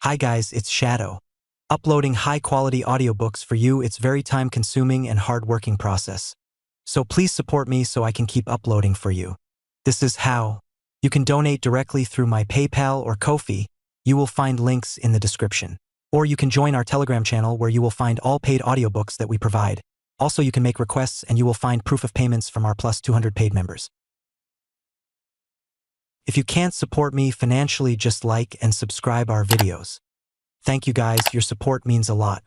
Hi guys, it's Shadow. Uploading high-quality audiobooks for you, it's very time-consuming and hard-working process. So please support me so I can keep uploading for you. This is how. You can donate directly through my PayPal or Ko-fi. You will find links in the description. Or you can join our Telegram channel where you will find all paid audiobooks that we provide. Also, you can make requests and you will find proof of payments from our plus 200 paid members. If you can't support me financially, just like and subscribe our videos. Thank you guys, your support means a lot.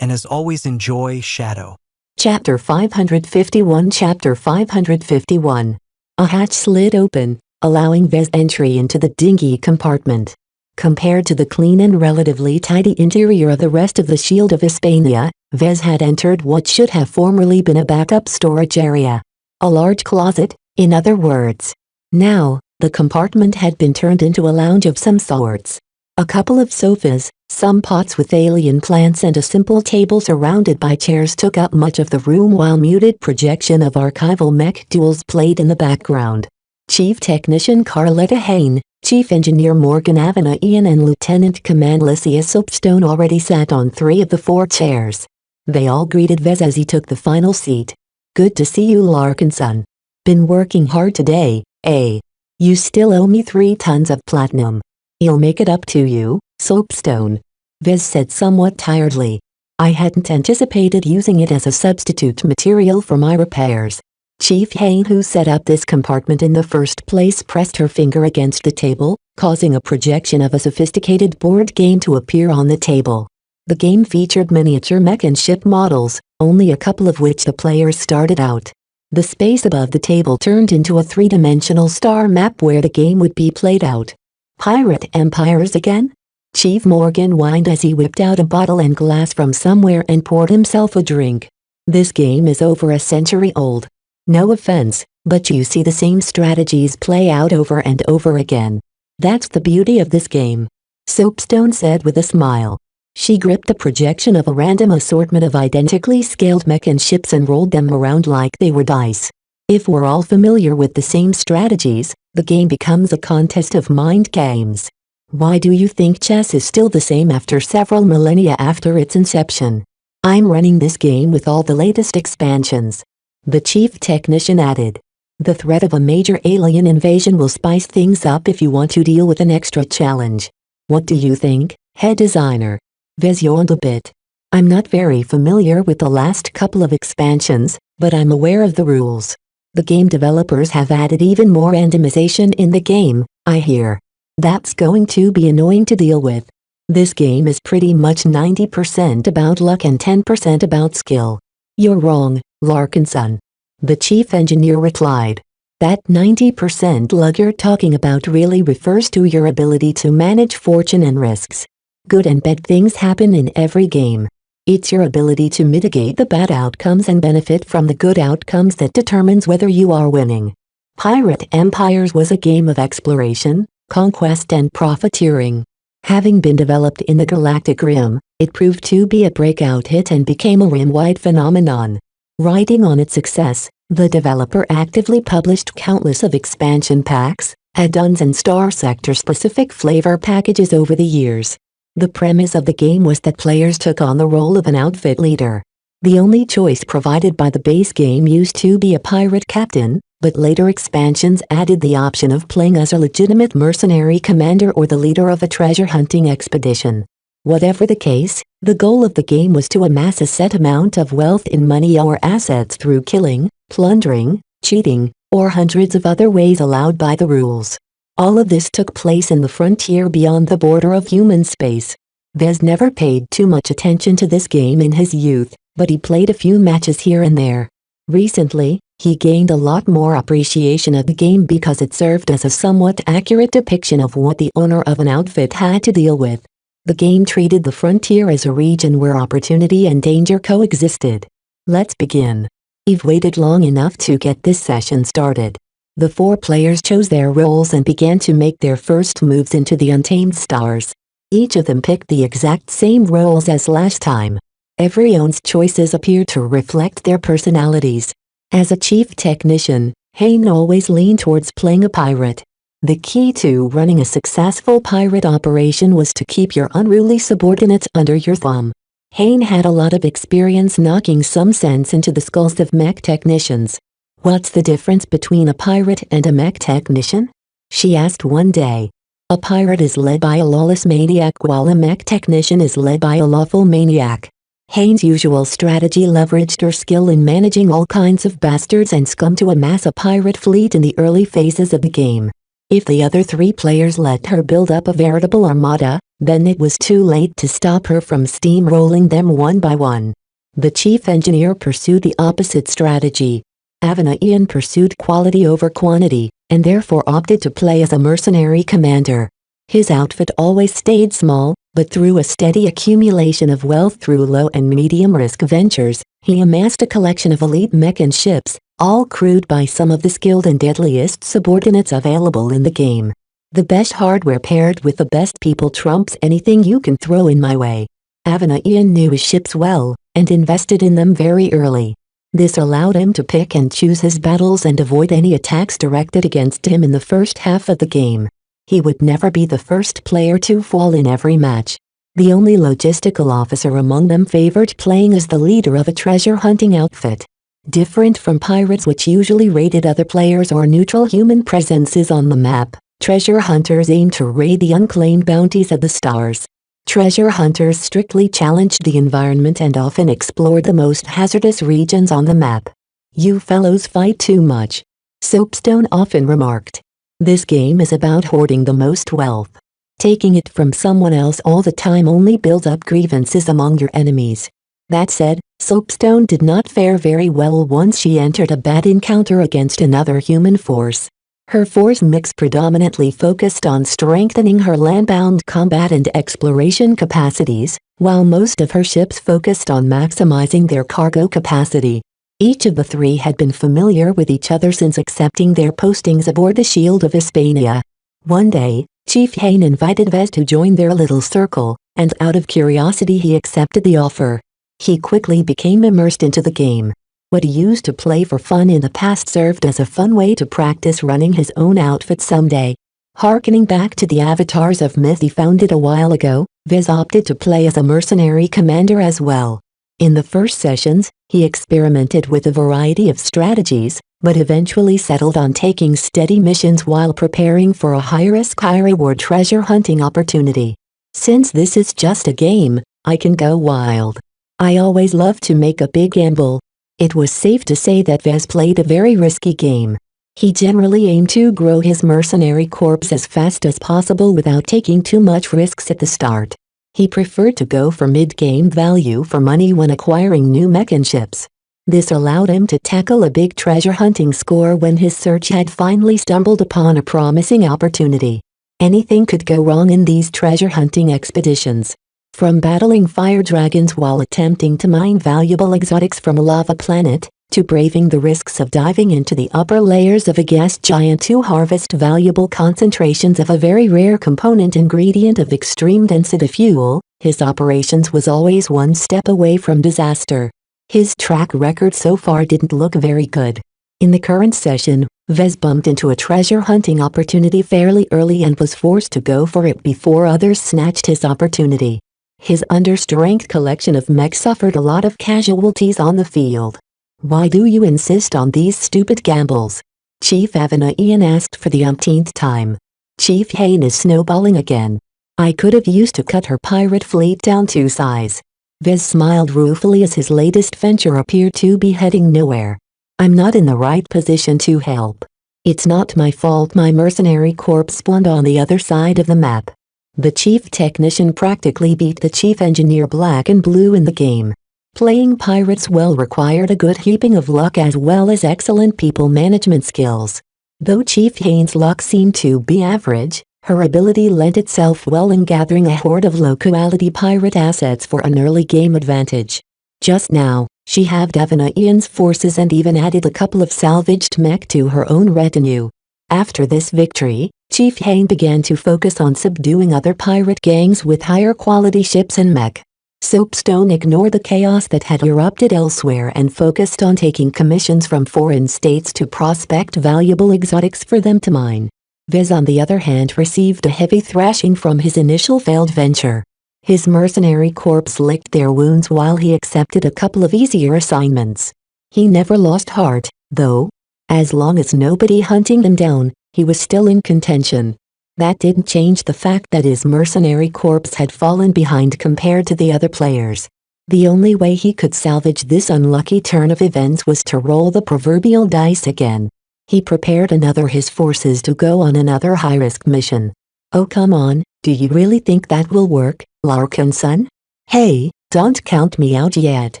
And as always, enjoy Shadow. Chapter 551 Chapter 551 A hatch slid open, allowing Vez entry into the dingy compartment. Compared to the clean and relatively tidy interior of the rest of the Shield of Hispania, Vez had entered what should have formerly been a backup storage area. A large closet, in other words. Now, the compartment had been turned into a lounge of some sorts. A couple of sofas, some pots with alien plants and a simple table surrounded by chairs took up much of the room while muted projection of archival mech duels played in the background. Chief Technician Carletta Hain, Chief Engineer Morgan Avena Ian and Lieutenant Command Lycia Soapstone already sat on 3 of the 4 chairs. They all greeted Vez as he took the final seat. "Good to see you, Larkinson. Been working hard today, eh? You still owe me 3 tons of platinum. I'll make it up to you, Soapstone," Vez said somewhat tiredly. "I hadn't anticipated using it as a substitute material for my repairs." Chief Hain, who set up this compartment in the first place, pressed her finger against the table, causing a projection of a sophisticated board game to appear on the table. The game featured miniature mech and ship models, only a couple of which the players started out. The space above the table turned into a 3-dimensional star map where the game would be played out. "Pirate empires again?" Chief Morgan whined as he whipped out a bottle and glass from somewhere and poured himself a drink. "This game is over a century old. No offense, but you see the same strategies play out over and over again. That's the beauty of this game," Soapstone said with a smile. She gripped the projection of a random assortment of identically scaled mech and ships and rolled them around like they were dice. "If we're all familiar with the same strategies, the game becomes a contest of mind games. Why do you think chess is still the same after several millennia after its inception? I'm running this game with all the latest expansions," the chief technician added. "The threat of a major alien invasion will spice things up if you want to deal with an extra challenge. What do you think, head designer?" Vez yawned a bit. "I'm not very familiar with the last couple of expansions, but I'm aware of the rules. The game developers have added even more randomization in the game, I hear. That's going to be annoying to deal with. This game is pretty much 90% about luck and 10% about skill." "You're wrong, Larkinson," the chief engineer replied. "That 90% luck you're talking about really refers to your ability to manage fortune and risks. Good and bad things happen in every game. It's your ability to mitigate the bad outcomes and benefit from the good outcomes that determines whether you are winning." Pirate Empires was a game of exploration, conquest and profiteering. Having been developed in the Galactic Rim, it proved to be a breakout hit and became a rim-wide phenomenon. Riding on its success, the developer actively published countless of expansion packs, add-ons and star sector-specific flavor packages over the years. The premise of the game was that players took on the role of an outfit leader. The only choice provided by the base game used to be a pirate captain, but later expansions added the option of playing as a legitimate mercenary commander or the leader of a treasure hunting expedition. Whatever the case, the goal of the game was to amass a set amount of wealth in money or assets through killing, plundering, cheating, or hundreds of other ways allowed by the rules. All of this took place in the frontier beyond the border of human space. Vez never paid too much attention to this game in his youth, but he played a few matches here and there. Recently, he gained a lot more appreciation of the game because it served as a somewhat accurate depiction of what the owner of an outfit had to deal with. The game treated the frontier as a region where opportunity and danger coexisted. "Let's begin. You've waited long enough to get this session started." The 4 players chose their roles and began to make their first moves into the Untamed Stars. Each of them picked the exact same roles as last time. Everyone's choices appeared to reflect their personalities. As a chief technician, Hain always leaned towards playing a pirate. The key to running a successful pirate operation was to keep your unruly subordinates under your thumb. Hayne had a lot of experience knocking some sense into the skulls of mech technicians. "What's the difference between a pirate and a mech technician?" she asked one day. "A pirate is led by a lawless maniac while a mech technician is led by a lawful maniac." Hayne's usual strategy leveraged her skill in managing all kinds of bastards and scum to amass a pirate fleet in the early phases of the game. If the other 3 players let her build up a veritable armada, then it was too late to stop her from steamrolling them one by one. The chief engineer pursued the opposite strategy. Ian pursued quality over quantity, and therefore opted to play as a mercenary commander. His outfit always stayed small, but through a steady accumulation of wealth through low and medium-risk ventures, he amassed a collection of elite mech and ships, all crewed by some of the skilled and deadliest subordinates available in the game. The best hardware paired with the best people trumps anything you can throw in my way. Ian knew his ships well, and invested in them very early. This allowed him to pick and choose his battles and avoid any attacks directed against him in the first half of the game. He would never be the first player to fall in every match. The only logistical officer among them favored playing as the leader of a treasure-hunting outfit. Different from pirates, which usually raided other players or neutral human presences on the map, treasure hunters aimed to raid the unclaimed bounties of the stars. Treasure hunters strictly challenged the environment and often explored the most hazardous regions on the map. "You fellows fight too much," Soapstone often remarked. "This game is about hoarding the most wealth. Taking it from someone else all the time only builds up grievances among your enemies." That said, Soapstone did not fare very well once she entered a bad encounter against another human force. Her force mix predominantly focused on strengthening her landbound combat and exploration capacities, while most of her ships focused on maximizing their cargo capacity. Each of the 3 had been familiar with each other since accepting their postings aboard the Shield of Hispania. One day, Chief Hayne invited Vez to join their little circle, and out of curiosity he accepted the offer. He quickly became immersed into the game. What he used to play for fun in the past served as a fun way to practice running his own outfit someday. Harkening back to the avatars of myth he founded a while ago, Vez opted to play as a mercenary commander as well. In the first sessions, he experimented with a variety of strategies, but eventually settled on taking steady missions while preparing for a high-risk high-reward treasure hunting opportunity. "Since this is just a game, I can go wild. I always love to make a big gamble." It was safe to say that Vez played a very risky game. He generally aimed to grow his mercenary corps as fast as possible without taking too much risks at the start. He preferred to go for mid-game value for money when acquiring new mech and ships. This allowed him to tackle a big treasure hunting score when his search had finally stumbled upon a promising opportunity. Anything could go wrong in these treasure hunting expeditions. From battling fire dragons while attempting to mine valuable exotics from a lava planet, to braving the risks of diving into the upper layers of a gas giant to harvest valuable concentrations of a very rare component ingredient of extreme density fuel, his operations was always one step away from disaster. His track record so far didn't look very good. In the current session, Vez bumped into a treasure hunting opportunity fairly early and was forced to go for it before others snatched his opportunity. His understrength collection of mech suffered a lot of casualties on the field. "Why do you insist on these stupid gambles?" Chief Ian asked for the umpteenth time. "Chief Hayne is snowballing again. I could have used to cut her pirate fleet down to size." Vez smiled ruefully as his latest venture appeared to be heading nowhere. "I'm not in the right position to help. It's not my fault my mercenary corps spawned on the other side of the map." The chief technician practically beat the chief engineer black and blue in the game. Playing pirates well required a good heaping of luck as well as excellent people management skills. Though Chief Hayne's luck seemed to be average, her ability lent itself well in gathering a horde of low-quality pirate assets for an early game advantage. Just now, she halved Ian's forces and even added a couple of salvaged mech to her own retinue. After this victory, Chief Hayne began to focus on subduing other pirate gangs with higher quality ships and mech. Soapstone ignored the chaos that had erupted elsewhere and focused on taking commissions from foreign states to prospect valuable exotics for them to mine. Vez on the other hand received a heavy thrashing from his initial failed venture. His mercenary corps licked their wounds while he accepted a couple of easier assignments. He never lost heart, though. As long as nobody hunting him down, he was still in contention. That didn't change the fact that his mercenary corps had fallen behind compared to the other players. The only way he could salvage this unlucky turn of events was to roll the proverbial dice again. He prepared his forces to go on another high-risk mission. Oh come on, do you really think that will work, Larkinson? Hey, don't count me out yet.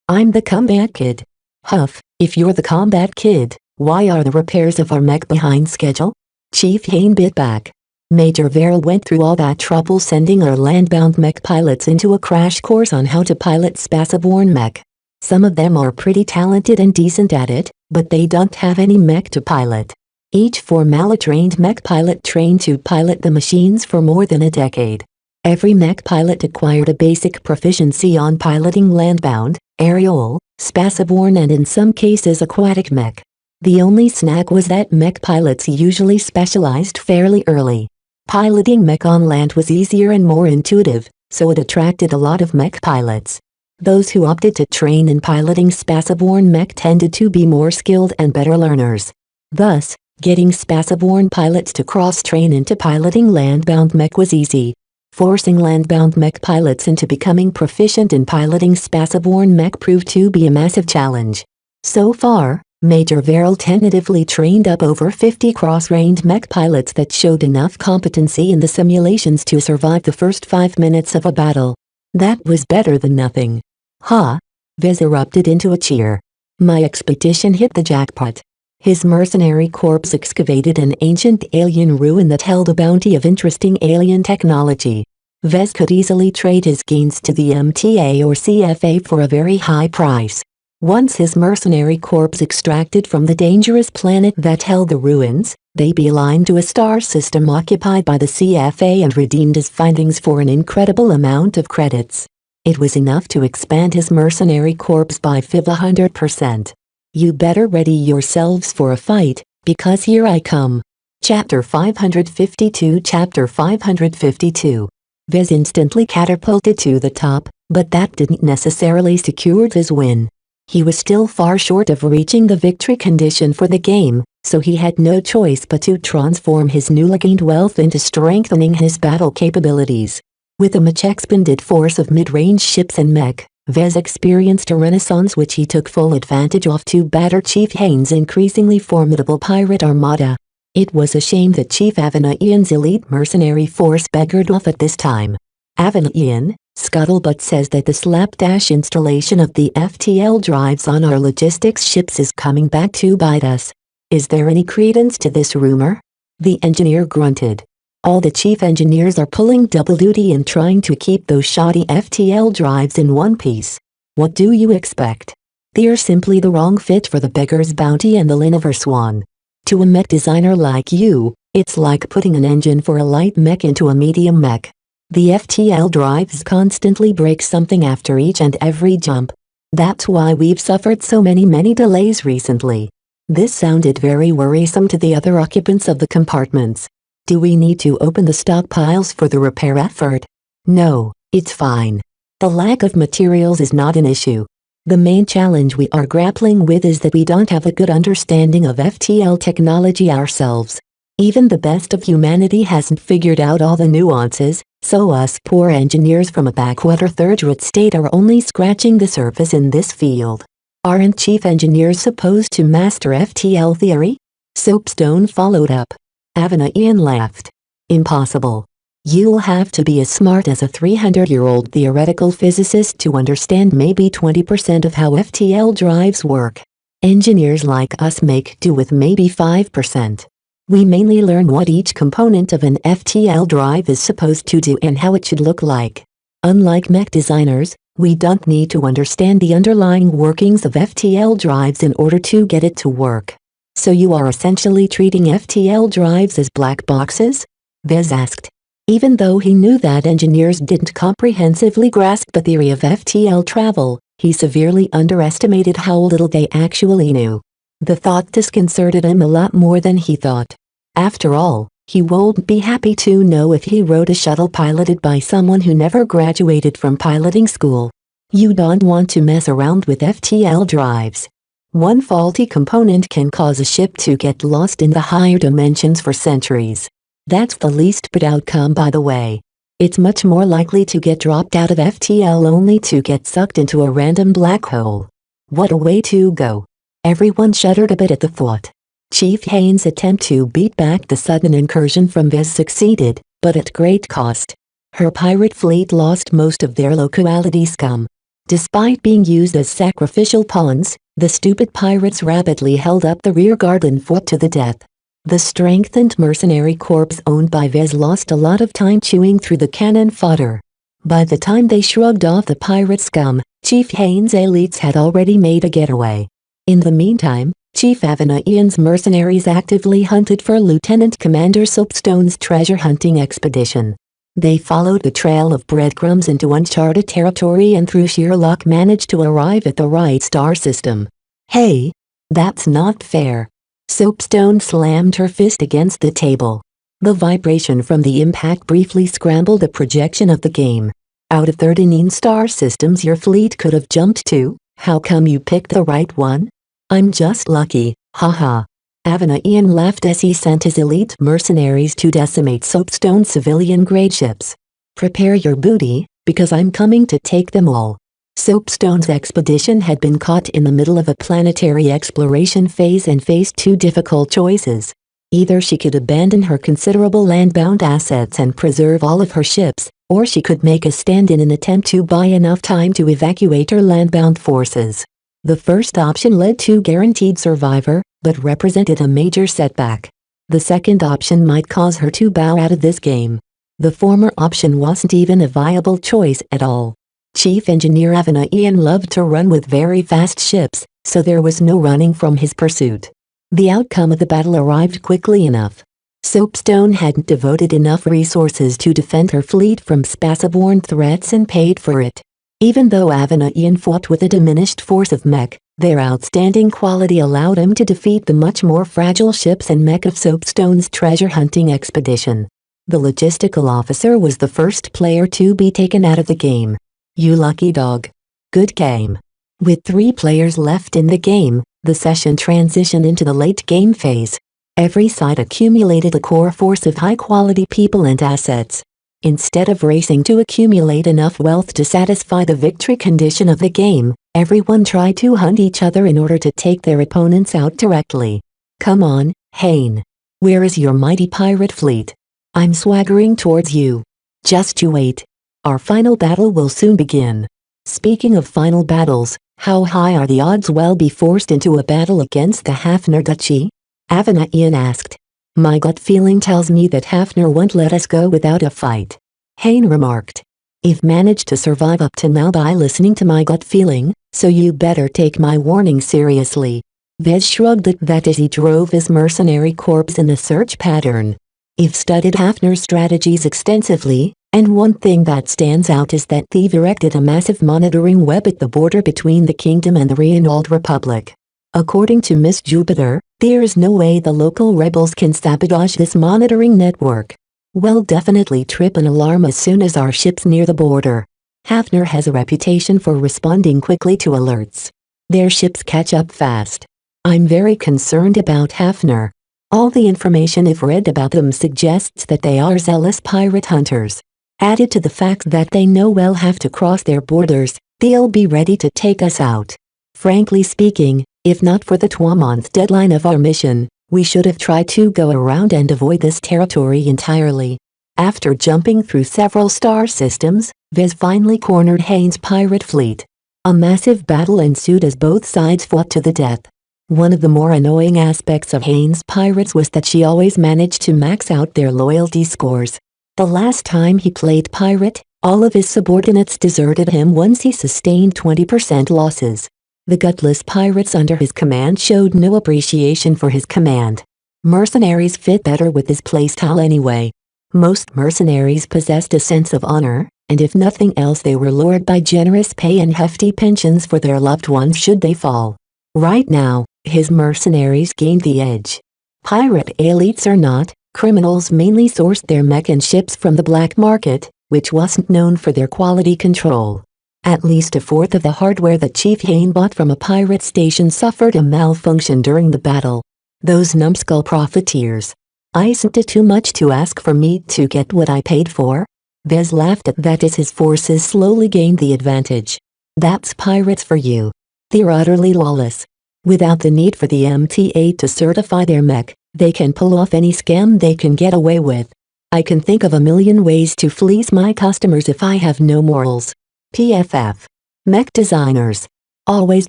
I'm the combat kid. Huff, if you're the combat kid, why are the repairs of our mech behind schedule? Chief Hain bit back. Major Verrill went through all that trouble sending our landbound mech pilots into a crash course on how to pilot spaceborne mech. Some of them are pretty talented and decent at it, but they don't have any mech to pilot. Each formula-trained mech pilot trained to pilot the machines for more than a decade. Every mech pilot acquired a basic proficiency on piloting landbound, aerial, spaceborne and in some cases aquatic mech. The only snag was that mech pilots usually specialized fairly early. Piloting mech on land was easier and more intuitive, so it attracted a lot of mech pilots. Those who opted to train in piloting spaceborne mech tended to be more skilled and better learners. Thus, getting spaceborne pilots to cross-train into piloting landbound mech was easy. Forcing landbound mech pilots into becoming proficient in piloting spaceborne mech proved to be a massive challenge. So far, Major Verrill tentatively trained up over 50 cross-trained mech pilots that showed enough competency in the simulations to survive the first 5 minutes of a battle. That was better than nothing. Ha! Vez erupted into a cheer. My expedition hit the jackpot. His mercenary corps excavated an ancient alien ruin that held a bounty of interesting alien technology. Vez could easily trade his gains to the MTA or CFA for a very high price. Once his mercenary corps extracted from the dangerous planet that held the ruins, they beelined to a star system occupied by the CFA and redeemed his findings for an incredible amount of credits. It was enough to expand his mercenary corps by 500%. You better ready yourselves for a fight, because here I come. Chapter 552 Chapter 552 Vez instantly catapulted to the top, but that didn't necessarily secure his win. He was still far short of reaching the victory condition for the game, so he had no choice but to transform his newly gained wealth into strengthening his battle capabilities. With a much expanded force of mid-range ships and mech, Vez experienced a renaissance which he took full advantage of to batter Chief Hain's increasingly formidable pirate armada. It was a shame that Chief Avanian's elite mercenary force beggared off at this time. Avanian, scuttlebutt says that the slapdash installation of the FTL drives on our logistics ships is coming back to bite us. Is there any credence to this rumor? The engineer grunted. All the chief engineers are pulling double duty and trying to keep those shoddy FTL drives in one piece. What do you expect? They're simply the wrong fit for the beggar's bounty and the Liniver Swan. To a mech designer like you, it's like putting an engine for a light mech into a medium mech. The FTL drives constantly break something after each and every jump. That's why we've suffered so many delays recently. This sounded very worrisome to the other occupants of the compartments. Do we need to open the stockpiles for the repair effort? No, it's fine. The lack of materials is not an issue. The main challenge we are grappling with is that we don't have a good understanding of FTL technology ourselves. Even the best of humanity hasn't figured out all the nuances, so us poor engineers from a backwater third-rate state are only scratching the surface in this field. Aren't chief engineers supposed to master FTL theory? Soapstone followed up. Avanian laughed. Impossible. You'll have to be as smart as a 300-year-old theoretical physicist to understand maybe 20% of how FTL drives work. Engineers like us make do with maybe 5%. We mainly learn what each component of an FTL drive is supposed to do and how it should look like. Unlike mech designers, we don't need to understand the underlying workings of FTL drives in order to get it to work. So you are essentially treating FTL drives as black boxes? Vez asked. Even though he knew that engineers didn't comprehensively grasp the theory of FTL travel, he severely underestimated how little they actually knew. The thought disconcerted him a lot more than he thought. After all, He won't be happy to know if he rode a shuttle piloted by someone who never graduated from piloting school. You don't want to mess around with FTL drives. One faulty component can cause a ship to get lost in the higher dimensions for centuries. That's the least bad outcome, by the way. It's much more likely to get dropped out of FTL only to get sucked into a random black hole. What a way to go. Everyone shuddered a bit at the thought. Chief Haynes' attempt to beat back the sudden incursion from Vez succeeded, but at great cost. Her pirate fleet lost most of their low-quality scum. Despite being used as sacrificial pawns, the stupid pirates rapidly held up the rearguard and fought to the death. The strengthened mercenary corps owned by Vez lost a lot of time chewing through the cannon fodder. By the time they shrugged off the pirate scum, Chief Haynes' elites had already made a getaway. In the meantime, Chief Avanian's mercenaries actively hunted for Lieutenant Commander Soapstone's treasure hunting expedition. They followed the trail of breadcrumbs into uncharted territory and through sheer luck managed to arrive at the right star system. Hey! That's not fair. Soapstone slammed her fist against the table. The vibration from the impact briefly scrambled the projection of the game. Out of 39 star systems your fleet could have jumped to, how come you picked the right one? I'm just lucky, haha. Avanian laughed as he sent his elite mercenaries to decimate Soapstone's civilian-grade ships. Prepare your booty, because I'm coming to take them all. Soapstone's expedition had been caught in the middle of a planetary exploration phase and faced two difficult choices. Either she could abandon her considerable landbound assets and preserve all of her ships, or she could make a stand in an attempt to buy enough time to evacuate her landbound forces. The first option led to guaranteed survivor, but represented a major setback. The second option might cause her to bow out of this game. The former option wasn't even a viable choice at all. Chief Engineer Avanian loved to run with very fast ships, so there was no running from his pursuit. The outcome of the battle arrived quickly enough. Soapstone hadn't devoted enough resources to defend her fleet from spaceborne threats and paid for it. Even though Avanian fought with a diminished force of mech, their outstanding quality allowed him to defeat the much more fragile ships and mech of Soapstone's treasure hunting expedition. The logistical officer was the first player to be taken out of the game. You lucky dog. Good game. With 3 players left in the game, the session transitioned into the late game phase. Every side accumulated a core force of high-quality people and assets. Instead of racing to accumulate enough wealth to satisfy the victory condition of the game, everyone tried to hunt each other in order to take their opponents out directly. Come on, Hayne. Where is your mighty pirate fleet? I'm swaggering towards you. Just you wait. Our final battle will soon begin. Speaking of final battles, how high are the odds we'll be forced into a battle against the Hafner Duchy? Avanian asked. My gut feeling tells me that Hafner won't let us go without a fight. Hayne remarked. You've managed to survive up to now by listening to my gut feeling, so you better take my warning seriously. Vez shrugged at that as he drove his mercenary corps in the search pattern. You've studied Hafner's strategies extensively, and one thing that stands out is that they've erected a massive monitoring web at the border between the kingdom and the Reynald Republic. According to Miss Jupiter, there is no way the local rebels can sabotage this monitoring network. We'll definitely trip an alarm as soon as our ship's near the border. Hafner has a reputation for responding quickly to alerts. Their ships catch up fast. I'm very concerned about Hafner. All the information I've read about them suggests that they are zealous pirate hunters. Added to the fact that they know we'll have to cross their borders, they'll be ready to take us out. Frankly speaking, if not for the 2-month deadline of our mission, we should have tried to go around and avoid this territory entirely. After jumping through several star systems, Vez finally cornered Haynes' pirate fleet. A massive battle ensued as both sides fought to the death. One of the more annoying aspects of Haynes' pirates was that she always managed to max out their loyalty scores. The last time he played pirate, all of his subordinates deserted him once he sustained 20% losses. The gutless pirates under his command showed no appreciation for his command. Mercenaries fit better with his playstyle anyway. Most mercenaries possessed a sense of honor, and if nothing else they were lured by generous pay and hefty pensions for their loved ones should they fall. Right now, his mercenaries gained the edge. Pirate elites or not, Criminals mainly sourced their mech and ships from the black market, which wasn't known for their quality control. At least a fourth of the hardware that Chief Hain bought from a pirate station suffered a malfunction during the battle. Those numbskull profiteers. Isn't it too much to ask for me to get what I paid for? Vez laughed at that as his forces slowly gained the advantage. That's pirates for you. They're utterly lawless. Without the need for the MTA to certify their mech, they can pull off any scam they can get away with. I can think of a million ways to fleece my customers if I have no morals. PFF. Mech designers. Always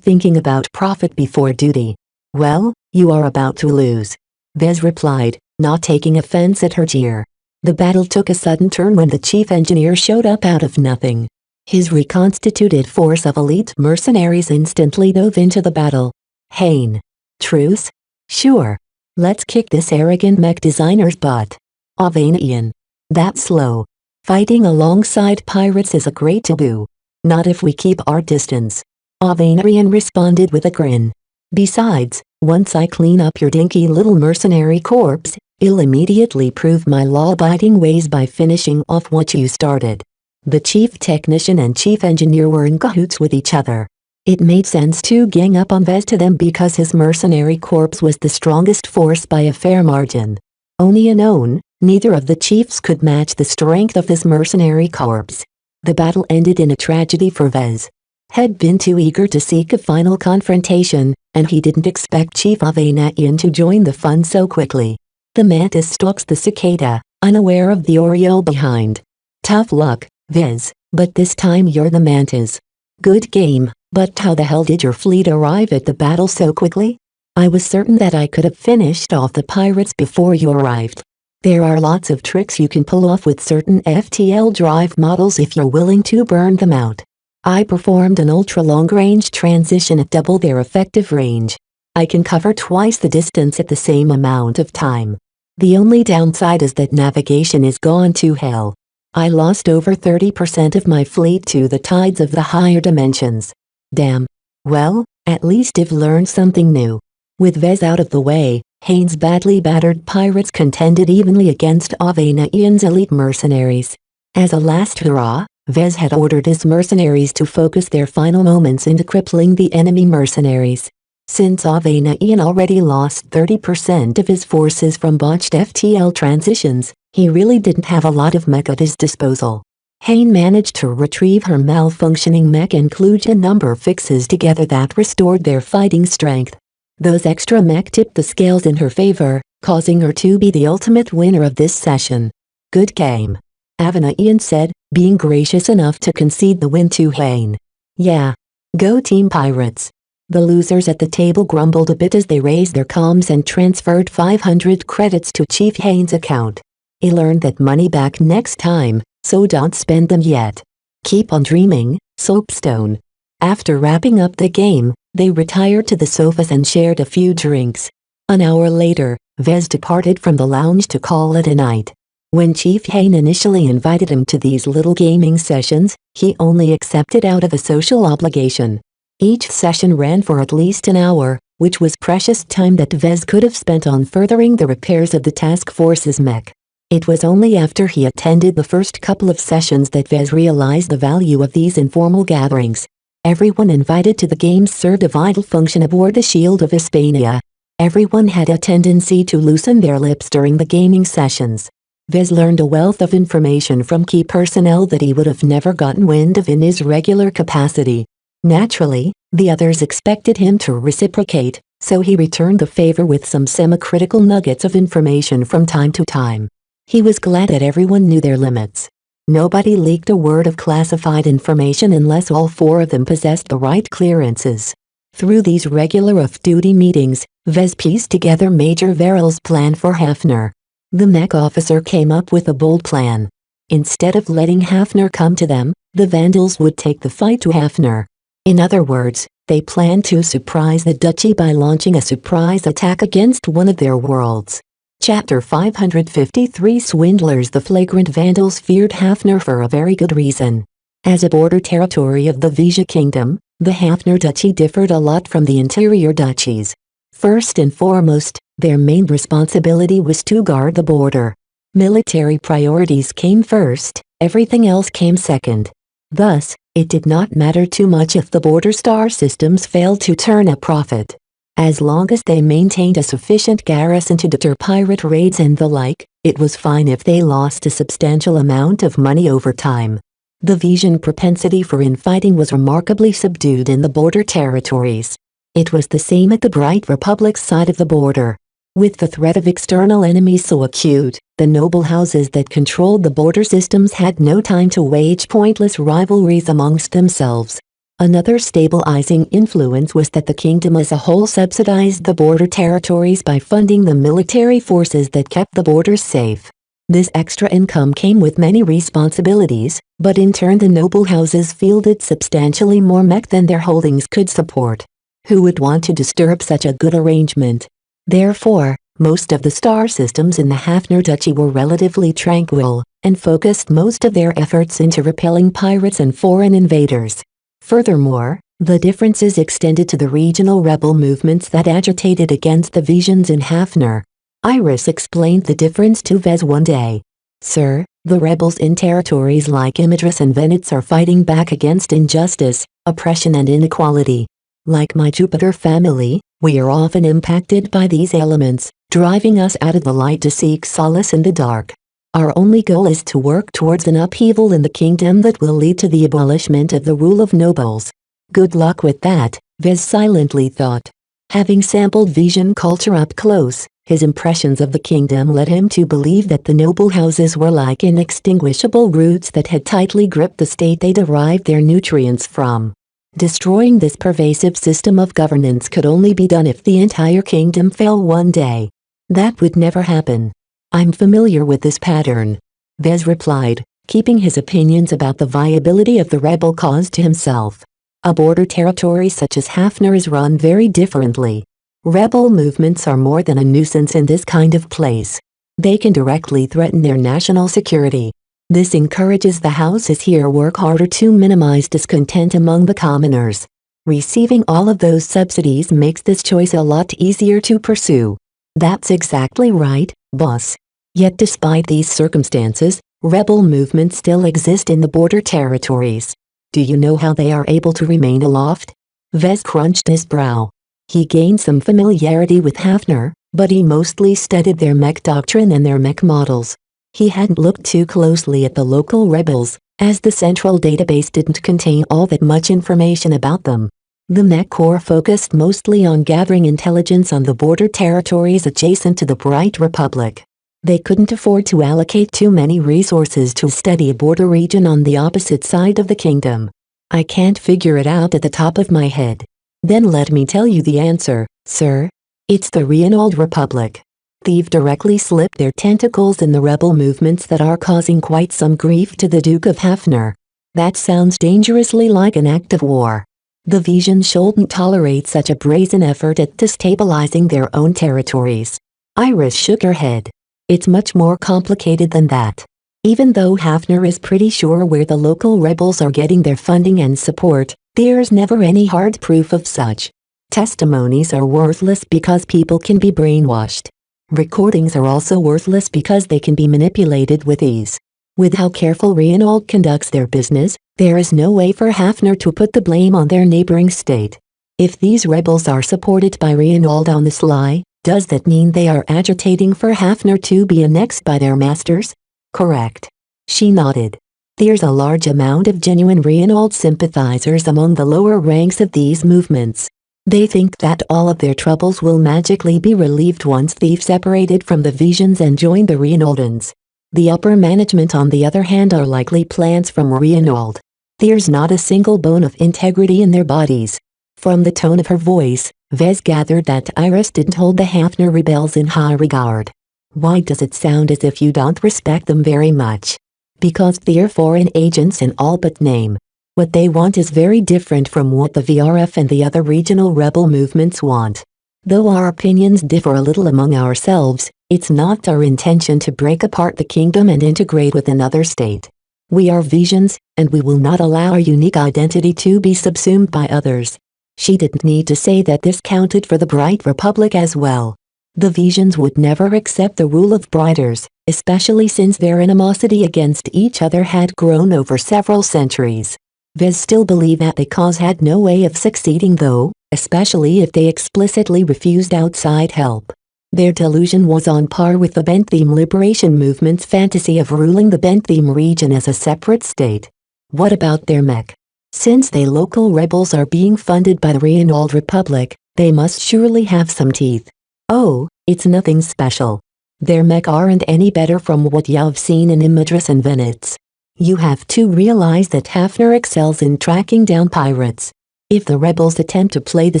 thinking about profit before duty. Well, you are about to lose. Vez replied, not taking offense at her jeer. The battle took a sudden turn when the chief engineer showed up out of nothing. His reconstituted force of elite mercenaries instantly dove into the battle. Hain. Truce? Sure. Let's kick this arrogant mech designer's butt. Avanian. That's slow. Fighting alongside pirates is a great taboo. Not if we keep our distance. Avanian responded with a grin. Besides, once I clean up your dinky little mercenary corpse, I'll immediately prove my law-abiding ways by finishing off what you started. The chief technician and chief engineer were in cahoots with each other. It made sense to gang up on Vez to them because his mercenary corps was the strongest force by a fair margin. Only unknown, neither of the chiefs could match the strength of this mercenary corps. The battle ended in a tragedy for Vez. Had been too eager to seek a final confrontation, and he didn't expect Chief Avanian to join the fun so quickly. The mantis stalks the cicada, unaware of the oriole behind. Tough luck, Vez, but this time you're the mantis. Good game, but how the hell did your fleet arrive at the battle so quickly? I was certain that I could have finished off the pirates before you arrived. There are lots of tricks you can pull off with certain FTL drive models if you're willing to burn them out. I performed an ultra-long-range transition at double their effective range. I can cover twice the distance at the same amount of time. The only downside is that navigation is gone to hell. I lost over 30% of my fleet to the tides of the higher dimensions. Damn. Well, at least I've learned something new. With Vez out of the way, Hain's badly battered pirates contended evenly against Avanian's elite mercenaries. As a last hurrah, Vez had ordered his mercenaries to focus their final moments into crippling the enemy mercenaries. Since Avanian already lost 30% of his forces from botched FTL transitions, he really didn't have a lot of mech at his disposal. Hain managed to retrieve her malfunctioning mech and kludge a number of fixes together that restored their fighting strength. Those extra mech tipped the scales in her favor, causing her to be the ultimate winner of this session. Good game. Avanian said, being gracious enough to concede the win to Hain. Yeah. Go Team Pirates. The losers at the table grumbled a bit as they raised their comms and transferred 500 credits to Chief Hain's account. He learned that money back next time, so don't spend them yet. Keep on dreaming, Soapstone. After wrapping up the game, they retired to the sofas and shared a few drinks. An hour later, Vez departed from the lounge to call it a night. When Chief Hain initially invited him to these little gaming sessions, he only accepted out of a social obligation. Each session ran for at least an hour, which was precious time that Vez could have spent on furthering the repairs of the task force's mech. It was only after he attended the first couple of sessions that Vez realized the value of these informal gatherings. Everyone invited to the games served a vital function aboard the Shield of Hispania. Everyone had a tendency to loosen their lips during the gaming sessions. Vez learned a wealth of information from key personnel that he would have never gotten wind of in his regular capacity. Naturally, the others expected him to reciprocate, so he returned the favor with some semi-critical nuggets of information from time to time. He was glad that everyone knew their limits. Nobody leaked a word of classified information unless all four of them possessed the right clearances. Through these regular off-duty meetings, Vez pieced together Major Verrill's plan for Hafner. The mech officer came up with a bold plan. Instead of letting Hafner come to them, the Vandals would take the fight to Hafner. In other words, they planned to surprise the Duchy by launching a surprise attack against one of their worlds. Chapter 553 Swindlers. The flagrant Vandals feared Hafner for a very good reason. As a border territory of the Vija Kingdom, the Hafner Duchy differed a lot from the interior duchies. First and foremost, Their main responsibility was to guard the border. Military priorities came first, everything else came second. Thus, it did not matter too much if the border star systems failed to turn a profit. As long as they maintained a sufficient garrison to deter pirate raids and the like, it was fine if they lost a substantial amount of money over time. The Vision propensity for infighting was remarkably subdued in the border territories. It was the same at the Bright Republic's side of the border. With the threat of external enemies so acute, the noble houses that controlled the border systems had no time to wage pointless rivalries amongst themselves. Another stabilizing influence was that the kingdom as a whole subsidized the border territories by funding the military forces that kept the borders safe. This extra income came with many responsibilities, but in turn the noble houses fielded substantially more mech than their holdings could support. Who would want to disturb such a good arrangement? Therefore, most of the star systems in the Hafner Duchy were relatively tranquil, and focused most of their efforts into repelling pirates and foreign invaders. Furthermore, the differences extended to the regional rebel movements that agitated against the Visions in Hafner. Iris explained the difference to Vez one day. "Sir, the rebels in territories like Imidris and Venice are fighting back against injustice, oppression and inequality. Like my Jupiter family, we are often impacted by these elements, driving us out of the light to seek solace in the dark. Our only goal is to work towards an upheaval in the kingdom that will lead to the abolishment of the rule of nobles." Good luck with that, Vez silently thought. Having sampled Vision culture up close, his impressions of the kingdom led him to believe that the noble houses were like inextinguishable roots that had tightly gripped the state they derived their nutrients from. Destroying this pervasive system of governance could only be done if the entire kingdom fell one day. That would never happen. "I'm familiar with this pattern," Vez replied, keeping his opinions about the viability of the rebel cause to himself. A border territory such as Hafner is run very differently. Rebel movements are more than a nuisance in this kind of place. They can directly threaten their national security. This encourages the houses here work harder to minimize discontent among the commoners. Receiving all of those subsidies makes this choice a lot easier to pursue. That's exactly right, boss. Yet despite these circumstances, rebel movements still exist in the border territories. Do you know how they are able to remain aloft? Vez crunched his brow. He gained some familiarity with Hafner, but he mostly studied their mech doctrine and their mech models. He hadn't looked too closely at the local rebels, as the central database didn't contain all that much information about them. The Mech Corps focused mostly on gathering intelligence on the border territories adjacent to the Bright Republic. They couldn't afford to allocate too many resources to study a border region on the opposite side of the kingdom. "I can't figure it out at the top of my head." "Then let me tell you the answer, sir. It's the Reinold Republic. They've directly slipped their tentacles in the rebel movements that are causing quite some grief to the Duke of Hafner. That sounds dangerously like an act of war. The Vision shouldn't tolerate such a brazen effort at destabilizing their own territories." Iris shook her head. "It's much more complicated than that. Even though Hafner is pretty sure where the local rebels are getting their funding and support, there's never any hard proof of such. Testimonies are worthless because people can be brainwashed. Recordings are also worthless because they can be manipulated with ease. With how careful Reinold conducts their business, there is no way for Hafner to put the blame on their neighboring state. If these rebels are supported by Reinold on the sly, does that mean they are agitating for Hafner to be annexed by their masters?" "Correct." She nodded. "There's a large amount of genuine Reinold sympathizers among the lower ranks of these movements. They think that all of their troubles will magically be relieved once they've separated from the Visions and joined the Reinoldans. The upper management on the other hand are likely plants from Reinold. There's not a single bone of integrity in their bodies." From the tone of her voice, Vez gathered that Iris didn't hold the Hafner rebels in high regard. "Why does it sound as if you don't respect them very much?" "Because they're foreign agents in all but name. What they want is very different from what the VRF and the other regional rebel movements want. Though our opinions differ a little among ourselves, it's not our intention to break apart the kingdom and integrate with another state. We are Visions, and we will not allow our unique identity to be subsumed by others." She didn't need to say that this counted for the Bright Republic as well. The Visions would never accept the rule of Briders, especially since their animosity against each other had grown over several centuries. Vez still believed that the cause had no way of succeeding though, especially if they explicitly refused outside help. Their delusion was on par with the Bentham liberation movement's fantasy of ruling the Bentham region as a separate state. What about their Mech? Since they local rebels are being funded by the Reinold Republic, they must surely have some teeth. Oh, it's nothing special. Their Mech aren't any better from what you've seen in Images and Venets. You have to realize that Hafner excels in tracking down pirates. If the rebels attempt to play the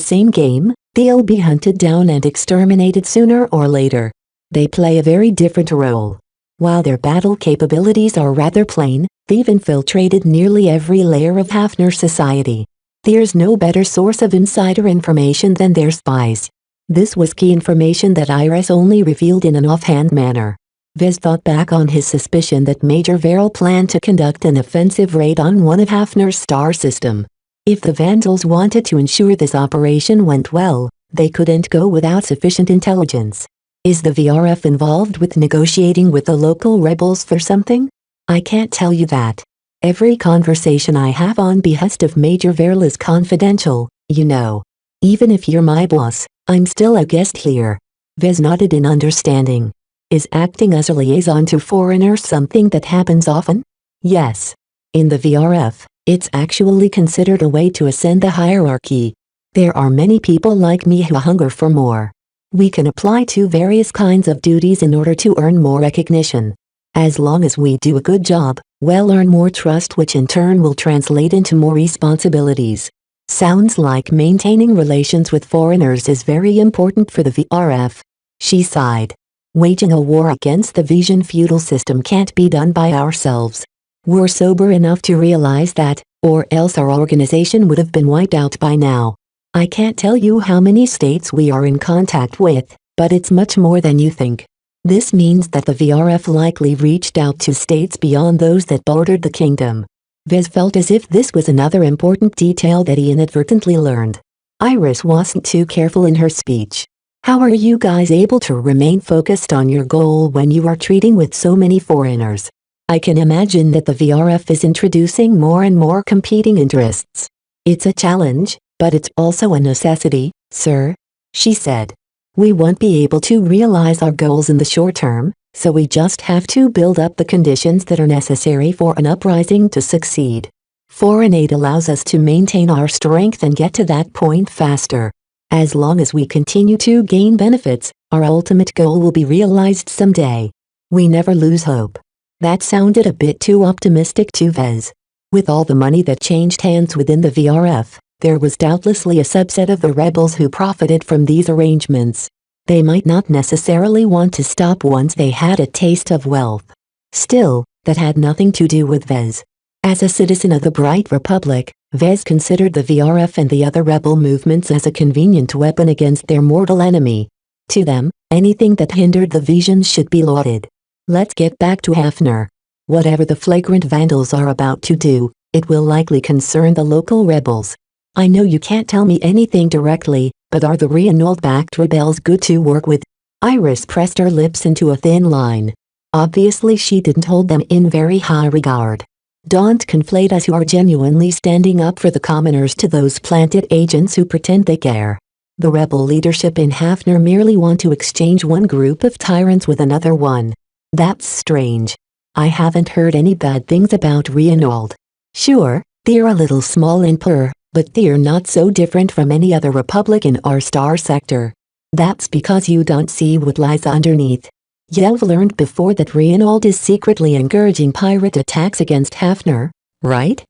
same game, they'll be hunted down and exterminated sooner or later. They play a very different role. While their battle capabilities are rather plain, they've infiltrated nearly every layer of Hafner's society. There's no better source of insider information than their spies. This was key information that Iris only revealed in an offhand manner. Vez thought back on his suspicion that Major Verrill planned to conduct an offensive raid on one of Hafner's star system. If the Vandals wanted to ensure this operation went well, they couldn't go without sufficient intelligence. Is the VRF involved with negotiating with the local rebels for something? I can't tell you that. Every conversation I have on behest of Major Verrill is confidential, you know. Even if you're my boss, I'm still a guest here. Vez nodded in understanding. Is acting as a liaison to foreigners something that happens often? Yes. In the VRF, it's actually considered a way to ascend the hierarchy. There are many people like me who hunger for more. We can apply to various kinds of duties in order to earn more recognition. As long as we do a good job, we'll earn more trust, which in turn will translate into more responsibilities. Sounds like maintaining relations with foreigners is very important for the VRF. She sighed. Waging a war against the Vision feudal system can't be done by ourselves. We're sober enough to realize that, or else our organization would have been wiped out by now. I can't tell you how many states we are in contact with, but it's much more than you think. This means that the VRF likely reached out to states beyond those that bordered the kingdom. Vez felt as if this was another important detail that he inadvertently learned. Iris wasn't too careful in her speech. How are you guys able to remain focused on your goal when you are treating with so many foreigners? I can imagine that the VRF is introducing more and more competing interests. It's a challenge, but it's also a necessity, sir, she said. We won't be able to realize our goals in the short term, so we just have to build up the conditions that are necessary for an uprising to succeed. Foreign aid allows us to maintain our strength and get to that point faster. As long as we continue to gain benefits, our ultimate goal will be realized someday. We never lose hope. That sounded a bit too optimistic to Vez. With all the money that changed hands within the VRF, there was doubtlessly a subset of the rebels who profited from these arrangements. They might not necessarily want to stop once they had a taste of wealth. Still, that had nothing to do with Vez. As a citizen of the Bright Republic, Vez considered the VRF and the other rebel movements as a convenient weapon against their mortal enemy. To them, anything that hindered the Visions should be lauded. Let's get back to Hafner. Whatever the flagrant Vandals are about to do, it will likely concern the local rebels. I know you can't tell me anything directly, but are the Reinold-backed rebels good to work with? Iris pressed her lips into a thin line. Obviously she didn't hold them in very high regard. Don't conflate us who are genuinely standing up for the commoners to those planted agents who pretend they care. The rebel leadership in Hafner merely want to exchange one group of tyrants with another one. That's strange. I haven't heard any bad things about Reinold. Sure, they're a little small in purr, but they're not so different from any other republic in our star sector. That's because you don't see what lies underneath. You've learned before that Reinold is secretly encouraging pirate attacks against Hafner, right?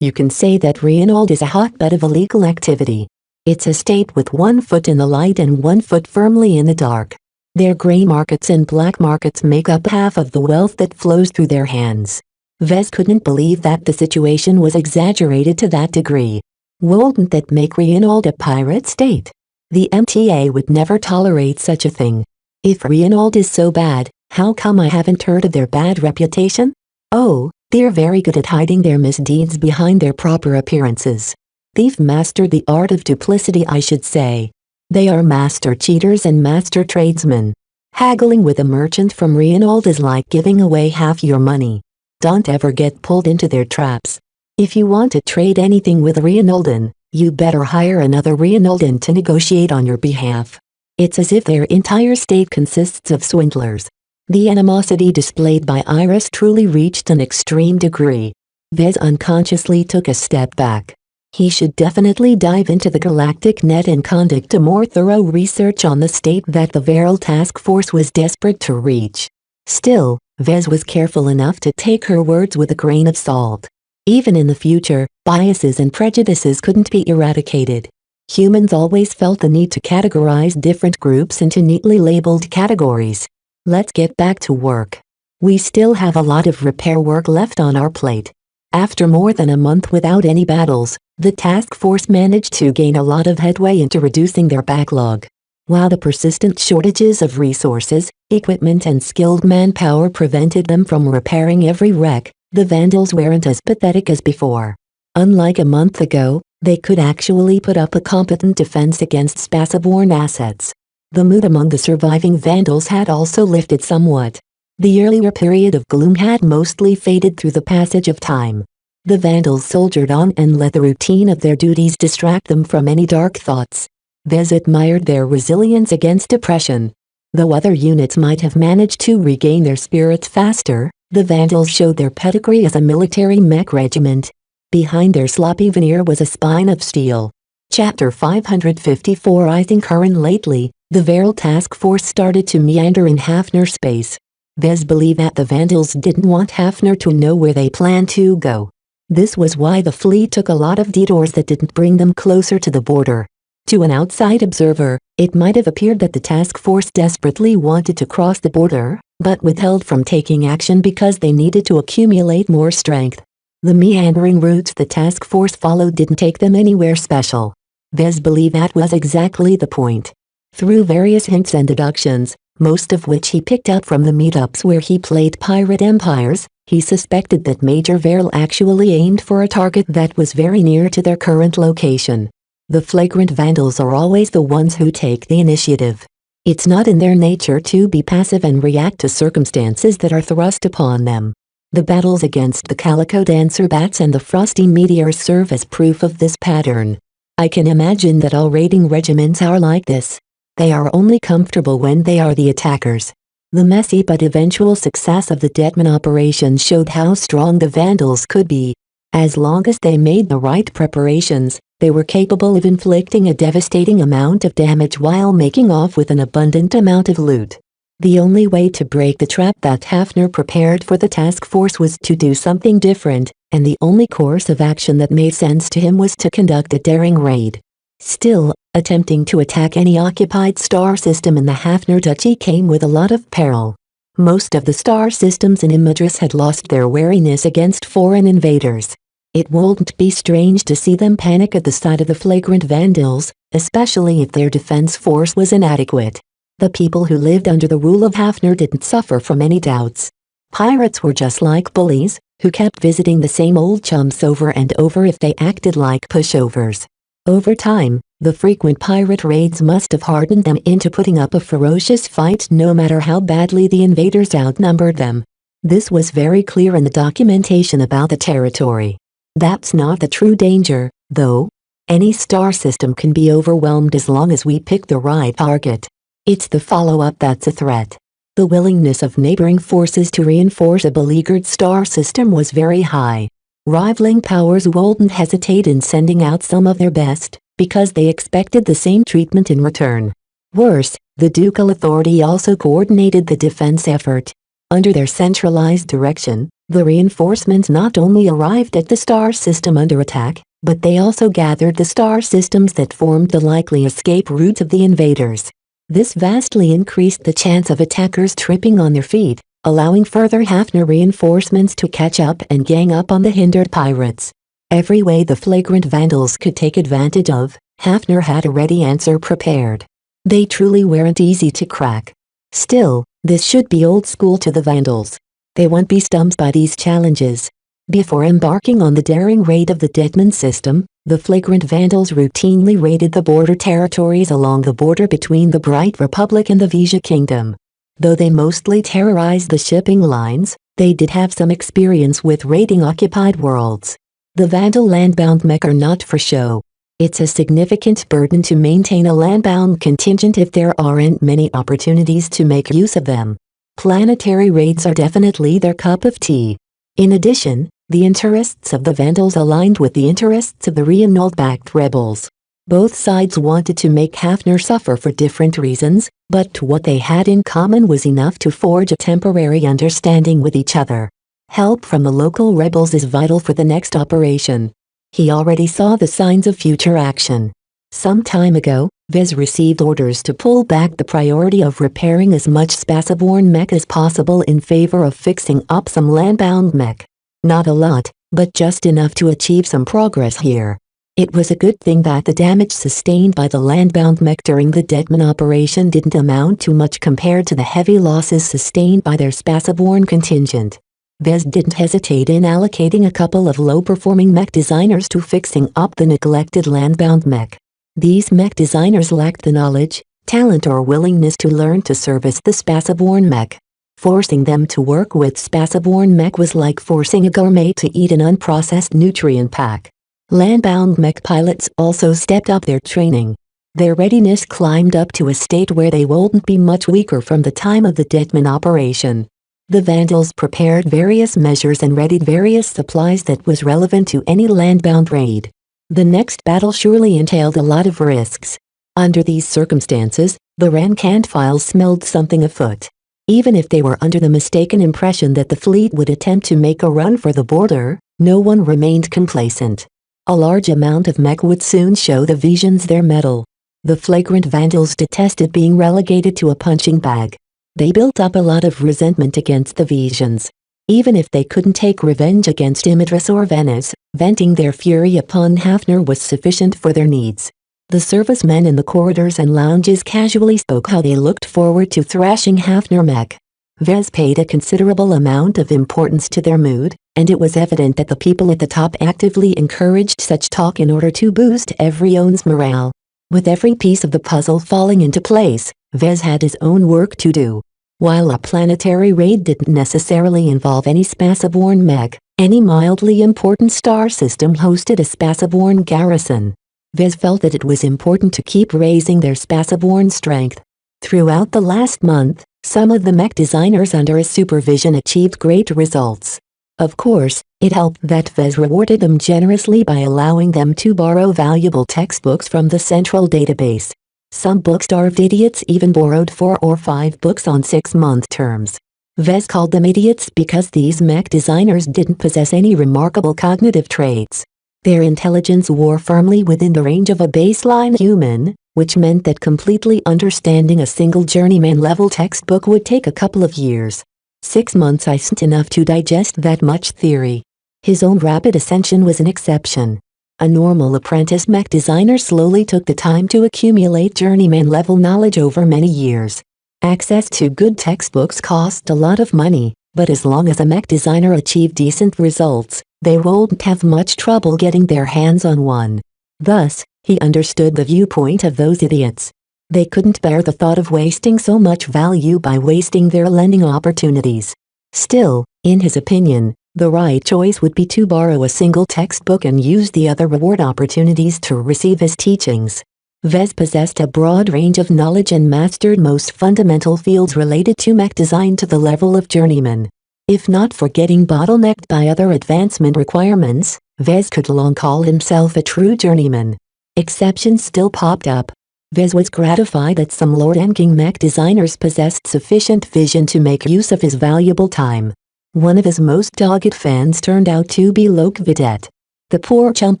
You can say that Reinold is a hotbed of illegal activity. It's a state with one foot in the light and one foot firmly in the dark. Their gray markets and black markets make up half of the wealth that flows through their hands. Vez couldn't believe that the situation was exaggerated to that degree. Wouldn't that make Reinold a pirate state? The MTA would never tolerate such a thing. If Reinold is so bad, how come I haven't heard of their bad reputation? Oh, they're very good at hiding their misdeeds behind their proper appearances. They've mastered the art of duplicity, I should say. They are master cheaters and master tradesmen. Haggling with a merchant from Reinhold is like giving away half your money. Don't ever get pulled into their traps. If you want to trade anything with Reinholden, you better hire another Reinholden to negotiate on your behalf. It's as if their entire state consists of swindlers. The animosity displayed by Iris truly reached an extreme degree. Vez unconsciously took a step back. He should definitely dive into the galactic net and conduct a more thorough research on the state that the Veral task force was desperate to reach. Still, Vez was careful enough to take her words with a grain of salt. Even in the future, biases and prejudices couldn't be eradicated. Humans always felt the need to categorize different groups into neatly labeled categories. Let's get back to work. We still have a lot of repair work left on our plate. After more than a month without any battles, the task force managed to gain a lot of headway into reducing their backlog. While the persistent shortages of resources, equipment and skilled manpower prevented them from repairing every wreck, the Vandals weren't as pathetic as before. Unlike a month ago, they could actually put up a competent defense against Spaceborne assets. The mood among the surviving Vandals had also lifted somewhat. The earlier period of gloom had mostly faded through the passage of time. The Vandals soldiered on and let the routine of their duties distract them from any dark thoughts. Vez admired their resilience against depression. Though other units might have managed to regain their spirits faster, the Vandals showed their pedigree as a military mech regiment. Behind their sloppy veneer was a spine of steel. Chapter 554. Rising current. Lately, the Veral task force started to meander in Hafner space. Vez believed that the Vandals didn't want Hafner to know where they planned to go. This was why the fleet took a lot of detours that didn't bring them closer to the border. To an outside observer, it might have appeared that the task force desperately wanted to cross the border, but withheld from taking action because they needed to accumulate more strength. The meandering routes the task force followed didn't take them anywhere special. Vez believed that was exactly the point. Through various hints and deductions, most of which he picked up from the meetups where he played Pirate Empires, he suspected that Major Veral actually aimed for a target that was very near to their current location. The flagrant Vandals are always the ones who take the initiative. It's not in their nature to be passive and react to circumstances that are thrust upon them. The battles against the Calico Dancer Bats and the Frosty Meteors serve as proof of this pattern. I can imagine that all raiding regiments are like this. They are only comfortable when they are the attackers. The messy but eventual success of the Detman operation showed how strong the Vandals could be. As long as they made the right preparations, they were capable of inflicting a devastating amount of damage while making off with an abundant amount of loot. The only way to break the trap that Hafner prepared for the task force was to do something different, and the only course of action that made sense to him was to conduct a daring raid. Still, attempting to attack any occupied star system in the Hafner Duchy came with a lot of peril. Most of the star systems in Imadris had lost their wariness against foreign invaders. It wouldn't be strange to see them panic at the sight of the flagrant Vandals, especially if their defense force was inadequate. The people who lived under the rule of Hafner didn't suffer from any doubts. Pirates were just like bullies, who kept visiting the same old chumps over and over if they acted like pushovers. Over time, the frequent pirate raids must have hardened them into putting up a ferocious fight no matter how badly the invaders outnumbered them. This was very clear in the documentation about the territory. That's not the true danger, though. Any star system can be overwhelmed as long as we pick the right target. It's the follow-up that's a threat. The willingness of neighboring forces to reinforce a beleaguered star system was very high. Rivaling powers wouldn't hesitate in sending out some of their best, because they expected the same treatment in return. Worse, the Ducal Authority also coordinated the defense effort. Under their centralized direction, the reinforcements not only arrived at the star system under attack, but they also gathered the star systems that formed the likely escape routes of the invaders. This vastly increased the chance of attackers tripping on their feet, allowing further Hafner reinforcements to catch up and gang up on the hindered pirates. Every way the flagrant Vandals could take advantage of, Hafner had a ready answer prepared. They truly weren't easy to crack. Still, this should be old school to the Vandals. They won't be stumped by these challenges. Before embarking on the daring raid of the Deadman system, the flagrant vandals routinely raided the border territories along the border between the Bright Republic and the Vija Kingdom. Though they mostly terrorized the shipping lines, they did have some experience with raiding occupied worlds. The Vandal landbound mech are not for show. It's a significant burden to maintain a landbound contingent if there aren't many opportunities to make use of them. Planetary raids are definitely their cup of tea. In addition, the interests of the Vandals aligned with the interests of the Reanald-backed rebels. Both sides wanted to make Hafner suffer for different reasons, but what they had in common was enough to forge a temporary understanding with each other. Help from the local rebels is vital for the next operation. He already saw the signs of future action. Some time ago, Vez received orders to pull back the priority of repairing as much Spaceborne mech as possible in favor of fixing up some landbound mech. Not a lot, but just enough to achieve some progress here. It was a good thing that the damage sustained by the landbound mech during the Deadman operation didn't amount to much compared to the heavy losses sustained by their Spaceborne contingent. Vez didn't hesitate in allocating a couple of low-performing mech designers to fixing up the neglected landbound mech. These mech designers lacked the knowledge, talent or willingness to learn to service the Spaceborne mech. Forcing them to work with Spaceborne mech was like forcing a gourmet to eat an unprocessed nutrient pack. Landbound mech pilots also stepped up their training. Their readiness climbed up to a state where they wouldn't be much weaker from the time of the Deadman operation. The Vandals prepared various measures and readied various supplies that was relevant to any landbound raid. The next battle surely entailed a lot of risks. Under these circumstances, the rank-and-file smelled something afoot. Even if they were under the mistaken impression that the fleet would attempt to make a run for the border, no one remained complacent. A large amount of mech would soon show the Vijans their mettle. The flagrant Vandals detested being relegated to a punching bag. They built up a lot of resentment against the Vijans. Even if they couldn't take revenge against Imidris or Venice, venting their fury upon Hafner was sufficient for their needs. The servicemen in the corridors and lounges casually spoke how they looked forward to thrashing Hafner mech. Vez paid a considerable amount of importance to their mood, and it was evident that the people at the top actively encouraged such talk in order to boost everyone's morale. With every piece of the puzzle falling into place, Vez had his own work to do. While a planetary raid didn't necessarily involve any Spaceborne mech, any mildly important star system hosted a Spaceborne garrison. Vez felt that it was important to keep raising their Spaceborne strength. Throughout the last month, some of the mech designers under his supervision achieved great results. Of course, it helped that Vez rewarded them generously by allowing them to borrow valuable textbooks from the central database. Some book-starved idiots even borrowed 4 or 5 books on 6-month terms. Vez called them idiots because these mech designers didn't possess any remarkable cognitive traits. Their intelligence wore firmly within the range of a baseline human, which meant that completely understanding a single journeyman-level textbook would take a couple of years. 6 months isn't enough to digest that much theory. His own rapid ascension was an exception. A normal apprentice mech designer slowly took the time to accumulate journeyman-level knowledge over many years. Access to good textbooks cost a lot of money, but as long as a mech designer achieved decent results, they won't have much trouble getting their hands on one. Thus, he understood the viewpoint of those idiots. They couldn't bear the thought of wasting so much value by wasting their lending opportunities. Still, in his opinion, the right choice would be to borrow a single textbook and use the other reward opportunities to receive his teachings. Vez possessed a broad range of knowledge and mastered most fundamental fields related to mech design to the level of journeyman. If not for getting bottlenecked by other advancement requirements, Vez could long call himself a true journeyman. Exceptions still popped up. Vez was gratified that some low-ranking mech designers possessed sufficient vision to make use of his valuable time. One of his most dogged fans turned out to be Loke Vidette. The poor chump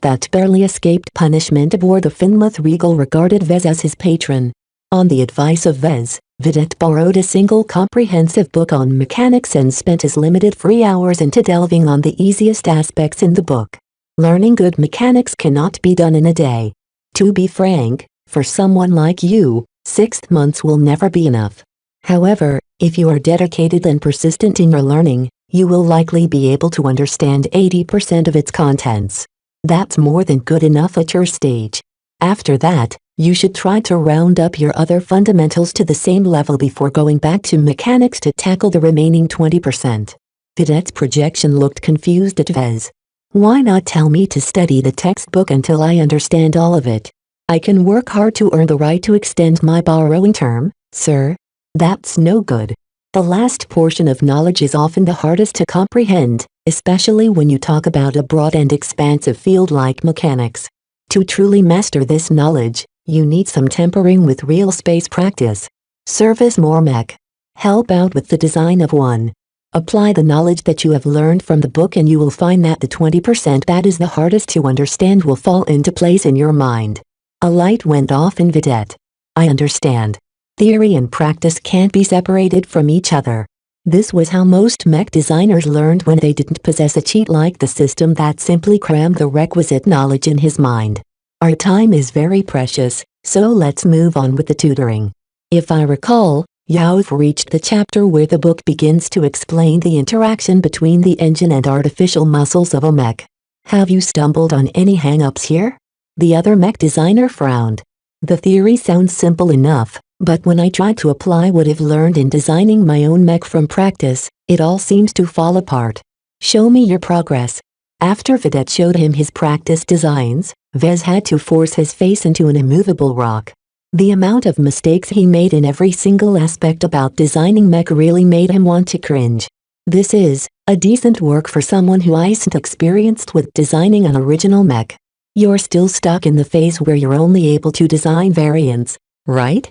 that barely escaped punishment aboard the Finmouth Regal regarded Vez as his patron. On the advice of Vez, Vidette borrowed a single comprehensive book on mechanics and spent his limited free hours into delving on the easiest aspects in the book. Learning good mechanics cannot be done in a day. To be frank, for someone like you, 6 months will never be enough. However, if you are dedicated and persistent in your learning, You will likely be able to understand 80% of its contents. That's more than good enough at your stage. After that, you should try to round up your other fundamentals to the same level before going back to mechanics to tackle the remaining 20%. Vedette's projection looked confused at Vez. Why not tell me to study the textbook until I understand all of it? I can work hard to earn the right to extend my borrowing term, sir. That's no good. The last portion of knowledge is often the hardest to comprehend, especially when you talk about a broad and expansive field like mechanics. To truly master this knowledge, you need some tempering with real space practice. Service more mech. Help out with the design of one. Apply the knowledge that you have learned from the book and you will find that the 20% that is the hardest to understand will fall into place in your mind. A light went off in Vedette. I understand. Theory and practice can't be separated from each other. This was how most mech designers learned when they didn't possess a cheat like the system that simply crammed the requisite knowledge in his mind. Our time is very precious, so let's move on with the tutoring. If I recall, you've reached the chapter where the book begins to explain the interaction between the engine and artificial muscles of a mech. Have you stumbled on any hang-ups here? The other mech designer frowned. The theory sounds simple enough, but when I try to apply what I've learned in designing my own mech from practice, it all seems to fall apart. Show me your progress. After Vedette showed him his practice designs, Vez had to force his face into an immovable rock. The amount of mistakes he made in every single aspect about designing mech really made him want to cringe. This is a decent work for someone who isn't experienced with designing an original mech. You're still stuck in the phase where you're only able to design variants, right?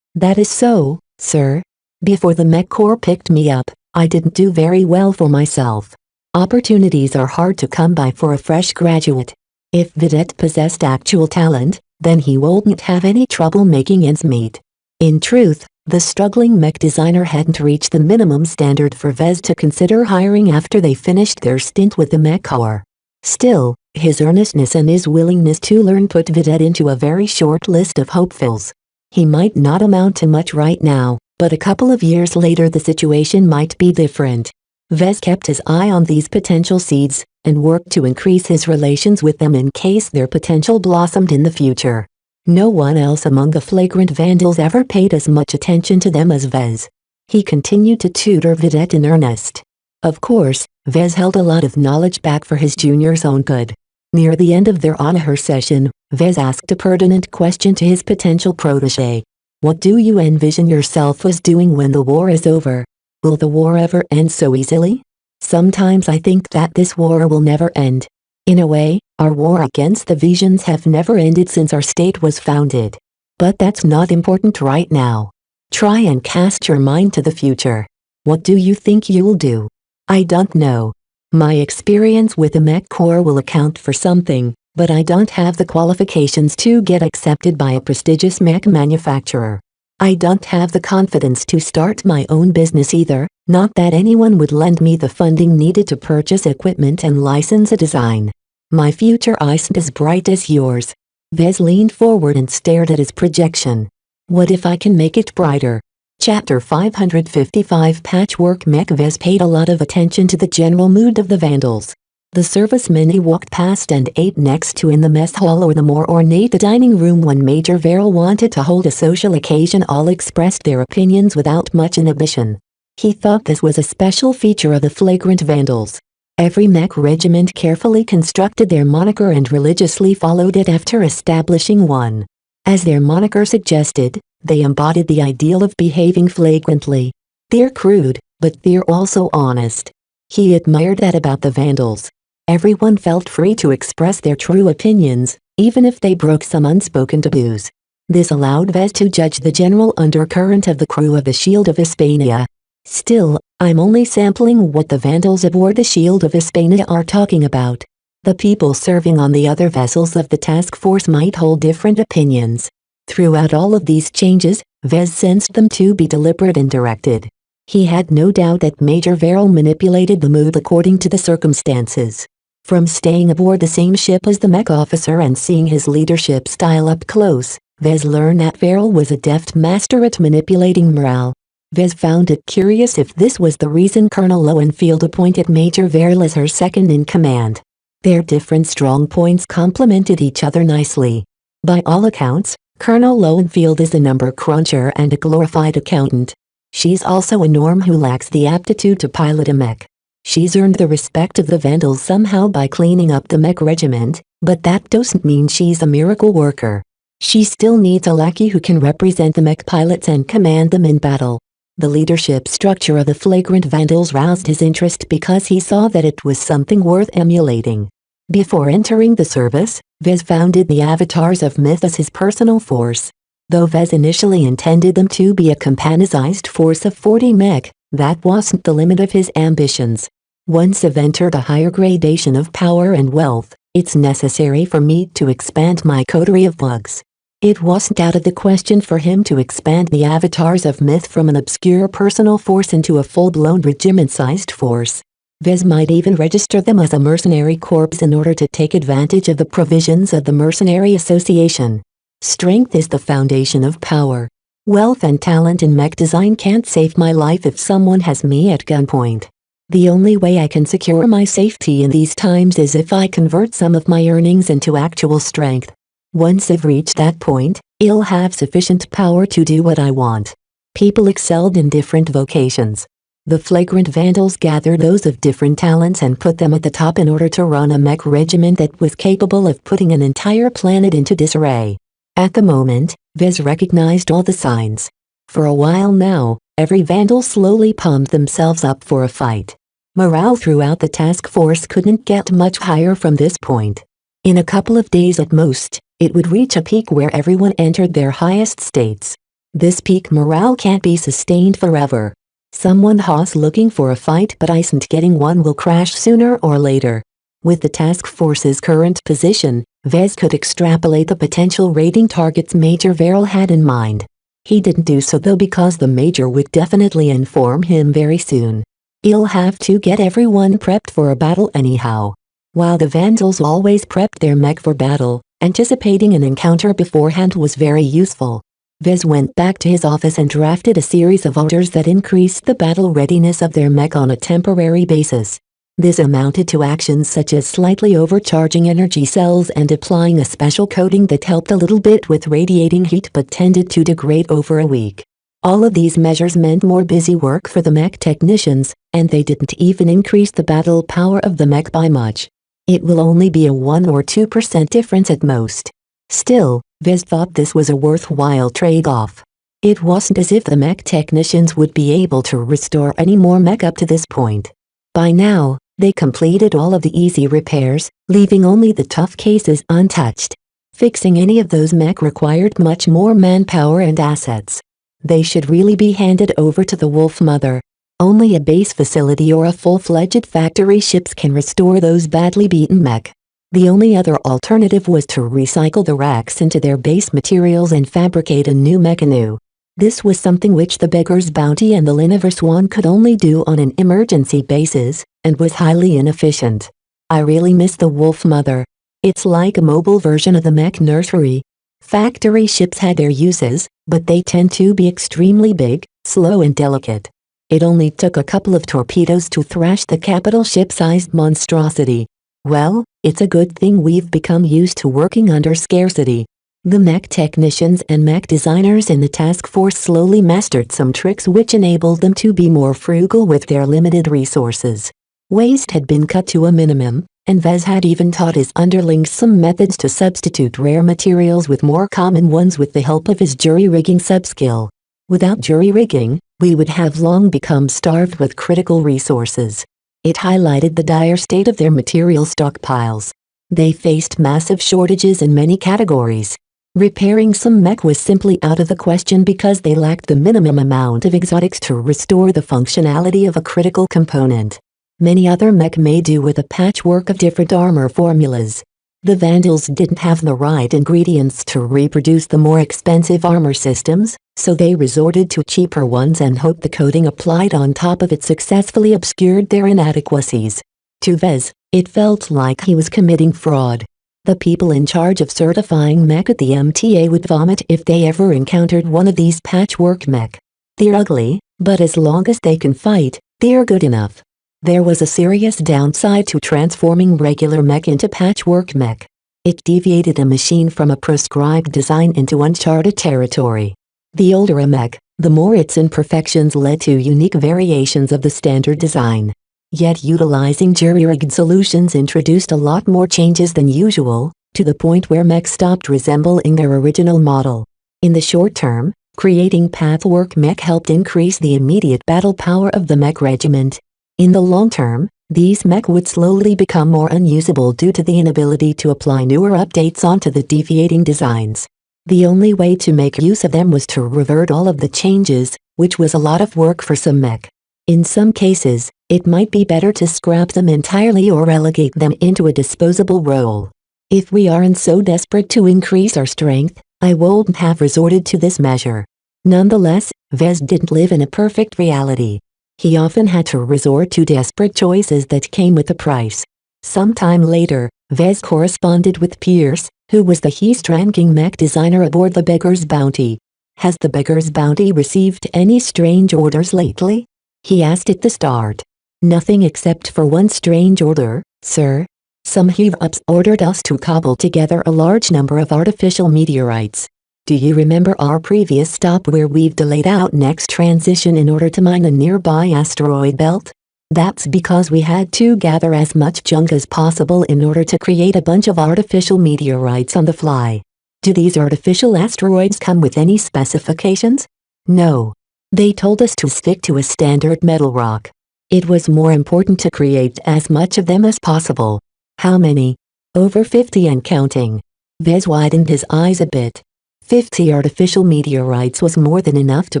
That is so, sir. Before the mech corps picked me up, I didn't do very well for myself. Opportunities are hard to come by for a fresh graduate. If Vedette possessed actual talent, then he wouldn't have any trouble making ends meet. In truth, the struggling mech designer hadn't reached the minimum standard for Vez to consider hiring after they finished their stint with the mech corps. Still, his earnestness and his willingness to learn put Vedette into a very short list of hopefuls. He might not amount to much right now, but a couple of years later the situation might be different. Vez kept his eye on these potential seeds, and worked to increase his relations with them in case their potential blossomed in the future. No one else among the flagrant vandals ever paid as much attention to them as Vez. He continued to tutor Vedette in earnest. Of course, Vez held a lot of knowledge back for his junior's own good. Near the end of their honor session, Vez asked a pertinent question to his potential protege. What do you envision yourself as doing when the war is over? Will the war ever end so easily? Sometimes I think that this war will never end. In a way, our war against the visions have never ended since our state was founded. But that's not important right now. Try and cast your mind to the future. What do you think you'll do? I don't know. My experience with the mech corps will account for something, but I don't have the qualifications to get accepted by a prestigious mech manufacturer. I don't have the confidence to start my own business either, not that anyone would lend me the funding needed to purchase equipment and license a design. My future isn't as bright as yours. Vez leaned forward and stared at his projection. What if I can make it brighter? Chapter 555 Patchwork Mech. Vez paid a lot of attention to the general mood of the vandals. The servicemen he walked past and ate next to in the mess hall or the more ornate dining room when Major Verrill wanted to hold a social occasion all expressed their opinions without much inhibition. He thought this was a special feature of the flagrant vandals. Every mech regiment carefully constructed their moniker and religiously followed it after establishing one. As their moniker suggested, they embodied the ideal of behaving flagrantly. They're crude, but they're also honest. He admired that about the vandals. Everyone felt free to express their true opinions, even if they broke some unspoken taboos. This allowed Vez to judge the general undercurrent of the crew of the Shield of Hispania. Still, I'm only sampling what the vandals aboard the Shield of Hispania are talking about. The people serving on the other vessels of the task force might hold different opinions. Throughout all of these changes, Vez sensed them to be deliberate and directed. He had no doubt that Major Verrill manipulated the mood according to the circumstances. From staying aboard the same ship as the mech officer and seeing his leadership style up close, Vez learned that Verrill was a deft master at manipulating morale. Vez found it curious if this was the reason Colonel Lowenfield appointed Major Verrill as her second-in-command. Their different strong points complemented each other nicely. By all accounts, Colonel Lowenfield is a number cruncher and a glorified accountant. She's also a norm who lacks the aptitude to pilot a mech. She's earned the respect of the Vandals somehow by cleaning up the mech regiment, but that doesn't mean she's a miracle worker. She still needs a lackey who can represent the mech pilots and command them in battle. The leadership structure of the flagrant Vandals roused his interest because he saw that it was something worth emulating. Before entering the service, Vez founded the Avatars of Myth as his personal force. Though Vez initially intended them to be a companized force of 40 mech, that wasn't the limit of his ambitions. Once I've entered a higher gradation of power and wealth, it's necessary for me to expand my coterie of bugs. It wasn't out of the question for him to expand the Avatars of Myth from an obscure personal force into a full-blown regiment-sized force. Vez might even register them as a mercenary corps in order to take advantage of the provisions of the Mercenary Association. Strength is the foundation of power. Wealth and talent in mech design can't save my life if someone has me at gunpoint. The only way I can secure my safety in these times is if I convert some of my earnings into actual strength. Once I've reached that point, I'll have sufficient power to do what I want. People excelled in different vocations. The flagrant Vandals gathered those of different talents and put them at the top in order to run a mech regiment that was capable of putting an entire planet into disarray. At the moment, Vez recognized all the signs. For a while now, every Vandal slowly palmed themselves up for a fight. Morale throughout the task force couldn't get much higher from this point. In a couple of days at most, it would reach a peak where everyone entered their highest states. This peak morale can't be sustained forever. Someone who's looking for a fight but isn't getting one will crash sooner or later. With the task force's current position, Vez could extrapolate the potential raiding targets Major Verrill had in mind. He didn't do so though because the Major would definitely inform him very soon. He'll have to get everyone prepped for a battle anyhow. While the Vandals always prepped their mech for battle, anticipating an encounter beforehand was very useful. Vez went back to his office and drafted a series of orders that increased the battle readiness of their mech on a temporary basis. This amounted to actions such as slightly overcharging energy cells and applying a special coating that helped a little bit with radiating heat but tended to degrade over a week. All of these measures meant more busy work for the mech technicians, and they didn't even increase the battle power of the mech by much. It will only be a 1 or 2% difference at most. Still, Vez thought this was a worthwhile trade-off. It wasn't as if the mech technicians would be able to restore any more mech up to this point. By now, they completed all of the easy repairs, leaving only the tough cases untouched. Fixing any of those mech required much more manpower and assets. They should really be handed over to the Wolf Mother. Only a base facility or a full-fledged factory ships can restore those badly beaten mech. The only other alternative was to recycle the racks into their base materials and fabricate a new mech anew. This was something which the Beggar's Bounty and the Liniver Swan could only do on an emergency basis, and was highly inefficient. I really miss the Wolf Mother. It's like a mobile version of the mech nursery. Factory ships had their uses, but they tend to be extremely big, slow and delicate. It only took a couple of torpedoes to thrash the capital ship-sized monstrosity. Well, it's a good thing we've become used to working under scarcity. The mech technicians and mech designers in the task force slowly mastered some tricks which enabled them to be more frugal with their limited resources. Waste had been cut to a minimum, and Vez had even taught his underlings some methods to substitute rare materials with more common ones with the help of his jury-rigging subskill. Without jury-rigging, we would have long become starved with critical resources. It highlighted the dire state of their material stockpiles. They faced massive shortages in many categories. Repairing some mech was simply out of the question because they lacked the minimum amount of exotics to restore the functionality of a critical component. Many other mech may do with a patchwork of different armor formulas. The Vandals didn't have the right ingredients to reproduce the more expensive armor systems, so they resorted to cheaper ones and hoped the coating applied on top of it successfully obscured their inadequacies. To Vez, it felt like he was committing fraud. The people in charge of certifying mech at the MTA would vomit if they ever encountered one of these patchwork mech. They're ugly, But as long as they can fight, they're good enough. There was a serious downside to transforming regular mech into patchwork mech. It deviated a machine from a prescribed design into uncharted territory. The older a mech, the more its imperfections led to unique variations of the standard design. Yet utilizing jury-rigged solutions introduced a lot more changes than usual, to the point where mechs stopped resembling their original model. In the short term, creating patchwork mech helped increase the immediate battle power of the mech regiment. In the long term, these mech would slowly become more unusable due to the inability to apply newer updates onto the deviating designs. The only way to make use of them was to revert all of the changes, which was a lot of work for some mech. In some cases, it might be better to scrap them entirely or relegate them into a disposable role. If we aren't so desperate to increase our strength, I wouldn't have resorted to this measure. Nonetheless, Vez didn't live in a perfect reality. He often had to resort to desperate choices that came with a price. Sometime later, Vez corresponded with Pierce, who was the highest-ranking mech designer aboard the Beggar's Bounty. "Has the Beggar's Bounty received any strange orders lately?" he asked at the start. "Nothing except for one strange order, sir. Some heave-ups ordered us to cobble together a large number of artificial meteorites. Do you remember our previous stop where we've delayed out next transition in order to mine a nearby asteroid belt? That's because we had to gather as much junk as possible in order to create a bunch of artificial meteorites on the fly. Do these artificial asteroids come with any specifications? No. They told us to stick to a standard metal rock. It was more important to create as much of them as possible." "How many?" "Over 50 and counting." Vez widened his eyes a bit. 50 artificial meteorites was more than enough to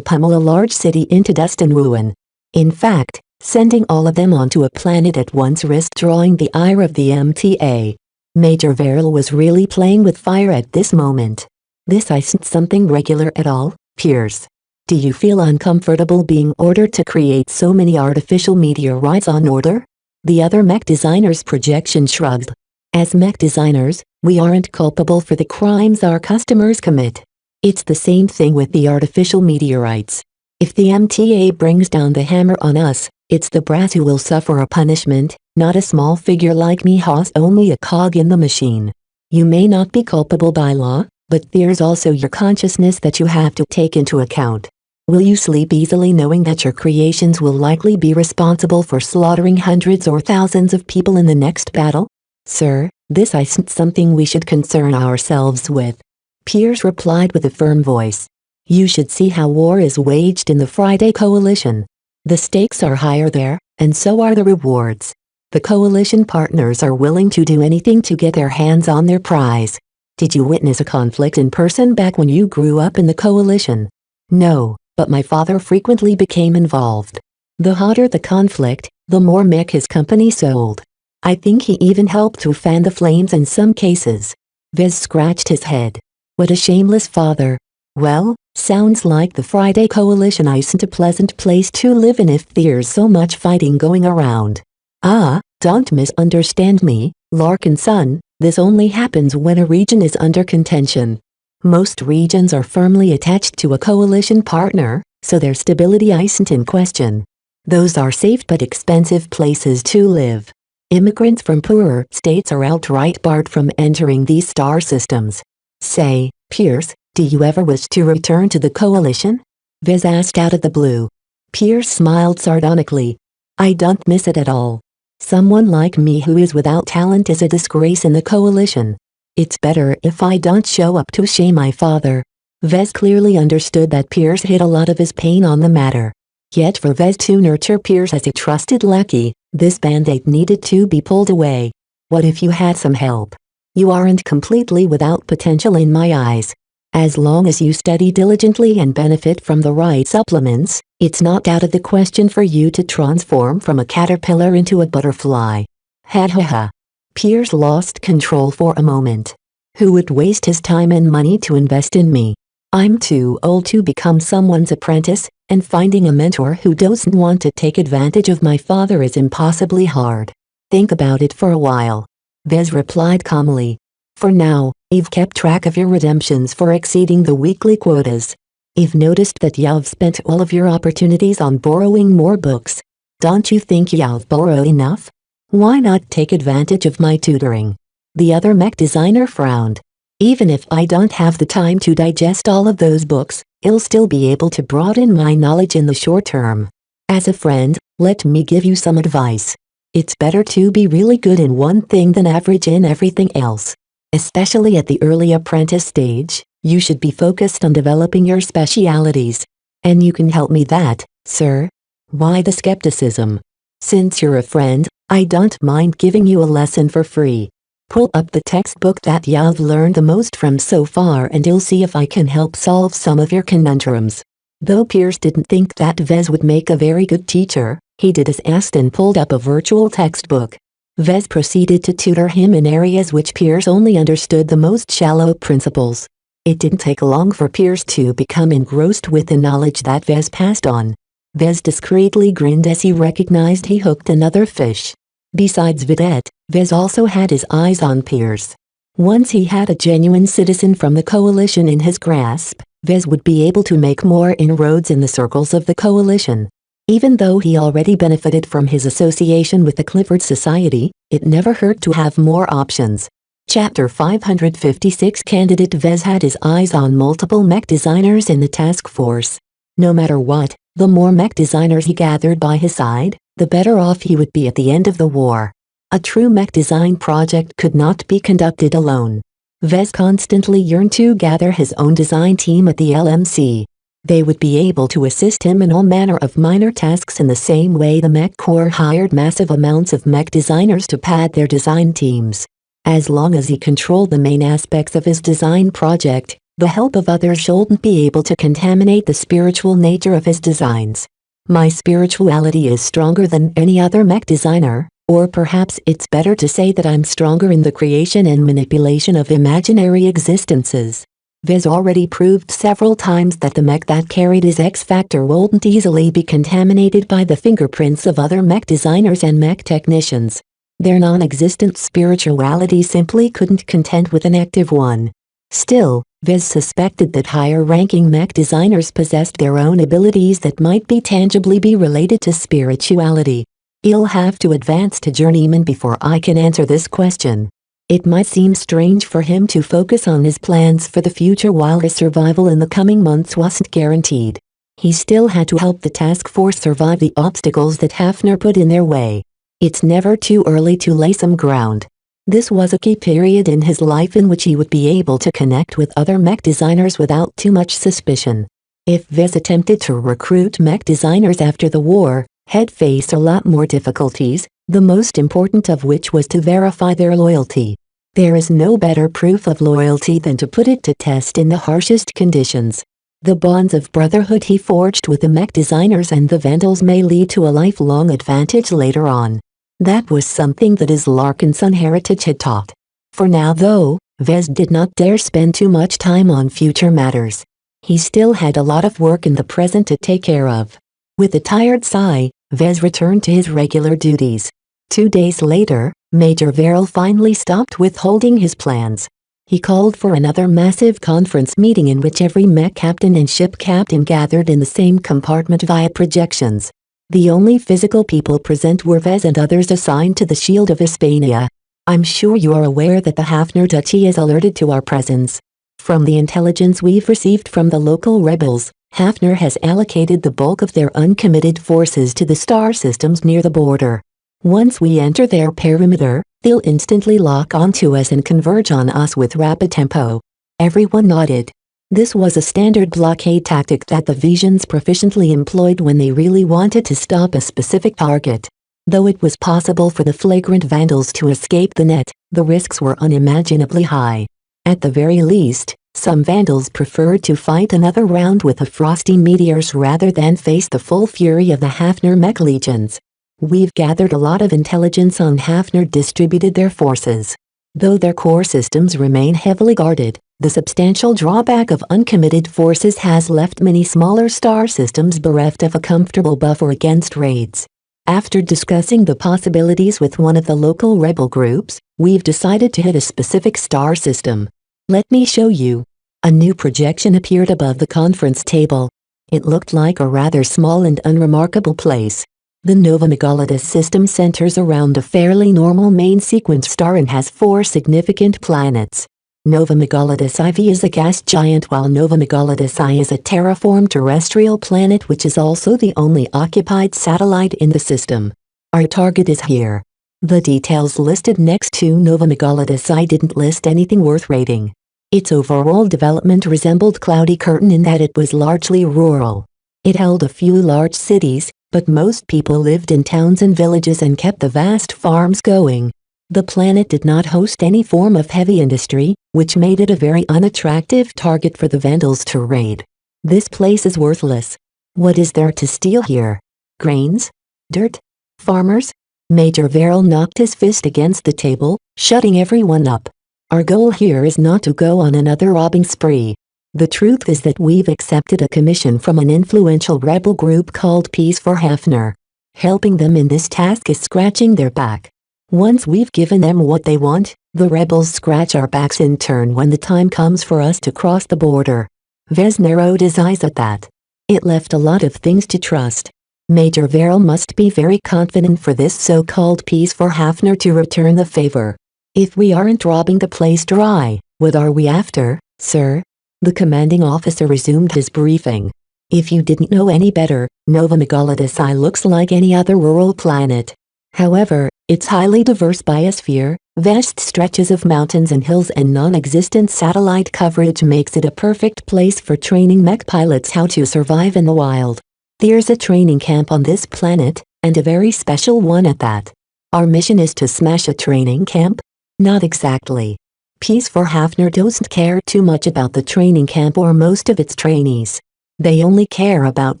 pummel a large city into dust and ruin. In fact, sending all of them onto a planet at once risked drawing the ire of the MTA. Major Verrill was really playing with fire at this moment. "This isn't something regular at all, Pierce. Do you feel uncomfortable being ordered to create so many artificial meteorites on order?" The other mech designer's projection shrugged. "As mech designers, we aren't culpable for the crimes our customers commit. It's the same thing with the artificial meteorites. If the MTA brings down the hammer on us, it's the brass who will suffer a punishment, not a small figure like me who's only a cog in the machine. You may not be culpable by law, but there's also your consciousness that you have to take into account. Will you sleep easily knowing that your creations will likely be responsible for slaughtering hundreds or thousands of people in the next battle?" "Sir, this isn't something we should concern ourselves with," Pierce replied with a firm voice. "You should see how war is waged in the Friday Coalition. The stakes are higher there, and so are the rewards. The coalition partners are willing to do anything to get their hands on their prize. Did you witness a conflict in person back when you grew up in the coalition?" "No, but my father frequently became involved. The hotter the conflict, the more mech his company sold. I think he even helped to fan the flames in some cases." Vez scratched his head. "What a shameless father. Well, sounds like the Friday Coalition isn't a pleasant place to live in if there's so much fighting going around. Ah, don't misunderstand me, Larkin son, this only happens when a region is under contention. Most regions are firmly attached to a coalition partner, so their stability isn't in question. Those are safe but expensive places to live. Immigrants from poorer states are outright barred from entering these star systems. Say, Pierce, do you ever wish to return to the coalition?" Vez asked out of the blue. Pierce smiled sardonically. "I don't miss it at all. Someone like me who is without talent is a disgrace in the coalition. It's better if I don't show up to shame my father." Vez clearly understood that Pierce hid a lot of his pain on the matter. Yet for Vez to nurture Pierce as a trusted lackey, this band-aid needed to be pulled away. "What if you had some help? You aren't completely without potential in my eyes. As long as you study diligently and benefit from the right supplements, it's not out of the question for you to transform from a caterpillar into a butterfly." Ha ha ha. Pierce lost control for a moment. Who would waste his time and money to invest in me? I'm too old to become someone's apprentice, and finding a mentor who doesn't want to take advantage of my father is impossibly hard. Think about it for a while. Vez replied calmly. For now, I've kept track of your redemptions for exceeding the weekly quotas. I've noticed that you've spent all of your opportunities on borrowing more books. Don't you think you've borrowed enough? Why not take advantage of my tutoring? The other mech designer frowned. Even if I don't have the time to digest all of those books, I'll still be able to broaden my knowledge in the short term. As a friend, let me give you some advice. It's better to be really good in one thing than average in everything else. Especially at the early apprentice stage, you should be focused on developing your specialities. And you can help me that, sir. Why the skepticism? Since you're a friend, I don't mind giving you a lesson for free. Pull up the textbook that you've learned the most from so far and you'll see if I can help solve some of your conundrums. Though Pierce didn't think that Vez would make a very good teacher, he did as asked and pulled up a virtual textbook. Vez proceeded to tutor him in areas which Pierce only understood the most shallow principles. It didn't take long for Pierce to become engrossed with the knowledge that Vez passed on. Vez discreetly grinned as he recognized he hooked another fish. Besides Vidette, Vez also had his eyes on Pierce. Once he had a genuine citizen from the coalition in his grasp, Vez would be able to make more inroads in the circles of the coalition. Even though he already benefited from his association with the Clifford Society, it never hurt to have more options. Chapter 556 Candidate Vez had his eyes on multiple mech designers in the task force. No matter what, the more mech designers he gathered by his side, the better off he would be at the end of the war. A true mech design project could not be conducted alone. Vez constantly yearned to gather his own design team at the LMC. They would be able to assist him in all manner of minor tasks in the same way the Mech Corps hired massive amounts of mech designers to pad their design teams. As long as he controlled the main aspects of his design project, the help of others shouldn't be able to contaminate the spiritual nature of his designs. My spirituality is stronger than any other mech designer, or perhaps it's better to say that I'm stronger in the creation and manipulation of imaginary existences. Vez already proved several times that the mech that carried his X-Factor wouldn't easily be contaminated by the fingerprints of other mech designers and mech technicians. Their non-existent spirituality simply couldn't contend with an active one. Still, Vez suspected that higher-ranking mech designers possessed their own abilities that might be tangibly be related to spirituality. I'll have to advance to journeyman before I can answer this question. It might seem strange for him to focus on his plans for the future while his survival in the coming months wasn't guaranteed. He still had to help the task force survive the obstacles that Hafner put in their way. It's never too early to lay some ground. This was a key period in his life in which he would be able to connect with other mech designers without too much suspicion. If Vez attempted to recruit mech designers after the war, he'd face a lot more difficulties, the most important of which was to verify their loyalty. There is no better proof of loyalty than to put it to test in the harshest conditions. The bonds of brotherhood he forged with the mech designers and the Vandals may lead to a lifelong advantage later on. That was something that his Larkinson heritage had taught. For now though, Vez did not dare spend too much time on future matters. He still had a lot of work in the present to take care of. With a tired sigh, Vez returned to his regular duties. 2 days later, Major Verrill finally stopped withholding his plans. He called for another massive conference meeting in which every mech captain and ship captain gathered in the same compartment via projections. The only physical people present were Vez and others assigned to the Shield of Hispania. I'm sure you are aware that the Hafner Duchy is alerted to our presence. From the intelligence we've received from the local rebels, Hafner has allocated the bulk of their uncommitted forces to the star systems near the border. Once we enter their perimeter, they'll instantly lock onto us and converge on us with rapid tempo. Everyone nodded. This was a standard blockade tactic that the Visions proficiently employed when they really wanted to stop a specific target. Though it was possible for the flagrant Vandals to escape the net, the risks were unimaginably high. At the very least, some Vandals preferred to fight another round with the Frosty Meteors rather than face the full fury of the Hafner mech legions. We've gathered a lot of intelligence on Hafner distributed their forces. Though their core systems remain heavily guarded, the substantial drawback of uncommitted forces has left many smaller star systems bereft of a comfortable buffer against raids. After discussing the possibilities with one of the local rebel groups, we've decided to hit a specific star system. Let me show you. A new projection appeared above the conference table. It looked like a rather small and unremarkable place. The Nova Megalodus system centers around a fairly normal main sequence star and has 4 significant planets. Nova Megalodus IV is a gas giant, while Nova Megalodus I is a terraformed terrestrial planet which is also the only occupied satellite in the system. Our target is here. The details listed next to Nova Megalodus I didn't list anything worth rating. Its overall development resembled Cloudy Curtain in that it was largely rural. It held a few large cities, but most people lived in towns and villages and kept the vast farms going. The planet did not host any form of heavy industry, which made it a very unattractive target for the Vandals to raid. This place is worthless. What is there to steal here? Grains? Dirt? Farmers? Major Verrill knocked his fist against the table, shutting everyone up. Our goal here is not to go on another robbing spree. The truth is that we've accepted a commission from an influential rebel group called Peace for Hafner. Helping them in this task is scratching their back. Once we've given them what they want, the rebels scratch our backs in turn when the time comes for us to cross the border. Vez narrowed his eyes at that. It left a lot of things to trust. Major Verrill must be very confident for this so-called Peace for Hafner to return the favor. If we aren't robbing the place dry, what are we after, sir? The commanding officer resumed his briefing. If you didn't know any better, Nova Megalodus I looks like any other rural planet. However, its highly diverse biosphere, vast stretches of mountains and hills and non-existent satellite coverage makes it a perfect place for training mech pilots how to survive in the wild. There's a training camp on this planet, and a very special one at that. Our mission is to smash a training camp? Not exactly. Peace for Hafner doesn't care too much about the training camp or most of its trainees. They only care about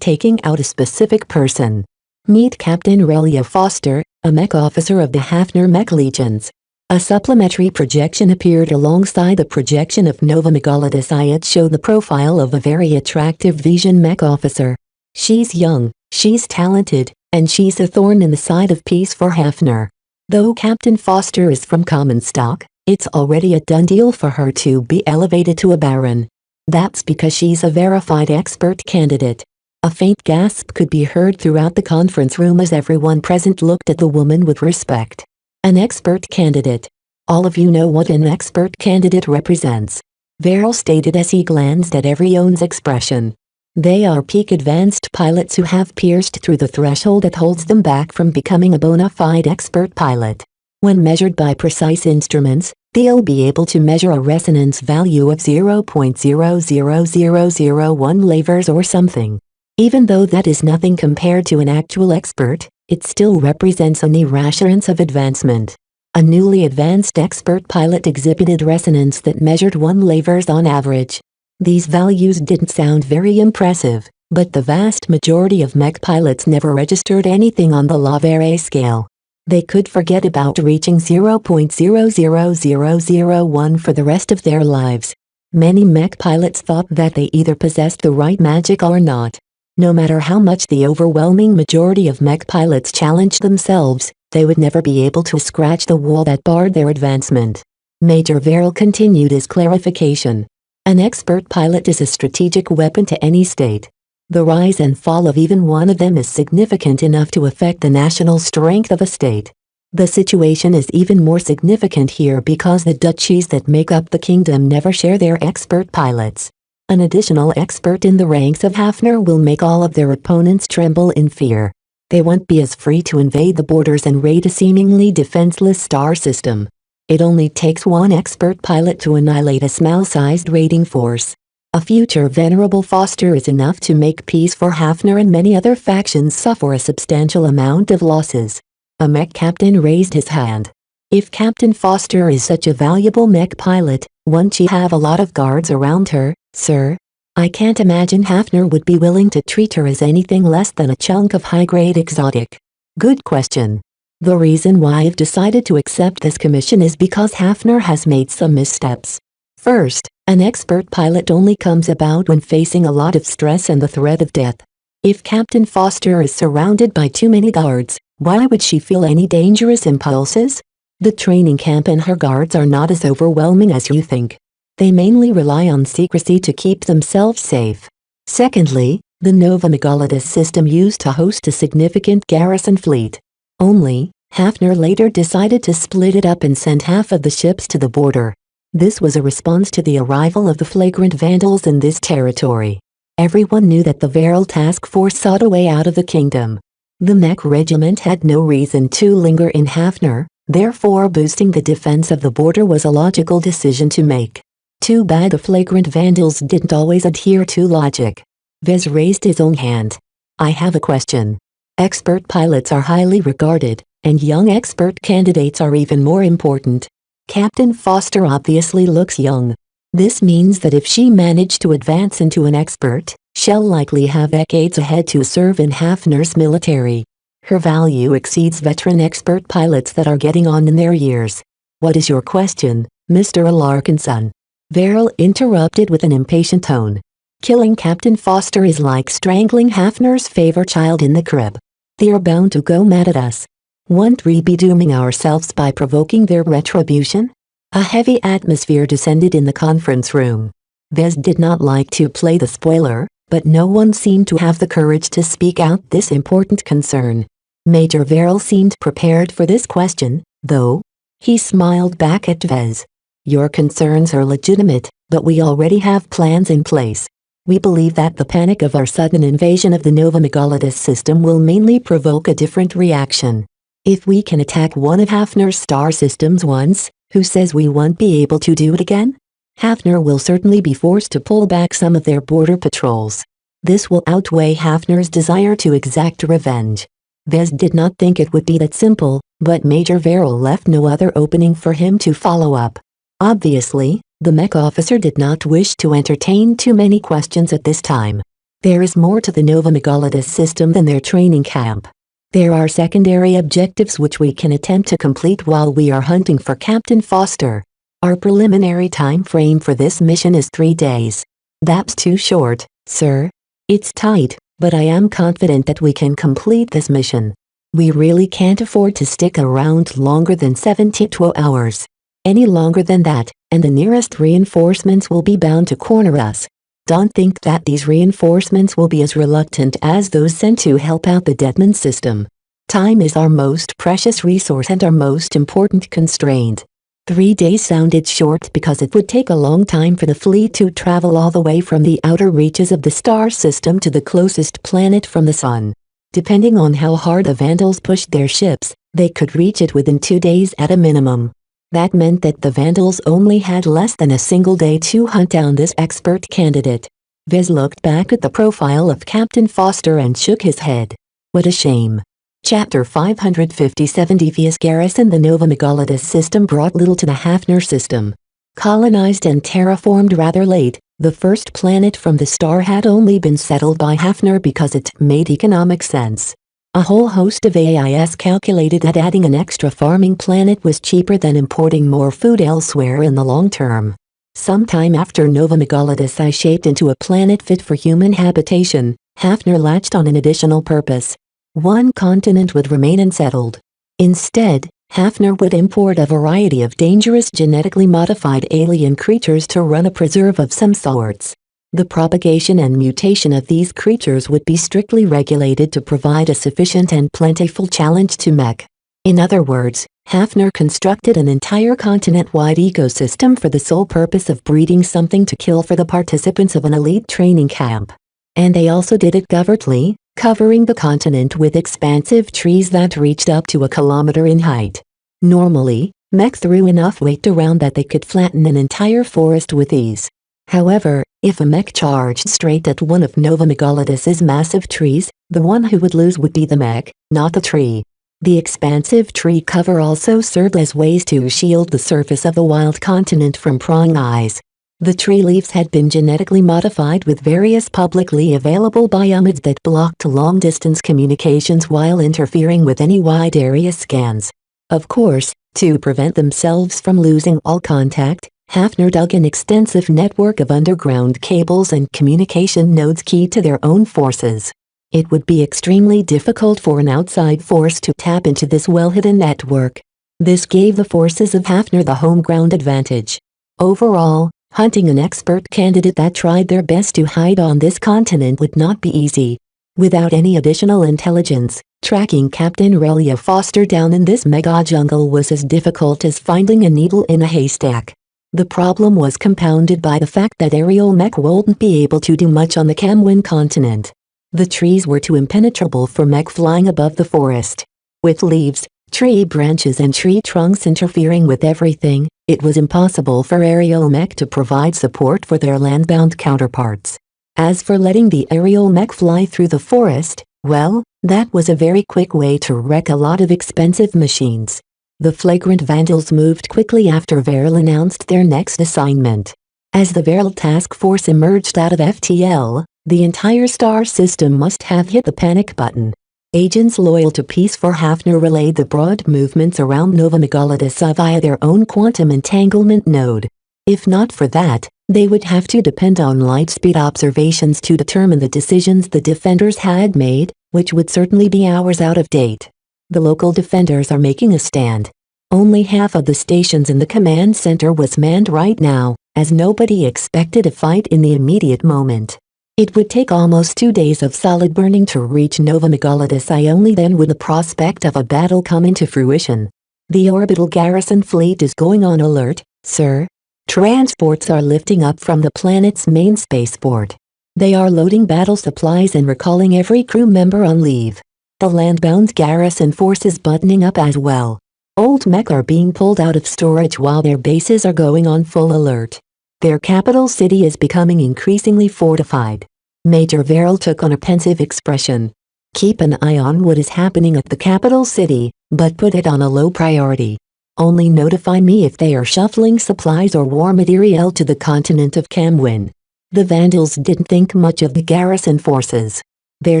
taking out a specific person. Meet Captain Relia Foster, a mech officer of the Hafner Mech Legions. A supplementary projection appeared alongside the projection of Nova Megalodus I. It showed the profile of a very attractive Vision mech officer. She's young, she's talented, and she's a thorn in the side of Peace for Hafner. Though Captain Foster is from common stock, it's already a done deal for her to be elevated to a Baron. That's because she's a verified expert candidate. A faint gasp could be heard throughout the conference room as everyone present looked at the woman with respect. An expert candidate. All of you know what an expert candidate represents. Verrill stated as he glanced at everyone's expression. They are peak advanced pilots who have pierced through the threshold that holds them back from becoming a bona fide expert pilot. When measured by precise instruments, they'll be able to measure a resonance value of 0.00001 lavers or something. Even though that is nothing compared to an actual expert, it still represents an irrationance of advancement. A newly advanced expert pilot exhibited resonance that measured 1 lavers on average. These values didn't sound very impressive, but the vast majority of mech pilots never registered anything on the Lavere scale. They could forget about reaching 0.00001 for the rest of their lives. Many mech pilots thought that they either possessed the right magic or not. No matter how much the overwhelming majority of mech pilots challenged themselves, they would never be able to scratch the wall that barred their advancement. Major Verrill continued his clarification. An expert pilot is a strategic weapon to any state. The rise and fall of even one of them is significant enough to affect the national strength of a state. The situation is even more significant here because the duchies that make up the kingdom never share their expert pilots. An additional expert in the ranks of Hafner will make all of their opponents tremble in fear. They won't be as free to invade the borders and raid a seemingly defenseless star system. It only takes one expert pilot to annihilate a small-sized raiding force. A future Venerable Foster is enough to make Peace for Hafner and many other factions suffer a substantial amount of losses. A mech captain raised his hand. If Captain Foster is such a valuable mech pilot, won't she have a lot of guards around her, sir? I can't imagine Hafner would be willing to treat her as anything less than a chunk of high-grade exotic. Good question. The reason why I've decided to accept this commission is because Hafner has made some missteps. First, an expert pilot only comes about when facing a lot of stress and the threat of death. If Captain Foster is surrounded by too many guards, why would she feel any dangerous impulses? The training camp and her guards are not as overwhelming as you think. They mainly rely on secrecy to keep themselves safe. Secondly, the Nova Megalitis system used to host a significant garrison fleet. Only, Hafner later decided to split it up and send half of the ships to the border. This was a response to the arrival of the flagrant vandals in this territory. Everyone knew that the Veral task force sought a way out of the kingdom. The Mech regiment had no reason to linger in Hafner, therefore boosting the defense of the border was a logical decision to make. Too bad the flagrant vandals didn't always adhere to logic. Vez raised his own hand. I have a question. Expert pilots are highly regarded, and young expert candidates are even more important. Captain Foster obviously looks young. This means that if she managed to advance into an expert, she'll likely have decades ahead to serve in Hafner's military. Her value exceeds veteran expert pilots that are getting on in their years. What is your question, Mr. Alarkinson? Veral interrupted with an impatient tone. Killing Captain Foster is like strangling Hafner's favorite child in the crib. They're bound to go mad at us. Won't we be dooming ourselves by provoking their retribution? A heavy atmosphere descended in the conference room. Vez did not like to play the spoiler, but no one seemed to have the courage to speak out this important concern. Major Veral seemed prepared for this question, though. He smiled back at Vez. Your concerns are legitimate, but we already have plans in place. We believe that the panic of our sudden invasion of the Nova Megalitis system will mainly provoke a different reaction. If we can attack one of Hafner's star systems once, who says we won't be able to do it again? Hafner will certainly be forced to pull back some of their border patrols. This will outweigh Hafner's desire to exact revenge. Vez did not think it would be that simple, but Major Veral left no other opening for him to follow up. Obviously, the Mech officer did not wish to entertain too many questions at this time. There is more to the Nova Megalitis system than their training camp. There are secondary objectives which we can attempt to complete while we are hunting for Captain Foster. Our preliminary time frame for this mission is 3 days. That's too short, sir. It's tight, but I am confident that we can complete this mission. We really can't afford to stick around longer than 72 hours. Any longer than that, and the nearest reinforcements will be bound to corner us. Don't think that these reinforcements will be as reluctant as those sent to help out the Deadman system. Time is our most precious resource and our most important constraint. 3 days sounded short because it would take a long time for the fleet to travel all the way from the outer reaches of the star system to the closest planet from the sun. Depending on how hard the Vandals pushed their ships, they could reach it within 2 days at a minimum. That meant that the Vandals only had less than a single day to hunt down this expert candidate. Vez looked back at the profile of Captain Foster and shook his head. What a shame. Chapter 557 Devious Garrison. The Nova Megalitis system brought little to the Hafner system. Colonized and terraformed rather late, the first planet from the star had only been settled by Hafner because it made economic sense. A whole host of AIS calculated that adding an extra farming planet was cheaper than importing more food elsewhere in the long term. Sometime after Nova Megalitis I shaped into a planet fit for human habitation, Hafner latched on an additional purpose. One continent would remain unsettled. Instead, Hafner would import a variety of dangerous genetically modified alien creatures to run a preserve of some sorts. The propagation and mutation of these creatures would be strictly regulated to provide a sufficient and plentiful challenge to Mech. In other words, Hafner constructed an entire continent-wide ecosystem for the sole purpose of breeding something to kill for the participants of an elite training camp. And they also did it covertly, covering the continent with expansive trees that reached up to 1 kilometer in height. Normally, Mech threw enough weight around that they could flatten an entire forest with ease. However, if a Mech charged straight at one of Nova Megalitis's massive trees, the one who would lose would be the Mech, not the tree. The expansive tree cover also served as ways to shield the surface of the wild continent from prying eyes. The tree leaves had been genetically modified with various publicly available biomids that blocked long-distance communications while interfering with any wide area scans. Of course, to prevent themselves from losing all contact, Hafner dug an extensive network of underground cables and communication nodes key to their own forces. It would be extremely difficult for an outside force to tap into this well-hidden network. This gave the forces of Hafner the home ground advantage. Overall, Hunting an expert candidate that tried their best to hide on this continent would not be easy. Without any additional intelligence, tracking Captain Relia Foster down in this mega jungle was as difficult as finding a needle in a haystack. The problem was compounded by the fact that aerial mech wouldn't be able to do much on the Camwin continent. The trees were too impenetrable for mech flying above the forest. With leaves, tree branches and tree trunks interfering with everything, it was impossible for aerial mech to provide support for their landbound counterparts. As for letting the aerial mech fly through the forest, well, that was a very quick way to wreck a lot of expensive machines. The flagrant vandals moved quickly after Veril announced their next assignment. As the Veril task force emerged out of FTL, the entire star system must have hit the panic button. Agents loyal to peace for Hafner relayed the broad movements around Nova Megalodon via their own quantum entanglement node. If not for that, they would have to depend on lightspeed observations to determine the decisions the defenders had made, which would certainly be hours out of date. The local defenders are making a stand. Only half of the stations in the command center was manned right now, as nobody expected a fight in the immediate moment. It would take almost 2 days of solid burning to reach Nova Megalodon. Only then would the prospect of a battle come into fruition. The orbital garrison fleet is going on alert, sir. Transports are lifting up from the planet's main spaceport. They are loading battle supplies and recalling every crew member on leave. The landbound garrison force is buttoning up as well. Old mech are being pulled out of storage while their bases are going on full alert. Their capital city is becoming increasingly fortified. Major Veril took on a pensive expression. Keep an eye on what is happening at the capital city, but put it on a low priority. Only notify me if they are shuffling supplies or war material to the continent of Camwin. The Vandals didn't think much of the garrison forces. Their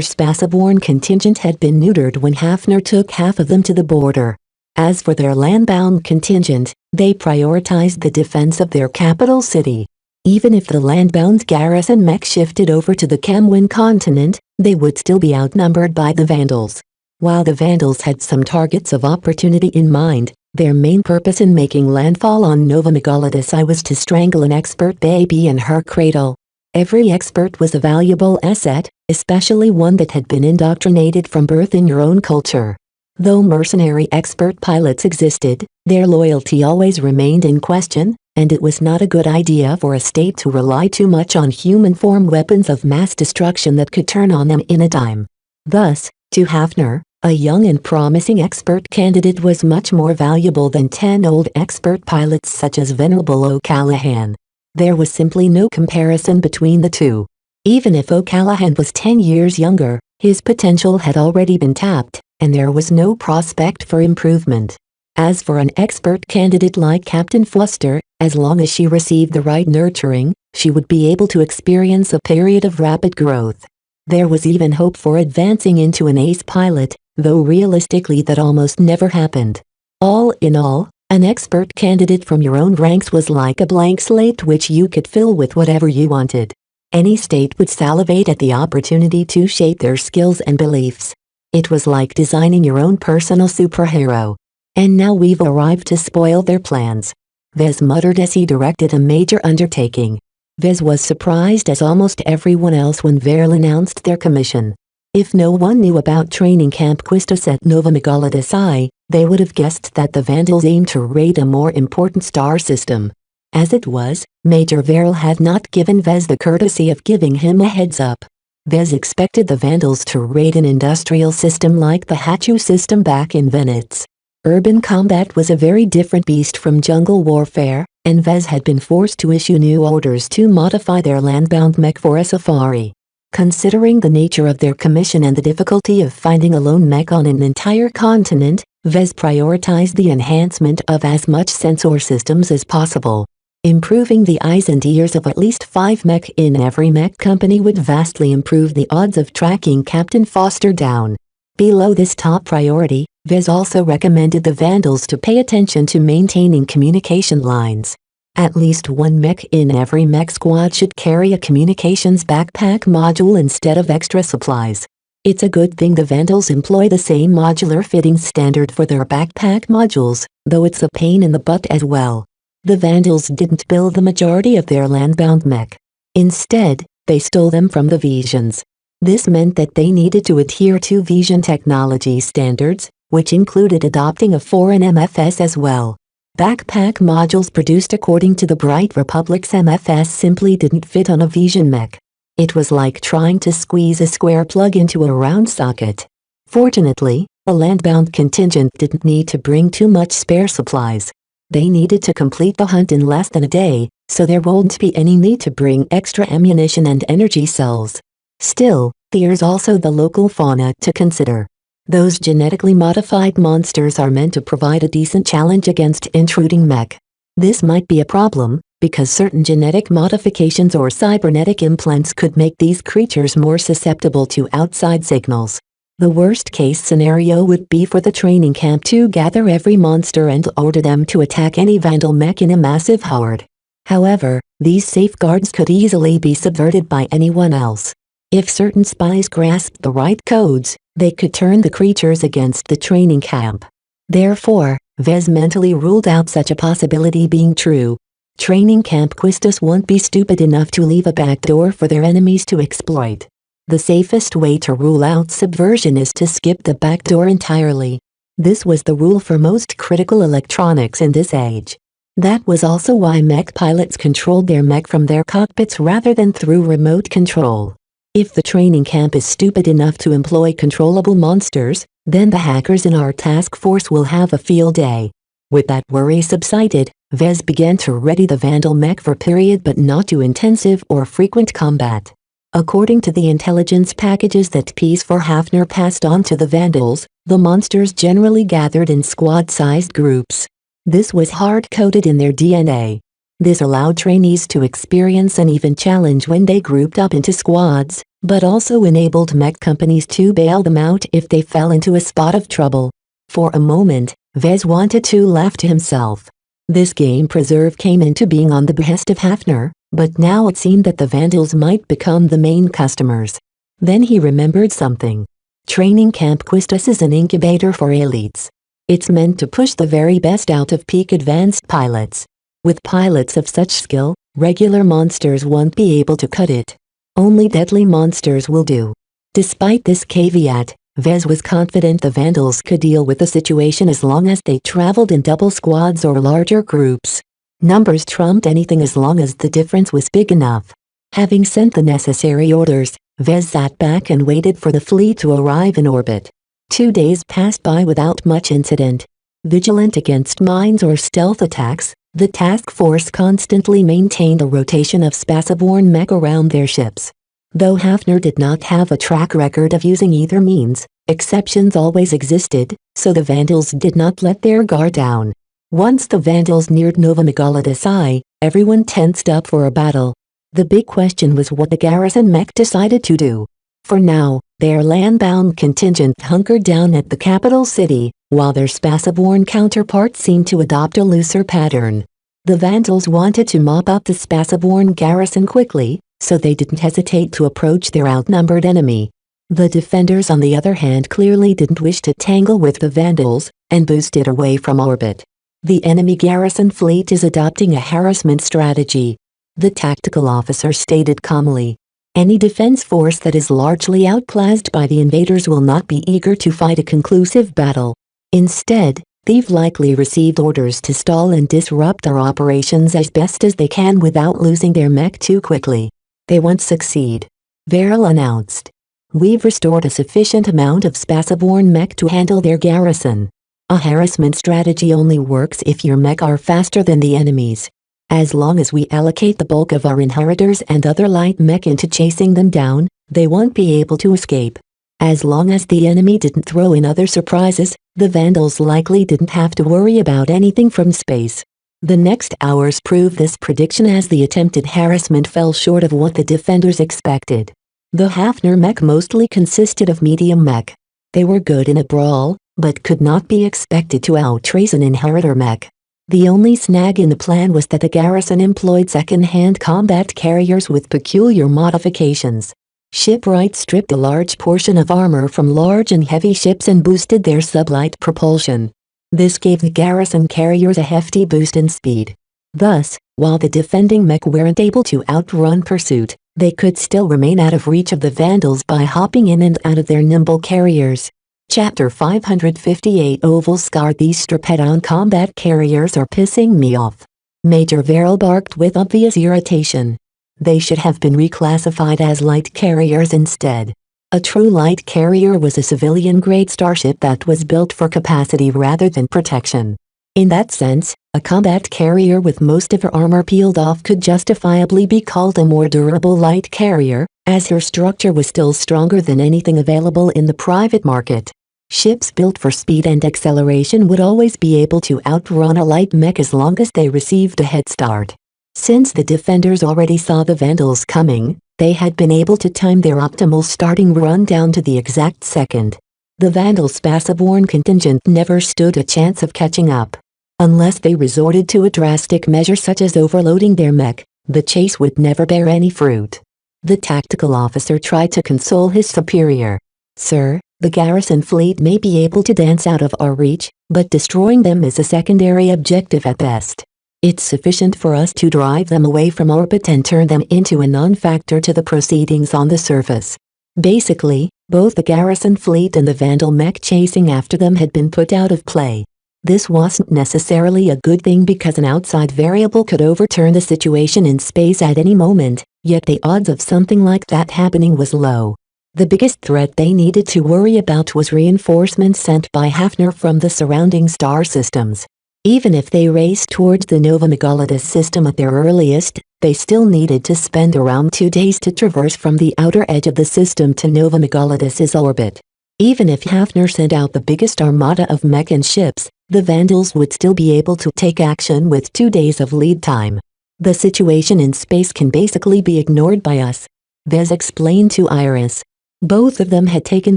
Spaceborn contingent had been neutered when Hafner took half of them to the border. As for their landbound contingent, they prioritized the defense of their capital city. Even if the landbound garrison mech shifted over to the Camwin continent, they would still be outnumbered by the Vandals. While the Vandals had some targets of opportunity in mind, their main purpose in making landfall on Nova Megalodon was to strangle an expert baby in her cradle. Every expert was a valuable asset, especially one that had been indoctrinated from birth in your own culture. Though mercenary expert pilots existed, their loyalty always remained in question, and it was not a good idea for a state to rely too much on human-form weapons of mass destruction that could turn on them in a dime. Thus, to Hafner, a young and promising expert candidate was much more valuable than 10 old expert pilots such as Venerable O'Callahan. There was simply no comparison between the two. Even if O'Callahan was 10 years younger, his potential had already been tapped, and there was no prospect for improvement. As for an expert candidate like Captain Foster, as long as she received the right nurturing, she would be able to experience a period of rapid growth. There was even hope for advancing into an ace pilot, though realistically that almost never happened. All in all, an expert candidate from your own ranks was like a blank slate which you could fill with whatever you wanted. Any state would salivate at the opportunity to shape their skills and beliefs. It was like designing your own personal superhero. And now we've arrived to spoil their plans. Vez muttered as he directed a major undertaking. Vez was surprised as almost everyone else when Veril announced their commission. If no one knew about training Camp Quistos at Nova Megalodon, they would have guessed that the Vandals aimed to raid a more important star system. As it was, Major Veril had not given Vez the courtesy of giving him a heads up. Vez expected the Vandals to raid an industrial system like the Hachu system back in Venice. Urban combat was a very different beast from jungle warfare, and Vez had been forced to issue new orders to modify their landbound mech for a safari. Considering the nature of their commission and the difficulty of finding a lone mech on an entire continent, Vez prioritized the enhancement of as much sensor systems as possible. Improving the eyes and ears of at least 5 mech in every mech company would vastly improve the odds of tracking Captain Foster down. Below this top priority, Vez also recommended the Vandals to pay attention to maintaining communication lines. At least 1 mech in every mech squad should carry a communications backpack module instead of extra supplies. It's a good thing the Vandals employ the same modular fitting standard for their backpack modules, though it's a pain in the butt as well. The Vandals didn't build the majority of their land-bound mech. Instead, they stole them from the Visions. This meant that they needed to adhere to Vision technology standards, which included adopting a foreign MFS as well. Backpack modules produced according to the Bright Republic's MFS simply didn't fit on a Vision mech. It was like trying to squeeze a square plug into a round socket. Fortunately, a land-bound contingent didn't need to bring too much spare supplies. They needed to complete the hunt in less than a day, so there won't be any need to bring extra ammunition and energy cells. Still, there's also the local fauna to consider. Those genetically modified monsters are meant to provide a decent challenge against intruding mech. This might be a problem, because certain genetic modifications or cybernetic implants could make these creatures more susceptible to outside signals. The worst-case scenario would be for the training camp to gather every monster and order them to attack any Vandal mech in a massive horde. However, these safeguards could easily be subverted by anyone else. If certain spies grasped the right codes, they could turn the creatures against the training camp. Therefore, Vez mentally ruled out such a possibility being true. Training camp Quistis won't be stupid enough to leave a backdoor for their enemies to exploit. The safest way to rule out subversion is to skip the backdoor entirely. This was the rule for most critical electronics in this age. That was also why mech pilots controlled their mech from their cockpits rather than through remote control. If the training camp is stupid enough to employ controllable monsters, then the hackers in our task force will have a field day. With that worry subsided, Vez began to ready the Vandal mech for period but not too intensive or frequent combat. According to the intelligence packages that Peace for Hafner passed on to the Vandals, the monsters generally gathered in squad-sized groups. This was hard-coded in their DNA. This allowed trainees to experience an even challenge when they grouped up into squads, but also enabled mech companies to bail them out if they fell into a spot of trouble. For a moment, Vez wanted to laugh to himself. This game preserve came into being on the behest of Hafner, but now it seemed that the Vandals might become the main customers. Then he remembered something. Training Camp Quistis is an incubator for elites. It's meant to push the very best out of peak advanced pilots. With pilots of such skill, regular monsters won't be able to cut it. Only deadly monsters will do. Despite this caveat, Vez was confident the Vandals could deal with the situation as long as they traveled in double squads or larger groups. Numbers trumped anything as long as the difference was big enough. Having sent the necessary orders, Vez sat back and waited for the fleet to arrive in orbit. 2 days passed by without much incident. Vigilant against mines or stealth attacks, the task force constantly maintained a rotation of spaceborne mech around their ships. Though Hafner did not have a track record of using either means, exceptions always existed, so the Vandals did not let their guard down. Once the Vandals neared Nova Megalodon, everyone tensed up for a battle. The big question was what the garrison mech decided to do. For now, their land-bound contingent hunkered down at the capital city, while their spaceborne counterparts seemed to adopt a looser pattern. The Vandals wanted to mop up the spaceborne garrison quickly, so they didn't hesitate to approach their outnumbered enemy. The defenders on the other hand clearly didn't wish to tangle with the Vandals, and boosted away from orbit. The enemy garrison fleet is adopting a harassment strategy. The tactical officer stated calmly. Any defense force that is largely outclassed by the invaders will not be eager to fight a conclusive battle. Instead, they've likely received orders to stall and disrupt our operations as best as they can without losing their mech too quickly. They won't succeed. Verrill announced. We've restored a sufficient amount of spaceborne mech to handle their garrison. A harassment strategy only works if your mech are faster than the enemy's. As long as we allocate the bulk of our inheritors and other light mech into chasing them down, they won't be able to escape. As long as the enemy didn't throw in other surprises, the Vandals likely didn't have to worry about anything from space. The next hours proved this prediction as the attempted harassment fell short of what the defenders expected. The Hafner mech mostly consisted of medium mech. They were good in a brawl, but could not be expected to outrace an inheritor mech. The only snag in the plan was that the garrison employed second-hand combat carriers with peculiar modifications. Shipwright stripped a large portion of armor from large and heavy ships and boosted their sublight propulsion. This gave the garrison carriers a hefty boost in speed. Thus, while the defending mech weren't able to outrun pursuit, they could still remain out of reach of the Vandals by hopping in and out of their nimble carriers. Chapter 558 Oval Scar. These Strapedon combat carriers are pissing me off. Major Verrill barked with obvious irritation. They should have been reclassified as light carriers instead. A true light carrier was a civilian-grade starship that was built for capacity rather than protection. In that sense, a combat carrier with most of her armor peeled off could justifiably be called a more durable light carrier, as her structure was still stronger than anything available in the private market. Ships built for speed and acceleration would always be able to outrun a light mech as long as they received a head start. Since the defenders already saw the Vandals coming, they had been able to time their optimal starting run down to the exact second. The Vandals' passive-worn contingent never stood a chance of catching up. Unless they resorted to a drastic measure such as overloading their mech, the chase would never bear any fruit. The tactical officer tried to console his superior. "Sir, the garrison fleet may be able to dance out of our reach, but destroying them is a secondary objective at best. It's sufficient for us to drive them away from orbit and turn them into a non-factor to the proceedings on the surface." Basically, both the garrison fleet and the Vandal mech chasing after them had been put out of play. This wasn't necessarily a good thing because an outside variable could overturn the situation in space at any moment, yet the odds of something like that happening was low. The biggest threat they needed to worry about was reinforcements sent by Hafner from the surrounding star systems. Even if they raced towards the Nova Megalodus system at their earliest, they still needed to spend around 2 days to traverse from the outer edge of the system to Nova Megalodus's orbit. Even if Hafner sent out the biggest armada of mech and ships, the Vandals would still be able to take action with 2 days of lead time. "The situation in space can basically be ignored by us," Vez explained to Iris. Both of them had taken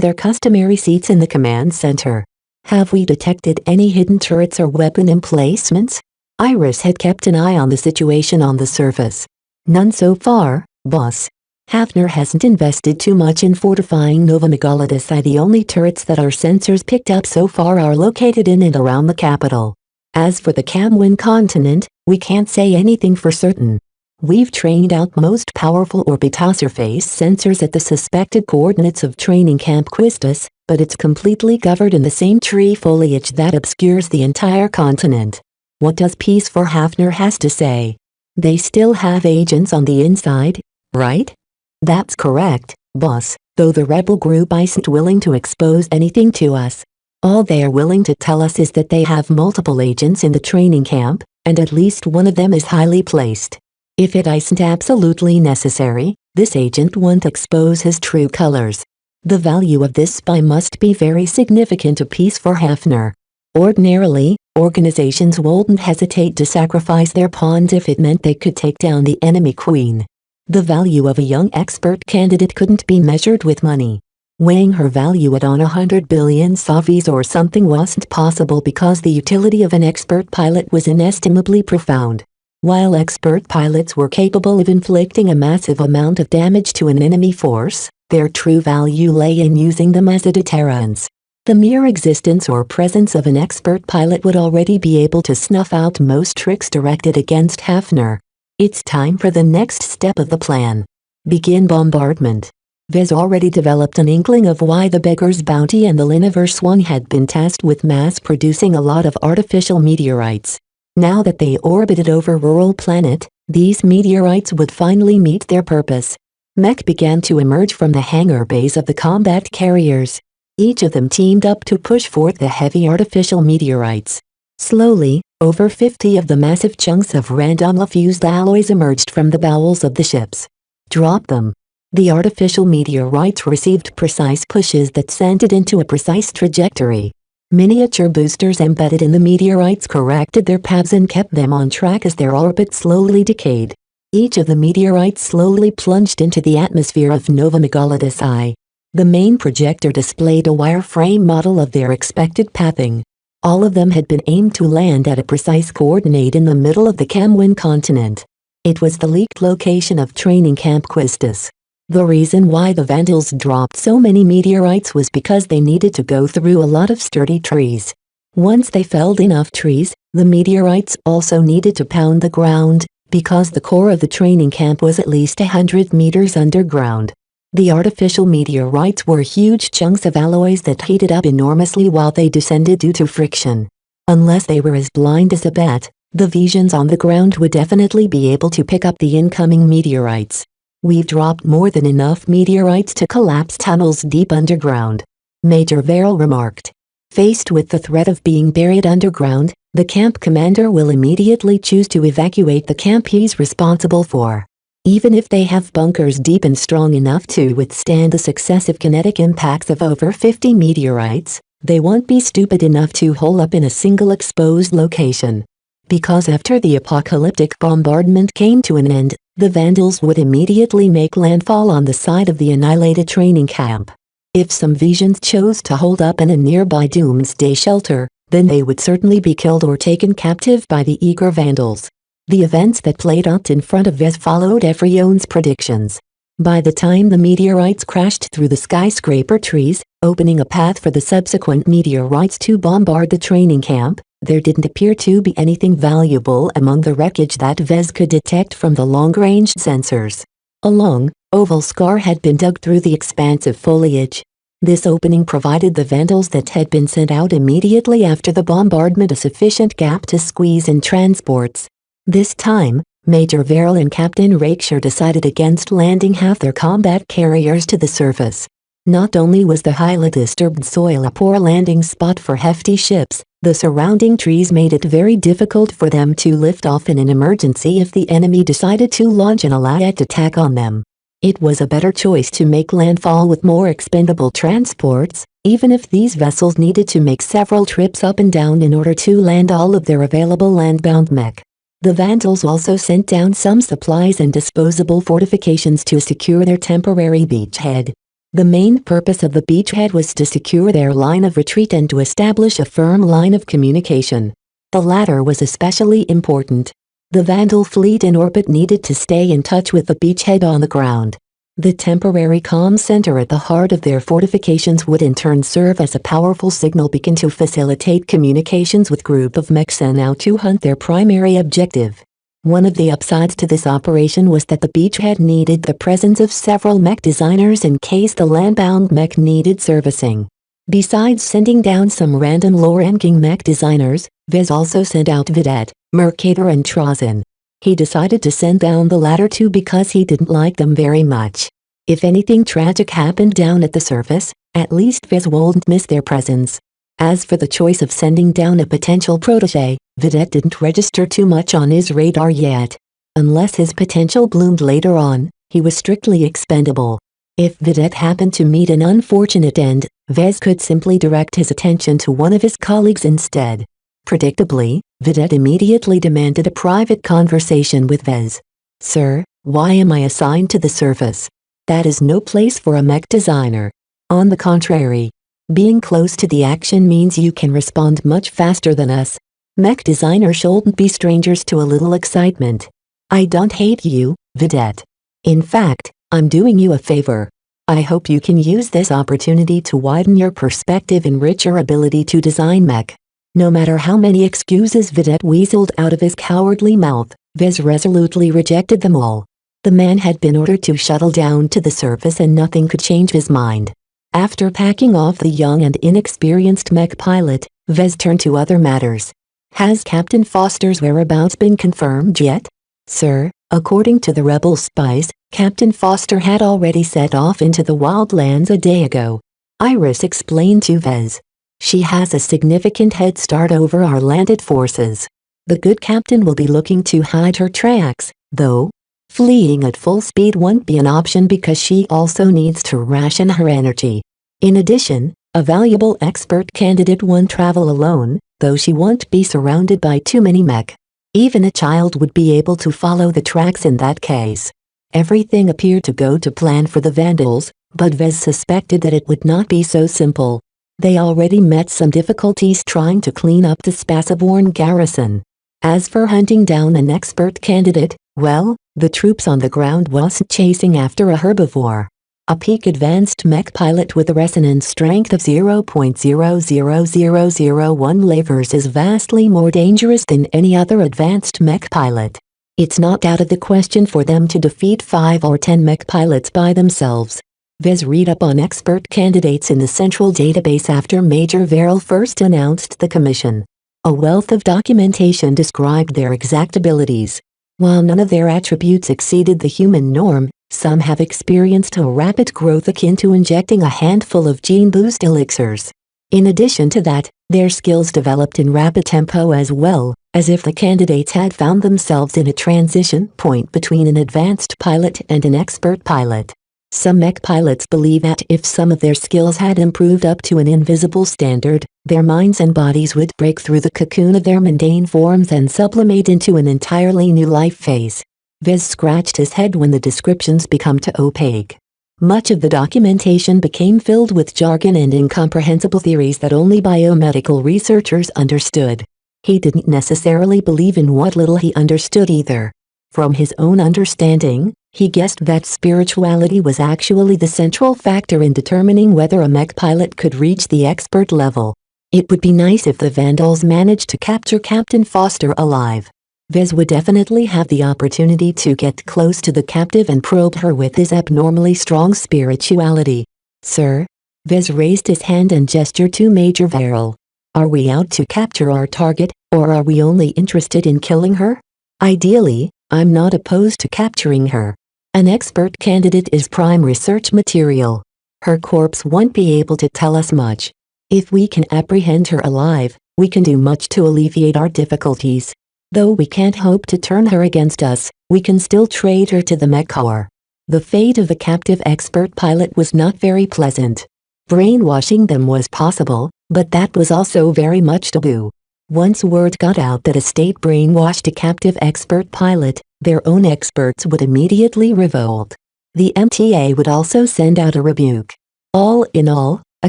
their customary seats in the command center. "Have we detected any hidden turrets or weapon emplacements?" Iris had kept an eye on the situation on the surface. "None so far, boss. Hafner hasn't invested too much in fortifying Nova Megalodus. The only turrets that our sensors picked up so far are located in and around the capital. As for the Camwin continent, we can't say anything for certain. We've trained out most powerful orbital surface sensors at the suspected coordinates of training Camp Quistis, but it's completely covered in the same tree foliage that obscures the entire continent. What does Peace for Hafner has to say? They still have agents on the inside, right?" "That's correct, boss, though the rebel group isn't willing to expose anything to us. All they are willing to tell us is that they have multiple agents in the training camp, and at least one of them is highly placed. If it isn't absolutely necessary, this agent won't expose his true colors. The value of this spy must be very significant to Peace for Hafner. Ordinarily, organizations wouldn't hesitate to sacrifice their pawns if it meant they could take down the enemy queen. The value of a young expert candidate couldn't be measured with money. Weighing her value at on 100 billion savis or something wasn't possible because the utility of an expert pilot was inestimably profound. While expert pilots were capable of inflicting a massive amount of damage to an enemy force, their true value lay in using them as a deterrent. The mere existence or presence of an expert pilot would already be able to snuff out most tricks directed against Hafner. It's time for the next step of the plan. Begin bombardment. Vez already developed an inkling of why the Beggar's Bounty and the Liniverse One had been tasked with mass-producing a lot of artificial meteorites. Now that they orbited over rural planet, these meteorites would finally meet their purpose. Mech began to emerge from the hangar bays of the combat carriers. Each of them teamed up to push forth the heavy artificial meteorites. Slowly, over 50 of the massive chunks of randomly fused alloys emerged from the bowels of the ships. Drop them. The artificial meteorites received precise pushes that sent it into a precise trajectory. Miniature boosters embedded in the meteorites corrected their paths and kept them on track as their orbit slowly decayed. Each of the meteorites slowly plunged into the atmosphere of Nova Megalodus I. The main projector displayed a wireframe model of their expected pathing. All of them had been aimed to land at a precise coordinate in the middle of the Camwin continent. It was the leaked location of training Camp Quistis. The reason why the Vandals dropped so many meteorites was because they needed to go through a lot of sturdy trees. Once they felled enough trees, the meteorites also needed to pound the ground, because the core of the training camp was at least 100 meters underground. The artificial meteorites were huge chunks of alloys that heated up enormously while they descended due to friction. Unless they were as blind as a bat, the visions on the ground would definitely be able to pick up the incoming meteorites. We've dropped more than enough meteorites to collapse tunnels deep underground, Major Verrill remarked. Faced with the threat of being buried underground, the camp commander will immediately choose to evacuate the camp he's responsible for. Even if they have bunkers deep and strong enough to withstand the successive kinetic impacts of over 50 meteorites, they won't be stupid enough to hole up in a single exposed location. Because after the apocalyptic bombardment came to an end, the Vandals would immediately make landfall on the side of the annihilated training camp. If some visions chose to hold up in a nearby doomsday shelter, then they would certainly be killed or taken captive by the eager Vandals. The events that played out in front of Vez followed everyone's predictions. By the time the meteorites crashed through the skyscraper trees, opening a path for the subsequent meteorites to bombard the training camp, there didn't appear to be anything valuable among the wreckage that Vez could detect from the long-range sensors. A long, oval scar had been dug through the expansive foliage. This opening provided the Vandals that had been sent out immediately after the bombardment a sufficient gap to squeeze in transports. This time, Major Verrill and Captain Rakeshire decided against landing half their combat carriers to the surface. Not only was the highly disturbed soil a poor landing spot for hefty ships, the surrounding trees made it very difficult for them to lift off in an emergency if the enemy decided to launch an allied attack on them. It was a better choice to make landfall with more expendable transports, even if these vessels needed to make several trips up and down in order to land all of their available landbound mech. The Vandals also sent down some supplies and disposable fortifications to secure their temporary beachhead. The main purpose of the beachhead was to secure their line of retreat and to establish a firm line of communication. The latter was especially important. The Vandal fleet in orbit needed to stay in touch with the beachhead on the ground. The temporary comm center at the heart of their fortifications would in turn serve as a powerful signal beacon to facilitate communications with group of mechs sent out to hunt their primary objective. One of the upsides to this operation was that the beachhead needed the presence of several mech designers in case the landbound mech needed servicing. Besides sending down some random low-ranking mech designers, Vez also sent out Vidette, Mercator and Trazin. He decided to send down the latter two because he didn't like them very much. If anything tragic happened down at the surface, at least Vez wouldn't miss their presence. As for the choice of sending down a potential protege, Vidette didn't register too much on his radar yet. Unless his potential bloomed later on, he was strictly expendable. If Vidette happened to meet an unfortunate end, Vez could simply direct his attention to one of his colleagues instead. Predictably, Vidette immediately demanded a private conversation with Vez. "Sir, why am I assigned to the surface? That is no place for a mech designer. On the contrary, being close to the action means you can respond much faster than us. Mech designers shouldn't be strangers to a little excitement. I don't hate you, Vidette. In fact, I'm doing you a favor. I hope you can use this opportunity to widen your perspective and enrich your ability to design mech." No matter how many excuses Vidette weaseled out of his cowardly mouth, Vez resolutely rejected them all. The man had been ordered to shuttle down to the surface and nothing could change his mind. After packing off the young and inexperienced mech pilot, Vez turned to other matters. "Has Captain Foster's whereabouts been confirmed yet?" "Sir, according to the rebel spies, Captain Foster had already set off into the wildlands a day ago," Iris explained to Vez. "She has a significant head start over our landed forces. The good captain will be looking to hide her tracks, though. Fleeing at full speed won't be an option because she also needs to ration her energy. In addition, a valuable expert candidate won't travel alone, though she won't be surrounded by too many mech. Even a child would be able to follow the tracks in that case." Everything appeared to go to plan for the Vandals, but Vez suspected that it would not be so simple. They already met some difficulties trying to clean up the Spaceborn garrison. As for hunting down an expert candidate, well, the troops on the ground wasn't chasing after a herbivore. A peak advanced mech pilot with a resonance strength of 0.00001 lavers is vastly more dangerous than any other advanced mech pilot. It's not out of the question for them to defeat 5 or 10 mech pilots by themselves. Viz read up on expert candidates in the central database after Major Verrill first announced the commission. A wealth of documentation described their exact abilities. While none of their attributes exceeded the human norm, some have experienced a rapid growth akin to injecting a handful of gene boost elixirs. In addition to that, their skills developed in rapid tempo as well, as if the candidates had found themselves in a transition point between an advanced pilot and an expert pilot. Some mech pilots believe that if some of their skills had improved up to an invisible standard, their minds and bodies would break through the cocoon of their mundane forms and sublimate into an entirely new life phase. Viz scratched his head when the descriptions became too opaque. Much of the documentation became filled with jargon and incomprehensible theories that only biomedical researchers understood. He didn't necessarily believe in what little he understood either. From his own understanding, he guessed that spirituality was actually the central factor in determining whether a mech pilot could reach the expert level. It would be nice if the Vandals managed to capture Captain Foster alive. Viz would definitely have the opportunity to get close to the captive and probe her with his abnormally strong spirituality. Sir? Viz raised his hand and gestured to Major Verrill. Are we out to capture our target, or are we only interested in killing her? Ideally, I'm not opposed to capturing her. An expert candidate is prime research material. Her corpse won't be able to tell us much. If we can apprehend her alive, we can do much to alleviate our difficulties. Though we can't hope to turn her against us, we can still trade her to the Mech Corps. The fate of the captive expert pilot was not very pleasant. Brainwashing them was possible, but that was also very much taboo. Once word got out that a state brainwashed a captive expert pilot, their own experts would immediately revolt. The MTA would also send out a rebuke. All in all, a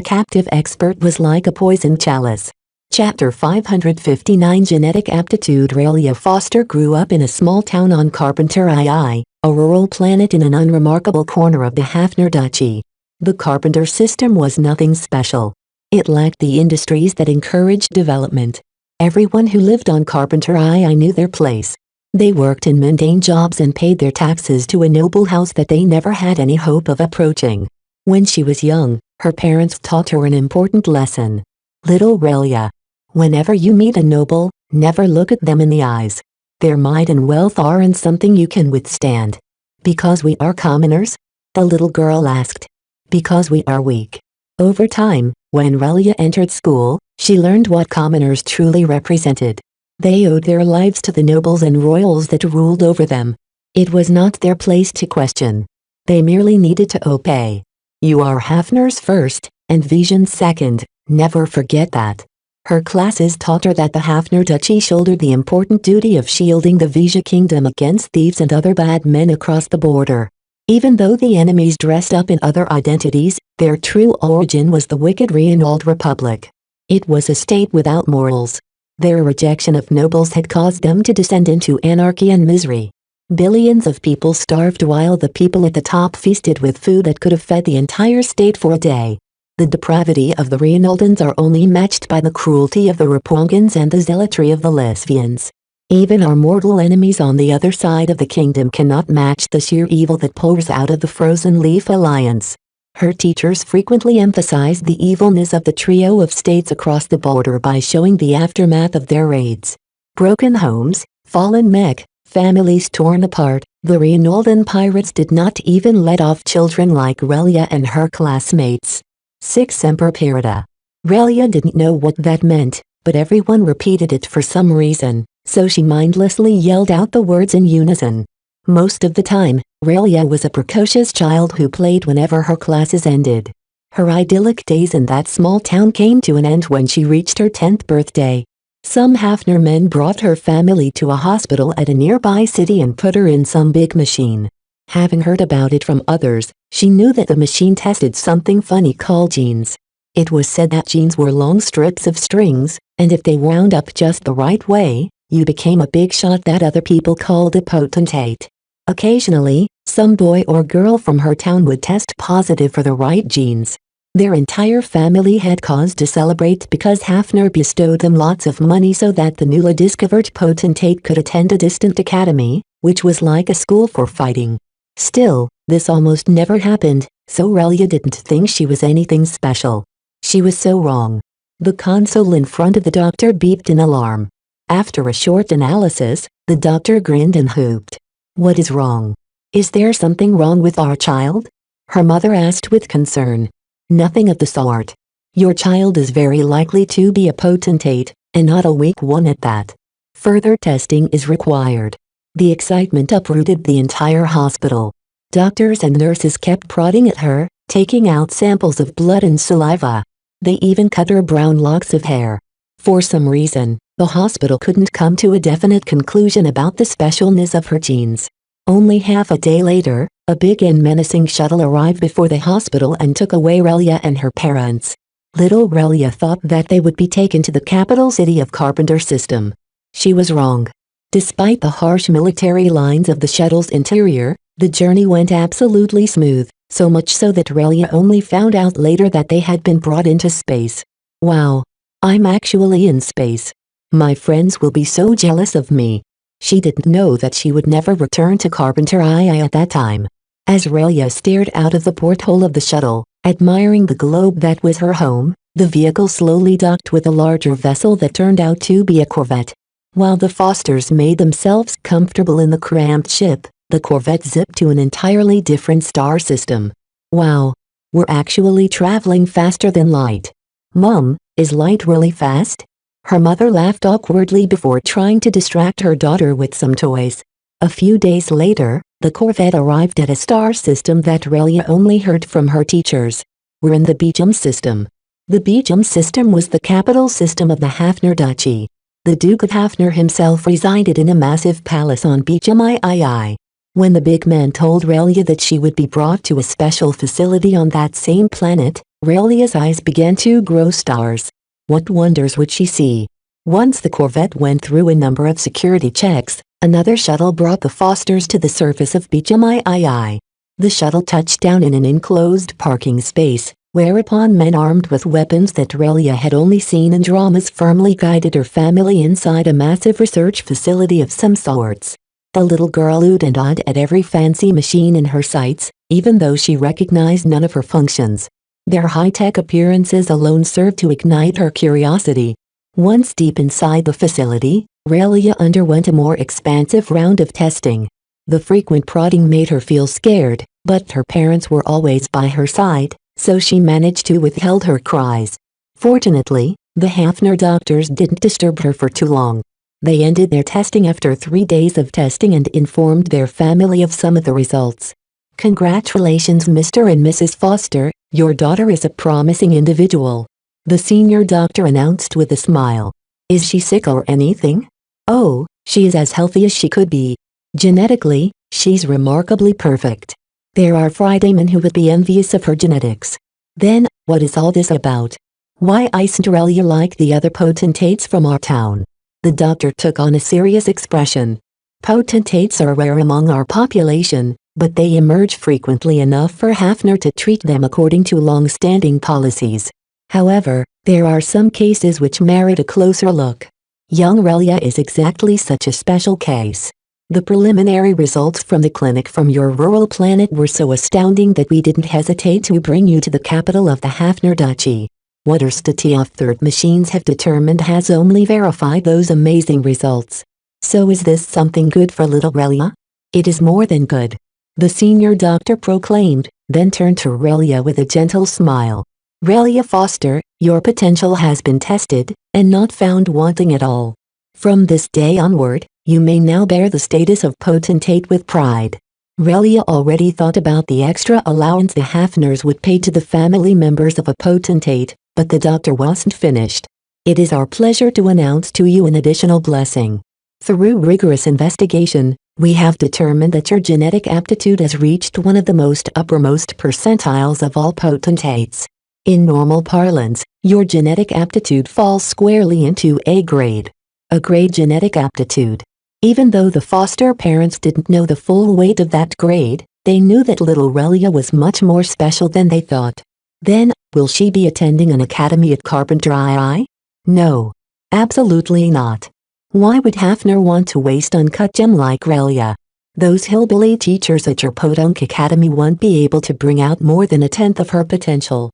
captive expert was like a poisoned chalice. Chapter 559 Genetic Aptitude. Aurelia Foster grew up in a small town on Carpenter II, a rural planet in an unremarkable corner of the Hafner Duchy. The Carpenter system was nothing special. It lacked the industries that encouraged development. Everyone who lived on Carpenter II knew their place. They worked in mundane jobs and paid their taxes to a noble house that they never had any hope of approaching. When she was young, her parents taught her an important lesson. Little Aurelia, whenever you meet a noble, never look at them in the eyes. Their might and wealth aren't something you can withstand. Because we are commoners? The little girl asked. Because we are weak. Over time, when Aurelia entered school, she learned what commoners truly represented. They owed their lives to the nobles and royals that ruled over them. It was not their place to question. They merely needed to obey. You are Hafner's first, and Vision's second, never forget that. Her classes taught her that the Hafner Duchy shouldered the important duty of shielding the Vision Kingdom against thieves and other bad men across the border. Even though the enemies dressed up in other identities, their true origin was the wicked Reynald Republic. It was a state without morals. Their rejection of nobles had caused them to descend into anarchy and misery. Billions of people starved while the people at the top feasted with food that could have fed the entire state for a day. The depravity of the Reynaldans are only matched by the cruelty of the Rapongans and the zealotry of the Lesvians. Even our mortal enemies on the other side of the kingdom cannot match the sheer evil that pours out of the Frozen Leaf Alliance. Her teachers frequently emphasized the evilness of the trio of states across the border by showing the aftermath of their raids. Broken homes, fallen mech, families torn apart, the Reynaldan pirates did not even let off children like Aurelia and her classmates. 6 Semper Parida. Aurelia didn't know what that meant, but everyone repeated it for some reason, so she mindlessly yelled out the words in unison. Most of the time, Aurelia was a precocious child who played whenever her classes ended. Her idyllic days in that small town came to an end when she reached her 10th birthday. Some Hafner men brought her family to a hospital at a nearby city and put her in some big machine. Having heard about it from others, she knew that the machine tested something funny called genes. It was said that genes were long strips of strings, and if they wound up just the right way, you became a big shot that other people called a potentate. Occasionally, Some boy or girl from her town would test positive for the right genes. Their entire family had cause to celebrate because Hafner bestowed them lots of money so that the newly discovered potentate could attend a distant academy, which was like a school for fighting. Still, this almost never happened, so Relia didn't think she was anything special. She was so wrong. The console in front of the doctor beeped in alarm. After a short analysis, the doctor grinned and hooped. "What is wrong? Is there something wrong with our child?" her mother asked with concern. "Nothing of the sort. Your child is very likely to be a potentate, and not a weak one at that. Further testing is required." The excitement uprooted the entire hospital. Doctors and nurses kept prodding at her, taking out samples of blood and saliva. They even cut her brown locks of hair. For some reason, the hospital couldn't come to a definite conclusion about the specialness of her genes. Only half a day later, a big and menacing shuttle arrived before the hospital and took away Relia and her parents. Little Relia thought that they would be taken to the capital city of Carpenter System. She was wrong. Despite the harsh military lines of the shuttle's interior, the journey went absolutely smooth, so much so that Relia only found out later that they had been brought into space. "Wow. I'm actually in space. My friends will be so jealous of me." She didn't know that she would never return to Carpenter II at that time. As Relia stared out of the porthole of the shuttle, admiring the globe that was her home, the vehicle slowly docked with a larger vessel that turned out to be a corvette. While the Fosters made themselves comfortable in the cramped ship, the corvette zipped to an entirely different star system. "Wow. We're actually traveling faster than light. Mom, is light really fast?" Her mother laughed awkwardly before trying to distract her daughter with some toys. A few days later, the corvette arrived at a star system that Relia only heard from her teachers. "We're in the Beecham system." The Beecham system was the capital system of the Hafner Duchy. The Duke of Hafner himself resided in a massive palace on Beecham II. When the big man told Relia that she would be brought to a special facility on that same planet, Relia's eyes began to grow stars. What wonders would she see? Once the corvette went through a number of security checks, another shuttle brought the Fosters to the surface of Beecham II. The shuttle touched down in an enclosed parking space, whereupon men armed with weapons that Relia had only seen in dramas firmly guided her family inside a massive research facility of some sorts. The little girl oohed and awed at every fancy machine in her sights, even though she recognized none of her functions. Their high-tech appearances alone served to ignite her curiosity. Once deep inside the facility, Relia underwent a more expansive round of testing. The frequent prodding made her feel scared, but her parents were always by her side, so she managed to withhold her cries. Fortunately, the Hafner doctors didn't disturb her for too long. They ended their testing after 3 days of testing and informed their family of some of the results. "Congratulations, Mr. and Mrs. Foster, your daughter is a promising individual," the senior doctor announced with a smile. "Is she sick or anything?" "Oh, she is as healthy as she could be. Genetically, she's remarkably perfect. There are Friday-men who would be envious of her genetics." "Then, what is all this about? Why isn't Relia like the other potentates from our town?" The doctor took on a serious expression. "Potentates are rare among our population, but they emerge frequently enough for Hafner to treat them according to long-standing policies. However, there are some cases which merit a closer look. Young Relia is exactly such a special case. The preliminary results from the clinic from your rural planet were so astounding that we didn't hesitate to bring you to the capital of the Hafner Duchy. What our state-of-the-art machines have determined has only verified those amazing results. So is this something good for little Relia?" "It is more than good," the senior doctor proclaimed, then turned to Relia with a gentle smile. "Relia Foster, your potential has been tested, and not found wanting at all. From this day onward, you may now bear the status of potentate with pride." Relia already thought about the extra allowance the Hafners would pay to the family members of a potentate, but the doctor wasn't finished. "It is our pleasure to announce to you an additional blessing. Through rigorous investigation, we have determined that your genetic aptitude has reached one of the most uppermost percentiles of all potentates. In normal parlance, your genetic aptitude falls squarely into A grade. A grade genetic aptitude. Even though the foster parents didn't know the full weight of that grade, They knew that little Relia was much more special than they thought. Then, will she be attending an academy at Carpenter II? No. Absolutely not. Why would Hafner want to waste uncut gem like Relia? Those hillbilly teachers at your podunk academy won't be able to bring out more than a tenth of her potential.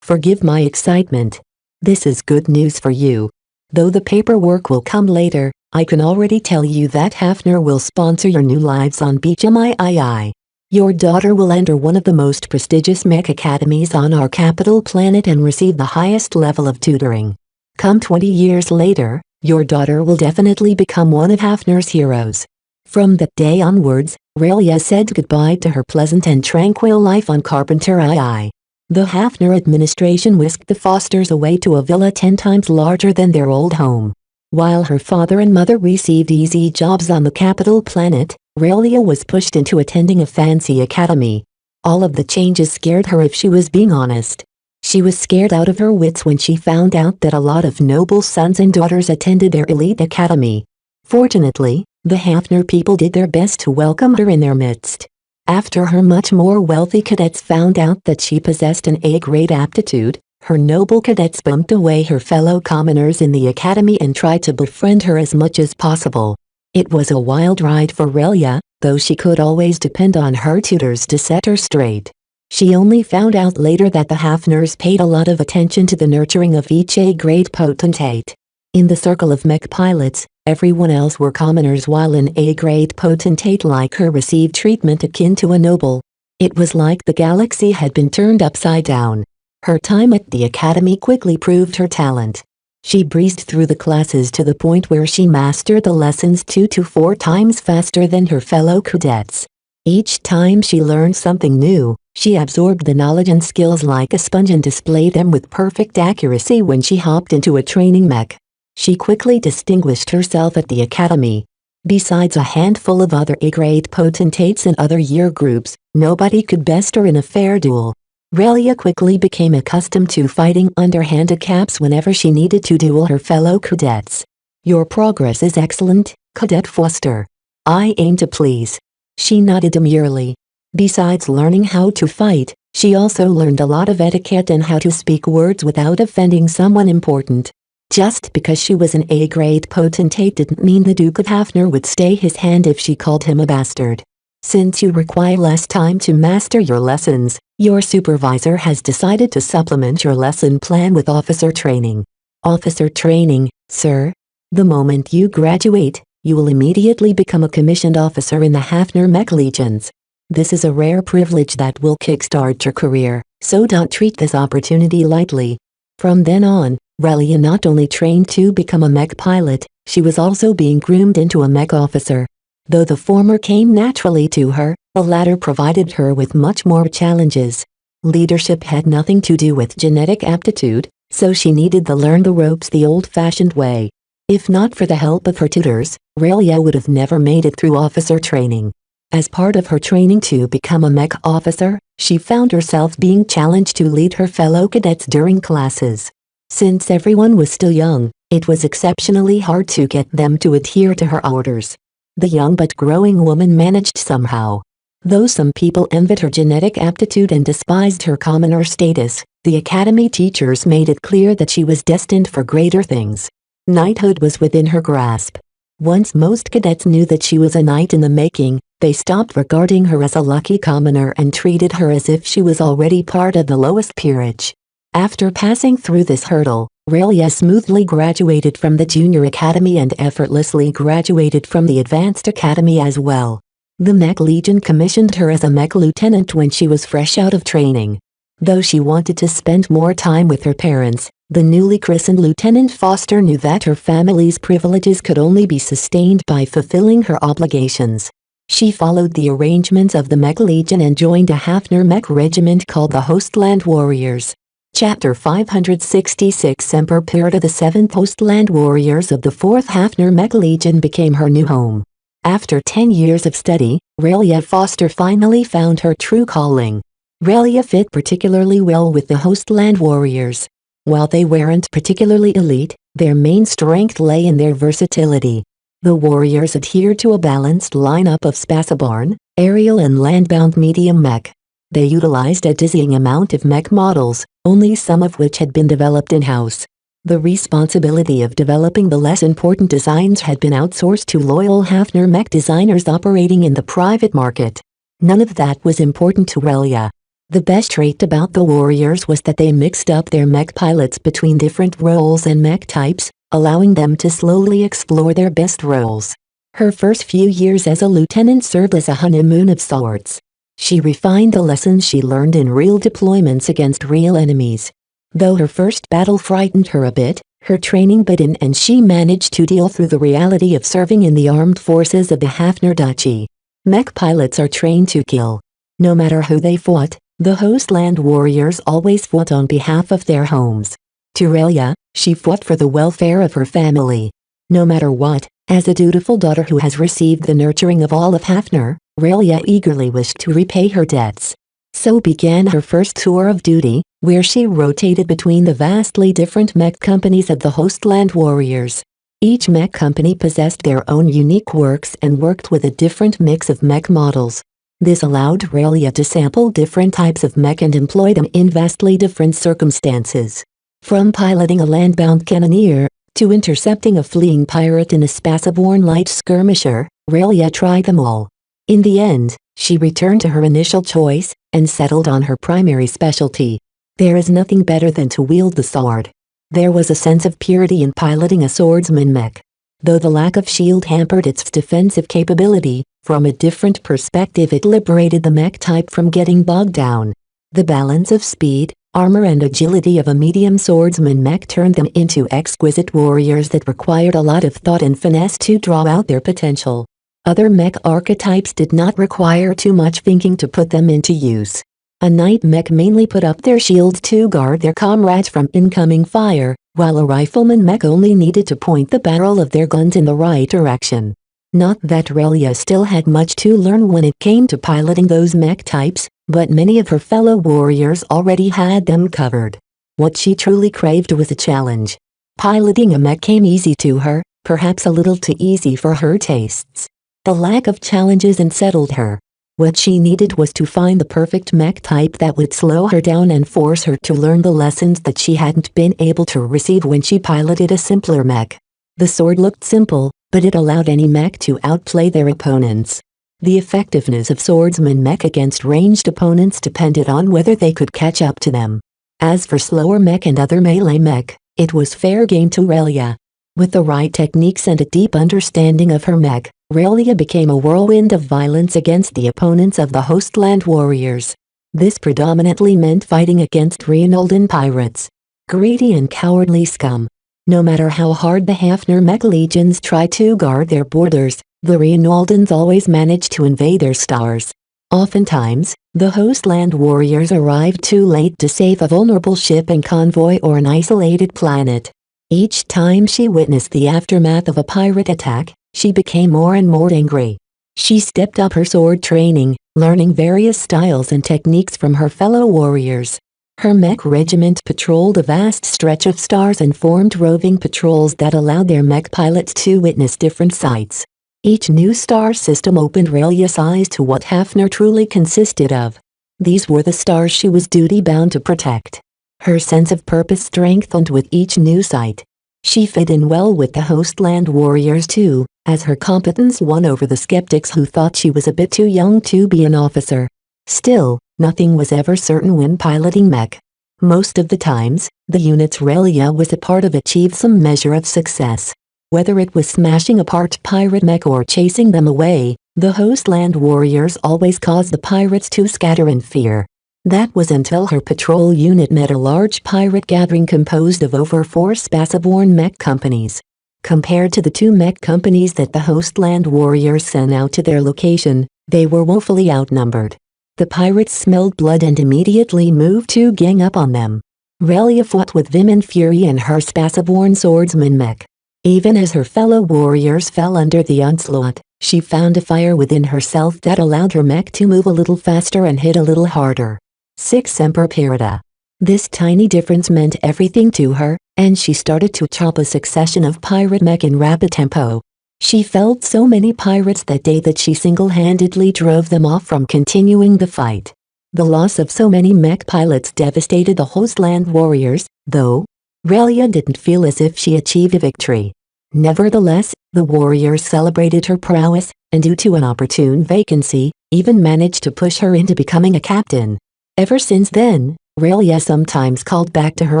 Forgive my excitement. This is good news for you. Though the paperwork will come later, I can already tell you that Hafner will sponsor your new lives on BGMII. Your daughter will enter one of the most prestigious mech academies on our capital planet and receive the highest level of tutoring. Come 20 years later, your daughter will definitely become one of Hafner's heroes. From that day onwards, Relia said goodbye to her pleasant and tranquil life on Carpenter II. The Hafner administration whisked the Fosters away to a villa 10 times larger than their old home. While her father and mother received easy jobs on the capital planet, Relia was pushed into attending a fancy academy. All of the changes scared her if she was being honest. She was scared out of her wits when she found out that a lot of noble sons and daughters attended their elite academy. Fortunately, the Hafner people did their best to welcome her in their midst. After her much more wealthy cadets found out that she possessed an A-grade aptitude, her noble cadets bumped away her fellow commoners in the academy and tried to befriend her as much as possible. It was a wild ride for Relia, though she could always depend on her tutors to set her straight. She only found out later that the Hafners paid a lot of attention to the nurturing of each A-grade potentate. In the circle of mech pilots, everyone else were commoners while an A-grade potentate like her received treatment akin to a noble. It was like the galaxy had been turned upside down. Her time at the academy quickly proved her talent. She breezed through the classes to the point where she mastered the lessons 2 to 4 times faster than her fellow cadets. Each time she learned something new, she absorbed the knowledge and skills like a sponge and displayed them with perfect accuracy when she hopped into a training mech. She quickly distinguished herself at the academy. Besides a handful of other A-grade potentates and other year groups, nobody could best her in a fair duel. Relia quickly became accustomed to fighting under handicaps whenever she needed to duel her fellow cadets. Your progress is excellent, Cadet Foster. I aim to please. She nodded demurely. Besides learning how to fight, she also learned a lot of etiquette and how to speak words without offending someone important. Just because she was an A-grade potentate didn't mean the Duke of Hafner would stay his hand if she called him a bastard. Since you require less time to master your lessons, your supervisor has decided to supplement your lesson plan with officer training. Officer training, sir? The moment you graduate, you will immediately become a commissioned officer in the Hafner Mech Legions. This is a rare privilege that will kickstart your career, so don't treat this opportunity lightly. From then on, Relia not only trained to become a mech pilot, she was also being groomed into a mech officer. Though the former came naturally to her, the latter provided her with much more challenges. Leadership had nothing to do with genetic aptitude, so she needed to learn the ropes the old-fashioned way. If not for the help of her tutors, Relia would have never made it through officer training. As part of her training to become a mech officer, she found herself being challenged to lead her fellow cadets during classes. Since everyone was still young, it was exceptionally hard to get them to adhere to her orders. The young but growing woman managed somehow. Though some people envied her genetic aptitude and despised her commoner status, the academy teachers made it clear that she was destined for greater things. Knighthood was within her grasp. Once most cadets knew that she was a knight in the making, they stopped regarding her as a lucky commoner and treated her as if she was already part of the lowest peerage. After passing through this hurdle, Relia smoothly graduated from the junior academy and effortlessly graduated from the advanced academy as well. The Mech Legion commissioned her as a mech lieutenant when she was fresh out of training. Though she wanted to spend more time with her parents, the newly christened Lieutenant Foster knew that her family's privileges could only be sustained by fulfilling her obligations. She followed the arrangements of the Mech Legion and joined a Hafner mech regiment called the Hostland Warriors. Chapter 566 Emperor Pirita, the 7th Hostland Warriors of the 4th Hafner Mech Legion became her new home. After 10 years of study, Relia Foster finally found her true calling. Relia fit particularly well with the Hostland Warriors. While they weren't particularly elite, their main strength lay in their versatility. The warriors adhered to a balanced lineup of Spaceborn, aerial and landbound medium mech. They utilized a dizzying amount of mech models, only some of which had been developed in-house. The responsibility of developing the less important designs had been outsourced to loyal Hafner mech designers operating in the private market. None of that was important to Relia. The best trait about the warriors was that they mixed up their mech pilots between different roles and mech types, allowing them to slowly explore their best roles. Her first few years as a lieutenant served as a honeymoon of sorts. She refined the lessons she learned in real deployments against real enemies. Though her first battle frightened her a bit, her training bit in and she managed to deal through the reality of serving in the armed forces of the Hafner Duchy. Mech pilots are trained to kill. No matter who they fought, the Hostland warriors always fought on behalf of their homes. To Relia, she fought for the welfare of her family. No matter what, as a dutiful daughter who has received the nurturing of all of Hafner, Relia eagerly wished to repay her debts. So began her first tour of duty, where she rotated between the vastly different mech companies of the Hostland warriors. Each mech company possessed their own unique works and worked with a different mix of mech models. This allowed Relia to sample different types of mech and employ them in vastly different circumstances. From piloting a landbound cannoneer, to intercepting a fleeing pirate in a spaceborne light skirmisher, Relia tried them all. In the end, she returned to her initial choice, and settled on her primary specialty. There is nothing better than to wield the sword. There was a sense of purity in piloting a swordsman mech. Though the lack of shield hampered its defensive capability, from a different perspective it liberated the mech type from getting bogged down. The balance of speed, armor and agility of a medium swordsman mech turned them into exquisite warriors that required a lot of thought and finesse to draw out their potential. Other mech archetypes did not require too much thinking to put them into use. A knight mech mainly put up their shields to guard their comrades from incoming fire, while a rifleman mech only needed to point the barrel of their guns in the right direction. Not that Relia still had much to learn when it came to piloting those mech types, but many of her fellow warriors already had them covered. What she truly craved was a challenge. Piloting a mech came easy to her, perhaps a little too easy for her tastes. The lack of challenges unsettled her. What she needed was to find the perfect mech type that would slow her down and force her to learn the lessons that she hadn't been able to receive when she piloted a simpler mech. The sword looked simple, but it allowed any mech to outplay their opponents. The effectiveness of swordsman mech against ranged opponents depended on whether they could catch up to them. As for slower mech and other melee mech, it was fair game to Relia. With the right techniques and a deep understanding of her mech, Relia became a whirlwind of violence against the opponents of the Hostland warriors. This predominantly meant fighting against Reinoldan pirates. Greedy and cowardly scum. No matter how hard the Hafner mech legions tried to guard their borders, the Reinaldans always managed to invade their stars. Oftentimes, the Hostland warriors arrived too late to save a vulnerable ship and convoy or an isolated planet. Each time she witnessed the aftermath of a pirate attack, she became more and more angry. She stepped up her sword training, learning various styles and techniques from her fellow warriors. Her mech regiment patrolled a vast stretch of stars and formed roving patrols that allowed their mech pilots to witness different sights. Each new star system opened Relia's eyes to what Hafner truly consisted of. These were the stars she was duty-bound to protect. Her sense of purpose strengthened with each new sight. She fit in well with the Hostland warriors too, as her competence won over the skeptics who thought she was a bit too young to be an officer. Still, nothing was ever certain when piloting mech. Most of the times, the units Relia was a part of achieved some measure of success. Whether it was smashing apart pirate mech or chasing them away, the Hostland warriors always caused the pirates to scatter in fear. That was until her patrol unit met a large pirate gathering composed of over 4 spaceborne mech companies. Compared to the 2 mech companies that the Hostland warriors sent out to their location, they were woefully outnumbered. The pirates smelled blood and immediately moved to gang up on them. Relia fought with vim and fury in her spaceborne swordsman mech. Even as her fellow warriors fell under the onslaught, she found a fire within herself that allowed her mech to move a little faster and hit a little harder. 6 Semper Pirata. This tiny difference meant everything to her, and she started to chop a succession of pirate mech in rapid tempo. She felled so many pirates that day that she single-handedly drove them off from continuing the fight. The loss of so many mech pilots devastated the host land warriors, though Relia didn't feel as if she achieved a victory. Nevertheless, the warriors celebrated her prowess, and due to an opportune vacancy, even managed to push her into becoming a captain. Ever since then, Relia sometimes called back to her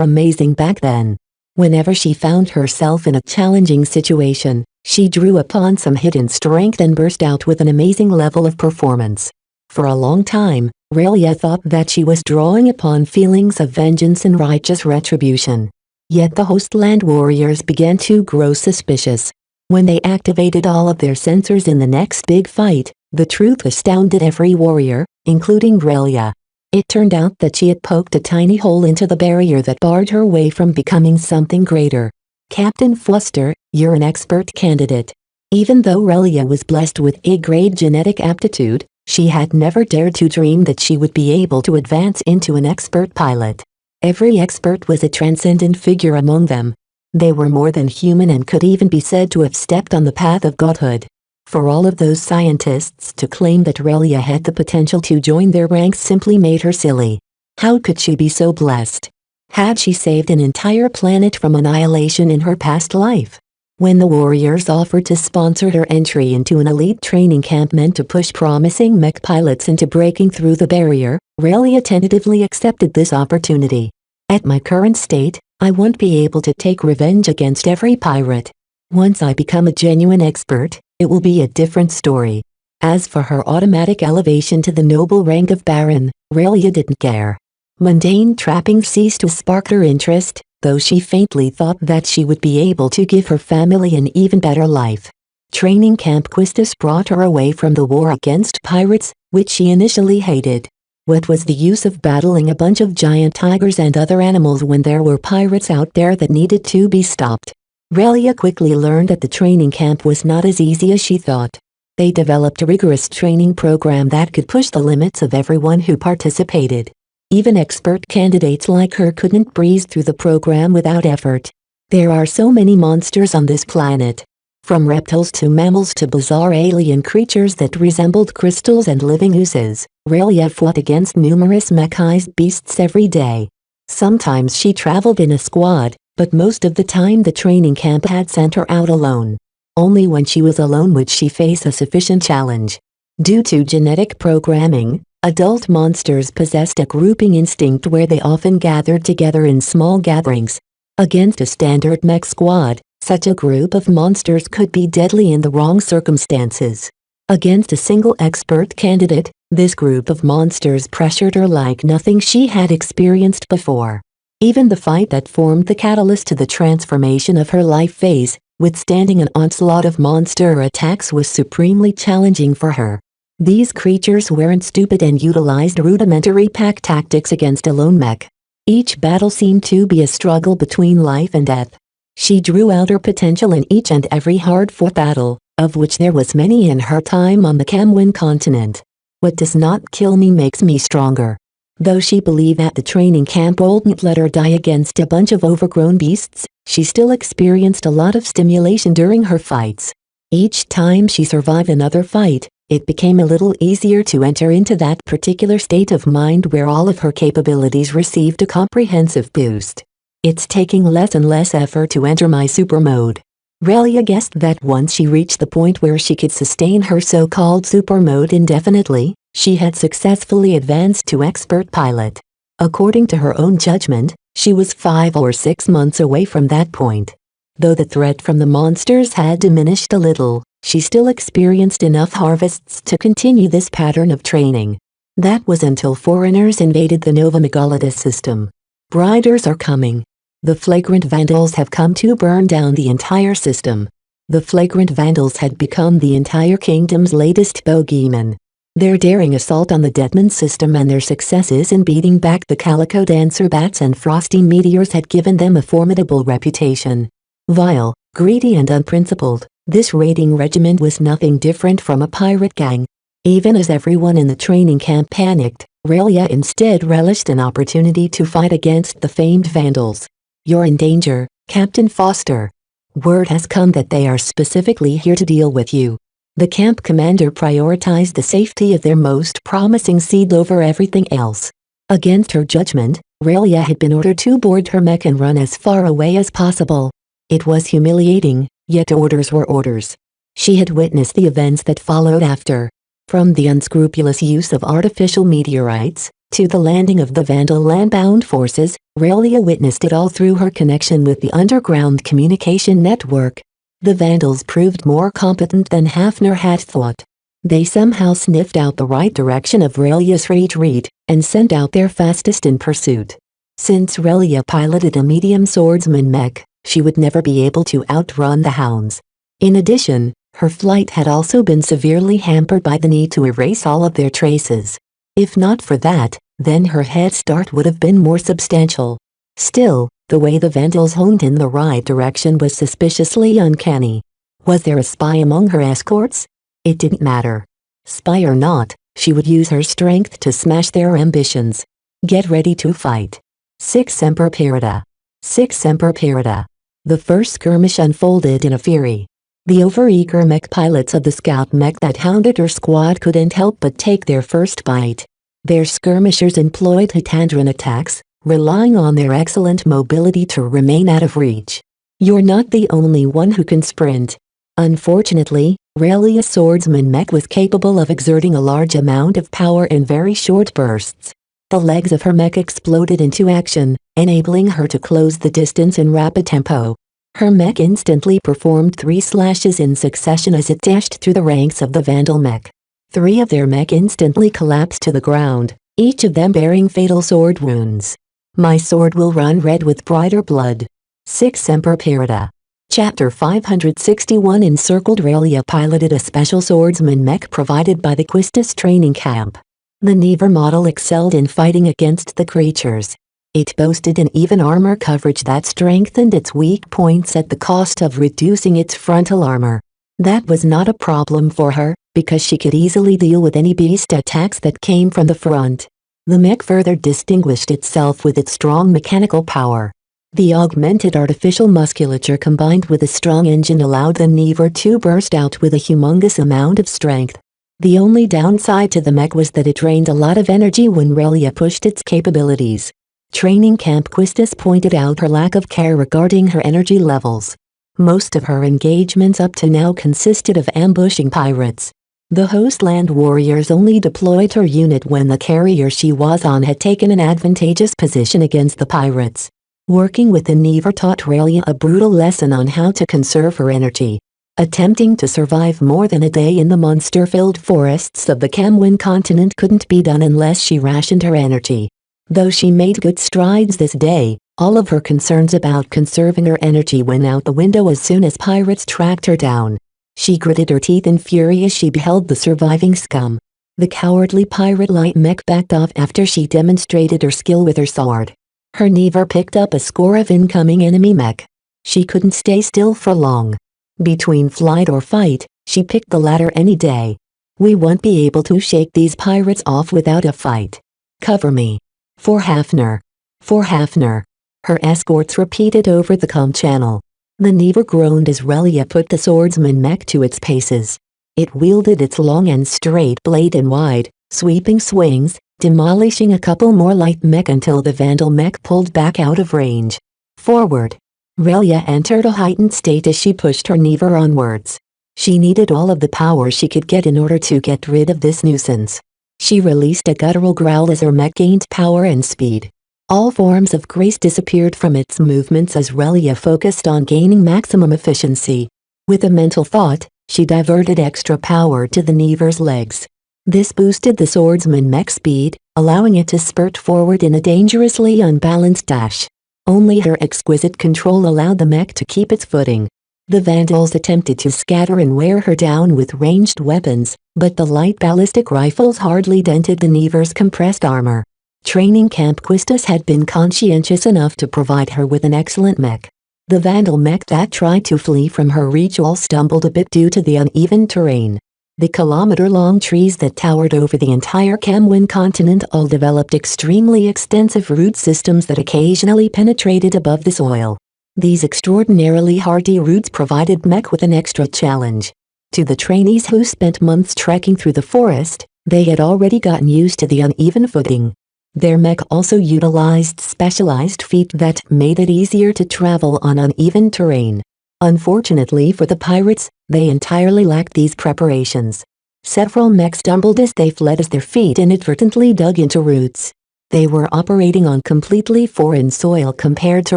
amazing back then. Whenever she found herself in a challenging situation, she drew upon some hidden strength and burst out with an amazing level of performance. For a long time, Relia thought that she was drawing upon feelings of vengeance and righteous retribution. Yet the host land warriors began to grow suspicious. When they activated all of their sensors in the next big fight, the truth astounded every warrior, including Relia. It turned out that she had poked a tiny hole into the barrier that barred her way from becoming something greater. Captain Foster, you're an expert candidate. Even though Relia was blessed with A-grade genetic aptitude, she had never dared to dream that she would be able to advance into an expert pilot. Every expert was a transcendent figure among them. They were more than human and could even be said to have stepped on the path of godhood. For all of those scientists to claim that Relia had the potential to join their ranks simply made her silly. How could she be so blessed? Had she saved an entire planet from annihilation in her past life? When the warriors offered to sponsor her entry into an elite training camp meant to push promising mech pilots into breaking through the barrier, Relia tentatively accepted this opportunity. At my current state, I won't be able to take revenge against every pirate. Once I become a genuine expert, it will be a different story. As for her automatic elevation to the noble rank of Baron, Relia didn't care. Mundane trappings ceased to spark her interest, though she faintly thought that she would be able to give her family an even better life. Training Camp Quistis brought her away from the war against pirates, which she initially hated. What was the use of battling a bunch of giant tigers and other animals when there were pirates out there that needed to be stopped? Relia quickly learned that the training camp was not as easy as she thought. They developed a rigorous training program that could push the limits of everyone who participated. Even expert candidates like her couldn't breeze through the program without effort. There are so many monsters on this planet. From reptiles to mammals to bizarre alien creatures that resembled crystals and living oozes, Relia fought against numerous mechanized beasts every day. Sometimes she traveled in a squad, but most of the time the training camp had sent her out alone. Only when she was alone would she face a sufficient challenge. Due to genetic programming, adult monsters possessed a grouping instinct where they often gathered together in small gatherings. Against a standard mech squad, such a group of monsters could be deadly in the wrong circumstances. Against a single expert candidate, this group of monsters pressured her like nothing she had experienced before. Even the fight that formed the catalyst to the transformation of her life phase, withstanding an onslaught of monster attacks, was supremely challenging for her. These creatures weren't stupid and utilized rudimentary pack tactics against a lone mech. Each battle seemed to be a struggle between life and death. She drew out her potential in each and every hard-fought battle, of which there was many in her time on the Camwin continent. What does not kill me makes me stronger. Though she believed that the training camp wouldn't let her die against a bunch of overgrown beasts, she still experienced a lot of stimulation during her fights. Each time she survived another fight, it became a little easier to enter into that particular state of mind where all of her capabilities received a comprehensive boost. It's taking less and less effort to enter my super mode. Relia guessed that once she reached the point where she could sustain her so-called super mode indefinitely, she had successfully advanced to expert pilot. According to her own judgment, she was 5 or 6 months away from that point. Though the threat from the monsters had diminished a little, she still experienced enough harvests to continue this pattern of training. That was until foreigners invaded the Nova Megalodus system. Briders are coming. The flagrant vandals have come to burn down the entire system. The flagrant vandals had become the entire kingdom's latest bogeyman. Their daring assault on the Deadman system and their successes in beating back the Calico Dancer Bats and Frosty Meteors had given them a formidable reputation. Vile, greedy and unprincipled, this raiding regiment was nothing different from a pirate gang. Even as everyone in the training camp panicked, Relia instead relished an opportunity to fight against the famed vandals. You're in danger, Captain Foster. Word has come that they are specifically here to deal with you. The camp commander prioritized the safety of their most promising seed over everything else. Against her judgment, Relia had been ordered to board her mech and run as far away as possible. It was humiliating, yet orders were orders. She had witnessed the events that followed after. From the unscrupulous use of artificial meteorites, to the landing of the Vandal landbound forces, Relia witnessed it all through her connection with the underground communication network. The Vandals proved more competent than Hafner had thought. They somehow sniffed out the right direction of Relia's retreat, and sent out their fastest in pursuit. Since Relia piloted a medium swordsman mech, she would never be able to outrun the hounds. In addition, her flight had also been severely hampered by the need to erase all of their traces. If not for that, then her head start would have been more substantial. Still, the way the Vandals honed in the right direction was suspiciously uncanny. Was there a spy among her escorts? It didn't matter. Spy or not, she would use her strength to smash their ambitions. Get ready to fight. 6 Semper Parida. 6 Semper Parida. The first skirmish unfolded in a fury. The overeager mech pilots of the scout mech that hounded her squad couldn't help but take their first bite. Their skirmishers employed Hitandran attacks, relying on their excellent mobility to remain out of reach. You're not the only one who can sprint. Unfortunately, Relia's swordsman mech was capable of exerting a large amount of power in very short bursts. The legs of her mech exploded into action, enabling her to close the distance in rapid tempo. Her mech instantly performed 3 slashes in succession as it dashed through the ranks of the Vandal mech. 3 of their mech instantly collapsed to the ground, each of them bearing fatal sword wounds. My sword will run red with brighter blood. 6 Semper Parida. Chapter 561 Encircled. Relia piloted a special swordsman mech provided by the Quistis training camp. The Never model excelled in fighting against the creatures. It boasted an even armor coverage that strengthened its weak points at the cost of reducing its frontal armor. That was not a problem for her, because she could easily deal with any beast attacks that came from the front. The mech further distinguished itself with its strong mechanical power. The augmented artificial musculature combined with a strong engine allowed the Never to burst out with a humongous amount of strength. The only downside to the mech was that it drained a lot of energy when Relia pushed its capabilities. Training Camp Quistis pointed out her lack of care regarding her energy levels. Most of her engagements up to now consisted of ambushing pirates. The Hostland warriors only deployed her unit when the carrier she was on had taken an advantageous position against the pirates. Working with the Never taught Relia a brutal lesson on how to conserve her energy. Attempting to survive more than a day in the monster-filled forests of the Camwin continent couldn't be done unless she rationed her energy. Though she made good strides this day, all of her concerns about conserving her energy went out the window as soon as pirates tracked her down. She gritted her teeth in fury as she beheld the surviving scum. The cowardly pirate light mech backed off after she demonstrated her skill with her sword. Her Never picked up a score of incoming enemy mech. She couldn't stay still for long. Between flight or fight, she picked the latter any day. We won't be able to shake these pirates off without a fight. Cover me. For Hafner. For Hafner. Her escorts repeated over the comm channel. The Never groaned as Relia put the swordsman mech to its paces. It wielded its long and straight blade in wide, sweeping swings, demolishing a couple more light mech until the Vandal mech pulled back out of range. Forward. Relia entered a heightened state as she pushed her Never onwards. She needed all of the power she could get in order to get rid of this nuisance. She released a guttural growl as her mech gained power and speed. All forms of grace disappeared from its movements as Relia focused on gaining maximum efficiency. With a mental thought, she diverted extra power to the Never's legs. This boosted the swordsman mech speed, allowing it to spurt forward in a dangerously unbalanced dash. Only her exquisite control allowed the mech to keep its footing. The Vandals attempted to scatter and wear her down with ranged weapons, but the light ballistic rifles hardly dented the Never's compressed armor. Training Camp Quistis had been conscientious enough to provide her with an excellent mech. The Vandal mech that tried to flee from her reach all stumbled a bit due to the uneven terrain. The kilometer-long trees that towered over the entire Camwin continent all developed extremely extensive root systems that occasionally penetrated above the soil. These extraordinarily hardy roots provided Mech with an extra challenge. To the trainees who spent months trekking through the forest, they had already gotten used to the uneven footing. Their Mech also utilized specialized feet that made it easier to travel on uneven terrain. Unfortunately for the pirates, they entirely lacked these preparations. Several Mech stumbled as they fled as their feet inadvertently dug into roots. They were operating on completely foreign soil compared to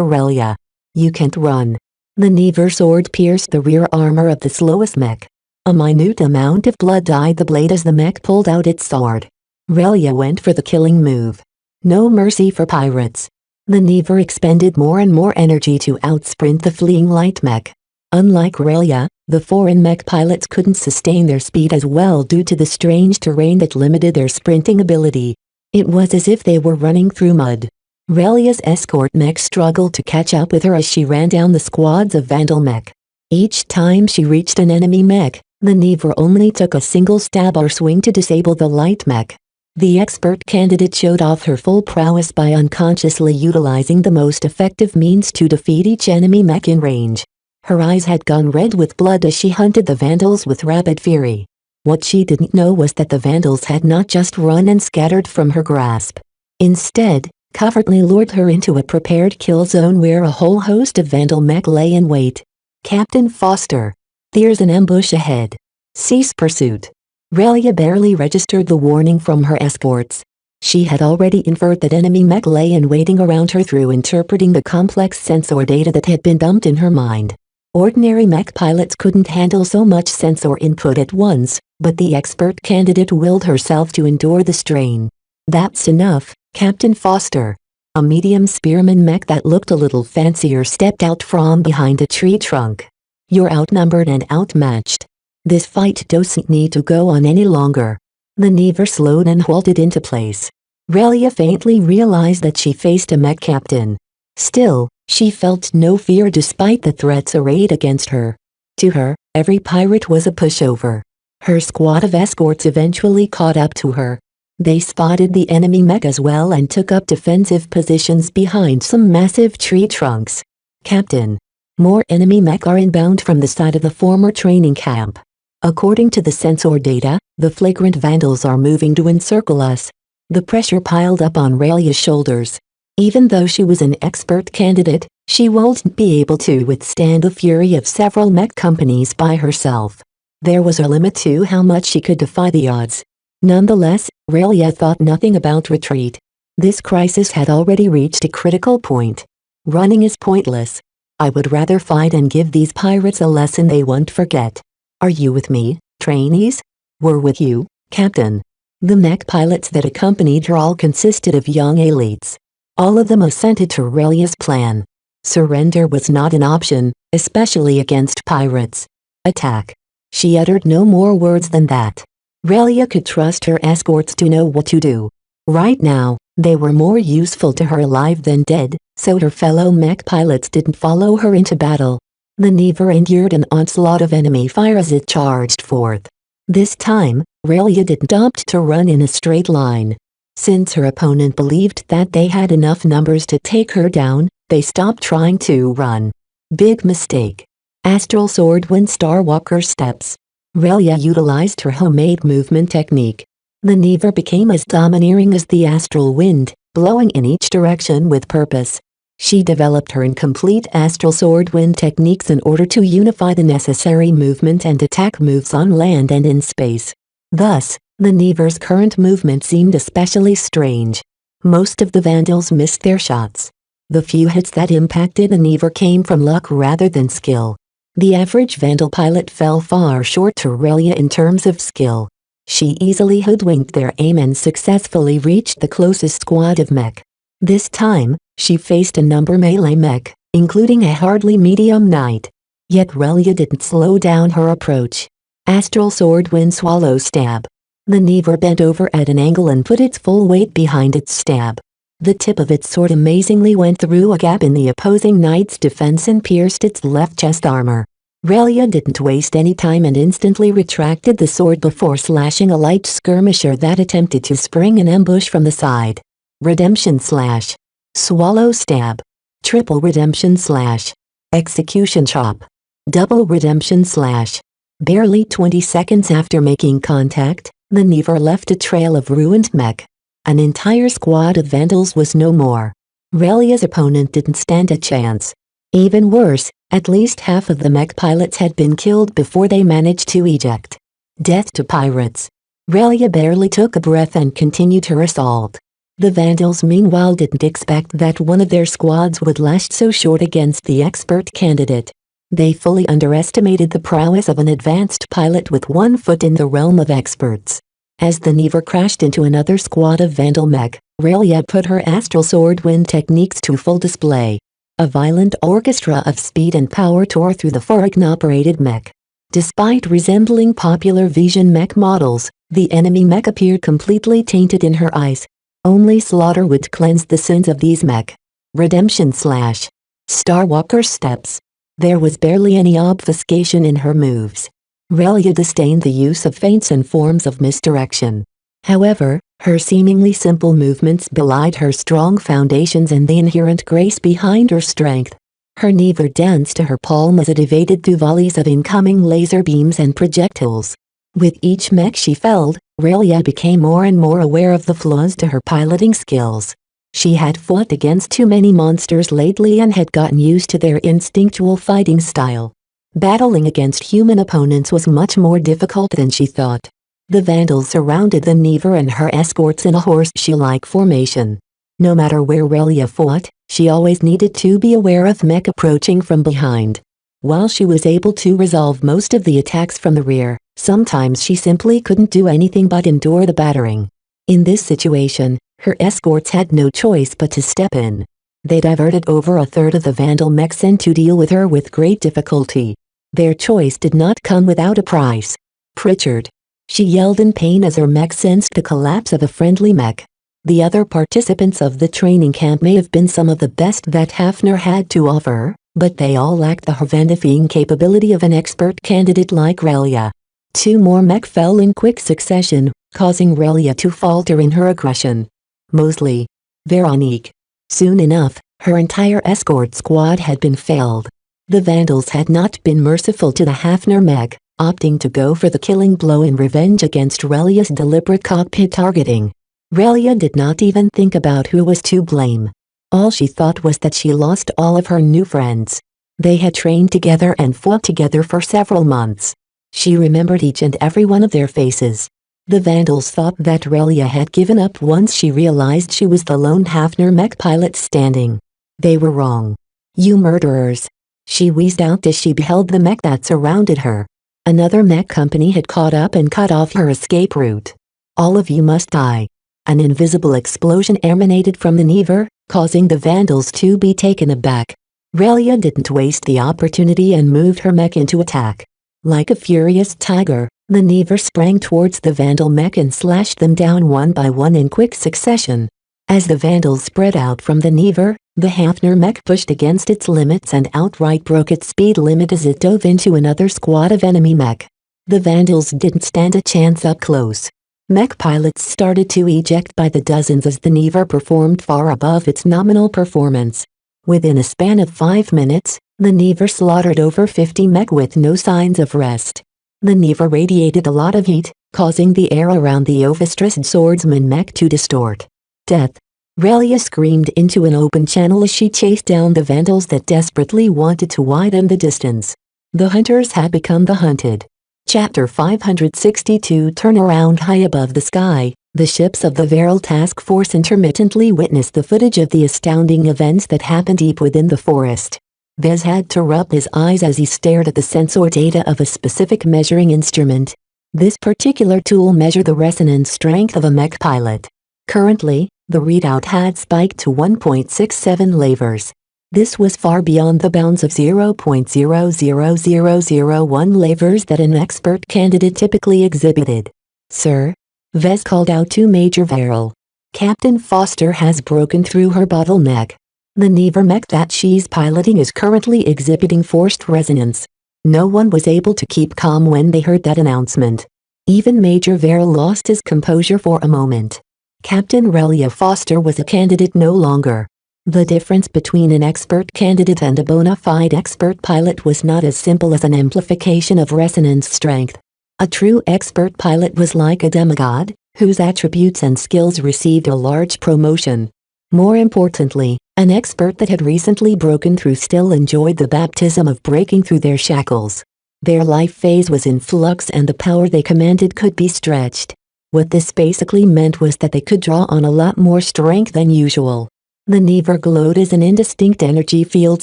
Relia. "You can't run." The Never sword pierced the rear armor of the slowest Mech. A minute amount of blood dyed the blade as the Mech pulled out its sword. Relia went for the killing move. No mercy for pirates. The Never expended more and more energy to outsprint the fleeing light Mech. Unlike Relia, the foreign Mech pilots couldn't sustain their speed as well due to the strange terrain that limited their sprinting ability. It was as if they were running through mud. Relia's escort Mech struggled to catch up with her as she ran down the squads of Vandal Mech. Each time she reached an enemy Mech, the Never only took a single stab or swing to disable the light Mech. The expert candidate showed off her full prowess by unconsciously utilizing the most effective means to defeat each enemy Mech in range. Her eyes had gone red with blood as she hunted the Vandals with rapid fury. What she didn't know was that the Vandals had not just run and scattered from her grasp. Instead, covertly lured her into a prepared kill zone where a whole host of Vandal Mech lay in wait. "Captain Foster. There's an ambush ahead. Cease pursuit." Relia barely registered the warning from her escorts. She had already inferred that enemy Mech lay in waiting around her through interpreting the complex sensor data that had been dumped in her mind. Ordinary Mech pilots couldn't handle so much sensor input at once, but the expert candidate willed herself to endure the strain. "That's enough, Captain Foster." A medium spearman Mech that looked a little fancier stepped out from behind a tree trunk. "You're outnumbered and outmatched. This fight doesn't need to go on any longer." The Never slowed and halted into place. Relia faintly realized that she faced a Mech captain. Still, she felt no fear despite the threats arrayed against her. To her, every pirate was a pushover. Her squad of escorts eventually caught up to her. They spotted the enemy Mech as well and took up defensive positions behind some massive tree trunks. "Captain. More enemy Mech are inbound from the side of the former training camp. According to the sensor data, the flagrant Vandals are moving to encircle us." The pressure piled up on Relia's shoulders. Even though she was an expert candidate, she wouldn't be able to withstand the fury of several Mech companies by herself. There was a limit to how much she could defy the odds. Nonetheless, Relia thought nothing about retreat. This crisis had already reached a critical point. "Running is pointless. I would rather fight and give these pirates a lesson they won't forget. Are you with me, trainees?" "We're with you, Captain." The Mech pilots that accompanied her all consisted of young elites. All of them assented to Relia's plan. Surrender was not an option, especially against pirates. "Attack." She uttered no more words than that. Relia could trust her escorts to know what to do. Right now, they were more useful to her alive than dead, so her fellow Mech pilots didn't follow her into battle. The Never endured an onslaught of enemy fire as it charged forth. This time, Relia didn't opt to run in a straight line. Since her opponent believed that they had enough numbers to take her down, they stopped trying to run. Big mistake. Astral Sword Wind Starwalker steps. Relia utilized her homemade movement technique. The Never became as domineering as the astral wind, blowing in each direction with purpose. She developed her incomplete astral sword wind techniques in order to unify the necessary movement and attack moves on land and in space. Thus, the Never's current movement seemed especially strange. Most of the Vandals missed their shots. The few hits that impacted the Never came from luck rather than skill. The average Vandal pilot fell far short to Relia in terms of skill. She easily hoodwinked their aim and successfully reached the closest squad of Mech. This time, she faced a number melee Mech, including a hardly medium knight. Yet Relia didn't slow down her approach. Astral Sword Wind Swallow Stab. The Never bent over at an angle and put its full weight behind its stab. The tip of its sword amazingly went through a gap in the opposing knight's defense and pierced its left chest armor. Relia didn't waste any time and instantly retracted the sword before slashing a light skirmisher that attempted to spring an ambush from the side. Redemption Slash. Swallow Stab. Triple Redemption Slash. Execution chop. Double redemption slash. Barely 20 seconds after making contact, the Never left a trail of ruined mech. An entire squad of vandals was no more. Relia's opponent didn't stand a chance. Even worse, at least half of the mech pilots had been killed before they managed to eject. Death to pirates. Relia barely took a breath and continued her assault. The vandals meanwhile didn't expect that one of their squads would last so short against the expert candidate. They fully underestimated the prowess of an advanced pilot with 1 foot in the realm of experts. As the Never crashed into another squad of vandal mech, Relia put her astral sword wind techniques to full display. A violent orchestra of speed and power tore through the Foreign-operated mech. Despite resembling popular Vision mech models, the enemy mech appeared completely tainted in her eyes. Only slaughter would cleanse the sins of these mech. Redemption slash. Starwalker steps. There was barely any obfuscation in her moves. Relia disdained the use of feints and forms of misdirection. However, her seemingly simple movements belied her strong foundations and the inherent grace behind her strength. Her Never danced to her palm as it evaded through volleys of incoming laser beams and projectiles. With each mech she felled, Relia became more and more aware of the flaws to her piloting skills. She had fought against too many monsters lately and had gotten used to their instinctual fighting style. Battling against human opponents was much more difficult than she thought. The vandals surrounded the Never and her escorts in a horseshoe-like formation. No matter where Relia fought, she always needed to be aware of mech approaching from behind. While she was able to resolve most of the attacks from the rear, sometimes she simply couldn't do anything but endure the battering. In this situation, her escorts had no choice but to step in. They diverted over a third of the vandal mechs and to deal with her with great difficulty. Their choice did not come without a price. Pritchard. She yelled in pain as her mech sensed the collapse of a friendly mech. The other participants of the training camp may have been some of the best that Hafner had to offer, but they all lacked the hervanifying capability of an expert candidate like Relia. 2 more mech fell in quick succession, causing Relia to falter in her aggression. Mosley. Veronique. Soon enough, her entire escort squad had been felled. The vandals had not been merciful to the Hafner mech, opting to go for the killing blow in revenge against Relia's deliberate cockpit targeting. Relia did not even think about who was to blame. All she thought was that she lost all of her new friends. They had trained together and fought together for several months. She remembered each and every one of their faces. The vandals thought that Relia had given up once she realized she was the lone Hafner mech pilot standing. They were wrong. "You murderers!" she wheezed out as she beheld the mech that surrounded her. Another mech company had caught up and cut off her escape route. "All of you must die." An invisible explosion emanated from the Never, causing the vandals to be taken aback. Relia didn't waste the opportunity and moved her mech into attack. Like a furious tiger, the Never sprang towards the vandal mech and slashed them down one by one in quick succession. As the vandals spread out from the Never, the Hafner mech pushed against its limits and outright broke its speed limit as it dove into another squad of enemy mech. The vandals didn't stand a chance up close. Mech pilots started to eject by the dozens as the Never performed far above its nominal performance. Within a span of 5 minutes, the Never slaughtered over 50 mech with no signs of rest. The Never radiated a lot of heat, causing the air around the overstressed swordsman mech to distort. "Death!" Relia screamed into an open channel as she chased down the vandals that desperately wanted to widen the distance. The hunters had become the hunted. Chapter 562 Turnaround. High above the sky, the ships of the Veral Task Force intermittently witnessed the footage of the astounding events that happened deep within the forest. Vez had to rub his eyes as he stared at the sensor data of a specific measuring instrument. This particular tool measured the resonance strength of a mech pilot. Currently, the readout had spiked to 1.67 lavers. This was far beyond the bounds of 0.00001 lavers that an expert candidate typically exhibited. "Sir?" Vez called out to Major Verrill. "Captain Foster has broken through her bottleneck. The Never mech that she's piloting is currently exhibiting forced resonance." No one was able to keep calm when they heard that announcement. Even Major Verrill lost his composure for a moment. Captain Relia Foster was a candidate no longer. The difference between an expert candidate and a bona fide expert pilot was not as simple as an amplification of resonance strength. A true expert pilot was like a demigod, whose attributes and skills received a large promotion. More importantly, an expert that had recently broken through still enjoyed the baptism of breaking through their shackles. Their life phase was in flux and the power they commanded could be stretched. What this basically meant was that they could draw on a lot more strength than usual. The Never glowed as an indistinct energy field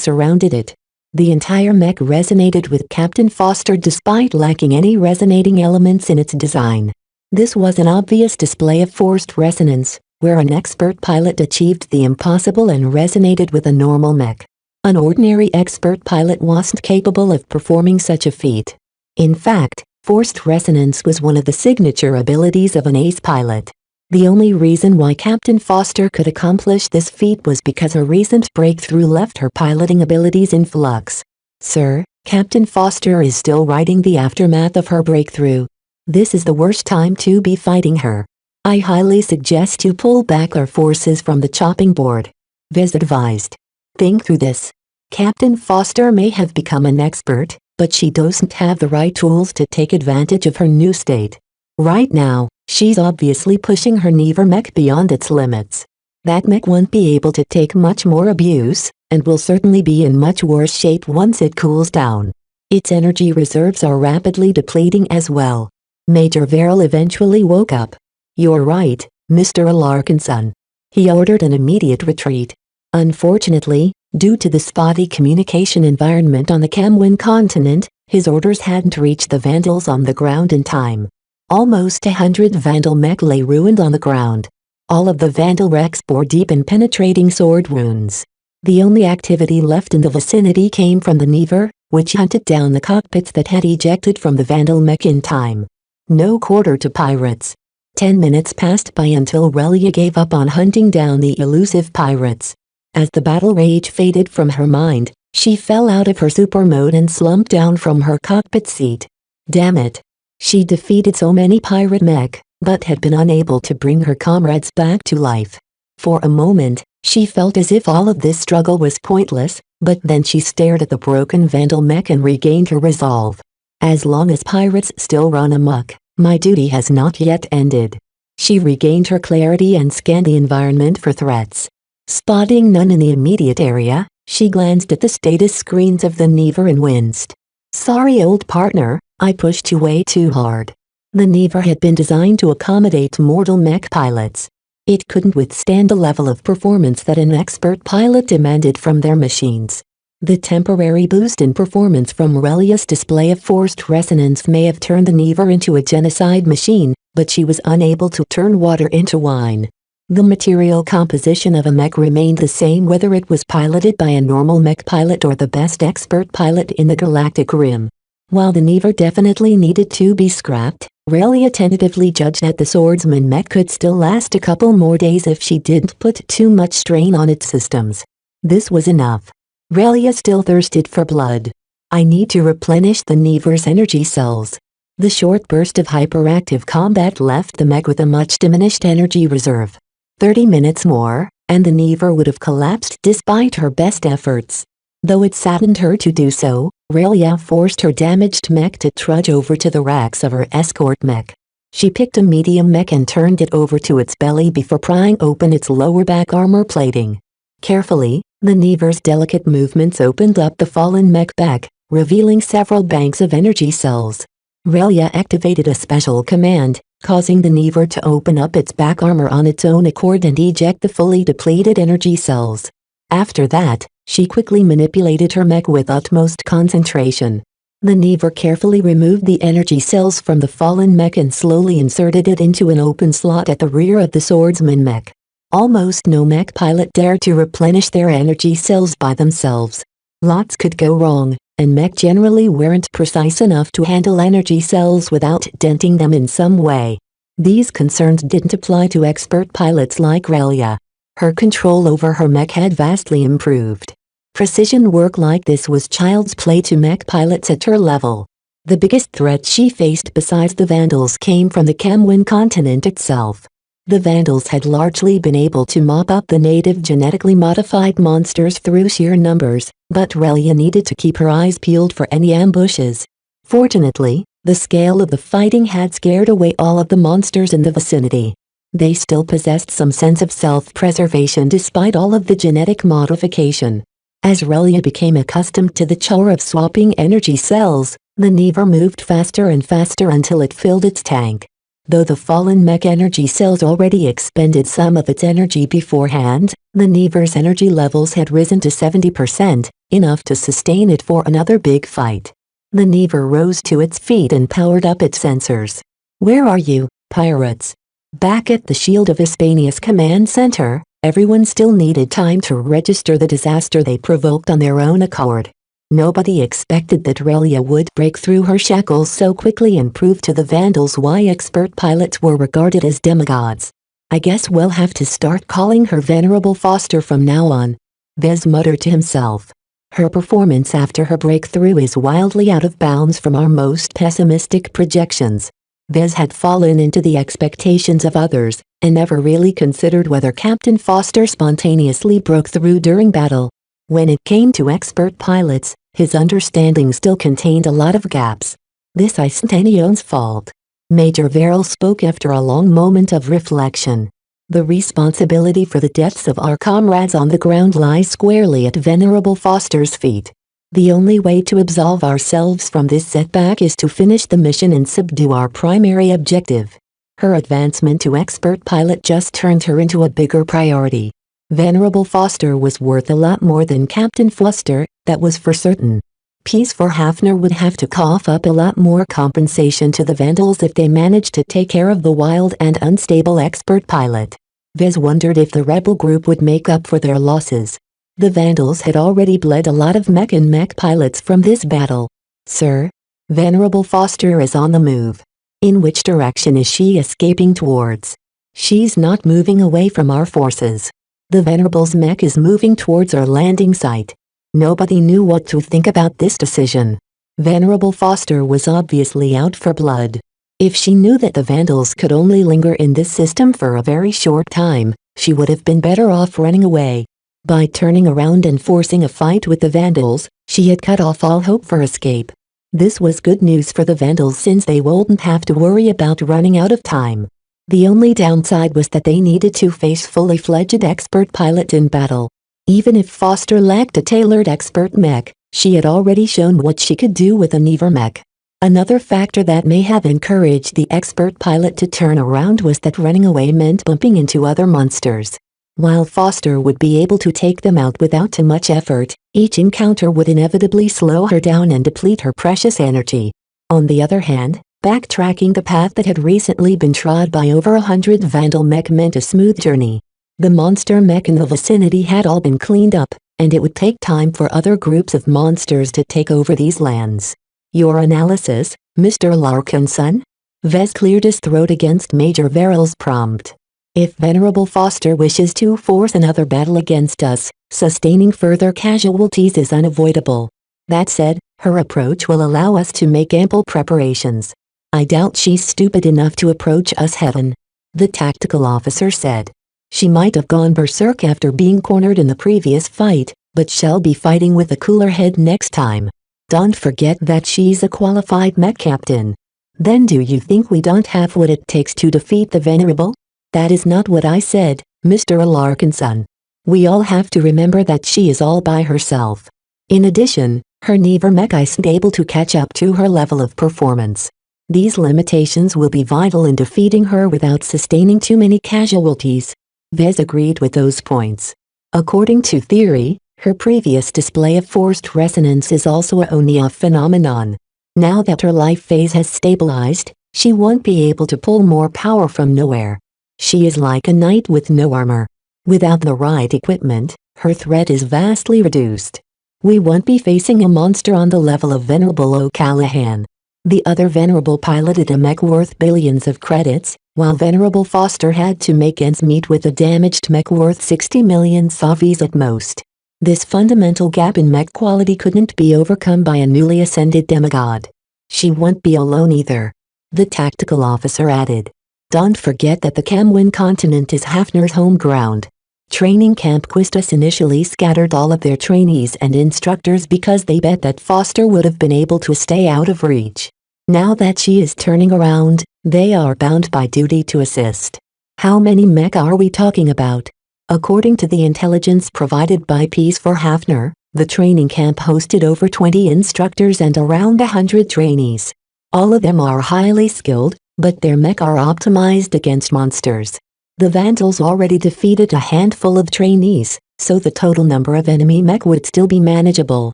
surrounded it. The entire mech resonated with Captain Foster despite lacking any resonating elements in its design. This was an obvious display of forced resonance, where an expert pilot achieved the impossible and resonated with a normal mech. An ordinary expert pilot wasn't capable of performing such a feat. In fact, forced resonance was one of the signature abilities of an ace pilot. The only reason why Captain Foster could accomplish this feat was because a recent breakthrough left her piloting abilities in flux. Sir, Captain Foster is still writing the aftermath of her breakthrough. This is the worst time to be fighting her. I highly suggest you pull back our forces from the chopping board. Viz advised. Think through this. Captain Foster may have become an expert, but she doesn't have the right tools to take advantage of her new state. Right now, she's obviously pushing her Never mech beyond its limits. That mech won't be able to take much more abuse, and will certainly be in much worse shape once it cools down. Its energy reserves are rapidly depleting as well. Major Verrill eventually woke up. You're right, Mr. Alarkinson. He ordered an immediate retreat. Unfortunately, due to the spotty communication environment on the Camwin continent, his orders hadn't reached the Vandals on the ground in time. Almost 100 Vandal mech lay ruined on the ground. All of the Vandal wrecks bore deep and penetrating sword wounds. The only activity left in the vicinity came from the Never, which hunted down the cockpits that had ejected from the Vandal mech in time. No quarter to pirates. 10 minutes passed by until Relia gave up on hunting down the elusive pirates. As the battle rage faded from her mind, she fell out of her super mode and slumped down from her cockpit seat. Damn it. She defeated so many pirate mech, but had been unable to bring her comrades back to life. For a moment, she felt as if all of this struggle was pointless, but then she stared at the broken Vandal mech and regained her resolve. As long as pirates still run amok, my duty has not yet ended. She regained her clarity and scanned the environment for threats. Spotting none in the immediate area, she glanced at the status screens of the Never and winced. Sorry, old partner, I pushed you way too hard. The Never had been designed to accommodate mortal mech pilots. It couldn't withstand the level of performance that an expert pilot demanded from their machines. The temporary boost in performance from Relia's display of forced resonance may have turned the Never into a genocide machine, but she was unable to turn water into wine. The material composition of a mech remained the same whether it was piloted by a normal mech pilot or the best expert pilot in the galactic rim. While the Never definitely needed to be scrapped, Relia tentatively judged that the swordsman mech could still last a couple more days if she didn't put too much strain on its systems. This was enough. Relia still thirsted for blood. I need to replenish the Never's energy cells. The short burst of hyperactive combat left the mech with a much diminished energy reserve. 30 minutes more, and the Never would have collapsed despite her best efforts. Though it saddened her to do so, Relia forced her damaged mech to trudge over to the racks of her escort mech. She picked a medium mech and turned it over to its belly before prying open its lower back armor plating. Carefully, the Never's delicate movements opened up the fallen mech back, revealing several banks of energy cells. Relia activated a special command, causing the Never to open up its back armor on its own accord and eject the fully depleted energy cells. After that, she quickly manipulated her mech with utmost concentration. The Never carefully removed the energy cells from the fallen mech and slowly inserted it into an open slot at the rear of the swordsman mech. Almost no mech pilot dared to replenish their energy cells by themselves. Lots could go wrong, and mech generally weren't precise enough to handle energy cells without denting them in some way. These concerns didn't apply to expert pilots like Relia. Her control over her mech had vastly improved. Precision work like this was child's play to mech pilots at her level. The biggest threat she faced besides the Vandals came from the Camwin continent itself. The Vandals had largely been able to mop up the native genetically modified monsters through sheer numbers, but Relia needed to keep her eyes peeled for any ambushes. Fortunately, the scale of the fighting had scared away all of the monsters in the vicinity. They still possessed some sense of self-preservation despite all of the genetic modification. As Relia became accustomed to the chore of swapping energy cells, the Never moved faster and faster until it filled its tank. Though the fallen mech energy cells already expended some of its energy beforehand, the Never's energy levels had risen to 70%, enough to sustain it for another big fight. The Never rose to its feet and powered up its sensors. "Where are you, pirates?" Back at the Shield of Hispania's command center, everyone still needed time to register the disaster they provoked on their own accord. Nobody expected that Relia would break through her shackles so quickly and prove to the Vandals why expert pilots were regarded as demigods. "I guess we'll have to start calling her Venerable Foster from now on," Vez muttered to himself. Her performance after her breakthrough is wildly out of bounds from our most pessimistic projections. Vez had fallen into the expectations of others, and never really considered whether Captain Foster spontaneously broke through during battle. When it came to expert pilots, his understanding still contained a lot of gaps. "This isn't anyone's fault," Major Verrill spoke after a long moment of reflection. "The responsibility for the deaths of our comrades on the ground lies squarely at Venerable Foster's feet. The only way to absolve ourselves from this setback is to finish the mission and subdue our primary objective." Her advancement to expert pilot just turned her into a bigger priority. Venerable Foster was worth a lot more than Captain Foster, that was for certain. Peace for Hafner would have to cough up a lot more compensation to the Vandals if they managed to take care of the wild and unstable expert pilot. Vez wondered if the rebel group would make up for their losses. The Vandals had already bled a lot of mech and mech pilots from this battle. "Sir? Venerable Foster is on the move. In which direction is she escaping towards?" "She's not moving away from our forces. The Venerable's mech is moving towards our landing site." Nobody knew what to think about this decision. Venerable Foster was obviously out for blood. If she knew that the Vandals could only linger in this system for a very short time, she would have been better off running away. By turning around and forcing a fight with the Vandals, she had cut off all hope for escape. This was good news for the Vandals since they wouldn't have to worry about running out of time. The only downside was that they needed to face fully fledged expert pilot in battle. Even if Foster lacked a tailored expert mech, she had already shown what she could do with a Never mech. Another factor that may have encouraged the expert pilot to turn around was that running away meant bumping into other monsters. While Foster would be able to take them out without too much effort, each encounter would inevitably slow her down and deplete her precious energy. On the other hand, backtracking the path that had recently been trod by over 100 Vandal mech meant a smooth journey. The monster mech in the vicinity had all been cleaned up, and it would take time for other groups of monsters to take over these lands. "Your analysis, Mr. Larkinson?" Vez cleared his throat against Major Verrill's prompt. "If Venerable Foster wishes to force another battle against us, sustaining further casualties is unavoidable. That said, her approach will allow us to make ample preparations. I doubt she's stupid enough to approach us head-on," the tactical officer said. "She might have gone berserk after being cornered in the previous fight, but she'll be fighting with a cooler head next time. Don't forget that she's a qualified mech captain." "Then do you think we don't have what it takes to defeat the Venerable?" "That is not what I said, Mr. Larkinson. We all have to remember that she is all by herself. In addition, her Never mech isn't able to catch up to her level of performance. These limitations will be vital in defeating her without sustaining too many casualties." Vez agreed with those points. According to theory, her previous display of forced resonance is also a Onia phenomenon. Now that her life phase has stabilized, she won't be able to pull more power from nowhere. She is like a knight with no armor. Without the right equipment, her threat is vastly reduced. We won't be facing a monster on the level of Venerable O'Callahan. The other Venerable piloted a mech worth billions of credits, while Venerable Foster had to make ends meet with a damaged mech worth 60 million savis at most. This fundamental gap in mech quality couldn't be overcome by a newly ascended demigod. She won't be alone either, the tactical officer added. Don't forget that the Camwin continent is Hafner's home ground. Training Camp Quistis initially scattered all of their trainees and instructors because they bet that Foster would have been able to stay out of reach. Now that she is turning around, they are bound by duty to assist. How many mech are we talking about? According to the intelligence provided by Peace for Hafner, the training camp hosted over 20 instructors and around 100 trainees. All of them are highly skilled, but their mech are optimized against monsters. The Vandals already defeated a handful of trainees, so the total number of enemy mech would still be manageable.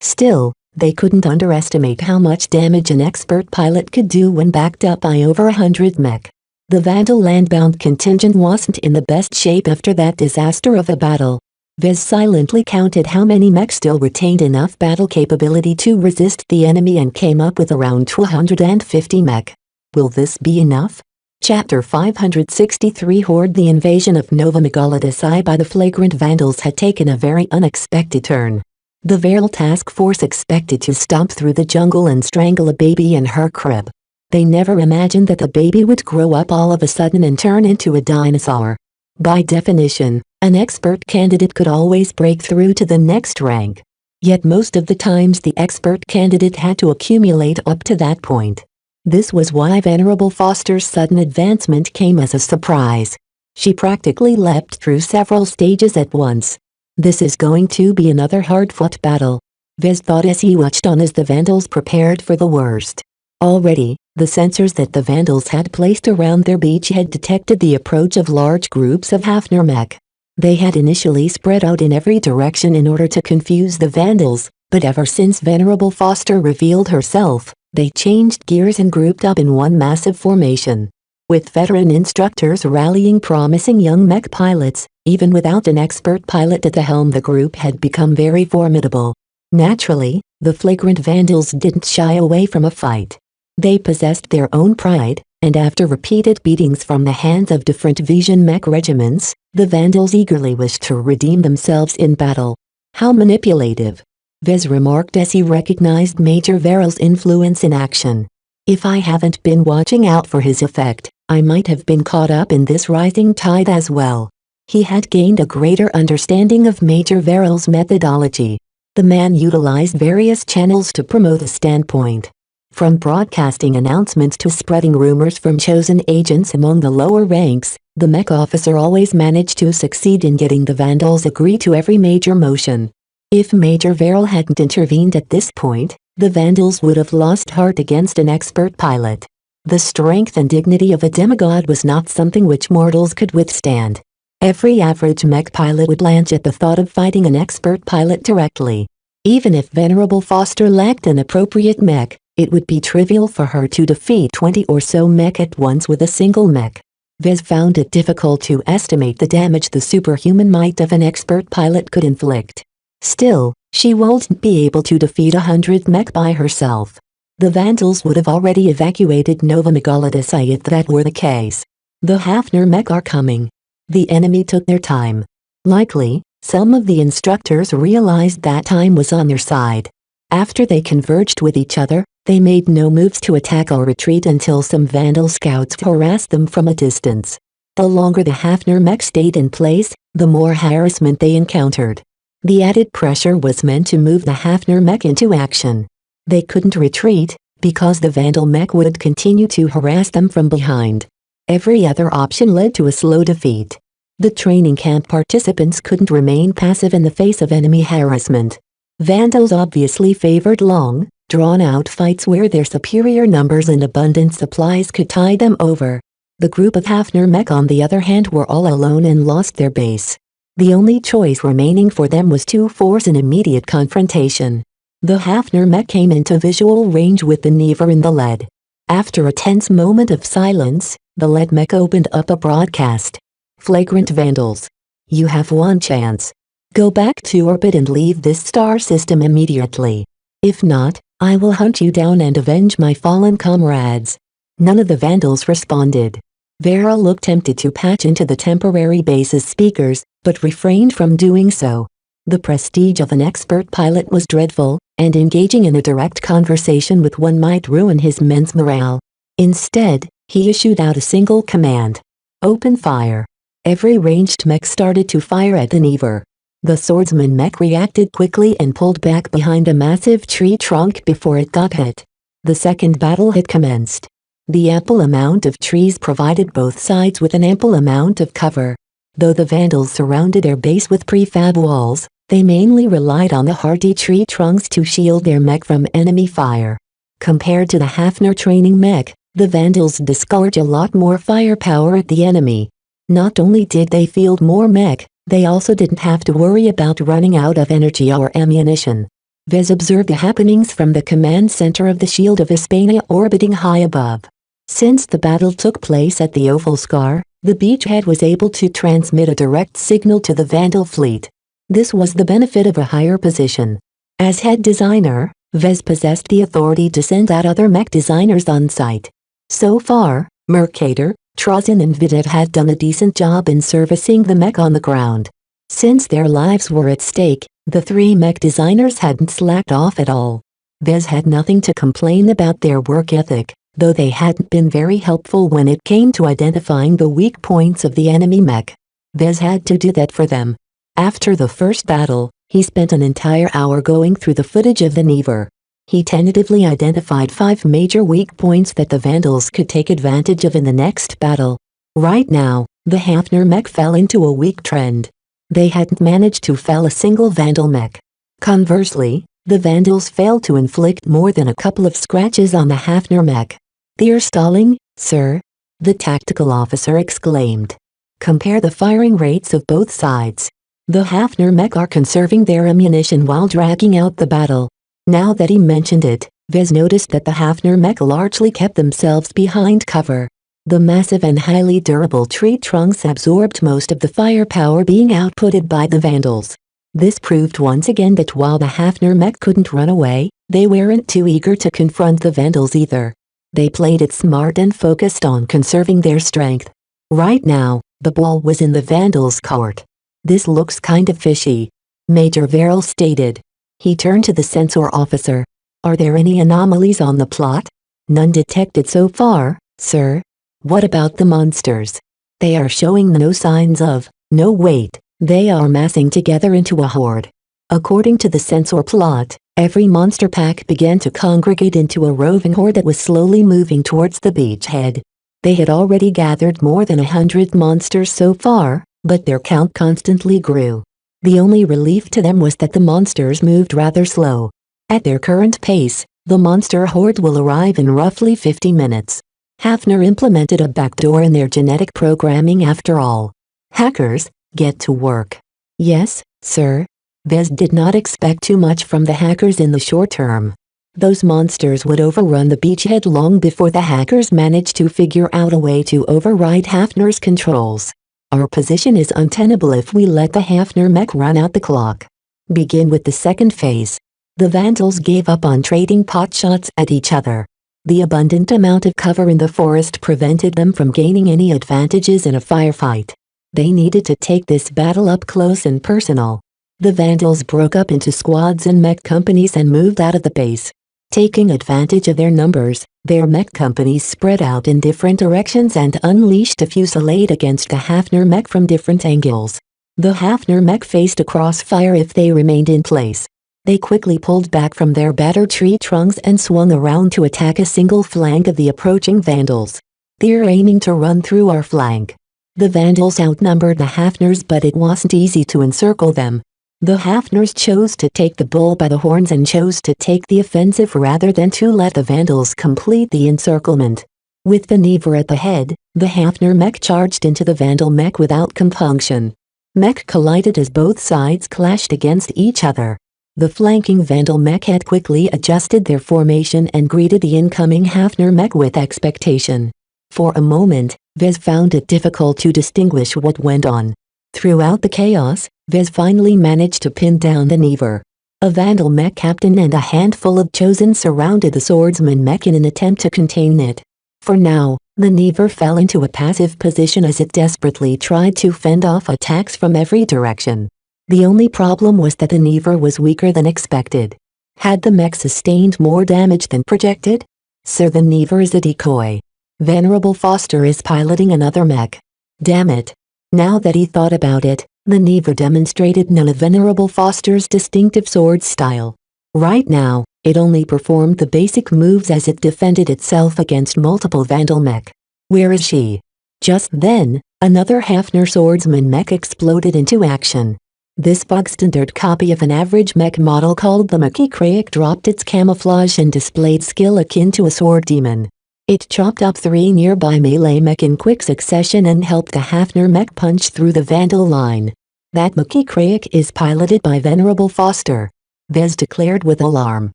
Still, they couldn't underestimate how much damage an expert pilot could do when backed up by over 100 mech. The Vandal landbound contingent wasn't in the best shape after that disaster of a battle. Vez silently counted how many mech still retained enough battle capability to resist the enemy and came up with around 250 mech. Will this be enough? Chapter 563 Horde. The invasion of Nova Megalodon by the flagrant Vandals had taken a very unexpected turn. The Veral task force expected to stomp through the jungle and strangle a baby in her crib. They never imagined that the baby would grow up all of a sudden and turn into a dinosaur. By definition, an expert candidate could always break through to the next rank. Yet most of the times the expert candidate had to accumulate up to that point. This was why Venerable Foster's sudden advancement came as a surprise. She practically leapt through several stages at once. This is going to be another hard-fought battle, Vez thought as he watched on as the Vandals prepared for the worst. Already, the sensors that the Vandals had placed around their beach had detected the approach of large groups of Hafner mech. They had initially spread out in every direction in order to confuse the Vandals, but ever since Venerable Foster revealed herself, they changed gears and grouped up in one massive formation. With veteran instructors rallying promising young mech pilots, even without an expert pilot at the helm, the group had become very formidable. Naturally, the flagrant Vandals didn't shy away from a fight. They possessed their own pride, and after repeated beatings from the hands of different Vision mech regiments, the Vandals eagerly wished to redeem themselves in battle. How manipulative, Vez remarked as he recognized Major Veral's influence in action. If I haven't been watching out for his effect, I might have been caught up in this rising tide as well. He had gained a greater understanding of Major Veral's methodology. The man utilized various channels to promote a standpoint. From broadcasting announcements to spreading rumors from chosen agents among the lower ranks, the mech officer always managed to succeed in getting the Vandals agree to every major motion. If Major Veral hadn't intervened at this point, the Vandals would have lost heart against an expert pilot. The strength and dignity of a demigod was not something which mortals could withstand. Every average mech pilot would blanch at the thought of fighting an expert pilot directly. Even if Venerable Foster lacked an appropriate mech, it would be trivial for her to defeat 20 or so mech at once with a single mech. Vez found it difficult to estimate the damage the superhuman might of an expert pilot could inflict. Still, she won't be able to defeat 100 mech by herself. The Vandals would have already evacuated Nova Megalodon if that were the case. The Hafner mech are coming. The enemy took their time. Likely, some of the instructors realized that time was on their side. After they converged with each other, they made no moves to attack or retreat until some Vandal scouts harassed them from a distance. The longer the Hafner mech stayed in place, the more harassment they encountered. The added pressure was meant to move the Hafner mech into action. They couldn't retreat, because the Vandal mech would continue to harass them from behind. Every other option led to a slow defeat. The training camp participants couldn't remain passive in the face of enemy harassment. Vandals obviously favored long, drawn-out fights where their superior numbers and abundant supplies could tide them over. The group of Hafner mech on the other hand were all alone and lost their base. The only choice remaining for them was to force an immediate confrontation. The Hafner mech came into visual range with the Never in the lead. After a tense moment of silence, the lead mech opened up a broadcast. Flagrant Vandals. You have one chance. Go back to orbit and leave this star system immediately. If not, I will hunt you down and avenge my fallen comrades. None of the Vandals responded. Vera looked tempted to patch into the temporary base's speakers, but refrained from doing so. The prestige of an expert pilot was dreadful, and engaging in a direct conversation with one might ruin his men's morale. Instead, He issued out a single command. Open fire. Every ranged mech started to fire at the Never. The swordsman mech reacted quickly and pulled back behind a massive tree trunk before it got hit. The second battle had commenced. The ample amount of trees provided both sides with an ample amount of cover. Though the Vandals surrounded their base with prefab walls, they mainly relied on the hardy tree trunks to shield their mech from enemy fire. Compared to the Hafner training mech, the Vandals discouraged a lot more firepower at the enemy. Not only did they field more mech, they also didn't have to worry about running out of energy or ammunition. Vez observed the happenings from the command center of the Shield of Hispania orbiting high above. Since the battle took place at the Oval Scar, the beachhead was able to transmit a direct signal to the Vandal fleet. This was the benefit of a higher position. As head designer, Vez possessed the authority to send out other mech designers on site. So far, Mercator, Trozen and Videv had done a decent job in servicing the mech on the ground. Since their lives were at stake, the three mech designers hadn't slacked off at all. Vez had nothing to complain about their work ethic, though they hadn't been very helpful when it came to identifying the weak points of the enemy mech. Vez had to do that for them. After the first battle, he spent an entire hour going through the footage of the Never. He tentatively identified 5 major weak points that the Vandals could take advantage of in the next battle. Right now, the Hafner mech fell into a weak trend. They hadn't managed to fell a single Vandal mech. Conversely, the Vandals failed to inflict more than a couple of scratches on the Hafner mech. "They're stalling, sir," the tactical officer exclaimed. "Compare the firing rates of both sides. The Hafner mech are conserving their ammunition while dragging out the battle." Now that he mentioned it, Vez noticed that the Hafner mech largely kept themselves behind cover. The massive and highly durable tree trunks absorbed most of the firepower being outputted by the Vandals. This proved once again that while the Hafner mech couldn't run away, they weren't too eager to confront the Vandals either. They played it smart and focused on conserving their strength. Right now, the ball was in the Vandals' court. "This looks kind of fishy," Major Verrill stated. He turned to the sensor officer. "Are there any anomalies on the plot?" "None detected so far, sir." "What about the monsters?" "They are showing no signs of." "No, wait, they are massing together into a horde." According to the sensor plot, every monster pack began to congregate into a roving horde that was slowly moving towards the beachhead. They had already gathered more than 100 monsters so far, but their count constantly grew. The only relief to them was that the monsters moved rather slow. At their current pace, the monster horde will arrive in roughly 50 minutes. Hafner implemented a backdoor in their genetic programming after all. "Hackers, get to work." "Yes, sir." Vez did not expect too much from the hackers in the short term. Those monsters would overrun the beachhead long before the hackers managed to figure out a way to override Hafner's controls. "Our position is untenable if we let the Hafner mech run out the clock." Begin with the second phase. The Vandals gave up on trading potshots at each other. The abundant amount of cover in the forest prevented them from gaining any advantages in a firefight. They needed to take this battle up close and personal. The Vandals broke up into squads and mech companies and moved out of the base. Taking advantage of their numbers, their mech companies spread out in different directions and unleashed a fusillade against the Hafner mech from different angles. The Hafner mech faced a crossfire if they remained in place. They quickly pulled back from their battered tree trunks and swung around to attack a single flank of the approaching Vandals. "They're aiming to run through our flank." The Vandals outnumbered the Hafners, but it wasn't easy to encircle them. The Hafners chose to take the bull by the horns and chose to take the offensive rather than to let the Vandals complete the encirclement. With the Never at the head, the Hafner mech charged into the Vandal mech without compunction. Mech collided as both sides clashed against each other. The flanking Vandal mech had quickly adjusted their formation and greeted the incoming Hafner mech with expectation. For a moment, Vez found it difficult to distinguish what went on. Throughout the chaos, Vez finally managed to pin down the Never. A Vandal mech captain and a handful of Chosen surrounded the swordsman mech in an attempt to contain it. For now, the Never fell into a passive position as it desperately tried to fend off attacks from every direction. The only problem was that the Never was weaker than expected. Had the mech sustained more damage than projected? "Sir, the Never is a decoy." Venerable Foster is piloting another mech. Damn it. Now that he thought about it, the Neva demonstrated none of Venerable Foster's distinctive sword style. Right now, it only performed the basic moves as it defended itself against multiple Vandal mech. Where is she? Just then, another Hafner swordsman mech exploded into action. This bog-standard copy of an average mech model called the Mech Touch dropped its camouflage and displayed skill akin to a sword demon. It chopped up 3 nearby melee mech in quick succession and helped the Hafner mech punch through the Vandal line. That Mech Touch is piloted by Venerable Foster, Vez declared with alarm.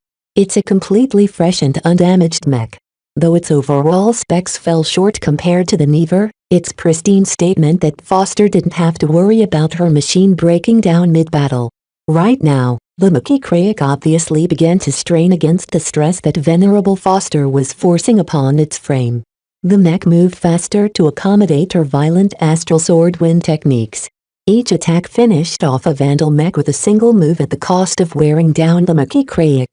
It's a completely fresh and undamaged mech. Though its overall specs fell short compared to the Neva, its pristine statement that Foster didn't have to worry about her machine breaking down mid-battle. Right now, the Mech Touch obviously began to strain against the stress that Venerable Foster was forcing upon its frame. The mech moved faster to accommodate her violent astral sword wind techniques. Each attack finished off a Vandal mech with a single move at the cost of wearing down the Mech Touch.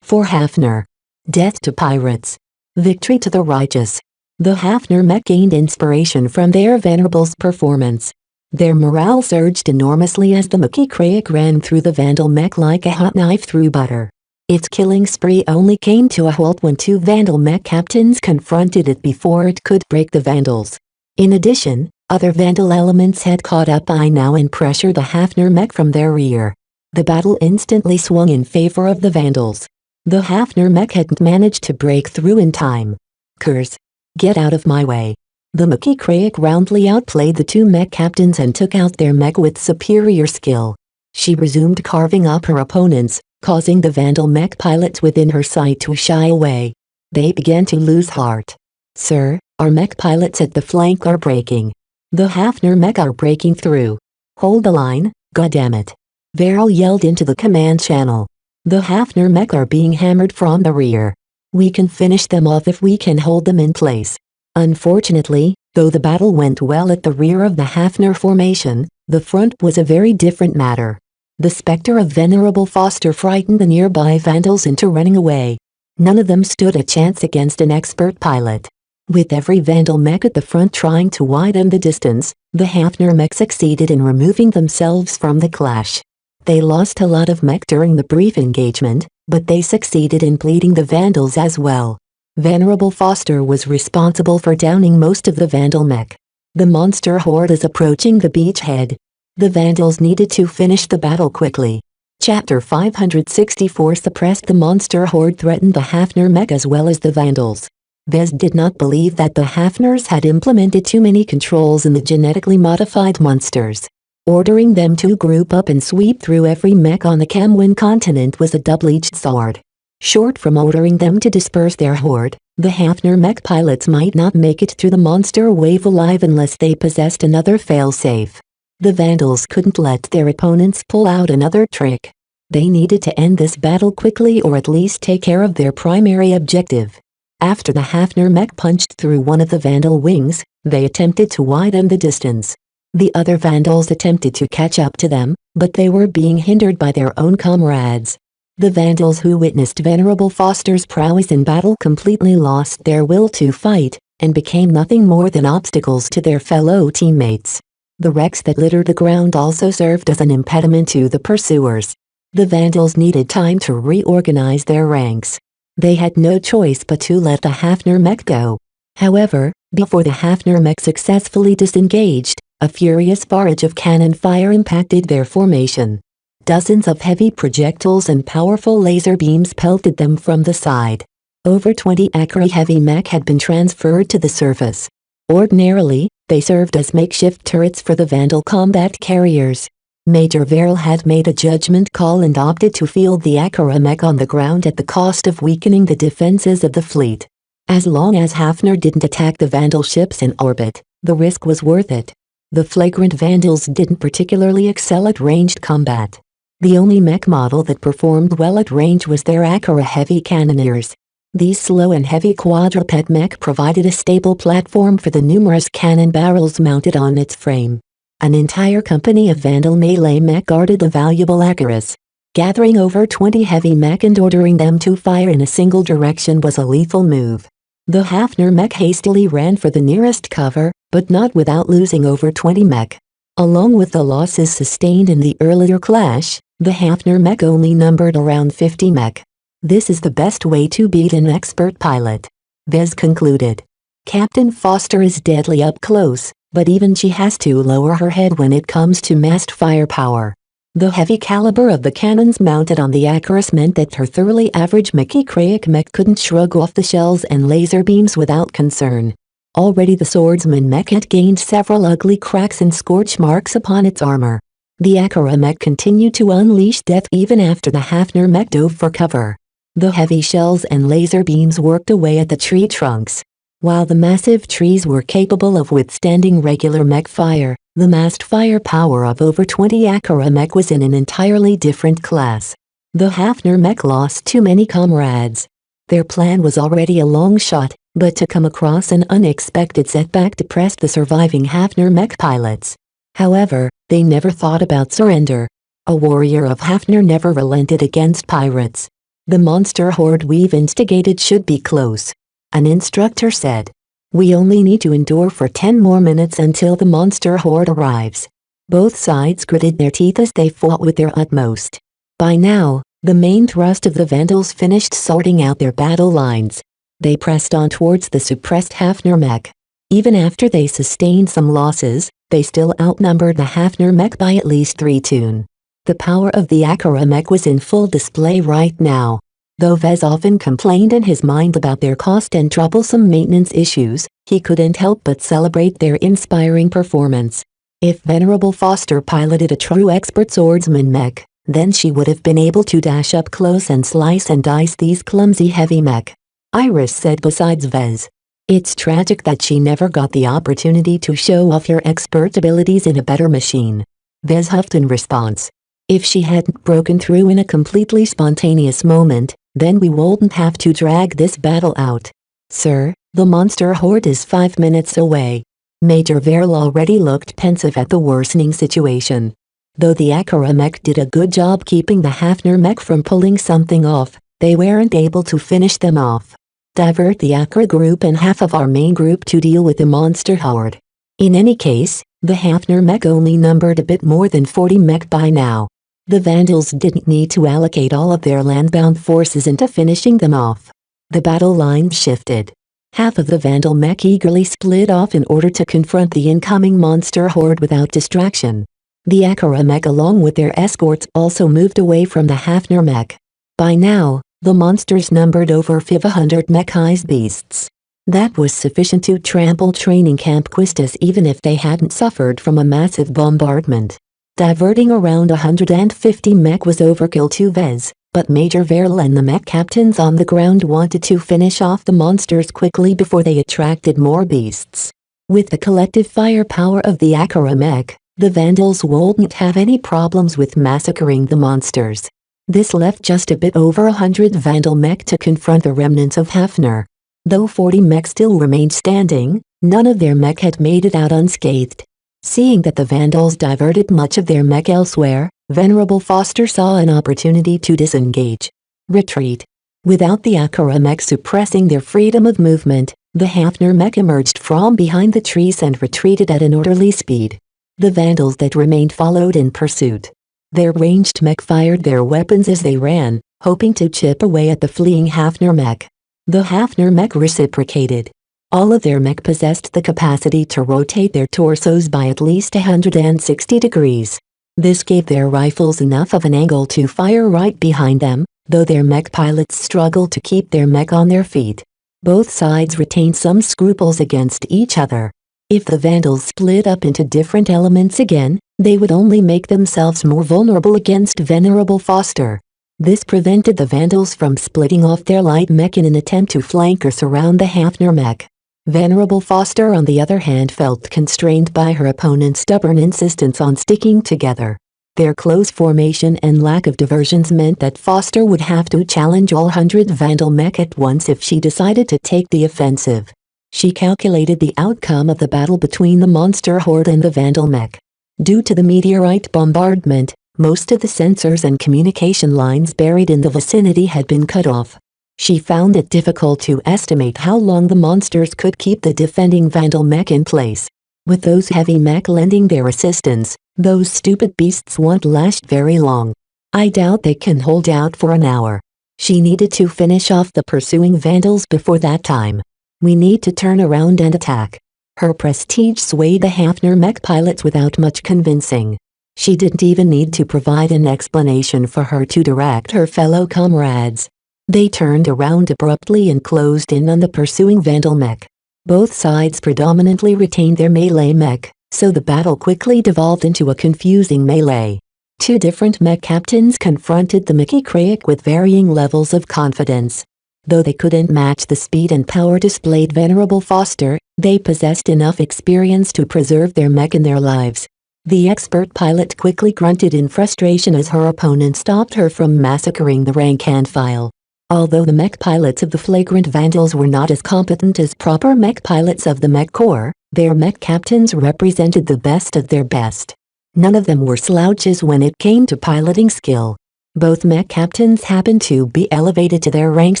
For Hafner, death to pirates, victory to the righteous. The Hafner mech gained inspiration from their Venerable's performance. Their morale surged enormously as the Mech Touch ran through the Vandal mech like a hot knife through butter. Its killing spree only came to a halt when 2 Vandal mech captains confronted it before it could break the Vandals. In addition, other Vandal elements had caught up by now and pressured the Hafner mech from their rear. The battle instantly swung in favor of the Vandals. The Hafner mech hadn't managed to break through in time. Curse. Get out of my way. The Mech Touch roundly outplayed the 2 mech captains and took out their mech with superior skill. She resumed carving up her opponents, causing the Vandal mech pilots within her sight to shy away. They began to lose heart. Sir, our mech pilots at the flank are breaking. The Hafner mech are breaking through. Hold the line, goddammit. Varel yelled into the command channel. The Hafner mech are being hammered from the rear. We can finish them off if we can hold them in place. Unfortunately, though the battle went well at the rear of the Hafner formation, the front was a very different matter. The specter of Venerable Foster frightened the nearby Vandals into running away. None of them stood a chance against an expert pilot. With every Vandal mech at the front trying to widen the distance, the Hafner mech succeeded in removing themselves from the clash. They lost a lot of mech during the brief engagement, but they succeeded in bleeding the Vandals as well. Venerable Foster was responsible for downing most of the Vandal mech. The monster horde is approaching the beachhead. The Vandals needed to finish the battle quickly. Chapter 564 suppressed the monster horde threatened the Hafner mech as well as the Vandals. Vez did not believe that the Hafners had implemented too many controls in the genetically modified monsters. Ordering them to group up and sweep through every mech on the Camwin continent was a double-edged sword. Short from ordering them to disperse their horde, the Hafner mech pilots might not make it through the monster wave alive unless they possessed another failsafe. The Vandals couldn't let their opponents pull out another trick. They needed to end this battle quickly or at least take care of their primary objective. After the Hafner mech punched through one of the Vandal wings, they attempted to widen the distance. The other Vandals attempted to catch up to them, but they were being hindered by their own comrades. The Vandals who witnessed Venerable Foster's prowess in battle completely lost their will to fight, and became nothing more than obstacles to their fellow teammates. The wrecks that littered the ground also served as an impediment to the pursuers. The Vandals needed time to reorganize their ranks. They had no choice but to let the Hafner mech go. However, before the Hafner mech successfully disengaged, a furious barrage of cannon fire impacted their formation. Dozens of heavy projectiles and powerful laser beams pelted them from the side. Over 20 Acre heavy mech had been transferred to the surface. Ordinarily, they served as makeshift turrets for the Vandal combat carriers. Major Varel had made a judgment call and opted to field the Acre mech on the ground at the cost of weakening the defenses of the fleet. As long as Hafner didn't attack the Vandal ships in orbit, the risk was worth it. The flagrant Vandals didn't particularly excel at ranged combat. The only mech model that performed well at range was their Acre heavy cannoneers. These slow and heavy quadruped mech provided a stable platform for the numerous cannon barrels mounted on its frame. An entire company of Vandal melee mech guarded the valuable Acres. Gathering over 20 heavy mech and ordering them to fire in a single direction was a lethal move. The Hafner mech hastily ran for the nearest cover, but not without losing over 20 mech. Along with the losses sustained in the earlier clash, the Hafner mech only numbered around 50 mech. This is the best way to beat an expert pilot, Vez concluded. Captain Foster is deadly up close, but even she has to lower her head when it comes to massed firepower. The heavy caliber of the cannons mounted on the Icarus meant that her thoroughly average Mickey-Craic mech couldn't shrug off the shells and laser beams without concern. Already the swordsman mech had gained several ugly cracks and scorch marks upon its armor. The Akara mech continued to unleash death even after the Hafner mech dove for cover. The heavy shells and laser beams worked away at the tree trunks. While the massive trees were capable of withstanding regular mech fire, the massed firepower of over 20 Akara mech was in an entirely different class. The Hafner mech lost too many comrades. Their plan was already a long shot, but to come across an unexpected setback depressed the surviving Hafner mech pilots. However, they never thought about surrender. A warrior of Hafner never relented against pirates. The monster horde we've instigated should be close, an instructor said. We only need to endure for 10 more minutes until the monster horde arrives. Both sides gritted their teeth as they fought with their utmost. By now, the main thrust of the Vandals finished sorting out their battle lines. They pressed on towards the suppressed Hafner mech. Even after they sustained some losses, they still outnumbered the Hafner mech by at least 3 to 1. The power of the Akara mech was in full display right now. Though Vez often complained in his mind about their cost and troublesome maintenance issues, he couldn't help but celebrate their inspiring performance. If Venerable Foster piloted a true expert swordsman mech, then she would have been able to dash up close and slice and dice these clumsy heavy mech. Iris said besides Vez. It's tragic that she never got the opportunity to show off her expert abilities in a better machine. Vez huffed in response. If she hadn't broken through in a completely spontaneous moment, then we wouldn't have to drag this battle out. Sir, the monster horde is 5 minutes away. Major Verl already looked pensive at the worsening situation. Though the Akara mech did a good job keeping the Hafner mech from pulling something off, they weren't able to finish them off. Divert the Akara group and half of our main group to deal with the monster horde. In any case, the Hafner mech only numbered a bit more than 40 mech by now. The Vandals didn't need to allocate all of their landbound forces into finishing them off. The battle line shifted. Half of the Vandal mech eagerly split off in order to confront the incoming monster horde without distraction. The Akara mech along with their escorts also moved away from the Hafner mech. By now, the monsters numbered over 500 mech-sized beasts. That was sufficient to trample training camp Quistis even if they hadn't suffered from a massive bombardment. Diverting around 150 mech was overkill to Vez, but Major Verl and the mech captains on the ground wanted to finish off the monsters quickly before they attracted more beasts. With the collective firepower of the Akara mech, the Vandals wouldn't have any problems with massacring the monsters. This left just a bit over 100 Vandal mech to confront the remnants of Hafner. Though 40 mech still remained standing, none of their mech had made it out unscathed. Seeing that the Vandals diverted much of their mech elsewhere, Venerable Foster saw an opportunity to disengage. Retreat. Without the Akara mech suppressing their freedom of movement, the Hafner mech emerged from behind the trees and retreated at an orderly speed. The Vandals that remained followed in pursuit. Their ranged mech fired their weapons as they ran, hoping to chip away at the fleeing Hafner mech. The Hafner mech reciprocated. All of their mech possessed the capacity to rotate their torsos by at least 160 degrees. This gave their rifles enough of an angle to fire right behind them, though their mech pilots struggled to keep their mech on their feet. Both sides retained some scruples against each other. If the Vandals split up into different elements again, they would only make themselves more vulnerable against Venerable Foster. This prevented the Vandals from splitting off their light mech in an attempt to flank or surround the Hafner mech. Venerable Foster on the other hand felt constrained by her opponent's stubborn insistence on sticking together. Their close formation and lack of diversions meant that Foster would have to challenge all 100 Vandal mech at once if she decided to take the offensive. She calculated the outcome of the battle between the monster horde and the Vandal mech. Due to the meteorite bombardment, most of the sensors and communication lines buried in the vicinity had been cut off. She found it difficult to estimate how long the monsters could keep the defending Vandal mech in place. With those heavy mech lending their assistance, those stupid beasts won't last very long. I doubt they can hold out for an hour. She needed to finish off the pursuing Vandals before that time. We need to turn around and attack. Her prestige swayed the Hafner mech pilots without much convincing. She didn't even need to provide an explanation for her to direct her fellow comrades. They turned around abruptly and closed in on the pursuing Vandal mech. Both sides predominantly retained their melee mech, so the battle quickly devolved into a confusing melee. Two different mech captains confronted the Mickey Craic with varying levels of confidence. Though they couldn't match the speed and power displayed Venerable Foster, they possessed enough experience to preserve their mech and their lives. The expert pilot quickly grunted in frustration as her opponent stopped her from massacring the rank and file. Although the mech pilots of the flagrant Vandals were not as competent as proper mech pilots of the Mech Corps, their mech captains represented the best of their best. None of them were slouches when it came to piloting skill. Both mech captains happened to be elevated to their ranks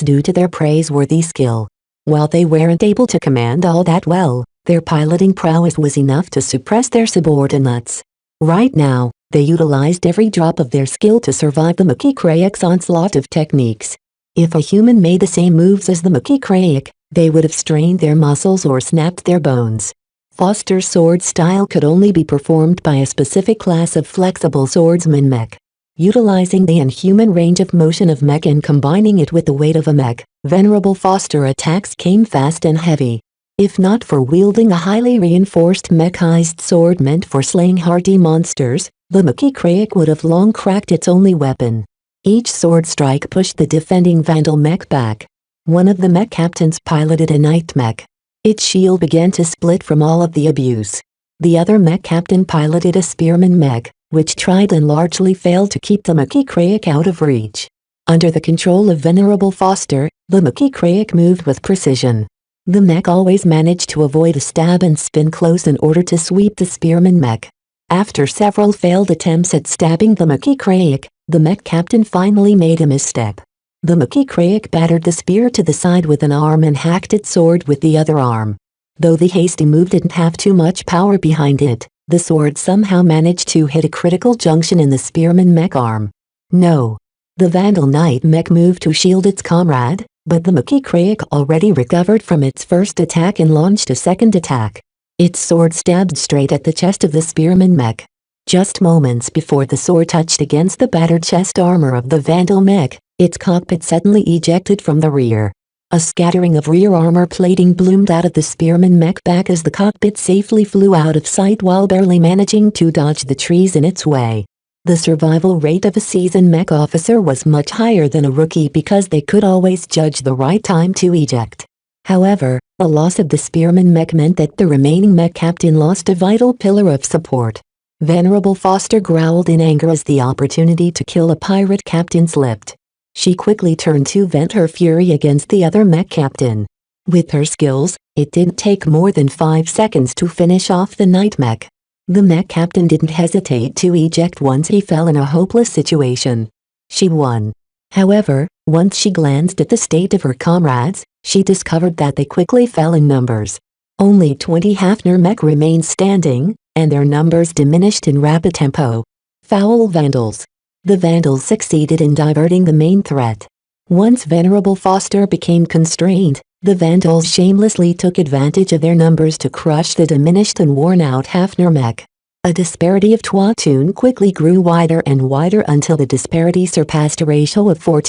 due to their praiseworthy skill. While they weren't able to command all that well, their piloting prowess was enough to suppress their subordinates. Right now, they utilized every drop of their skill to survive the Mickey Craic's onslaught of techniques. If a human made the same moves as the Mickey Craic, they would have strained their muscles or snapped their bones. Foster's sword style could only be performed by a specific class of flexible swordsman mech. Utilizing the inhuman range of motion of mech and combining it with the weight of a mech, Venerable Foster attacks came fast and heavy. If not for wielding a highly reinforced mechanized sword meant for slaying hardy monsters, the Mickey Craic would have long cracked its only weapon. Each sword strike pushed the defending Vandal mech back. One of the mech captains piloted a night mech. Its shield began to split from all of the abuse. The other mech captain piloted a spearman mech, which tried and largely failed to keep the Mickey Craic out of reach. Under the control of Venerable Foster, the Mickey Craic moved with precision. The mech always managed to avoid a stab and spin close in order to sweep the spearman mech. After several failed attempts at stabbing the Mickey Craic, the mech captain finally made a misstep. The Mickey Craic battered the spear to the side with an arm and hacked its sword with the other arm. Though the hasty move didn't have too much power behind it, the sword somehow managed to hit a critical junction in the spearman mech arm. No. The Vandal Knight mech moved to shield its comrade, but the Mickey Craic already recovered from its first attack and launched a second attack. Its sword stabbed straight at the chest of the spearman mech. Just moments before the sword touched against the battered chest armor of the Vandal mech, its cockpit suddenly ejected from the rear. A scattering of rear armor plating bloomed out of the spearman mech back as the cockpit safely flew out of sight while barely managing to dodge the trees in its way. The survival rate of a seasoned mech officer was much higher than a rookie because they could always judge the right time to eject. However, the loss of the spearman mech meant that the remaining mech captain lost a vital pillar of support. Venerable Foster growled in anger as the opportunity to kill a pirate captain slipped. She quickly turned to vent her fury against the other mech captain. With her skills, it didn't take more than 5 seconds to finish off the night mech. The mech captain didn't hesitate to eject once he fell in a hopeless situation. She won. However, once she glanced at the state of her comrades, she discovered that they quickly fell in numbers. Only 20 Hafner mech remained standing, and their numbers diminished in rapid tempo. Foul Vandals. The Vandals succeeded in diverting the main threat. Once Venerable Foster became constrained, the Vandals shamelessly took advantage of their numbers to crush the diminished and worn-out Hafner mech. A disparity of 2 quickly grew wider and wider until the disparity surpassed a ratio of 4.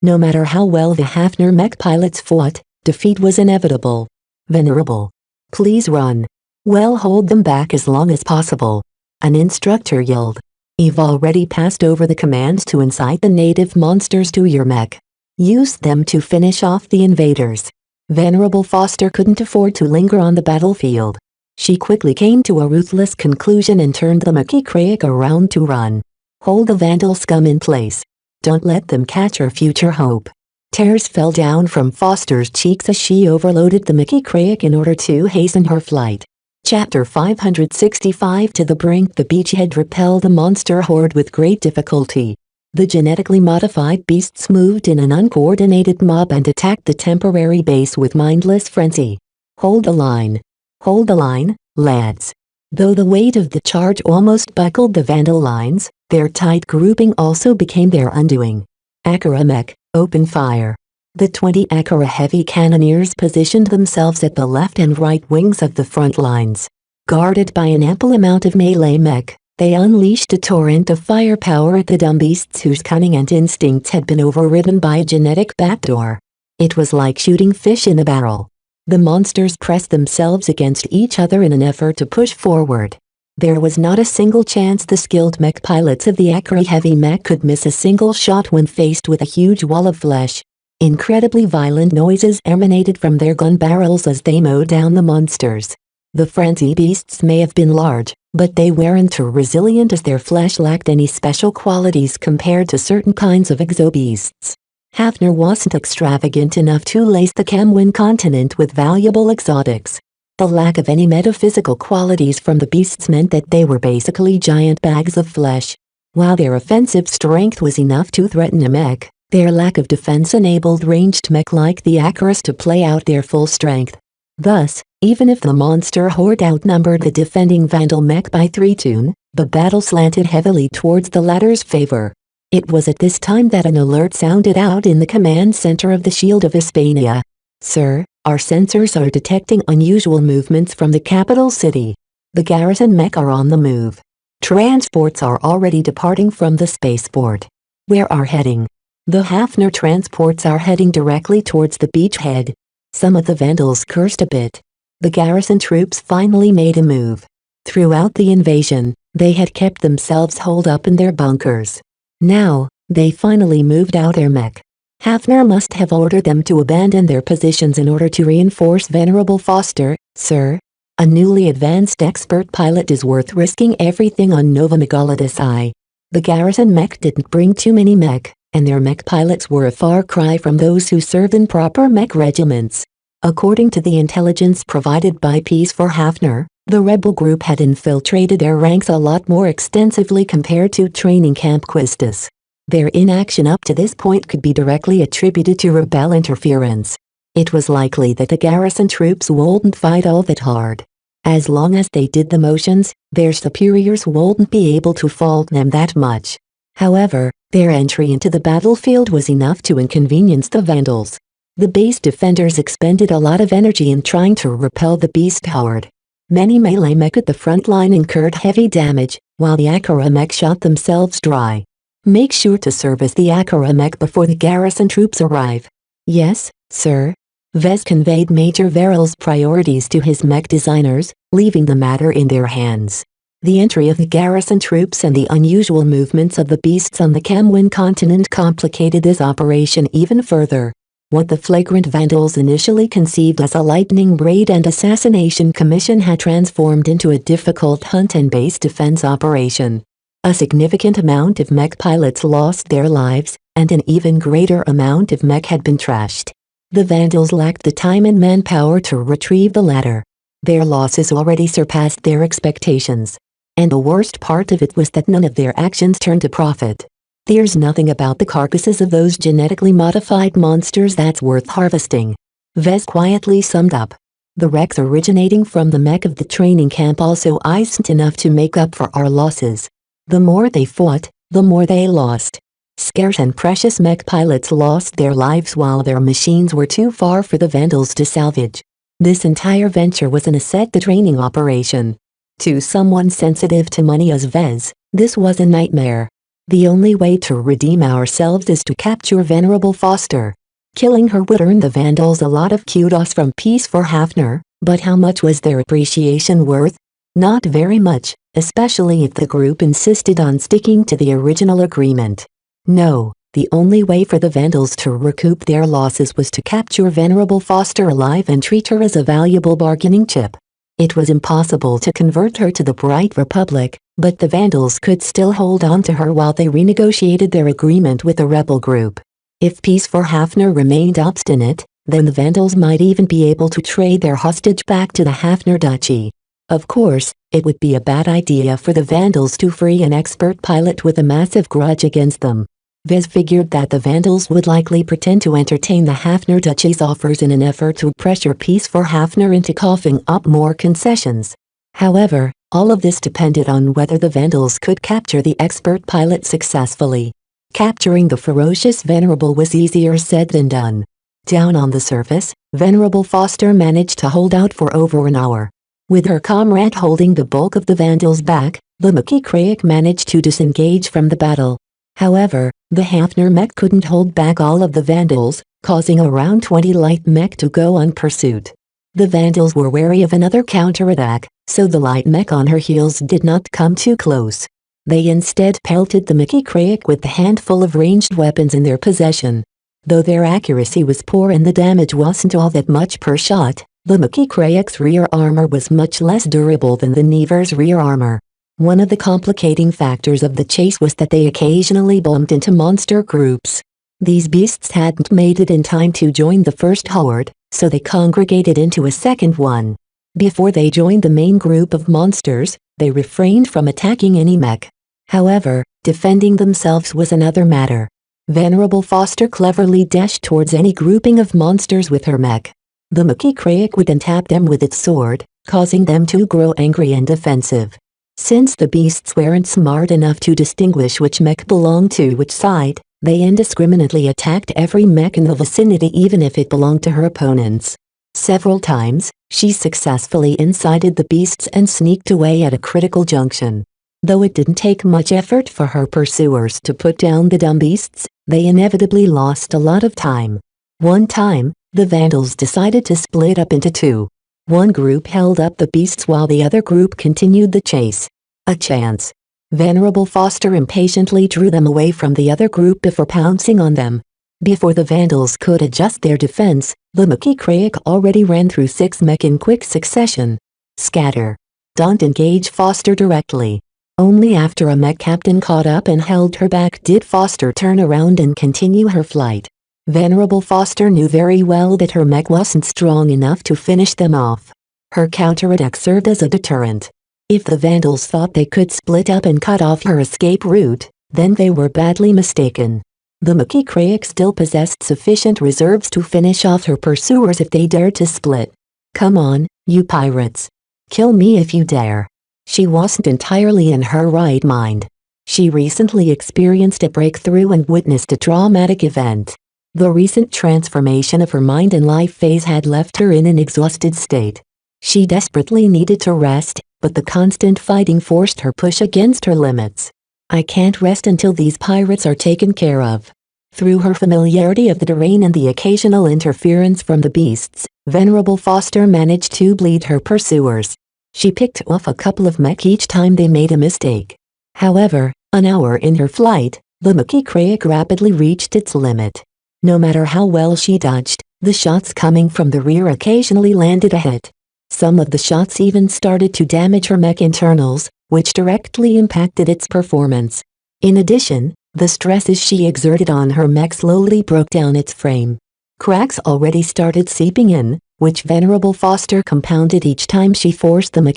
No matter how well the Hafner mech pilots fought, defeat was inevitable. Venerable. Please run. Well, hold them back as long as possible. An instructor yelled. You've already passed over the commands to incite the native monsters to your mech. Use them to finish off the invaders. Venerable Foster couldn't afford to linger on the battlefield. She quickly came to a ruthless conclusion and turned the Mickey Craic around to run. Hold the Vandal scum in place. Don't let them catch her future hope. Tears fell down from Foster's cheeks as she overloaded the Mickey Craic in order to hasten her flight. Chapter 565 To the brink. The beachhead repelled the monster horde with great difficulty. The genetically modified beasts moved in an uncoordinated mob and attacked the temporary base with mindless frenzy. Hold the line. Hold the line, lads. Though the weight of the charge almost buckled the Vandal lines, their tight grouping also became their undoing. Acura Mech, open fire. The 20 Acura heavy cannoneers positioned themselves at the left and right wings of the front lines. Guarded by an ample amount of melee mech, they unleashed a torrent of firepower at the dumb beasts whose cunning and instincts had been overridden by a genetic backdoor. It was like shooting fish in a barrel. The monsters pressed themselves against each other in an effort to push forward. There was not a single chance the skilled mech pilots of the Acura heavy mech could miss a single shot when faced with a huge wall of flesh. Incredibly violent noises emanated from their gun barrels as they mowed down the monsters. The frenzy beasts may have been large, but they weren't too resilient as their flesh lacked any special qualities compared to certain kinds of exobeasts. Hafner wasn't extravagant enough to lace the Camwin continent with valuable exotics. The lack of any metaphysical qualities from the beasts meant that they were basically giant bags of flesh. While their offensive strength was enough to threaten a mech, their lack of defense enabled ranged mech like the Acuras to play out their full strength. Thus, even if the monster horde outnumbered the defending Vandal mech by 3-2, the battle slanted heavily towards the latter's favor. It was at this time that an alert sounded out in the command center of the Shield of Hispania. "Sir, our sensors are detecting unusual movements from the capital city. The garrison mech are on the move. Transports are already departing from the spaceport. Where are heading?" The Hafner transports are heading directly towards the beachhead. Some of the Vandals cursed a bit. The garrison troops finally made a move. Throughout the invasion, they had kept themselves holed up in their bunkers. Now, they finally moved out their mech. Hafner must have ordered them to abandon their positions in order to reinforce Venerable Foster. "Sir, a newly advanced expert pilot is worth risking everything on Nova Megalodus I." The garrison mech didn't bring too many mech, and their mech pilots were a far cry from those who served in proper mech regiments. According to the intelligence provided by Peace for Hafner, the rebel group had infiltrated their ranks a lot more extensively compared to training Camp Quistis. Their inaction up to this point could be directly attributed to rebel interference. It was likely that the garrison troops wouldn't fight all that hard. As long as they did the motions, their superiors wouldn't be able to fault them that much. However, their entry into the battlefield was enough to inconvenience the Vandals. The base defenders expended a lot of energy in trying to repel the beast horde. Many melee mech at the front line incurred heavy damage, while the Acura mech shot themselves dry. "Make sure to service the Acura mech before the garrison troops arrive." "Yes, sir." Vez conveyed Major Verril's priorities to his mech designers, leaving the matter in their hands. The entry of the garrison troops and the unusual movements of the beasts on the Camwin continent complicated this operation even further. What the flagrant Vandals initially conceived as a lightning raid and assassination commission had transformed into a difficult hunt and base defense operation. A significant amount of mech pilots lost their lives, and an even greater amount of mech had been trashed. The Vandals lacked the time and manpower to retrieve the latter. Their losses already surpassed their expectations. And the worst part of it was that none of their actions turned a profit. "There's nothing about the carcasses of those genetically modified monsters that's worth harvesting," Vez quietly summed up. "The wrecks originating from the mech of the training camp also isn't enough to make up for our losses. The more they fought, the more they lost. Scarce and precious mech pilots lost their lives while their machines were too far for the Vandals to salvage. This entire venture was an asset-the-training operation. To someone sensitive to money as Vez, this was a nightmare. The only way to redeem ourselves is to capture Venerable Foster. Killing her would earn the Vandals a lot of kudos from Peace for Hafner, but how much was their appreciation worth? Not very much, especially if the group insisted on sticking to the original agreement. No, the only way for the Vandals to recoup their losses was to capture Venerable Foster alive and treat her as a valuable bargaining chip. It was impossible to convert her to the Bright Republic, but the Vandals could still hold on to her while they renegotiated their agreement with the rebel group. If Peace for Hafner remained obstinate, then the Vandals might even be able to trade their hostage back to the Hafner Duchy. Of course, it would be a bad idea for the Vandals to free an expert pilot with a massive grudge against them. Vez figured that the Vandals would likely pretend to entertain the Hafner Duchy's offers in an effort to pressure Peace for Hafner into coughing up more concessions. However, all of this depended on whether the Vandals could capture the expert pilot successfully. Capturing the ferocious Venerable was easier said than done. Down on the surface, Venerable Foster managed to hold out for over an hour. With her comrade holding the bulk of the Vandals back, the Mech managed to disengage from the battle. However, the Hafner mech couldn't hold back all of the Vandals, causing around 20 light mech to go on pursuit. The Vandals were wary of another counterattack, so the light mech on her heels did not come too close. They instead pelted the Mech with the handful of ranged weapons in their possession. Though their accuracy was poor and the damage wasn't all that much per shot, the Mech's rear armor was much less durable than the Never's rear armor. One of the complicating factors of the chase was that they occasionally bumped into monster groups. These beasts hadn't made it in time to join the first horde, so they congregated into a second one. Before they joined the main group of monsters, they refrained from attacking any mech. However, defending themselves was another matter. Venerable Foster cleverly dashed towards any grouping of monsters with her mech. The Mech would then tap them with its sword, causing them to grow angry and defensive. Since the beasts weren't smart enough to distinguish which mech belonged to which side, they indiscriminately attacked every mech in the vicinity even if it belonged to her opponents. Several times, she successfully incited the beasts and sneaked away at a critical junction. Though it didn't take much effort for her pursuers to put down the dumb beasts, they inevitably lost a lot of time. One time, the Vandals decided to split up into two. One group held up the beasts while the other group continued the chase. A chance. Venerable Foster impatiently drew them away from the other group before pouncing on them. Before the Vandals could adjust their defense, the Mech already ran through 6 mech in quick succession. Scatter. Don't engage Foster directly. Only after a mech captain caught up and held her back did Foster turn around and continue her flight. Venerable Foster knew very well that her mech wasn't strong enough to finish them off. Her counterattack served as a deterrent. If the Vandals thought they could split up and cut off her escape route, then they were badly mistaken. The Mech still possessed sufficient reserves to finish off her pursuers if they dared to split. Come on, you pirates. Kill me if you dare. She wasn't entirely in her right mind. She recently experienced a breakthrough and witnessed a traumatic event. The recent transformation of her mind and life phase had left her in an exhausted state. She desperately needed to rest, but the constant fighting forced her push against her limits. I can't rest until these pirates are taken care of. Through her familiarity of the terrain and the occasional interference from the beasts, Venerable Foster managed to bleed her pursuers. She picked off a couple of mech each time they made a mistake. However, an hour in her flight, the Mech rapidly reached its limit. No matter how well she dodged, the shots coming from the rear occasionally landed a hit. Some of the shots even started to damage her mech internals, which directly impacted its performance. In addition, the stresses she exerted on her mech slowly broke down its frame. Cracks already started seeping in, which Venerable Foster compounded each time she forced the Mech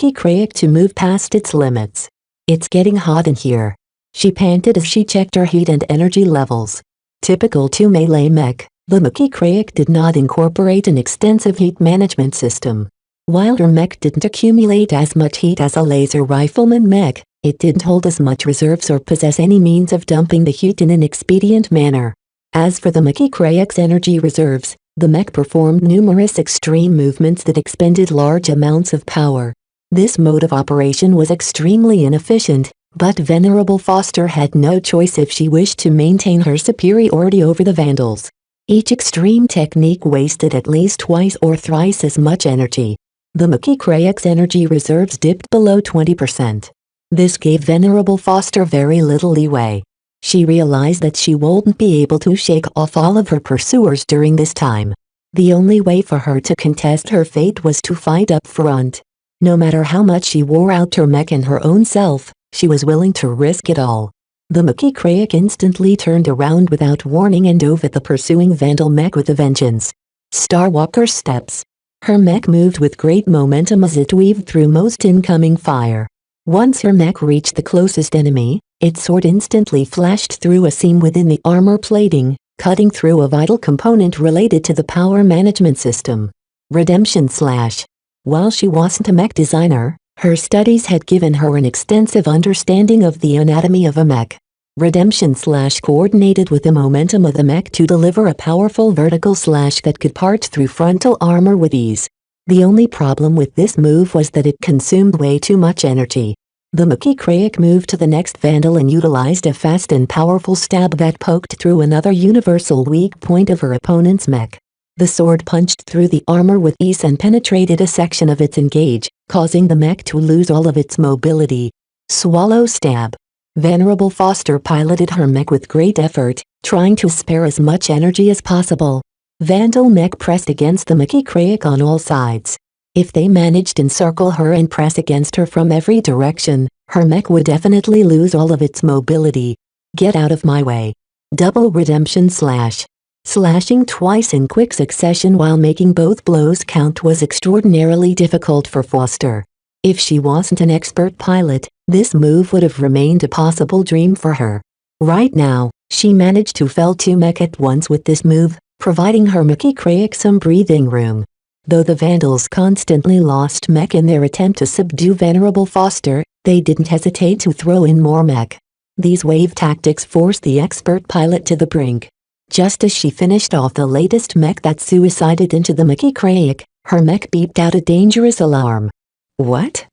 to move past its limits. It's getting hot in here. She panted as she checked her heat and energy levels. Typical to melee mech, the Mech did not incorporate an extensive heat management system. While her mech didn't accumulate as much heat as a laser rifleman mech, it didn't hold as much reserves or possess any means of dumping the heat in an expedient manner. As for the Mech's energy reserves, the mech performed numerous extreme movements that expended large amounts of power. This mode of operation was extremely inefficient, but Venerable Foster had no choice if she wished to maintain her superiority over the Vandals. Each extreme technique wasted at least twice or thrice as much energy. The Mech's energy reserves dipped below 20%. This gave Venerable Foster very little leeway. She realized that she wouldn't be able to shake off all of her pursuers during this time. The only way for her to contest her fate was to fight up front. No matter how much she wore out her mech and her own self, she was willing to risk it all. The Mech instantly turned around without warning and dove at the pursuing Vandal mech with a vengeance. Starwalker steps. Her mech moved with great momentum as it weaved through most incoming fire. Once her mech reached the closest enemy, its sword instantly flashed through a seam within the armor plating, cutting through a vital component related to the power management system. Redemption / While she wasn't a mech designer, her studies had given her an extensive understanding of the anatomy of a mech. Redemption / coordinated with the momentum of the mech to deliver a powerful vertical slash that could part through frontal armor with ease. The only problem with this move was that it consumed way too much energy. The Mech moved to the next Vandal and utilized a fast and powerful stab that poked through another universal weak point of her opponent's mech. The sword punched through the armor with ease and penetrated a section of its engage, causing the mech to lose all of its mobility. Swallow stab. Venerable Foster piloted her mech with great effort, trying to spare as much energy as possible. Vandal mech pressed against the Mech on all sides. If they managed to encircle her and press against her from every direction, her mech would definitely lose all of its mobility. Get out of my way. Double redemption / Slashing twice in quick succession while making both blows count was extraordinarily difficult for Foster. If she wasn't an expert pilot, this move would have remained a possible dream for her. Right now, she managed to fell 2 mech at once with this move, providing her Mech some breathing room. Though the Vandals constantly lost mech in their attempt to subdue Venerable Foster, they didn't hesitate to throw in more mech. These wave tactics forced the expert pilot to the brink. Just as she finished off the latest mech that suicided into the Mech, her mech beeped out a dangerous alarm. What?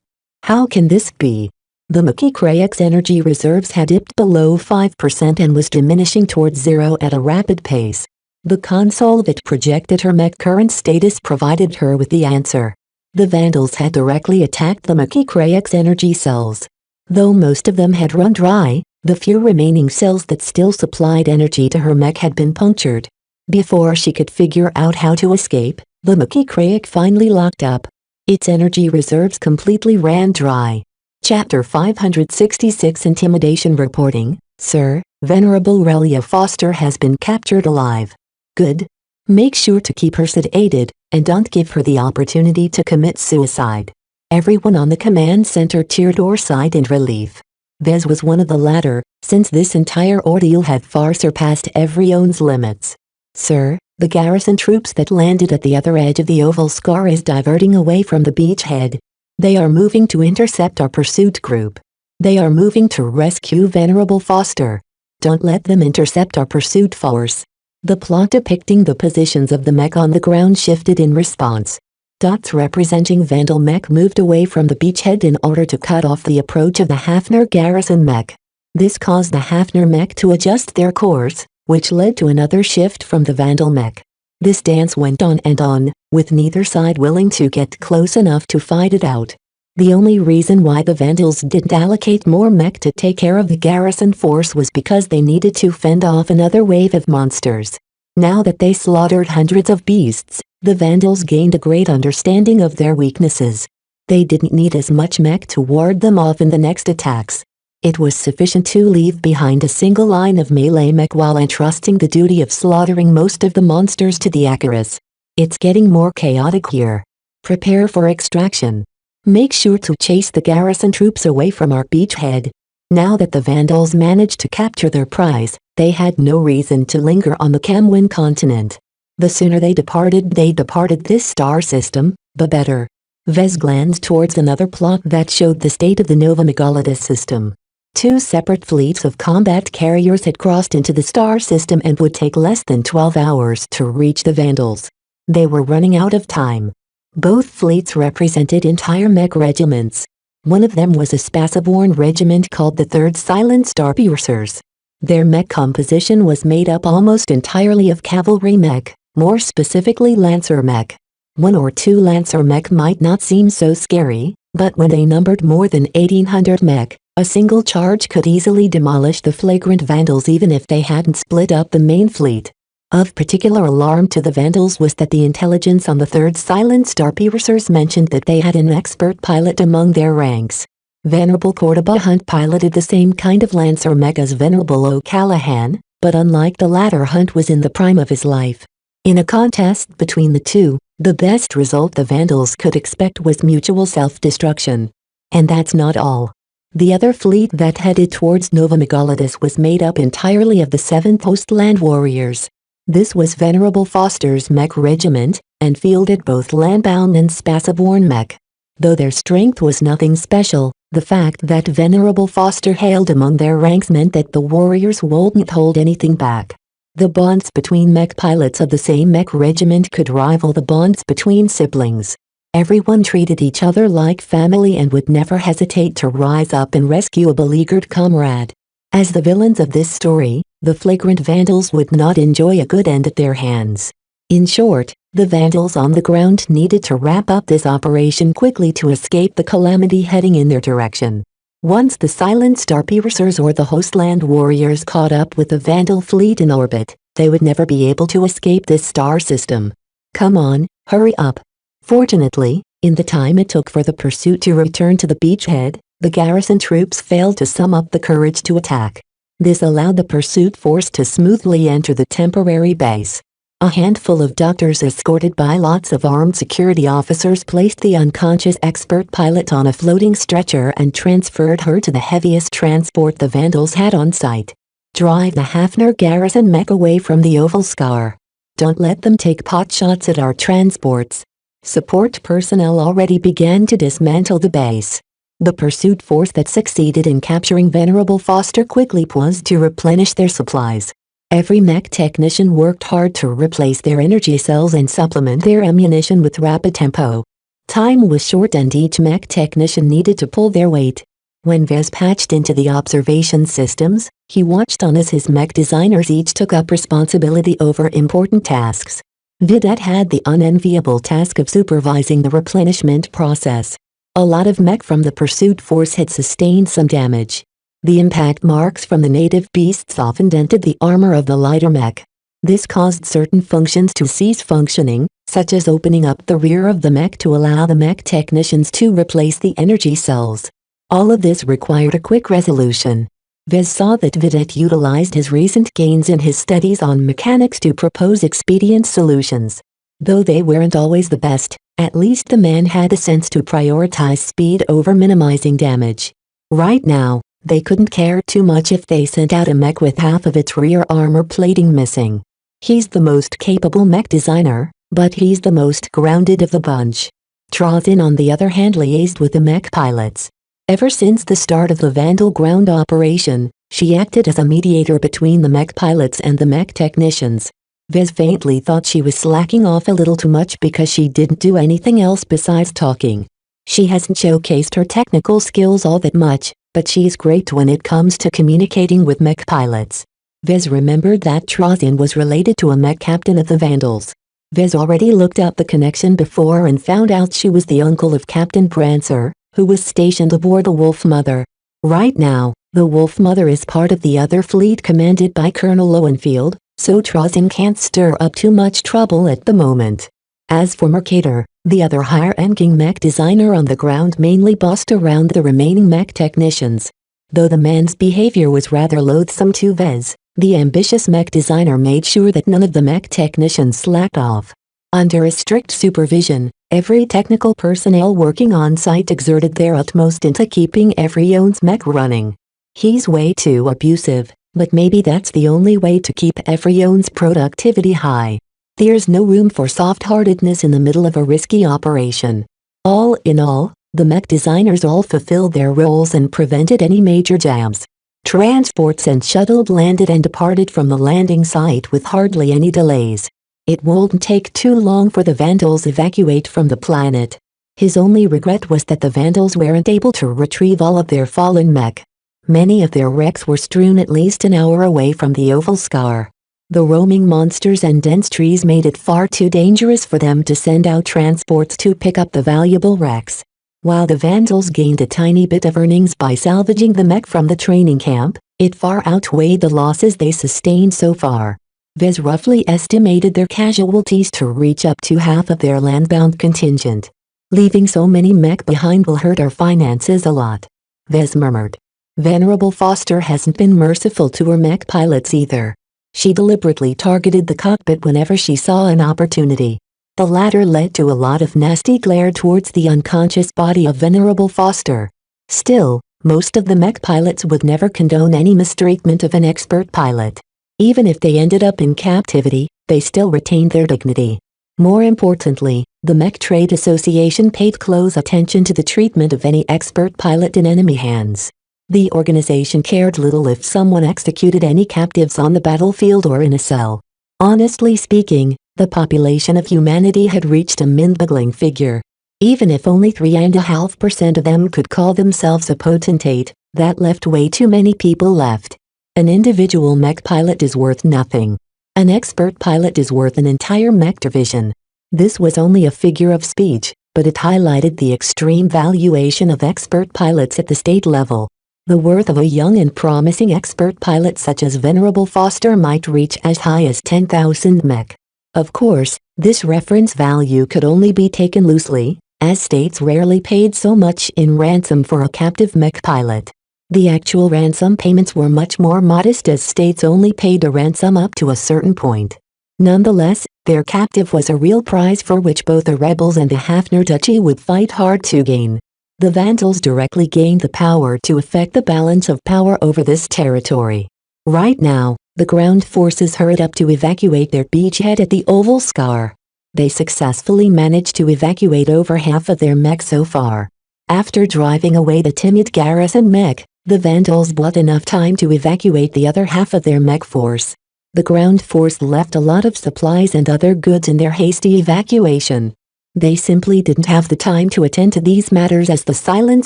How can this be? The Mech's energy reserves had dipped below 5% and was diminishing towards 0 at a rapid pace. The console that projected her mech current status provided her with the answer. The Vandals had directly attacked the Mech's energy cells. Though most of them had run dry, the few remaining cells that still supplied energy to her mech had been punctured. Before she could figure out how to escape, the Mech finally locked up. Its energy reserves completely ran dry. Chapter 566 Intimidation Reporting. Sir, Venerable Relia Foster has been captured alive. Good. Make sure to keep her sedated, and don't give her the opportunity to commit suicide. Everyone on the command center cheered or sighed in relief. Vez was one of the latter, since this entire ordeal had far surpassed everyone's limits. Sir, the garrison troops that landed at the other edge of the Oval Scar is diverting away from the beachhead. They are moving to intercept our pursuit group. They are moving to rescue Venerable Foster. Don't let them intercept our pursuit force. The plot depicting the positions of the mech on the ground shifted in response. Dots representing Vandal mech moved away from the beachhead in order to cut off the approach of the Hafner garrison mech. This caused the Hafner mech to adjust their course, which led to another shift from the Vandal mech. This dance went on and on, with neither side willing to get close enough to fight it out. The only reason why the Vandals didn't allocate more mech to take care of the garrison force was because they needed to fend off another wave of monsters. Now that they slaughtered hundreds of beasts, the Vandals gained a great understanding of their weaknesses. They didn't need as much mech to ward them off in the next attacks. It was sufficient to leave behind a single line of melee mech while entrusting the duty of slaughtering most of the monsters to the Akaris. It's getting more chaotic here. Prepare for extraction. Make sure to chase the garrison troops away from our beachhead. Now that the Vandals managed to capture their prize, they had no reason to linger on the Camwin continent. The sooner they departed this star system, the better. Vez glanced towards another plot that showed the state of the Nova Megalodus system. 2 separate fleets of combat carriers had crossed into the star system and would take less than 12 hours to reach the Vandals. They were running out of time. Both fleets represented entire mech regiments. One of them was a Spaceborne regiment called the 3rd Silent Starpiercers. Their mech composition was made up almost entirely of cavalry mech, more specifically Lancer mech. 1 or 2 Lancer mech might not seem so scary, but when they numbered more than 1,800 mech, a single charge could easily demolish the flagrant Vandals even if they hadn't split up the main fleet. Of particular alarm to the Vandals was that the intelligence on the 3rd Silent Starpiercers mentioned that they had an expert pilot among their ranks. Venerable Cordoba Hunt piloted the same kind of Lancer mech as Venerable O'Callahan, but unlike the latter, Hunt was in the prime of his life. In a contest between the two, the best result the Vandals could expect was mutual self-destruction. And that's not all. The other fleet that headed towards Nova Megalodus was made up entirely of the 7th Host Land Warriors. This was Venerable Foster's mech regiment, and fielded both landbound and spaceborne mech. Though their strength was nothing special, the fact that Venerable Foster hailed among their ranks meant that the warriors wouldn't hold anything back. The bonds between mech pilots of the same mech regiment could rival the bonds between siblings. Everyone treated each other like family and would never hesitate to rise up and rescue a beleaguered comrade. As the villains of this story, the flagrant vandals would not enjoy a good end at their hands. In short, the vandals on the ground needed to wrap up this operation quickly to escape the calamity heading in their direction. Once the silent starpiercers or the Hostland warriors caught up with the vandal fleet in orbit, they would never be able to escape this star system. Come on, hurry up. Fortunately, in the time it took for the pursuit to return to the beachhead, the garrison troops failed to sum up the courage to attack. This allowed the pursuit force to smoothly enter the temporary base. A handful of doctors escorted by lots of armed security officers placed the unconscious expert pilot on a floating stretcher and transferred her to the heaviest transport the vandals had on site. Drive the Hafner garrison mech away from the Oval Scar. Don't let them take potshots at our transports. Support personnel already began to dismantle the base. The pursuit force that succeeded in capturing Venerable Foster quickly paused to replenish their supplies. Every mech technician worked hard to replace their energy cells and supplement their ammunition with rapid tempo. Time was short and each mech technician needed to pull their weight. When Vez patched into the observation systems, he watched on as his mech designers each took up responsibility over important tasks. Videt had the unenviable task of supervising the replenishment process. A lot of mech from the pursuit force had sustained some damage. The impact marks from the native beasts often dented the armor of the lighter mech. This caused certain functions to cease functioning, such as opening up the rear of the mech to allow the mech technicians to replace the energy cells. All of this required a quick resolution. Vez saw that Videt utilized his recent gains in his studies on mechanics to propose expedient solutions. Though they weren't always the best, at least the man had the sense to prioritize speed over minimizing damage. Right now, they couldn't care too much if they sent out a mech with half of its rear armor plating missing. He's the most capable mech designer, but he's the most grounded of the bunch. Trozin on the other hand liaised with the mech pilots. Ever since the start of the Vandal ground operation, she acted as a mediator between the mech pilots and the mech technicians. Vez faintly thought she was slacking off a little too much because she didn't do anything else besides talking. She hasn't showcased her technical skills all that much, but she's great when it comes to communicating with mech pilots. Vez remembered that Trozin was related to a mech captain of the Vandals. Vez already looked up the connection before and found out she was the uncle of Captain Prancer, who was stationed aboard the Wolf Mother. Right now, the Wolf Mother is part of the other fleet commanded by Colonel Lowenfield, so Trozin can't stir up too much trouble at the moment. As for Mercator, the other higher-ranking mech designer on the ground mainly bossed around the remaining mech technicians. Though the man's behavior was rather loathsome to Vez, the ambitious mech designer made sure that none of the mech technicians slacked off. Under his strict supervision, every technical personnel working on site exerted their utmost into keeping everyone's mech running. He's way too abusive, but maybe that's the only way to keep everyone's productivity high. There's no room for soft-heartedness in the middle of a risky operation. All in all, the mech designers all fulfilled their roles and prevented any major jams. Transports and shuttles landed and departed from the landing site with hardly any delays. It wouldn't take too long for the Vandals evacuate from the planet. His only regret was that the Vandals weren't able to retrieve all of their fallen mech. Many of their wrecks were strewn at least an hour away from the Oval Scar. The roaming monsters and dense trees made it far too dangerous for them to send out transports to pick up the valuable wrecks. While the Vandals gained a tiny bit of earnings by salvaging the mech from the training camp, it far outweighed the losses they sustained so far. Vez roughly estimated their casualties to reach up to half of their landbound contingent. Leaving so many mech behind will hurt our finances a lot. Vez murmured. Venerable Foster hasn't been merciful to her mech pilots either. She deliberately targeted the cockpit whenever she saw an opportunity. The latter led to a lot of nasty glare towards the unconscious body of Venerable Foster. Still, Most of the mech pilots would never condone any mistreatment of an expert pilot. Even if they ended up in captivity, they still retained their dignity. More importantly, the Mech Trade Association paid close attention to the treatment of any expert pilot in enemy hands. The organization cared little if someone executed any captives on the battlefield or in a cell. Honestly speaking, the population of humanity had reached a mind-boggling figure. Even if only 3.5% of them could call themselves a potentate, that left way too many people left. An individual mech pilot is worth nothing. An expert pilot is worth an entire mech division. This was only a figure of speech, but it highlighted the extreme valuation of expert pilots at the state level. The worth of a young and promising expert pilot such as Venerable Foster might reach as high as 10,000 mech. Of course, this reference value could only be taken loosely, as states rarely paid so much in ransom for a captive mech pilot. The actual ransom payments were much more modest as states only paid a ransom up to a certain point. Nonetheless, their captive was a real prize for which both the rebels and the Hafner Duchy would fight hard to gain. The Vandals directly gained the power to affect the balance of power over this territory. Right now, the ground forces hurried up to evacuate their beachhead at the Oval Scar. They successfully managed to evacuate over half of their mech so far. After driving away the timid garrison mech, the Vandals bought enough time to evacuate the other half of their mech force. The ground force left a lot of supplies and other goods in their hasty evacuation. They simply didn't have the time to attend to these matters as the Silent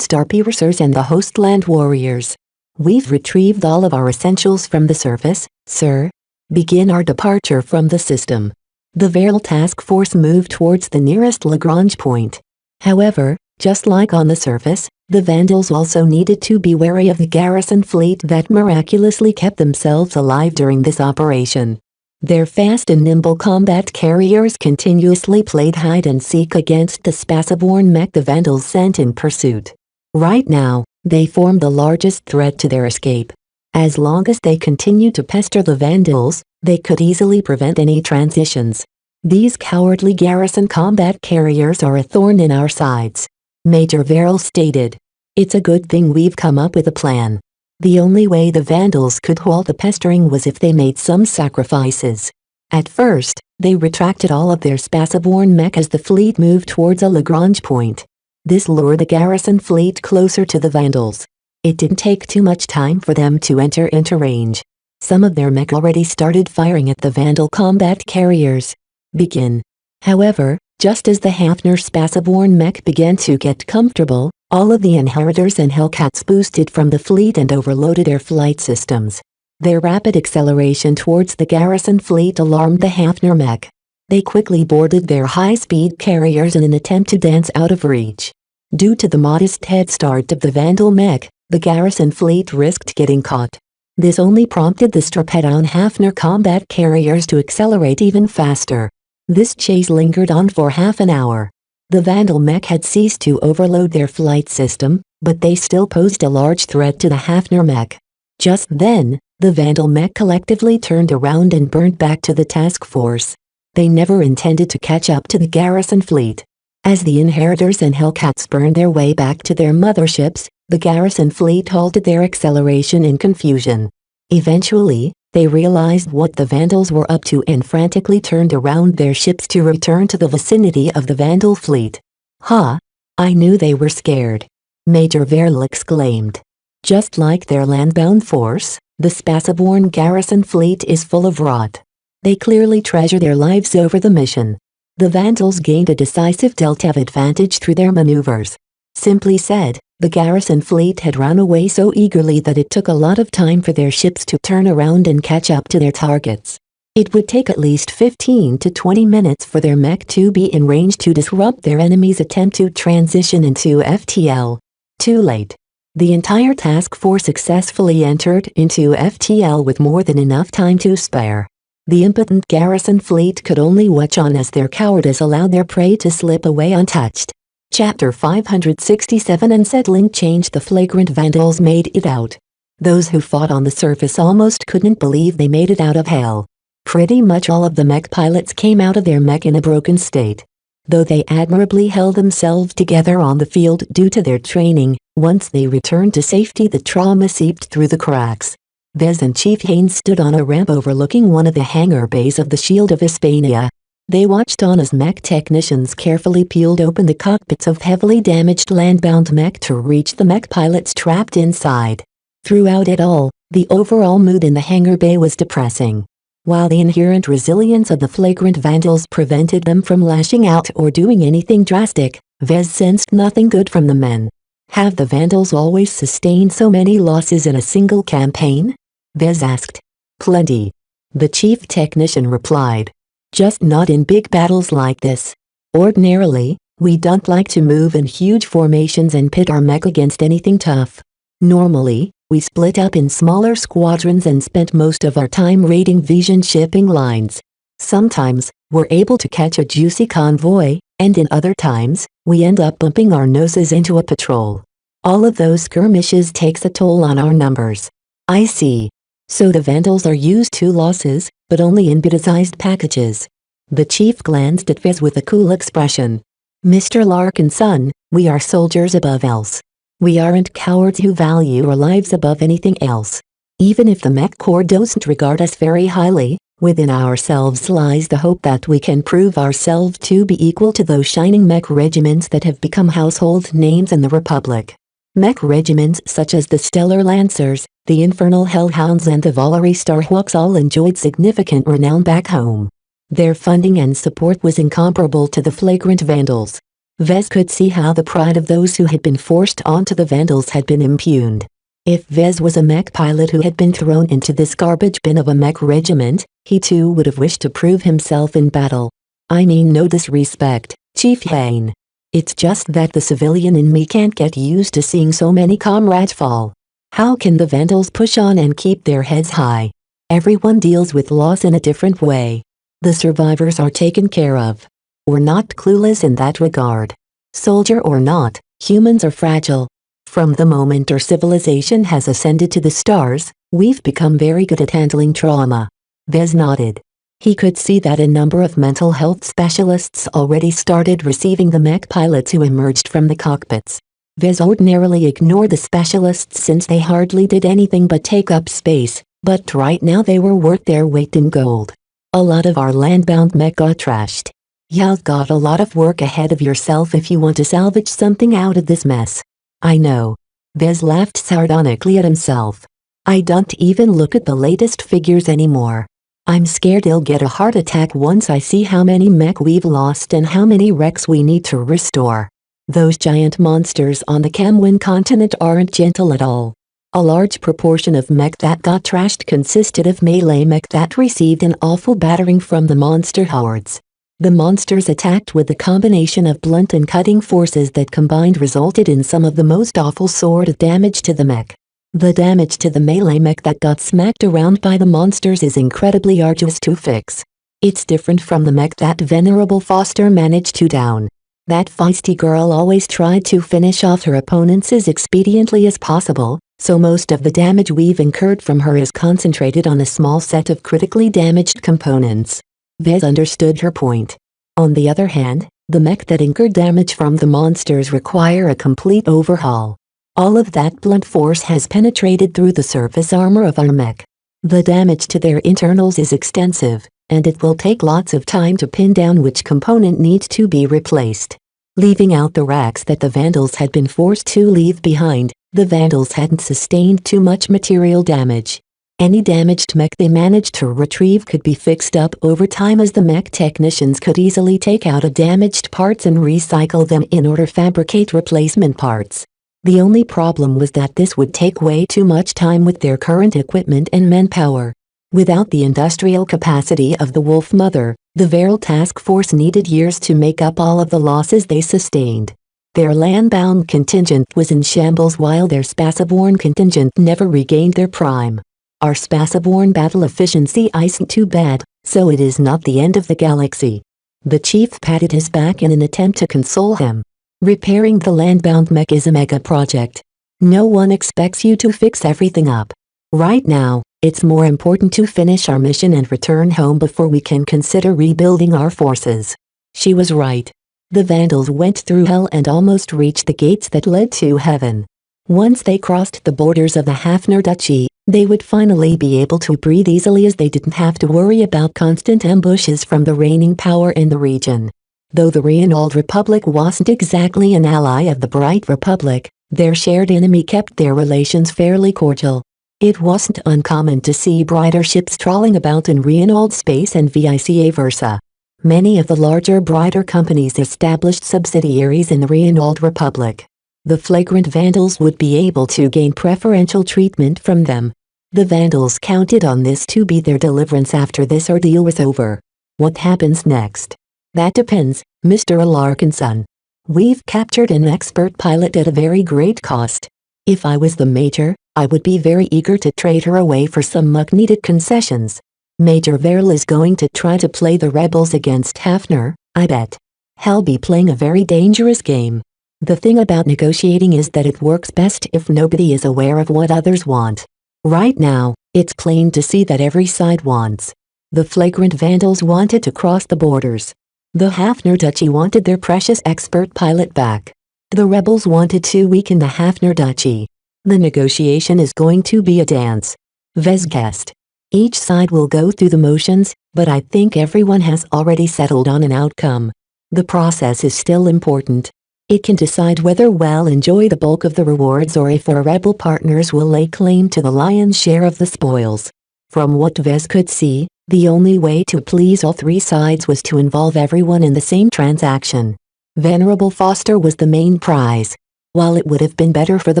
Starpiercers and the Hostland Warriors. We've retrieved all of our essentials from the surface, sir. Begin our departure from the system. The Veral task force moved towards the nearest Lagrange point. However, just like on the surface, the Vandals also needed to be wary of the garrison fleet that miraculously kept themselves alive during this operation. Their fast and nimble combat carriers continuously played hide-and-seek against the spaceborne mech the Vandals sent in pursuit. Right now, they formed the largest threat to their escape. As long as they continued to pester the Vandals, they could easily prevent any transitions. These cowardly garrison combat carriers are a thorn in our sides. Major Verrill stated. It's a good thing we've come up with a plan. The only way the Vandals could halt the pestering was if they made some sacrifices. At first, they retracted all of their spaceborne mech as the fleet moved towards a Lagrange point. This lured the garrison fleet closer to the Vandals. It didn't take too much time for them to enter into range. Some of their mech already started firing at the Vandal combat carriers. Begin. However, just as the Hafner spaceborne mech began to get comfortable, all of the Inheritors and Hellcats boosted from the fleet and overloaded their flight systems. Their rapid acceleration towards the garrison fleet alarmed the Hafner mech. They quickly boarded their high-speed carriers in an attempt to dance out of reach. Due to the modest head start of the Vandal mech, the garrison fleet risked getting caught. This only prompted the Strapedon Hafner combat carriers to accelerate even faster. This chase lingered on for half an hour. The Vandal mech had ceased to overload their flight system, but they still posed a large threat to the Hafner mech. Just then, the Vandal mech collectively turned around and burned back to the task force. They never intended to catch up to the garrison fleet. As the Inheritors and Hellcats burned their way back to their motherships, the garrison fleet halted their acceleration in confusion. Eventually, they realized what the Vandals were up to and frantically turned around their ships to return to the vicinity of the Vandal fleet. "Ha! I knew they were scared," Major Verrill exclaimed. Just like their landbound force, the spaceborne garrison fleet is full of rot. They clearly treasure their lives over the mission. The Vandals gained a decisive delta of advantage through their maneuvers. Simply said, the garrison fleet had run away so eagerly that it took a lot of time for their ships to turn around and catch up to their targets. It would take at least 15 to 20 minutes for their mech to be in range to disrupt their enemy's attempt to transition into FTL. Too late. The entire task force successfully entered into FTL with more than enough time to spare. The impotent garrison fleet could only watch on as their cowardice allowed their prey to slip away untouched. Chapter 567 Unsettling change. The flagrant Vandals made it out. Those who fought on the surface almost couldn't believe they made it out of hell. Pretty much all of the mech pilots came out of their mech in a broken state. Though they admirably held themselves together on the field due to their training, once they returned to safety the trauma seeped through the cracks. Vez and Chief Haynes stood on a ramp overlooking one of the hangar bays of the Shield of Hispania. They watched on as mech technicians carefully peeled open the cockpits of heavily damaged landbound mech to reach the mech pilots trapped inside. Throughout it all, the overall mood in the hangar bay was depressing. While the inherent resilience of the flagrant vandals prevented them from lashing out or doing anything drastic, Vez sensed nothing good from the men. Have the vandals always sustained so many losses in a single campaign? Vez asked. Plenty. The chief technician replied. Just not in big battles like this. Ordinarily, we don't like to move in huge formations and pit our mech against anything tough. Normally, we split up in smaller squadrons and spent most of our time raiding Vision shipping lines. Sometimes, we're able to catch a juicy convoy, and in other times, we end up bumping our noses into a patrol. All of those skirmishes takes a toll on our numbers. I see. So the vandals are used to losses, but only in bit-sized packages. The chief glanced at Vez with a cool expression. Mr. Larkinson, we are soldiers above else. We aren't cowards who value our lives above anything else. Even if the Mech Corps doesn't regard us very highly, within ourselves lies the hope that we can prove ourselves to be equal to those shining mech regiments that have become household names in the Republic. Mech regiments such as the Stellar Lancers, the Infernal Hellhounds and the Valerie Starhawks all enjoyed significant renown back home. Their funding and support was incomparable to the flagrant vandals. Vez could see how the pride of those who had been forced onto the vandals had been impugned. If Vez was a mech pilot who had been thrown into this garbage bin of a mech regiment, he too would have wished to prove himself in battle. I mean no disrespect, Chief Hayne. It's just that the civilian in me can't get used to seeing so many comrades fall. How can the vandals push on and keep their heads high? Everyone deals with loss in a different way. The survivors are taken care of. We're not clueless in that regard. Soldier or not, humans are fragile. From the moment our civilization has ascended to the stars, we've become very good at handling trauma. Vez nodded. He could see that a number of mental health specialists already started receiving the mech pilots who emerged from the cockpits. Vez ordinarily ignored the specialists since they hardly did anything but take up space, but right now they were worth their weight in gold. A lot of our landbound mech got trashed. You've got a lot of work ahead of yourself if you want to salvage something out of this mess. I know. Vez laughed sardonically at himself. I don't even look at the latest figures anymore. I'm scared I'll get a heart attack once I see how many mech we've lost and how many wrecks we need to restore. Those giant monsters on the Camwin continent aren't gentle at all. A large proportion of mech that got trashed consisted of melee mech that received an awful battering from the monster hordes. The monsters attacked with a combination of blunt and cutting forces that combined resulted in some of the most awful sort of damage to the mech. The damage to the melee mech that got smacked around by the monsters is incredibly arduous to fix. It's different from the mech that Venerable Foster managed to down. That feisty girl always tried to finish off her opponents as expediently as possible, so most of the damage we've incurred from her is concentrated on a small set of critically damaged components. Vez understood her point. On the other hand, the mech that incurred damage from the monsters require a complete overhaul. All of that blunt force has penetrated through the surface armor of our mech. The damage to their internals is extensive, and it will take lots of time to pin down which component needs to be replaced. Leaving out the racks that the vandals had been forced to leave behind, the vandals hadn't sustained too much material damage. Any damaged mech they managed to retrieve could be fixed up over time as the mech technicians could easily take out damaged parts and recycle them in order to fabricate replacement parts. The only problem was that this would take way too much time with their current equipment and manpower. Without the industrial capacity of the Wolf Mother, the Veral Task Force needed years to make up all of the losses they sustained. Their landbound contingent was in shambles while their Spaceborne contingent never regained their prime. Our Spaceborne battle efficiency isn't too bad, so it is not the end of the galaxy. The chief patted his back in an attempt to console him. Repairing the landbound mech is a mega project. No one expects you to fix everything up. Right now, it's more important to finish our mission and return home before we can consider rebuilding our forces. She was right. The Vandals went through hell and almost reached the gates that led to heaven. Once they crossed the borders of the Hafner Duchy, they would finally be able to breathe easily as they didn't have to worry about constant ambushes from the reigning power in the region. Though the Reinold Republic wasn't exactly an ally of the Bright Republic, their shared enemy kept their relations fairly cordial. It wasn't uncommon to see brighter ships trawling about in Reinold space and vice versa. Many of the larger brighter companies established subsidiaries in the Reinold Republic. The flagrant Vandals would be able to gain preferential treatment from them. The Vandals counted on this to be their deliverance after this ordeal was over. What happens next? That depends, Mr. Alarkinson. We've captured an expert pilot at a very great cost. If I was the Major, I would be very eager to trade her away for some much-needed concessions. Major Verl is going to try to play the rebels against Hafner, I bet. He'll be playing a very dangerous game. The thing about negotiating is that it works best if nobody is aware of what others want. Right now, it's plain to see that every side wants. The flagrant Vandals wanted to cross the borders. The Hafner Duchy wanted their precious expert pilot back. The rebels wanted to weaken the Hafner Duchy. The negotiation is going to be a dance. Vezcast. Each side will go through the motions, but I think everyone has already settled on an outcome. The process is still important. It can decide whether we'll enjoy the bulk of the rewards or if our rebel partners will lay claim to the lion's share of the spoils. From what Vez could see, the only way to please all three sides was to involve everyone in the same transaction. Venerable Foster was the main prize. While it would have been better for the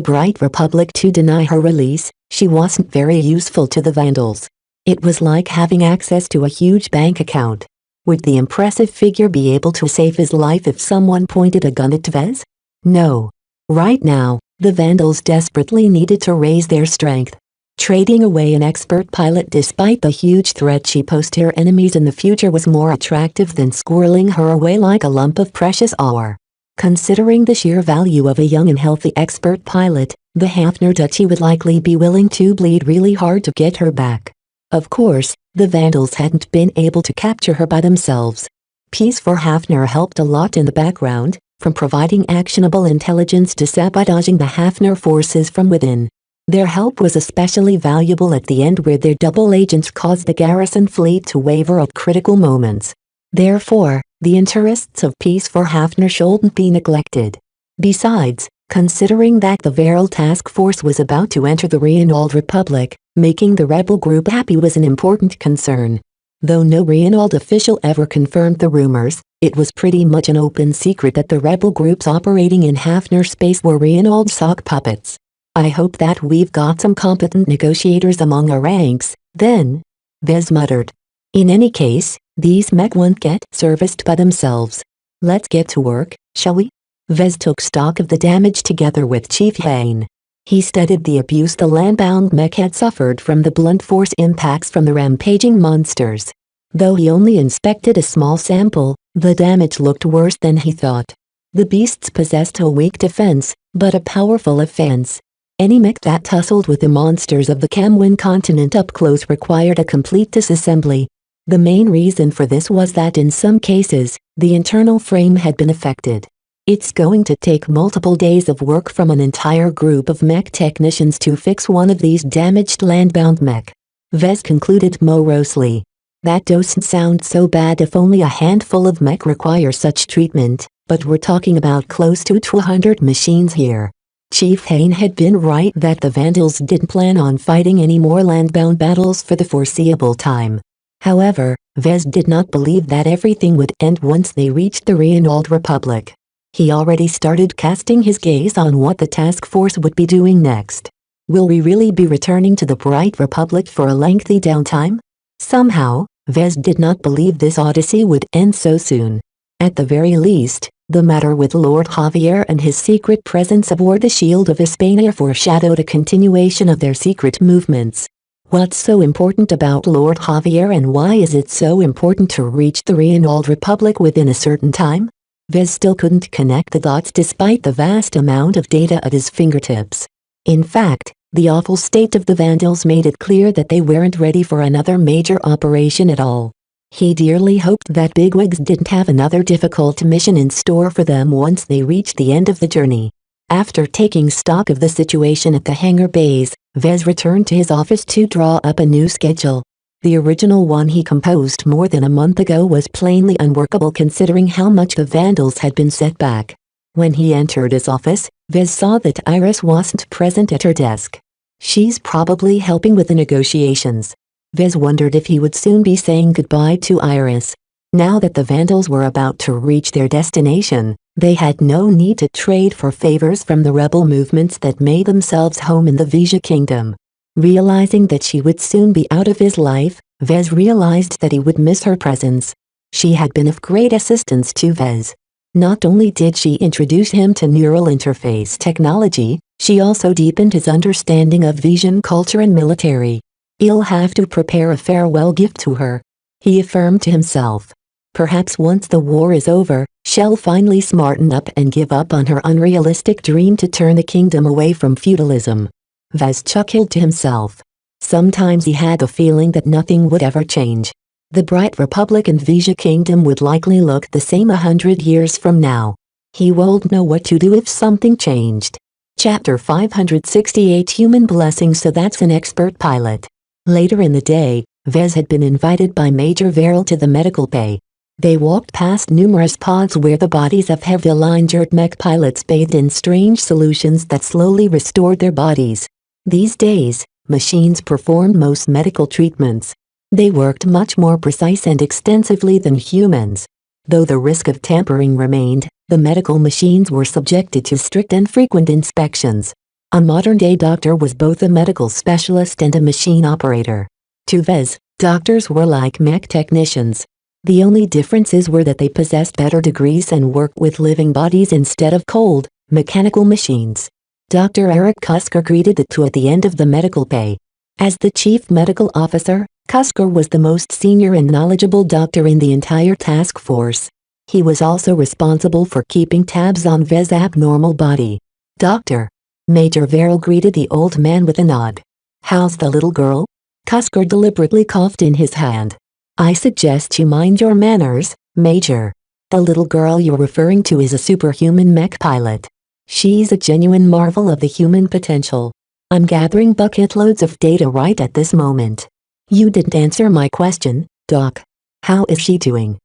Bright Republic to deny her release, she wasn't very useful to the Vandals. It was like having access to a huge bank account. Would the impressive figure be able to save his life if someone pointed a gun at Vez? No. Right now, the Vandals desperately needed to raise their strength. Trading away an expert pilot despite the huge threat she posed to her enemies in the future was more attractive than squirreling her away like a lump of precious ore. Considering the sheer value of a young and healthy expert pilot, the Hafner Duchy would likely be willing to bleed really hard to get her back. Of course, the Vandals hadn't been able to capture her by themselves. Peace for Hafner helped a lot in the background, from providing actionable intelligence to sabotaging the Hafner forces from within. Their help was especially valuable at the end where their double agents caused the garrison fleet to waver at critical moments. Therefore, the interests of peace for Hafner shouldn't be neglected. Besides, considering that the Veral task force was about to enter the Reinold Republic, making the rebel group happy was an important concern. Though no Reinold official ever confirmed the rumors, it was pretty much an open secret that the rebel groups operating in Hafner space were Reinold sock puppets. I hope that we've got some competent negotiators among our ranks, then, Vez muttered. In any case, these mech won't get serviced by themselves. Let's get to work, shall we? Vez took stock of the damage together with Chief Hain. He studied the abuse the landbound mech had suffered from the blunt force impacts from the rampaging monsters. Though he only inspected a small sample, the damage looked worse than he thought. The beasts possessed a weak defense, but a powerful offense. Any mech that tussled with the monsters of the Camwin continent up close required a complete disassembly. The main reason for this was that in some cases, the internal frame had been affected. It's going to take multiple days of work from an entire group of mech technicians to fix one of these damaged landbound mech. Vez concluded morosely. That doesn't sound so bad if only a handful of mech require such treatment, but we're talking about close to 200 machines here. Chief Hain had been right that the Vandals didn't plan on fighting any more landbound battles for the foreseeable time. However, Vez did not believe that everything would end once they reached the Reinold Republic. He already started casting his gaze on what the task force would be doing next. Will we really be returning to the Bright Republic for a lengthy downtime? Somehow, Vez did not believe this odyssey would end so soon. At the very least, the matter with Lord Javier and his secret presence aboard the Shield of Hispania foreshadowed a continuation of their secret movements. What's so important about Lord Javier and why is it so important to reach the Reinold Republic within a certain time? Vez still couldn't connect the dots despite the vast amount of data at his fingertips. In fact, the awful state of the Vandals made it clear that they weren't ready for another major operation at all. He dearly hoped that bigwigs didn't have another difficult mission in store for them once they reached the end of the journey. After taking stock of the situation at the hangar bays, Vez returned to his office to draw up a new schedule. The original one he composed more than a month ago was plainly unworkable considering how much the vandals had been set back. When he entered his office, Vez saw that Iris wasn't present at her desk. She's probably helping with the negotiations. Vez wondered if he would soon be saying goodbye to Iris. Now that the vandals were about to reach their destination, they had no need to trade for favors from the rebel movements that made themselves home in the Vija kingdom. Realizing that she would soon be out of his life, Vez realized that he would miss her presence. She had been of great assistance to Vez. Not only did she introduce him to neural interface technology, she also deepened his understanding of Vijan culture and military. He'll have to prepare a farewell gift to her, he affirmed to himself. Perhaps once the war is over, she'll finally smarten up and give up on her unrealistic dream to turn the kingdom away from feudalism. Vez chuckled to himself. Sometimes he had the feeling that nothing would ever change. The bright Republic and Vija kingdom would likely look the same 100 years from now. He won't know what to do if something changed. Chapter 568 Human Blessing. So that's an expert pilot. Later in the day, Vez had been invited by Major Verrill to the medical bay. They walked past numerous pods where the bodies of heavily injured mech pilots bathed in strange solutions that slowly restored their bodies. These days, machines performed most medical treatments. They worked much more precise and extensively than humans. Though the risk of tampering remained, the medical machines were subjected to strict and frequent inspections. A modern-day doctor was both a medical specialist and a machine operator. To Vez, doctors were like mech technicians. The only differences were that they possessed better degrees and worked with living bodies instead of cold, mechanical machines. Dr. Eric Cusker greeted the two at the end of the medical bay. As the chief medical officer, Cusker was the most senior and knowledgeable doctor in the entire task force. He was also responsible for keeping tabs on Vez's abnormal body. Doctor. Major Verrill greeted the old man with a nod. How's the little girl? Cusker deliberately coughed in his hand. I suggest you mind your manners, Major. The little girl you're referring to is a superhuman mech pilot. She's a genuine marvel of the human potential. I'm gathering bucket loads of data right at this moment. You didn't answer my question, Doc. How is she doing?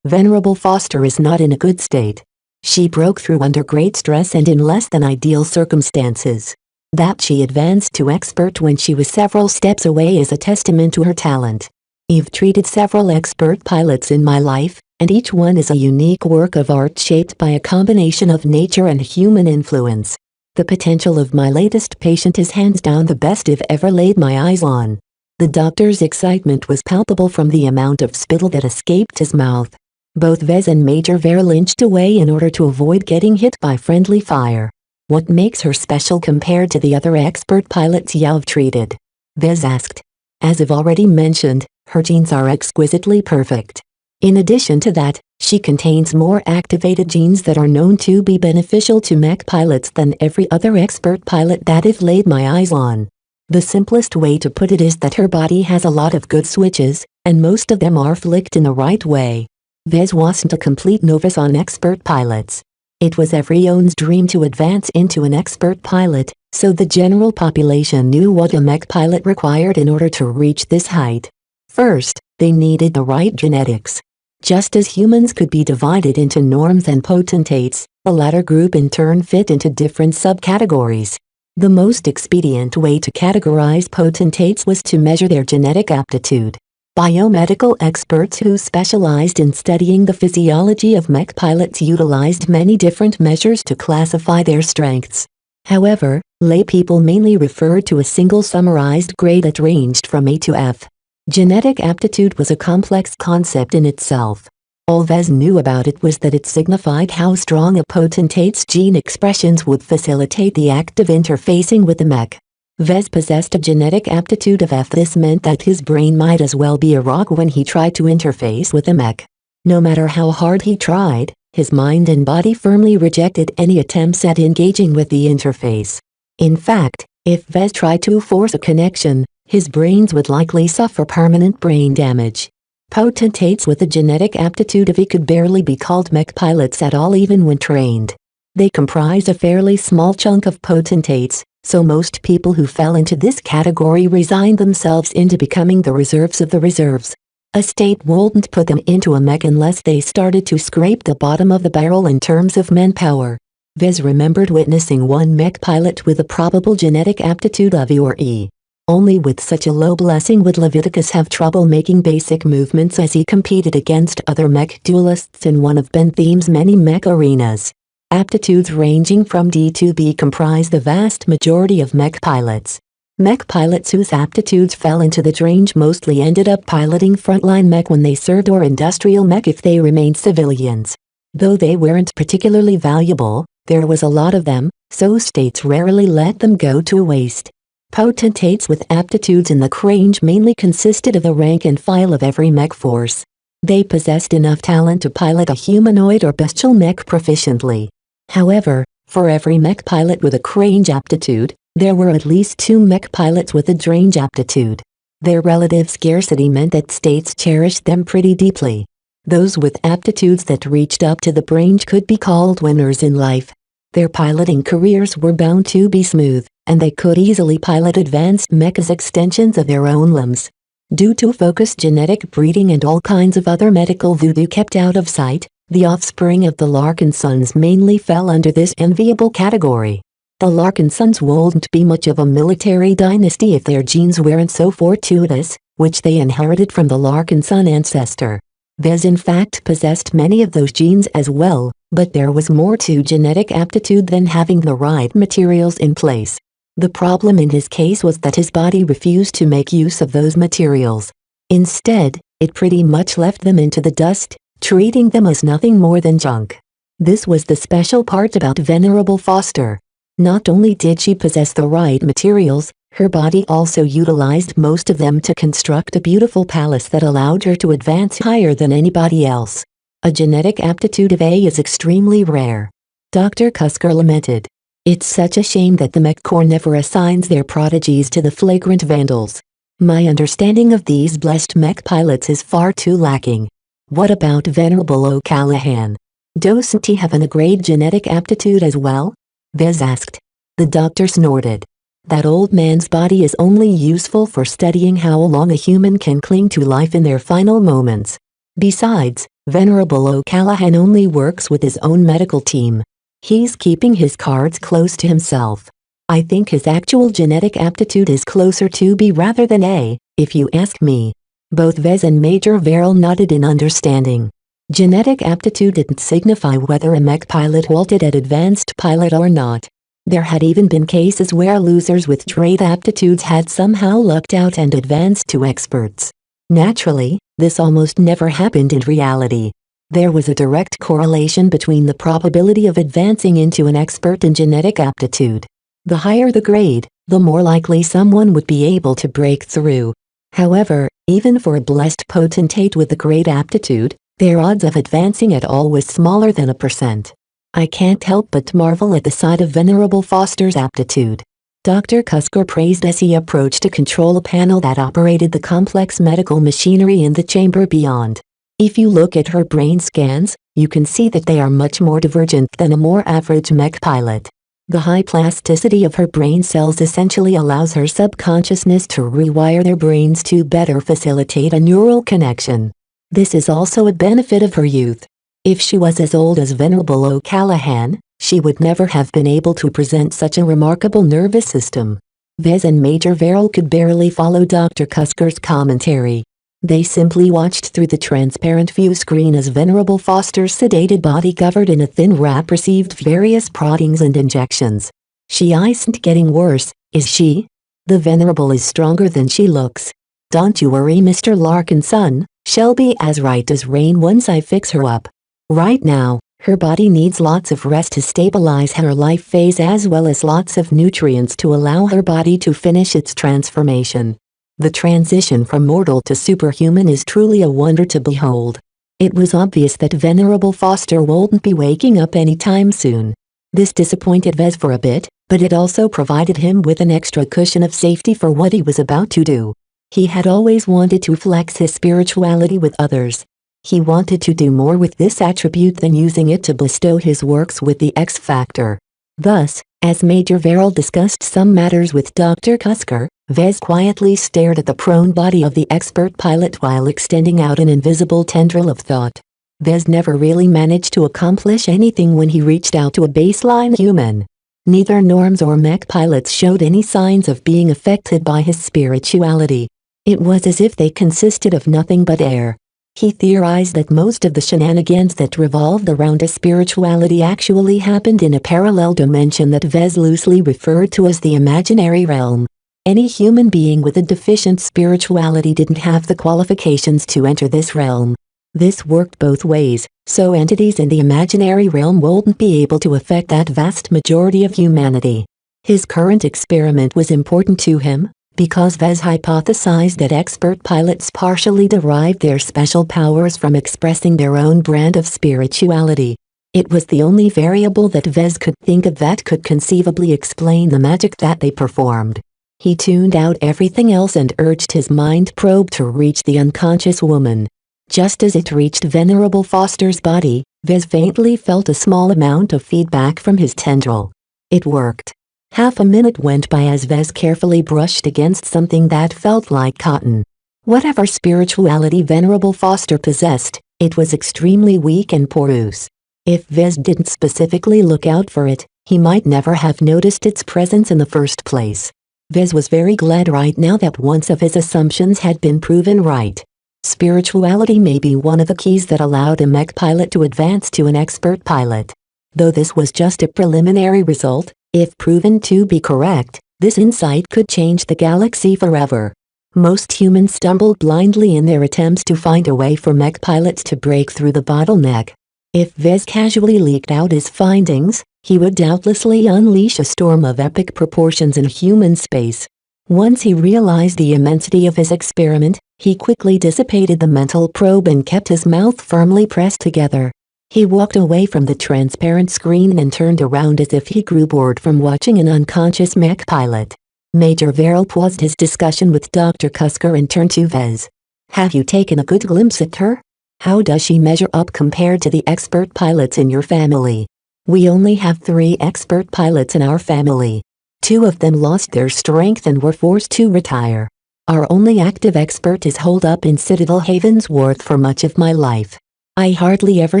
Venerable Foster is not in a good state. She broke through under great stress and in less than ideal circumstances. That she advanced to expert when she was several steps away is a testament to her talent. You've treated several expert pilots in my life, and each one is a unique work of art shaped by a combination of nature and human influence. The potential of my latest patient is hands down the best I've ever laid my eyes on. The doctor's excitement was palpable from the amount of spittle that escaped his mouth. Both Vez and Major Verrill inched away in order to avoid getting hit by friendly fire. What makes her special compared to the other expert pilots you've treated? Vez asked. As I've already mentioned, her genes are exquisitely perfect. In addition to that, she contains more activated genes that are known to be beneficial to mech pilots than every other expert pilot that I've laid my eyes on. The simplest way to put it is that her body has a lot of good switches, and most of them are flicked in the right way. Vez wasn't a complete novice on expert pilots. It was everyone's dream to advance into an expert pilot, so the general population knew what a mech pilot required in order to reach this height. First, they needed the right genetics. Just as humans could be divided into norms and potentates, the latter group in turn fit into different subcategories. The most expedient way to categorize potentates was to measure their genetic aptitude. Biomedical experts who specialized in studying the physiology of mech pilots utilized many different measures to classify their strengths. However, lay people mainly referred to a single summarized grade that ranged from A to F. Genetic aptitude was a complex concept in itself. All Vez knew about it was that it signified how strong a potentate's gene expressions would facilitate the act of interfacing with the mech. Vez possessed a genetic aptitude of F. This meant that his brain might as well be a rock when he tried to interface with a mech. No matter how hard he tried, his mind and body firmly rejected any attempts at engaging with the interface. In fact, if Vez tried to force a connection, His brains would likely suffer permanent brain damage. Potentates with a genetic aptitude of E could barely be called mech pilots at all even when trained. They comprise a fairly small chunk of potentates, so most people who fell into this category resigned themselves into becoming the reserves of the reserves. A state wouldn't put them into a mech unless they started to scrape the bottom of the barrel in terms of manpower. Vez remembered witnessing one mech pilot with a probable genetic aptitude of E or E. Only with such a low blessing would Leviticus have trouble making basic movements as he competed against other mech duelists in one of Benthiem's many mech arenas. Aptitudes ranging from D to B comprise the vast majority of mech pilots. Mech pilots whose aptitudes fell into that range mostly ended up piloting frontline mech when they served or industrial mech if they remained civilians. Though they weren't particularly valuable, there was a lot of them, so states rarely let them go to waste. Potentates with aptitudes in the range mainly consisted of the rank and file of every mech force. They possessed enough talent to pilot a humanoid or bestial mech proficiently. However, for every mech pilot with a range aptitude, there were at least 2 mech pilots with a range aptitude. Their relative scarcity meant that states cherished them pretty deeply. Those with aptitudes that reached up to the range could be called winners in life. Their piloting careers were bound to be smooth, and they could easily pilot advanced mech as extensions of their own limbs. Due to focused genetic breeding and all kinds of other medical voodoo kept out of sight, the offspring of the Larkin sons mainly fell under this enviable category. The Larkin sons wouldn't be much of a military dynasty if their genes weren't so fortuitous, which they inherited from the Larkin son ancestor. Vez in fact possessed many of those genes as well, but there was more to genetic aptitude than having the right materials in place. The problem in his case was that his body refused to make use of those materials. Instead, it pretty much left them into the dust, treating them as nothing more than junk. This was the special part about Venerable Foster. Not only did she possess the right materials, her body also utilized most of them to construct a beautiful palace that allowed her to advance higher than anybody else. A genetic aptitude of A is extremely rare. Dr. Cusker lamented. It's such a shame that the Mech Corps never assigns their prodigies to the flagrant vandals. My understanding of these blessed mech pilots is far too lacking. What about Venerable O'Callahan? Doesn't he have a great genetic aptitude as well? Vez asked. The doctor snorted. That old man's body is only useful for studying how long a human can cling to life in their final moments. Besides, Venerable O'Callahan only works with his own medical team. He's keeping his cards close to himself. I think his actual genetic aptitude is closer to B rather than A, if you ask me. Both Vez and Major Verrill nodded in understanding. Genetic aptitude didn't signify whether a mech pilot vaulted at advanced pilot or not. There had even been cases where losers with great aptitudes had somehow lucked out and advanced to experts. Naturally, this almost never happened in reality. There was a direct correlation between the probability of advancing into an expert in genetic aptitude. The higher the grade, the more likely someone would be able to break through. However, even for a blessed potentate with a great aptitude, their odds of advancing at all was smaller than 1%. I can't help but marvel at the sight of Venerable Foster's aptitude. Dr. Cusker praised as he approached a control panel that operated the complex medical machinery in the chamber beyond. If you look at her brain scans, you can see that they are much more divergent than a more average mech pilot. The high plasticity of her brain cells essentially allows her subconsciousness to rewire their brains to better facilitate a neural connection. This is also a benefit of her youth. If she was as old as Venerable O'Callahan, she would never have been able to present such a remarkable nervous system. Vez and Major Verrill could barely follow Dr. Cusker's commentary. They simply watched through the transparent view screen as Venerable Foster's sedated body covered in a thin wrap received various proddings and injections. She isn't getting worse, is she? The Venerable is stronger than she looks. Don't you worry, Mr. Larkin, son. She'll be as right as rain once I fix her up. Right now, her body needs lots of rest to stabilize her life phase as well as lots of nutrients to allow her body to finish its transformation. The transition from mortal to superhuman is truly a wonder to behold. It was obvious that Venerable Foster wouldn't be waking up anytime soon. This disappointed Vez for a bit, but it also provided him with an extra cushion of safety for what he was about to do. He had always wanted to flex his spirituality with others. He wanted to do more with this attribute than using it to bestow his works with the X factor. Thus, as Major Verrill discussed some matters with Dr. Cusker, Vez quietly stared at the prone body of the expert pilot while extending out an invisible tendril of thought. Vez never really managed to accomplish anything when he reached out to a baseline human. Neither Norms or Mech pilots showed any signs of being affected by his spirituality. It was as if they consisted of nothing but air. He theorized that most of the shenanigans that revolved around his spirituality actually happened in a parallel dimension that Vez loosely referred to as the imaginary realm. Any human being with a deficient spirituality didn't have the qualifications to enter this realm. This worked both ways, so entities in the imaginary realm wouldn't be able to affect that vast majority of humanity. His current experiment was important to him, because Vez hypothesized that expert pilots partially derived their special powers from expressing their own brand of spirituality. It was the only variable that Vez could think of that could conceivably explain the magic that they performed. He tuned out everything else and urged his mind probe to reach the unconscious woman. Just as it reached Venerable Foster's body, Vez faintly felt a small amount of feedback from his tendril. It worked. Half a minute went by as Vez carefully brushed against something that felt like cotton. Whatever spirituality Venerable Foster possessed, it was extremely weak and porous. If Vez didn't specifically look out for it, he might never have noticed its presence in the first place. Vez was very glad right now that one of his assumptions had been proven right. Spirituality may be one of the keys that allowed a mech pilot to advance to an expert pilot. Though this was just a preliminary result, if proven to be correct, this insight could change the galaxy forever. Most humans stumbled blindly in their attempts to find a way for mech pilots to break through the bottleneck. If Vez casually leaked out his findings, he would doubtlessly unleash a storm of epic proportions in human space. Once he realized the immensity of his experiment, he quickly dissipated the mental probe and kept his mouth firmly pressed together. He walked away from the transparent screen and turned around as if he grew bored from watching an unconscious mech pilot. Major Verrill paused his discussion with Dr. Cusker and turned to Vez. "Have you taken a good glimpse at her? How does she measure up compared to the expert pilots in your family? We only have 3 expert pilots in our family. 2 of them lost their strength and were forced to retire. Our only active expert is holed up in Citadel Havensworth for much of my life. I hardly ever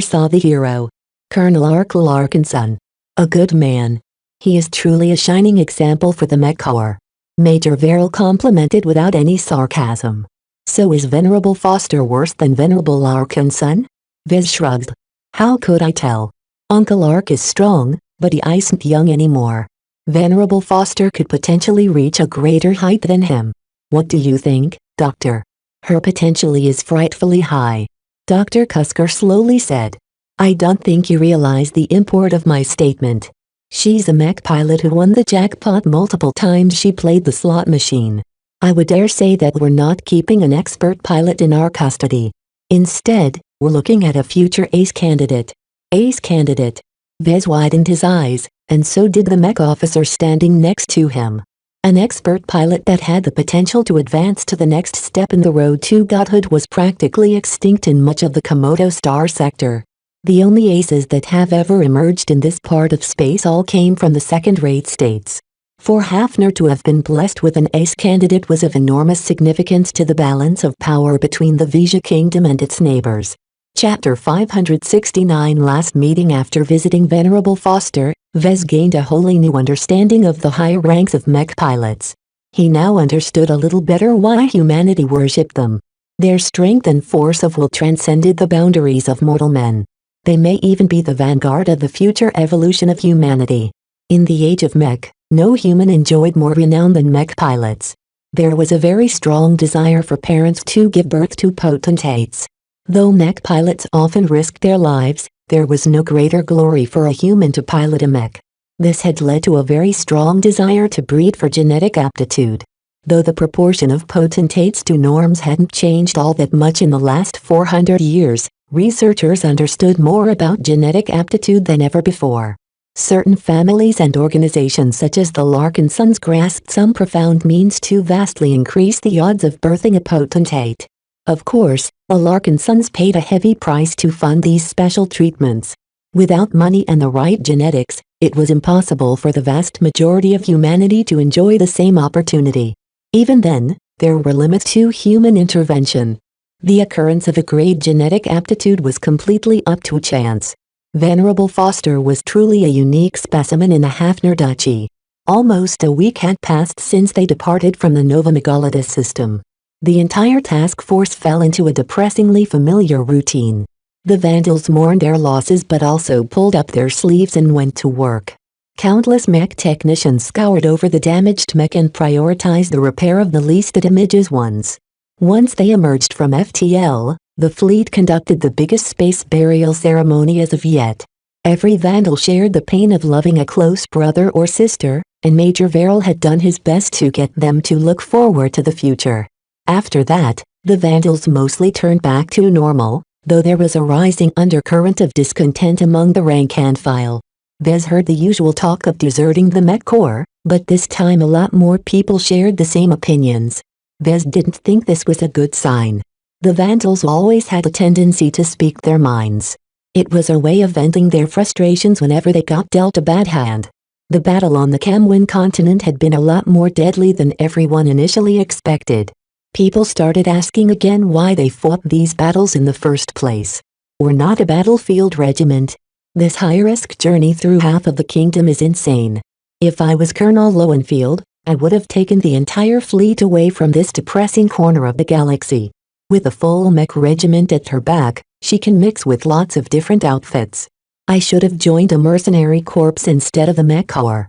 saw the hero. Colonel Arkle Larkinson. A good man. He is truly a shining example for the Mech Corps." Major Verrill complimented without any sarcasm. "So is Venerable Foster worse than Venerable Larkinson?" Vez shrugged. "How could I tell? Uncle Ark is strong, but he isn't young anymore. Venerable Foster could potentially reach a greater height than him. What do you think, Doctor? Her potential is frightfully high." Dr. Cusker slowly said. "I don't think you realize the import of my statement. She's a mech pilot who won the jackpot multiple times she played the slot machine. I would dare say that we're not keeping an expert pilot in our custody. Instead, we're looking at a future ace candidate." "Ace candidate?" Vez widened his eyes, and so did the mech officer standing next to him. An expert pilot that had the potential to advance to the next step in the road to godhood was practically extinct in much of the Komodo star sector. The only aces that have ever emerged in this part of space all came from the second-rate states. For Hafner to have been blessed with an ace candidate was of enormous significance to the balance of power between the Vija Kingdom and its neighbors. Chapter 569. Last meeting. After visiting Venerable Foster, Vez gained a wholly new understanding of the higher ranks of mech pilots. He now understood a little better why humanity worshipped them. Their strength and force of will transcended the boundaries of mortal men. They may even be the vanguard of the future evolution of humanity. In the age of mech, no human enjoyed more renown than mech pilots. There was a very strong desire for parents to give birth to potentates. Though mech pilots often risked their lives, there was no greater glory for a human to pilot a mech. This had led to a very strong desire to breed for genetic aptitude. Though the proportion of potentates to norms hadn't changed all that much in the last 400 years, researchers understood more about genetic aptitude than ever before. Certain families and organizations such as the Larkin Sons grasped some profound means to vastly increase the odds of birthing a potentate. Of course, the Larkin Sons paid a heavy price to fund these special treatments. Without money and the right genetics, it was impossible for the vast majority of humanity to enjoy the same opportunity. Even then, there were limits to human intervention. The occurrence of a great genetic aptitude was completely up to chance. Venerable Foster was truly a unique specimen in the Hafner Duchy. Almost a week had passed since they departed from the Nova Megalodus system. The entire task force fell into a depressingly familiar routine. The Vandals mourned their losses but also pulled up their sleeves and went to work. Countless mech technicians scoured over the damaged mech and prioritized the repair of the least damages ones. Once they emerged from FTL, the fleet conducted the biggest space burial ceremony as of yet. Every Vandal shared the pain of loving a close brother or sister, and Major Verrill had done his best to get them to look forward to the future. After that, the Vandals mostly turned back to normal, though there was a rising undercurrent of discontent among the rank and file. Vez heard the usual talk of deserting the Mech Corps, but this time a lot more people shared the same opinions. Vez didn't think this was a good sign. The Vandals always had a tendency to speak their minds. It was a way of venting their frustrations whenever they got dealt a bad hand. The battle on the Camwin continent had been a lot more deadly than everyone initially expected. People started asking again why they fought these battles in the first place. We're not a battlefield regiment. This high-risk journey through half of the kingdom is insane. If I was Colonel Lowenfield, I would have taken the entire fleet away from this depressing corner of the galaxy. With a full mech regiment at her back, she can mix with lots of different outfits. I should have joined a mercenary corps instead of the Mech Corps.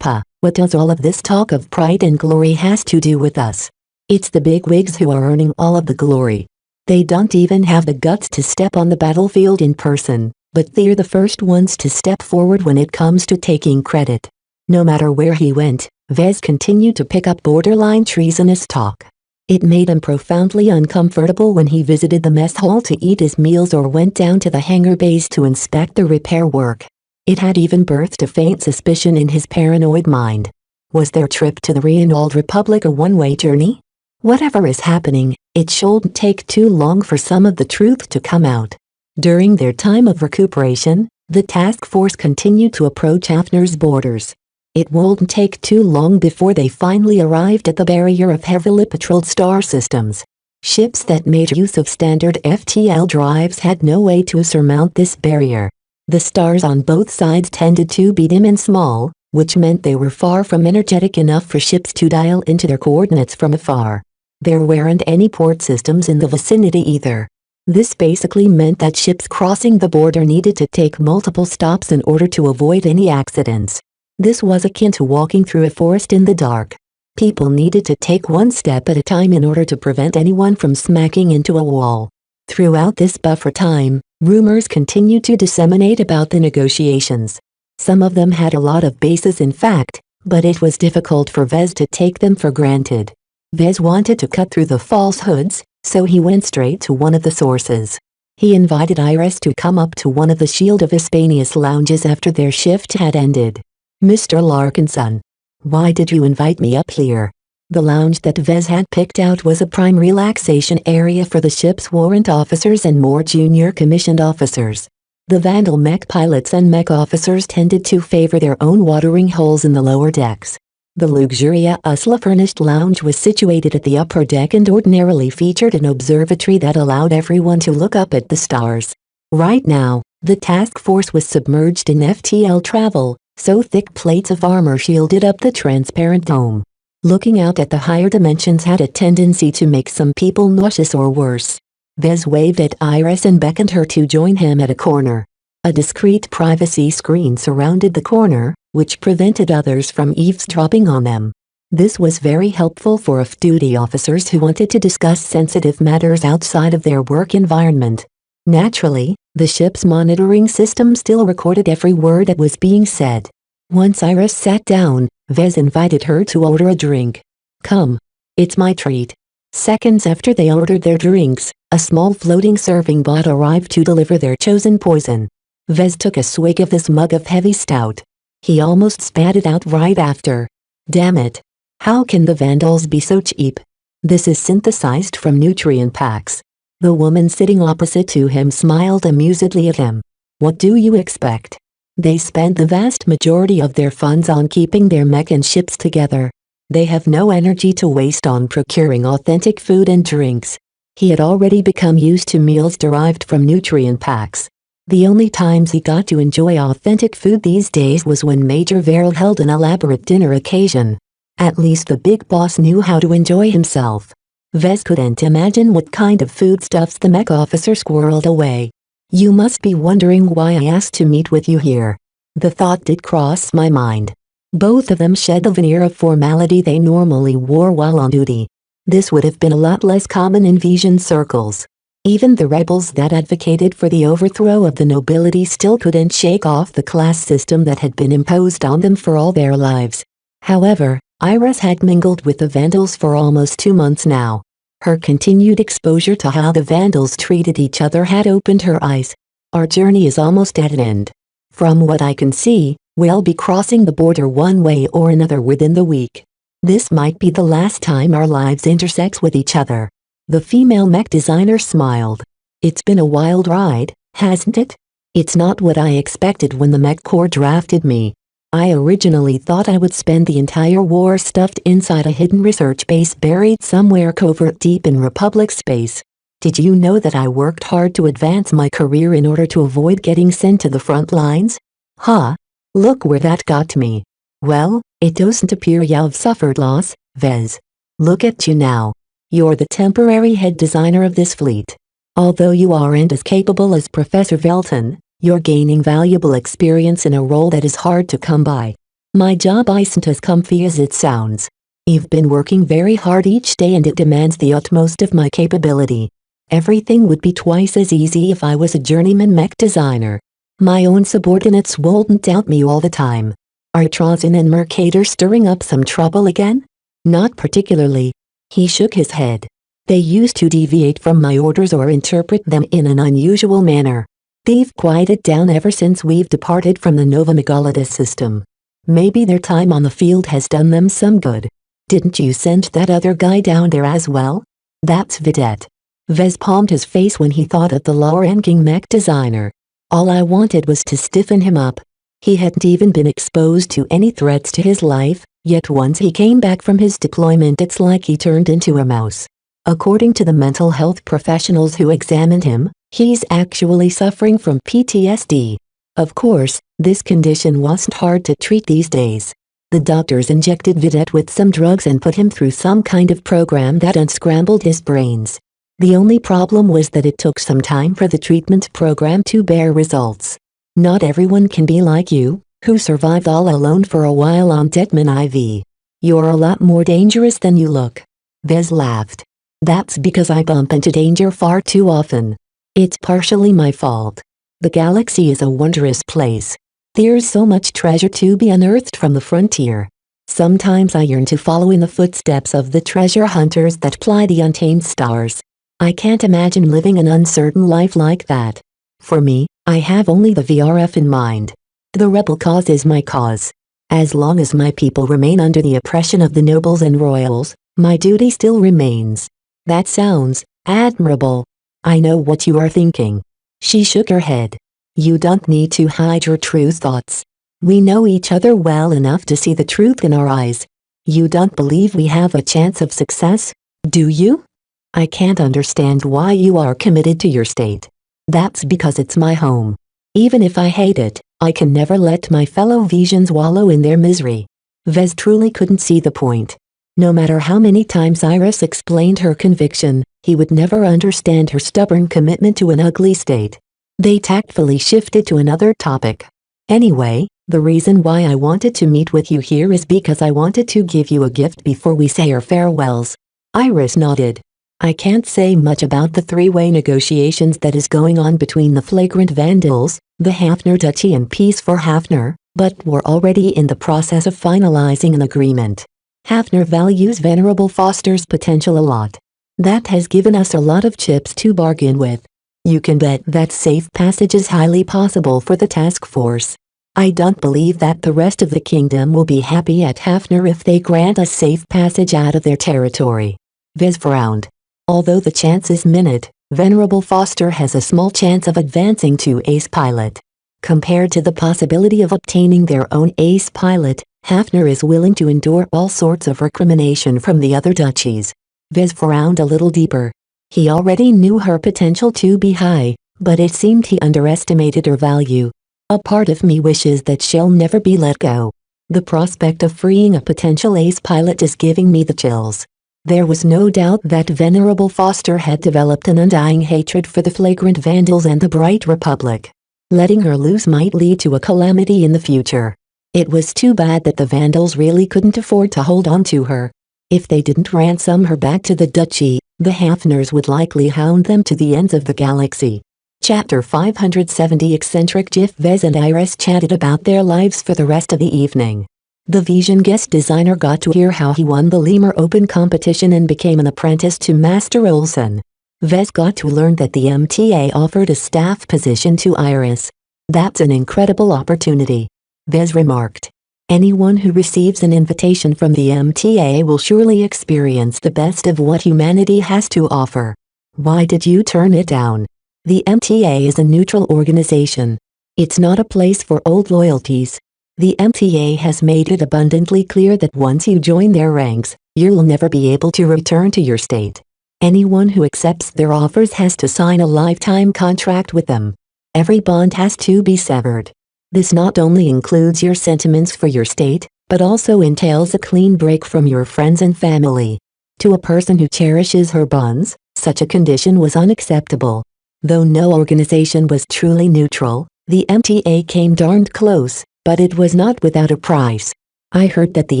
What does all of this talk of pride and glory has to do with us? It's the bigwigs who are earning all of the glory. They don't even have the guts to step on the battlefield in person, but they're the first ones to step forward when it comes to taking credit. No matter where he went, Vez continued to pick up borderline treasonous talk. It made him profoundly uncomfortable when he visited the mess hall to eat his meals or went down to the hangar bays to inspect the repair work. It had even birthed a faint suspicion in his paranoid mind. Was their trip to the Reynald Republic a one-way journey? Whatever is happening, it shouldn't take too long for some of the truth to come out. During their time of recuperation, the task force continued to approach Hafner's borders. It wouldn't take too long before they finally arrived at the barrier of heavily patrolled star systems. Ships that made use of standard FTL drives had no way to surmount this barrier. The stars on both sides tended to be dim and small, which meant they were far from energetic enough for ships to dial into their coordinates from afar. There weren't any port systems in the vicinity either. This basically meant that ships crossing the border needed to take multiple stops in order to avoid any accidents. This was akin to walking through a forest in the dark. People needed to take one step at a time in order to prevent anyone from smacking into a wall. Throughout this buffer time, rumors continued to disseminate about the negotiations. Some of them had a lot of basis in fact, but it was difficult for Vez to take them for granted. Vez wanted to cut through the falsehoods, so he went straight to one of the sources. He invited Iris to come up to one of the Shield of Hispanius lounges after their shift had ended. Mr. Larkinson, why did you invite me up here? The lounge that Vez had picked out was a prime relaxation area for the ship's warrant officers and more junior commissioned officers. The Vandal mech pilots and mech officers tended to favor their own watering holes in the lower decks. The Luxuria Usla-furnished lounge was situated at the upper deck and ordinarily featured an observatory that allowed everyone to look up at the stars. Right now, the task force was submerged in FTL travel, so thick plates of armor shielded up the transparent dome. Looking out at the higher dimensions had a tendency to make some people nauseous or worse. Vez waved at Iris and beckoned her to join him at a corner. A discreet privacy screen surrounded the corner, which prevented others from eavesdropping on them. This was very helpful for off-duty officers who wanted to discuss sensitive matters outside of their work environment. Naturally, the ship's monitoring system still recorded every word that was being said. Once Iris sat down, Vez invited her to order a drink. Come. It's my treat. Seconds after they ordered their drinks, a small floating serving bot arrived to deliver their chosen poison. Vez took a swig of this mug of heavy stout, He almost spat it out right after. Damn it. How can the Vandals be so cheap? This is synthesized from nutrient packs. The woman sitting opposite to him smiled amusedly at him. What do you expect? They spend the vast majority of their funds on keeping their mech and ships together. They have no energy to waste on procuring authentic food and drinks. He had already become used to meals derived from nutrient packs. The only times he got to enjoy authentic food these days was when Major Verrill held an elaborate dinner occasion. At least the big boss knew how to enjoy himself. Vez couldn't imagine what kind of foodstuffs the mech officer squirreled away. You must be wondering why I asked to meet with you here. The thought did cross my mind. Both of them shed the veneer of formality they normally wore while on duty. This would have been a lot less common in Vision circles. Even the rebels that advocated for the overthrow of the nobility still couldn't shake off the class system that had been imposed on them for all their lives. However, Iris had mingled with the Vandals for almost 2 months now. Her continued exposure to how the Vandals treated each other had opened her eyes. Our journey is almost at an end. From what I can see, we'll be crossing the border one way or another within the week. This might be the last time our lives intersect with each other. The female mech designer smiled. It's been a wild ride, hasn't it? It's not what I expected when the Mech Corps drafted me. I originally thought I would spend the entire war stuffed inside a hidden research base buried somewhere covert deep in Republic space. Did you know that I worked hard to advance my career in order to avoid getting sent to the front lines? Huh? Look where that got me. Well, it doesn't appear you've suffered loss, Vez. Look at you now. You're the temporary head designer of this fleet. Although you aren't as capable as Professor Velton, you're gaining valuable experience in a role that is hard to come by. My job isn't as comfy as it sounds. You've been working very hard each day and it demands the utmost of my capability. Everything would be twice as easy if I was a journeyman mech designer. My own subordinates wouldn't doubt me all the time. Are Trazin and Mercator stirring up some trouble again? Not particularly. He shook his head. They used to deviate from my orders or interpret them in an unusual manner. They've quieted down ever since we've departed from the Nova Megalodus system. Maybe their time on the field has done them some good. Didn't you send that other guy down there as well? That's Vidette. Vez palmed his face when he thought of the low-ranking mech designer. All I wanted was to stiffen him up. He hadn't even been exposed to any threats to his life, yet once he came back from his deployment it's like he turned into a mouse. According to the mental health professionals who examined him, he's actually suffering from PTSD. Of course, this condition wasn't hard to treat these days. The doctors injected Vidette with some drugs and put him through some kind of program that unscrambled his brains. The only problem was that it took some time for the treatment program to bear results. Not everyone can be like you, who survived all alone for a while on Detman IV. You're a lot more dangerous than you look. Vez laughed. That's because I bump into danger far too often. It's partially my fault. The galaxy is a wondrous place. There's so much treasure to be unearthed from the frontier. Sometimes I yearn to follow in the footsteps of the treasure hunters that ply the untamed stars. I can't imagine living an uncertain life like that. For me, I have only the VRF in mind. The rebel cause is my cause. As long as my people remain under the oppression of the nobles and royals, my duty still remains. That sounds admirable. I know what you are thinking. She shook her head. You don't need to hide your true thoughts. We know each other well enough to see the truth in our eyes. You don't believe we have a chance of success, do you? I can't understand why you are committed to your state. That's because it's my home. Even if I hate it, I can never let my fellow Visions wallow in their misery. Vez truly couldn't see the point. No matter how many times Iris explained her conviction, he would never understand her stubborn commitment to an ugly state. They tactfully shifted to another topic. Anyway, the reason why I wanted to meet with you here is because I wanted to give you a gift before we say our farewells. Iris nodded. I can't say much about the three-way negotiations that is going on between the Flagrant Vandals, the Hafner Duchy and Peace for Hafner, but we're already in the process of finalizing an agreement. Hafner values Venerable Foster's potential a lot. That has given us a lot of chips to bargain with. You can bet that safe passage is highly possible for the task force. I don't believe that the rest of the kingdom will be happy at Hafner if they grant us safe passage out of their territory. Vez frowned. Although the chance is minute, Venerable Foster has a small chance of advancing to ace pilot. Compared to the possibility of obtaining their own ace pilot, Hafner is willing to endure all sorts of recrimination from the other duchies. Vez frowned a little deeper. He already knew her potential to be high, but it seemed he underestimated her value. A part of me wishes that she'll never be let go. The prospect of freeing a potential ace pilot is giving me the chills. There was no doubt that Venerable Foster had developed an undying hatred for the flagrant vandals and the Bright Republic. Letting her loose might lead to a calamity in the future. It was too bad that the vandals really couldn't afford to hold on to her. If they didn't ransom her back to the duchy, the Hafners would likely hound them to the ends of the galaxy. Chapter 570 Eccentric Jiff Vez and Iris chatted about their lives for the rest of the evening. The Vision guest designer got to hear how he won the Lemur Open competition and became an apprentice to Master Olson. Vez got to learn that the MTA offered a staff position to Iris. That's an incredible opportunity. Vez remarked. Anyone who receives an invitation from the MTA will surely experience the best of what humanity has to offer. Why did you turn it down? The MTA is a neutral organization. It's not a place for old loyalties. The MTA has made it abundantly clear that once you join their ranks, you'll never be able to return to your state. Anyone who accepts their offers has to sign a lifetime contract with them. Every bond has to be severed. This not only includes your sentiments for your state, but also entails a clean break from your friends and family. To a person who cherishes her bonds, such a condition was unacceptable. Though no organization was truly neutral, the MTA came darned close, but it was not without a price. I heard that the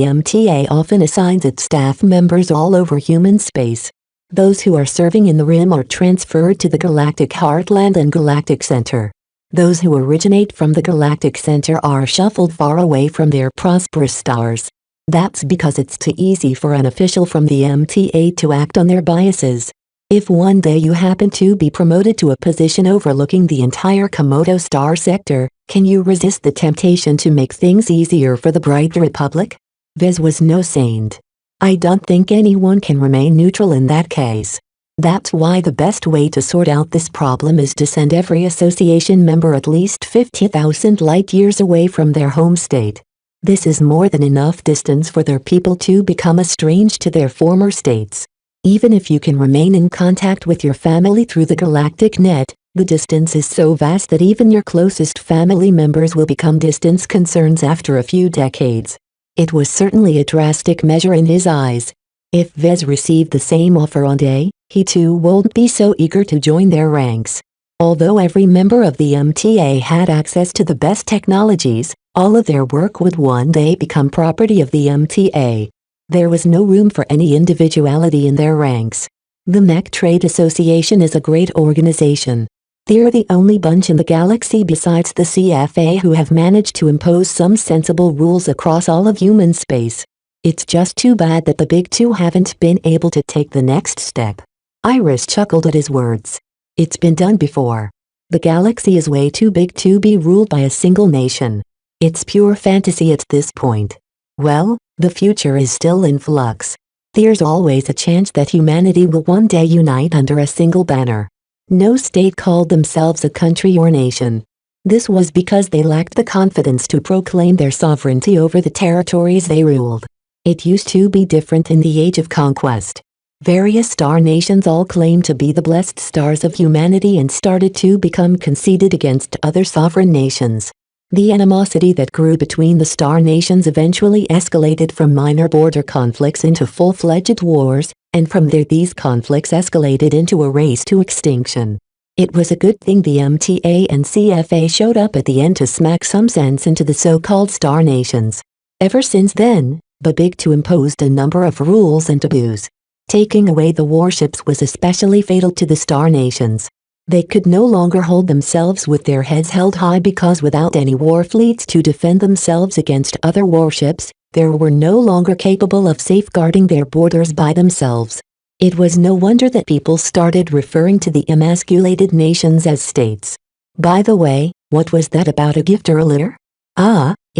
MTA often assigns its staff members all over human space. Those who are serving in the Rim are transferred to the Galactic Heartland and Galactic Center. Those who originate from the Galactic Center are shuffled far away from their prosperous stars. That's because it's too easy for an official from the MTA to act on their biases. If one day you happen to be promoted to a position overlooking the entire Komodo star sector, can you resist the temptation to make things easier for the Bright Republic? Vez was no saint. I don't think anyone can remain neutral in that case. That's why the best way to sort out this problem is to send every association member at least 50,000 light-years away from their home state. This is more than enough distance for their people to become estranged to their former states. Even if you can remain in contact with your family through the galactic net, the distance is so vast that even your closest family members will become distance concerns after a few decades. It was certainly a drastic measure in his eyes. If Vez received the same offer on day, he too wouldn't be so eager to join their ranks. Although every member of the MTA had access to the best technologies, all of their work would one day become property of the MTA. There was no room for any individuality in their ranks. The Mech Trade Association is a great organization. They're the only bunch in the galaxy besides the CFA who have managed to impose some sensible rules across all of human space. It's just too bad that the big two haven't been able to take the next step. Iris chuckled at his words. It's been done before. The galaxy is way too big to be ruled by a single nation. It's pure fantasy at this point. Well, the future is still in flux. There's always a chance that humanity will one day unite under a single banner. No state called themselves a country or nation. This was because they lacked the confidence to proclaim their sovereignty over the territories they ruled. It used to be different in the age of conquest. Various star nations all claimed to be the blessed stars of humanity and started to become conceited against other sovereign nations. The animosity that grew between the star nations eventually escalated from minor border conflicts into full-fledged wars, and from there these conflicts escalated into a race to extinction. It was a good thing the MTA and CFA showed up at the end to smack some sense into the so-called star nations. Ever since then, the Big Two imposed a number of rules and taboos. Taking away the warships was especially fatal to the star nations. They could no longer hold themselves with their heads held high because without any war fleets to defend themselves against other warships, they were no longer capable of safeguarding their borders by themselves. It was no wonder that people started referring to the emasculated nations as states. By the way, what was that about a gift earlier?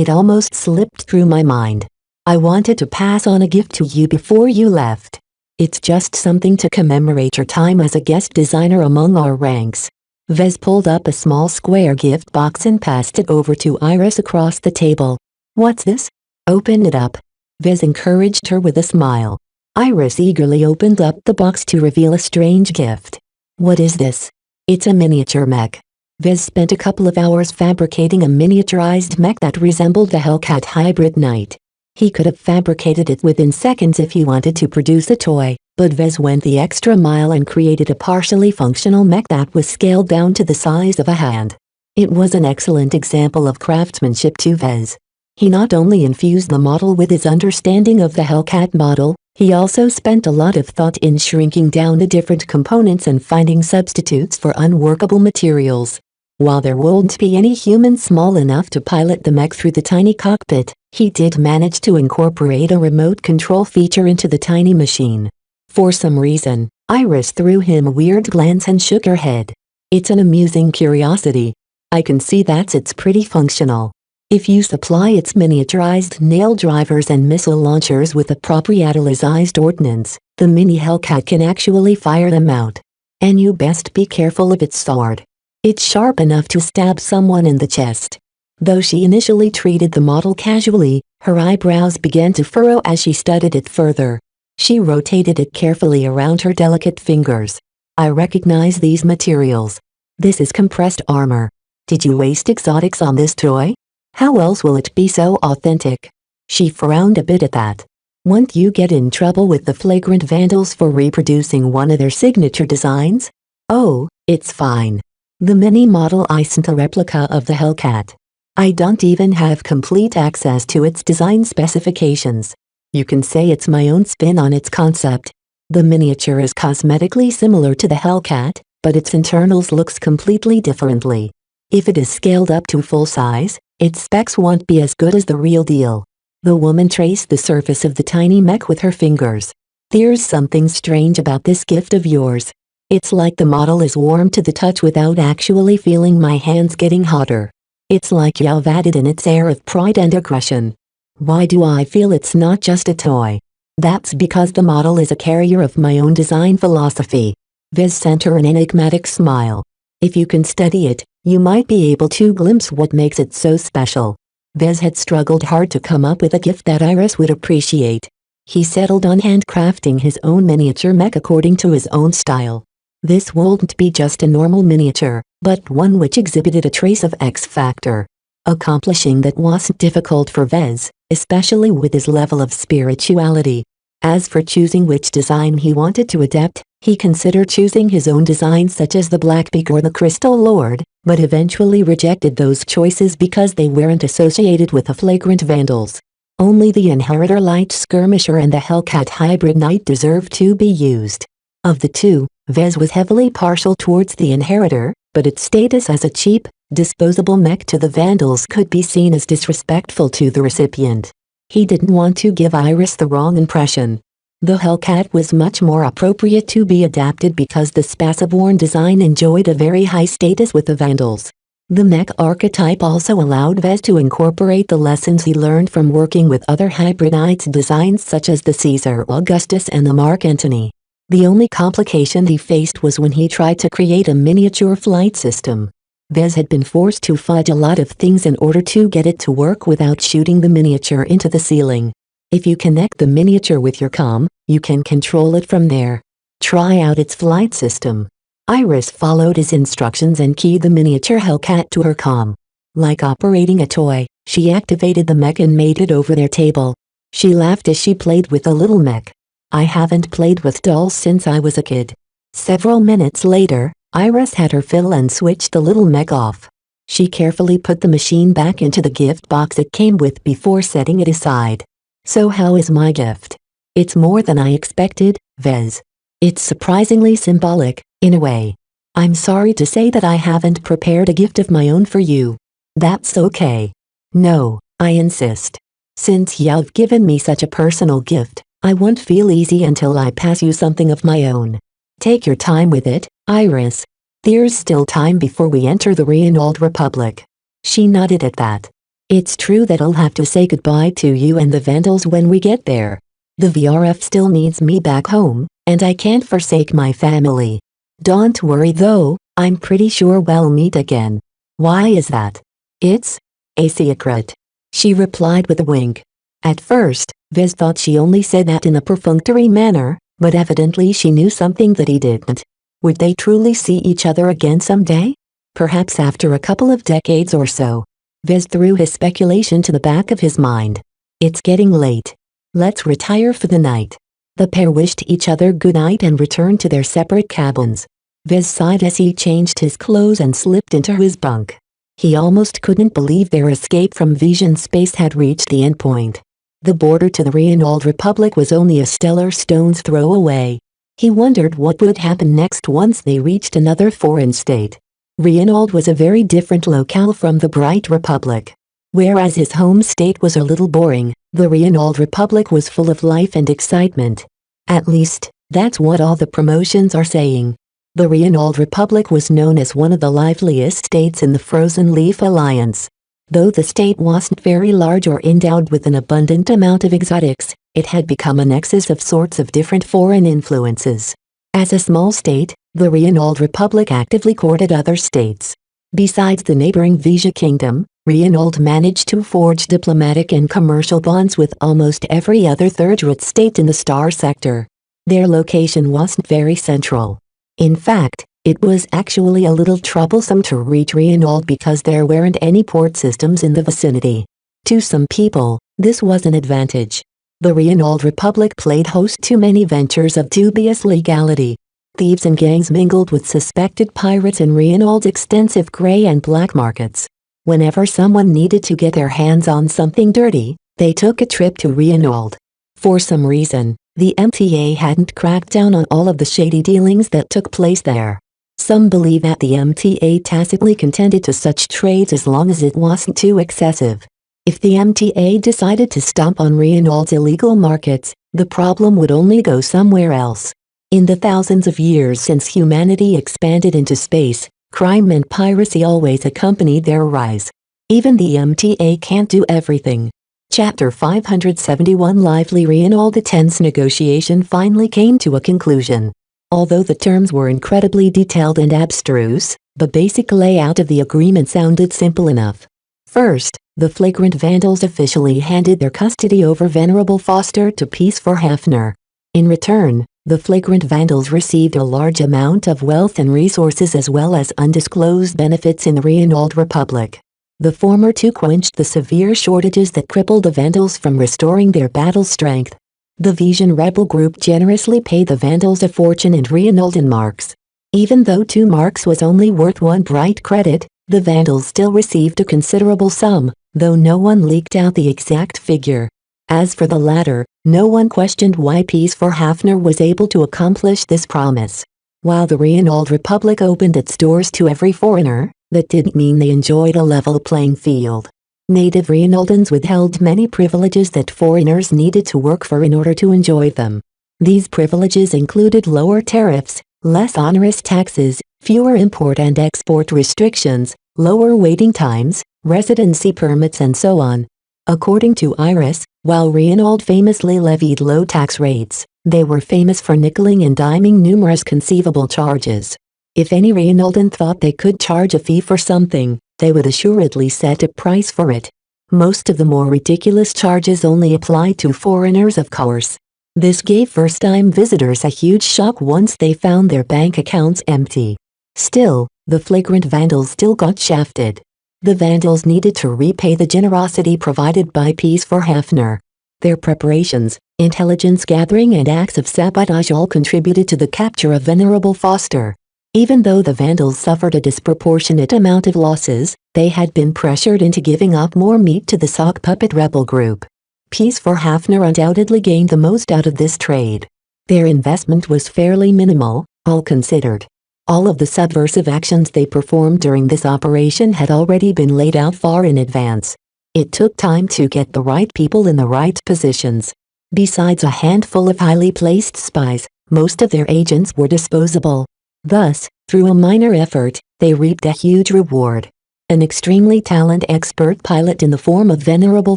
It almost slipped through my mind. I wanted to pass on a gift to you before you left. It's just something to commemorate your time as a guest designer among our ranks. Vez pulled up a small square gift box and passed it over to Iris across the table. What's this? Open it up. Vez encouraged her with a smile. Iris eagerly opened up the box to reveal a strange gift. What is this? It's a miniature mech. Vez spent a couple of hours fabricating a miniaturized mech that resembled the Hellcat hybrid knight. He could have fabricated it within seconds if he wanted to produce a toy, but Vez went the extra mile and created a partially functional mech that was scaled down to the size of a hand. It was an excellent example of craftsmanship to Vez. He not only infused the model with his understanding of the Hellcat model, he also spent a lot of thought in shrinking down the different components and finding substitutes for unworkable materials. While there won't be any human small enough to pilot the mech through the tiny cockpit, he did manage to incorporate a remote control feature into the tiny machine. For some reason, Iris threw him a weird glance and shook her head. It's an amusing curiosity. I can see that it's pretty functional. If you supply its miniaturized nail drivers and missile launchers with a proprietalized ordnance, the mini Hellcat can actually fire them out. And you best be careful of its sword. It's sharp enough to stab someone in the chest. Though she initially treated the model casually, her eyebrows began to furrow as she studied it further. She rotated it carefully around her delicate fingers. I recognize these materials. This is compressed armor. Did you waste exotics on this toy? How else will it be so authentic? She frowned a bit at that. Won't you get in trouble with the flagrant vandals for reproducing one of their signature designs? Oh, it's fine. The mini model isn't a replica of the Hellcat. I don't even have complete access to its design specifications. You can say it's my own spin on its concept. The miniature is cosmetically similar to the Hellcat, but its internals looks completely differently. If it is scaled up to full size, its specs won't be as good as the real deal. The woman traced the surface of the tiny mech with her fingers. There's something strange about this gift of yours. It's like the model is warm to the touch without actually feeling my hands getting hotter. It's like you've added in its air of pride and aggression. Why do I feel it's not just a toy? That's because the model is a carrier of my own design philosophy. Vez sent her an enigmatic smile. If you can study it, you might be able to glimpse what makes it so special. Vez had struggled hard to come up with a gift that Iris would appreciate. He settled on handcrafting his own miniature mech according to his own style. This wouldn't be just a normal miniature, but one which exhibited a trace of X factor. Accomplishing that wasn't difficult for Vez, especially with his level of spirituality. As for choosing which design he wanted to adapt, he considered choosing his own designs such as the Blackbeak or the Crystal Lord, but eventually rejected those choices because they weren't associated with the flagrant vandals. Only the Inheritor Light Skirmisher and the Hellcat Hybrid Knight deserved to be used. Of the two, Vez was heavily partial towards the Inheritor, but its status as a cheap, disposable mech to the vandals could be seen as disrespectful to the recipient. He didn't want to give Iris the wrong impression. The Hellcat was much more appropriate to be adapted because the Spaceborne design enjoyed a very high status with the vandals. The mech archetype also allowed Vez to incorporate the lessons he learned from working with other hybrid knights designs such as the Caesar Augustus and the Mark Antony. The only complication he faced was when he tried to create a miniature flight system. Vez had been forced to fudge a lot of things in order to get it to work without shooting the miniature into the ceiling. If you connect the miniature with your comm, you can control it from there. Try out its flight system. Iris followed his instructions and keyed the miniature Hellcat to her comm. Like operating a toy, she activated the mech and made it over their table. She laughed as she played with the little mech. I haven't played with dolls since I was a kid. Several minutes later, Iris had her fill and switched the little mech off. She carefully put the machine back into the gift box it came with before setting it aside. So how is my gift? It's more than I expected, Vez. It's surprisingly symbolic, in a way. I'm sorry to say that I haven't prepared a gift of my own for you. That's okay. No, I insist. Since you've given me such a personal gift, I won't feel easy until I pass you something of my own. Take your time with it, Iris. There's still time before we enter the Reynald Republic. She nodded at that. It's true that I'll have to say goodbye to you and the Vandals when we get there. The VRF still needs me back home, and I can't forsake my family. Don't worry though, I'm pretty sure we'll meet again. Why is that? It's a secret, she replied with a wink. At first, Viz thought she only said that in a perfunctory manner, but evidently she knew something that he didn't. Would they truly see each other again someday? Perhaps after a couple of decades or so. Viz threw his speculation to the back of his mind. It's getting late. Let's retire for the night. The pair wished each other good night and returned to their separate cabins. Viz sighed as he changed his clothes and slipped into his bunk. He almost couldn't believe their escape from Vision space had reached the endpoint. The border to the Reynolds Republic was only a stellar stone's throw away. He wondered what would happen next once they reached another foreign state. Reynolds was a very different locale from the Bright Republic. Whereas his home state was a little boring, the Reynolds Republic was full of life and excitement. At least, that's what all the promotions are saying. The Reynolds Republic was known as one of the liveliest states in the Frozen Leaf Alliance. Though the state wasn't very large or endowed with an abundant amount of exotics, it had become a nexus of sorts of different foreign influences. As a small state, the Reynolds Republic actively courted other states. Besides the neighboring Vija Kingdom, Reynolds managed to forge diplomatic and commercial bonds with almost every other third-rate state in the Star Sector. Their location wasn't very central. In fact, it was actually a little troublesome to reach Reynolds because there weren't any port systems in the vicinity. To some people, this was an advantage. The Reynolds Republic played host to many ventures of dubious legality. Thieves and gangs mingled with suspected pirates in Reynolds' extensive gray and black markets. Whenever someone needed to get their hands on something dirty, they took a trip to Reynolds. For some reason, the MTA hadn't cracked down on all of the shady dealings that took place there. Some believe that the MTA tacitly contended to such trades as long as it wasn't too excessive. If the MTA decided to stomp on Reynolds' illegal markets, the problem would only go somewhere else. In the thousands of years since humanity expanded into space, crime and piracy always accompanied their rise. Even the MTA can't do everything. Chapter 571 Lively Reynolds tense negotiation finally came to a conclusion. Although the terms were incredibly detailed and abstruse, the basic layout of the agreement sounded simple enough. First, the flagrant Vandals officially handed their custody over Venerable Foster to Peace for Hafner. In return, the flagrant Vandals received a large amount of wealth and resources as well as undisclosed benefits in the Reynolds Republic. The former two quenched the severe shortages that crippled the Vandals from restoring their battle strength. The Vision rebel group generously paid the Vandals a fortune in Reynolds marks. Even though 2 marks was only worth 1 bright credit, the Vandals still received a considerable sum, though no one leaked out the exact figure. As for the latter, no one questioned why Peace for Hafner was able to accomplish this promise. While the Reynolds Republic opened its doors to every foreigner, that didn't mean they enjoyed a level playing field. Native Reynoldans withheld many privileges that foreigners needed to work for in order to enjoy them. These privileges included lower tariffs, less onerous taxes, fewer import and export restrictions, lower waiting times, residency permits and so on. According to Iris, while Reynolds famously levied low tax rates, they were famous for nickeling and diming numerous conceivable charges. If any Reynoldan thought they could charge a fee for something, they would assuredly set a price for it. Most of the more ridiculous charges only applied to foreigners, of course. This gave first-time visitors a huge shock once they found their bank accounts empty. Still, the flagrant Vandals still got shafted. The Vandals needed to repay the generosity provided by Peace for Hafner. Their preparations, intelligence gathering and acts of sabotage all contributed to the capture of Venerable Foster. Even though the Vandals suffered a disproportionate amount of losses, they had been pressured into giving up more meat to the sock puppet rebel group. Peace for Hafner undoubtedly gained the most out of this trade. Their investment was fairly minimal, all considered. All of the subversive actions they performed during this operation had already been laid out far in advance. It took time to get the right people in the right positions. Besides a handful of highly placed spies, most of their agents were disposable. Thus, through a minor effort, they reaped a huge reward. An extremely talented expert pilot in the form of Venerable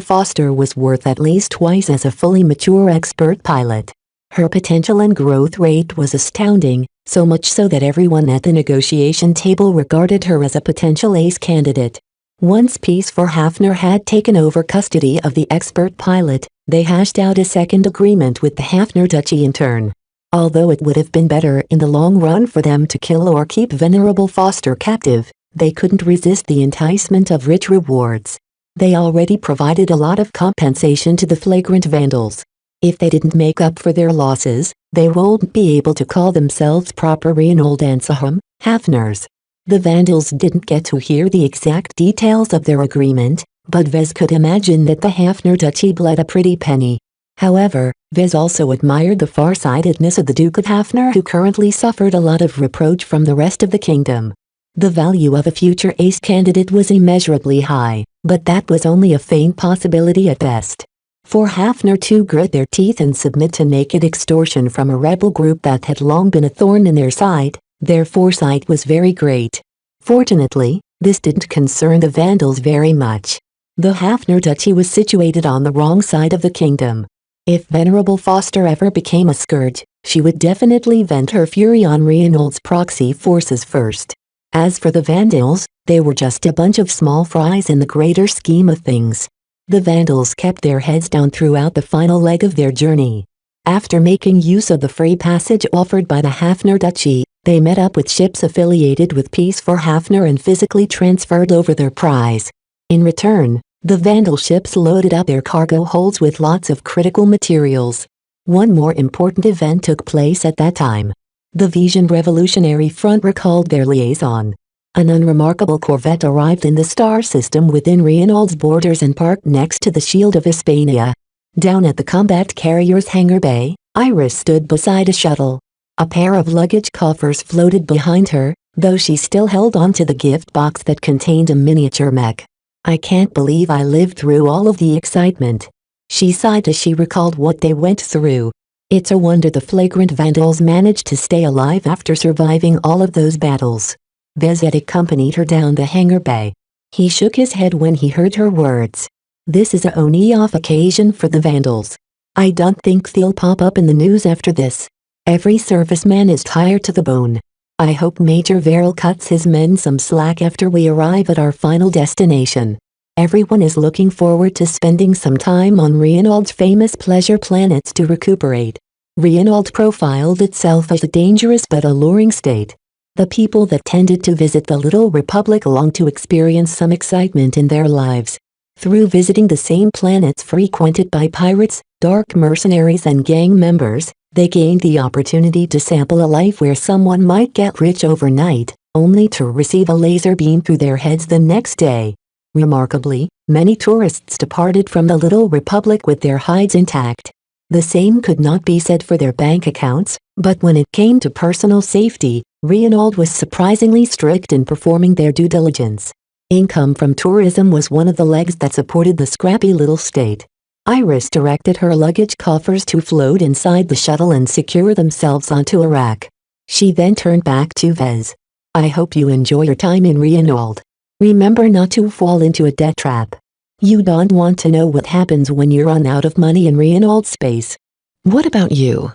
Foster was worth at least twice as a fully mature expert pilot. Her potential and growth rate was astounding, so much so that everyone at the negotiation table regarded her as a potential ace candidate. Once Peace for Hafner had taken over custody of the expert pilot, they hashed out a second agreement with the Hafner Duchy in turn. Although it would have been better in the long run for them to kill or keep Venerable Foster captive, they couldn't resist the enticement of rich rewards. They already provided a lot of compensation to the flagrant vandals. If they didn't make up for their losses, they won't be able to call themselves proper Reinhold and Saham, Hafners. The vandals didn't get to hear the exact details of their agreement, but Vez could imagine that the Hafner Duchy bled a pretty penny. However, Vez also admired the farsightedness of the Duke of Hafner, who currently suffered a lot of reproach from the rest of the kingdom. The value of a future ace candidate was immeasurably high, but that was only a faint possibility at best. For Hafner to grit their teeth and submit to naked extortion from a rebel group that had long been a thorn in their side, their foresight was very great. Fortunately, this didn't concern the Vandals very much. The Hafner Duchy was situated on the wrong side of the kingdom. If Venerable Foster ever became a scourge, she would definitely vent her fury on Reinhold's proxy forces first. As for the Vandals, they were just a bunch of small fries in the greater scheme of things. The Vandals kept their heads down throughout the final leg of their journey. After making use of the free passage offered by the Hafner Duchy, they met up with ships affiliated with Peace for Hafner and physically transferred over their prize. In return, the Vandal ships loaded up their cargo holds with lots of critical materials. One more important event took place at that time. The Vision Revolutionary Front recalled their liaison. An unremarkable corvette arrived in the star system within Reinhold's borders and parked next to the Shield of Hispania. Down at the combat carrier's hangar bay, Iris stood beside a shuttle. A pair of luggage coffers floated behind her, though she still held onto the gift box that contained a miniature mech. "I can't believe I lived through all of the excitement." She sighed as she recalled what they went through. It's a wonder the flagrant vandals managed to stay alive after surviving all of those battles. Vezet accompanied her down the hangar bay. He shook his head when he heard her words. "This is a only-off occasion for the vandals. I don't think they'll pop up in the news after this. Every serviceman is tired to the bone. I hope Major Verrill cuts his men some slack after we arrive at our final destination. Everyone is looking forward to spending some time on Reinhold's famous pleasure planets to recuperate." Reinhold profiled itself as a dangerous but alluring state. The people that tended to visit the Little Republic longed to experience some excitement in their lives. Through visiting the same planets frequented by pirates, dark mercenaries and gang members, they gained the opportunity to sample a life where someone might get rich overnight, only to receive a laser beam through their heads the next day. Remarkably, many tourists departed from the Little Republic with their hides intact. The same could not be said for their bank accounts, but when it came to personal safety, Reinhold was surprisingly strict in performing their due diligence. Income from tourism was one of the legs that supported the scrappy little state. Iris directed her luggage coffers to float inside the shuttle and secure themselves onto a rack. She then turned back to Vez. "I hope you enjoy your time in Reinhold. Remember not to fall into a debt trap. You don't want to know what happens when you run out of money in Reinhold space." "What about you?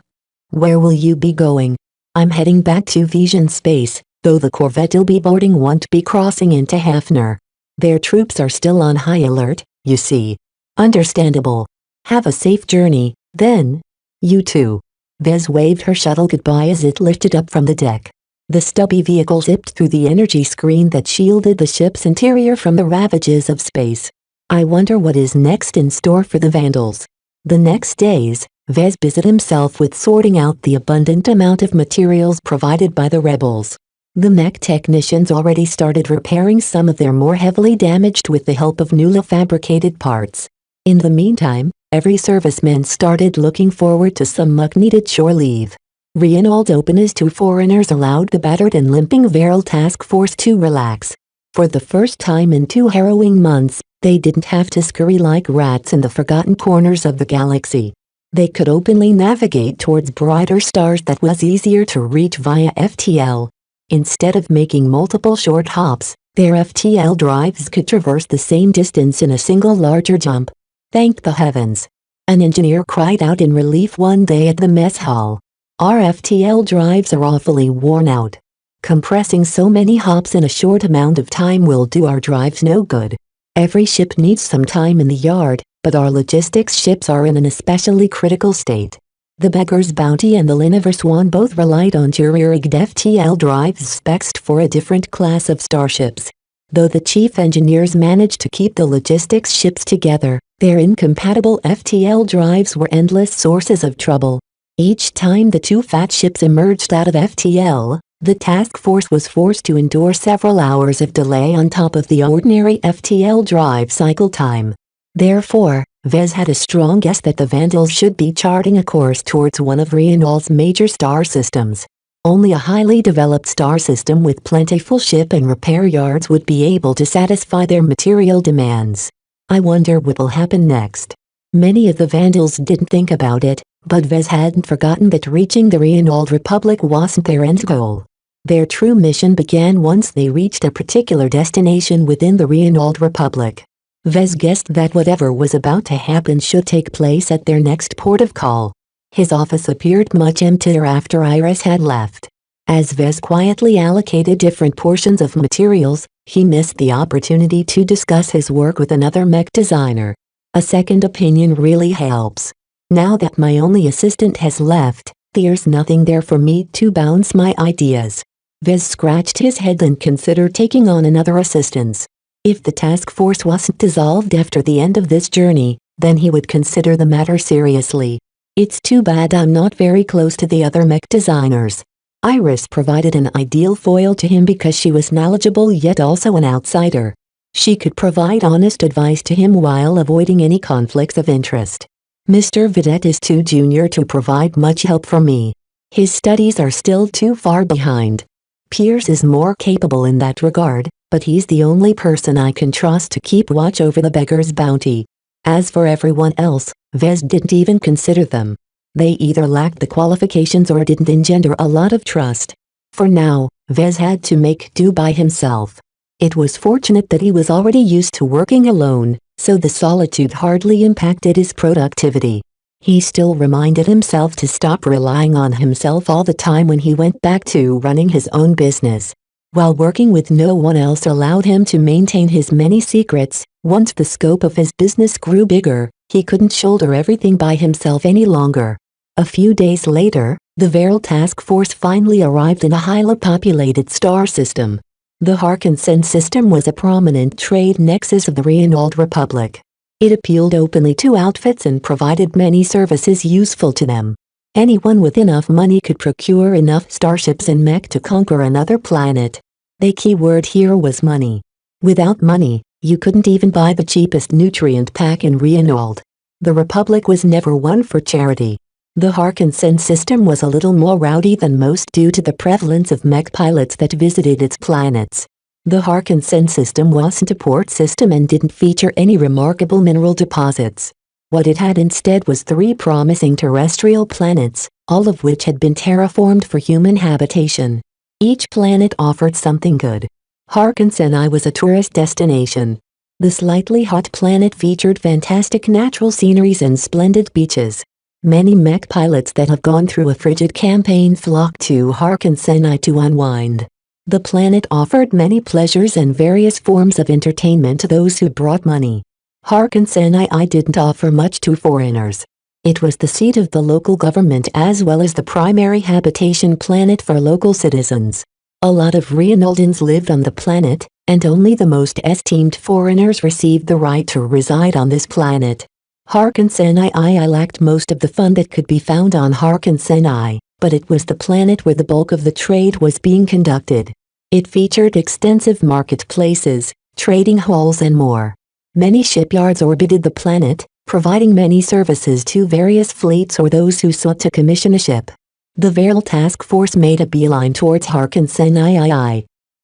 Where will you be going?" "I'm heading back to Vision space, though the corvette you'll be boarding won't be crossing into Hafner. Their troops are still on high alert, you see." "Understandable. Have a safe journey, then." "You too." Vez waved her shuttle goodbye as it lifted up from the deck. The stubby vehicle zipped through the energy screen that shielded the ship's interior from the ravages of space. I wonder what is next in store for the vandals. The next days, Vez busied himself with sorting out the abundant amount of materials provided by the rebels. The mech technicians already started repairing some of their more heavily damaged with the help of newly fabricated parts. In the meantime, every serviceman started looking forward to some much-needed shore leave. Reinhold's openness to foreigners allowed the battered and limping Verrill task force to relax. For the first time in 2 harrowing months, they didn't have to scurry like rats in the forgotten corners of the galaxy. They could openly navigate towards brighter stars that was easier to reach via FTL. Instead of making multiple short hops, Their FTL drives could traverse the same distance in a single larger jump. Thank the heavens! An engineer cried out in relief one day at the mess hall. Our FTL drives are awfully worn out. Compressing so many hops in a short amount of time will do our drives no good. Every ship needs some time in the yard, but our logistics ships are in an especially critical state. The Beggar's Bounty and the Liniver Swan both relied on jury-rigged FTL drives spec'd for a different class of starships. Though the chief engineers managed to keep the logistics ships together, their incompatible FTL drives were endless sources of trouble. Each time the two fat ships emerged out of FTL, the task force was forced to endure several hours of delay on top of the ordinary FTL drive cycle time. Therefore, Vez had a strong guess that the Vandals should be charting a course towards one of Rionol's major star systems. Only a highly developed star system with plentiful ship and repair yards would be able to satisfy their material demands. I wonder what will happen next. Many of the Vandals didn't think about it, but Vez hadn't forgotten that reaching the Rionold Republic wasn't their end goal. Their true mission began once they reached a particular destination within the Rionold Republic. Vez guessed that whatever was about to happen should take place at their next port of call. His office appeared much emptier after Iris had left. As Vez quietly allocated different portions of materials, he missed the opportunity to discuss his work with another mech designer. A second opinion really helps. Now that my only assistant has left, there's nothing there for me to bounce my ideas. Vez scratched his head and considered taking on another assistance. If the task force wasn't dissolved after the end of this journey, then he would consider the matter seriously. It's too bad I'm not very close to the other mech designers. Iris provided an ideal foil to him because she was knowledgeable yet also an outsider. She could provide honest advice to him while avoiding any conflicts of interest. Mr. Vidette is too junior to provide much help for me. His studies are still too far behind. Pierce is more capable in that regard, but he's the only person I can trust to keep watch over the Beggar's Bounty. As for everyone else, Vez didn't even consider them. They either lacked the qualifications or didn't engender a lot of trust. For now, Vez had to make do by himself. It was fortunate that he was already used to working alone, so the solitude hardly impacted his productivity. He still reminded himself to stop relying on himself all the time when he went back to running his own business. While working with no one else allowed him to maintain his many secrets, once the scope of his business grew bigger, he couldn't shoulder everything by himself any longer. A few days later, the Veral task force finally arrived in a highly populated star system. The Harkinson system was a prominent trade nexus of the Rionold Republic. It appealed openly to outfits and provided many services useful to them. Anyone with enough money could procure enough starships and mech to conquer another planet. The key word here was money. Without money, you couldn't even buy the cheapest nutrient pack in Rionold. The Republic was never one for charity. The Harkinson system was a little more rowdy than most due to the prevalence of mech pilots that visited its planets. The Harkinson system wasn't a port system and didn't feature any remarkable mineral deposits. What it had instead was 3 promising terrestrial planets, all of which had been terraformed for human habitation. Each planet offered something good. Harkinson was a tourist destination. The slightly hot planet featured fantastic natural sceneries and splendid beaches. Many mech pilots that have gone through a frigid campaign flocked to Harkinson to unwind. The planet offered many pleasures and various forms of entertainment to those who brought money. Harkinson didn't offer much to foreigners. It was the seat of the local government as well as the primary habitation planet for local citizens. A lot of Rionoldans lived on the planet, and only the most esteemed foreigners received the right to reside on this planet. Harkinson lacked most of the fun that could be found on Harkinson, but it was the planet where the bulk of the trade was being conducted. It featured extensive marketplaces, trading halls and more. Many shipyards orbited the planet, providing many services to various fleets or those who sought to commission a ship. The Veral task force made a beeline towards Harkinson.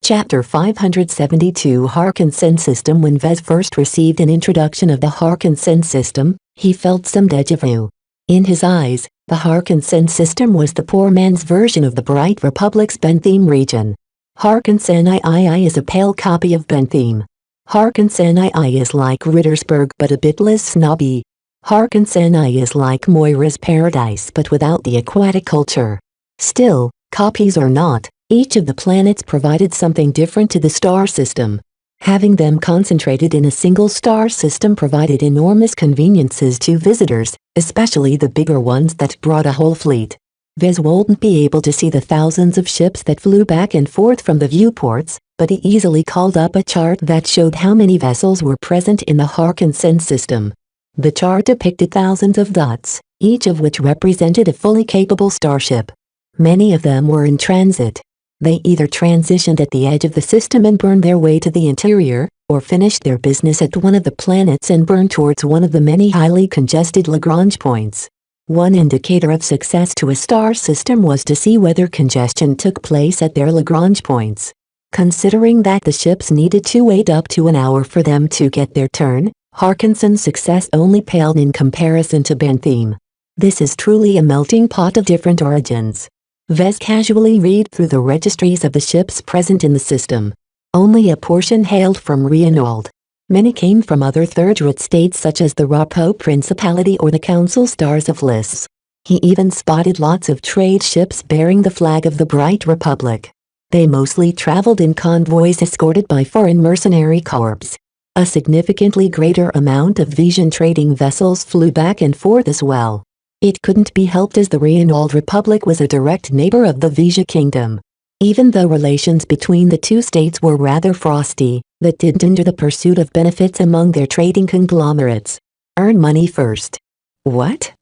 Chapter 572 Harkinson System. When Vez first received an introduction of the Harkinson system, he felt some déjà vu. In his eyes, the Harkinson system was the poor man's version of the Bright Republic's Bentheme region. Harkinson II is a pale copy of Bentham. Harkinson II is like Rittersberg but a bit less snobby. Harkinson II is like Moira's Paradise but without the aquatic culture. Still, copies or not, each of the planets provided something different to the star system. Having them concentrated in a single star system provided enormous conveniences to visitors, especially the bigger ones that brought a whole fleet. Vez wouldn't be able to see the thousands of ships that flew back and forth from the viewports, but he easily called up a chart that showed how many vessels were present in the Harkinson system. The chart depicted thousands of dots, each of which represented a fully capable starship. Many of them were in transit. They either transitioned at the edge of the system and burned their way to the interior, or finished their business at one of the planets and burned towards one of the many highly congested Lagrange points. One indicator of success to a star system was to see whether congestion took place at their Lagrange points. Considering that the ships needed to wait up to an hour for them to get their turn, Harkinson's success only paled in comparison to Bentham. This is truly a melting pot of different origins. Vez casually read through the registries of the ships present in the system. Only a portion hailed from Reinhold. Many came from other third-rate states such as the Rapo Principality or the Council Stars of Lys. He even spotted lots of trade ships bearing the flag of the Bright Republic. They mostly traveled in convoys escorted by foreign mercenary corps. A significantly greater amount of Vision trading vessels flew back and forth as well. It couldn't be helped as the Reinhold Republic was a direct neighbor of the Vija Kingdom. Even though relations between the two states were rather frosty, that didn't hinder the pursuit of benefits among their trading conglomerates. Earn money first. What?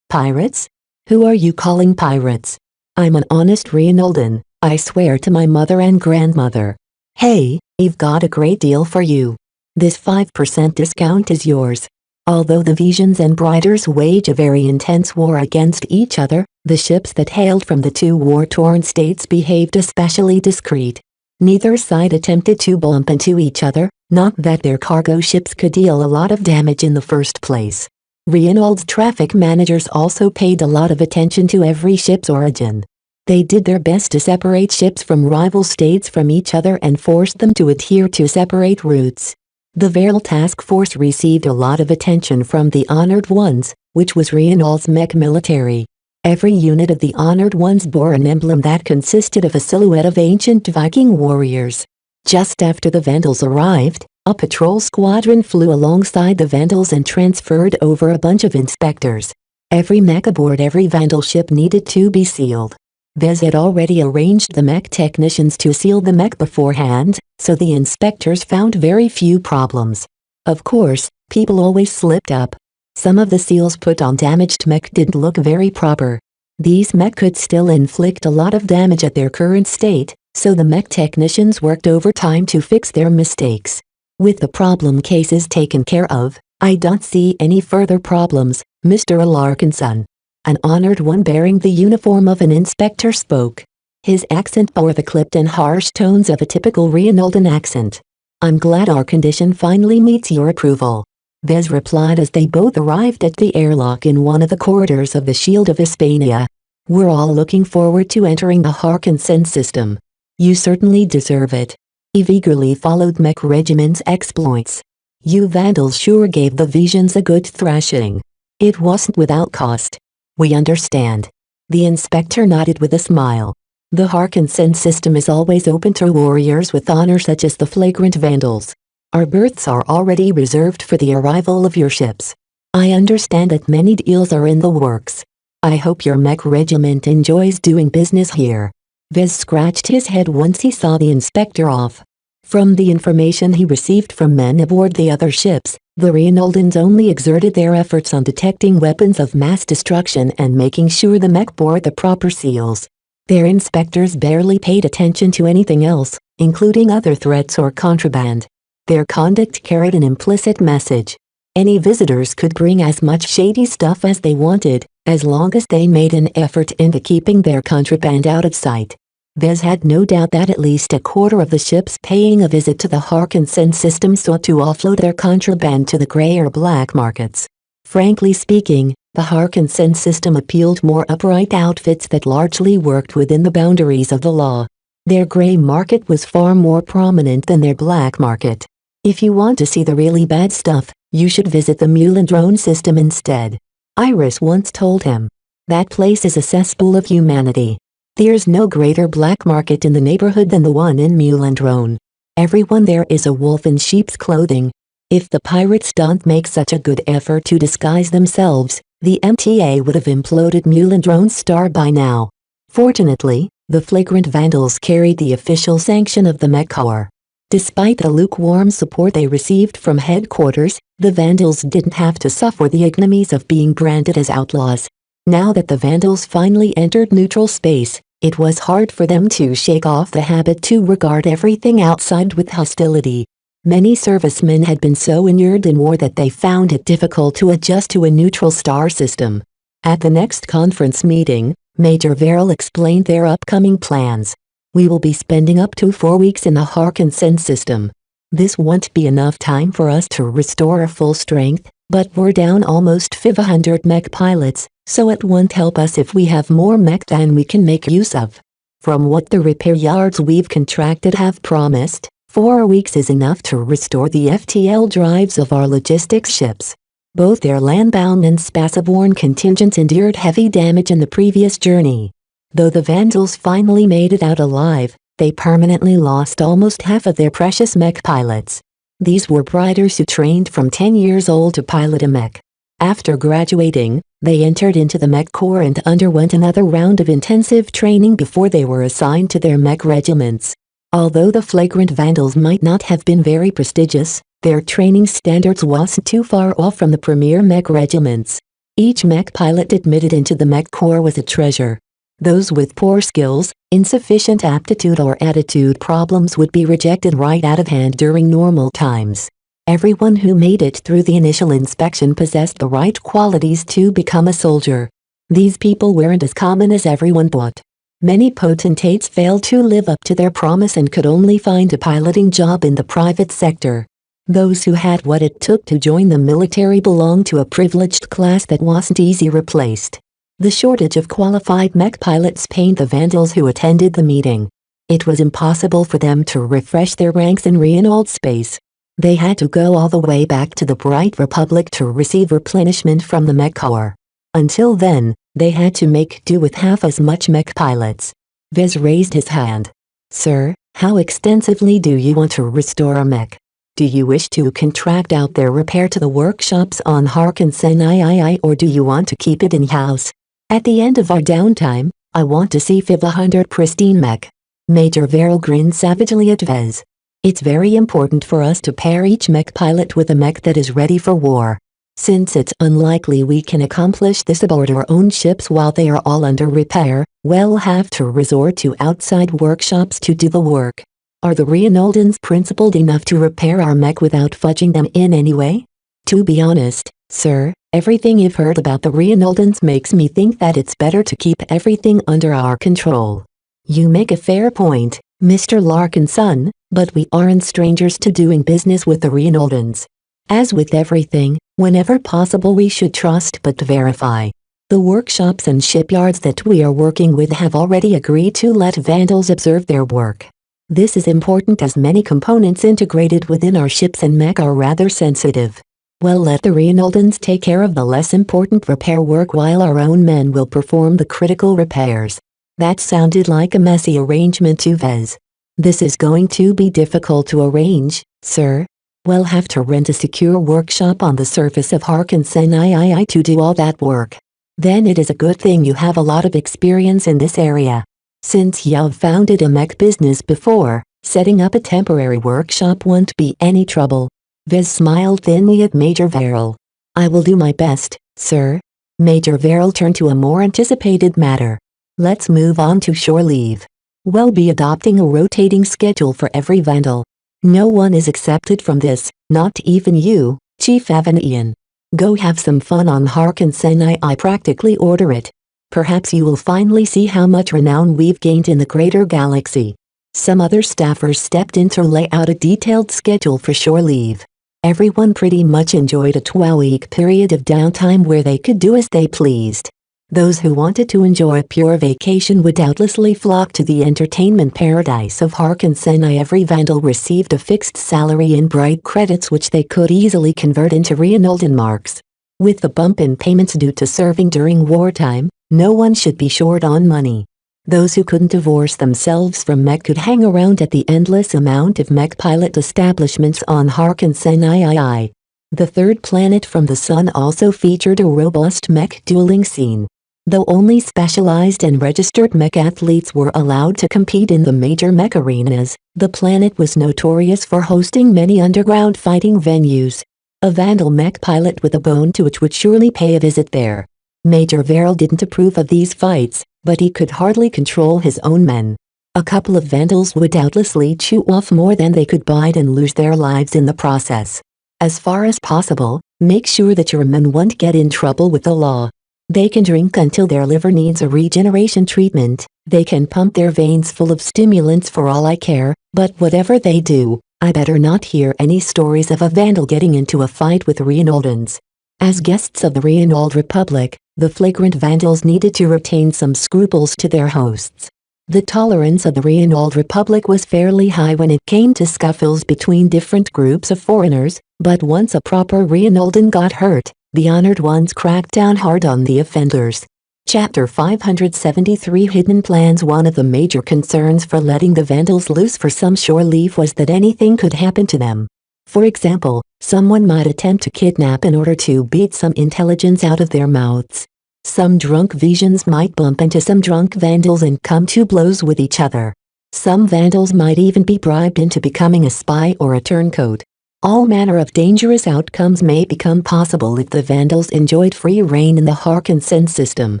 Pirates? Who are you calling pirates? I'm an honest Reinholdan, I swear to my mother and grandmother. Hey, I've got a great deal for you. This 5% discount is yours. Although the Visions and Briders wage a very intense war against each other, the ships that hailed from the two war-torn states behaved especially discreet. Neither side attempted to bump into each other, not that their cargo ships could deal a lot of damage in the first place. Reinhold's traffic managers also paid a lot of attention to every ship's origin. They did their best to separate ships from rival states from each other and forced them to adhere to separate routes. The Verl Task Force received a lot of attention from the Honored Ones, which was Reinhold's mech military. Every unit of the Honored Ones bore an emblem that consisted of a silhouette of ancient Viking warriors. Just after the Vandals arrived, a patrol squadron flew alongside the Vandals and transferred over a bunch of inspectors. Every mech aboard every Vandal ship needed to be sealed. Vez had already arranged the mech technicians to seal the mech beforehand, so the inspectors found very few problems. Of course, people always slipped up. Some of the seals put on damaged mech didn't look very proper. These mech could still inflict a lot of damage at their current state, so the mech technicians worked overtime to fix their mistakes. With the problem cases taken care of, I don't see any further problems, Mr. Alarkinson. An honored one bearing the uniform of an inspector spoke. His accent bore the clipped and harsh tones of a typical Reinholdan accent. I'm glad our condition finally meets your approval. Vez replied as they both arrived at the airlock in one of the corridors of the Shield of Hispania. We're all looking forward to entering the Harkinson system. You certainly deserve it. Eve eagerly followed Mech Regiment's exploits. You Vandals sure gave the Visions a good thrashing. It wasn't without cost. We understand. The inspector nodded with a smile. The Harkinson system is always open to warriors with honor such as the flagrant Vandals. Our berths are already reserved for the arrival of your ships. I understand that many deals are in the works. I hope your mech regiment enjoys doing business here. Vez scratched his head once he saw the inspector off. From the information he received from men aboard the other ships, the Reinholdans only exerted their efforts on detecting weapons of mass destruction and making sure the mech bore the proper seals. Their inspectors barely paid attention to anything else, including other threats or contraband. Their conduct carried an implicit message. Any visitors could bring as much shady stuff as they wanted, as long as they made an effort into keeping their contraband out of sight. Vez had no doubt that at least a quarter of the ships paying a visit to the Harkinson system sought to offload their contraband to the gray or black markets. Frankly speaking, the Harkinson system appealed more upright outfits that largely worked within the boundaries of the law. Their gray market was far more prominent than their black market. If you want to see the really bad stuff, you should visit the Mulindrone system instead. Iris once told him. That place is a cesspool of humanity. There's no greater black market in the neighborhood than the one in Mulindrone. Everyone there is a wolf in sheep's clothing. If the pirates don't make such a good effort to disguise themselves, the MTA would have imploded Mulindrone's star by now. Fortunately, the flagrant vandals carried the official sanction of the Mech Corps. Despite the lukewarm support they received from headquarters, the vandals didn't have to suffer the ignominies of being branded as outlaws. Now that the vandals finally entered neutral space, it was hard for them to shake off the habit to regard everything outside with hostility. Many servicemen had been so inured in war that they found it difficult to adjust to a neutral star system. At the next conference meeting, Major Verrill explained their upcoming plans. We will be spending up to 4 weeks in the Harkinson system. This won't be enough time for us to restore our full strength, but we're down almost 500 mech pilots, so it won't help us if we have more mech than we can make use of. From what the repair yards we've contracted have promised, 4 weeks is enough to restore the FTL drives of our logistics ships. Both their landbound and spaceborne contingents endured heavy damage in the previous journey. Though the Vandals finally made it out alive, they permanently lost almost half of their precious mech pilots. These were briders who trained from 10 years old to pilot a mech. After graduating, they entered into the Mech Corps and underwent another round of intensive training before they were assigned to their mech regiments. Although the flagrant Vandals might not have been very prestigious, their training standards wasn't too far off from the premier mech regiments. Each mech pilot admitted into the Mech Corps was a treasure. Those with poor skills, insufficient aptitude or attitude problems would be rejected right out of hand during normal times. Everyone who made it through the initial inspection possessed the right qualities to become a soldier. These people weren't as common as everyone thought. Many potentates failed to live up to their promise and could only find a piloting job in the private sector. Those who had what it took to join the military belonged to a privileged class that wasn't easily replaced. The shortage of qualified mech pilots pained the Vandals who attended the meeting. It was impossible for them to refresh their ranks in Reynolds space. They had to go all the way back to the Bright Republic to receive replenishment from the Mech Corps. Until then, they had to make do with half as much mech pilots. Vez raised his hand. Sir, how extensively do you want to restore a mech? Do you wish to contract out their repair to the workshops on Harkinson III, or do you want to keep it in-house? At the end of our downtime, I want to see 500 pristine mech. Major Verrill grinned savagely at Vez. It's very important for us to pair each mech pilot with a mech that is ready for war. Since it's unlikely we can accomplish this aboard our own ships while they are all under repair, we'll have to resort to outside workshops to do the work. Are the Reynoldians principled enough to repair our mech without fudging them in any way? To be honest, sir, everything you've heard about the Reynoldians makes me think that it's better to keep everything under our control. You make a fair point, Mr. Larkinson, but we aren't strangers to doing business with the Reynoldians. As with everything, whenever possible we should trust but verify. The workshops and shipyards that we are working with have already agreed to let Vandals observe their work. This is important as many components integrated within our ships and mech are rather sensitive. We'll let the Reynoldians take care of the less important repair work while our own men will perform the critical repairs. That sounded like a messy arrangement to Vez. This is going to be difficult to arrange, sir. We'll have to rent a secure workshop on the surface of Harkinson III to do all that work. Then it is a good thing you have a lot of experience in this area. Since you've founded a mech business before, setting up a temporary workshop won't be any trouble. Vez smiled thinly at Major Verrill. I will do my best, sir. Major Verrill turned to a more anticipated matter. Let's move on to shore leave. We'll be adopting a rotating schedule for every Vandal. No one is accepted from this, not even you, Chief Avanian. Go have some fun on Harkinson I practically order it. Perhaps you will finally see how much renown we've gained in the greater galaxy. Some other staffers stepped in to lay out a detailed schedule for shore leave. Everyone pretty much enjoyed a 12-week period of downtime where they could do as they pleased. Those who wanted to enjoy a pure vacation would doubtlessly flock to the entertainment paradise of Harkinsenai. Every vandal received a fixed salary in bright credits which they could easily convert into Reinolden marks. With the bump in payments due to serving during wartime, no one should be short on money. Those who couldn't divorce themselves from mech could hang around at the endless amount of mech pilot establishments on Harkinsenai. The third planet from the sun also featured a robust mech dueling scene. Though only specialized and registered mech athletes were allowed to compete in the major mech arenas, the planet was notorious for hosting many underground fighting venues. A vandal mech pilot with a bone to it would surely pay a visit there. Major Verrill didn't approve of these fights, but he could hardly control his own men. A couple of vandals would doubtlessly chew off more than they could bite and lose their lives in the process. As far as possible, make sure that your men won't get in trouble with the law. They can drink until their liver needs a regeneration treatment, they can pump their veins full of stimulants for all I care, but whatever they do, I better not hear any stories of a vandal getting into a fight with Reinoldens. As guests of the Reinold Republic, the flagrant vandals needed to retain some scruples to their hosts. The tolerance of the Reinold Republic was fairly high when it came to scuffles between different groups of foreigners, but once a proper Reinolden got hurt, the honored ones cracked down hard on the offenders. Chapter 573 Hidden Plans. One of the major concerns for letting the vandals loose for some shore leave was that anything could happen to them. For example, someone might attempt to kidnap in order to beat some intelligence out of their mouths. Some drunk visions might bump into some drunk vandals and come to blows with each other. Some vandals might even be bribed into becoming a spy or a turncoat. All manner of dangerous outcomes may become possible if the vandals enjoyed free rein in the Harkinsen system.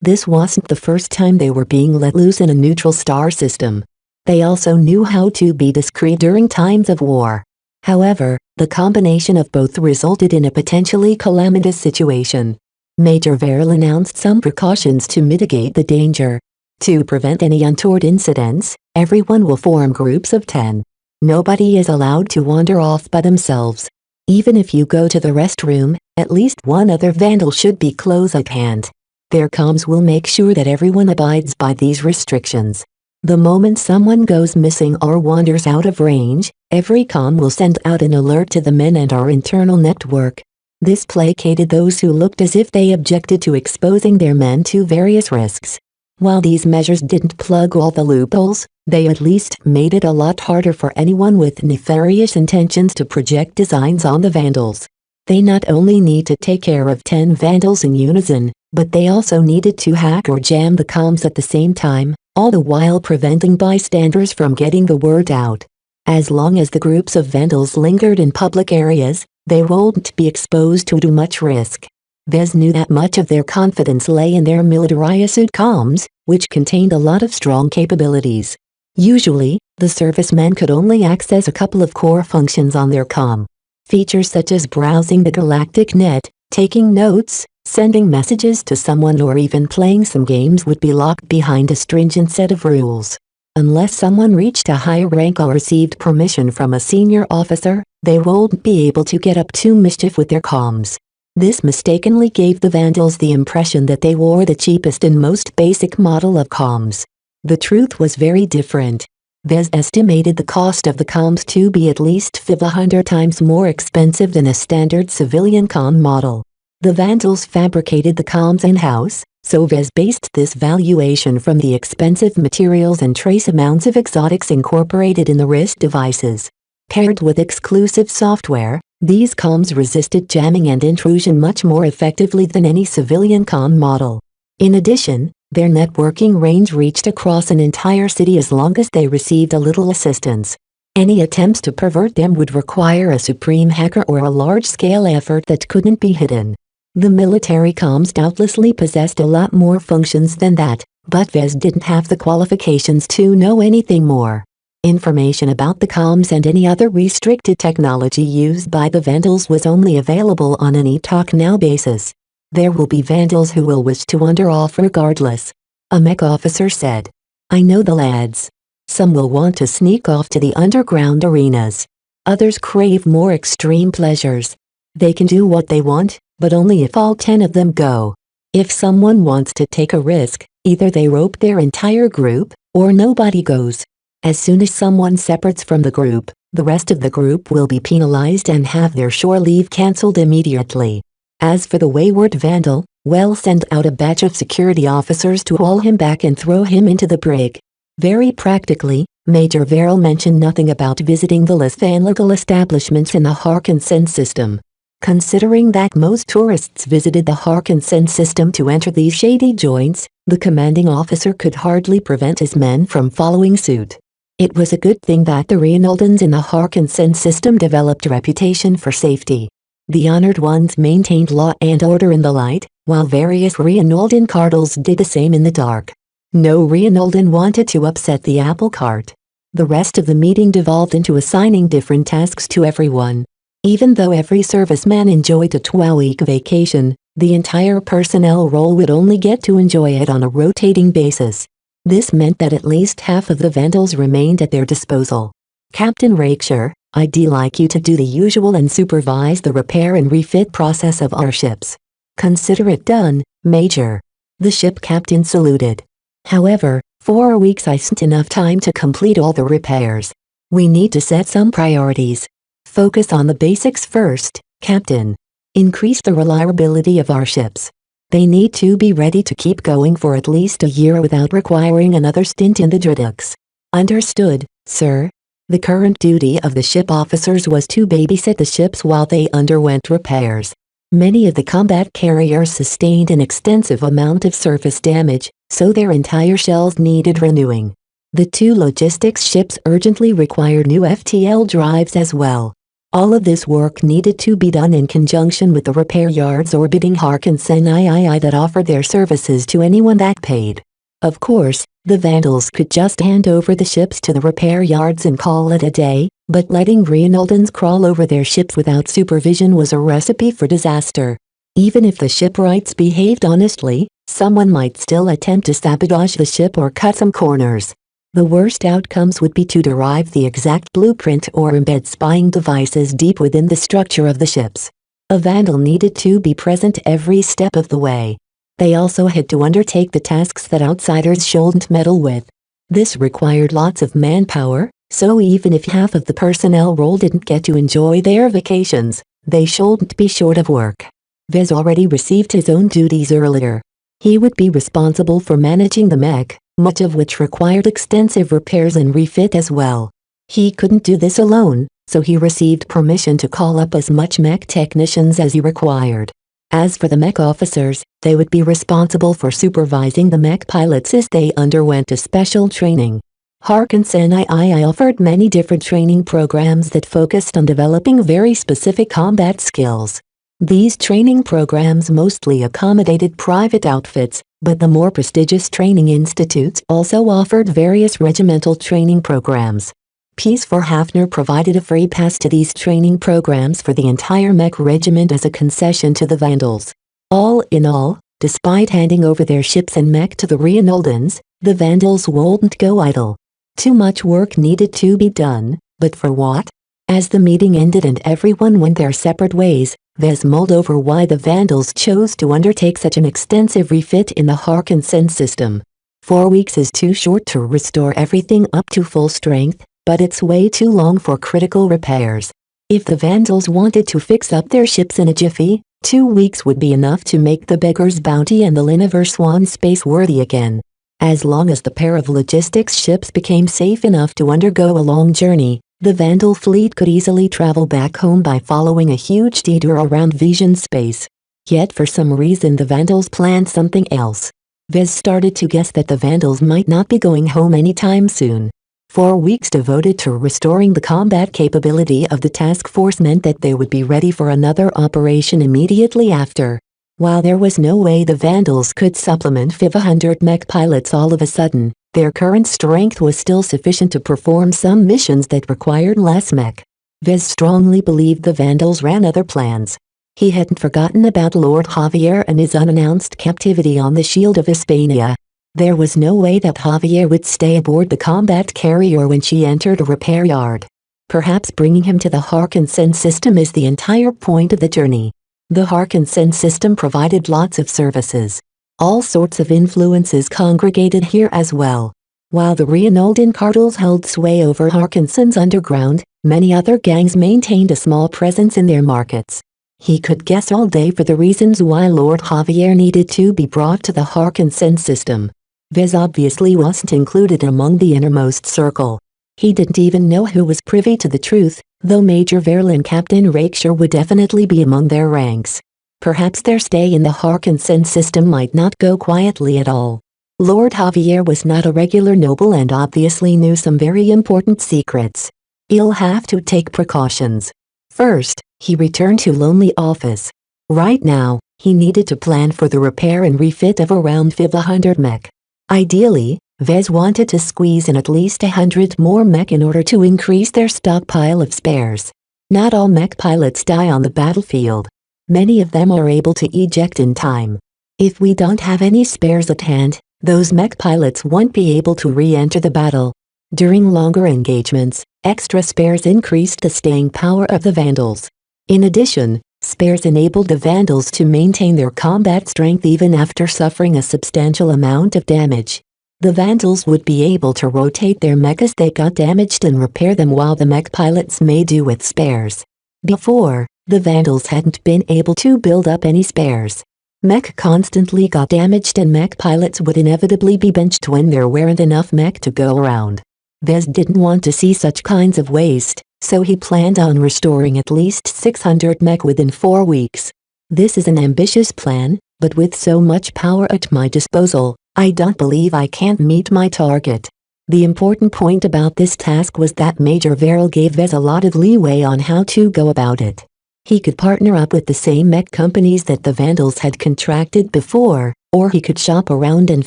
This wasn't the first time they were being let loose in a neutral star system. They also knew how to be discreet during times of war. However, the combination of both resulted in a potentially calamitous situation. Major Verrill announced some precautions to mitigate the danger. To prevent any untoward incidents, everyone will form groups of 10. Nobody is allowed to wander off by themselves. Even if you go to the restroom, at least one other vandal should be close at hand. Their comms will make sure that everyone abides by these restrictions. The moment someone goes missing or wanders out of range, every comm will send out an alert to the men and our internal network. This placated those who looked as if they objected to exposing their men to various risks. While these measures didn't plug all the loopholes, they at least made it a lot harder for anyone with nefarious intentions to project designs on the vandals. They not only need to take care of 10 vandals in unison, but they also needed to hack or jam the comms at the same time, all the while preventing bystanders from getting the word out. As long as the groups of vandals lingered in public areas, they wouldn't be exposed to too much risk. Vez knew that much of their confidence lay in their militarized comms, which contained a lot of strong capabilities. Usually, the servicemen could only access a couple of core functions on their comm. Features such as browsing the galactic net, taking notes, sending messages to someone or even playing some games would be locked behind a stringent set of rules. Unless someone reached a high rank or received permission from a senior officer, they wouldn't be able to get up to mischief with their comms. This mistakenly gave the vandals the impression that they wore the cheapest and most basic model of comms. The truth was very different. Vez estimated the cost of the comms to be at least 500 times more expensive than a standard civilian comm model. The vandals fabricated the comms in-house, so Vez based this valuation from the expensive materials and trace amounts of exotics incorporated in the wrist devices. Paired with exclusive software, these comms resisted jamming and intrusion much more effectively than any civilian comm model. In addition, their networking range reached across an entire city as long as they received a little assistance. Any attempts to pervert them would require a supreme hacker or a large-scale effort that couldn't be hidden. The military comms doubtlessly possessed a lot more functions than that, but Vez didn't have the qualifications to know anything more. Information about the comms and any other restricted technology used by the vandals was only available on an talk now basis. There will be vandals who will wish to wander off regardless. A mech officer said. I know the lads. Some will want to sneak off to the underground arenas. Others crave more extreme pleasures. They can do what they want, but only if all 10 of them go. If someone wants to take a risk, either they rope their entire group, or nobody goes. As soon as someone separates from the group, the rest of the group will be penalized and have their shore leave cancelled immediately. As for the wayward vandal, well, send out a batch of security officers to haul him back and throw him into the brig. Very practically, Major Verrill mentioned nothing about visiting the less than legal establishments in the Harkinson system. Considering that most tourists visited the Harkinson system to enter these shady joints, the commanding officer could hardly prevent his men from following suit. It was a good thing that the Reinaldans in the Harkinson system developed a reputation for safety. The honored ones maintained law and order in the light, while various Reinaldan cardinals did the same in the dark. No Reinaldan wanted to upset the apple cart. The rest of the meeting devolved into assigning different tasks to everyone. Even though every serviceman enjoyed a 12-week vacation, the entire personnel roll would only get to enjoy it on a rotating basis. This meant that at least half of the vandals remained at their disposal. Captain Rakeshire, I'd like you to do the usual and supervise the repair and refit process of our ships. Consider it done, Major. The ship captain saluted. However, 4 weeks isn't enough time to complete all the repairs. We need to set some priorities. Focus on the basics first, Captain. Increase the reliability of our ships. They need to be ready to keep going for at least a year without requiring another stint in the dreadnoughts. Understood, sir. The current duty of the ship officers was to babysit the ships while they underwent repairs. Many of the combat carriers sustained an extensive amount of surface damage, so their entire shells needed renewing. The 2 logistics ships urgently required new FTL drives as well. All of this work needed to be done in conjunction with the repair yards orbiting Harkinson III that offered their services to anyone that paid. Of course, the vandals could just hand over the ships to the repair yards and call it a day, but letting Reinaldans crawl over their ships without supervision was a recipe for disaster. Even if the shipwrights behaved honestly, someone might still attempt to sabotage the ship or cut some corners. The worst outcomes would be to derive the exact blueprint or embed spying devices deep within the structure of the ships. A vandal needed to be present every step of the way. They also had to undertake the tasks that outsiders shouldn't meddle with. This required lots of manpower, so even if half of the personnel roll didn't get to enjoy their vacations, they shouldn't be short of work. Vez already received his own duties earlier. He would be responsible for managing the mech, much of which required extensive repairs and refit as well. He couldn't do this alone, so he received permission to call up as much mech technicians as he required. As for the mech officers, they would be responsible for supervising the mech pilots as they underwent a special training. Harkinson II offered many different training programs that focused on developing very specific combat skills. These training programs mostly accommodated private outfits, but the more prestigious training institutes also offered various regimental training programs. Peace for Hafner provided a free pass to these training programs for the entire mech regiment as a concession to the vandals. All in all, despite handing over their ships and mech to the Reinaldans, the vandals wouldn't go idle. Too much work needed to be done, but for what? As the meeting ended and everyone went their separate ways, Vez mulled over why the vandals chose to undertake such an extensive refit in the Harkinson system. 4 weeks is too short to restore everything up to full strength, but it's way too long for critical repairs. If the vandals wanted to fix up their ships in a jiffy, 2 weeks would be enough to make the Beggar's Bounty and the Liniver Swan space-worthy again. As long as the pair of logistics ships became safe enough to undergo a long journey, the Vandal fleet could easily travel back home by following a huge detour around Vision space. Yet for some reason the Vandals planned something else. Vez started to guess that the Vandals might not be going home anytime soon. 4 weeks devoted to restoring the combat capability of the task force meant that they would be ready for another operation immediately after. While there was no way the Vandals could supplement 500 mech pilots all of a sudden, their current strength was still sufficient to perform some missions that required less mech. Vez strongly believed the Vandals ran other plans. He hadn't forgotten about Lord Javier and his unannounced captivity on the Shield of Hispania. There was no way that Javier would stay aboard the combat carrier when she entered a repair yard. Perhaps bringing him to the Harkinson system is the entire point of the journey. The Harkinson system provided lots of services. All sorts of influences congregated here as well. While the Reinaldan cartels held sway over Harkinson's underground, many other gangs maintained a small presence in their markets. He could guess all day for the reasons why Lord Javier needed to be brought to the Harkinson system. Vez obviously wasn't included among the innermost circle. He didn't even know who was privy to the truth, though Major Verlin and Captain Rakeshire would definitely be among their ranks. Perhaps their stay in the Harkinson system might not go quietly at all. Lord Javier was not a regular noble and obviously knew some very important secrets. He'll have to take precautions. First, he returned to Lonely Office. Right now, he needed to plan for the repair and refit of around 500 mech. Ideally, Vez wanted to squeeze in at least 100 more mech in order to increase their stockpile of spares. Not all mech pilots die on the battlefield. Many of them are able to eject in time. If we don't have any spares at hand, those mech pilots won't be able to re-enter the battle. During longer engagements, extra spares increased the staying power of the Vandals. In addition, spares enabled the Vandals to maintain their combat strength even after suffering a substantial amount of damage. The Vandals would be able to rotate their mech as they got damaged and repair them while the mech pilots may do with spares. Before, the Vandals hadn't been able to build up any spares. Mech constantly got damaged and mech pilots would inevitably be benched when there weren't enough mech to go around. Vez didn't want to see such kinds of waste, so he planned on restoring at least 600 mech within 4 weeks. This is an ambitious plan, but with so much power at my disposal, I don't believe I can't meet my target. The important point about this task was that Major Verrill gave Vez a lot of leeway on how to go about it. He could partner up with the same mech companies that the Vandals had contracted before, or he could shop around and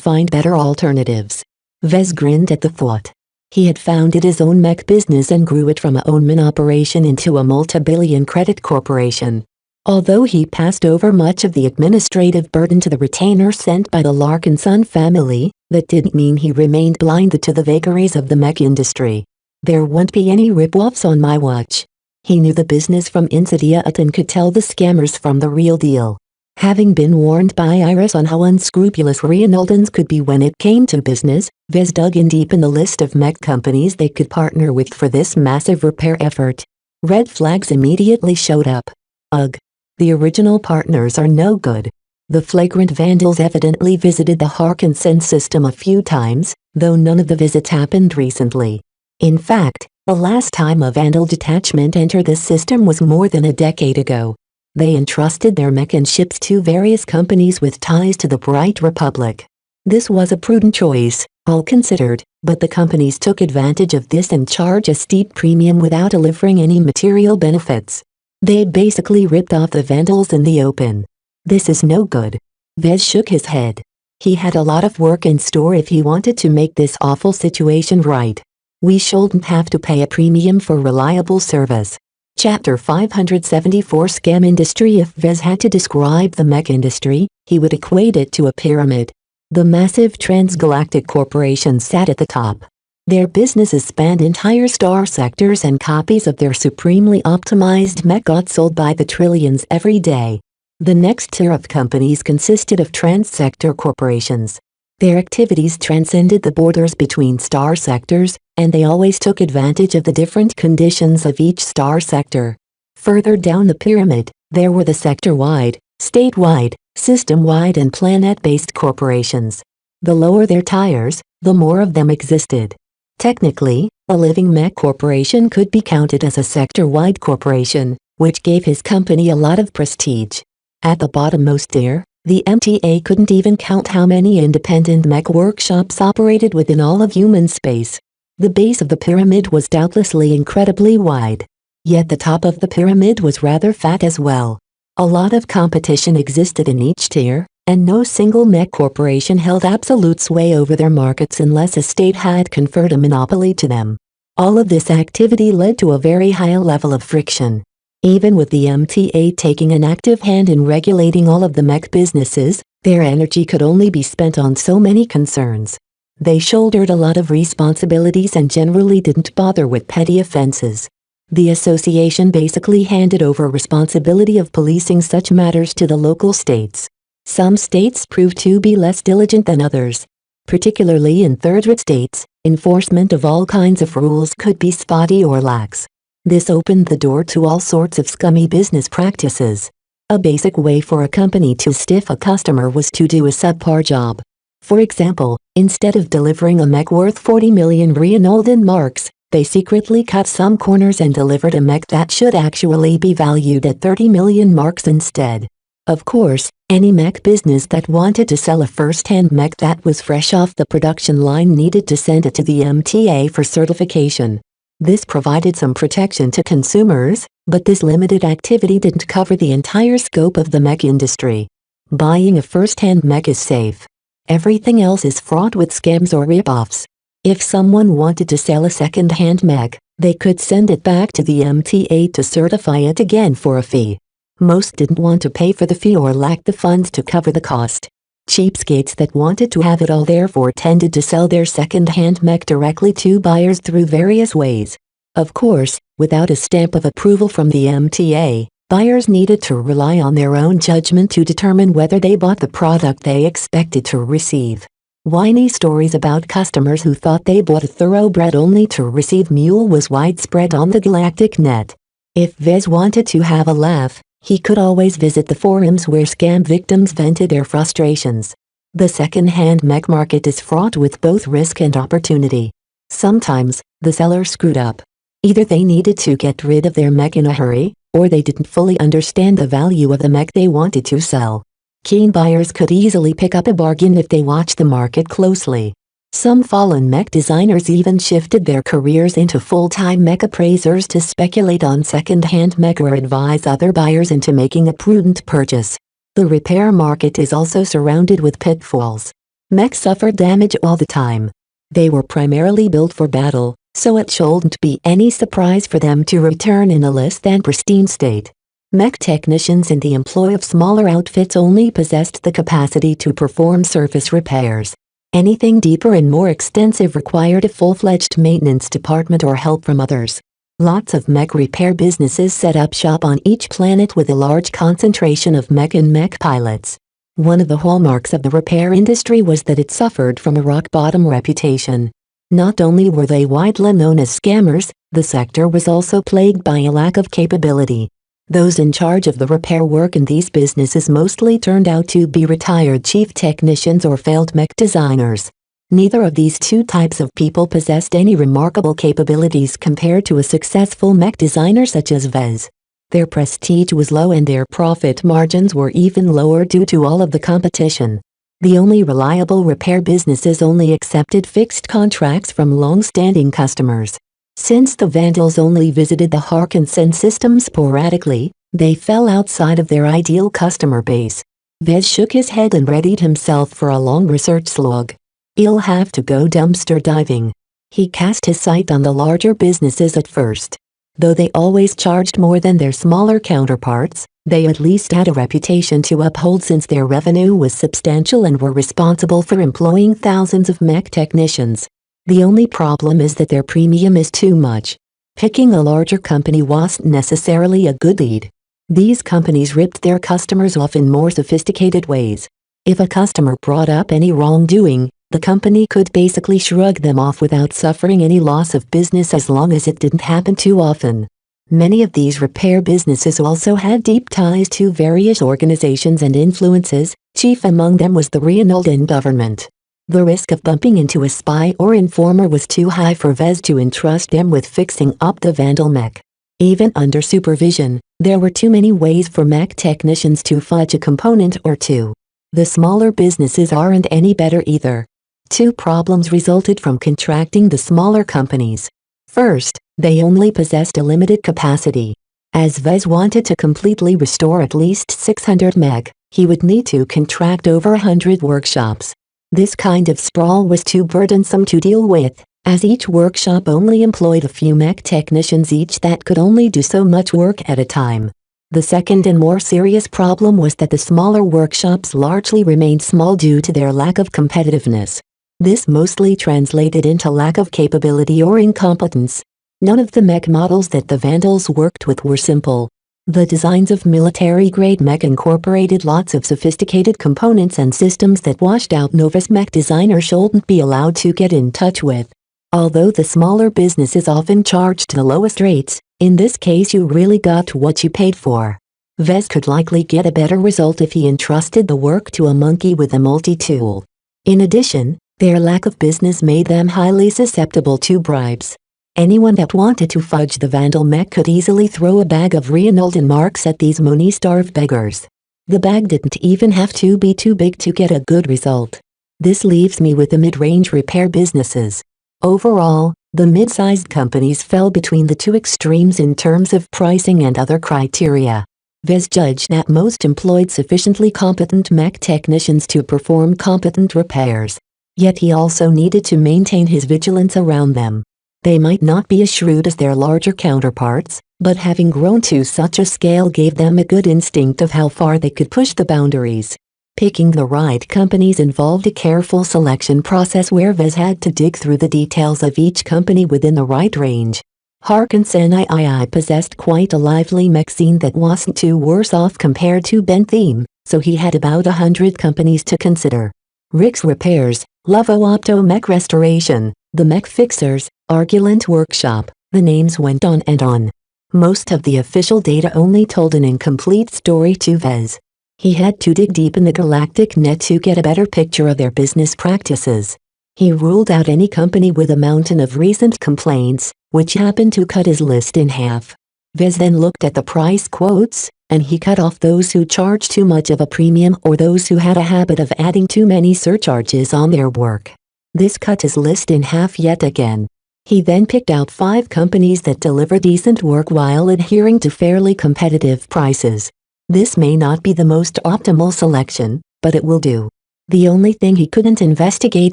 find better alternatives. Vez grinned at the thought. He had founded his own mech business and grew it from a one-man operation into a multi-billion credit corporation. Although he passed over much of the administrative burden to the retainer sent by the Larkinson family, that didn't mean he remained blind to the vagaries of the mech industry. There won't be any rip-offs on my watch. He knew the business from Insidiat and could tell the scammers from the real deal. Having been warned by Iris on how unscrupulous Reinaldans could be when it came to business, Vez dug in deep in the list of mech companies they could partner with for this massive repair effort. Red flags immediately showed up. Ugh. The original partners are no good. The flagrant Vandals evidently visited the Harkinson system a few times, though none of the visits happened recently. In fact, the last time a Vandal detachment entered this system was more than a decade ago. They entrusted their mech and ships to various companies with ties to the Bright Republic. This was a prudent choice, all considered, but the companies took advantage of this and charged a steep premium without delivering any material benefits. They basically ripped off the Vandals in the open. This is no good. Vez shook his head. He had a lot of work in store if he wanted to make this awful situation right. We shouldn't have to pay a premium for reliable service. Chapter 574 Scam Industry. If Vez had to describe the mech industry, he would equate it to a pyramid. The massive transgalactic corporations sat at the top. Their businesses spanned entire star sectors and copies of their supremely optimized mech got sold by the trillions every day. The next tier of companies consisted of trans-sector corporations. Their activities transcended the borders between star sectors, and they always took advantage of the different conditions of each star sector. Further down the pyramid, there were the sector-wide, statewide, system-wide and planet-based corporations. The lower their tiers, the more of them existed. Technically, a living mech corporation could be counted as a sector-wide corporation, which gave his company a lot of prestige. At the bottommost tier, the MTA couldn't even count how many independent mech workshops operated within all of human space. The base of the pyramid was doubtlessly incredibly wide. Yet the top of the pyramid was rather fat as well. A lot of competition existed in each tier, and no single mech corporation held absolute sway over their markets unless a state had conferred a monopoly to them. All of this activity led to a very high level of friction. Even with the MTA taking an active hand in regulating all of the mech businesses, their energy could only be spent on so many concerns. They shouldered a lot of responsibilities and generally didn't bother with petty offenses. The association basically handed over responsibility of policing such matters to the local states. Some states proved to be less diligent than others. Particularly in third-rate states, enforcement of all kinds of rules could be spotty or lax. This opened the door to all sorts of scummy business practices. A basic way for a company to stiff a customer was to do a subpar job. For example, instead of delivering a mech worth 40 million Reynolden marks, they secretly cut some corners and delivered a mech that should actually be valued at 30 million marks instead. Of course, any mech business that wanted to sell a first-hand mech that was fresh off the production line needed to send it to the MTA for certification. This provided some protection to consumers, but this limited activity didn't cover the entire scope of the mech industry. Buying a first-hand mech is safe. Everything else is fraught with scams or rip-offs. If someone wanted to sell a second-hand mech, they could send it back to the MTA to certify it again for a fee. Most didn't want to pay for the fee or lacked the funds to cover the cost. Cheapskates that wanted to have it all therefore tended to sell their second-hand mech directly to buyers through various ways. Of course, without a stamp of approval from the MTA, buyers needed to rely on their own judgment to determine whether they bought the product they expected to receive. Whiny stories about customers who thought they bought a thoroughbred only to receive mule was widespread on the galactic net. If Vez wanted to have a laugh, he could always visit the forums where scam victims vented their frustrations. The second-hand mech market is fraught with both risk and opportunity. Sometimes, the seller screwed up. Either they needed to get rid of their mech in a hurry, or they didn't fully understand the value of the mech they wanted to sell. Keen buyers could easily pick up a bargain if they watched the market closely. Some fallen mech designers even shifted their careers into full-time mech appraisers to speculate on second-hand mech or advise other buyers into making a prudent purchase. The repair market is also surrounded with pitfalls. Mechs suffered damage all the time. They were primarily built for battle, so it shouldn't be any surprise for them to return in a less than pristine state. Mech technicians in the employ of smaller outfits only possessed the capacity to perform surface repairs. Anything deeper and more extensive required a full-fledged maintenance department or help from others. Lots of mech repair businesses set up shop on each planet with a large concentration of mech and mech pilots. One of the hallmarks of the repair industry was that it suffered from a rock-bottom reputation. Not only were they widely known as scammers, the sector was also plagued by a lack of capability. Those in charge of the repair work in these businesses mostly turned out to be retired chief technicians or failed mech designers. Neither of these two types of people possessed any remarkable capabilities compared to a successful mech designer such as Vez. Their prestige was low and their profit margins were even lower due to all of the competition. The only reliable repair businesses only accepted fixed contracts from long-standing customers. Since the Vandals only visited the Harkinson system sporadically, they fell outside of their ideal customer base. Vez shook his head and readied himself for a long research slog. "I'll have to go dumpster diving." He cast his sight on the larger businesses at first. Though they always charged more than their smaller counterparts, they at least had a reputation to uphold since their revenue was substantial and were responsible for employing thousands of mech technicians. The only problem is that their premium is too much. Picking a larger company wasn't necessarily a good lead. These companies ripped their customers off in more sophisticated ways. If a customer brought up any wrongdoing, the company could basically shrug them off without suffering any loss of business as long as it didn't happen too often. Many of these repair businesses also had deep ties to various organizations and influences, chief among them was the Reynolden government. The risk of bumping into a spy or informer was too high for Vez to entrust them with fixing up the Vandal mech. Even under supervision, there were too many ways for mech technicians to fudge a component or two. The smaller businesses aren't any better either. Two problems resulted from contracting the smaller companies. First, they only possessed a limited capacity. As Vez wanted to completely restore at least 600 mech, he would need to contract over 100 workshops. This kind of sprawl was too burdensome to deal with, as each workshop only employed a few mech technicians each that could only do so much work at a time. The second and more serious problem was that the smaller workshops largely remained small due to their lack of competitiveness. This mostly translated into lack of capability or incompetence. None of the mech models that the Vandals worked with were simple. The designs of military-grade mech incorporated lots of sophisticated components and systems that washed-out novice mech designers shouldn't be allowed to get in touch with. Although the smaller businesses often charged the lowest rates, in this case you really got what you paid for. Vez could likely get a better result if he entrusted the work to a monkey with a multi-tool. In addition, their lack of business made them highly susceptible to bribes. Anyone that wanted to fudge the Vandal mech could easily throw a bag of Reynolden marks at these money-starved beggars. The bag didn't even have to be too big to get a good result. This leaves me with the mid-range repair businesses. Overall, the mid-sized companies fell between the two extremes in terms of pricing and other criteria. Vez judged that most employed sufficiently competent mech technicians to perform competent repairs. Yet he also needed to maintain his vigilance around them. They might not be as shrewd as their larger counterparts, but having grown to such a scale gave them a good instinct of how far they could push the boundaries. Picking the right companies involved a careful selection process where Vez had to dig through the details of each company within the right range. Harkinson III possessed quite a lively mech scene that wasn't too worse off compared to Bentham, so he had about 100 companies to consider. Rick's Repairs, Lovo Opto Mech Restoration, The Mech Fixers, Argulant Workshop, the names went on and on. Most of the official data only told an incomplete story to Vez. He had to dig deep in the galactic net to get a better picture of their business practices. He ruled out any company with a mountain of recent complaints, which happened to cut his list in half. Vez then looked at the price quotes, and he cut off those who charged too much of a premium or those who had a habit of adding too many surcharges on their work. This cut his list in half yet again. He then picked out 5 companies that deliver decent work while adhering to fairly competitive prices. This may not be the most optimal selection, but it will do. The only thing he couldn't investigate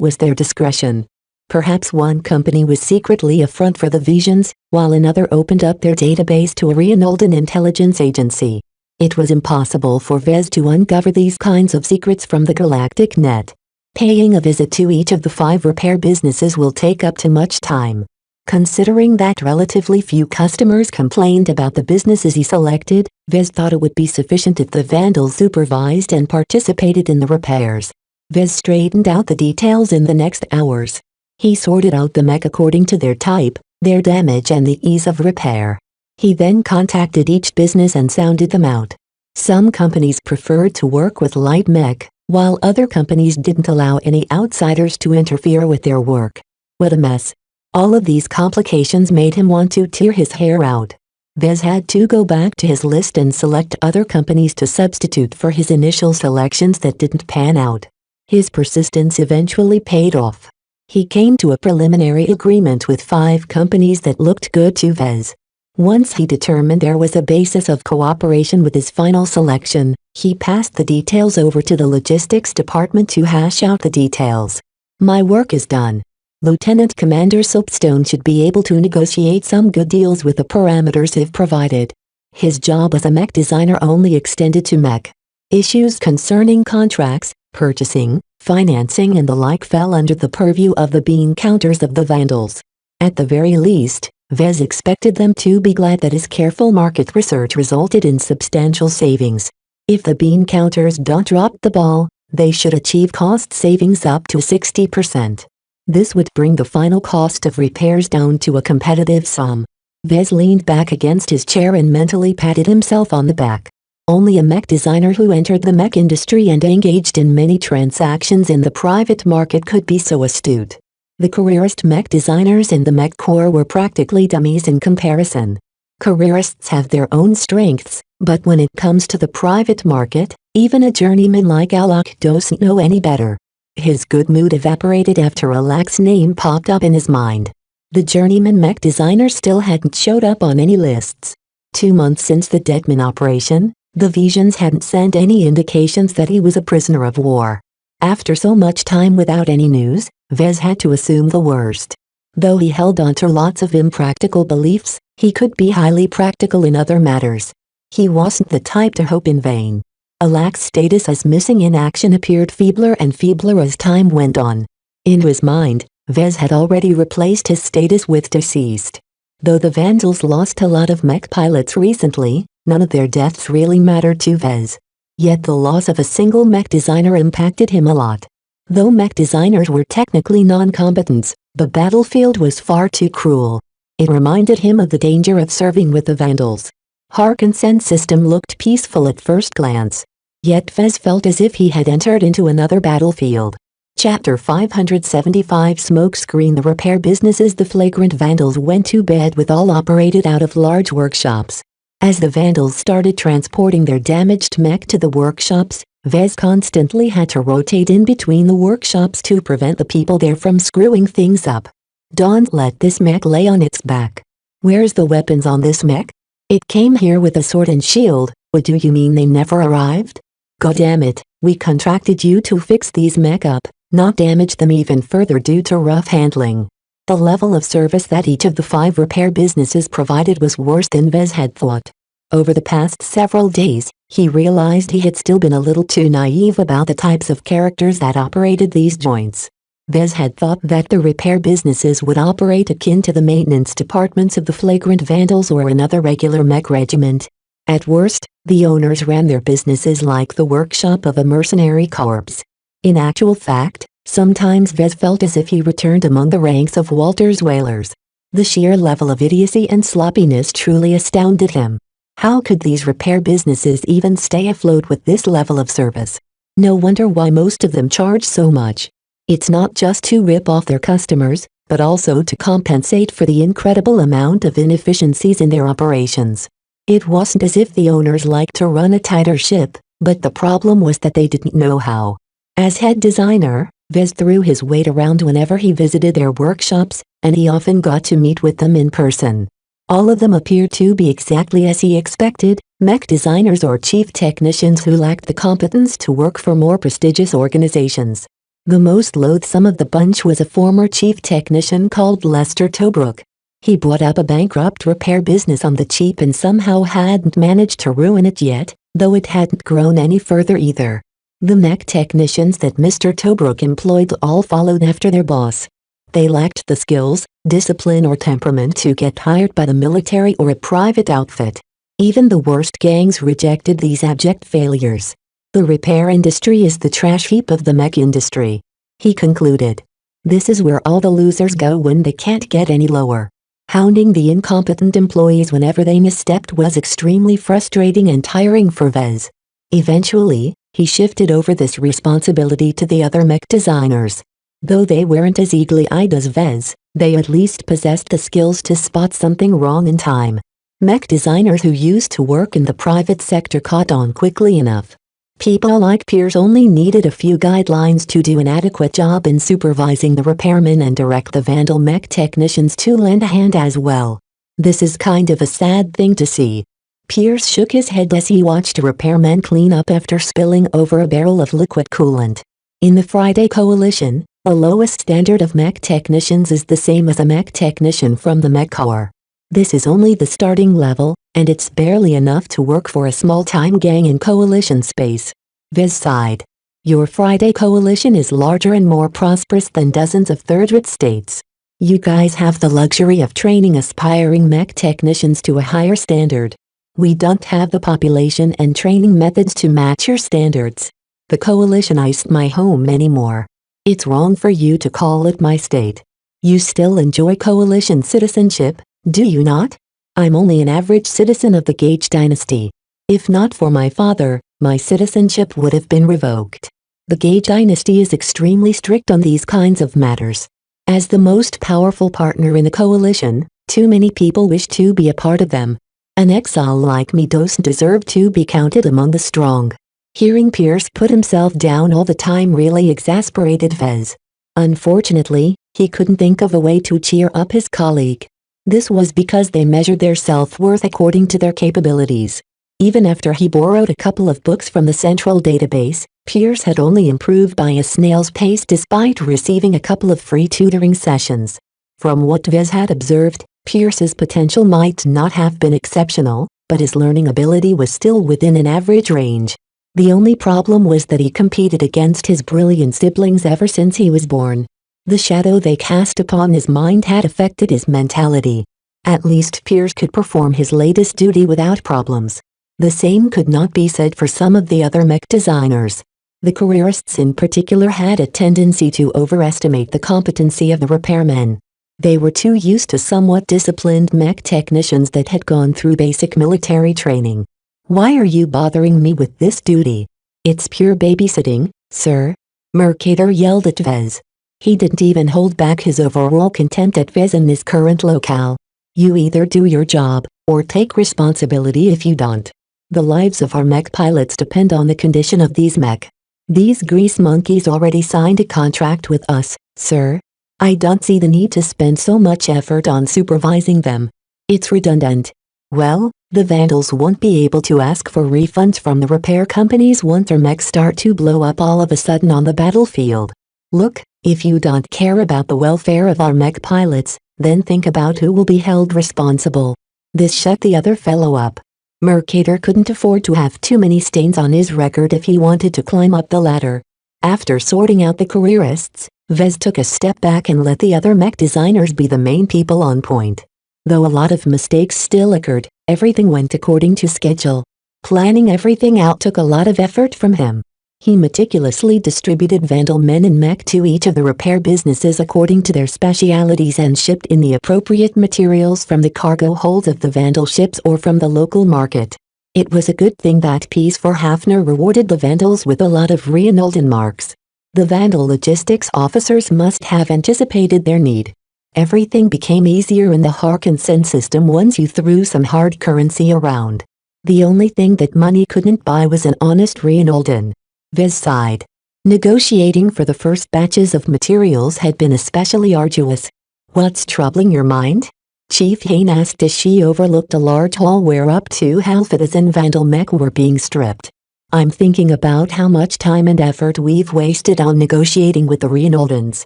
was their discretion. Perhaps one company was secretly a front for the Visions, while another opened up their database to a Reynolden intelligence agency. It was impossible for Vez to uncover these kinds of secrets from the galactic net. Paying a visit to each of the 5 repair businesses will take up too much time. Considering that relatively few customers complained about the businesses he selected, Vez thought it would be sufficient if the Vandals supervised and participated in the repairs. Vez straightened out the details in the next hours. He sorted out the mech according to their type, their damage and the ease of repair. He then contacted each business and sounded them out. Some companies preferred to work with light mech, while other companies didn't allow any outsiders to interfere with their work. What a mess. All of these complications made him want to tear his hair out. Vez had to go back to his list and select other companies to substitute for his initial selections that didn't pan out. His persistence eventually paid off. He came to a preliminary agreement with 5 companies that looked good to Vez. Once he determined there was a basis of cooperation with his final selection, he passed the details over to the logistics department to hash out the details. My work is done. Lieutenant Commander Soapstone should be able to negotiate some good deals with the parameters if provided. His job as a mech designer only extended to mech. Issues concerning contracts, purchasing, financing and the like fell under the purview of the bean counters of the Vandals. At the very least, Vez expected them to be glad that his careful market research resulted in substantial savings. If the bean counters don't drop the ball, they should achieve cost savings up to 60%. This would bring the final cost of repairs down to a competitive sum. Vez leaned back against his chair and mentally patted himself on the back. Only a mech designer who entered the mech industry and engaged in many transactions in the private market could be so astute. The careerist mech designers in the mech corps were practically dummies in comparison. Careerists have their own strengths, but when it comes to the private market, even a journeyman like Alok doesn't know any better. His good mood evaporated after Alak's name popped up in his mind. The journeyman mech designer still hadn't showed up on any lists. 2 months since the Deadman operation, the Visions hadn't sent any indications that he was a prisoner of war. After so much time without any news, Vez had to assume the worst. Though he held on to lots of impractical beliefs, he could be highly practical in other matters. He wasn't the type to hope in vain. Alak's status as missing in action appeared feebler and feebler as time went on. In his mind, Vez had already replaced his status with deceased. Though the Vandals lost a lot of mech pilots recently, none of their deaths really mattered to Vez. Yet the loss of a single mech designer impacted him a lot. Though mech designers were technically non-combatants, the battlefield was far too cruel. It reminded him of the danger of serving with the Vandals. Harkinson's system looked peaceful at first glance. Yet Vez felt as if he had entered into another battlefield. Chapter 575 Smokescreen. The repair businesses. The flagrant Vandals went to bed with all operated out of large workshops. As the Vandals started transporting their damaged mech to the workshops, Vez constantly had to rotate in between the workshops to prevent the people there from screwing things up. Don't let this mech lay on its back. Where's the weapons on this mech? It came here with a sword and shield. What do you mean they never arrived? Goddammit, we contracted you to fix these mech up, not damage them even further due to rough handling. The level of service that each of the 5 repair businesses provided was worse than Vez had thought. Over the past several days, he realized he had still been a little too naive about the types of characters that operated these joints. Vez had thought that the repair businesses would operate akin to the maintenance departments of the flagrant Vandals or another regular mech regiment. At worst, the owners ran their businesses like the workshop of a mercenary corps. In actual fact, sometimes Vez felt as if he returned among the ranks of Walter's whalers. The sheer level of idiocy and sloppiness truly astounded him. How could these repair businesses even stay afloat with this level of service? No wonder why most of them charge so much. It's not just to rip off their customers, but also to compensate for the incredible amount of inefficiencies in their operations. It wasn't as if the owners liked to run a tighter ship, but the problem was that they didn't know how. As head designer, Vez threw his weight around whenever he visited their workshops, and he often got to meet with them in person. All of them appeared to be exactly as he expected, mech designers or chief technicians who lacked the competence to work for more prestigious organizations. The most loathsome of the bunch was a former chief technician called Lester Tobruk. He bought up a bankrupt repair business on the cheap and somehow hadn't managed to ruin it yet, though it hadn't grown any further either. The mech technicians that Mr. Tobruk employed all followed after their boss. They lacked the skills, discipline or temperament to get hired by the military or a private outfit. Even the worst gangs rejected these abject failures. The repair industry is the trash heap of the mech industry, he concluded. This is where all the losers go when they can't get any lower. Hounding the incompetent employees whenever they misstepped was extremely frustrating and tiring for Vez. Eventually, he shifted over this responsibility to the other mech designers. Though they weren't as eagle-eyed as Vez, they at least possessed the skills to spot something wrong in time. Mech designers who used to work in the private sector caught on quickly enough. People like Pierce only needed a few guidelines to do an adequate job in supervising the repairmen and direct the Vandal mech technicians to lend a hand as well. This is kind of a sad thing to see. Pierce shook his head as he watched a repairman clean up after spilling over a barrel of liquid coolant. In the Friday Coalition, the lowest standard of mech technicians is the same as a mech technician from the Mech Corps. This is only the starting level, and it's barely enough to work for a small-time gang in Coalition space. Vez sighed. Your Friday Coalition is larger and more prosperous than dozens of third-rate states. You guys have the luxury of training aspiring mech technicians to a higher standard. We don't have the population and training methods to match your standards. The Coalition isn't my home anymore. It's wrong for you to call it my state. You still enjoy Coalition citizenship, do you not? I'm only an average citizen of the Gage dynasty. If not for my father, my citizenship would have been revoked. The Gage dynasty is extremely strict on these kinds of matters. As the most powerful partner in the Coalition, too many people wish to be a part of them. An exile like me doesn't deserve to be counted among the strong. Hearing Pierce put himself down all the time really exasperated Vez. Unfortunately, he couldn't think of a way to cheer up his colleague. This was because they measured their self-worth according to their capabilities. Even after he borrowed a couple of books from the central database, Pierce had only improved by a snail's pace despite receiving a couple of free tutoring sessions. From what Vez had observed, Pierce's potential might not have been exceptional, but his learning ability was still within an average range. The only problem was that he competed against his brilliant siblings ever since he was born. The shadow they cast upon his mind had affected his mentality. At least Piers could perform his latest duty without problems. The same could not be said for some of the other mech designers. The careerists in particular had a tendency to overestimate the competency of the repairmen. They were too used to somewhat disciplined mech technicians that had gone through basic military training. "Why are you bothering me with this duty? It's pure babysitting, sir," Mercator yelled at Vez. He didn't even hold back his overall contempt at Vez in this current locale. "You either do your job, or take responsibility if you don't. The lives of our mech pilots depend on the condition of these mech. These grease monkeys already signed a contract with us, sir. I don't see the need to spend so much effort on supervising them. It's redundant." Well, the Vandals won't be able to ask for refunds from the repair companies once their mechs start to blow up all of a sudden on the battlefield. Look, if you don't care about the welfare of our mech pilots, then think about who will be held responsible. This shut the other fellow up. Mercator couldn't afford to have too many stains on his record if he wanted to climb up the ladder. After sorting out the careerists, Vez took a step back and let the other mech designers be the main people on point. Though a lot of mistakes still occurred, everything went according to schedule. Planning everything out took a lot of effort from him. He meticulously distributed Vandal men and mech to each of the repair businesses according to their specialities and shipped in the appropriate materials from the cargo holds of the Vandal ships or from the local market. It was a good thing that Peace for Hafner rewarded the Vandals with a lot of Reinolden marks. The Vandal logistics officers must have anticipated their need. Everything became easier in the Harkinson system once you threw some hard currency around. The only thing that money couldn't buy was an honest Reinolden. Vez sighed. Negotiating for the first batches of materials had been especially arduous. "What's troubling your mind?" Chief Hain asked as she overlooked a large hall where up to half a dozen Vandal mech were being stripped. "I'm thinking about how much time and effort we've wasted on negotiating with the Reinoldens.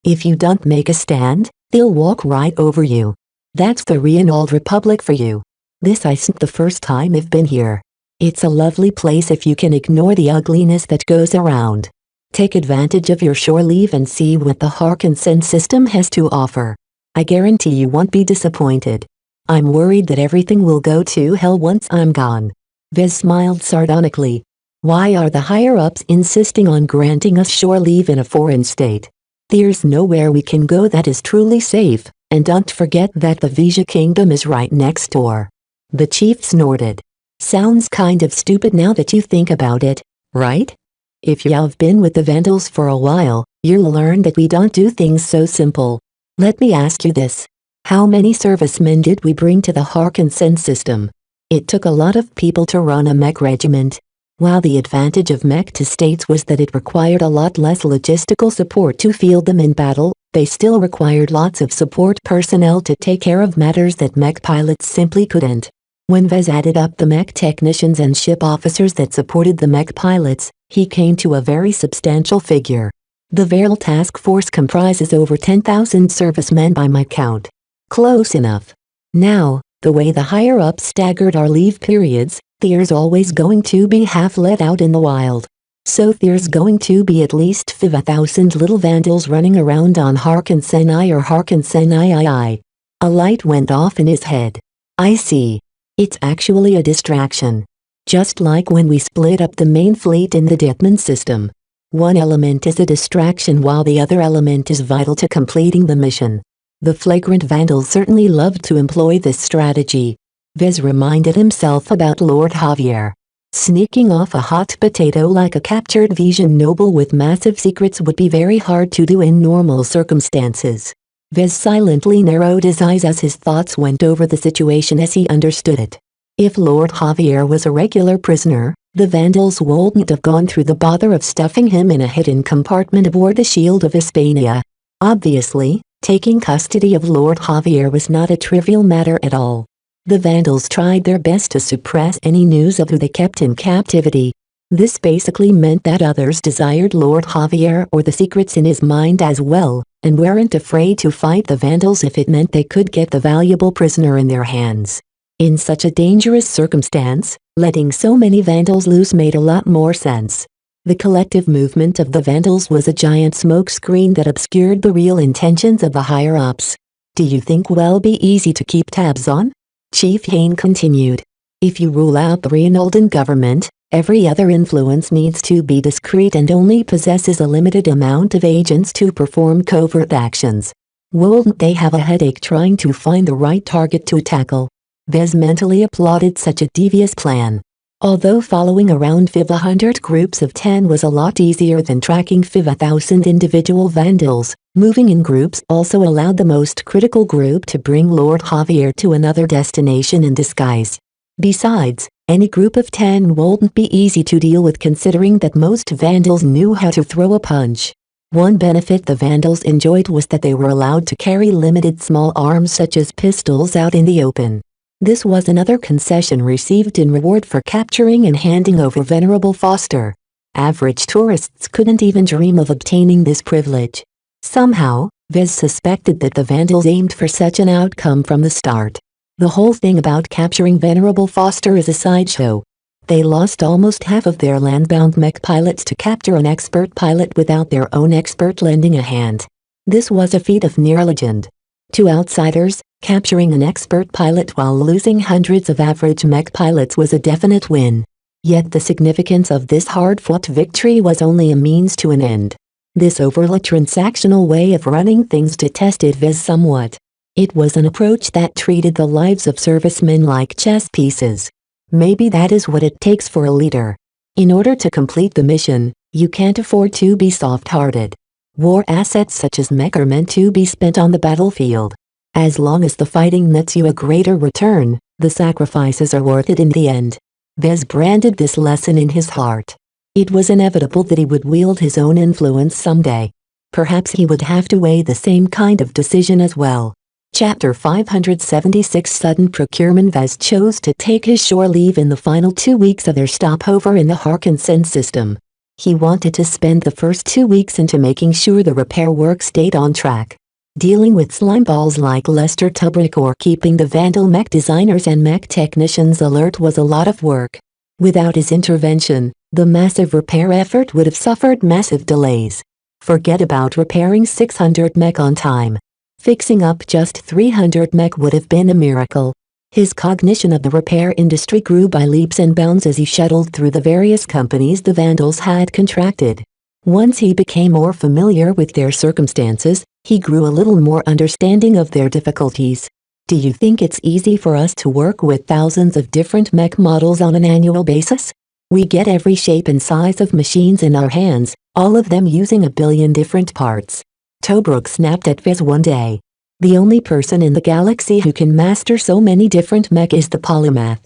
If you don't make a stand, they'll walk right over you. That's the Reinold Republic for you. This isn't the first time I've been here. It's a lovely place if you can ignore the ugliness that goes around. Take advantage of your shore leave and see what the Harkinson system has to offer. I guarantee you won't be disappointed. I'm worried that everything will go to hell once I'm gone." Vez smiled sardonically. "Why are the higher-ups insisting on granting us shore leave in a foreign state? There's nowhere we can go that is truly safe, and don't forget that the Vija Kingdom is right next door." The chief snorted. "Sounds kind of stupid now that you think about it, right? If you've been with the Vandals for a while, you'll learn that we don't do things so simple. Let me ask you this. How many servicemen did we bring to the Harkinson system? It took a lot of people to run a mech regiment. While the advantage of mech to states was that it required a lot less logistical support to field them in battle, they still required lots of support personnel to take care of matters that mech pilots simply couldn't. When Vez added up the mech technicians and ship officers that supported the mech pilots, he came to a very substantial figure. The Veral task force comprises over 10,000 servicemen by my count. Close enough. Now, the way the higher-ups staggered our leave periods, there's always going to be half let out in the wild. So there's going to be at least 5,000 little Vandals running around on Harkinson I or Harkinson III. A light went off in his head. I see. It's actually a distraction. Just like when we split up the main fleet in the Ditman system. One element is a distraction while the other element is vital to completing the mission. The flagrant Vandals certainly loved to employ this strategy. Vez reminded himself about Lord Javier. Sneaking off a hot potato like a captured Vision noble with massive secrets would be very hard to do in normal circumstances. Vez silently narrowed his eyes as his thoughts went over the situation as he understood it. If Lord Javier was a regular prisoner, the Vandals wouldn't have gone through the bother of stuffing him in a hidden compartment aboard the Shield of Hispania. Obviously, taking custody of Lord Javier was not a trivial matter at all. The Vandals tried their best to suppress any news of who they kept in captivity. This basically meant that others desired Lord Javier or the secrets in his mind as well, and weren't afraid to fight the Vandals if it meant they could get the valuable prisoner in their hands. In such a dangerous circumstance, letting so many Vandals loose made a lot more sense. The collective movement of the Vandals was a giant smokescreen that obscured the real intentions of the higher-ups. Do you think will be easy to keep tabs on? Chief Hain continued. If you rule out the Reinaldan government, every other influence needs to be discreet and only possesses a limited amount of agents to perform covert actions. Wouldn't they have a headache trying to find the right target to tackle? Vez mentally applauded such a devious plan. Although following around 500 groups of 10 was a lot easier than tracking 5,000 individual vandals, moving in groups also allowed the most critical group to bring Lord Javier to another destination in disguise. Besides, any group of 10 wouldn't be easy to deal with considering that most vandals knew how to throw a punch. One benefit the vandals enjoyed was that they were allowed to carry limited small arms such as pistols out in the open. This was another concession received in reward for capturing and handing over Venerable Foster. Average tourists couldn't even dream of obtaining this privilege. Somehow, Vez suspected that the vandals aimed for such an outcome from the start. The whole thing about capturing Venerable Foster is a sideshow. They lost almost half of their landbound mech pilots to capture an expert pilot without their own expert lending a hand. This was a feat of near legend. To outsiders, capturing an expert pilot while losing hundreds of average mech pilots was a definite win. Yet the significance of this hard-fought victory was only a means to an end. This overly transactional way of running things detested Vez somewhat. It was an approach that treated the lives of servicemen like chess pieces. Maybe that is what it takes for a leader. In order to complete the mission, you can't afford to be soft-hearted. War assets such as mech are meant to be spent on the battlefield. As long as the fighting nets you a greater return, the sacrifices are worth it in the end. Vez branded this lesson in his heart. It was inevitable that he would wield his own influence someday. Perhaps he would have to weigh the same kind of decision as well. Chapter 576 Sudden Procurement. Vez chose to take his shore leave in the final 2 weeks of their stopover in the Harkinson system. He wanted to spend the first 2 weeks into making sure the repair work stayed on track. Dealing with slimeballs like Lester Tubrick or keeping the Vandal mech designers and mech technicians alert was a lot of work. Without his intervention, the massive repair effort would have suffered massive delays. Forget about repairing 600 mech on time. Fixing up just 300 mech would have been a miracle. His cognition of the repair industry grew by leaps and bounds as he shuttled through the various companies the Vandals had contracted. Once he became more familiar with their circumstances, he grew a little more understanding of their difficulties. Do you think it's easy for us to work with thousands of different mech models on an annual basis? We get every shape and size of machines in our hands, all of them using a billion different parts. Tobruk snapped at Vez one day. The only person in the galaxy who can master so many different mech is the polymath.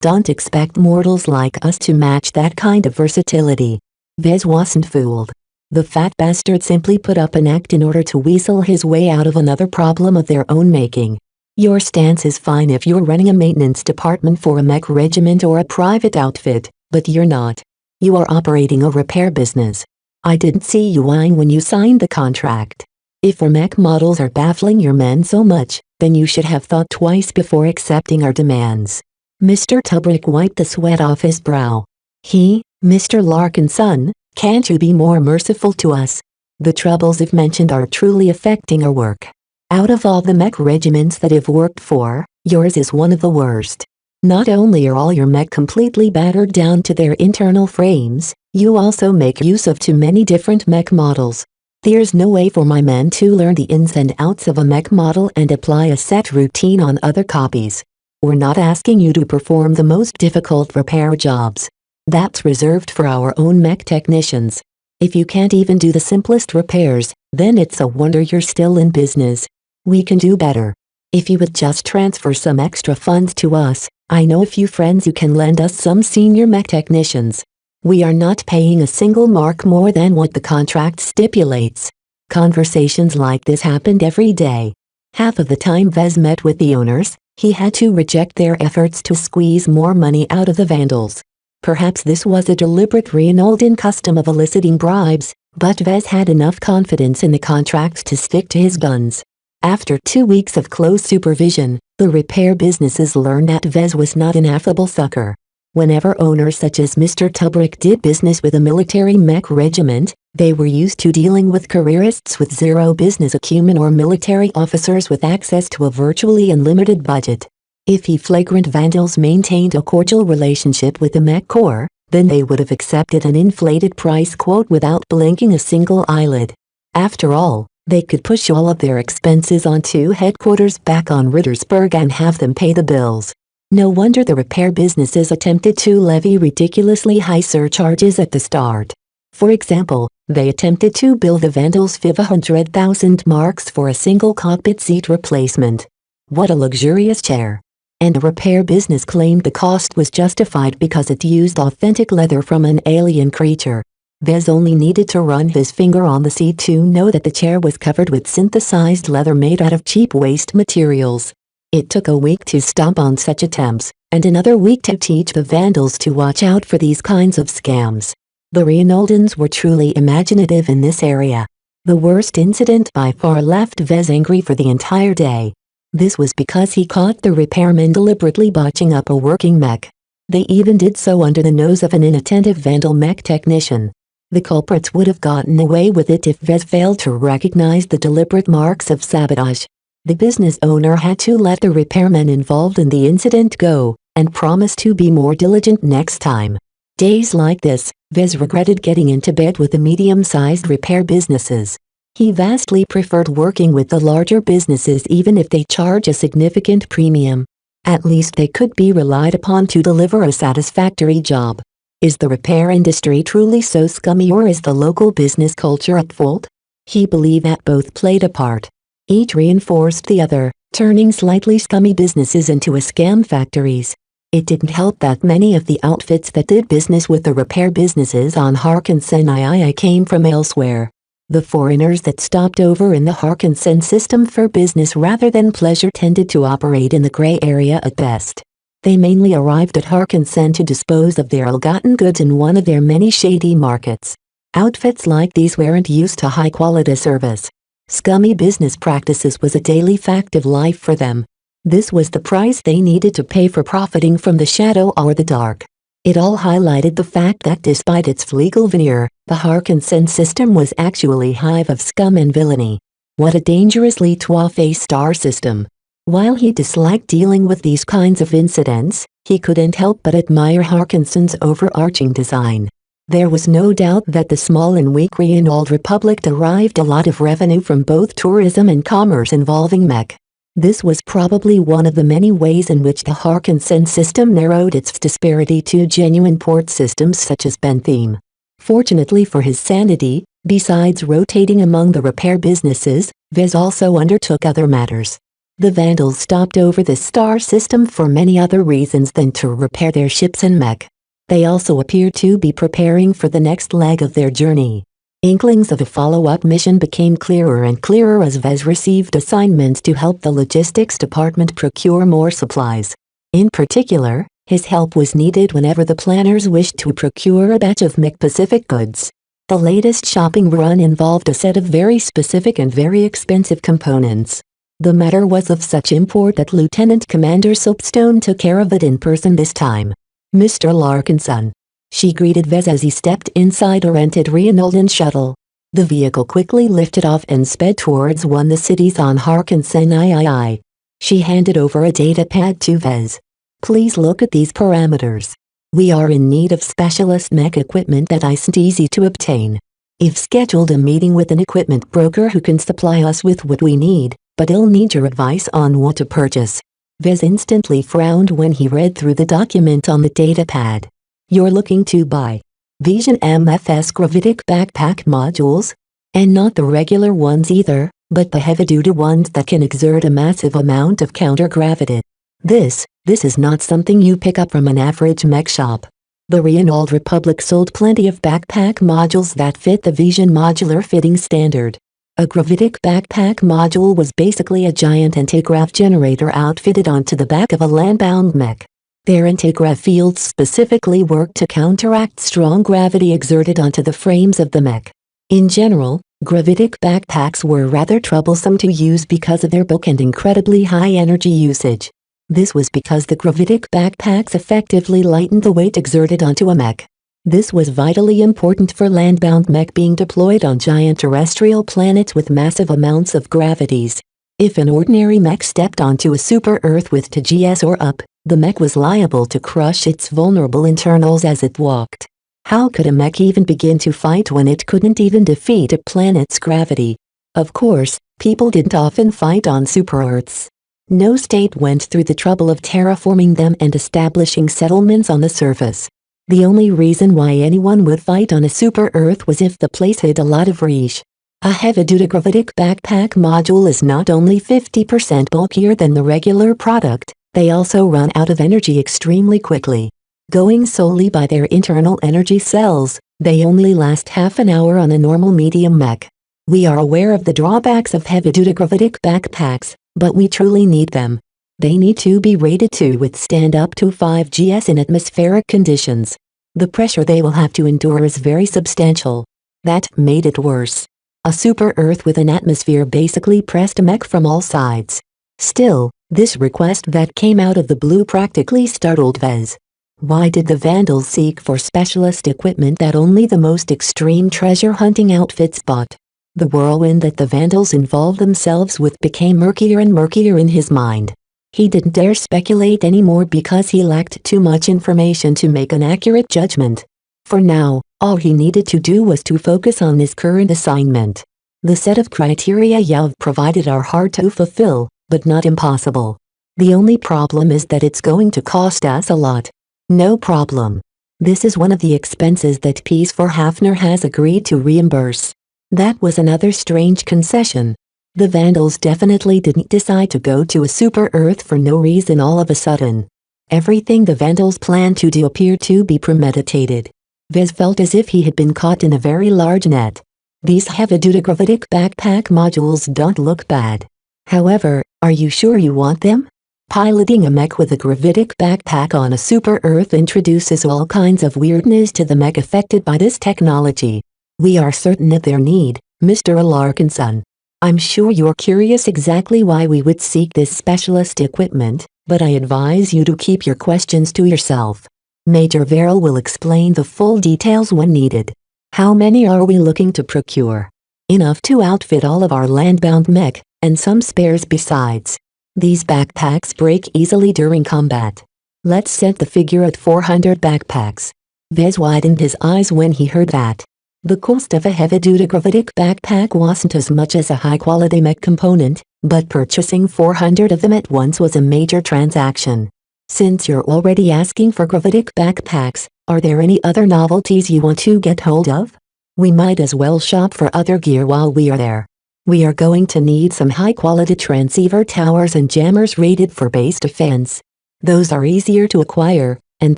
Don't expect mortals like us to match that kind of versatility. Vez wasn't fooled. The fat bastard simply put up an act in order to weasel his way out of another problem of their own making. Your stance is fine if you're running a maintenance department for a mech regiment or a private outfit, but you're not. You are operating a repair business. I didn't see you lying when you signed the contract. If our mech models are baffling your men so much, then you should have thought twice before accepting our demands. Mr. Tubrick wiped the sweat off his brow. Mr. Larkinson, can't you be more merciful to us? The troubles I've mentioned are truly affecting our work. Out of all the mech regiments that I've worked for, yours is one of the worst. Not only are all your mech completely battered down to their internal frames, you also make use of too many different mech models. There's no way for my men to learn the ins and outs of a mech model and apply a set routine on other copies. We're not asking you to perform the most difficult repair jobs. That's reserved for our own mech technicians. If you can't even do the simplest repairs, then it's a wonder you're still in business. We can do better. If you would just transfer some extra funds to us, I know a few friends who can lend us some senior mech technicians. We are not paying a single mark more than what the contract stipulates. Conversations like this happened every day. Half of the time Vez met with the owners, he had to reject their efforts to squeeze more money out of the Vandals. Perhaps this was a deliberate Reinaldan custom of eliciting bribes, but Vez had enough confidence in the contract to stick to his guns. After 2 weeks of close supervision, the repair businesses learned that Vez was not an affable sucker. Whenever owners such as Mr. Tubrick did business with a military mech regiment, They were used to dealing with careerists with zero business acumen or military officers with access to a virtually unlimited budget. If flagrant vandals maintained a cordial relationship with the Mech Corps, then they would have accepted an inflated price quote without blinking a single eyelid. After all, they could push all of their expenses onto headquarters back on Rittersburg and have them pay the bills. No wonder the repair businesses attempted to levy ridiculously high surcharges at the start. For example, they attempted to bill the vandals 500,000 marks for a single cockpit seat replacement. What a luxurious chair! And the repair business claimed the cost was justified because it used authentic leather from an alien creature. Vez only needed to run his finger on the seat to know that the chair was covered with synthesized leather made out of cheap waste materials. It took a week to stomp on such attempts, and another week to teach the vandals to watch out for these kinds of scams. The Reinaldans were truly imaginative in this area. The worst incident by far left Vez angry for the entire day. This was because he caught the repairmen deliberately botching up a working mech. They even did so under the nose of an inattentive vandal mech technician. The culprits would have gotten away with it if Vez failed to recognize the deliberate marks of sabotage. The business owner had to let the repairmen involved in the incident go, and promise to be more diligent next time. Days like this, Vez regretted getting into bed with the medium-sized repair businesses. He vastly preferred working with the larger businesses even if they charge a significant premium. At least they could be relied upon to deliver a satisfactory job. Is the repair industry truly so scummy, or is the local business culture at fault? He believed that both played a part. Each reinforced the other, turning slightly scummy businesses into scam factories. It didn't help that many of the outfits that did business with the repair businesses on Harkinson II came from elsewhere. The foreigners that stopped over in the Harkinson system for business rather than pleasure tended to operate in the gray area at best. They mainly arrived at Harkinson to dispose of their ill-gotten goods in one of their many shady markets. Outfits like these weren't used to high-quality service. Scummy business practices was a daily fact of life for them. This was the price they needed to pay for profiting from the shadow or the dark. It all highlighted the fact that despite its legal veneer, the Harkinson system was actually a hive of scum and villainy. What a dangerously two-faced star system. While he disliked dealing with these kinds of incidents, he couldn't help but admire Harkinson's overarching design. There was no doubt that the small and weak Reinald Republic derived a lot of revenue from both tourism and commerce involving mech. This was probably one of the many ways in which the Harkinson system narrowed its disparity to genuine port systems such as Bentham. Fortunately for his sanity, besides rotating among the repair businesses, Vez also undertook other matters. The vandals stopped over the star system for many other reasons than to repair their ships and mech. They also appeared to be preparing for the next leg of their journey. Inklings of a follow-up mission became clearer and clearer as Vez received assignments to help the logistics department procure more supplies. In particular, his help was needed whenever the planners wished to procure a batch of Mech Pacific goods. The latest shopping run involved a set of very specific and very expensive components. The matter was of such import that Lieutenant Commander Soapstone took care of it in person this time. "Mr. Larkinson," she greeted Vez as he stepped inside a rented Reinaldan shuttle. The vehicle quickly lifted off and sped towards one of the cities on Harkinson II. She handed over a data pad to Vez. "Please look at these parameters. We are in need of specialist mech equipment that isn't easy to obtain. I've scheduled a meeting with an equipment broker who can supply us with what we need, but he'll need your advice on what to purchase." Vez instantly frowned when he read through the document on the data pad. "You're looking to buy Vision MFS gravitic backpack modules? And not the regular ones either, but the heavy-duty ones that can exert a massive amount of counter-gravity. This is not something you pick up from an average mech shop. The Reinald Republic sold plenty of backpack modules that fit the Vision modular fitting standard. A gravitic backpack module was basically a giant antigrav generator outfitted onto the back of a land-bound mech. Their antigrav fields specifically work to counteract strong gravity exerted onto the frames of the mech. In general, gravitic backpacks were rather troublesome to use because of their bulk and incredibly high energy usage. This was because the gravitic backpacks effectively lightened the weight exerted onto a mech. This was vitally important for landbound mech being deployed on giant terrestrial planets with massive amounts of gravities. If an ordinary mech stepped onto a super-Earth with TGS or up, the mech was liable to crush its vulnerable internals as it walked. How could a mech even begin to fight when it couldn't even defeat a planet's gravity? Of course, people didn't often fight on super-Earths. No state went through the trouble of terraforming them and establishing settlements on the surface. The only reason why anyone would fight on a super-Earth was if the place had a lot of reach. A heavy-duty gravitic backpack module is not only 50% bulkier than the regular product, they also run out of energy extremely quickly. Going solely by their internal energy cells, they only last half an hour on a normal medium mech. We are aware of the drawbacks of heavy-duty gravitic backpacks, but we truly need them. They need to be rated to withstand up to 5 GS in atmospheric conditions. The pressure they will have to endure is very substantial. That made it worse. A super-Earth with an atmosphere basically pressed a mech from all sides. Still, this request that came out of the blue practically startled Vez. Why did the Vandals seek for specialist equipment that only the most extreme treasure-hunting outfits bought? The whirlwind that the Vandals involved themselves with became murkier and murkier in his mind. He didn't dare speculate anymore because he lacked too much information to make an accurate judgment. For now, all he needed to do was to focus on his current assignment. The set of criteria you've provided are hard to fulfill, but not impossible. The only problem is that it's going to cost us a lot. No problem. This is one of the expenses that Peace for Hafner has agreed to reimburse. That was another strange concession. The Vandals definitely didn't decide to go to a super-Earth for no reason all of a sudden. Everything the Vandals planned to do appeared to be premeditated. Vez felt as if he had been caught in a very large net. These heavy-duty gravitic backpack modules don't look bad. However, are you sure you want them? Piloting a mech with a gravitic backpack on a super-Earth introduces all kinds of weirdness to the mech affected by this technology. We are certain of their need, Mr. Larkinson. I'm sure you're curious exactly why we would seek this specialist equipment, but I advise you to keep your questions to yourself. Major Verrill will explain the full details when needed. How many are we looking to procure? Enough to outfit all of our landbound mech, and some spares besides. These backpacks break easily during combat. Let's set the figure at 400 backpacks. Vez widened his eyes when he heard that. The cost of a heavy-duty gravitic backpack wasn't as much as a high-quality mech component, but purchasing 400 of them at once was a major transaction. Since you're already asking for gravitic backpacks, are there any other novelties you want to get hold of? We might as well shop for other gear while we are there. We are going to need some high-quality transceiver towers and jammers rated for base defense. Those are easier to acquire, and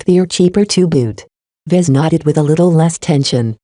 they're cheaper to boot. Vez nodded with a little less tension.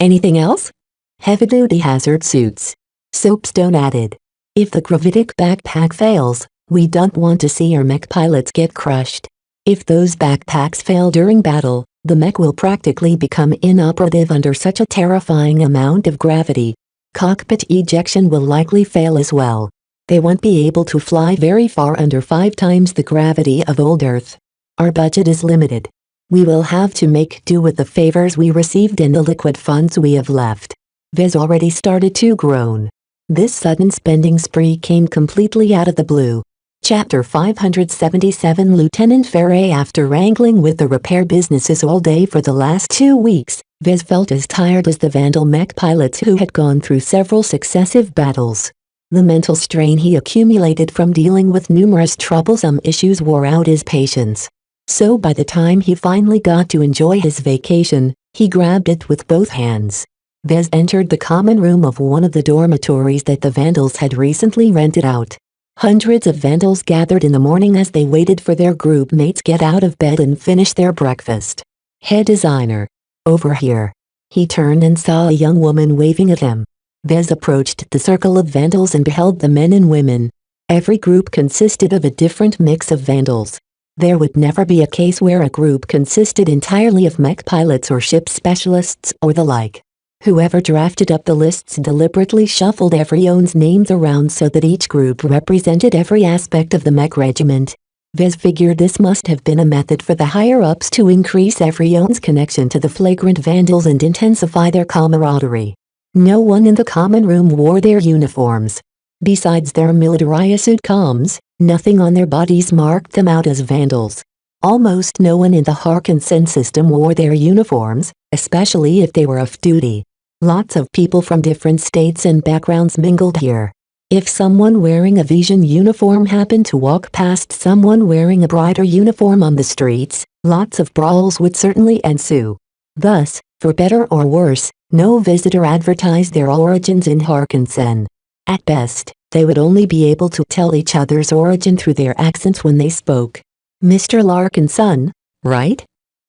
Anything else? Heavy-duty hazard suits. Soapstone added. If the gravitic backpack fails, we don't want to see our mech pilots get crushed. If those backpacks fail during battle, the mech will practically become inoperative under such a terrifying amount of gravity. Cockpit ejection will likely fail as well. They won't be able to fly very far under 5 times the gravity of old Earth. Our budget is limited. We will have to make do with the favors we received and the liquid funds we have left. Vez already started to groan. This sudden spending spree came completely out of the blue. Chapter 577 Lieutenant Ferre. After wrangling with the repair businesses all day for the last 2 weeks, Vez felt as tired as the Vandal mech pilots who had gone through several successive battles. The mental strain he accumulated from dealing with numerous troublesome issues wore out his patience. So by the time he finally got to enjoy his vacation, he grabbed it with both hands. Vez entered the common room of one of the dormitories that the Vandals had recently rented out. Hundreds of Vandals gathered in the morning as they waited for their group mates get out of bed and finish their breakfast. Head designer. Over here. He turned and saw a young woman waving at him. Vez approached the circle of Vandals and beheld the men and women. Every group consisted of a different mix of Vandals. There would never be a case where a group consisted entirely of mech pilots or ship specialists or the like. Whoever drafted up the lists deliberately shuffled everyone's names around so that each group represented every aspect of the mech regiment. Vez figured this must have been a method for the higher-ups to increase everyone's connection to the flagrant vandals and intensify their camaraderie. No one in the common room wore their uniforms. Besides their militarized comms, nothing on their bodies marked them out as vandals. Almost no one in the Harkinson system wore their uniforms, especially if they were off-duty. Lots of people from different states and backgrounds mingled here. If someone wearing a Vision uniform happened to walk past someone wearing a brighter uniform on the streets, lots of brawls would certainly ensue. Thus, for better or worse, no visitor advertised their origins in Harkinson. At best, they would only be able to tell each other's origin through their accents when they spoke. "Mr. Larkinson, right?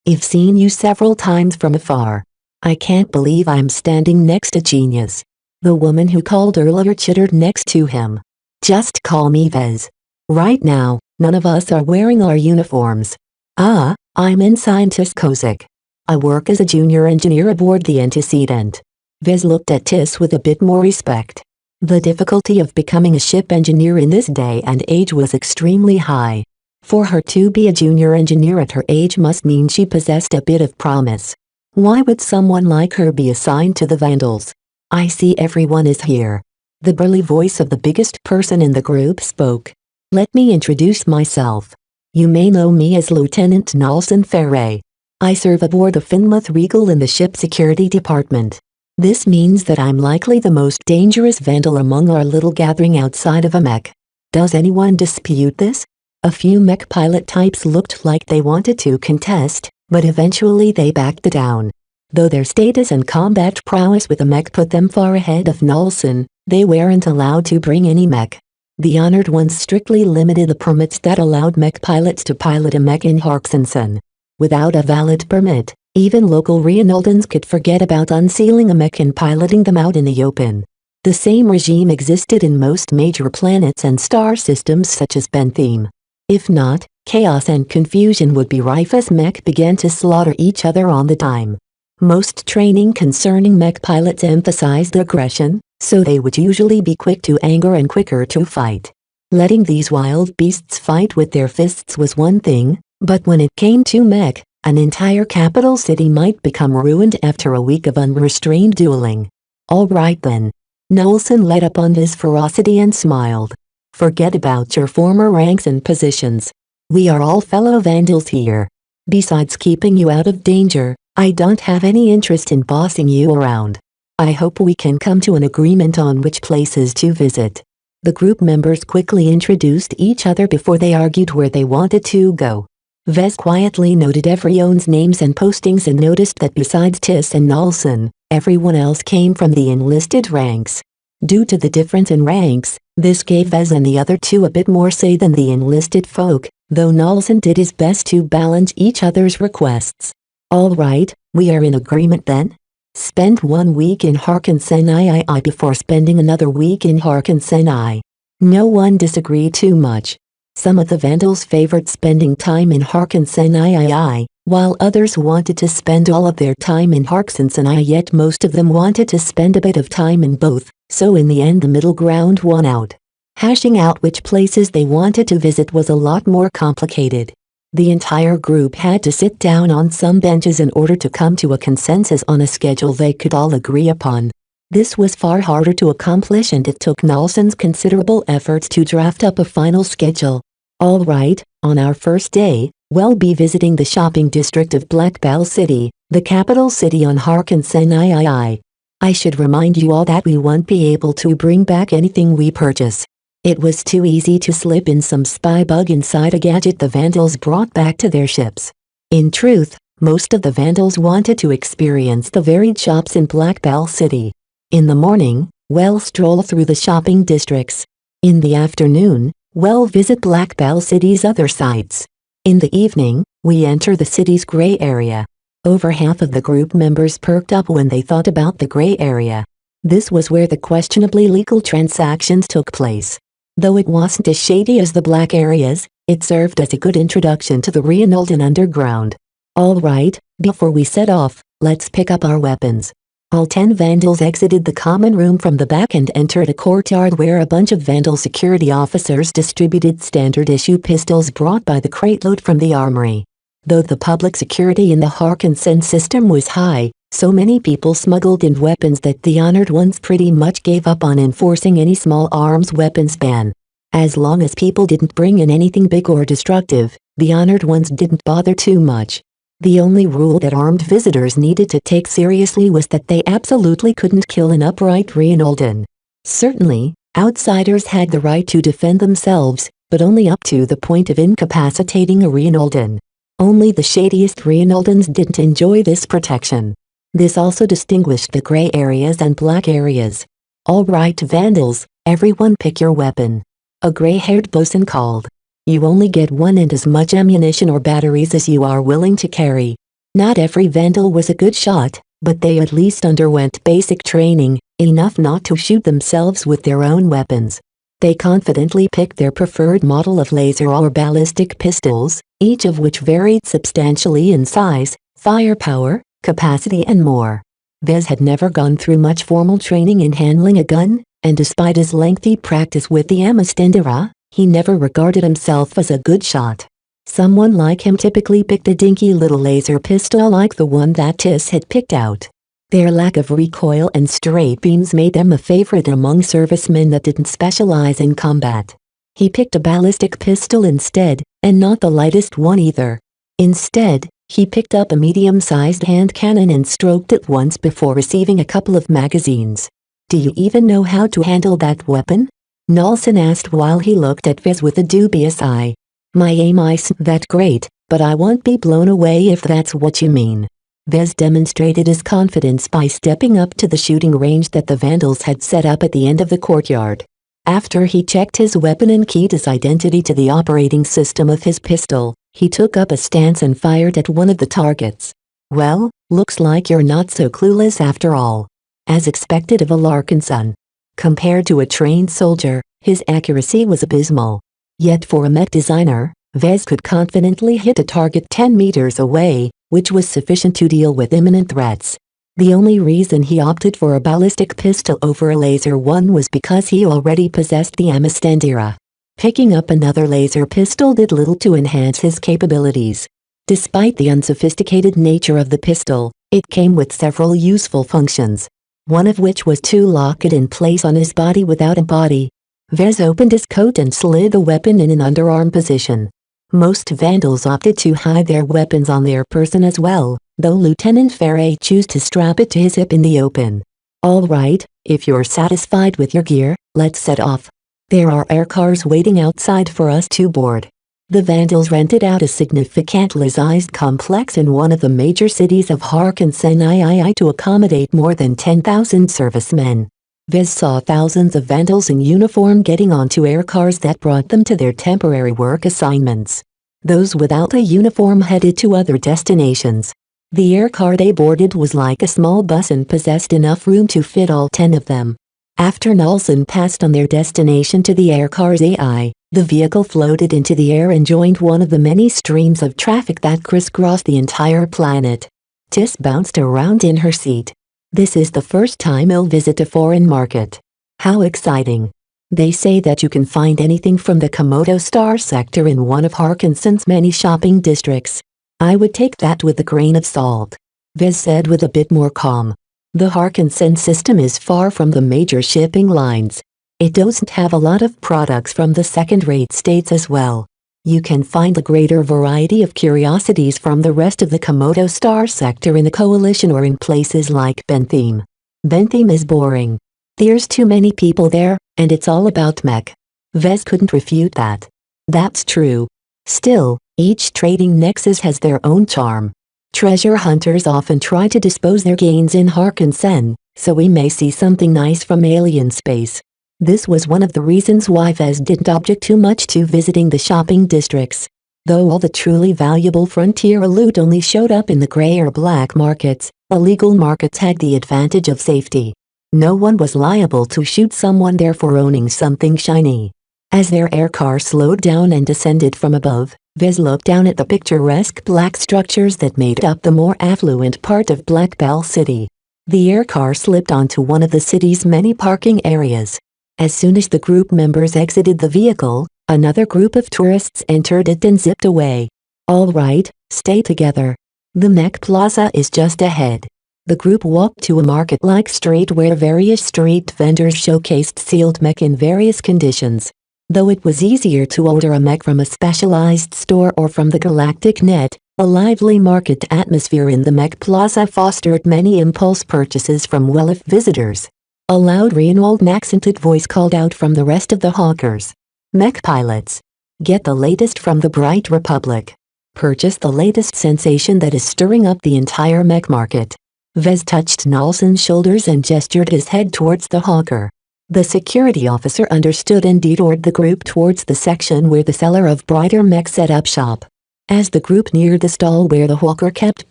I've seen you several times from afar. I can't believe I'm standing next to genius." The woman who called earlier chittered next to him. "Just call me Vez. Right now, none of us are wearing our uniforms. I'm in Scientist Kozak. I work as a junior engineer aboard the Antecedent." Vez looked at Tis with a bit more respect. The difficulty of becoming a ship engineer in this day and age was extremely high. For her to be a junior engineer at her age must mean she possessed a bit of promise. Why would someone like her be assigned to the Vandals? "I see everyone is here." The burly voice of the biggest person in the group spoke. "Let me introduce myself. You may know me as Lieutenant Nelson Ferre. I serve aboard the Finmouth Regal in the ship security department. This means that I'm likely the most dangerous Vandal among our little gathering outside of a mech. Does anyone dispute this?" A few mech pilot types looked like they wanted to contest, but eventually they backed down. Though their status and combat prowess with a mech put them far ahead of Nelson, they weren't allowed to bring any mech. The honored ones strictly limited the permits that allowed mech pilots to pilot a mech in Harkinson. Without a valid permit, even local Reinaldans could forget about unsealing a mech and piloting them out in the open. The same regime existed in most major planets and star systems such as Bentham. If not, chaos and confusion would be rife as mech began to slaughter each other on the dime. Most training concerning mech pilots emphasized aggression, so they would usually be quick to anger and quicker to fight. Letting these wild beasts fight with their fists was one thing, but when it came to mech, an entire capital city might become ruined after a week of unrestrained dueling. "All right then." Nelson let up on his ferocity and smiled. "Forget about your former ranks and positions. We are all fellow Vandals here. Besides keeping you out of danger, I don't have any interest in bossing you around. I hope we can come to an agreement on which places to visit." The group members quickly introduced each other before they argued where they wanted to go. Vez quietly noted everyone's names and postings and noticed that besides Tis and Nelson, everyone else came from the enlisted ranks. Due to the difference in ranks, this gave Vez and the other two a bit more say than the enlisted folk, though Nelson did his best to balance each other's requests. "All right, we are in agreement then? Spend 1 week in Harkinson II before spending another week in Harkinson I." No one disagreed too much. Some of the Vandals favored spending time in Harkinson II, while others wanted to spend all of their time in Harkinson I, yet most of them wanted to spend a bit of time in both, so in the end the middle ground won out. Hashing out which places they wanted to visit was a lot more complicated. The entire group had to sit down on some benches in order to come to a consensus on a schedule they could all agree upon. This was far harder to accomplish, and it took Nelson's considerable efforts to draft up a final schedule. "All right, on our first day, we'll be visiting the shopping district of Black Bell City, the capital city on Harkinson II. I should remind you all that we won't be able to bring back anything we purchase. It was too easy to slip in some spy bug inside a gadget the Vandals brought back to their ships. In truth, most of the Vandals wanted to experience the varied shops in Black Bell City. In the morning, we'll stroll through the shopping districts. In the afternoon, we'll visit Black Bell City's other sites. In the evening, we enter the city's gray area. Over half of the group members perked up when they thought about the gray area. This was where the questionably legal transactions took place. Though it wasn't as shady as the black areas, it served as a good introduction to the Reinaldan underground. "All right, before we set off, let's pick up our weapons." All 10 vandals exited the common room from the back and entered a courtyard where a bunch of vandal security officers distributed standard-issue pistols brought by the crate-load from the armory. Though the public security in the Harkinson system was high, so many people smuggled in weapons that the honored ones pretty much gave up on enforcing any small arms weapons ban. As long as people didn't bring in anything big or destructive, the honored ones didn't bother too much. The only rule that armed visitors needed to take seriously was that they absolutely couldn't kill an upright Reinolden. Certainly, outsiders had the right to defend themselves, but only up to the point of incapacitating a Reinolden. Only the shadiest Reinoldens didn't enjoy this protection. This also distinguished the gray areas and black areas. "All right, vandals, everyone pick your weapon," a gray-haired bosun called. "You only get one and as much ammunition or batteries as you are willing to carry." Not every vandal was a good shot, but they at least underwent basic training, enough not to shoot themselves with their own weapons. They confidently picked their preferred model of laser or ballistic pistols, each of which varied substantially in size, firepower, capacity and more. Vez had never gone through much formal training in handling a gun, and despite his lengthy practice with the Amistendera, he never regarded himself as a good shot. Someone like him typically picked a dinky little laser pistol like the one that Tis had picked out. Their lack of recoil and straight beams made them a favorite among servicemen that didn't specialize in combat. He picked a ballistic pistol instead, and not the lightest one either. Instead, he picked up a medium-sized hand cannon and stroked it once before receiving a couple of magazines. "Do you even know how to handle that weapon?" Nelson asked while he looked at Vez with a dubious eye. "My aim isn't that great, but I won't be blown away if that's what you mean." Vez demonstrated his confidence by stepping up to the shooting range that the vandals had set up at the end of the courtyard. After he checked his weapon and keyed his identity to the operating system of his pistol, he took up a stance and fired at one of the targets. "Well, looks like you're not so clueless after all." As expected of a Larkinson. Compared to a trained soldier, his accuracy was abysmal. Yet for a mech designer, Vez could confidently hit a target 10 meters away, which was sufficient to deal with imminent threats. The only reason he opted for a ballistic pistol over a laser one was because he already possessed the Amistendera. Picking up another laser pistol did little to enhance his capabilities. Despite the unsophisticated nature of the pistol, it came with several useful functions. One of which was to lock it in place on his body without a body. Vez opened his coat and slid the weapon in an underarm position. Most vandals opted to hide their weapons on their person as well, though Lieutenant Ferre chose to strap it to his hip in the open. "All right, if you're satisfied with your gear, let's set off. There are air cars waiting outside for us to board." The vandals rented out a significantly sized complex in one of the major cities of Harkinson II to accommodate more than 10,000 servicemen. Vez saw thousands of vandals in uniform getting onto air cars that brought them to their temporary work assignments. Those without a uniform headed to other destinations. The air car they boarded was like a small bus and possessed enough room to fit all 10 of them. After Nelson passed on their destination to the air car's AI, the vehicle floated into the air and joined one of the many streams of traffic that crisscrossed the entire planet. Tis bounced around in her seat. This is the first time he'll visit a foreign market. How exciting. They say that you can find anything from the Komodo Star sector in one of Harkinson's many shopping districts. I would take that with a grain of salt, Vez said with a bit more calm. The Harkinson system is far from the major shipping lines. It doesn't have a lot of products from the second-rate states as well. You can find a greater variety of curiosities from the rest of the Komodo Star sector in the coalition or in places like Bentham. Bentham is boring. There's too many people there, and it's all about mech. Vez couldn't refute that. That's true. Still, each trading nexus has their own charm. Treasure hunters often try to dispose their gains in Harkinson, so we may see something nice from alien space. This was one of the reasons why Vez didn't object too much to visiting the shopping districts. Though all the truly valuable frontier loot only showed up in the gray or black markets, illegal markets had the advantage of safety. No one was liable to shoot someone there for owning something shiny. As their air car slowed down and descended from above, Vez looked down at the picturesque black structures that made up the more affluent part of Black Bell City. The air car slipped onto one of the city's many parking areas. As soon as the group members exited the vehicle, another group of tourists entered it and zipped away. All right, stay together. The Mech Plaza is just ahead. The group walked to a market-like street where various street vendors showcased sealed mech in various conditions. Though it was easier to order a mech from a specialized store or from the Galactic Net, a lively market atmosphere in the Mech Plaza fostered many impulse purchases from well-off visitors. A loud Reinhold accented voice called out from the rest of the hawkers. Mech pilots. Get the latest from the Bright Republic. Purchase the latest sensation that is stirring up the entire mech market. Vez touched Nolson's shoulders and gestured his head towards the hawker. The security officer understood and detoured the group towards the section where the seller of Brighter Mech set up shop. As the group neared the stall where the hawker kept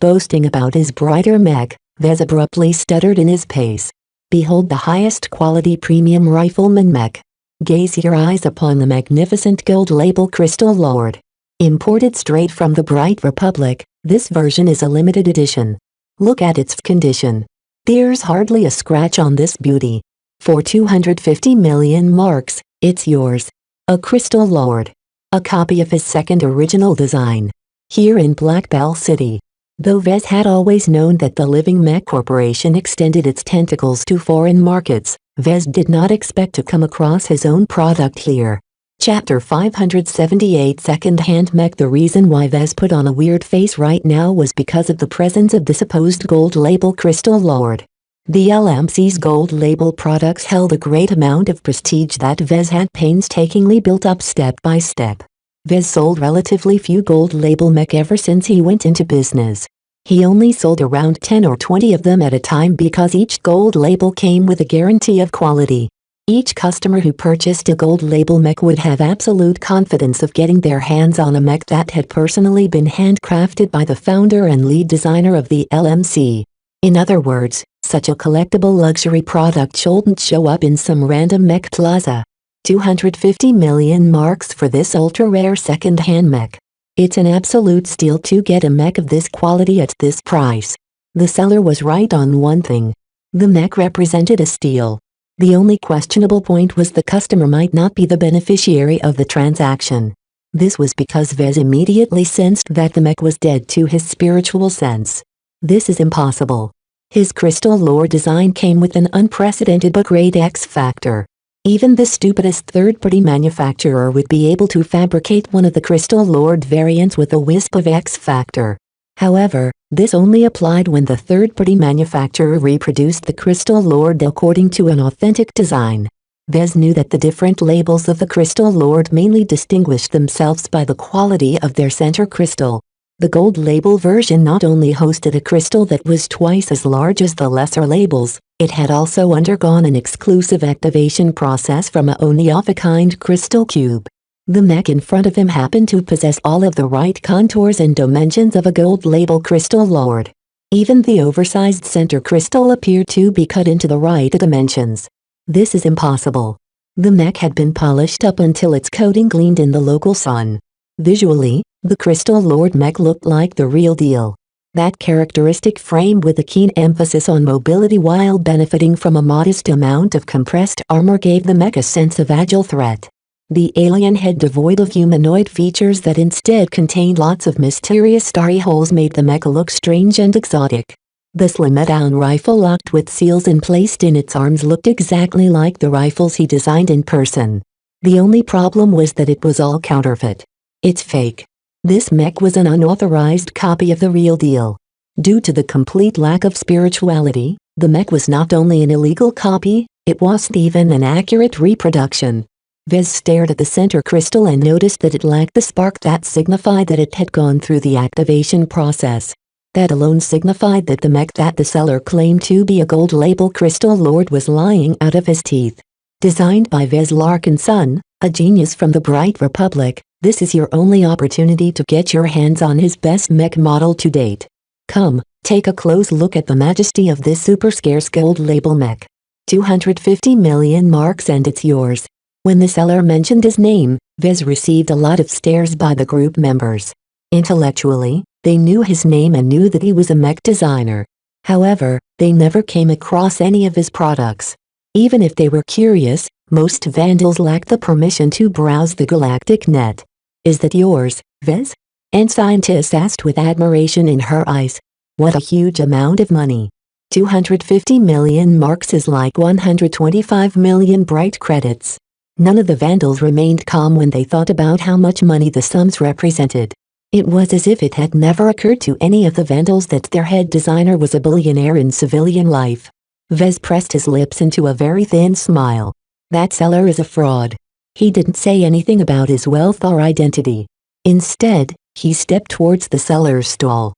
boasting about his Brighter Mech, Vez abruptly stuttered in his pace. Behold the highest quality premium rifleman mech. Gaze your eyes upon the magnificent gold label Crystal Lord. Imported straight from the Bright Republic, this version is a limited edition. Look at its condition. There's hardly a scratch on this beauty. For 250 million marks, it's yours. A Crystal Lord. A copy of his second original design. Here in Black Bell City. Though Vez had always known that the Living Mech Corporation extended its tentacles to foreign markets, Vez did not expect to come across his own product here. Chapter 578 Second-Hand Mech. The reason why Vez put on a weird face right now was because of the presence of the supposed gold label Crystal Lord. The LMC's gold label products held a great amount of prestige that Vez had painstakingly built up step by step. Vez sold relatively few gold label mech ever since he went into business. He only sold around 10 or 20 of them at a time because each gold label came with a guarantee of quality. Each customer who purchased a gold label mech would have absolute confidence of getting their hands on a mech that had personally been handcrafted by the founder and lead designer of the LMC. In other words, such a collectible luxury product shouldn't show up in some random mech plaza. 250 million marks for this ultra-rare second-hand mech. It's an absolute steal to get a mech of this quality at this price. The seller was right on one thing. The mech represented a steal. The only questionable point was the customer might not be the beneficiary of the transaction. This was because Vez immediately sensed that the mech was dead to his spiritual sense. This is impossible. His Crystal Lord design came with an unprecedented but great X factor. Even the stupidest third-party manufacturer would be able to fabricate one of the Crystal Lord variants with a wisp of X factor. However, this only applied when the third-party manufacturer reproduced the Crystal Lord according to an authentic design. Vez knew that the different labels of the Crystal Lord mainly distinguished themselves by the quality of their center crystal. The gold label version not only hosted a crystal that was twice as large as the lesser labels, it had also undergone an exclusive activation process from a one-of-a-kind crystal cube. The mech in front of him happened to possess all of the right contours and dimensions of a gold label Crystal Lord. Even the oversized center crystal appeared to be cut into the right dimensions. This is impossible. The mech had been polished up until its coating gleamed in the local sun. Visually, the Crystal Lord mech looked like the real deal. That characteristic frame with a keen emphasis on mobility while benefiting from a modest amount of compressed armor gave the mech a sense of agile threat. The alien head devoid of humanoid features that instead contained lots of mysterious starry holes made the mech look strange and exotic. The slimmed-down rifle locked with seals and placed in its arms looked exactly like the rifles he designed in person. The only problem was that it was all counterfeit. It's fake. This mech was an unauthorized copy of the real deal. Due to the complete lack of spirituality, the mech was not only an illegal copy, it wasn't even an accurate reproduction. Vez stared at the center crystal and noticed that it lacked the spark that signified that it had gone through the activation process. That alone signified that the mech that the seller claimed to be a gold label Crystal Lord was lying out of his teeth. Designed by Vez Larkinson, a genius from the Bright Republic, this is your only opportunity to get your hands on his best mech model to date. Come, take a close look at the majesty of this super scarce gold label mech. 250 million marks and it's yours. When the seller mentioned his name, Vez received a lot of stares by the group members. Intellectually, they knew his name and knew that he was a mech designer. However, they never came across any of his products. Even if they were curious, most vandals lacked the permission to browse the galactic net. "Is that yours, Vez?" And scientists asked with admiration in her eyes. "What a huge amount of money. 250 million marks is like 125 million bright credits." None of the vandals remained calm when they thought about how much money the sums represented. It was as if it had never occurred to any of the vandals that their head designer was a billionaire in civilian life. Vez pressed his lips into a very thin smile. "That seller is a fraud." He didn't say anything about his wealth or identity. Instead, he stepped towards the seller's stall.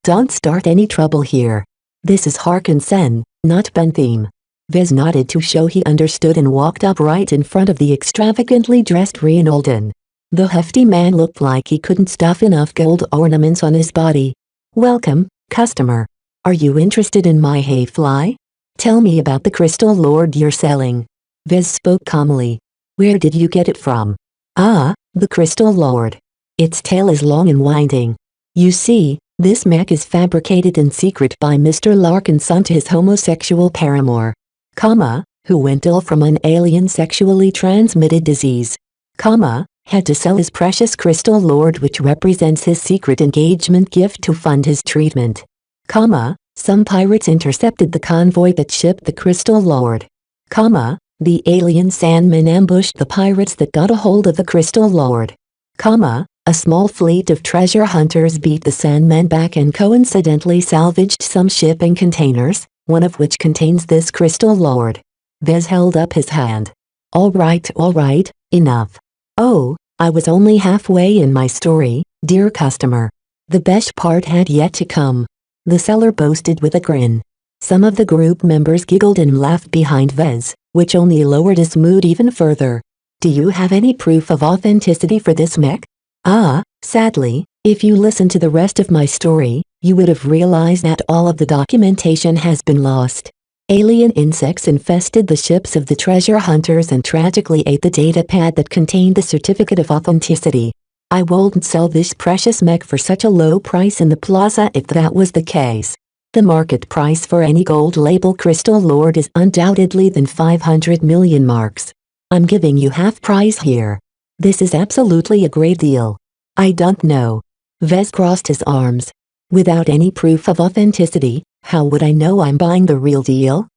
Don't start any trouble here. This is Harkinson, not Bentham." Vez nodded to show he understood and walked up right in front of the extravagantly dressed Reinalden. The hefty man looked like he couldn't stuff enough gold ornaments on his body. "Welcome, customer. Are you interested in my hayfly? Tell me about the crystal lord you're selling." Vez spoke calmly. "Where did you get it from?" "Ah, the crystal lord. Its tail is long and winding. You see, this mech is fabricated in secret by Mr. Larkinson to his homosexual paramour, who went ill from an alien sexually transmitted disease, had to sell his precious crystal lord, which represents his secret engagement gift, to fund his treatment, some pirates intercepted the convoy that shipped the crystal lord, the alien sandmen ambushed the pirates that got a hold of the crystal lord, a small fleet of treasure hunters beat the sandmen back and coincidentally salvaged some shipping containers, one of which contains this crystal lord." Vez held up his hand. All right, enough. "Oh, I was only halfway in my story, dear customer. The best part had yet to come," the seller boasted with a grin. Some of the group members giggled and laughed behind Vez, which only lowered his mood even further. "Do you have any proof of authenticity for this mech?" Sadly, if you listen to the rest of my story, you would have realized that all of the documentation has been lost. Alien insects infested the ships of the treasure hunters and tragically ate the data pad that contained the certificate of authenticity. I wouldn't sell this precious mech for such a low price in the plaza if that was the case. The market price for any gold label crystal lord is undoubtedly than 500 million marks. I'm giving you half price here. This is absolutely a great deal. I don't know." Vez crossed his arms. "Without any proof of authenticity, how would I know I'm buying the real deal?"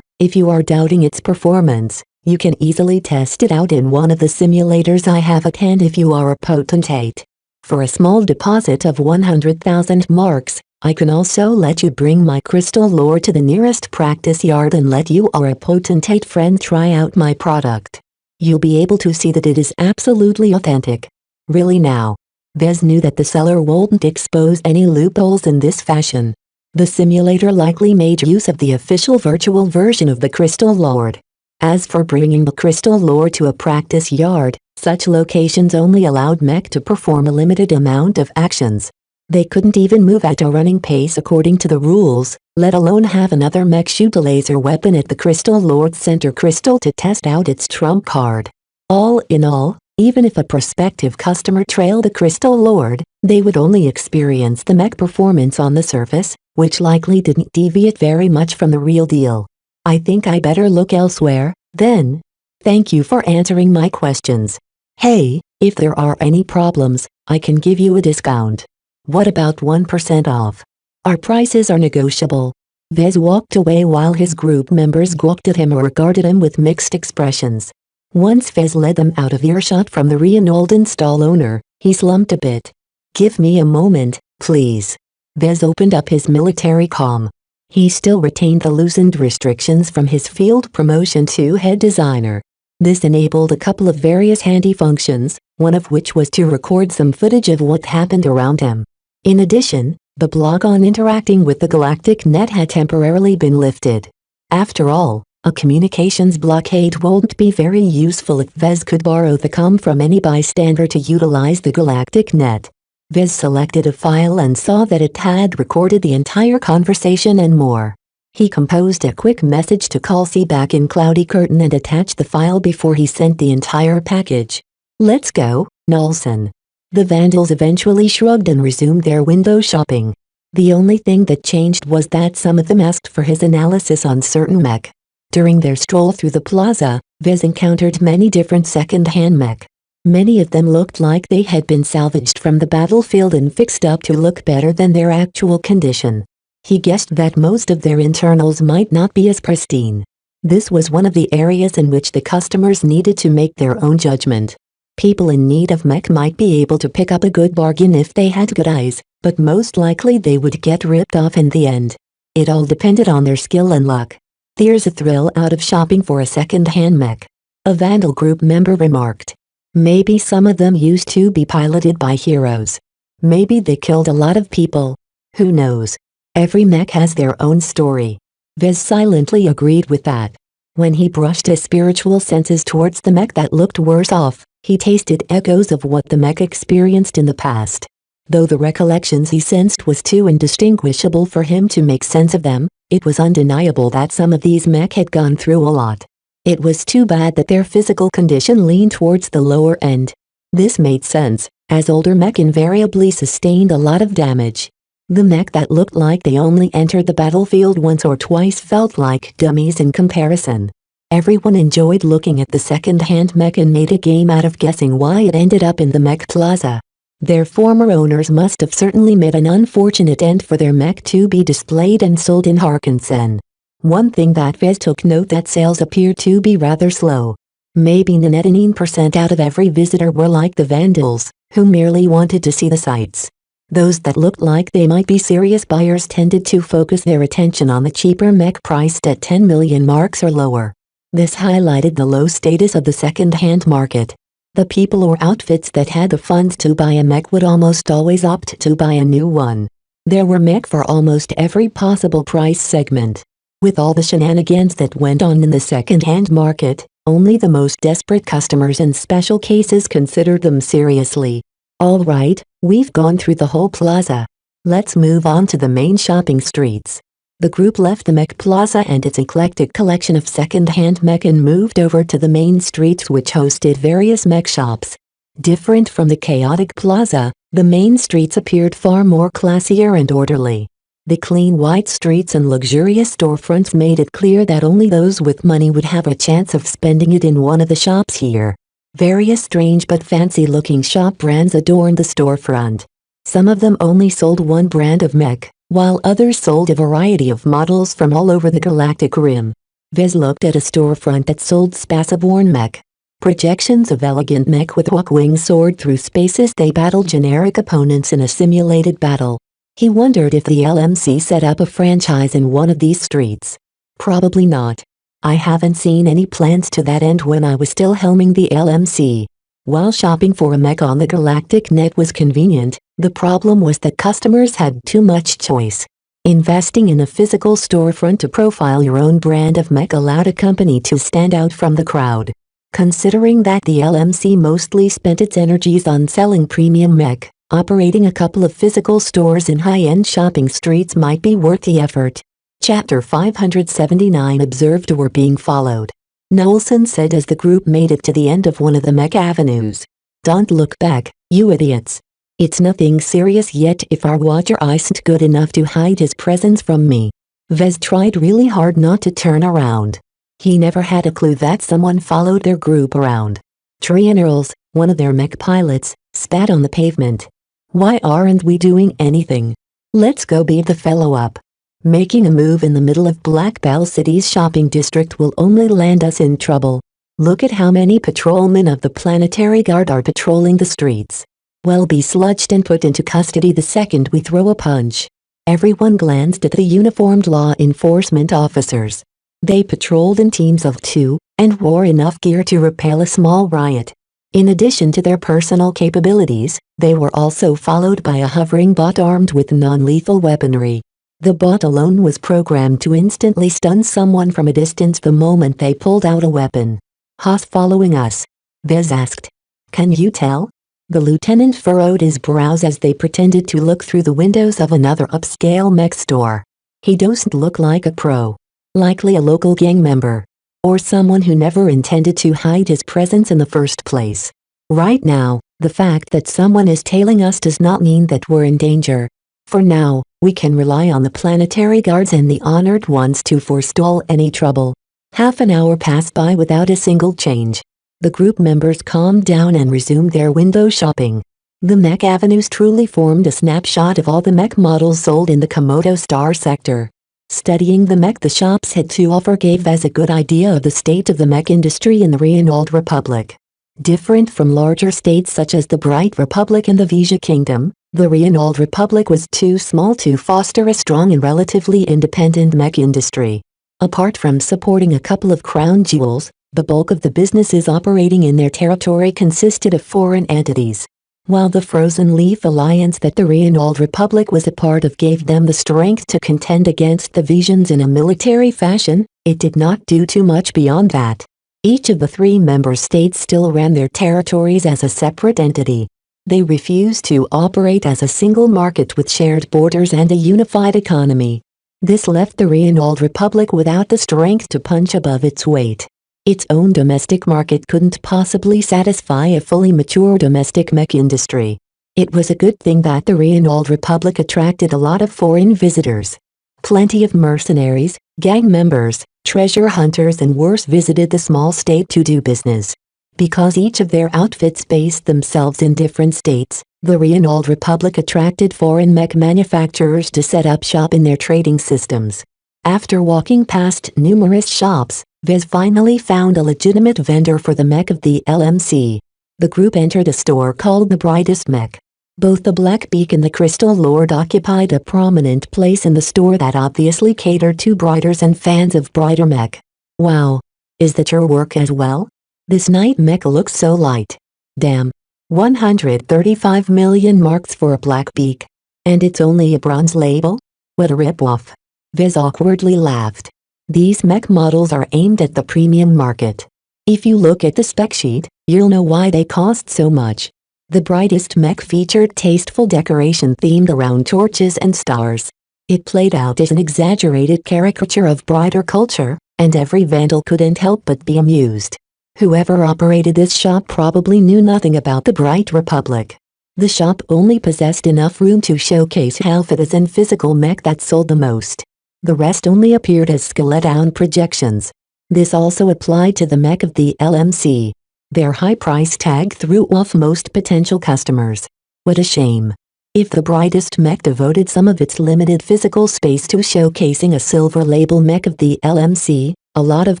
If you are doubting its performance, you can easily test it out in one of the simulators I have at hand if you are a potentate. For a small deposit of 100,000 marks, I can also let you bring my crystal lore to the nearest practice yard and let you or a potentate friend try out my product. You'll be able to see that it is absolutely authentic. Really now." Vez knew that the seller wouldn't expose any loopholes in this fashion. The simulator likely made use of the official virtual version of the crystal lord. As for bringing the crystal lord to a practice yard, such locations only allowed mech to perform a limited amount of actions. They couldn't even move at a running pace according to the rules, let alone have another mech shoot a laser weapon at the crystal lord's center crystal to test out its trump card. All in all, even if a prospective customer trailed the crystal lord, they would only experience the mech performance on the surface, which likely didn't deviate very much from the real deal. "I think I better look elsewhere, then. Thank you for answering my questions. Hey, if there are any problems, I can give you a discount. What about 1% off? Our prices are negotiable." Vez walked away while his group members gawked at him or regarded him with mixed expressions. Once Vez led them out of earshot from the Reinalden stall owner, he slumped a bit. "Give me a moment, please." Vez opened up his military comm. He still retained the loosened restrictions from his field promotion to head designer. This enabled a couple of various handy functions, one of which was to record some footage of what happened around him. In addition, the block on interacting with the galactic net had temporarily been lifted. After all, a communications blockade won't be very useful if Vez could borrow the comm from any bystander to utilize the galactic net. Vez selected a file and saw that it had recorded the entire conversation and more. He composed a quick message to Kelsey back in Cloudy Curtain and attached the file before he sent the entire package. "Let's go, Nelson." The vandals eventually shrugged and resumed their window shopping. The only thing that changed was that some of them asked for his analysis on certain mech. During their stroll through the plaza, Vez encountered many different second-hand mech. Many of them looked like they had been salvaged from the battlefield and fixed up to look better than their actual condition. He guessed that most of their internals might not be as pristine. This was one of the areas in which the customers needed to make their own judgment. People in need of mech might be able to pick up a good bargain if they had good eyes, but most likely they would get ripped off in the end. It all depended on their skill and luck. "There's a thrill out of shopping for a second-hand mech," a Vandal group member remarked. "Maybe some of them used to be piloted by heroes. Maybe they killed a lot of people. Who knows? Every mech has their own story." Vez silently agreed with that. When he brushed his spiritual senses towards the mech that looked worse off, he tasted echoes of what the mech experienced in the past. Though the recollections he sensed was too indistinguishable for him to make sense of them, it was undeniable that some of these mech had gone through a lot. It was too bad that their physical condition leaned towards the lower end. This made sense, as older mech invariably sustained a lot of damage. The mech that looked like they only entered the battlefield once or twice felt like dummies in comparison. Everyone enjoyed looking at the second-hand mech and made a game out of guessing why it ended up in the mech plaza. Their former owners must have certainly made an unfortunate end for their mech to be displayed and sold in Harkensen. One thing that Vez took note that sales appeared to be rather slow. Maybe 99% out of every visitor were like the Vandals, who merely wanted to see the sights. Those that looked like they might be serious buyers tended to focus their attention on the cheaper mech priced at 10 million marks or lower. This highlighted the low status of the second-hand market. The people or outfits that had the funds to buy a mech would almost always opt to buy a new one. There were mech for almost every possible price segment. With all the shenanigans that went on in the second-hand market, only the most desperate customers in special cases considered them seriously. "All right, we've gone through the whole plaza. Let's move on to the main shopping streets." The group left the mech plaza and its eclectic collection of second-hand mech and moved over to the main streets which hosted various mech shops. Different from the chaotic plaza, the main streets appeared far more classier and orderly. The clean white streets and luxurious storefronts made it clear that only those with money would have a chance of spending it in one of the shops here. Various strange but fancy-looking shop brands adorned the storefront. Some of them only sold one brand of mech, while others sold a variety of models from all over the galactic rim. Vez looked at a storefront that sold Spaceborne mech. Projections of elegant mech with hawk wings soared through space as they battled generic opponents in a simulated battle. He wondered if the LMC set up a franchise in one of these streets. Probably not. I haven't seen any plans to that end when I was still helming the LMC. While shopping for a mech on the galactic net was convenient, the problem was that customers had too much choice. Investing in a physical storefront to profile your own brand of mech allowed a company to stand out from the crowd. Considering that the LMC mostly spent its energies on selling premium mech, operating a couple of physical stores in high-end shopping streets might be worth the effort. Chapter 579 Observed or being followed. Knowlson said as the group made it to the end of one of the mech avenues. "Don't look back, you idiots. It's nothing serious yet if our watcher isn't good enough to hide his presence from me." Vez tried really hard not to turn around. He never had a clue that someone followed their group around. Trianerals, one of their mech pilots, spat on the pavement. "Why aren't we doing anything? Let's go beat the fellow up. Making a move in the middle of Black Bell City's shopping district will only land us in trouble. Look at how many patrolmen of the Planetary Guard are patrolling the streets. We'll be sludged and put into custody the second we throw a punch." Everyone glanced at the uniformed law enforcement officers. They patrolled in teams of 2, and wore enough gear to repel a small riot. In addition to their personal capabilities, they were also followed by a hovering bot armed with non-lethal weaponry. The bot alone was programmed to instantly stun someone from a distance the moment they pulled out a weapon. "Haas following us?" Vez asked. "Can you tell?" The lieutenant furrowed his brows as they pretended to look through the windows of another upscale mech store. "He doesn't look like a pro. Likely a local gang member. Or someone who never intended to hide his presence in the first place. Right now, the fact that someone is tailing us does not mean that we're in danger. For now, we can rely on the planetary guards and the honored ones to forestall any trouble. Half an hour passed by without a single change. The group members calmed down and resumed their window shopping. The Mech Avenues truly formed a snapshot of all the Mech models sold in the Komodo Star sector. Studying the Mech the shops had to offer gave us a good idea of the state of the Mech industry in the Reinold Republic. Different from larger states such as the Bright Republic and the Vija Kingdom, the Reinold Republic was too small to foster a strong and relatively independent Mech industry. Apart from supporting a couple of crown jewels, the bulk of the businesses operating in their territory consisted of foreign entities. While the Frozen Leaf Alliance that the Reinold Republic was a part of gave them the strength to contend against the Visions in a military fashion, it did not do too much beyond that. Each of the 3 member states still ran their territories as a separate entity. They refused to operate as a single market with shared borders and a unified economy. This left the Reinold Republic without the strength to punch above its weight. Its own domestic market couldn't possibly satisfy a fully mature domestic Mech industry. It was a good thing that the Reinold Republic attracted a lot of foreign visitors. Plenty of mercenaries, gang members, treasure hunters and worse visited the small state to do business. Because each of their outfits based themselves in different states, the Reinold Republic attracted foreign Mech manufacturers to set up shop in their trading systems. After walking past numerous shops, Vez finally found a legitimate vendor for the Mech of the LMC. The group entered a store called the Brightest Mech. Both the Black Beak and the Crystal Lord occupied a prominent place in the store that obviously catered to Briders and fans of Brighter Mech. Wow! Is that your work as well? This Night Mech looks so light. Damn. 135 million marks for a Black Beak. And it's only a bronze label? What a ripoff. Vez awkwardly laughed. These Mech models are aimed at the premium market. If you look at the spec sheet, you'll know why they cost so much. The Brightest Mech featured tasteful decoration themed around torches and stars. It played out as an exaggerated caricature of brighter culture, and every vandal couldn't help but be amused. Whoever operated this shop probably knew nothing about the Bright Republic. The shop only possessed enough room to showcase Halfidas and physical Mech that sold the most. The rest only appeared as skeleton projections. This also applied to the Mech of the LMC. Their high price tag threw off most potential customers. What a shame. If the Brightest Mech devoted some of its limited physical space to showcasing a silver label Mech of the LMC, a lot of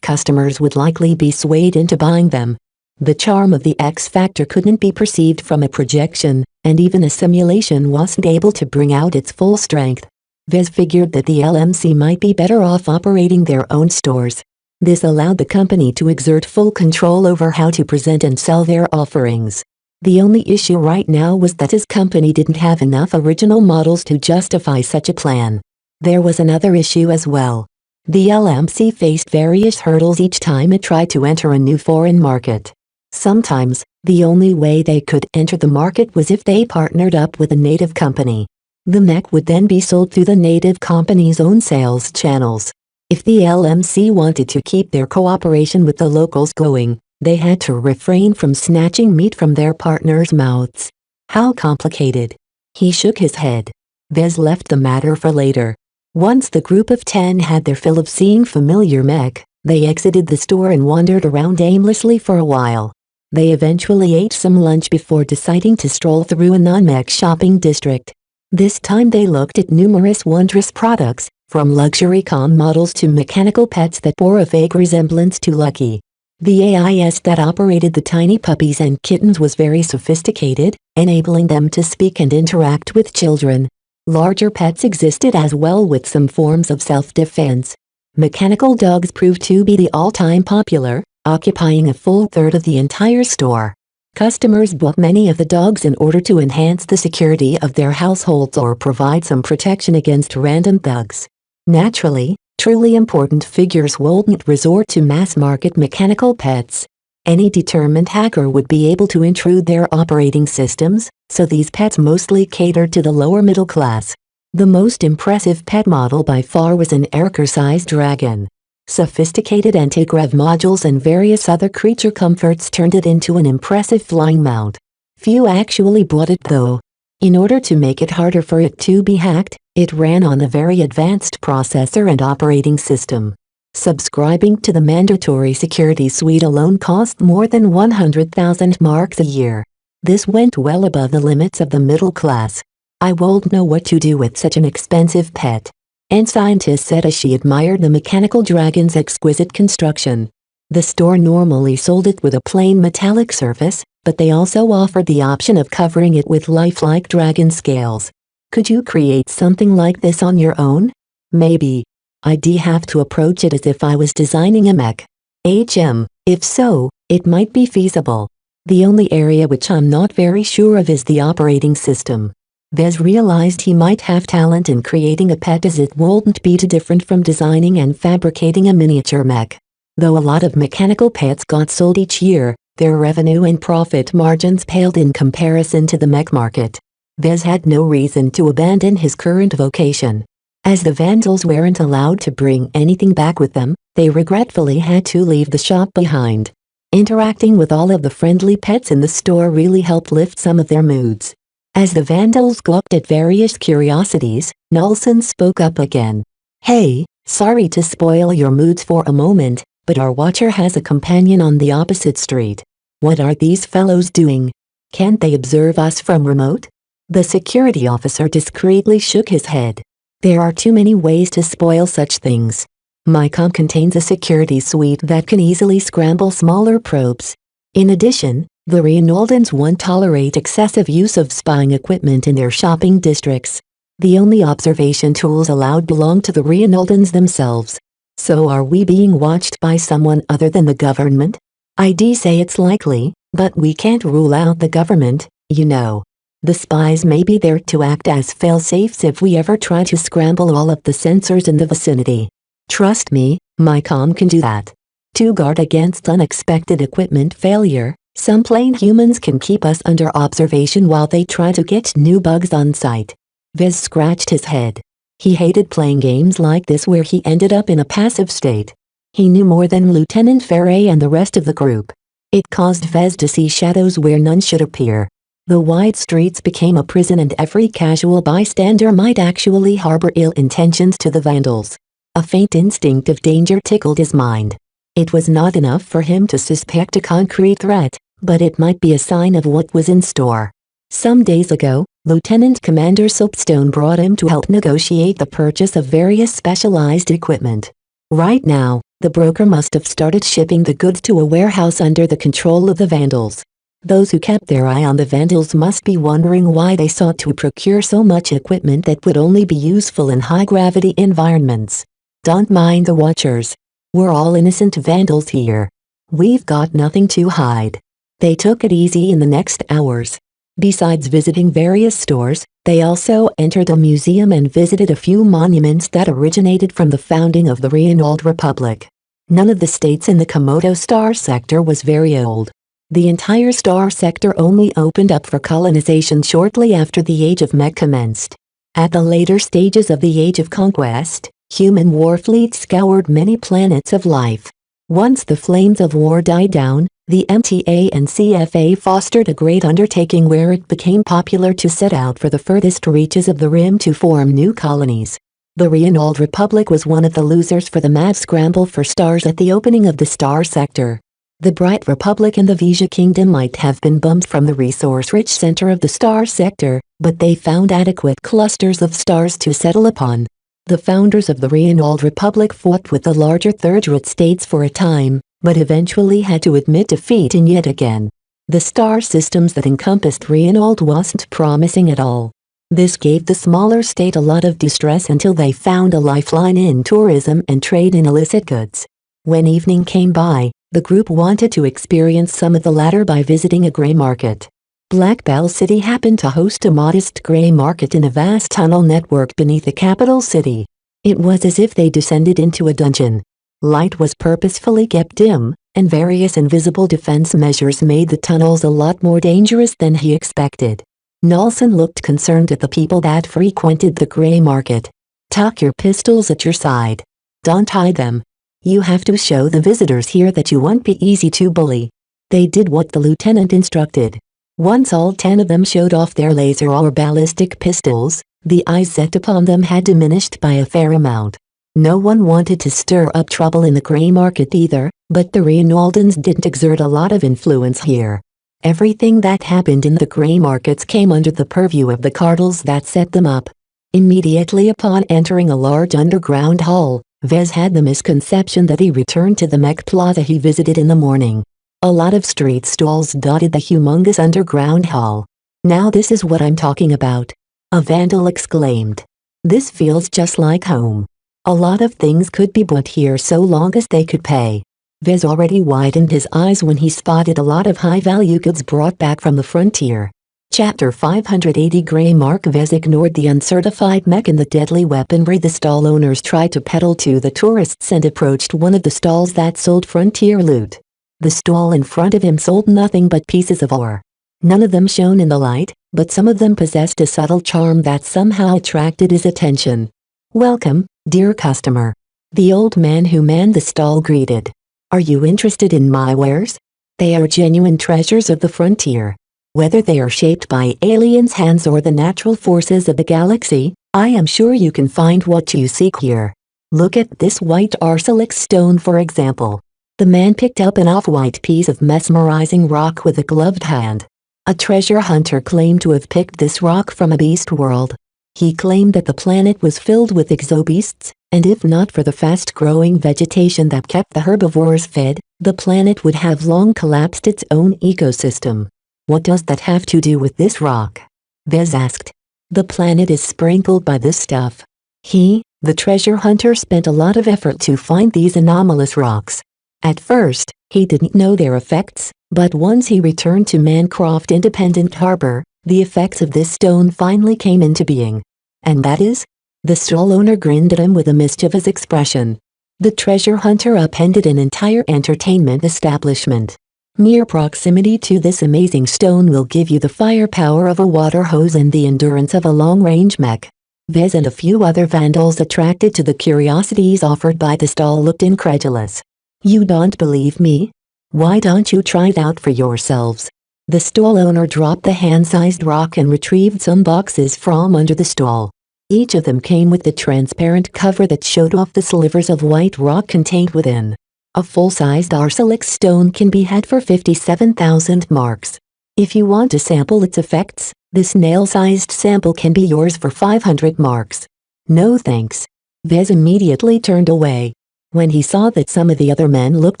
customers would likely be swayed into buying them. The charm of the X Factor couldn't be perceived from a projection, and even a simulation wasn't able to bring out its full strength. Vez figured that the LMC might be better off operating their own stores. This allowed the company to exert full control over how to present and sell their offerings. The only issue right now was that his company didn't have enough original models to justify such a plan. There was another issue as well. The LMC faced various hurdles each time it tried to enter a new foreign market. Sometimes, the only way they could enter the market was if they partnered up with a native company. The Mech would then be sold through the native company's own sales channels. If the LMC wanted to keep their cooperation with the locals going, they had to refrain from snatching meat from their partners' mouths. How complicated. He shook his head. Vez left the matter for later. Once the group of 10 had their fill of seeing familiar Mech, they exited the store and wandered around aimlessly for a while. They eventually ate some lunch before deciding to stroll through a non-Mech shopping district. This time they looked at numerous wondrous products, from luxury com models to mechanical pets that bore a vague resemblance to Lucky. The AIS that operated the tiny puppies and kittens was very sophisticated, enabling them to speak and interact with children. Larger pets existed as well, with some forms of self-defense. Mechanical dogs proved to be the all-time popular, occupying a full third of the entire store. Customers bought many of the dogs in order to enhance the security of their households or provide some protection against random thugs. Naturally, truly important figures wouldn't resort to mass-market mechanical pets. Any determined hacker would be able to intrude their operating systems, so these pets mostly catered to the lower middle class. The most impressive pet model by far was an Erker-sized dragon. Sophisticated anti-grav modules and various other creature comforts turned it into an impressive flying mount. Few actually bought it though. In order to make it harder for it to be hacked, it ran on a very advanced processor and operating system. Subscribing to the mandatory security suite alone cost more than 100,000 marks a year. This went well above the limits of the middle class. I won't know what to do with such an expensive pet. And scientists said as she admired the mechanical dragon's exquisite construction. The store normally sold it with a plain metallic surface, but they also offered the option of covering it with lifelike dragon scales. Could you create something like this on your own? Maybe. I'd have to approach it as if I was designing a mech. If so, it might be feasible. The only area which I'm not very sure of is the operating system. Vez realized he might have talent in creating a pet as it wouldn't be too different from designing and fabricating a miniature mech. Though a lot of mechanical pets got sold each year, their revenue and profit margins paled in comparison to the mech market. Vez had no reason to abandon his current vocation. As the vandals weren't allowed to bring anything back with them, they regretfully had to leave the shop behind. Interacting with all of the friendly pets in the store really helped lift some of their moods. As the vandals gawked at various curiosities, Nolson spoke up again. Hey, sorry to spoil your moods for a moment, but our watcher has a companion on the opposite street. What are these fellows doing? Can't they observe us from remote? The security officer discreetly shook his head. There are too many ways to spoil such things. My com contains a security suite that can easily scramble smaller probes. In addition, the Reynoldsons won't tolerate excessive use of spying equipment in their shopping districts. The only observation tools allowed belong to the Reynoldsons themselves. So are we being watched by someone other than the government? I'd say it's likely, but we can't rule out the government, you know. The spies may be there to act as fail-safes if we ever try to scramble all of the sensors in the vicinity. Trust me, my com can do that. To guard against unexpected equipment failure, some plain humans can keep us under observation while they try to get new bugs on site. Vez scratched his head. He hated playing games like this where he ended up in a passive state. He knew more than Lieutenant Ferre and the rest of the group. It caused Vez to see shadows where none should appear. The wide streets became a prison and every casual bystander might actually harbor ill intentions to the vandals. A faint instinct of danger tickled his mind. It was not enough for him to suspect a concrete threat, but it might be a sign of what was in store. Some days ago, Lieutenant Commander Soapstone brought him to help negotiate the purchase of various specialized equipment. Right now, the broker must have started shipping the goods to a warehouse under the control of the vandals. Those who kept their eye on the vandals must be wondering why they sought to procure so much equipment that would only be useful in high-gravity environments. Don't mind the watchers. We're all innocent vandals here. We've got nothing to hide. They took it easy in the next hours. Besides visiting various stores, they also entered a museum and visited a few monuments that originated from the founding of the Reynolds Republic. None of the states in the Komodo Star Sector was very old. The entire star sector only opened up for colonization shortly after the Age of Mech commenced. At the later stages of the Age of Conquest, human war fleets scoured many planets of life. Once the flames of war died down, the MTA and CFA fostered a great undertaking where it became popular to set out for the furthest reaches of the rim to form new colonies. The Reynolds Republic was one of the losers for the mad scramble for stars at the opening of the star sector. The Bright Republic and the Vija Kingdom might have been bumped from the resource-rich center of the star sector, but they found adequate clusters of stars to settle upon. The founders of the Reynolds Republic fought with the larger third-rate states for a time, but eventually had to admit defeat in yet again. The star systems that encompassed Reynolds wasn't promising at all. This gave the smaller state a lot of distress until they found a lifeline in tourism and trade in illicit goods. When evening came by, the group wanted to experience some of the latter by visiting a gray market. Black Bell City happened to host a modest gray market in a vast tunnel network beneath the capital city. It was as if they descended into a dungeon. Light was purposefully kept dim, and various invisible defense measures made the tunnels a lot more dangerous than he expected. Nolson looked concerned at the people that frequented the gray market. Tuck your pistols at your side. Don't hide them. You have to show the visitors here that you won't be easy to bully. They did what the lieutenant instructed. Once all 10 of them showed off their laser or ballistic pistols, the eyes set upon them had diminished by a fair amount. No one wanted to stir up trouble in the gray market either, but the Reinaldens didn't exert a lot of influence here. Everything that happened in the gray markets came under the purview of the cartels that set them up. Immediately upon entering a large underground hall, Vez had the misconception that he returned to the Mech Plaza he visited in the morning. A lot of street stalls dotted the humongous underground hall. "Now this is what I'm talking about," a vandal exclaimed. "This feels just like home. A lot of things could be bought here so long as they could pay." Vez already widened his eyes when he spotted a lot of high-value goods brought back from the frontier. Chapter 580 Gray Mark. Vez ignored the uncertified mech and the deadly weaponry the stall owners tried to peddle to the tourists and approached one of the stalls that sold frontier loot. The stall in front of him sold nothing but pieces of ore. None of them shone in the light, but some of them possessed a subtle charm that somehow attracted his attention. "Welcome, dear customer," the old man who manned the stall greeted. "Are you interested in my wares? They are genuine treasures of the frontier. Whether they are shaped by aliens' hands or the natural forces of the galaxy, I am sure you can find what you seek here. Look at this white arsalix stone for example." The man picked up an off-white piece of mesmerizing rock with a gloved hand. A treasure hunter claimed to have picked this rock from a beast world. He claimed that the planet was filled with exobeasts, and if not for the fast-growing vegetation that kept the herbivores fed, the planet would have long collapsed its own ecosystem. "What does that have to do with this rock?" Vez asked. "The planet is sprinkled by this stuff." The treasure hunter, spent a lot of effort to find these anomalous rocks. At first, he didn't know their effects, but once he returned to Mancroft Independent Harbor, the effects of this stone finally came into being. "And that is?" The stall owner grinned at him with a mischievous expression. The treasure hunter upended an entire entertainment establishment. "Mere proximity to this amazing stone will give you the firepower of a water hose and the endurance of a long-range mech." Vez and a few other vandals attracted to the curiosities offered by the stall looked incredulous. "You don't believe me? Why don't you try it out for yourselves?" The stall owner dropped the hand-sized rock and retrieved some boxes from under the stall. Each of them came with the transparent cover that showed off the slivers of white rock contained within. A full-sized arsalix stone can be had for 57,000 marks. If you want to sample its effects, this nail-sized sample can be yours for 500 marks. "No thanks." Vez immediately turned away. When he saw that some of the other men looked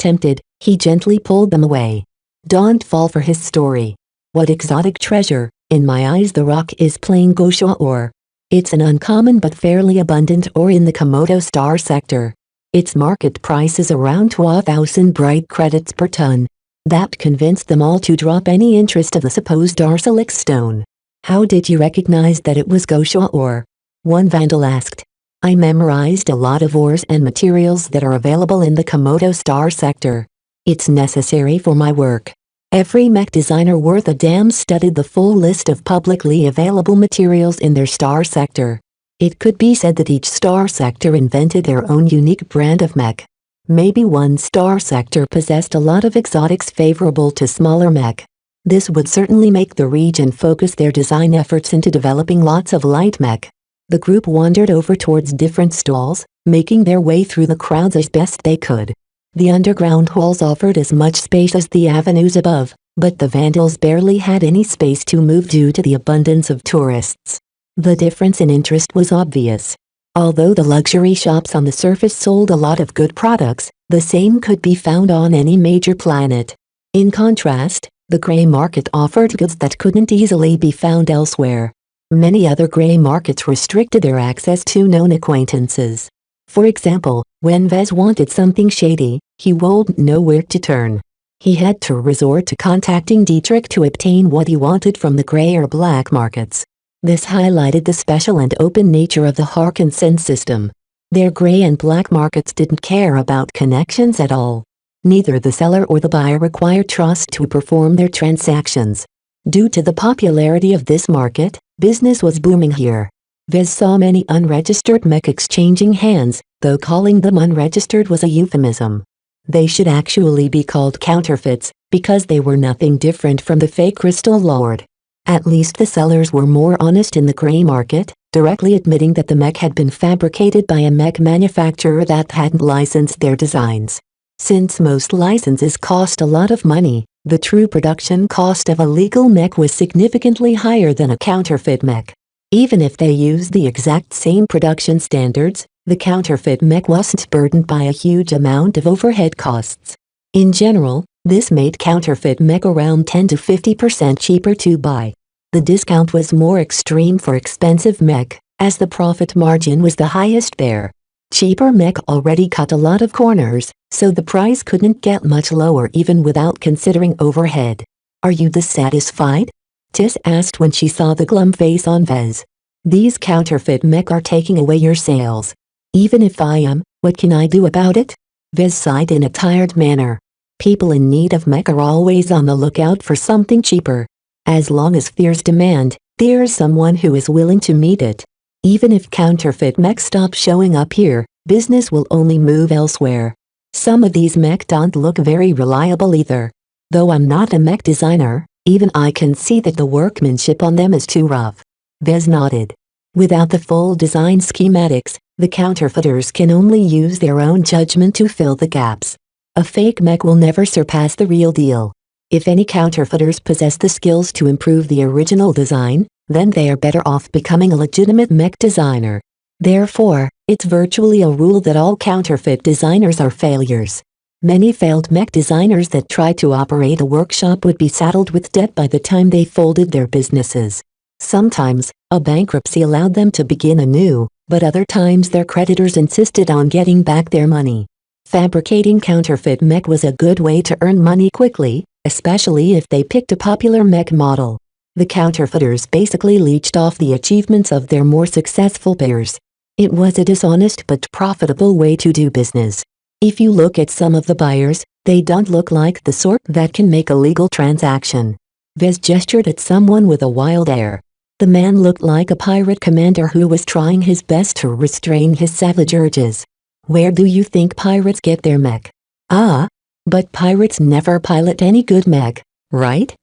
tempted, he gently pulled them away. "Don't fall for his story. What exotic treasure? In my eyes the rock is plain Gosha ore. It's an uncommon but fairly abundant ore in the Komodo Star sector. Its market price is around 12,000 bright credits per ton." That convinced them all to drop any interest of the supposed arsalix stone. "How did you recognize that it was Gosha ore?" one vandal asked. "I memorized a lot of ores and materials that are available in the Komodo Star sector. It's necessary for my work. Every mech designer worth a damn studied the full list of publicly available materials in their star sector. It could be said that each star sector invented their own unique brand of mech. Maybe one star sector possessed a lot of exotics favorable to smaller mech. This would certainly make the region focus their design efforts into developing lots of light mech." The group wandered over towards different stalls, making their way through the crowds as best they could. The underground halls offered as much space as the avenues above, but the vandals barely had any space to move due to the abundance of tourists. The difference in interest was obvious. Although the luxury shops on the surface sold a lot of good products, the same could be found on any major planet. In contrast, the gray market offered goods that couldn't easily be found elsewhere. Many other gray markets restricted their access to known acquaintances. For example, when Vez wanted something shady, he wouldn't know where to turn. He had to resort to contacting Dietrich to obtain what he wanted from the gray or black markets. This highlighted the special and open nature of the Harkinson system. Their gray and black markets didn't care about connections at all. Neither the seller or the buyer required trust to perform their transactions. Due to the popularity of this market, business was booming here. Vez saw many unregistered mech exchanging hands, though calling them unregistered was a euphemism. They should actually be called counterfeits, because they were nothing different from the fake Crystal Lord. At least the sellers were more honest in the gray market, directly admitting that the mech had been fabricated by a mech manufacturer that hadn't licensed their designs. Since most licenses cost a lot of money, the true production cost of a legal mech was significantly higher than a counterfeit mech. Even if they used the exact same production standards, the counterfeit mech wasn't burdened by a huge amount of overhead costs. In general, this made counterfeit mech around 10 to 50% cheaper to buy. The discount was more extreme for expensive mech, as the profit margin was the highest there. Cheaper mech already cut a lot of corners, so the price couldn't get much lower even without considering overhead. "Are you dissatisfied?" Tis asked when she saw the glum face on Vez. "These counterfeit mech are taking away your sales." "Even if I am, what can I do about it?" Vez sighed in a tired manner. People in need of mech are always on the lookout for something cheaper. As long as there's demand, there's someone who is willing to meet it. Even if counterfeit mech stop showing up here, business will only move elsewhere. Some of these mech don't look very reliable either. Though I'm not a mech designer, even I can see that the workmanship on them is too rough. Vez nodded. Without the full design schematics, the counterfeiters can only use their own judgment to fill the gaps. A fake mech will never surpass the real deal. If any counterfeiters possess the skills to improve the original design, then they are better off becoming a legitimate mech designer. Therefore, it's virtually a rule that all counterfeit designers are failures. Many failed mech designers that tried to operate a workshop would be saddled with debt by the time they folded their businesses. Sometimes, a bankruptcy allowed them to begin anew, but other times their creditors insisted on getting back their money. Fabricating counterfeit mech was a good way to earn money quickly, especially if they picked a popular mech model. The counterfeiters basically leached off the achievements of their more successful peers. It was a dishonest but profitable way to do business. If you look at some of the buyers, they don't look like the sort that can make a legal transaction. Vez gestured at someone with a wild air. The man looked like a pirate commander who was trying his best to restrain his savage urges. "Where do you think pirates get their mech?" "Ah, but pirates never pilot any good mech, right?"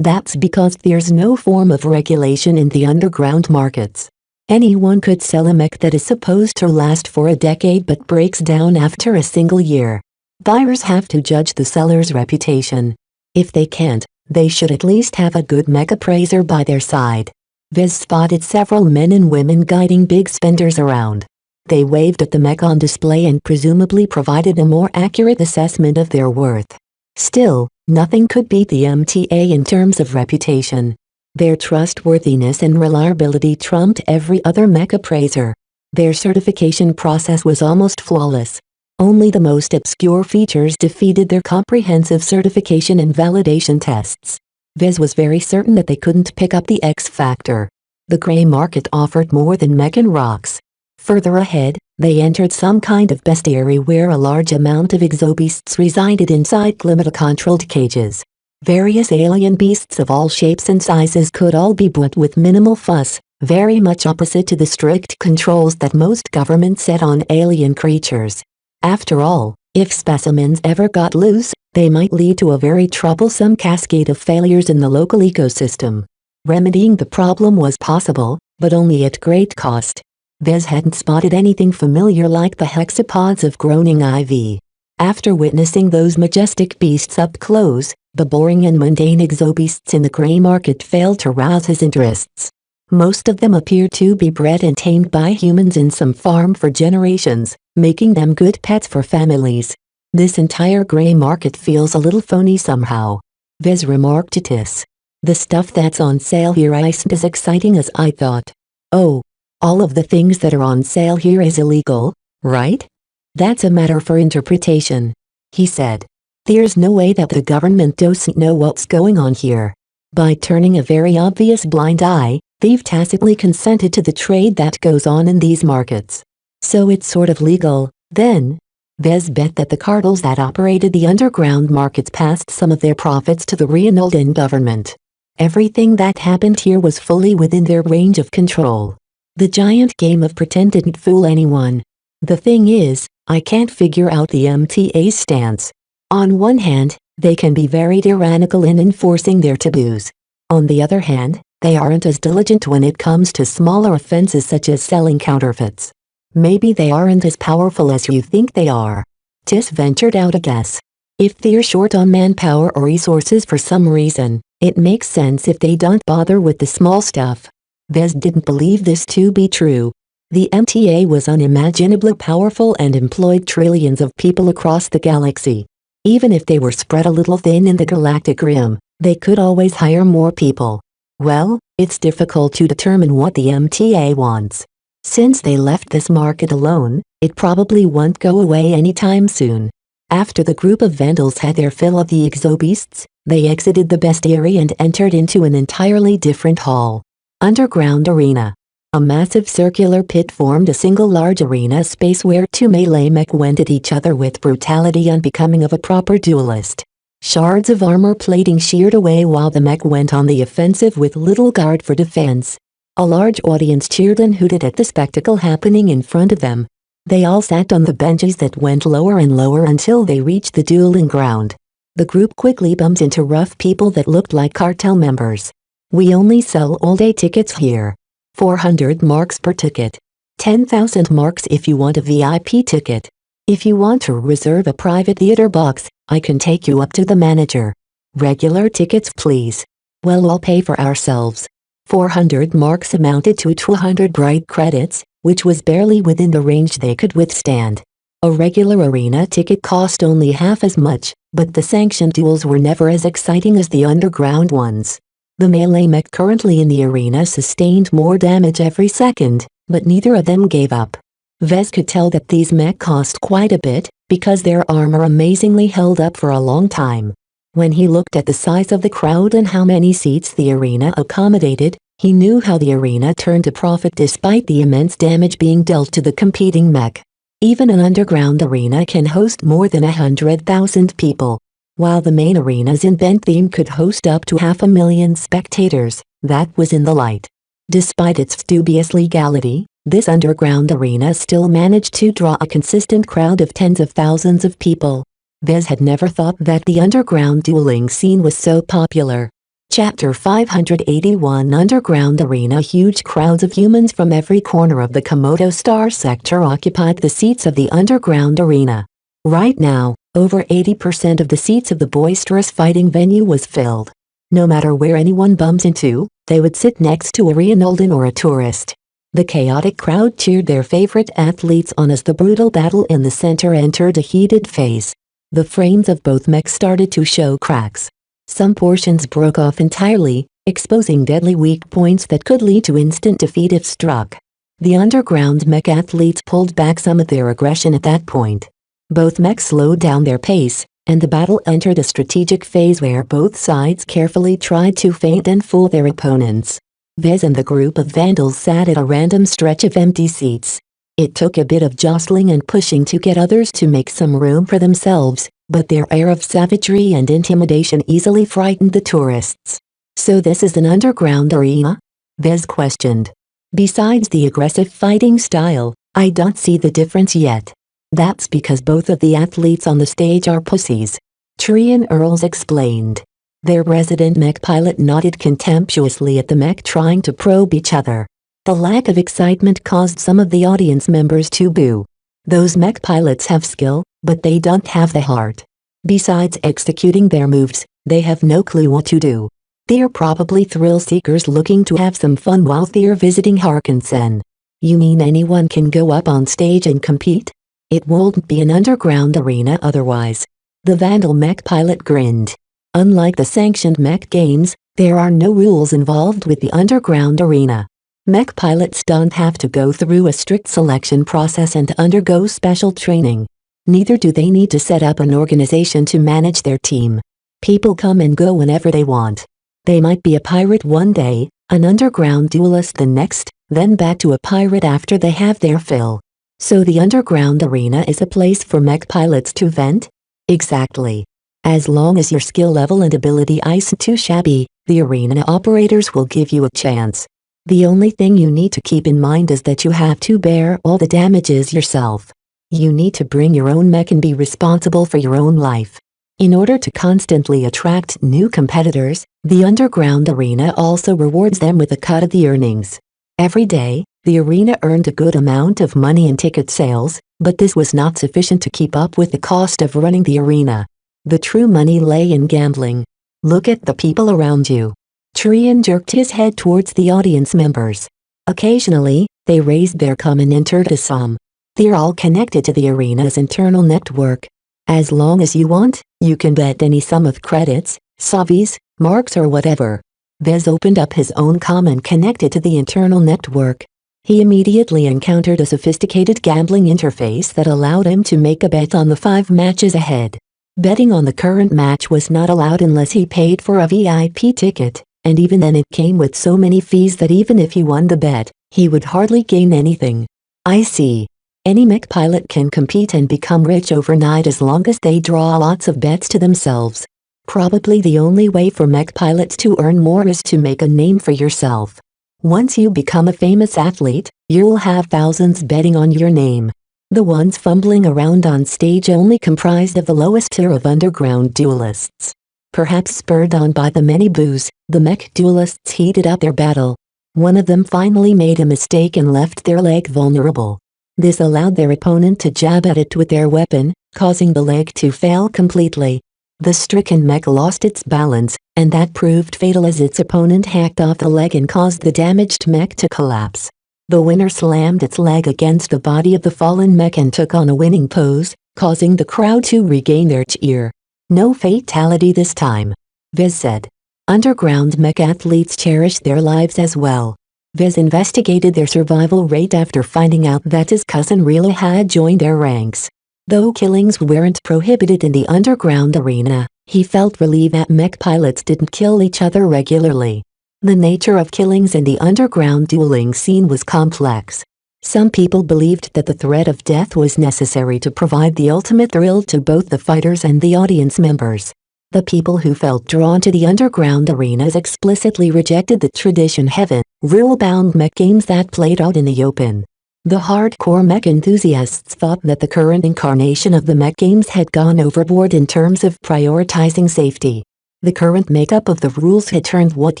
"That's because there's no form of regulation in the underground markets. Anyone could sell a mech that is supposed to last for a decade but breaks down after a single year. Buyers have to judge the seller's reputation. If they can't, they should at least have a good mech appraiser by their side." Vez spotted several men and women guiding big spenders around. They waved at the mech on display and presumably provided a more accurate assessment of their worth. Still, nothing could beat the MTA in terms of reputation. Their trustworthiness and reliability trumped every other mech appraiser. Their certification process was almost flawless. Only the most obscure features defeated their comprehensive certification and validation tests. Vez was very certain that they couldn't pick up the X factor. The gray market offered more than mech and rocks. Further ahead, they entered some kind of bestiary where a large amount of exobeasts resided inside climate-controlled cages. Various alien beasts of all shapes and sizes could all be bought with minimal fuss, very much opposite to the strict controls that most governments set on alien creatures. After all, if specimens ever got loose, they might lead to a very troublesome cascade of failures in the local ecosystem. Remedying the problem was possible, but only at great cost. Vez hadn't spotted anything familiar like the hexapods of groaning ivy. After witnessing those majestic beasts up close, the boring and mundane exobeasts in the gray market failed to rouse his interests. Most of them appeared to be bred and tamed by humans in some farm for generations, making them good pets for families. "This entire gray market feels a little phony somehow," Vez remarked to Tis. "The stuff that's on sale here isn't as exciting as I thought." "Oh, all of the things that are on sale here is illegal, right?" "That's a matter for interpretation," he said. "There's no way that the government doesn't know what's going on here. By turning a very obvious blind eye, they've tacitly consented to the trade that goes on in these markets. So it's sort of legal, then." Vez bet that the cartels that operated the underground markets passed some of their profits to the Rionaldan government. Everything that happened here was fully within their range of control. The giant game of pretend didn't fool anyone. The thing is, I can't figure out the MTA's stance. On one hand, They can be very tyrannical in enforcing their taboos. On the other hand, they aren't as diligent when it comes to smaller offenses such as selling counterfeits. Maybe they aren't as powerful as you think they are. Tis ventured out a guess. If they're short on manpower or resources for some reason, it makes sense if they don't bother with the small stuff. Vez didn't believe this to be true. The MTA was unimaginably powerful and employed trillions of people across the galaxy. Even if they were spread a little thin in the galactic rim, they could always hire more people. Well, it's difficult to determine what the MTA wants. Since they left this market alone, it probably won't go away anytime soon. After the group of vandals had their fill of the exobeasts, they exited the bestiary and entered into an entirely different hall. Underground arena. A massive circular pit formed a single large arena space where two melee mech went at each other with brutality unbecoming of a proper duelist. Shards of armor plating sheared away while the mech went on the offensive with little guard for defense. A large audience cheered and hooted at the spectacle happening in front of them. They all sat on the benches that went lower and lower until they reached the dueling ground. The group quickly bumped into rough people that looked like cartel members. "We only sell all-day tickets here. 400 marks per ticket. 10,000 marks if you want a VIP ticket. If you want to reserve a private theater box, I can take you up to the manager. Regular tickets please. Well, I'll pay for ourselves." 400 marks amounted to 200 bright credits, which was barely within the range they could withstand. A regular arena ticket cost only half as much, but the sanctioned duels were never as exciting as the underground ones. The melee mech currently in the arena sustained more damage every second, but neither of them gave up. Vez could tell that these mech cost quite a bit, because their armor amazingly held up for a long time. When he looked at the size of the crowd and how many seats the arena accommodated, he knew how the arena turned a profit despite the immense damage being dealt to the competing mech. Even an underground arena can host more than 100,000 people. While the main arenas in Bentheme could host up to 500,000 spectators, that was in the light. Despite its dubious legality, this underground arena still managed to draw a consistent crowd of tens of thousands of people. Vez had never thought that the underground dueling scene was so popular. Chapter 581 Underground Arena. Huge crowds of humans from every corner of the Komodo Star sector occupied the seats of the underground arena. Right now, over 80% of the seats of the boisterous fighting venue was filled. No matter where anyone bumps into, they would sit next to a Reinoldan or a tourist. The chaotic crowd cheered their favorite athletes on as the brutal battle in the center entered a heated phase. The frames of both mechs started to show cracks. Some portions broke off entirely, exposing deadly weak points that could lead to instant defeat if struck. The underground mech athletes pulled back some of their aggression at that point. Both mechs slowed down their pace, and the battle entered a strategic phase where both sides carefully tried to feint and fool their opponents. Vez and the group of vandals sat at a random stretch of empty seats. It took a bit of jostling and pushing to get others to make some room for themselves, but their air of savagery and intimidation easily frightened the tourists. "So this is an underground arena?" Vez questioned. "Besides the aggressive fighting style, I don't see the difference yet." "That's because both of the athletes on the stage are pussies," Trian Earls explained. Their resident mech pilot nodded contemptuously at the mech trying to probe each other. The lack of excitement caused some of the audience members to boo. Those mech pilots have skill, but they don't have the heart. Besides executing their moves, they have no clue what to do. They're probably thrill seekers looking to have some fun while they're visiting Harkinson. "You mean anyone can go up on stage and compete? It won't be an underground arena otherwise." The Vandal mech pilot grinned. "Unlike the sanctioned mech games, there are no rules involved with the underground arena. Mech pilots don't have to go through a strict selection process and undergo special training. Neither do they need to set up an organization to manage their team. People come and go whenever they want. They might be a pirate one day, an underground duelist the next, then back to a pirate after they have their fill. So the underground arena is a place for mech pilots to vent?" "Exactly. As long as your skill level and ability isn't too shabby, the arena operators will give you a chance. The only thing you need to keep in mind is that you have to bear all the damages yourself. You need to bring your own mech and be responsible for your own life. In order to constantly attract new competitors, the underground arena also rewards them with a cut of the earnings. Every day, the arena earned a good amount of money in ticket sales, but this was not sufficient to keep up with the cost of running the arena. The true money lay in gambling. Look at the people around you. Trian jerked his head towards the audience members. Occasionally, they raised their cum and entered a sum. They're all connected to the arena's internal network. As long as you want, you can bet any sum of credits, savis, marks or whatever. Vez opened up his own com and connected to the internal network. He immediately encountered a sophisticated gambling interface that allowed him to make a bet on the 5 matches ahead. Betting on the current match was not allowed unless he paid for a VIP ticket, and even then it came with so many fees that even if he won the bet, he would hardly gain anything. I see. Any mech pilot can compete and become rich overnight as long as they draw lots of bets to themselves. Probably the only way for mech pilots to earn more is to make a name for yourself. Once you become a famous athlete, you'll have thousands betting on your name. The ones fumbling around on stage only comprised of the lowest tier of underground duelists. Perhaps spurred on by the many boos, the mech duelists heated up their battle. One of them finally made a mistake and left their leg vulnerable. This allowed their opponent to jab at it with their weapon, causing the leg to fail completely. The stricken mech lost its balance, and that proved fatal as its opponent hacked off the leg and caused the damaged mech to collapse. The winner slammed its leg against the body of the fallen mech and took on a winning pose, causing the crowd to regain their cheer. No fatality this time. Vez said. Underground mech athletes cherish their lives as well. Vez investigated their survival rate after finding out that his cousin Rila had joined their ranks. Though killings weren't prohibited in the underground arena, he felt relieved that mech pilots didn't kill each other regularly. The nature of killings in the underground dueling scene was complex. Some people believed that the threat of death was necessary to provide the ultimate thrill to both the fighters and the audience members. The people who felt drawn to the underground arenas explicitly rejected the tradition heaven, rule-bound mech games that played out in the open. The hardcore mech enthusiasts thought that the current incarnation of the mech games had gone overboard in terms of prioritizing safety. The current makeup of the rules had turned what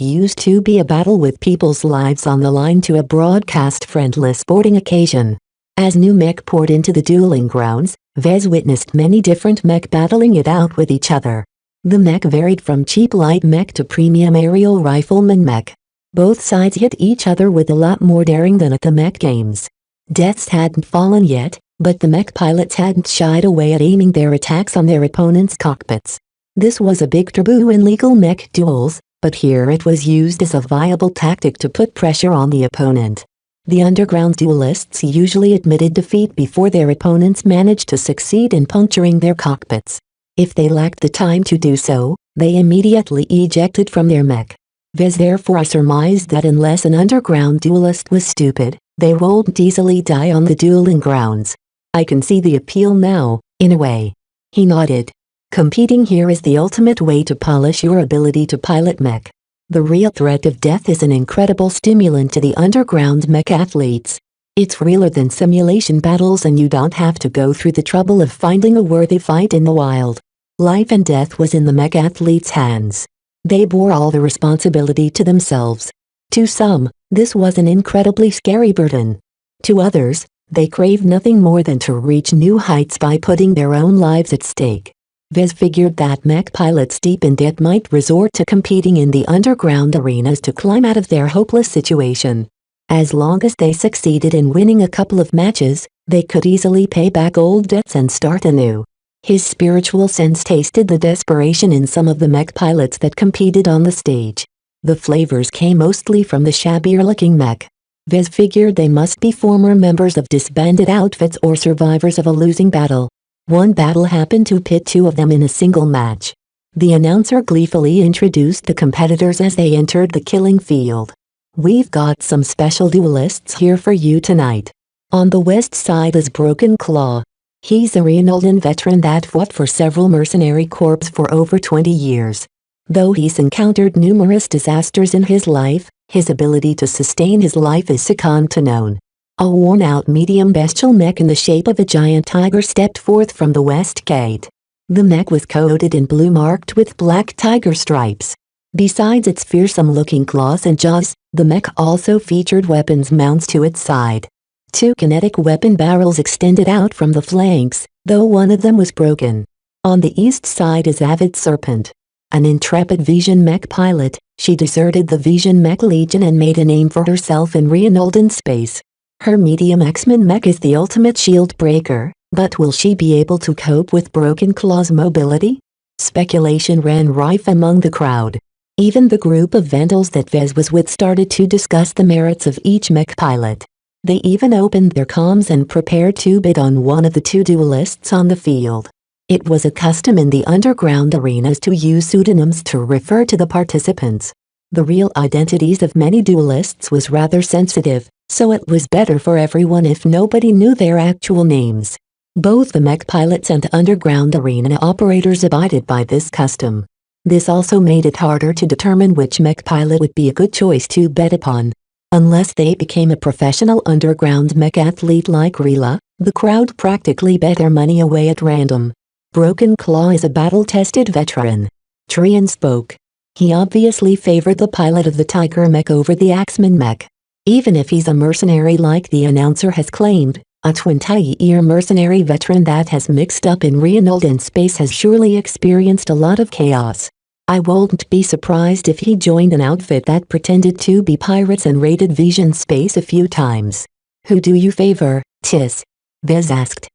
used to be a battle with people's lives on the line to a broadcast-friendless sporting occasion. As new mech poured into the dueling grounds, Vez witnessed many different mech battling it out with each other. The mech varied from cheap light mech to premium aerial rifleman mech. Both sides hit each other with a lot more daring than at the mech games. Deaths hadn't fallen yet, but the mech pilots hadn't shied away at aiming their attacks on their opponents' cockpits. This was a big taboo in legal mech duels, but here it was used as a viable tactic to put pressure on the opponent. The underground duelists usually admitted defeat before their opponents managed to succeed in puncturing their cockpits. If they lacked the time to do so, they immediately ejected from their mech. Vez therefore surmised that unless an underground duelist was stupid, they won't easily die on the dueling grounds. I can see the appeal now, in a way. He nodded. Competing here is the ultimate way to polish your ability to pilot mech. The real threat of death is an incredible stimulant to the underground mech athletes. It's realer than simulation battles and you don't have to go through the trouble of finding a worthy fight in the wild. Life and death was in the mech athletes' hands. They bore all the responsibility to themselves. To some, this was an incredibly scary burden. To others, they craved nothing more than to reach new heights by putting their own lives at stake. Vez figured that mech pilots deep in debt might resort to competing in the underground arenas to climb out of their hopeless situation. As long as they succeeded in winning a couple of matches, they could easily pay back old debts and start anew. His spiritual sense tasted the desperation in some of the mech pilots that competed on the stage. The flavors came mostly from the shabbier-looking mech. Vez figured they must be former members of disbanded outfits or survivors of a losing battle. One battle happened to pit two of them in a single match. The announcer gleefully introduced the competitors as they entered the killing field. We've got some special duelists here for you tonight. On the west side is Broken Claw. He's a Rinaldan veteran that fought for several mercenary corps for over 20 years. Though he's encountered numerous disasters in his life, his ability to sustain his life is second to none. A worn-out medium bestial mech in the shape of a giant tiger stepped forth from the west gate. The mech was coated in blue marked with black tiger stripes. Besides its fearsome-looking claws and jaws, the mech also featured weapons mounts to its side. 2 kinetic weapon barrels extended out from the flanks, though one of them was broken. On the east side is Avid Serpent. An intrepid Vision mech pilot, she deserted the Vision Mech Legion and made a name for herself in Reinolden space. Her medium X-Men mech is the ultimate shield breaker, but will she be able to cope with Broken Claw's mobility? Speculation ran rife among the crowd. Even the group of vandals that Vez was with started to discuss the merits of each mech pilot. They even opened their comms and prepared to bid on one of the 2 duelists on the field. It was a custom in the underground arenas to use pseudonyms to refer to the participants. The real identities of many duelists was rather sensitive, so it was better for everyone if nobody knew their actual names. Both the mech pilots and underground arena operators abided by this custom. This also made it harder to determine which mech pilot would be a good choice to bet upon. Unless they became a professional underground mech athlete like Rila, the crowd practically bet their money away at random. Broken Claw is a battle-tested veteran. Trian spoke. He obviously favored the pilot of the Tiger mech over the Axeman mech. Even if he's a mercenary like the announcer has claimed, a 20-year mercenary veteran that has mixed up in Reinolden space has surely experienced a lot of chaos. I wouldn't be surprised if he joined an outfit that pretended to be pirates and raided Vision space a few times. Who do you favor, Tis? Vez asked.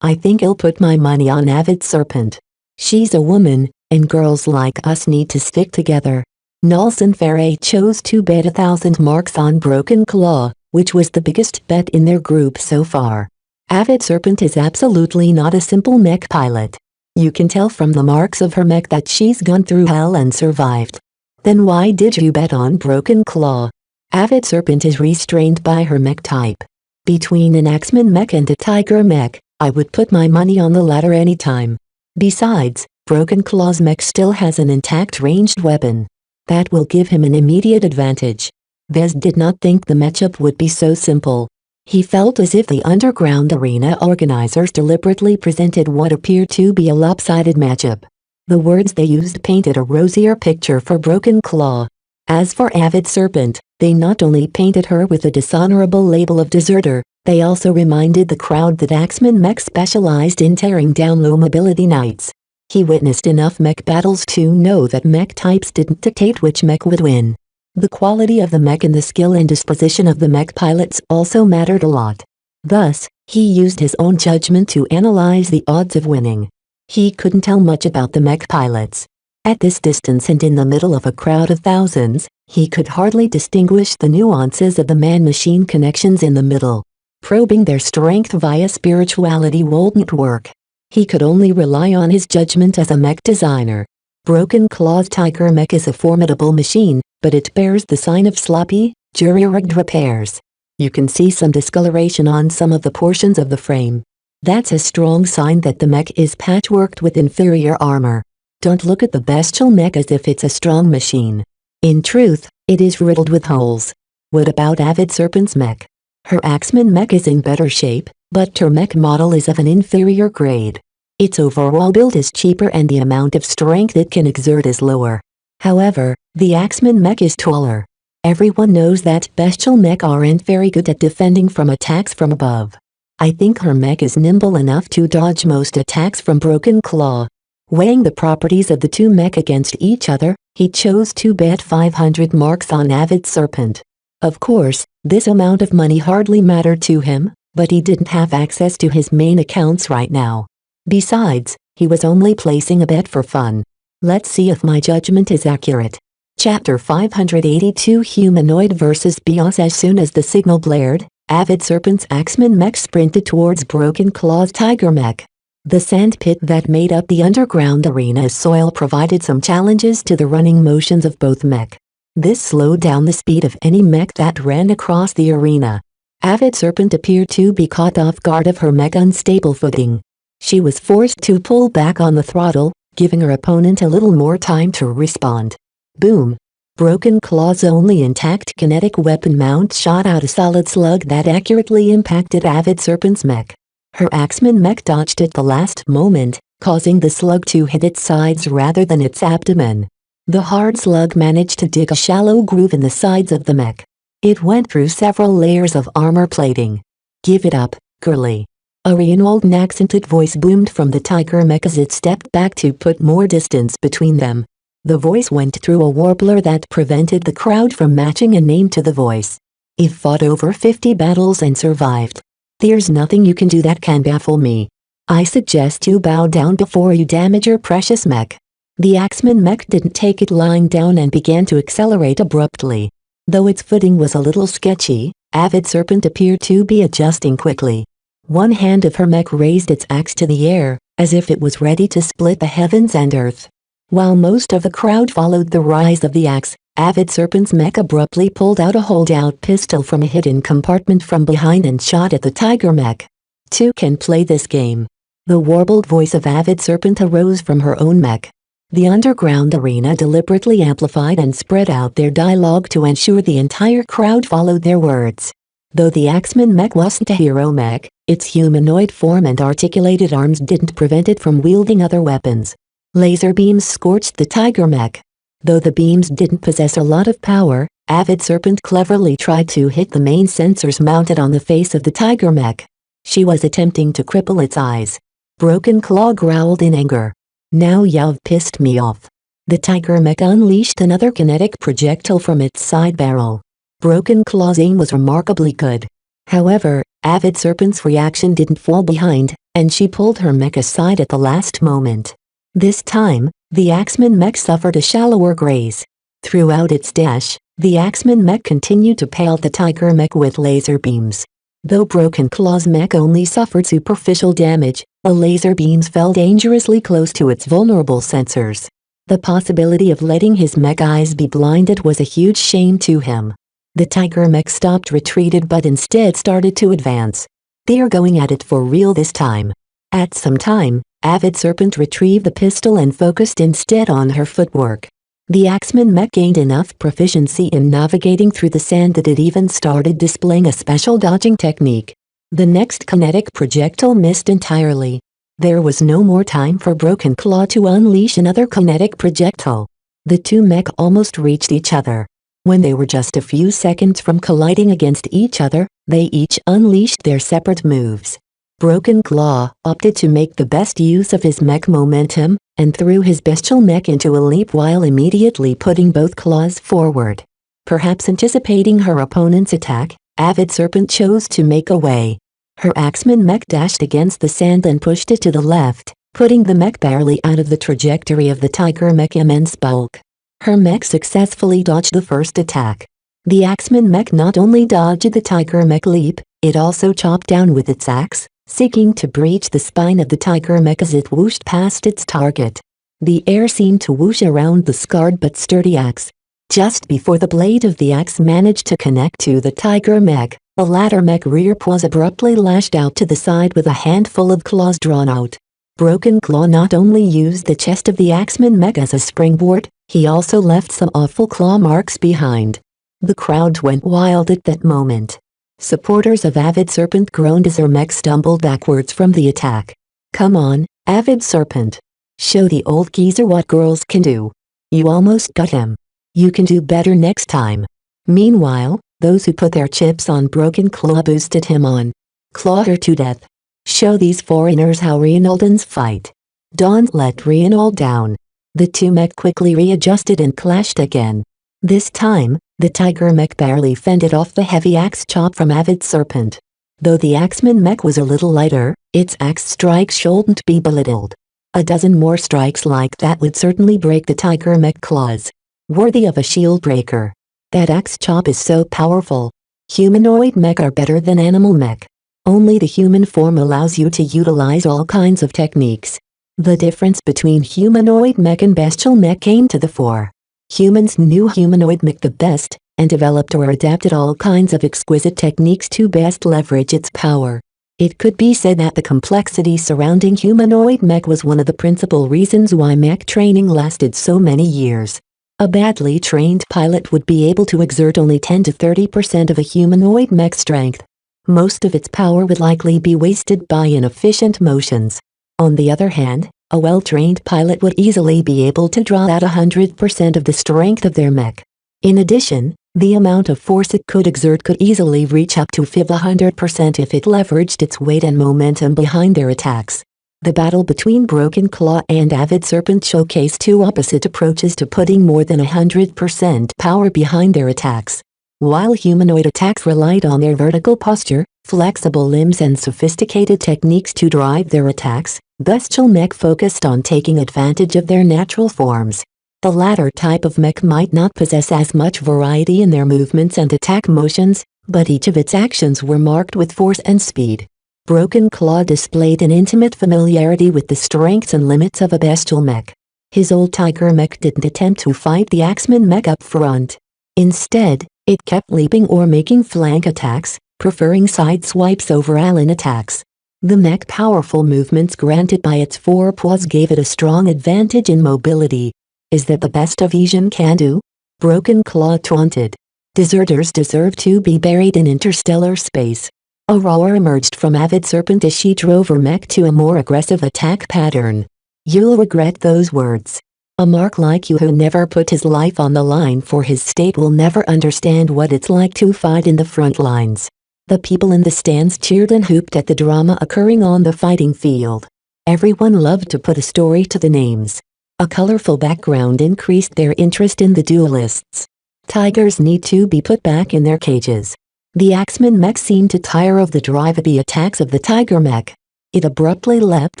I think I'll put my money on Avid Serpent. She's a woman, and girls like us need to stick together. Nolson Ferre chose to bet 1,000 marks on Broken Claw, which was the biggest bet in their group so far. Avid Serpent is absolutely not a simple mech pilot. You can tell from the marks of her mech that she's gone through hell and survived. Then why did you bet on Broken Claw? Avid Serpent is restrained by her mech type. Between an Axeman mech and a Tiger mech, I would put my money on the latter anytime. Besides, Broken Claw's mech still has an intact ranged weapon. That will give him an immediate advantage. Vez did not think the matchup would be so simple. He felt as if the underground arena organizers deliberately presented what appeared to be a lopsided matchup. The words they used painted a rosier picture for Broken Claw. As for Avid Serpent, they not only painted her with a dishonorable label of deserter, they also reminded the crowd that Axeman mech specialized in tearing down low mobility knights. He witnessed enough mech battles to know that mech types didn't dictate which mech would win. The quality of the mech and the skill and disposition of the mech pilots also mattered a lot. Thus, he used his own judgment to analyze the odds of winning. He couldn't tell much about the mech pilots. At this distance and in the middle of a crowd of thousands, he could hardly distinguish the nuances of the man-machine connections in the middle. Probing their strength via spirituality wouldn't work. He could only rely on his judgment as a mech designer. Broken Claw's Tiger mech is a formidable machine, but it bears the sign of sloppy, jury-rigged repairs. You can see some discoloration on some of the portions of the frame. That's a strong sign that the mech is patchworked with inferior armor. Don't look at the bestial mech as if it's a strong machine. In truth, it is riddled with holes. What about Avid Serpent's mech? Her Axeman mech is in better shape, but her mech model is of an inferior grade. Its overall build is cheaper and the amount of strength it can exert is lower. However, the Axeman mech is taller. Everyone knows that bestial mech aren't very good at defending from attacks from above. I think her mech is nimble enough to dodge most attacks from Broken Claw. Weighing the properties of the 2 mech against each other, he chose to bet 500 marks on Avid Serpent. Of course, this amount of money hardly mattered to him, but he didn't have access to his main accounts right now. Besides, he was only placing a bet for fun. Let's see if my judgment is accurate. Chapter 582 Humanoid vs. Bios. As soon as the signal blared, Avid Serpent's Axeman mech sprinted towards Broken Claw's Tiger mech. The sand pit that made up the underground arena's soil provided some challenges to the running motions of both mech. This slowed down the speed of any mech that ran across the arena. Avid Serpent appeared to be caught off guard of her mech unstable footing. She was forced to pull back on the throttle, giving her opponent a little more time to respond. Boom! Broken Claw's only intact kinetic weapon mount shot out a solid slug that accurately impacted Avid Serpent's mech. Her Axeman mech dodged at the last moment, causing the slug to hit its sides rather than its abdomen. The hard slug managed to dig a shallow groove in the sides of the mech. It went through several layers of armor plating. "Give it up, girly." A Reinald accented voice boomed from the tiger mech as it stepped back to put more distance between them. The voice went through a warbler that prevented the crowd from matching a name to the voice. "You've fought over 50 battles and survived. There's nothing you can do that can baffle me. I suggest you bow down before you damage your precious mech." The Axeman mech didn't take it lying down and began to accelerate abruptly. Though its footing was a little sketchy, Avid Serpent appeared to be adjusting quickly. One hand of her mech raised its axe to the air, as if it was ready to split the heavens and earth. While most of the crowd followed the rise of the axe, Avid Serpent's mech abruptly pulled out a holdout pistol from a hidden compartment from behind and shot at the tiger mech. "Two can play this game." The warbled voice of Avid Serpent arose from her own mech. The underground arena deliberately amplified and spread out their dialogue to ensure the entire crowd followed their words. Though the Axeman mech wasn't a hero mech, its humanoid form and articulated arms didn't prevent it from wielding other weapons. Laser beams scorched the tiger mech. Though the beams didn't possess a lot of power, Avid Serpent cleverly tried to hit the main sensors mounted on the face of the tiger mech. She was attempting to cripple its eyes. Broken Claw growled in anger. "Now you've pissed me off." The tiger mech unleashed another kinetic projectile from its side barrel. Broken Claw's aim was remarkably good. However, Avid Serpent's reaction didn't fall behind, and she pulled her mech aside at the last moment. This time, the Axeman mech suffered a shallower graze. Throughout its dash, the Axeman mech continued to pale the tiger mech with laser beams. Though Broken Claw's mech only suffered superficial damage, the laser beams fell dangerously close to its vulnerable sensors. The possibility of letting his mech eyes be blinded was a huge shame to him. The tiger mech stopped retreated but instead started to advance. "They're going at it for real this time." At some time, Avid Serpent retrieved the pistol and focused instead on her footwork. The Axeman mech gained enough proficiency in navigating through the sand that it even started displaying a special dodging technique. The next kinetic projectile missed entirely. There was no more time for Broken Claw to unleash another kinetic projectile. The two mech almost reached each other. When they were just a few seconds from colliding against each other, they each unleashed their separate moves. Broken Claw opted to make the best use of his mech momentum, and threw his bestial mech into a leap while immediately putting both claws forward. Perhaps anticipating her opponent's attack, Avid Serpent chose to make away. Her Axeman mech dashed against the sand and pushed it to the left, putting the mech barely out of the trajectory of the tiger mech's immense bulk. Her mech successfully dodged the first attack. The Axeman mech not only dodged the tiger mech leap, it also chopped down with its axe, seeking to breach the spine of the tiger mech as it whooshed past its target. The air seemed to whoosh around the scarred but sturdy axe. Just before the blade of the axe managed to connect to the tiger mech, the latter mech rear paws abruptly lashed out to the side with a handful of claws drawn out. Broken Claw not only used the chest of the Axeman mech as a springboard, he also left some awful claw marks behind. The crowd went wild at that moment. Supporters of Avid Serpent groaned as her mech stumbled backwards from the attack. "Come on, Avid Serpent. Show the old geezer what girls can do. You almost got him. You can do better next time." Meanwhile, those who put their chips on Broken Claw boosted him on. "Claw her to death. Show these foreigners how Reinaldans fight. Don't let Reinald down." The two mech quickly readjusted and clashed again. This time, the tiger mech barely fended off the heavy axe chop from Avid Serpent. Though the Axeman mech was a little lighter, its axe strikes shouldn't be belittled. A dozen more strikes like that would certainly break the tiger mech claws. Worthy of a shield breaker. That axe chop is so powerful. Humanoid mech are better than animal mech. Only the human form allows you to utilize all kinds of techniques. The difference between humanoid mech and bestial mech came to the fore. Humans knew humanoid mech the best, and developed or adapted all kinds of exquisite techniques to best leverage its power. It could be said that the complexity surrounding humanoid mech was one of the principal reasons why mech training lasted so many years. A badly trained pilot would be able to exert only 10 to 30% of a humanoid mech strength. Most of its power would likely be wasted by inefficient motions. On the other hand, A well-trained pilot would easily be able to draw out 100% of the strength of their mech. In addition, the amount of force it could exert could easily reach up to 100% if it leveraged its weight and momentum behind their attacks. The battle between Broken Claw and Avid Serpent showcased two opposite approaches to putting more than 100% power behind their attacks. While humanoid attacks relied on their vertical posture, flexible limbs and sophisticated techniques to drive their attacks, bestial mech focused on taking advantage of their natural forms. The latter type of mech might not possess as much variety in their movements and attack motions, but each of its actions were marked with force and speed. Broken Claw displayed an intimate familiarity with the strengths and limits of a bestial mech. His old tiger mech didn't attempt to fight the Axeman mech up front. Instead, it kept leaping or making flank attacks, preferring side swipes over Allen attacks. The mech's powerful movements granted by its forepaws gave it a strong advantage in mobility. Is that the best a Vision can do? Broken Claw taunted. Deserters deserve to be buried in interstellar space. A roar emerged from Avid Serpent as she drove her mech to a more aggressive attack pattern. You'll regret those words. A mark like you who never put his life on the line for his state will never understand what it's like to fight in the front lines. The people in the stands cheered and hooped at the drama occurring on the fighting field. Everyone loved to put a story to the names. A colorful background increased their interest in the duelists. Tigers need to be put back in their cages. The Axeman mech seemed to tire of the drive-by attacks of the tiger mech. It abruptly leapt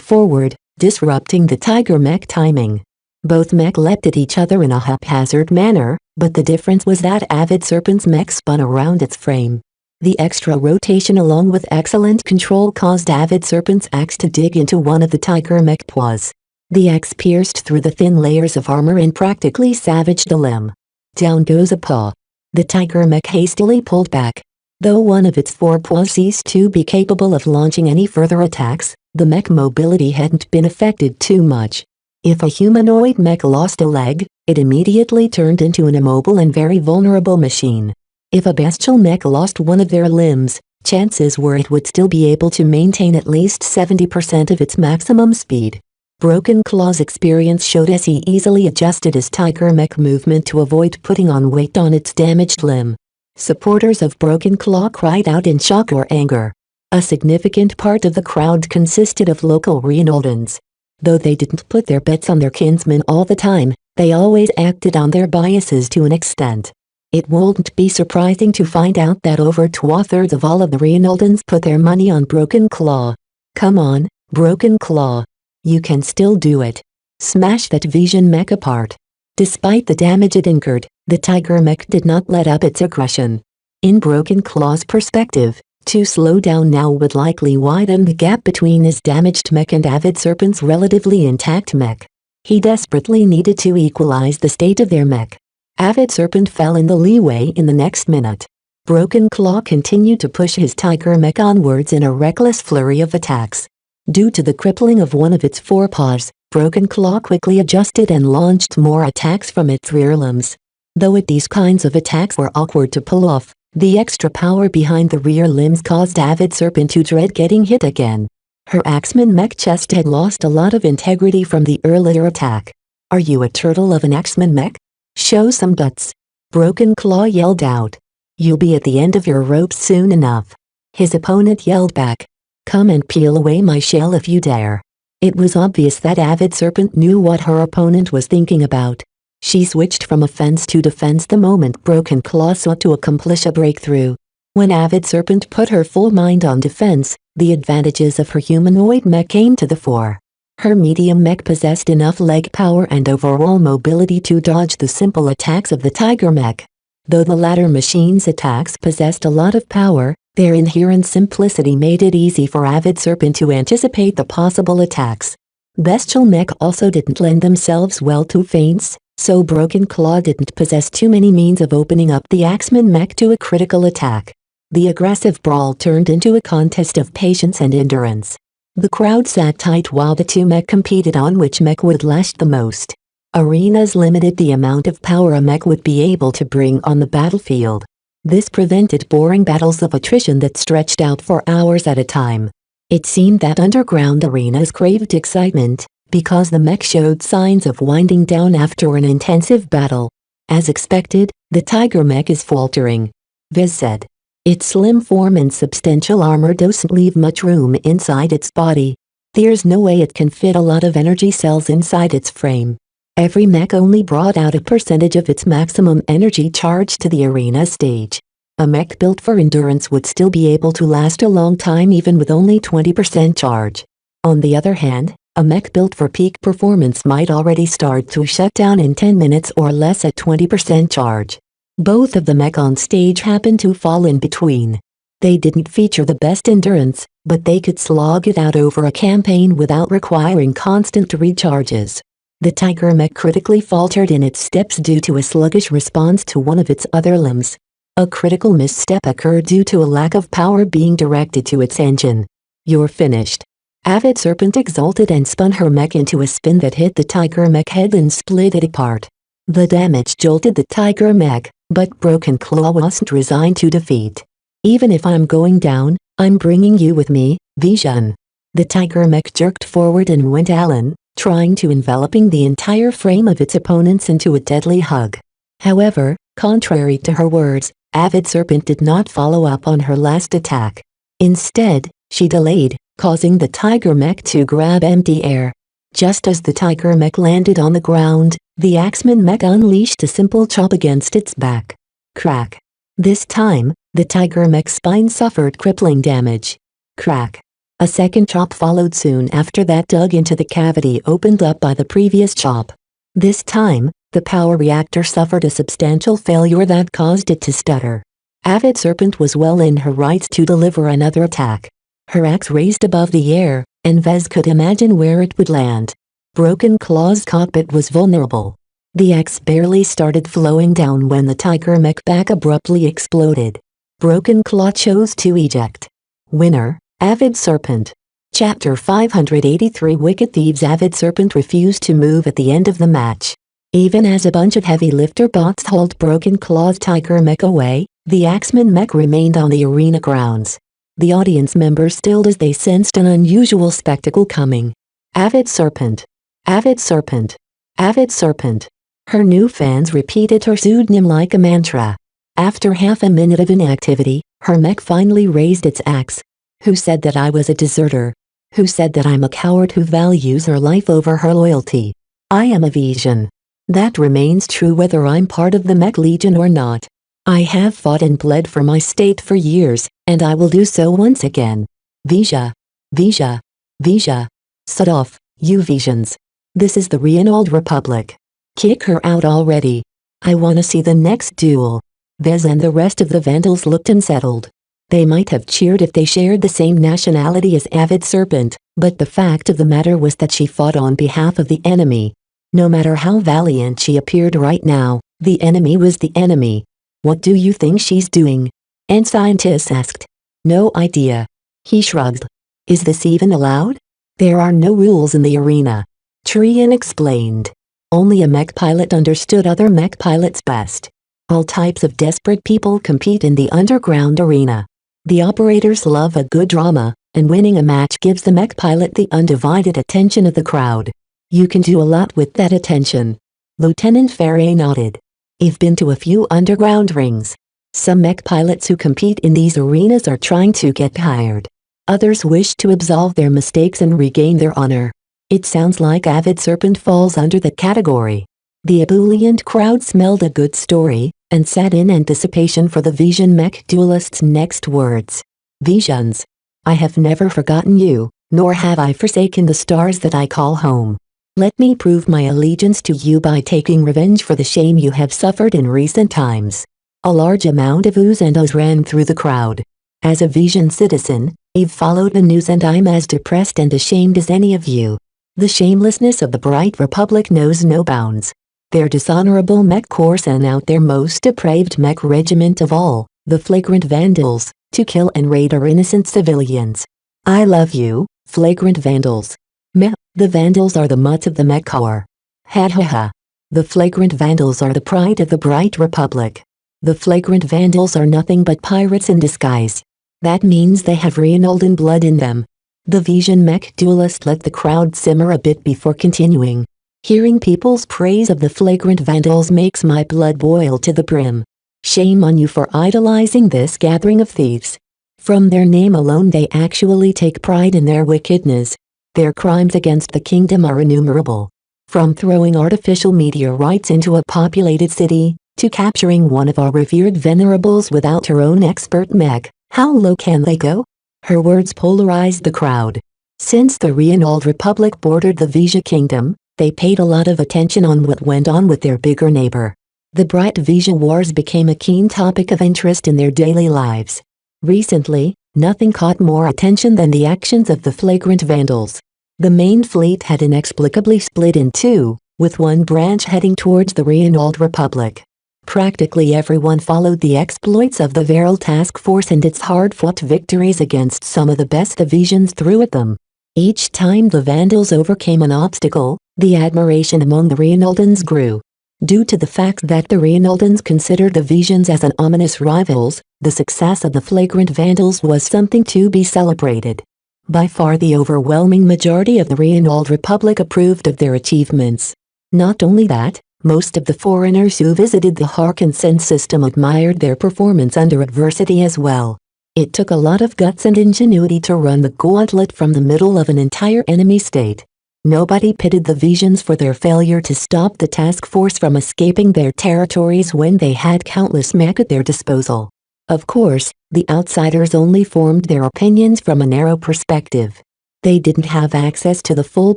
forward, disrupting the tiger mech timing. Both mech leapt at each other in a haphazard manner, but the difference was that Avid Serpent's mech spun around its frame. The extra rotation along with excellent control caused Avid Serpent's axe to dig into one of the tiger mech paws. The axe pierced through the thin layers of armor and practically savaged the limb. Down goes a paw. The tiger mech hastily pulled back. Though one of its forepaws ceased to be capable of launching any further attacks, the mech mobility hadn't been affected too much. If a humanoid mech lost a leg, it immediately turned into an immobile and very vulnerable machine. If a bestial mech lost one of their limbs, chances were it would still be able to maintain at least 70% of its maximum speed. Broken Claw's experience showed as he easily adjusted his tiger mech movement to avoid putting on weight on its damaged limb. Supporters of Broken Claw cried out in shock or anger. A significant part of the crowd consisted of local Reynoldans. Though they didn't put their bets on their kinsmen all the time, they always acted on their biases to an extent. It won't be surprising to find out that over 2/3 of all of the Reynoldans put their money on Broken Claw. Come on, Broken Claw. You can still do it. Smash that Vision mech apart. Despite the damage it incurred, the tiger mech did not let up its aggression. In Broken Claw's perspective, to slow down now would likely widen the gap between his damaged mech and Avid Serpent's relatively intact mech. He desperately needed to equalize the state of their mech. Avid Serpent fell in the leeway in the next minute. Broken Claw continued to push his tiger mech onwards in a reckless flurry of attacks. Due to the crippling of one of its forepaws, Broken Claw quickly adjusted and launched more attacks from its rear limbs. Though these kinds of attacks were awkward to pull off, the extra power behind the rear limbs caused Avid Serpent to dread getting hit again. Her Axeman mech chest had lost a lot of integrity from the earlier attack. Are you a turtle of an Axeman mech? Show some guts. Broken Claw yelled out. You'll be at the end of your rope soon enough. His opponent yelled back. Come and peel away my shell if you dare. It was obvious that Avid Serpent knew what her opponent was thinking about. She switched from offense to defense the moment Broken Claw sought to accomplish a breakthrough. When Avid Serpent put her full mind on defense, the advantages of her humanoid mech came to the fore. Her medium mech possessed enough leg power and overall mobility to dodge the simple attacks of the tiger mech. Though the latter machine's attacks possessed a lot of power, their inherent simplicity made it easy for Avid Serpent to anticipate the possible attacks. Bestial mech also didn't lend themselves well to feints, so Broken Claw didn't possess too many means of opening up the Axeman mech to a critical attack. The aggressive brawl turned into a contest of patience and endurance. The crowd sat tight while the two mech competed on which mech would last the most. Arenas limited the amount of power a mech would be able to bring on the battlefield. This prevented boring battles of attrition that stretched out for hours at a time. It seemed that underground arenas craved excitement, because the mech showed signs of winding down after an intensive battle. As expected, the tiger mech is faltering, Viz said. Its slim form and substantial armor doesn't leave much room inside its body. There's no way it can fit a lot of energy cells inside its frame. Every mech only brought out a percentage of its maximum energy charge to the arena stage. A mech built for endurance would still be able to last a long time even with only 20% charge. On the other hand, a mech built for peak performance might already start to shut down in 10 minutes or less at 20% charge. Both of the mech on stage happened to fall in between. They didn't feature the best endurance, but they could slog it out over a campaign without requiring constant recharges. The tiger mech critically faltered in its steps due to a sluggish response to one of its other limbs. A critical misstep occurred due to a lack of power being directed to its engine. You're finished. Avid Serpent exulted and spun her mech into a spin that hit the tiger mech head and split it apart. The damage jolted the tiger mech, but Broken Claw wasn't resigned to defeat. Even if I'm going down, I'm bringing you with me, Vision. The tiger mech jerked forward and went Allen, trying to enveloping the entire frame of its opponents into a deadly hug. However, contrary to her words, Avid Serpent did not follow up on her last attack. Instead, she delayed, causing the tiger mech to grab empty air. Just as the tiger mech landed on the ground, the Axeman mech unleashed a simple chop against its back. Crack. This time, the tiger mech's spine suffered crippling damage. Crack. A second chop followed soon after that, dug into the cavity opened up by the previous chop. This time, the power reactor suffered a substantial failure that caused it to stutter. Avid Serpent was well in her rights to deliver another attack. Her axe raised above the air, and Vez could imagine where it would land. Broken Claw's cockpit was vulnerable. The axe barely started flowing down when the tiger mech back abruptly exploded. Broken Claw chose to eject. Winner, Avid Serpent. Chapter 583 Wicked Thieves. Avid Serpent refused to move at the end of the match. Even as a bunch of heavy lifter bots hauled Broken Claw's tiger mech away, the Axeman mech remained on the arena grounds. The audience members stilled as they sensed an unusual spectacle coming. Avid Serpent. Avid Serpent. Avid Serpent. Her new fans repeated her pseudonym like a mantra. After half a minute of inactivity, her mech finally raised its axe. Who said that I was a deserter? Who said that I'm a coward who values her life over her loyalty? I am a Vision. That remains true whether I'm part of the Mech Legion or not. I have fought and bled for my state for years, and I will do so once again. Visha. Visha. Visha. Shut off, you Visions. This is the Reynald Republic. Kick her out already. I wanna see the next duel. Vez and the rest of the Vandals looked unsettled. They might have cheered if they shared the same nationality as Avid Serpent, but the fact of the matter was that she fought on behalf of the enemy. No matter how valiant she appeared right now, the enemy was the enemy. What do you think she's doing? Ensign Tis asked. No idea. He shrugged. Is this even allowed? There are no rules in the arena. Trian explained. Only a mech pilot understood other mech pilots best. All types of desperate people compete in the underground arena. The operators love a good drama, and winning a match gives the mech pilot the undivided attention of the crowd. You can do a lot with that attention. Lieutenant Ferre nodded. I've been to a few underground rings. Some mech pilots who compete in these arenas are trying to get hired. Others wish to absolve their mistakes and regain their honor. It sounds like Avid Serpent falls under that category. The ebullient crowd smelled a good story, and sat in anticipation for the Vision mech duelist's next words. Visions. I have never forgotten you, nor have I forsaken the stars that I call home. Let me prove my allegiance to you by taking revenge for the shame you have suffered in recent times. A large amount of oohs and ahs ran through the crowd. As a Vision citizen, I've followed the news and I'm as depressed and ashamed as any of you. The shamelessness of the Bright Republic knows no bounds. Their dishonorable mech corps sent out their most depraved mech regiment of all, the flagrant Vandals, to kill and raid our innocent civilians. I love you, flagrant Vandals. Meh, the Vandals are the mutts of the mech corps. Ha ha ha. The flagrant Vandals are the pride of the Bright Republic. The flagrant Vandals are nothing but pirates in disguise. That means they have Reynoldan blood in them. The Vision Mech duelist let the crowd simmer a bit before continuing. Hearing people's praise of the flagrant vandals makes my blood boil to the brim. Shame on you for idolizing this gathering of thieves. From their name alone they actually take pride in their wickedness. Their crimes against the kingdom are innumerable. From throwing artificial meteorites into a populated city, to capturing one of our revered venerables without her own expert mech. How low can they go? Her words polarized the crowd. Since the Reynolds Republic bordered the Vija Kingdom, they paid a lot of attention on what went on with their bigger neighbor. The Bright Vija Wars became a keen topic of interest in their daily lives. Recently, nothing caught more attention than the actions of the flagrant vandals. The main fleet had inexplicably split in two, with one branch heading towards the Reynolds Republic. Practically everyone followed the exploits of the Viral Task Force and its hard-fought victories against some of the best the Visions threw at them. Each time the Vandals overcame an obstacle, the admiration among the Reynoldans grew. Due to the fact that the Reynoldans considered the Visions as an ominous rivals, the success of the flagrant Vandals was something to be celebrated. By far the overwhelming majority of the Reynolds Republic approved of their achievements. Not only that, most of the foreigners who visited the Harkinson system admired their performance under adversity as well. It took a lot of guts and ingenuity to run the gauntlet from the middle of an entire enemy state. Nobody pitied the Visions for their failure to stop the task force from escaping their territories when they had countless mech at their disposal. Of course, the outsiders only formed their opinions from a narrow perspective. They didn't have access to the full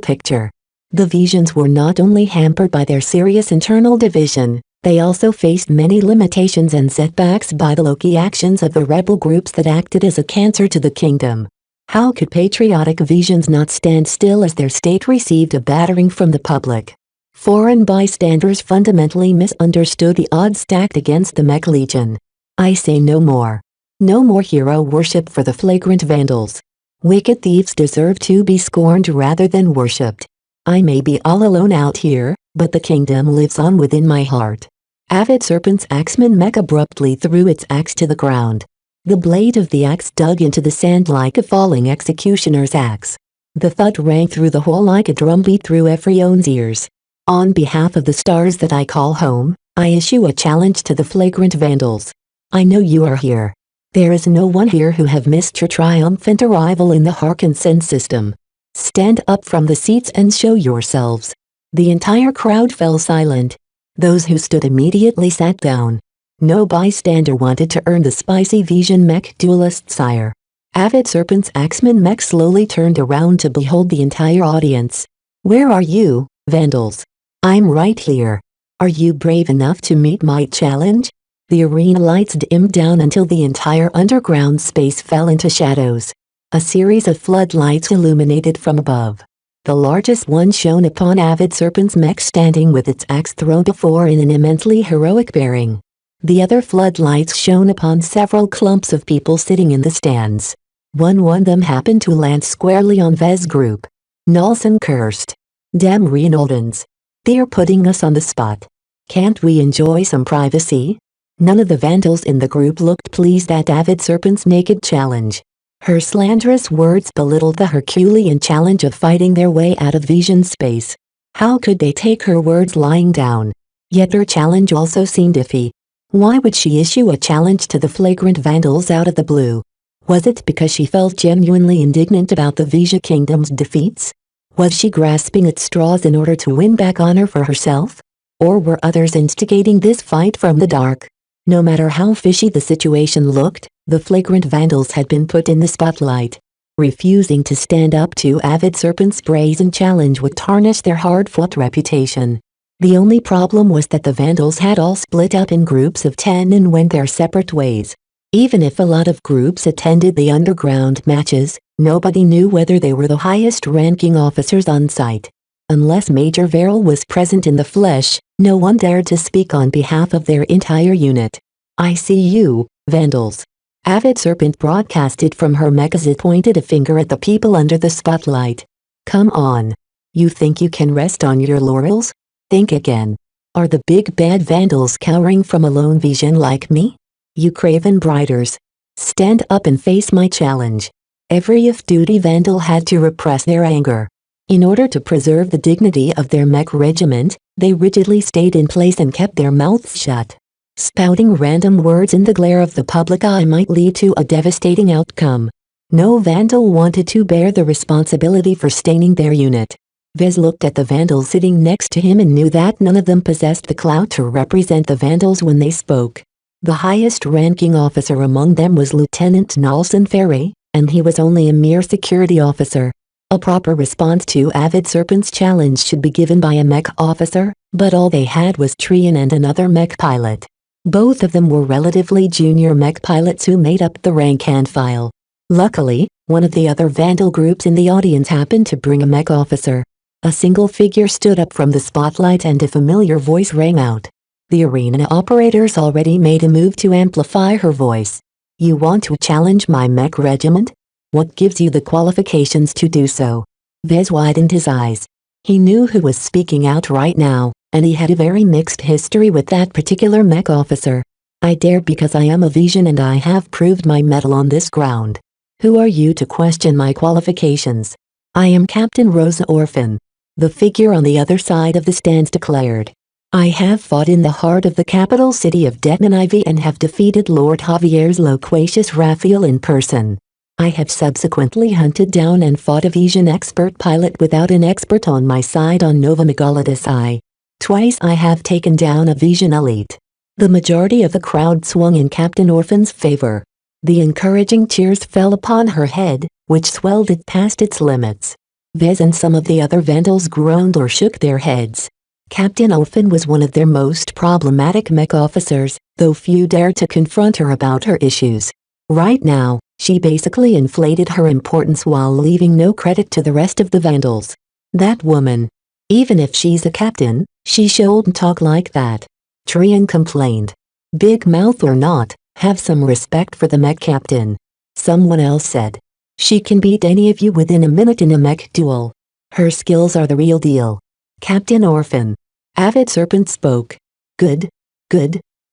picture. The Visions were not only hampered by their serious internal division, they also faced many limitations and setbacks by the low-key actions of the rebel groups that acted as a cancer to the kingdom. How could patriotic Visions not stand still as their state received a battering from the public? Foreign bystanders fundamentally misunderstood the odds stacked against the Mech Legion. I say no more. No more hero worship for the flagrant vandals. Wicked thieves deserve to be scorned rather than worshipped. I may be all alone out here, but the kingdom lives on within my heart. Avid Serpent's axeman mech abruptly threw its axe to the ground. The blade of the axe dug into the sand like a falling executioner's axe. The thud rang through the hole like a drumbeat through everyone's ears. On behalf of the stars that I call home, I issue a challenge to the flagrant vandals. I know you are here. There is no one here who have missed your triumphant arrival in the Harkinson system. Stand up from the seats and show yourselves. The entire crowd fell silent. Those who stood immediately sat down. No bystander wanted to earn the spicy Vision Mech duelist sire. Avid Serpent's axeman mech slowly turned around to behold the entire audience. Where are you, vandals? I'm right here. Are you brave enough to meet my challenge? The arena lights dimmed down until the entire underground space fell into shadows. A series of floodlights illuminated from above. The largest one shone upon Avid Serpent's mech standing with its axe thrown before in an immensely heroic bearing. The other floodlights shone upon several clumps of people sitting in the stands. One of them happened to land squarely on Vez group. Nolson cursed. Damn Reynoldans. They're putting us on the spot. Can't we enjoy some privacy? None of the vandals in the group looked pleased at Avid Serpent's naked challenge. Her slanderous words belittled the Herculean challenge of fighting their way out of Vision space. How could they take her words lying down? Yet her challenge also seemed iffy. Why would she issue a challenge to the flagrant vandals out of the blue? Was it because she felt genuinely indignant about the Vija Kingdom's defeats? Was she grasping at straws in order to win back honor for herself? Or were others instigating this fight from the dark? No matter how fishy the situation looked, the flagrant vandals had been put in the spotlight. Refusing to stand up to Avid Serpent's brazen challenge would tarnish their hard-fought reputation. The only problem was that the vandals had all split up in groups of 10 and went their separate ways. Even if a lot of groups attended the underground matches, nobody knew whether they were the highest-ranking officers on site. Unless Major Verrill was present in the flesh, no one dared to speak on behalf of their entire unit. I see you, vandals. Avid Serpent broadcasted from her mech as it pointed a finger at the people under the spotlight. Come on. You think you can rest on your laurels? Think again. Are the big bad vandals cowering from a lone Vision like me? You craven briders. Stand up and face my challenge. Every off-duty vandal had to repress their anger. In order to preserve the dignity of their mech regiment, they rigidly stayed in place and kept their mouths shut. Spouting random words in the glare of the public eye might lead to a devastating outcome. No vandal wanted to bear the responsibility for staining their unit. Vez looked at the vandals sitting next to him and knew that none of them possessed the clout to represent the vandals when they spoke. The highest-ranking officer among them was Lieutenant Nelson Ferry, and he was only a mere security officer. A proper response to Avid Serpent's challenge should be given by a mech officer, but all they had was Trian and another mech pilot. Both of them were relatively junior mech pilots who made up the rank and file. Luckily, one of the other vandal groups in the audience happened to bring a mech officer. A single figure stood up from the spotlight and a familiar voice rang out. The arena operators already made a move to amplify her voice. "You want to challenge my mech regiment? What gives you the qualifications to do so?" Vez widened his eyes. He knew who was speaking out right now, and he had a very mixed history with that particular mech officer. "I dare because I am a Vision and I have proved my mettle on this ground. Who are you to question my qualifications?" "I am Captain Rosa Orphan," the figure on the other side of the stands declared. "I have fought in the heart of the capital city of Detmanivi and have defeated Lord Javier's loquacious Raphael in person. I have subsequently hunted down and fought a Vision expert pilot without an expert on my side on Nova Megalodus I. Twice I have taken down a Vision elite." The majority of the crowd swung in Captain Orphan's favor. The encouraging cheers fell upon her head, which swelled it past its limits. Vez and some of the other vandals groaned or shook their heads. Captain Orphan was one of their most problematic mech officers, though few dared to confront her about her issues. Right now, she basically inflated her importance while leaving no credit to the rest of the vandals. "That woman. Even if she's a captain, she shouldn't talk like that," Trian complained. "Big mouth or not, have some respect for the mech captain," someone else said. "She can beat any of you within a minute in a mech duel. Her skills are the real deal." Captain Orphan. Avid Serpent spoke. Good.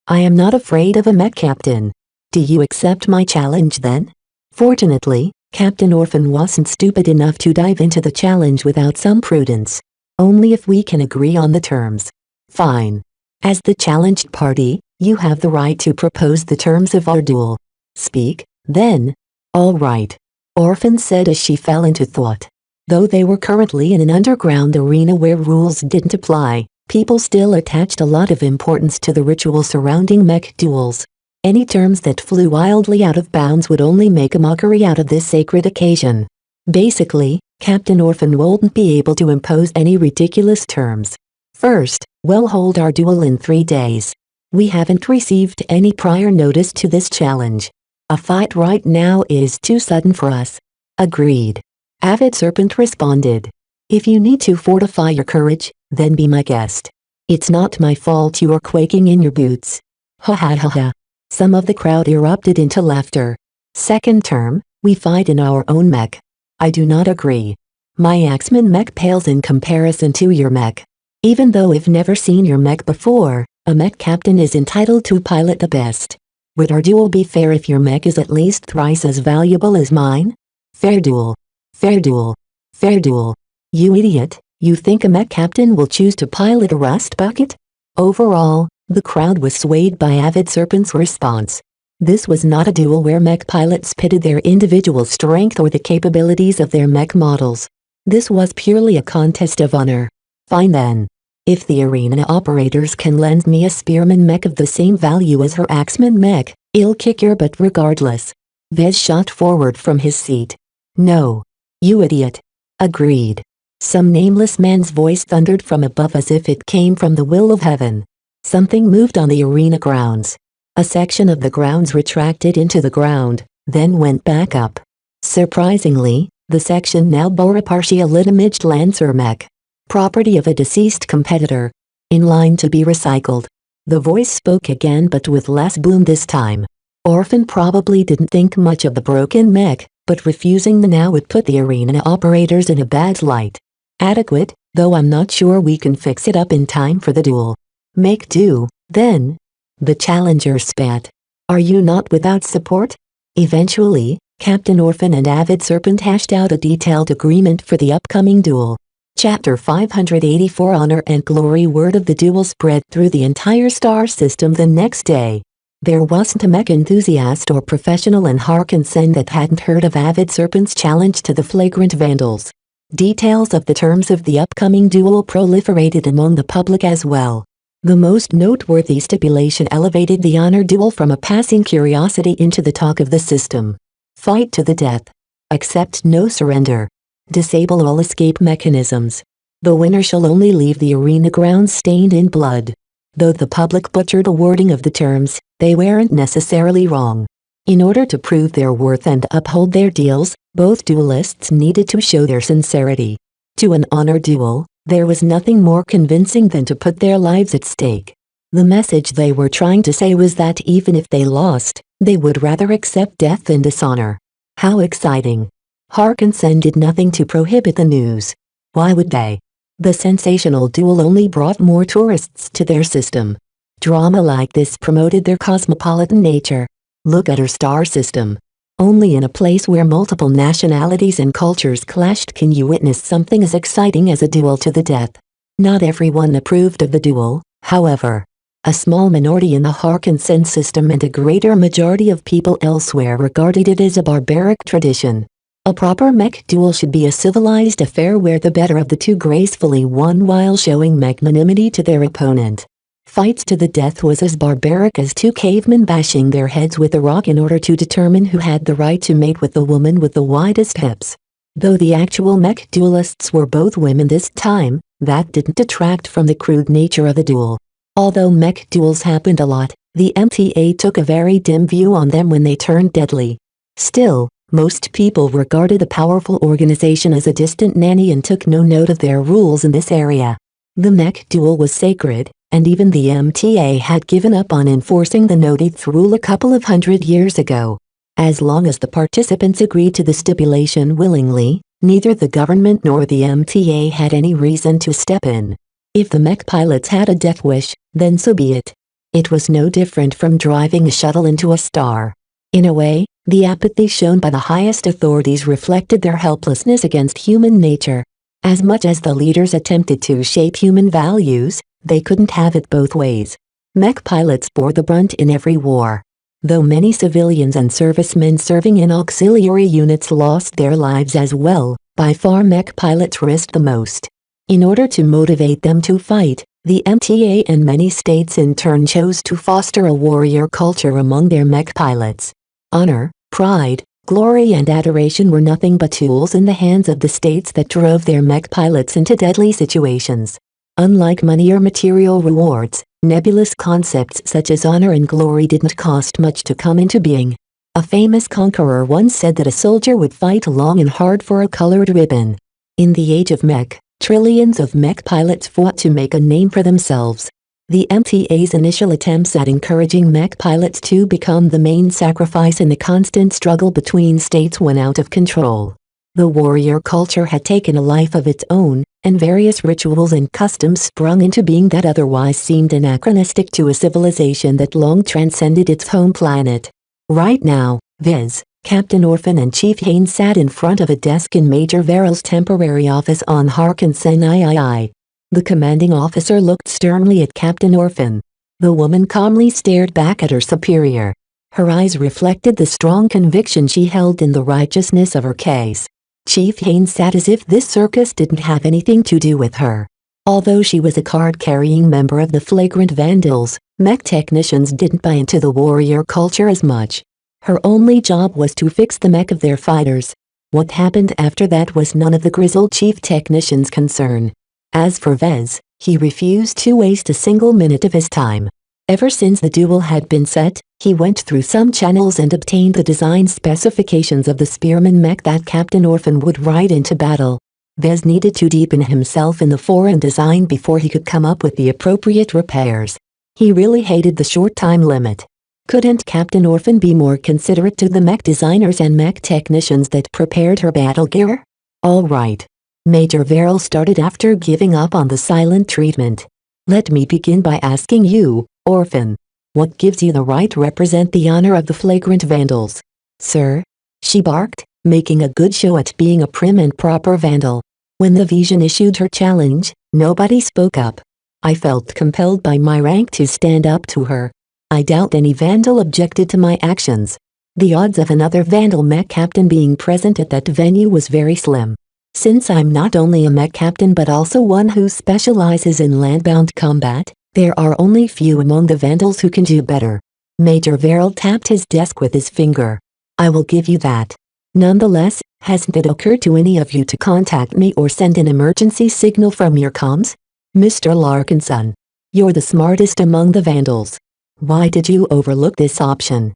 I am not afraid of a mech captain. Do you accept my challenge then?" Fortunately, Captain Orphan wasn't stupid enough to dive into the challenge without some prudence. "Only if we can agree on the terms." "Fine. As the challenged party, you have the right to propose the terms of our duel." "Speak, then." "All right," Orphan said as she fell into thought. Though they were currently in an underground arena where rules didn't apply, people still attached a lot of importance to the ritual surrounding mech duels. Any terms that flew wildly out of bounds would only make a mockery out of this sacred occasion. Basically, Captain Orphan wouldn't be able to impose any ridiculous terms. "First, we'll hold our duel in 3 days. We haven't received any prior notice to this challenge. A fight right now is too sudden for us." "Agreed," Avid Serpent responded. "If you need to fortify your courage, then be my guest. It's not my fault you are quaking in your boots." Ha ha ha ha. Some of the crowd erupted into laughter. "Second term, we fight in our own mech." "I do not agree. My Axeman mech pales in comparison to your mech. Even though I've never seen your mech before, a mech captain is entitled to pilot the best. Would our duel be fair if your mech is at least thrice as valuable as mine?" "Fair duel. Fair duel. Fair duel. You idiot, you think a mech captain will choose to pilot a rust bucket?" Overall, the crowd was swayed by Avid Serpent's response. This was not a duel where mech pilots pitted their individual strength or the capabilities of their mech models. This was purely a contest of honor. "Fine then. If the arena operators can lend me a Spearman mech of the same value as her Axeman mech, I'll kick your butt regardless." Vez shot forward from his seat. "No. You idiot." "Agreed." Some nameless man's voice thundered from above as if it came from the will of heaven. Something moved on the arena grounds. A section of the grounds retracted into the ground, then went back up. Surprisingly, the section now bore a partial imaged Lancer mech, property of a deceased competitor, in line to be recycled. The voice spoke again but with less boom this time. Orphan probably didn't think much of the broken mech, but refusing the now would put the arena operators in a bad light. "Adequate, though I'm not sure we can fix it up in time for the duel." "Make do, then." The challenger spat. "Are you not without support?" Eventually, Captain Orphan and Avid Serpent hashed out a detailed agreement for the upcoming duel. Chapter 584 Honor and Glory. Word of the duel spread through the entire star system the next day. There wasn't a mech enthusiast or professional in Harkensen that hadn't heard of Avid Serpent's challenge to the Flagrant Vandals. Details of the terms of the upcoming duel proliferated among the public as well. The most noteworthy stipulation elevated the honor duel from a passing curiosity into the talk of the system. Fight to the death. Accept no surrender. Disable all escape mechanisms. The winner shall only leave the arena grounds stained in blood. Though the public butchered a wording of the terms, they weren't necessarily wrong. In order to prove their worth and uphold their deals, both duelists needed to show their sincerity. To an honor duel, there was nothing more convincing than to put their lives at stake. The message they were trying to say was that even if they lost, they would rather accept death than dishonor. How exciting! Harkensen did nothing to prohibit the news. Why would they? The sensational duel only brought more tourists to their system. Drama like this promoted their cosmopolitan nature. Look at our star system. Only in a place where multiple nationalities and cultures clashed can you witness something as exciting as a duel to the death. Not everyone approved of the duel, however. A small minority in the Harkensen system and a greater majority of people elsewhere regarded it as a barbaric tradition. A proper mech duel should be a civilized affair where the better of the two gracefully won while showing magnanimity to their opponent. Fights to the death was as barbaric as two cavemen bashing their heads with a rock in order to determine who had the right to mate with the woman with the widest hips. Though the actual mech duelists were both women this time, that didn't detract from the crude nature of the duel. Although mech duels happened a lot, the MTA took a very dim view on them when they turned deadly. Still, most people regarded the powerful organization as a distant nanny and took no note of their rules in this area. The mech duel was sacred, and even the MTA had given up on enforcing the no-death rule a couple of 100 years ago. As long as the participants agreed to the stipulation willingly, neither the government nor the MTA had any reason to step in. If the mech pilots had a death wish, then so be it. It was no different from driving a shuttle into a star. In a way, the apathy shown by the highest authorities reflected their helplessness against human nature. As much as the leaders attempted to shape human values, they couldn't have it both ways. Mech pilots bore the brunt in every war. Though many civilians and servicemen serving in auxiliary units lost their lives as well, by far mech pilots risked the most. In order to motivate them to fight, the MTA and many states in turn chose to foster a warrior culture among their mech pilots. Honor, pride, glory and adoration were nothing but tools in the hands of the states that drove their mech pilots into deadly situations. Unlike money or material rewards, nebulous concepts such as honor and glory didn't cost much to come into being. A famous conqueror once said that a soldier would fight long and hard for a colored ribbon. In the age of mech, trillions of mech pilots fought to make a name for themselves. The MTA's initial attempts at encouraging mech pilots to become the main sacrifice in the constant struggle between states went out of control. The warrior culture had taken a life of its own, and various rituals and customs sprung into being that otherwise seemed anachronistic to a civilization that long transcended its home planet. Right now, Viz, Captain Orphan and Chief Haynes sat in front of a desk in Major Verrill's temporary office on Harkensen III. The commanding officer looked sternly at Captain Orphan. The woman calmly stared back at her superior. Her eyes reflected the strong conviction she held in the righteousness of her case. Chief Haynes sat as if this circus didn't have anything to do with her. Although she was a card-carrying member of the Flagrant Vandals, mech technicians didn't buy into the warrior culture as much. Her only job was to fix the mech of their fighters. What happened after that was none of the grizzled chief technician's concern. As for Vez, he refused to waste a single minute of his time. Ever since the duel had been set, he went through some channels and obtained the design specifications of the spearman mech that Captain Orphan would ride into battle. Vez needed to deepen himself in the foreign design before he could come up with the appropriate repairs. He really hated the short time limit. Couldn't Captain Orphan be more considerate to the mech designers and mech technicians that prepared her battle gear? All right. Major Verrill started after giving up on the silent treatment. Let me begin by asking you, Orphan. What gives you the right to represent the honor of the Flagrant Vandals? Sir? she barked, making a good show at being a prim and proper vandal. When the Vision issued her challenge, nobody spoke up. I felt compelled by my rank to stand up to her. I doubt any vandal objected to my actions. The odds of another vandal mech captain being present at that venue was very slim. Since I'm not only a mech captain but also one who specializes in landbound combat, there are only few among the vandals who can do better. Major Verrill tapped his desk with his finger. I will give you that. Nonetheless, hasn't it occurred to any of you to contact me or send an emergency signal from your comms? Mr. Larkinson, you're the smartest among the vandals. Why did you overlook this option?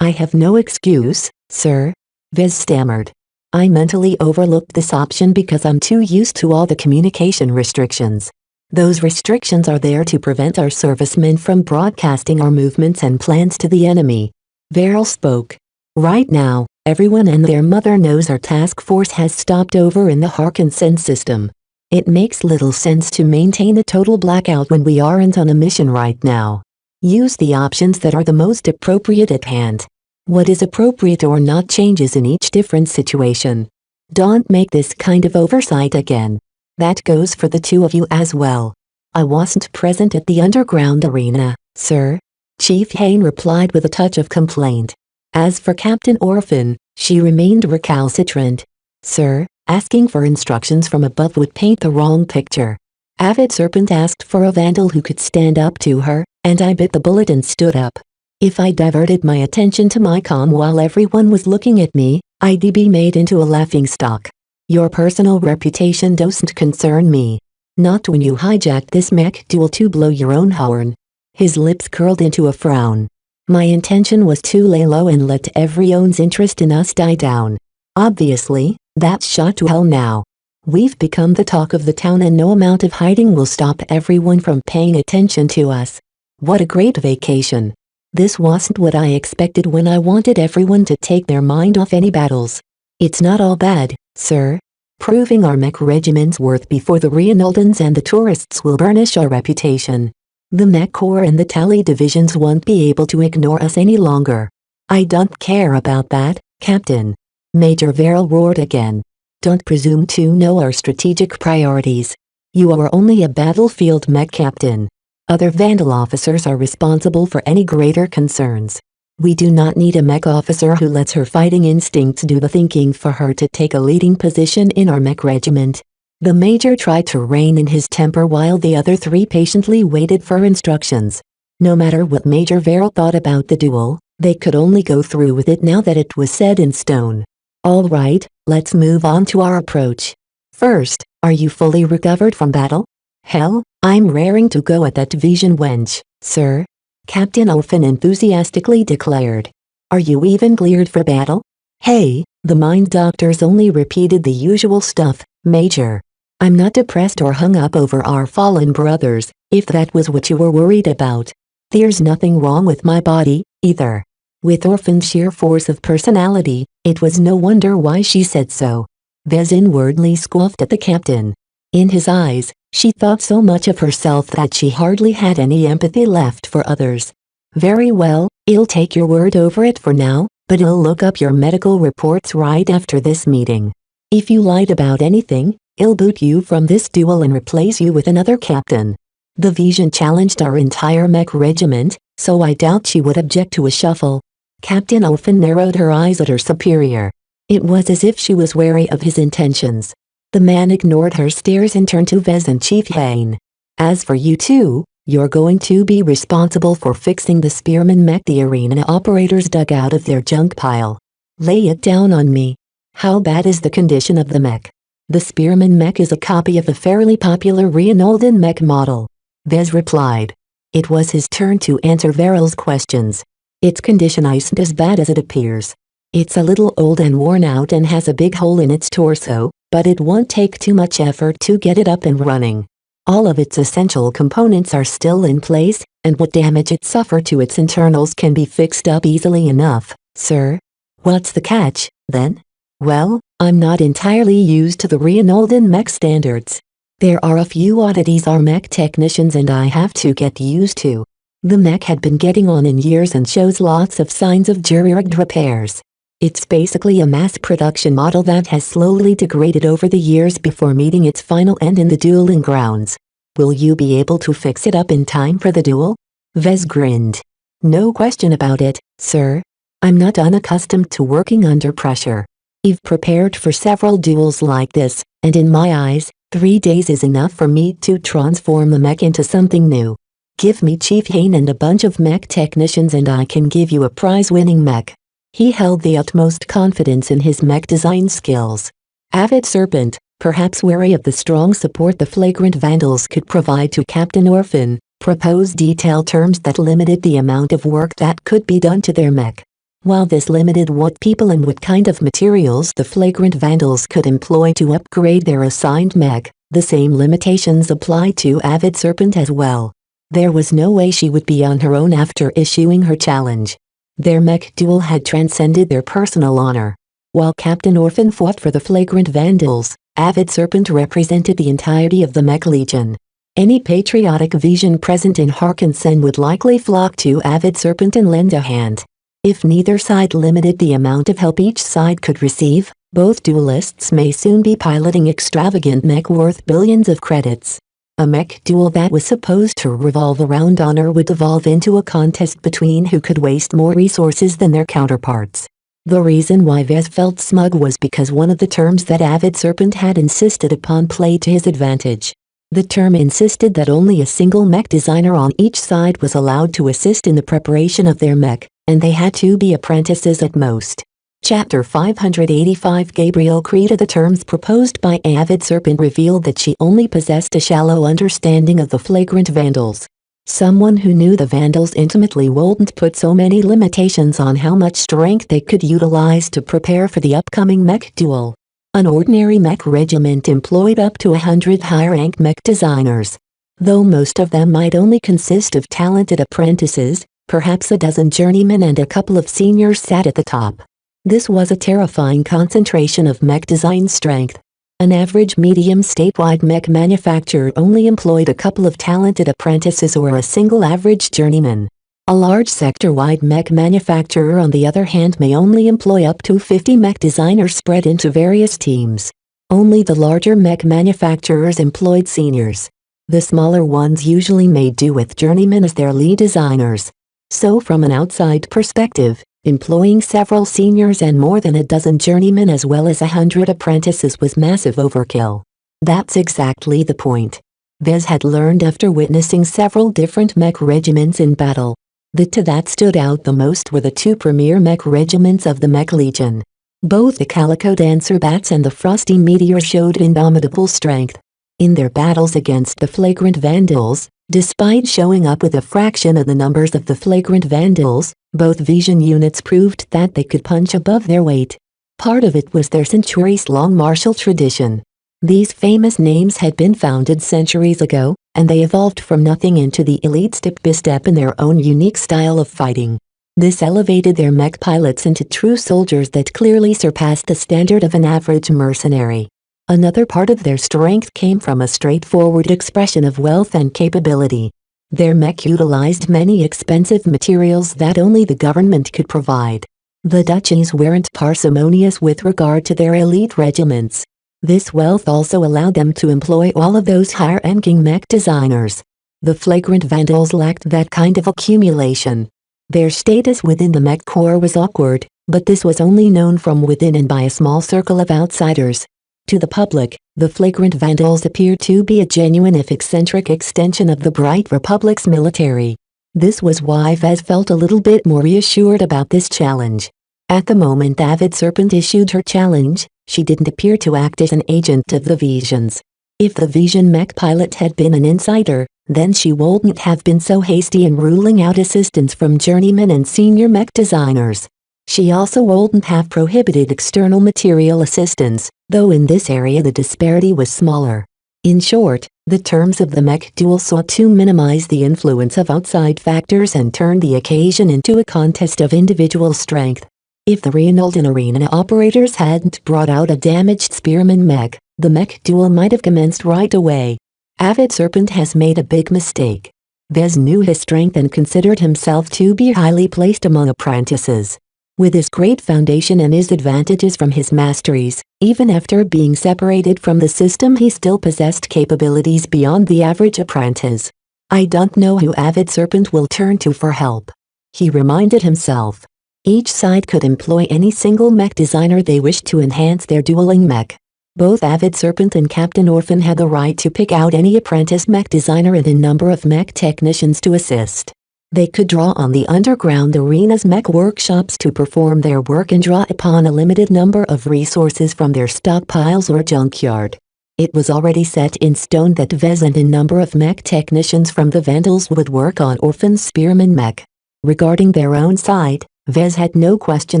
I have no excuse, sir. Vez stammered. I mentally overlooked this option because I'm too used to all the communication restrictions. Those restrictions are there to prevent our servicemen from broadcasting our movements and plans to the enemy. Verrill spoke. Right now, everyone and their mother knows our task force has stopped over in the Harkinson system. It makes little sense to maintain a total blackout when we aren't on a mission right now. Use the options that are the most appropriate at hand. What is appropriate or not changes in each different situation. Don't make this kind of oversight again. That goes for the two of you as well. I wasn't present at the underground arena, sir. Chief Hain replied with a touch of complaint. As for Captain Orphan, she remained recalcitrant. Sir, asking for instructions from above would paint the wrong picture. Avid Serpent asked for a vandal who could stand up to her, and I bit the bullet and stood up. If I diverted my attention to my comm while everyone was looking at me, I'd be made into a laughingstock. Your personal reputation doesn't concern me. Not when you hijacked this mech duel to blow your own horn. His lips curled into a frown. My intention was to lay low and let everyone's interest in us die down. Obviously, that's shot to hell now. We've become the talk of the town and no amount of hiding will stop everyone from paying attention to us. What a great vacation. This wasn't what I expected when I wanted everyone to take their mind off any battles. It's not all bad, sir. Proving our mech regiment's worth before the Reynoldans and the tourists will burnish our reputation. The Mech Corps and the Tally divisions won't be able to ignore us any longer. I don't care about that, Captain. Major Verrill roared again. Don't presume to know our strategic priorities. You are only a battlefield mech captain. Other Vandal officers are responsible for any greater concerns. We do not need a mech officer who lets her fighting instincts do the thinking for her to take a leading position in our mech regiment. The major tried to rein in his temper while the other three patiently waited for instructions. No matter what Major Verrill thought about the duel, they could only go through with it now that it was set in stone. All right, let's move on to our approach. First, are you fully recovered from battle? Hell, I'm raring to go at that Vision wench, sir. Captain Orphan enthusiastically declared. Are you even cleared for battle? Hey, the mind doctors only repeated the usual stuff, Major. I'm not depressed or hung up over our fallen brothers, if that was what you were worried about. There's nothing wrong with my body, either. With Orphan's sheer force of personality, it was no wonder why she said so. Vez inwardly scoffed at the captain. In his eyes, she thought so much of herself that she hardly had any empathy left for others. Very well, I'll take your word over it for now, but I'll look up your medical reports right after this meeting. If you lied about anything, I'll boot you from this duel and replace you with another captain. The Vision challenged our entire mech regiment, so I doubt she would object to a shuffle. Captain Orphan narrowed her eyes at her superior. It was as if she was wary of his intentions. The man ignored her stares and turned to Vez and Chief Hain. As for you two, you're going to be responsible for fixing the Spearman mech the arena operators dug out of their junk pile. Lay it down on me. How bad is the condition of the mech? The Spearman mech is a copy of a fairly popular Reynoldan mech model. Vez replied. It was his turn to answer Verrill's questions. Its condition isn't as bad as it appears. It's a little old and worn out and has a big hole in its torso, but it won't take too much effort to get it up and running. All of its essential components are still in place, and what damage it suffered to its internals can be fixed up easily enough, sir. What's the catch, then? Well, I'm not entirely used to the Reynoldan mech standards. There are a few oddities our mech technicians and I have to get used to. The mech had been getting on in years and shows lots of signs of jury-rigged repairs. It's basically a mass production model that has slowly degraded over the years before meeting its final end in the dueling grounds. Will you be able to fix it up in time for the duel? Vez grinned. No question about it, sir. I'm not unaccustomed to working under pressure. I've prepared for several duels like this, and in my eyes, 3 days is enough for me to transform the mech into something new. Give me Chief Hane and a bunch of mech technicians and I can give you a prize-winning mech. He held the utmost confidence in his mech design skills. Avid Serpent, perhaps wary of the strong support the flagrant vandals could provide to Captain Orphan, proposed detailed terms that limited the amount of work that could be done to their mech. While this limited what people and what kind of materials the flagrant vandals could employ to upgrade their assigned mech, the same limitations applied to Avid Serpent as well. There was no way she would be on her own after issuing her challenge. Their mech duel had transcended their personal honor. While Captain Orphan fought for the flagrant vandals, Avid Serpent represented the entirety of the Mech Legion. Any patriotic vision present in Harkinson would likely flock to Avid Serpent and lend a hand. If neither side limited the amount of help each side could receive, both duelists may soon be piloting extravagant mech worth billions of credits. A mech duel that was supposed to revolve around honor would evolve into a contest between who could waste more resources than their counterparts. The reason why Vez felt smug was because one of the terms that Avid Serpent had insisted upon played to his advantage. The term insisted that only a single mech designer on each side was allowed to assist in the preparation of their mech, and they had to be apprentices at most. Chapter 585 Gabriel Creta. The terms proposed by Avid Serpent revealed that she only possessed a shallow understanding of the flagrant vandals. Someone who knew the vandals intimately wouldn't put so many limitations on how much strength they could utilize to prepare for the upcoming mech duel. An ordinary mech regiment employed up to 100 high-rank mech designers. Though most of them might only consist of talented apprentices, perhaps a dozen journeymen and a couple of seniors sat at the top. This was a terrifying concentration of mech design strength. An average medium statewide mech manufacturer only employed a couple of talented apprentices or a single average journeyman. A large sector-wide mech manufacturer on the other hand may only employ up to 50 mech designers spread into various teams. Only the larger mech manufacturers employed seniors. The smaller ones usually made do with journeymen as their lead designers. So from an outside perspective, employing several seniors and more than a dozen journeymen as well as 100 apprentices was massive overkill. That's exactly the point. Vez had learned after witnessing several different mech regiments in battle. The two that stood out the most were the two premier mech regiments of the Mech Legion. Both the Calico Dancer Bats and the Frosty Meteor showed indomitable strength. In their battles against the flagrant vandals, despite showing up with a fraction of the numbers of the flagrant vandals, both vision units proved that they could punch above their weight. Part of it was their centuries-long martial tradition. These famous names had been founded centuries ago, and they evolved from nothing into the elite step-by-step in their own unique style of fighting. This elevated their mech pilots into true soldiers that clearly surpassed the standard of an average mercenary. Another part of their strength came from a straightforward expression of wealth and capability. Their mech utilized many expensive materials that only the government could provide. The duchies weren't parsimonious with regard to their elite regiments. This wealth also allowed them to employ all of those higher-ranking mech designers. The flagrant vandals lacked that kind of accumulation. Their status within the mech corps was awkward, but this was only known from within and by a small circle of outsiders. To the public, the flagrant vandals appeared to be a genuine if eccentric extension of the Bright Republic's military. This was why Vez felt a little bit more reassured about this challenge. At the moment Avid Serpent issued her challenge, she didn't appear to act as an agent of the Visions. If the Vision mech pilot had been an insider, then she wouldn't have been so hasty in ruling out assistance from journeymen and senior mech designers. She also wouldn't have prohibited external material assistance, though in this area the disparity was smaller. In short, the terms of the mech duel sought to minimize the influence of outside factors and turn the occasion into a contest of individual strength. If the Reynolds and Arena operators hadn't brought out a damaged Spearman mech, the mech duel might have commenced right away. Avid Serpent has made a big mistake. Vez knew his strength and considered himself to be highly placed among apprentices. With his great foundation and his advantages from his masteries, even after being separated from the system he still possessed capabilities beyond the average apprentice. I don't know who Avid Serpent will turn to for help. He reminded himself. Each side could employ any single mech designer they wished to enhance their dueling mech. Both Avid Serpent and Captain Orphan had the right to pick out any apprentice mech designer and a number of mech technicians to assist. They could draw on the underground arena's mech workshops to perform their work and draw upon a limited number of resources from their stockpiles or junkyard. It was already set in stone that Vez and a number of mech technicians from the Vandals would work on Orphan's Spearman mech. Regarding their own side, Vez had no question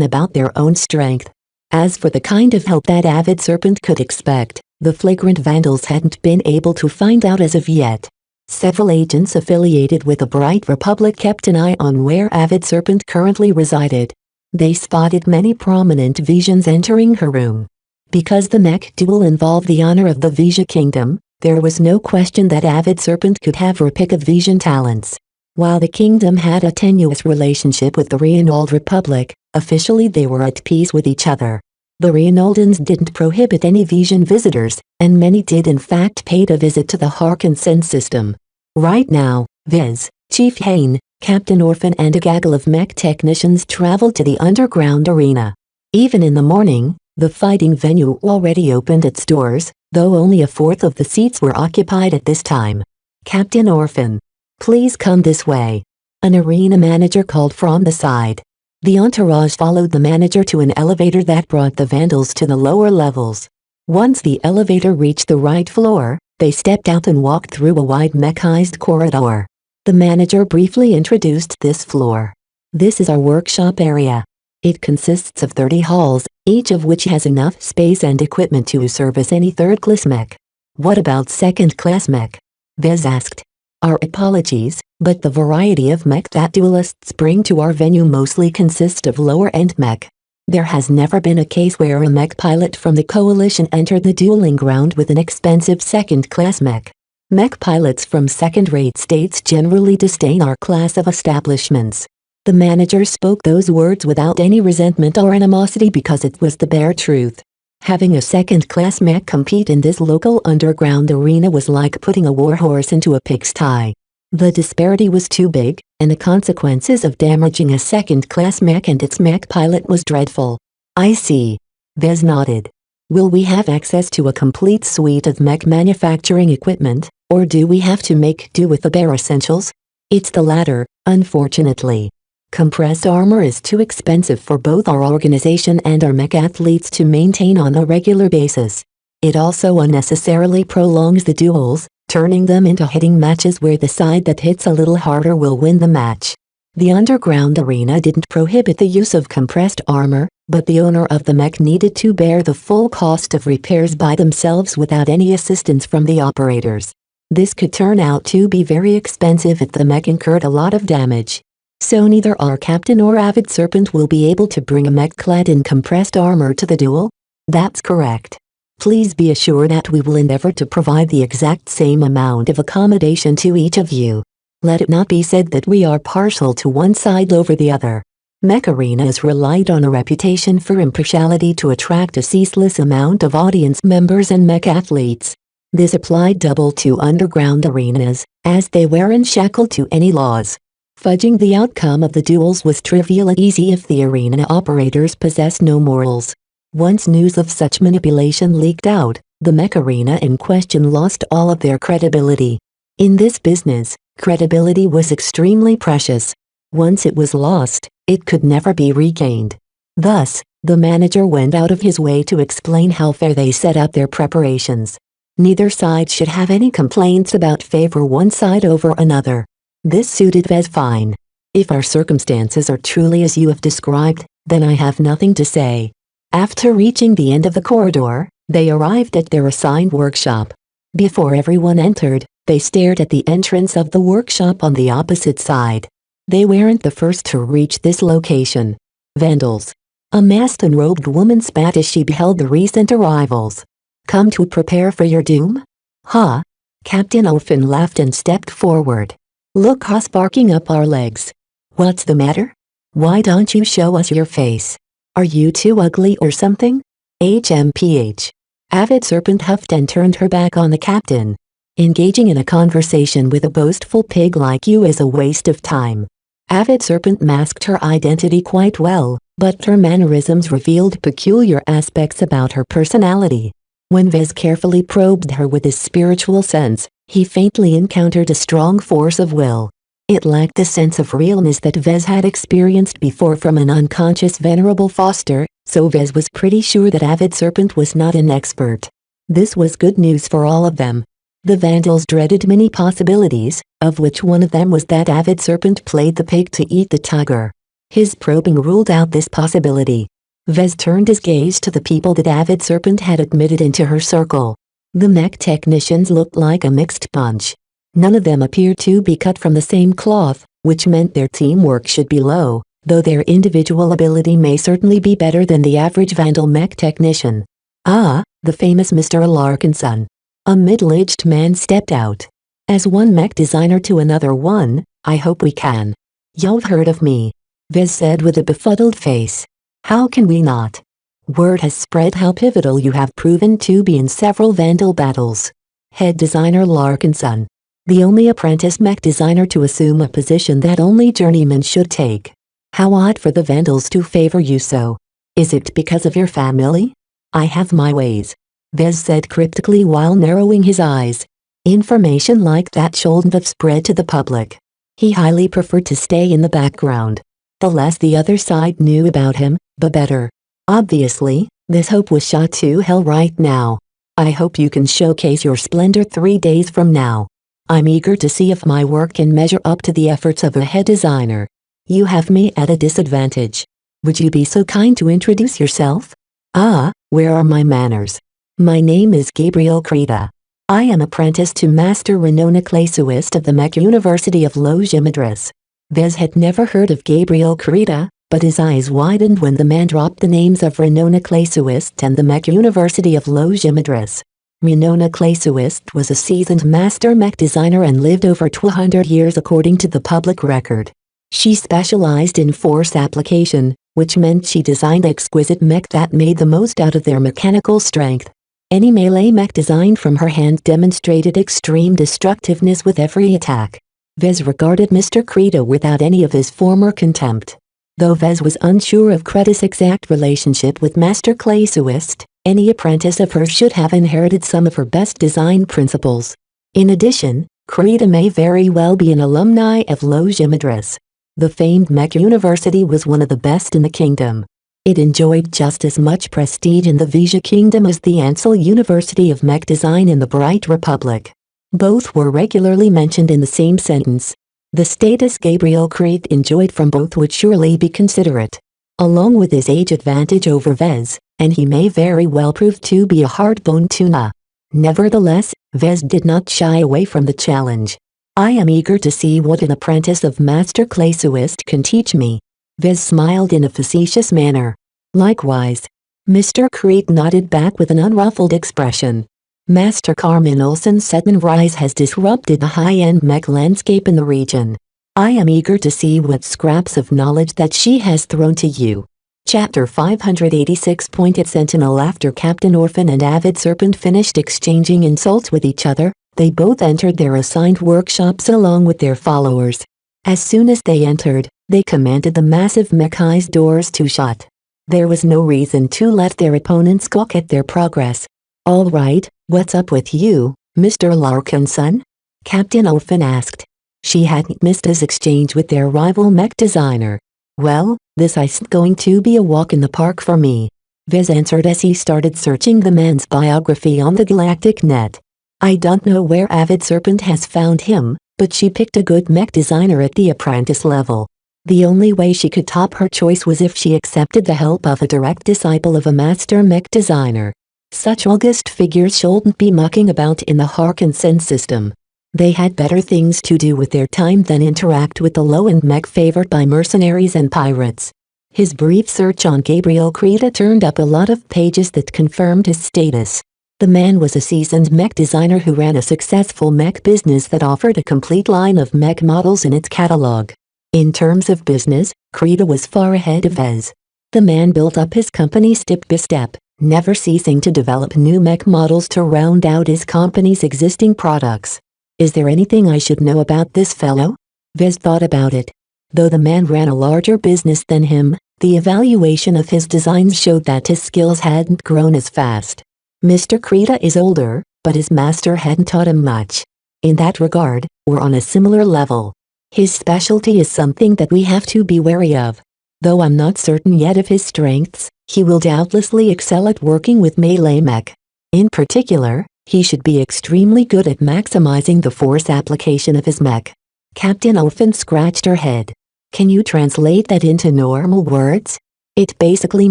about their own strength. As for the kind of help that Avid Serpent could expect, the flagrant Vandals hadn't been able to find out as of yet. Several agents affiliated with the Bright Republic kept an eye on where Avid Serpent currently resided. They spotted many prominent Visions entering her room. Because the mech duel involved the honor of the Vision Kingdom, there was no question that Avid Serpent could have her pick of Vision talents. While the kingdom had a tenuous relationship with the Reynolds Republic, officially they were at peace with each other. The Reynoldans didn't prohibit any Vision visitors, and many did in fact pay a visit to the Harkinson system. Right now, Viz, Chief Hain, Captain Orphan and a gaggle of mech technicians traveled to the underground arena. Even in the morning, the fighting venue already opened its doors, though only a fourth of the seats were occupied at this time. Captain Orphan, please come this way. An arena manager called from the side. The entourage followed the manager to an elevator that brought the Vandals to the lower levels. Once the elevator reached the right floor, they stepped out and walked through a wide mechanized corridor. The manager briefly introduced this floor. This is our workshop area. It consists of 30 halls, each of which has enough space and equipment to service any third-class mech. What about second-class mech? Vez asked. Our apologies, but the variety of mech that duelists bring to our venue mostly consist of lower-end mech. There has never been a case where a mech pilot from the Coalition entered the dueling ground with an expensive second-class mech. Mech pilots from second-rate states generally disdain our class of establishments. The manager spoke those words without any resentment or animosity because it was the bare truth. Having a second-class mech compete in this local underground arena was like putting a warhorse into a pigsty. The disparity was too big, and the consequences of damaging a second-class mech and its mech pilot was dreadful. I see. Vez nodded. Will we have access to a complete suite of mech manufacturing equipment, or do we have to make do with the bare essentials? It's the latter, unfortunately. Compressed armor is too expensive for both our organization and our mech athletes to maintain on a regular basis. It also unnecessarily prolongs the duels, turning them into hitting matches where the side that hits a little harder will win the match. The underground arena didn't prohibit the use of compressed armor, but the owner of the mech needed to bear the full cost of repairs by themselves without any assistance from the operators. This could turn out to be very expensive if the mech incurred a lot of damage. So neither our captain or Avid Serpent will be able to bring a mech clad in compressed armor to the duel? That's correct. Please be assured that we will endeavor to provide the exact same amount of accommodation to each of you. Let it not be said that we are partial to one side over the other. Mech arenas relied on a reputation for impartiality to attract a ceaseless amount of audience members and mech athletes. This applied double to underground arenas, as they weren't shackled to any laws. Fudging the outcome of the duels was trivial and easy if the arena operators possessed no morals. Once news of such manipulation leaked out, the mech arena in question lost all of their credibility. In this business, credibility was extremely precious. Once it was lost, it could never be regained. Thus, the manager went out of his way to explain how fair they set up their preparations. Neither side should have any complaints about favor one side over another. This suited Vez fine. If our circumstances are truly as you have described, then I have nothing to say. After reaching the end of the corridor, they arrived at their assigned workshop. Before everyone entered, they stared at the entrance of the workshop on the opposite side. They weren't the first to reach this location. Vandals. A masked and robed woman spat as she beheld the recent arrivals. Come to prepare for your doom? Huh? Captain Orphan laughed and stepped forward. Look us barking up our legs. What's the matter? Why don't you show us your face? Are you too ugly or something? HMPH. Avid Serpent huffed and turned her back on the captain. Engaging in a conversation with a boastful pig like you is a waste of time. Avid Serpent masked her identity quite well, but her mannerisms revealed peculiar aspects about her personality. When Vez carefully probed her with his spiritual sense, he faintly encountered a strong force of will. It lacked the sense of realness that Vez had experienced before from an unconscious venerable foster, so Vez was pretty sure that Avid Serpent was not an expert. This was good news for all of them. The Vandals dreaded many possibilities, of which one of them was that Avid Serpent played the pig to eat the tiger. His probing ruled out this possibility. Vez turned his gaze to the people that Avid Serpent had admitted into her circle. The mech technicians looked like a mixed bunch. None of them appeared to be cut from the same cloth, which meant their teamwork should be low, though their individual ability may certainly be better than the average Vandal mech technician. Ah, the famous Mr. Larkinson. A middle-aged man stepped out. As one mech designer to another one, I hope we can. You've heard of me, Vez said with a befuddled face. How can we not? Word has spread how pivotal you have proven to be in several Vandal battles. Head designer Larkinson. The only apprentice mech designer to assume a position that only journeymen should take. How odd for the Vandals to favor you so. Is it because of your family? I have my ways, Vez said cryptically while narrowing his eyes. Information like that shouldn't have spread to the public. He highly preferred to stay in the background. The less the other side knew about him, the better. Obviously, this hope was shot to hell right now. I hope you can showcase your splendor 3 days from now. I'm eager to see if my work can measure up to the efforts of a head designer. You have me at a disadvantage. Would you be so kind to introduce yourself? Ah, where are my manners? My name is Gabriel Krita. I am apprentice to Master Renona Clasuist of the Mech University of Logimidris. Vez had never heard of Gabriel Krita, but his eyes widened when the man dropped the names of Renona Clasuist and the Mech University of Logimidris. Renona Clasuist was a seasoned master mech designer and lived over 200 years according to the public record. She specialized in force application, which meant she designed exquisite mech that made the most out of their mechanical strength. Any melee mech designed from her hand demonstrated extreme destructiveness with every attack. Vez regarded Mr. Krita without any of his former contempt. Though Vez was unsure of Krita's exact relationship with Master Clasuist, any apprentice of hers should have inherited some of her best design principles. In addition, Krita may very well be an alumni of Logimidris. The famed Mech University was one of the best in the kingdom. It enjoyed just as much prestige in the Vija Kingdom as the Ansel University of Mech Design in the Bright Republic. Both were regularly mentioned in the same sentence. The status Gabriel Krita enjoyed from both would surely be considerate. Along with his age advantage over Vez, and he may very well prove to be a hard-boned tuna. Nevertheless, Vez did not shy away from the challenge. I am eager to see what an apprentice of Master Clasuist can teach me. Vez smiled in a facetious manner. Likewise. Mr. Krita nodded back with an unruffled expression. Master Carmen Olsen's Setman rise has disrupted the high-end mech landscape in the region. I am eager to see what scraps of knowledge that she has thrown to you. Chapter 586. At Sentinel. After Captain Orphan and Avid Serpent finished exchanging insults with each other, they both entered their assigned workshops along with their followers. As soon as they entered, they commanded the massive mechanized doors to shut. There was no reason to let their opponents gawk at their progress. All right, what's up with you, Mr. Larkinson? Captain Orphan asked. She hadn't missed his exchange with their rival mech designer. Well, this isn't going to be a walk in the park for me, Vez answered as he started searching the man's biography on the galactic net. I don't know where Avid Serpent has found him, but she picked a good mech designer at the apprentice level. The only way she could top her choice was if she accepted the help of a direct disciple of a master mech designer. Such august figures shouldn't be mucking about in the Harkinson system. They had better things to do with their time than interact with the low-end mech favored by mercenaries and pirates. His brief search on Gabriel Krita turned up a lot of pages that confirmed his status. The man was a seasoned mech designer who ran a successful mech business that offered a complete line of mech models in its catalog. In terms of business, Krita was far ahead of Vez. The man built up his company step by step, never ceasing to develop new mech models to round out his company's existing products. Is there anything I should know about this fellow? Vez thought about it. Though the man ran a larger business than him, the evaluation of his designs showed that his skills hadn't grown as fast. Mr. Krita is older, but his master hadn't taught him much. In that regard, we're on a similar level. His specialty is something that we have to be wary of. Though I'm not certain yet of his strengths, he will doubtlessly excel at working with melee mech. In particular, he should be extremely good at maximizing the force application of his mech. Captain Orphan scratched her head. Can you translate that into normal words? It basically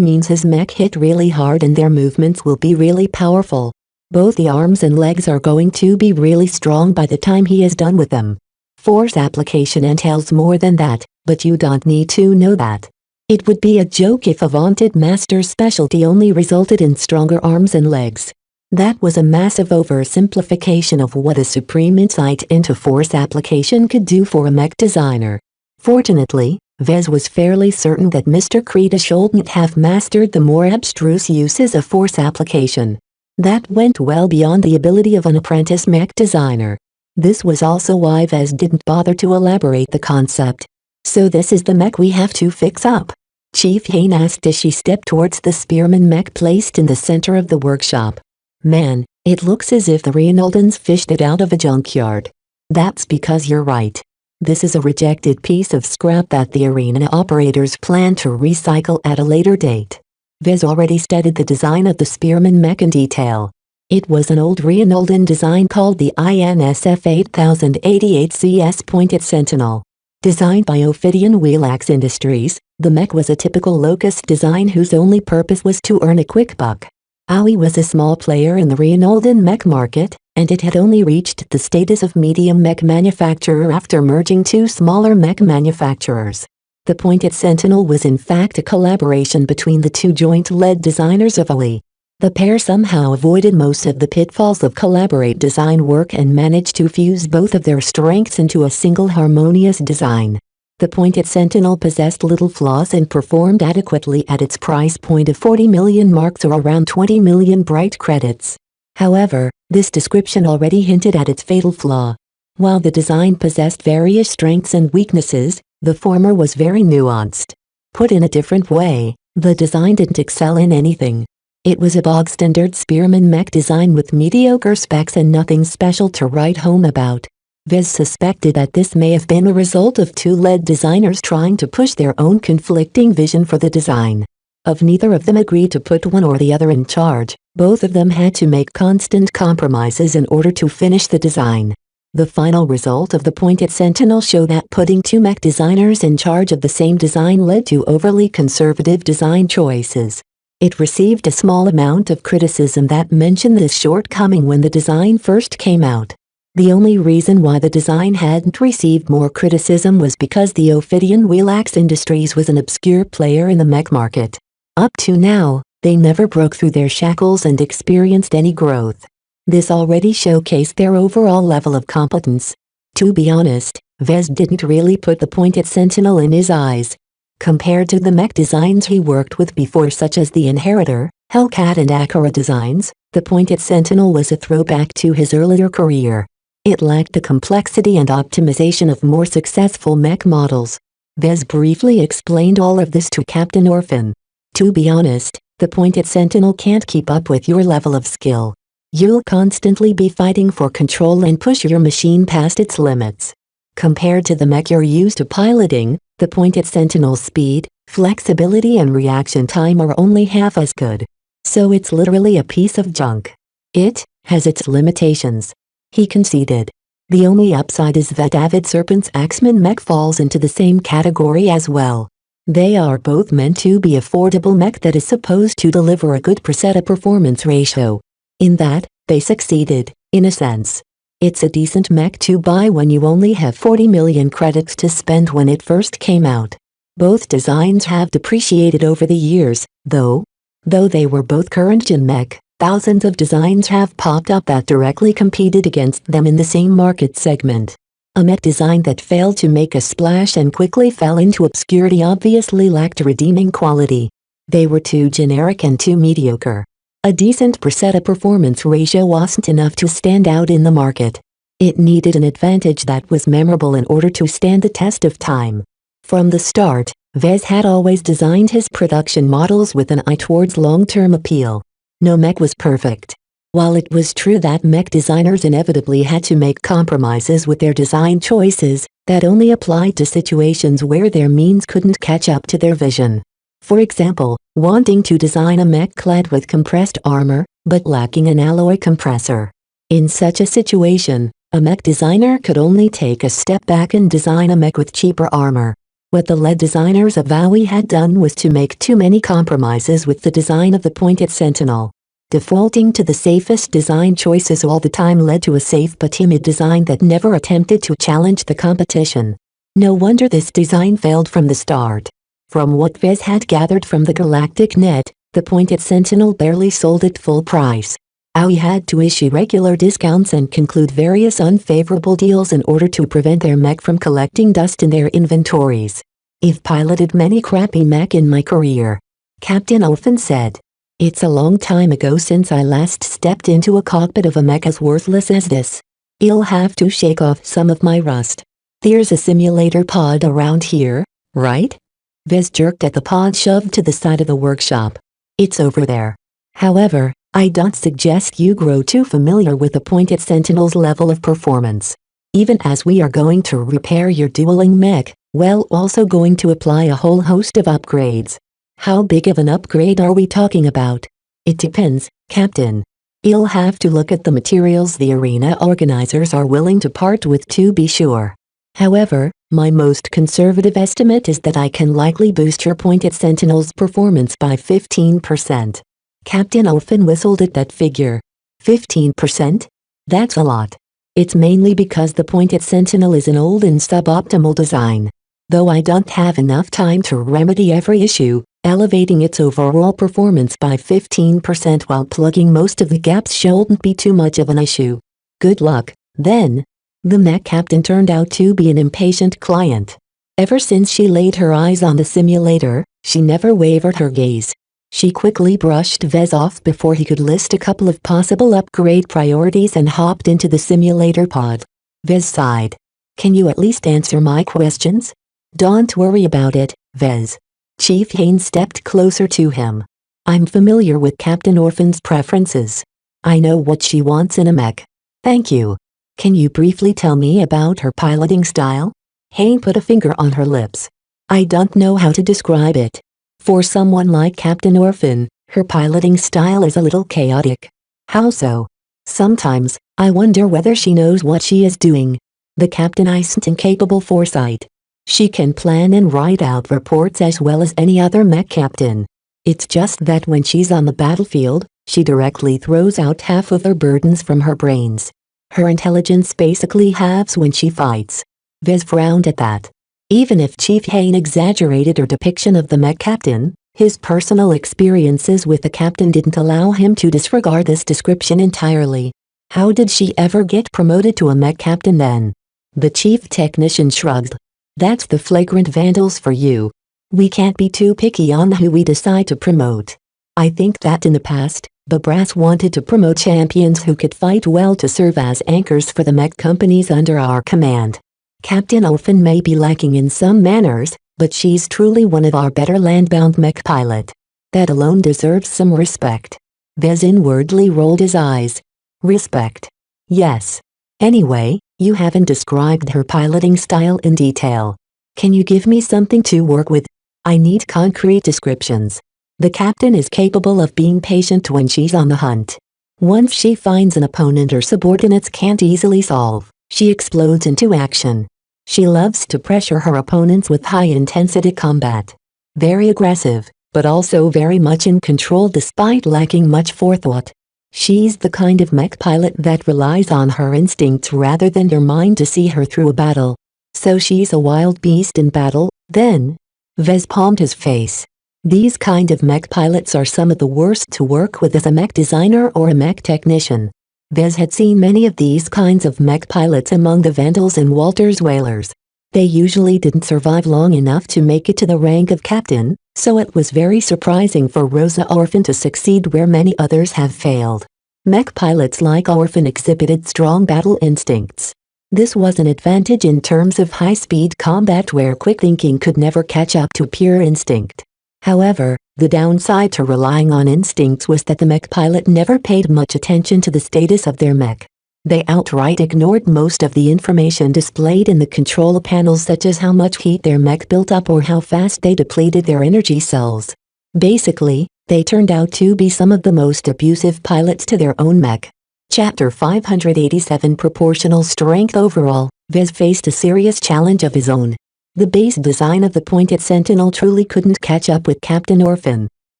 means his mech hit really hard and their movements will be really powerful. Both the arms and legs are going to be really strong by the time he is done with them. Force application entails more than that, but you don't need to know that. It would be a joke if a vaunted master's specialty only resulted in stronger arms and legs. That was a massive oversimplification of what a supreme insight into force application could do for a mech designer. Fortunately, Vez was fairly certain that Mr. Krita shouldn't have mastered the more abstruse uses of force application. That went well beyond the ability of an apprentice mech designer. This was also why Vez didn't bother to elaborate the concept. So this is the mech we have to fix up? Chief Hain asked as she stepped towards the spearman mech placed in the center of the workshop. Man, it looks as if the Reynoldans fished it out of a junkyard. That's because you're right. This is a rejected piece of scrap that the arena operators plan to recycle at a later date. Vez already studied the design of the spearman mech in detail. It was an old Reynoldan design called the INSF 8088 CS Pointed Sentinel. Designed by Ophidian Wheelax Industries, the mech was a typical locust design whose only purpose was to earn a quick buck. Aoi was a small player in the Reynoldan mech market, and it had only reached the status of medium mech manufacturer after merging two smaller mech manufacturers. The Pointed Sentinel was in fact a collaboration between the two joint-led designers of Aoi. The pair somehow avoided most of the pitfalls of collaborate design work and managed to fuse both of their strengths into a single harmonious design. The Pointed Sentinel possessed little flaws and performed adequately at its price point of 40 million marks or around 20 million bright credits. However, this description already hinted at its fatal flaw. While the design possessed various strengths and weaknesses, the former was very nuanced. Put in a different way, the design didn't excel in anything. It was a bog-standard spearman mech design with mediocre specs and nothing special to write home about. Vez suspected that this may have been a result of two lead designers trying to push their own conflicting vision for the design. If neither of them agreed to put one or the other in charge, both of them had to make constant compromises in order to finish the design. The final result of the Pointed Sentinel showed that putting two mech designers in charge of the same design led to overly conservative design choices. It received a small amount of criticism that mentioned this shortcoming when the design first came out. The only reason why the design hadn't received more criticism was because the Ophidian Wheelax Industries was an obscure player in the mech market. Up to now, they never broke through their shackles and experienced any growth. This already showcased their overall level of competence. To be honest, Vez didn't really put the Pointed Sentinel in his eyes. Compared to the mech designs he worked with before, such as the Inheritor, Hellcat and Akira designs, the Pointed Sentinel was a throwback to his earlier career. It lacked the complexity and optimization of more successful mech models. Vez briefly explained all of this to Captain Orphan. To be honest, the Pointed Sentinel can't keep up with your level of skill. You'll constantly be fighting for control and push your machine past its limits. Compared to the mech you're used to piloting, the Pointed Sentinel's speed, flexibility and reaction time are only half as good. So it's literally a piece of junk. It has its limitations. He conceded. The only upside is that Avid Serpent's Axeman mech falls into the same category as well. They are both meant to be affordable mech that is supposed to deliver a good performance ratio. In that, they succeeded, in a sense. It's a decent mech to buy when you only have 40 million credits to spend when it first came out. Both designs have depreciated over the years, though. Though they were both current-gen mech, thousands of designs have popped up that directly competed against them in the same market segment. A mech design that failed to make a splash and quickly fell into obscurity obviously lacked redeeming quality. They were too generic and too mediocre. A decent performance ratio wasn't enough to stand out in the market. It needed an advantage that was memorable in order to stand the test of time. From the start, Vez had always designed his production models with an eye towards long-term appeal. No mech was perfect. While it was true that mech designers inevitably had to make compromises with their design choices, that only applied to situations where their means couldn't catch up to their vision. For example, wanting to design a mech clad with compressed armor, but lacking an alloy compressor. In such a situation, a mech designer could only take a step back and design a mech with cheaper armor. What the lead designers of Vaui had done was to make too many compromises with the design of the pointed sentinel. Defaulting to the safest design choices all the time led to a safe but timid design that never attempted to challenge the competition. No wonder this design failed from the start. From what Vez had gathered from the Galactic Net, the pointed sentinel barely sold at full price. Aoi had to issue regular discounts and conclude various unfavorable deals in order to prevent their mech from collecting dust in their inventories. "I've piloted many crappy mech in my career," Captain Orphan said. "It's a long time ago since I last stepped into a cockpit of a mech as worthless as this. I'll have to shake off some of my rust. There's a simulator pod around here, right?" Vez jerked at the pod shoved to the side of the workshop. "It's over there. However, I don't suggest you grow too familiar with the pointed sentinel's level of performance. Even as we are going to repair your dueling mech, while also going to apply a whole host of upgrades." "How big of an upgrade are we talking about?" "It depends, Captain. You'll have to look at the materials the arena organizers are willing to part with to be sure. However, my most conservative estimate is that I can likely boost your pointed sentinel's performance by 15%. Captain Orphan whistled at that figure. 15%? That's a lot. It's mainly because the pointed sentinel is an old and suboptimal design. Though I don't have enough time to remedy every issue, elevating its overall performance by 15% while plugging most of the gaps shouldn't be too much of an issue. Good luck, then." The mech captain turned out to be an impatient client. Ever since she laid her eyes on the simulator, she never wavered her gaze. She quickly brushed Vez off before he could list a couple of possible upgrade priorities and hopped into the simulator pod. Vez sighed. "Can you at least answer my questions?" "Don't worry about it, Vez." Chief Hain stepped closer to him. "I'm familiar with Captain Orphan's preferences. I know what she wants in a mech." "Thank you. Can you briefly tell me about her piloting style?" Hain put a finger on her lips. "I don't know how to describe it. For someone like Captain Orphan, her piloting style is a little chaotic." "How so?" "Sometimes, I wonder whether she knows what she is doing." The captain isn't incapable foresight. She can plan and write out reports as well as any other mech captain. It's just that when she's on the battlefield, she directly throws out half of her burdens from her brains. Her intelligence basically halves when she fights. Vez frowned at that. Even if Chief Hain exaggerated her depiction of the mech captain, his personal experiences with the captain didn't allow him to disregard this description entirely. How did she ever get promoted to a mech captain then? The chief technician shrugged. "That's the flagrant vandals for you. We can't be too picky on who we decide to promote. I think that in the past, the brass wanted to promote champions who could fight well to serve as anchors for the mech companies under our command. Captain Orphan may be lacking in some manners, but she's truly one of our better landbound mech pilot. That alone deserves some respect." Vez inwardly rolled his eyes. "Respect? Yes. Anyway, you haven't described her piloting style in detail. Can you give me something to work with? I need concrete descriptions." The captain is capable of being patient when she's on the hunt. Once she finds an opponent her subordinates can't easily solve, she explodes into action. She loves to pressure her opponents with high-intensity combat. Very aggressive, but also very much in control despite lacking much forethought. She's the kind of mech pilot that relies on her instincts rather than her mind to see her through a battle. So she's a wild beast in battle, then? Vez palmed his face. These kind of mech pilots are some of the worst to work with as a mech designer or a mech technician. Vez had seen many of these kinds of mech pilots among the Vandals and Walter's whalers. They usually didn't survive long enough to make it to the rank of captain, so it was very surprising for Rosa Orphan to succeed where many others have failed. Mech pilots like Orphan exhibited strong battle instincts. This was an advantage in terms of high-speed combat where quick thinking could never catch up to pure instinct. However, the downside to relying on instincts was that the mech pilot never paid much attention to the status of their mech. They outright ignored most of the information displayed in the control panels, such as how much heat their mech built up or how fast they depleted their energy cells. Basically, they turned out to be some of the most abusive pilots to their own mech. Chapter 587 Proportional Strength. Overall, Vez faced a serious challenge of his own. The base design of the Pointed Sentinel truly couldn't catch up with Captain Orphan.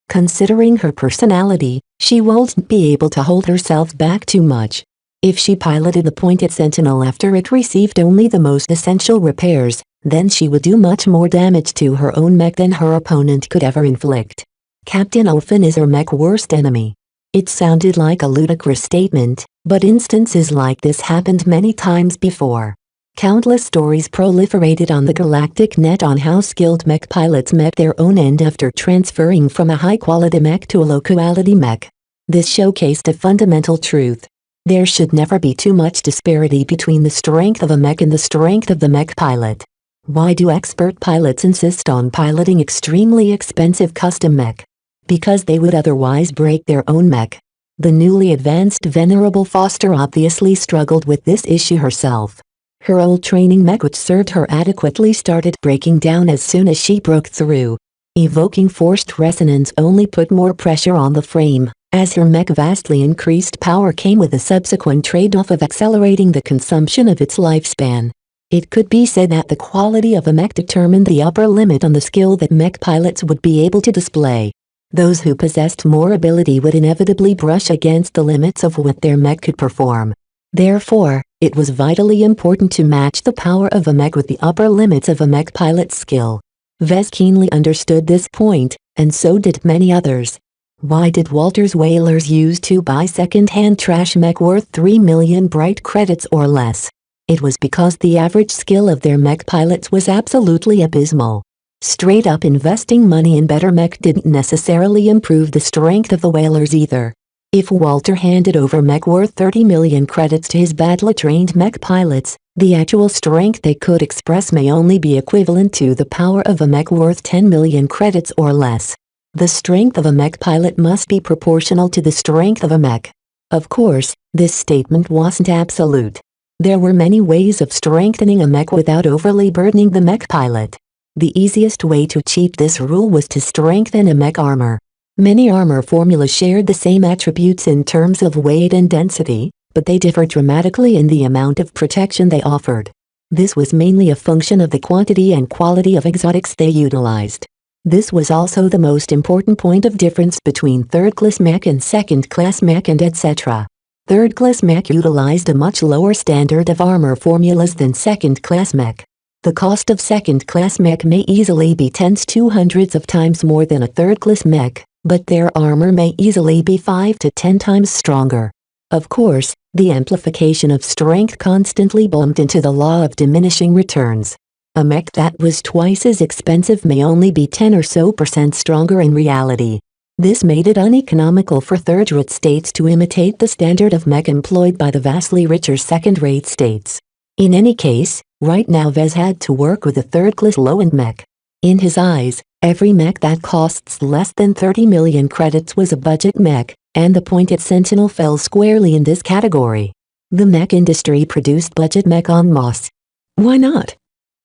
Considering her personality, she wouldn't be able to hold herself back too much. If she piloted the Pointed Sentinel after it received only the most essential repairs, then she would do much more damage to her own mech than her opponent could ever inflict. Captain Orphan is her mech's worst enemy. It sounded like a ludicrous statement, but instances like this happened many times before. Countless stories proliferated on the galactic net on how skilled mech pilots met their own end after transferring from a high-quality mech to a low-quality mech. This showcased a fundamental truth. There should never be too much disparity between the strength of a mech and the strength of the mech pilot. Why do expert pilots insist on piloting extremely expensive custom mech? Because they would otherwise break their own mech. The newly advanced Venerable Foster obviously struggled with this issue herself. Her old training mech, which served her adequately, started breaking down as soon as she broke through. Evoking forced resonance only put more pressure on the frame. As her mech vastly increased power came with a subsequent trade-off of accelerating the consumption of its lifespan. It could be said that the quality of a mech determined the upper limit on the skill that mech pilots would be able to display. Those who possessed more ability would inevitably brush against the limits of what their mech could perform. Therefore, it was vitally important to match the power of a mech with the upper limits of a mech pilot's skill. Vez keenly understood this point, and so did many others. Why did Walter's whalers use to buy second-hand trash mech worth 3 million bright credits or less? It was because the average skill of their mech pilots was absolutely abysmal. Straight-up investing money in better mech didn't necessarily improve the strength of the whalers either. If Walter handed over mech worth 30 million credits to his badly trained mech pilots, the actual strength they could express may only be equivalent to the power of a mech worth 10 million credits or less. The strength of a mech pilot must be proportional to the strength of a mech. Of course, this statement wasn't absolute. There were many ways of strengthening a mech without overly burdening the mech pilot. The easiest way to cheat this rule was to strengthen a mech armor. Many armor formulas shared the same attributes in terms of weight and density, but they differed dramatically in the amount of protection they offered. This was mainly a function of the quantity and quality of exotics they utilized. This was also the most important point of difference between third-class mech and second-class mech and etc. Third-class mech utilized a much lower standard of armor formulas than second-class mech. The cost of second-class mech may easily be tens to hundreds of times more than a third-class mech, but their armor may easily be 5 to 10 times stronger. Of course, the amplification of strength constantly bumped into the law of diminishing returns. A mech that was twice as expensive may only be 10% or so stronger in reality. This made it uneconomical for third-rate states to imitate the standard of mech employed by the vastly richer second-rate states. In any case, right now Vez had to work with a third-class low-end mech. In his eyes, every mech that costs less than 30 million credits was a budget mech, and the Pointed Sentinel fell squarely in this category. The mech industry produced budget mech en masse. Why not?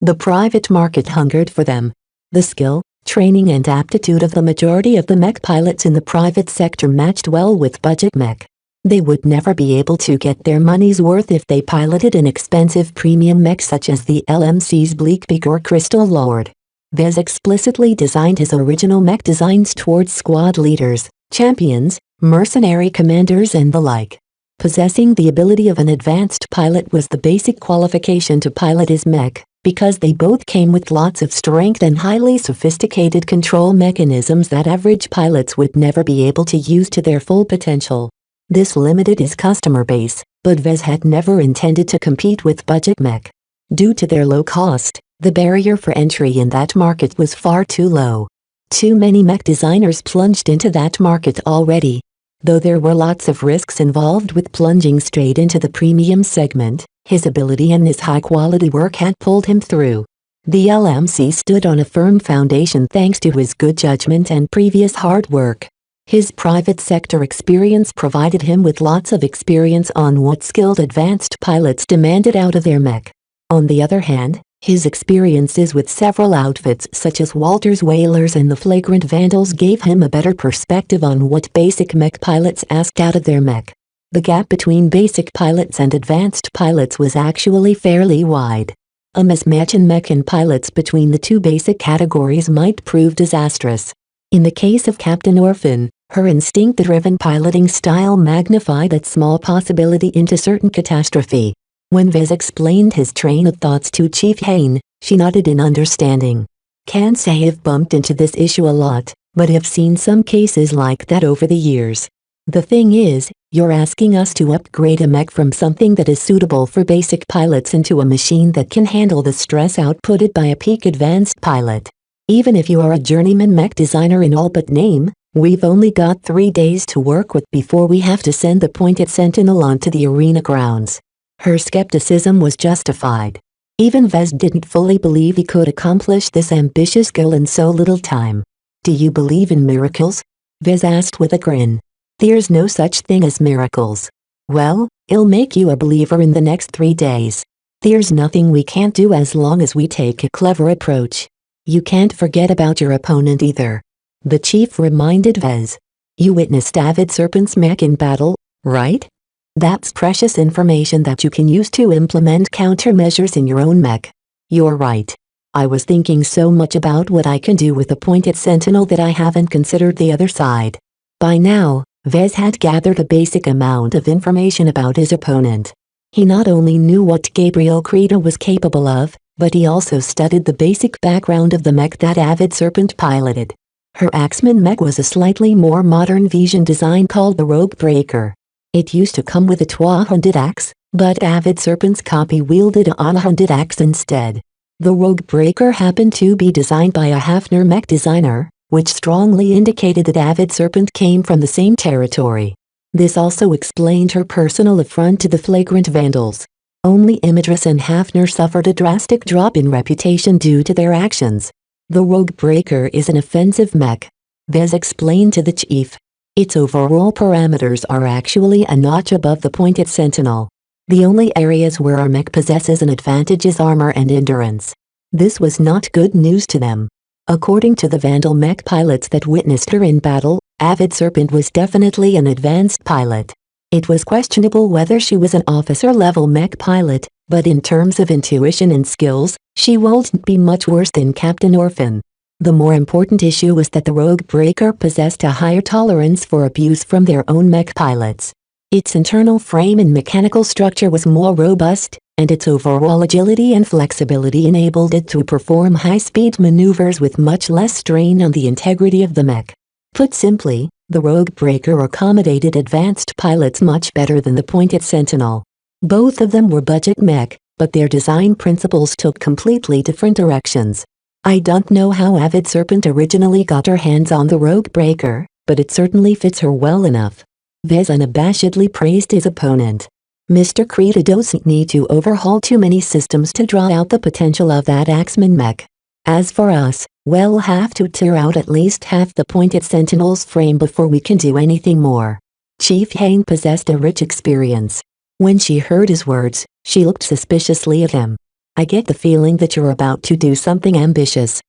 The private market hungered for them. The skill, training and aptitude of the majority of the mech pilots in the private sector matched well with budget mech. They would never be able to get their money's worth if they piloted an expensive premium mech such as the LMC's Bleakbeak or Crystal Lord. Vez explicitly designed his original mech designs towards squad leaders, champions, mercenary commanders and the like. Possessing the ability of an advanced pilot was the basic qualification to pilot his mech, because they both came with lots of strength and highly sophisticated control mechanisms that average pilots would never be able to use to their full potential. This limited his customer base, but Vez had never intended to compete with budget mech. Due to their low cost, the barrier for entry in that market was far too low. Too many mech designers plunged into that market already. Though there were lots of risks involved with plunging straight into the premium segment, his ability and his high-quality work had pulled him through. The LMC stood on a firm foundation thanks to his good judgment and previous hard work. His private sector experience provided him with lots of experience on what skilled advanced pilots demanded out of their mech. On the other hand, his experiences with several outfits such as Walter's Whalers and the Flagrant Vandals gave him a better perspective on what basic mech pilots asked out of their mech. The gap between basic pilots and advanced pilots was actually fairly wide. A mismatch in mech and pilots between the two basic categories might prove disastrous. In the case of Captain Orphan, her instinct-driven piloting style magnified that small possibility into certain catastrophe. When Vez explained his train of thoughts to Chief Hain, she nodded in understanding. Can't say I've bumped into this issue a lot, but I've seen some cases like that over the years. The thing is, you're asking us to upgrade a mech from something that is suitable for basic pilots into a machine that can handle the stress outputted by a peak advanced pilot. Even if you are a journeyman mech designer in all but name, we've only got 3 days to work with before we have to send the Pointed Sentinel onto the arena grounds. Her skepticism was justified. Even Vez didn't fully believe he could accomplish this ambitious goal in so little time. Do you believe in miracles? Vez asked with a grin. There's no such thing as miracles. Well, it'll make you a believer in the next 3 days. There's nothing we can't do as long as we take a clever approach. You can't forget about your opponent either. The chief reminded Vez. You witnessed Avid Serpent's mech in battle, right? That's precious information that you can use to implement countermeasures in your own mech. You're right. I was thinking so much about what I can do with the Pointed Sentinel that I haven't considered the other side. By now, Vez had gathered a basic amount of information about his opponent. He not only knew what Gabriel Creta was capable of, but he also studied the basic background of the mech that Avid Serpent piloted. Her Axeman mech was a slightly more modern Vision design called the Rogue Breaker. It used to come with a 200 axe, but Avid Serpent's copy wielded a 100 axe instead. The Rogue Breaker happened to be designed by a Hafner mech designer, which strongly indicated that Avid Serpent came from the same territory. This also explained her personal affront to the Flagrant Vandals. Only Imidris and Hafner suffered a drastic drop in reputation due to their actions. The Rogue Breaker is an offensive mech. Vez explained to the chief. Its overall parameters are actually a notch above the Pointed Sentinel. The only areas where our mech possesses an advantage is armor and endurance. This was not good news to them. According to the Vandal mech pilots that witnessed her in battle, Avid Serpent was definitely an advanced pilot. It was questionable whether she was an officer-level mech pilot, but in terms of intuition and skills, she wouldn't be much worse than Captain Orphan. The more important issue was that the Rogue Breaker possessed a higher tolerance for abuse from their own mech pilots. Its internal frame and mechanical structure was more robust, and its overall agility and flexibility enabled it to perform high-speed maneuvers with much less strain on the integrity of the mech. Put simply, the Rogue Breaker accommodated advanced pilots much better than the Pointed Sentinel. Both of them were budget mech, but their design principles took completely different directions. I don't know how Avid Serpent originally got her hands on the Rogue Breaker, but it certainly fits her well enough. Vez unabashedly praised his opponent. Mr. Creta doesn't need to overhaul too many systems to draw out the potential of that Axeman mech. As for us, we'll have to tear out at least half the Pointed Sentinel's frame before we can do anything more. Chief Hain possessed a rich experience. When she heard his words, she looked suspiciously at him. I get the feeling that you're about to do something ambitious.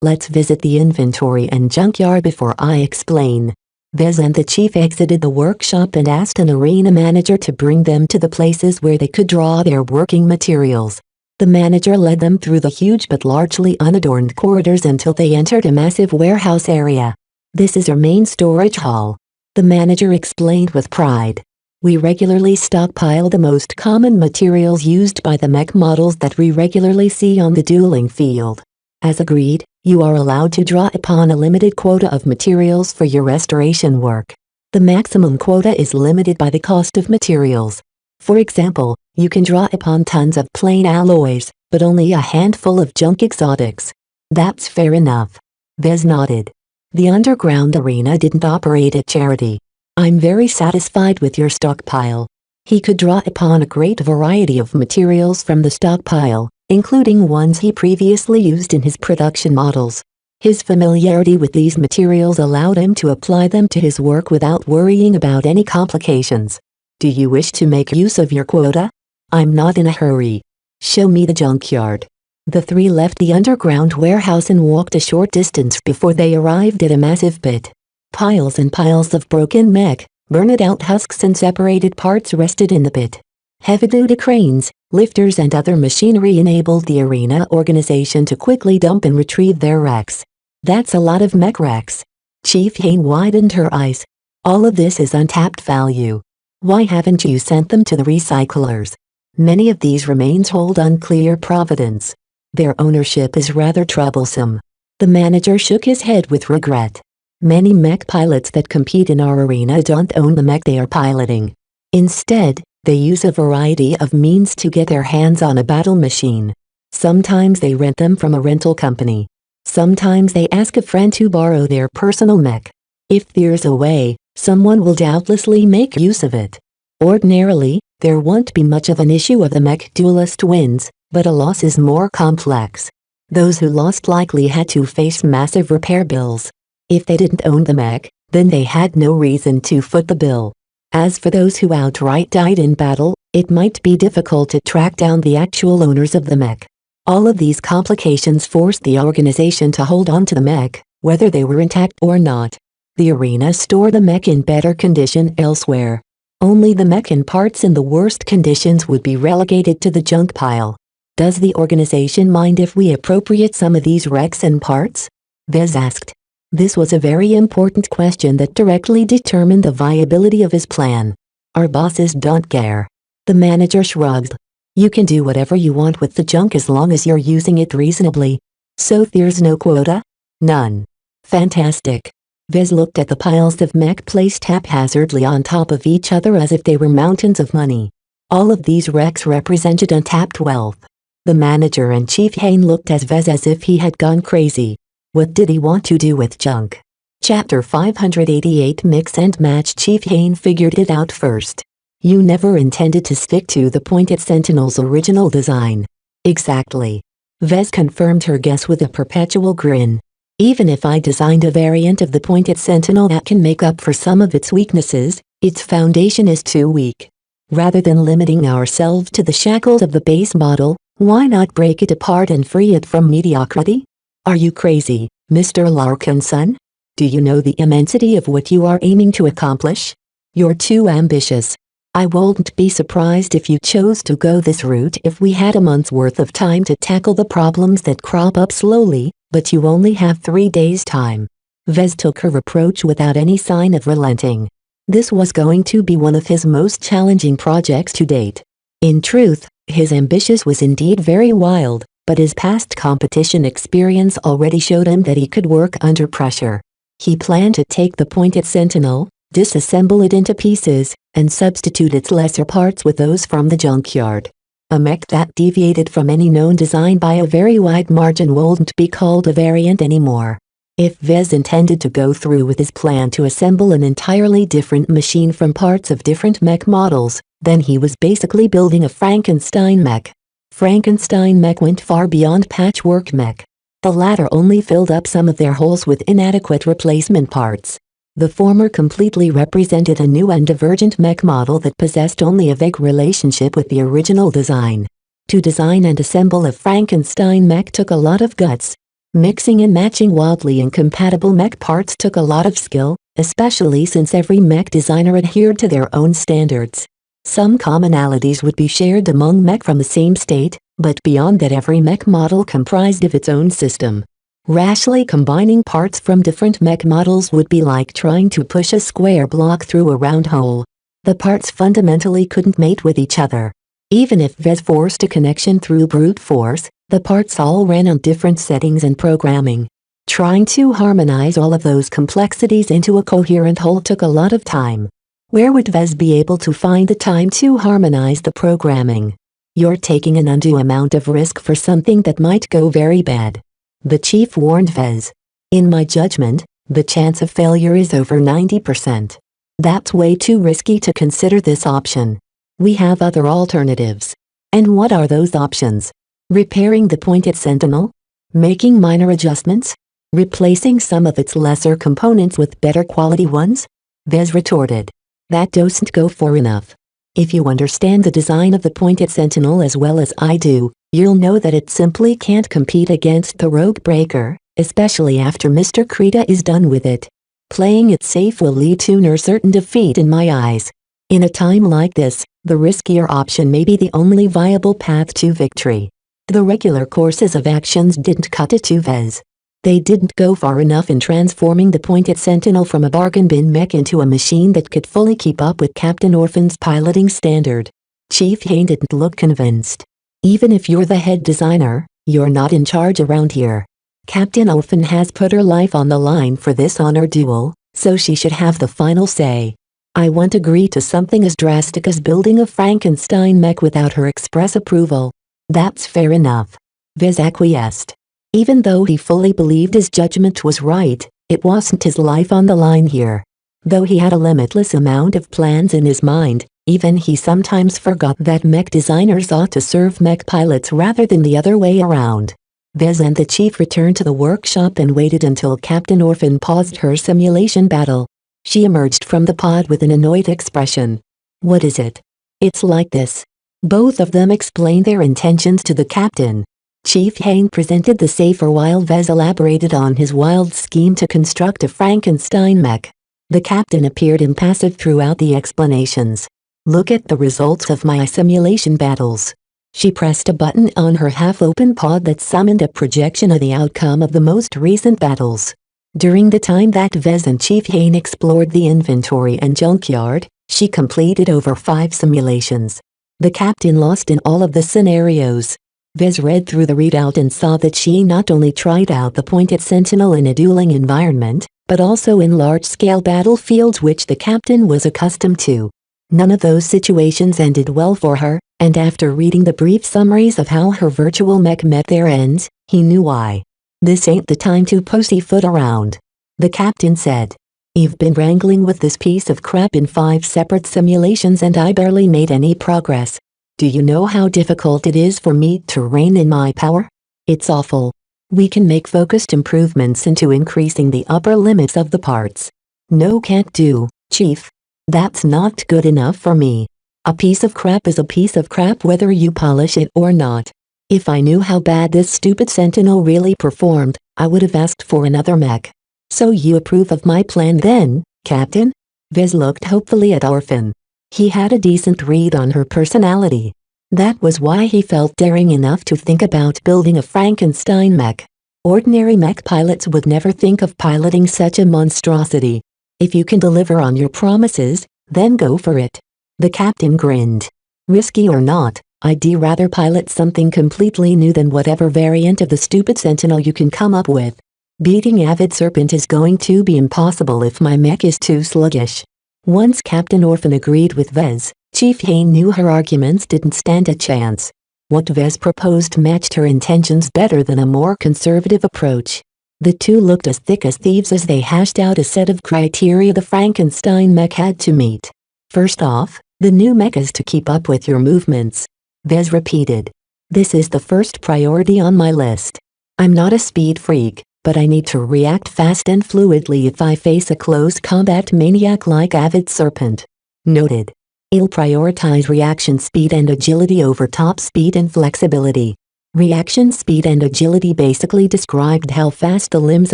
Let's visit the inventory and junkyard before I explain. Vez and the chief exited the workshop and asked an arena manager to bring them to the places where they could draw their working materials. The manager led them through the huge but largely unadorned corridors until they entered a massive warehouse area. This is our main storage hall. The manager explained with pride. We regularly stockpile the most common materials used by the mech models that we regularly see on the dueling field. As agreed, you are allowed to draw upon a limited quota of materials for your restoration work. The maximum quota is limited by the cost of materials. For example, you can draw upon tons of plain alloys, but only a handful of junk exotics. That's fair enough. Vez nodded. The underground arena didn't operate at charity. I'm very satisfied with your stockpile. He could draw upon a great variety of materials from the stockpile, including ones he previously used in his production models. His familiarity with these materials allowed him to apply them to his work without worrying about any complications. Do you wish to make use of your quota? I'm not in a hurry. Show me the junkyard. The three left the underground warehouse and walked a short distance before they arrived at a massive pit. Piles and piles of broken mech, burned-out husks and separated parts rested in the pit. Heavy-duty cranes, lifters and other machinery enabled the arena organization to quickly dump and retrieve their wrecks. That's a lot of mech wrecks. Chief Hain widened her eyes. All of this is untapped value. Why haven't you sent them to the recyclers? Many of these remains hold unclear provenance. Their ownership is rather troublesome. The manager shook his head with regret. Many mech pilots that compete in our arena don't own the mech they are piloting. Instead, they use a variety of means to get their hands on a battle machine. Sometimes they rent them from a rental company. Sometimes they ask a friend to borrow their personal mech. If there's a way, someone will doubtlessly make use of it. Ordinarily, there won't be much of an issue if the mech duelist wins, but a loss is more complex. Those who lost likely had to face massive repair bills. If they didn't own the mech, then they had no reason to foot the bill. As for those who outright died in battle, it might be difficult to track down the actual owners of the mech. All of these complications forced the organization to hold on to the mech, whether they were intact or not. The arena stored the mech in better condition elsewhere. Only the mech and parts in the worst conditions would be relegated to the junk pile. Does the organization mind if we appropriate some of these wrecks and parts? Vez asked. This was a very important question that directly determined the viability of his plan. Our bosses don't care. The manager shrugged. You can do whatever you want with the junk as long as you're using it reasonably. So there's no quota? None. Fantastic. Vez looked at the piles of mech placed haphazardly on top of each other as if they were mountains of money. All of these wrecks represented untapped wealth. The manager and Chief Hain looked at Vez as if he had gone crazy. What did he want to do with junk? Chapter 588 Mix and Match. Chief Hain figured it out first. You never intended to stick to the Pointed Sentinel's original design. Exactly. Vez confirmed her guess with a perpetual grin. Even if I designed a variant of the Pointed Sentinel that can make up for some of its weaknesses, its foundation is too weak. Rather than limiting ourselves to the shackles of the base model, why not break it apart and free it from mediocrity? Are you crazy, Mr. Larkinson? Do you know the immensity of what you are aiming to accomplish? You're too ambitious. I wouldn't be surprised if you chose to go this route if we had a month's worth of time to tackle the problems that crop up slowly, but you only have 3 days' time. Vez took her reproach without any sign of relenting. This was going to be one of his most challenging projects to date. In truth, his ambitions was indeed very wild, but his past competition experience already showed him that he could work under pressure. He planned to take the Pointed Sentinel, disassemble it into pieces, and substitute its lesser parts with those from the junkyard. A mech that deviated from any known design by a very wide margin wouldn't be called a variant anymore. If Vez intended to go through with his plan to assemble an entirely different machine from parts of different mech models, then he was basically building a Frankenstein mech. Frankenstein mech went far beyond patchwork mech. The latter only filled up some of their holes with inadequate replacement parts. The former completely represented a new and divergent mech model that possessed only a vague relationship with the original design. To design and assemble a Frankenstein mech took a lot of guts. Mixing and matching wildly incompatible mech parts took a lot of skill, especially since every mech designer adhered to their own standards. Some commonalities would be shared among mech from the same state, but beyond that every mech model comprised of its own system. Rashly combining parts from different mech models would be like trying to push a square block through a round hole. The parts fundamentally couldn't mate with each other. Even if Vez forced a connection through brute force, the parts all ran on different settings and programming. Trying to harmonize all of those complexities into a coherent whole took a lot of time. Where would Vez be able to find the time to harmonize the programming? You're taking an undue amount of risk for something that might go very bad. The chief warned Vez. In my judgment, the chance of failure is over 90%. That's way too risky to consider this option. We have other alternatives. And what are those options? Repairing the pointed sentinel? Making minor adjustments? Replacing some of its lesser components with better quality ones? Vez retorted. That doesn't go far enough. If you understand the design of the pointed sentinel as well as I do, you'll know that it simply can't compete against the rogue breaker, especially after Mr. Krita is done with it. Playing it safe will lead to near certain defeat in my eyes. In a time like this, the riskier option may be the only viable path to victory. The regular courses of actions didn't cut it to Vez. They didn't go far enough in transforming the pointed sentinel from a bargain bin mech into a machine that could fully keep up with Captain Orphan's piloting standard. Chief Hain didn't look convinced. Even if you're the head designer, you're not in charge around here. Captain Orphan has put her life on the line for this honor duel, so she should have the final say. I won't agree to something as drastic as building a Frankenstein mech without her express approval. That's fair enough. Vez acquiesced. Even though he fully believed his judgment was right, it wasn't his life on the line here. Though he had a limitless amount of plans in his mind, even he sometimes forgot that mech designers ought to serve mech pilots rather than the other way around. Vez and the chief returned to the workshop and waited until Captain Orphan paused her simulation battle. She emerged from the pod with an annoyed expression. What is it? It's like this. Both of them explained their intentions to the captain. Chief Hain presented the safer while Vez elaborated on his wild scheme to construct a Frankenstein mech. The captain appeared impassive throughout the explanations. Look at the results of my simulation battles. She pressed a button on her half-open pod that summoned a projection of the outcome of the most recent battles. During the time that Vez and Chief Hain explored the inventory and junkyard, she completed over 5 simulations. The captain lost in all of the scenarios. Vez read through the readout and saw that she not only tried out the pointed sentinel in a dueling environment, but also in large-scale battlefields which the captain was accustomed to. None of those situations ended well for her, and after reading the brief summaries of how her virtual mech met their ends, he knew why. This ain't the time to pussyfoot around. The captain said. You've been wrangling with this piece of crap in 5 separate simulations and I barely made any progress. Do you know how difficult it is for me to rein in my power? It's awful. We can make focused improvements into increasing the upper limits of the parts. No, can't do, Chief. That's not good enough for me. A piece of crap is a piece of crap whether you polish it or not. If I knew how bad this stupid sentinel really performed, I would have asked for another mech. So you approve of my plan then, Captain? Vez looked hopefully at Orphan. He had a decent read on her personality. That was why he felt daring enough to think about building a Frankenstein mech. Ordinary mech pilots would never think of piloting such a monstrosity. If you can deliver on your promises, then go for it. The captain grinned. Risky or not, I'd rather pilot something completely new than whatever variant of the stupid sentinel you can come up with. Beating Avid Serpent is going to be impossible if my mech is too sluggish. Once Captain Orphan agreed with Vez, Chief Hain knew her arguments didn't stand a chance. What Vez proposed matched her intentions better than a more conservative approach. The two looked as thick as thieves as they hashed out a set of criteria the Frankenstein mech had to meet. First off, the new mech is to keep up with your movements. Vez repeated. This is the first priority on my list. I'm not a speed freak, but I need to react fast and fluidly if I face a close combat maniac like Avid Serpent. Noted. I'll prioritize reaction speed and agility over top speed and flexibility. Reaction speed and agility basically described how fast the limbs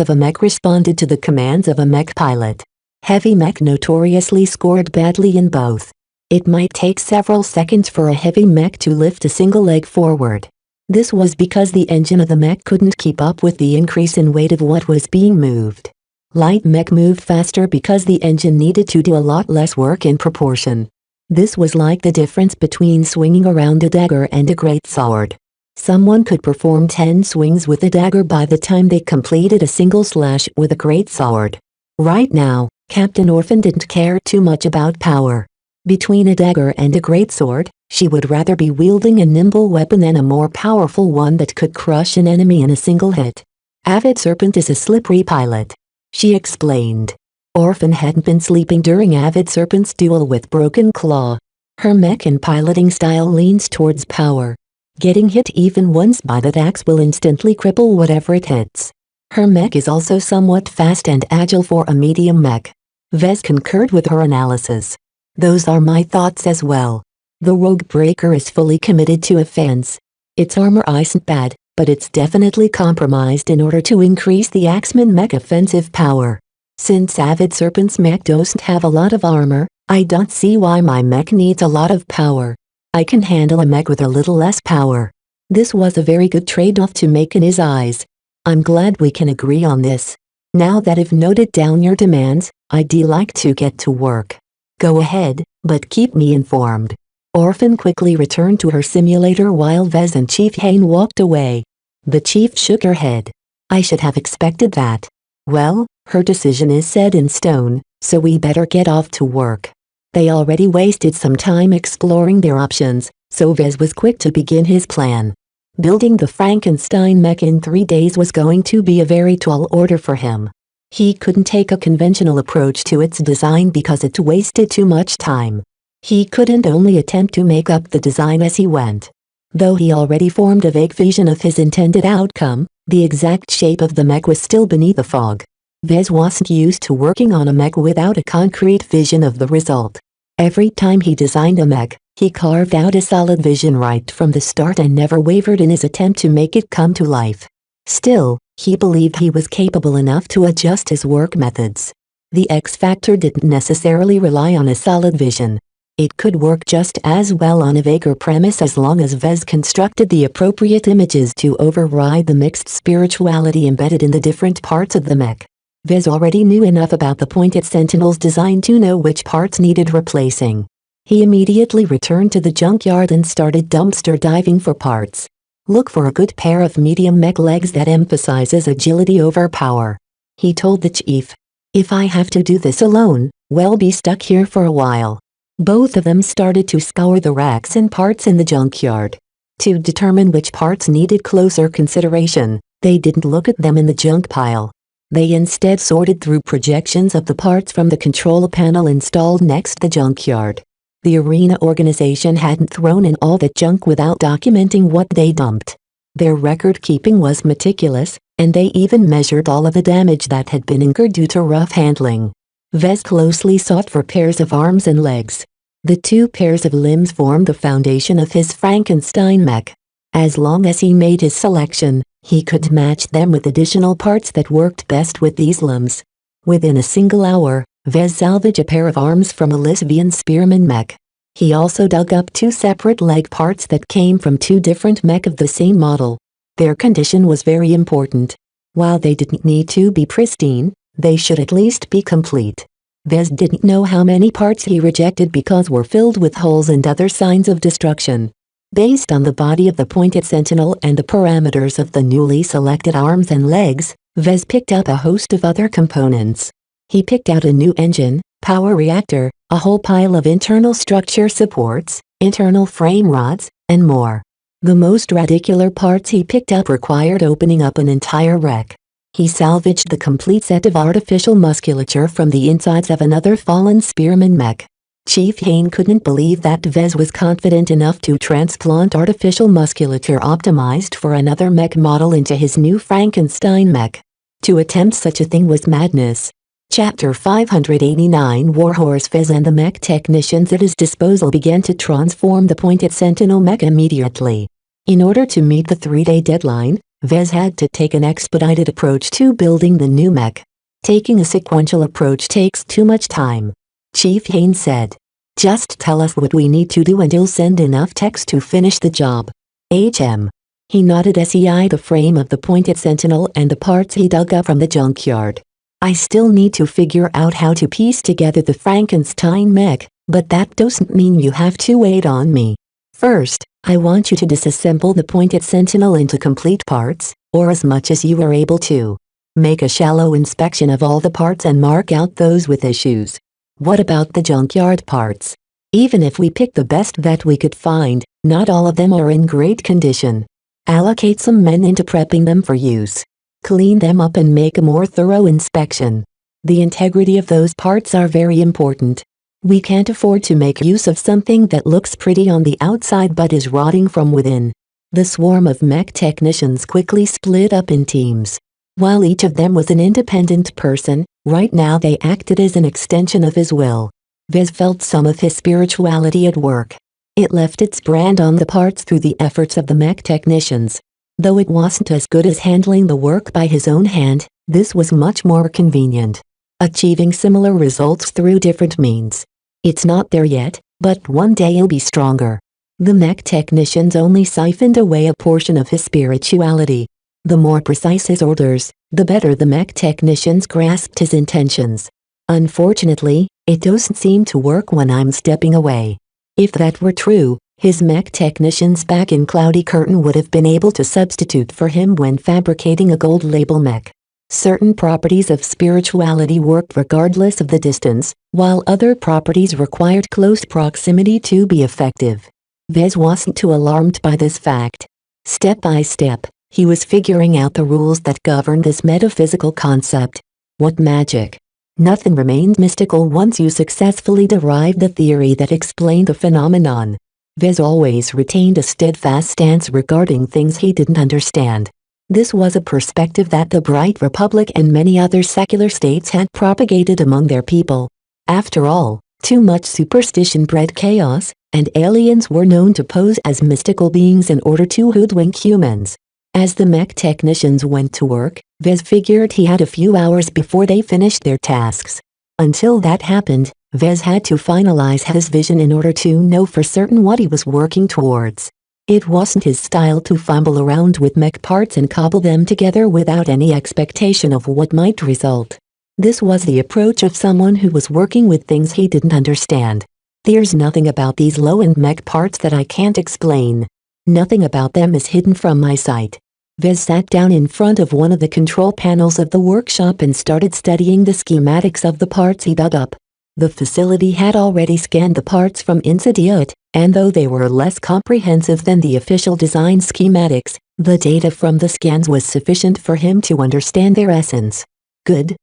of a mech responded to the commands of a mech pilot. Heavy mech notoriously scored badly in both. It might take several seconds for a heavy mech to lift a single leg forward. This was because the engine of the mech couldn't keep up with the increase in weight of what was being moved. Light mech moved faster because the engine needed to do a lot less work in proportion. This was like the difference between swinging around a dagger and a great sword. Someone could perform 10 swings with a dagger by the time they completed a single slash with a greatsword. Right now, Captain Orphan didn't care too much about power. Between a dagger and a greatsword, she would rather be wielding a nimble weapon than a more powerful one that could crush an enemy in a single hit. Avid Serpent is a slippery pilot, she explained. Orphan hadn't been sleeping during Avid Serpent's duel with Broken Claw. Her mech and piloting style leans towards power. Getting hit even once by that axe will instantly cripple whatever it hits. Her mech is also somewhat fast and agile for a medium mech. Vez concurred with her analysis. Those are my thoughts as well. The Rogue Breaker is fully committed to offense. Its armor isn't bad, but it's definitely compromised in order to increase the Axeman mech offensive power. Since Avid Serpent's mech doesn't have a lot of armor, I don't see why my mech needs a lot of power. I can handle a mech with a little less power. This was a very good trade-off to make in his eyes. I'm glad we can agree on this. Now that I've noted down your demands, I'd like to get to work. Go ahead, but keep me informed. Orphan quickly returned to her simulator while Vez and Chief Hain walked away. The chief shook her head. I should have expected that. Well, her decision is set in stone, so we better get off to work. They already wasted some time exploring their options, so Vez was quick to begin his plan. Building the Frankenstein mech in 3 days was going to be a very tall order for him. He couldn't take a conventional approach to its design because it wasted too much time. He couldn't only attempt to make up the design as he went. Though he already formed a vague vision of his intended outcome, the exact shape of the mech was still beneath the fog. Vez wasn't used to working on a mech without a concrete vision of the result. Every time he designed a mech, he carved out a solid vision right from the start and never wavered in his attempt to make it come to life. Still, he believed he was capable enough to adjust his work methods. The X factor didn't necessarily rely on a solid vision. It could work just as well on a vaguer premise as long as Vez constructed the appropriate images to override the mixed spirituality embedded in the different parts of the mech. Vez already knew enough about the Pointed Sentinel's design to know which parts needed replacing. He immediately returned to the junkyard and started dumpster diving for parts. Look for a good pair of medium mech legs that emphasizes agility over power, he told the chief. If I have to do this alone, we'll be stuck here for a while. Both of them started to scour the racks and parts in the junkyard. To determine which parts needed closer consideration, they didn't look at them in the junk pile. They instead sorted through projections of the parts from the control panel installed next the junkyard. The arena organization hadn't thrown in all that junk without documenting what they dumped. Their record-keeping was meticulous, and they even measured all of the damage that had been incurred due to rough handling. Vez closely sought for pairs of arms and legs. The 2 pairs of limbs formed the foundation of his Frankenstein mech. As long as he made his selection, he could match them with additional parts that worked best with these limbs. Within a single hour, Vez salvaged a pair of arms from a lesbian spearman mech. He also dug up 2 separate leg parts that came from 2 different mech of the same model. Their condition was very important. While they didn't need to be pristine, they should at least be complete. Vez didn't know how many parts he rejected because were filled with holes and other signs of destruction. Based on the body of the Pointed Sentinel and the parameters of the newly selected arms and legs, Vez picked up a host of other components. He picked out a new engine, power reactor, a whole pile of internal structure supports, internal frame rods, and more. The most radicular parts he picked up required opening up an entire wreck. He salvaged the complete set of artificial musculature from the insides of another fallen spearman mech. Chief Hain couldn't believe that Vez was confident enough to transplant artificial musculature optimized for another mech model into his new Frankenstein mech. To attempt such a thing was madness. Chapter 589 Warhorse Vez and the mech technicians at his disposal began to transform the Pointed Sentinel mech immediately. In order to meet the 3-day deadline, Vez had to take an expedited approach to building the new mech. Taking a sequential approach takes too much time. Chief Hain said. Just tell us what we need to do and you'll send enough techs to finish the job. HM. He nodded as he eyed the frame of the Pointed Sentinel and the parts he dug up from the junkyard. I still need to figure out how to piece together the Frankenstein mech, but that doesn't mean you have to wait on me. First, I want you to disassemble the pointed sentinel into complete parts, or as much as you are able to. Make a shallow inspection of all the parts and mark out those with issues. What about the junkyard parts? Even if we pick the best that we could find, not all of them are in great condition. Allocate some men into prepping them for use. Clean them up and make a more thorough inspection. The integrity of those parts are very important. We can't afford to make use of something that looks pretty on the outside but is rotting from within. The swarm of mech technicians quickly split up in teams. While each of them was an independent person, right now they acted as an extension of his will. Vez felt some of his spirituality at work. It left its brand on the parts through the efforts of the mech technicians. Though it wasn't as good as handling the work by his own hand, this was much more convenient. Achieving similar results through different means. It's not there yet, but one day it'll be stronger. The mech technicians only siphoned away a portion of his spirituality. The more precise his orders, the better the mech technicians grasped his intentions. Unfortunately, it doesn't seem to work when I'm stepping away. If that were true, his mech technicians back in Cloudy Curtain would have been able to substitute for him when fabricating a gold label mech. Certain properties of spirituality worked regardless of the distance, while other properties required close proximity to be effective. Vez wasn't too alarmed by this fact. Step by step, he was figuring out the rules that govern this metaphysical concept. What magic! Nothing remained mystical once you successfully derived the theory that explained the phenomenon. Vez always retained a steadfast stance regarding things he didn't understand. This was a perspective that the Bright Republic and many other secular states had propagated among their people. After all, too much superstition bred chaos, and aliens were known to pose as mystical beings in order to hoodwink humans. As the mech technicians went to work, Vez figured he had a few hours before they finished their tasks. Until that happened, Vez had to finalize his vision in order to know for certain what he was working towards. It wasn't his style to fumble around with mech parts and cobble them together without any expectation of what might result. This was the approach of someone who was working with things he didn't understand. There's nothing about these low-end mech parts that I can't explain. Nothing about them is hidden from my sight. Vez sat down in front of one of the control panels of the workshop and started studying the schematics of the parts he dug up. The facility had already scanned the parts from inside it, and though they were less comprehensive than the official design schematics, the data from the scans was sufficient for him to understand their essence. Good.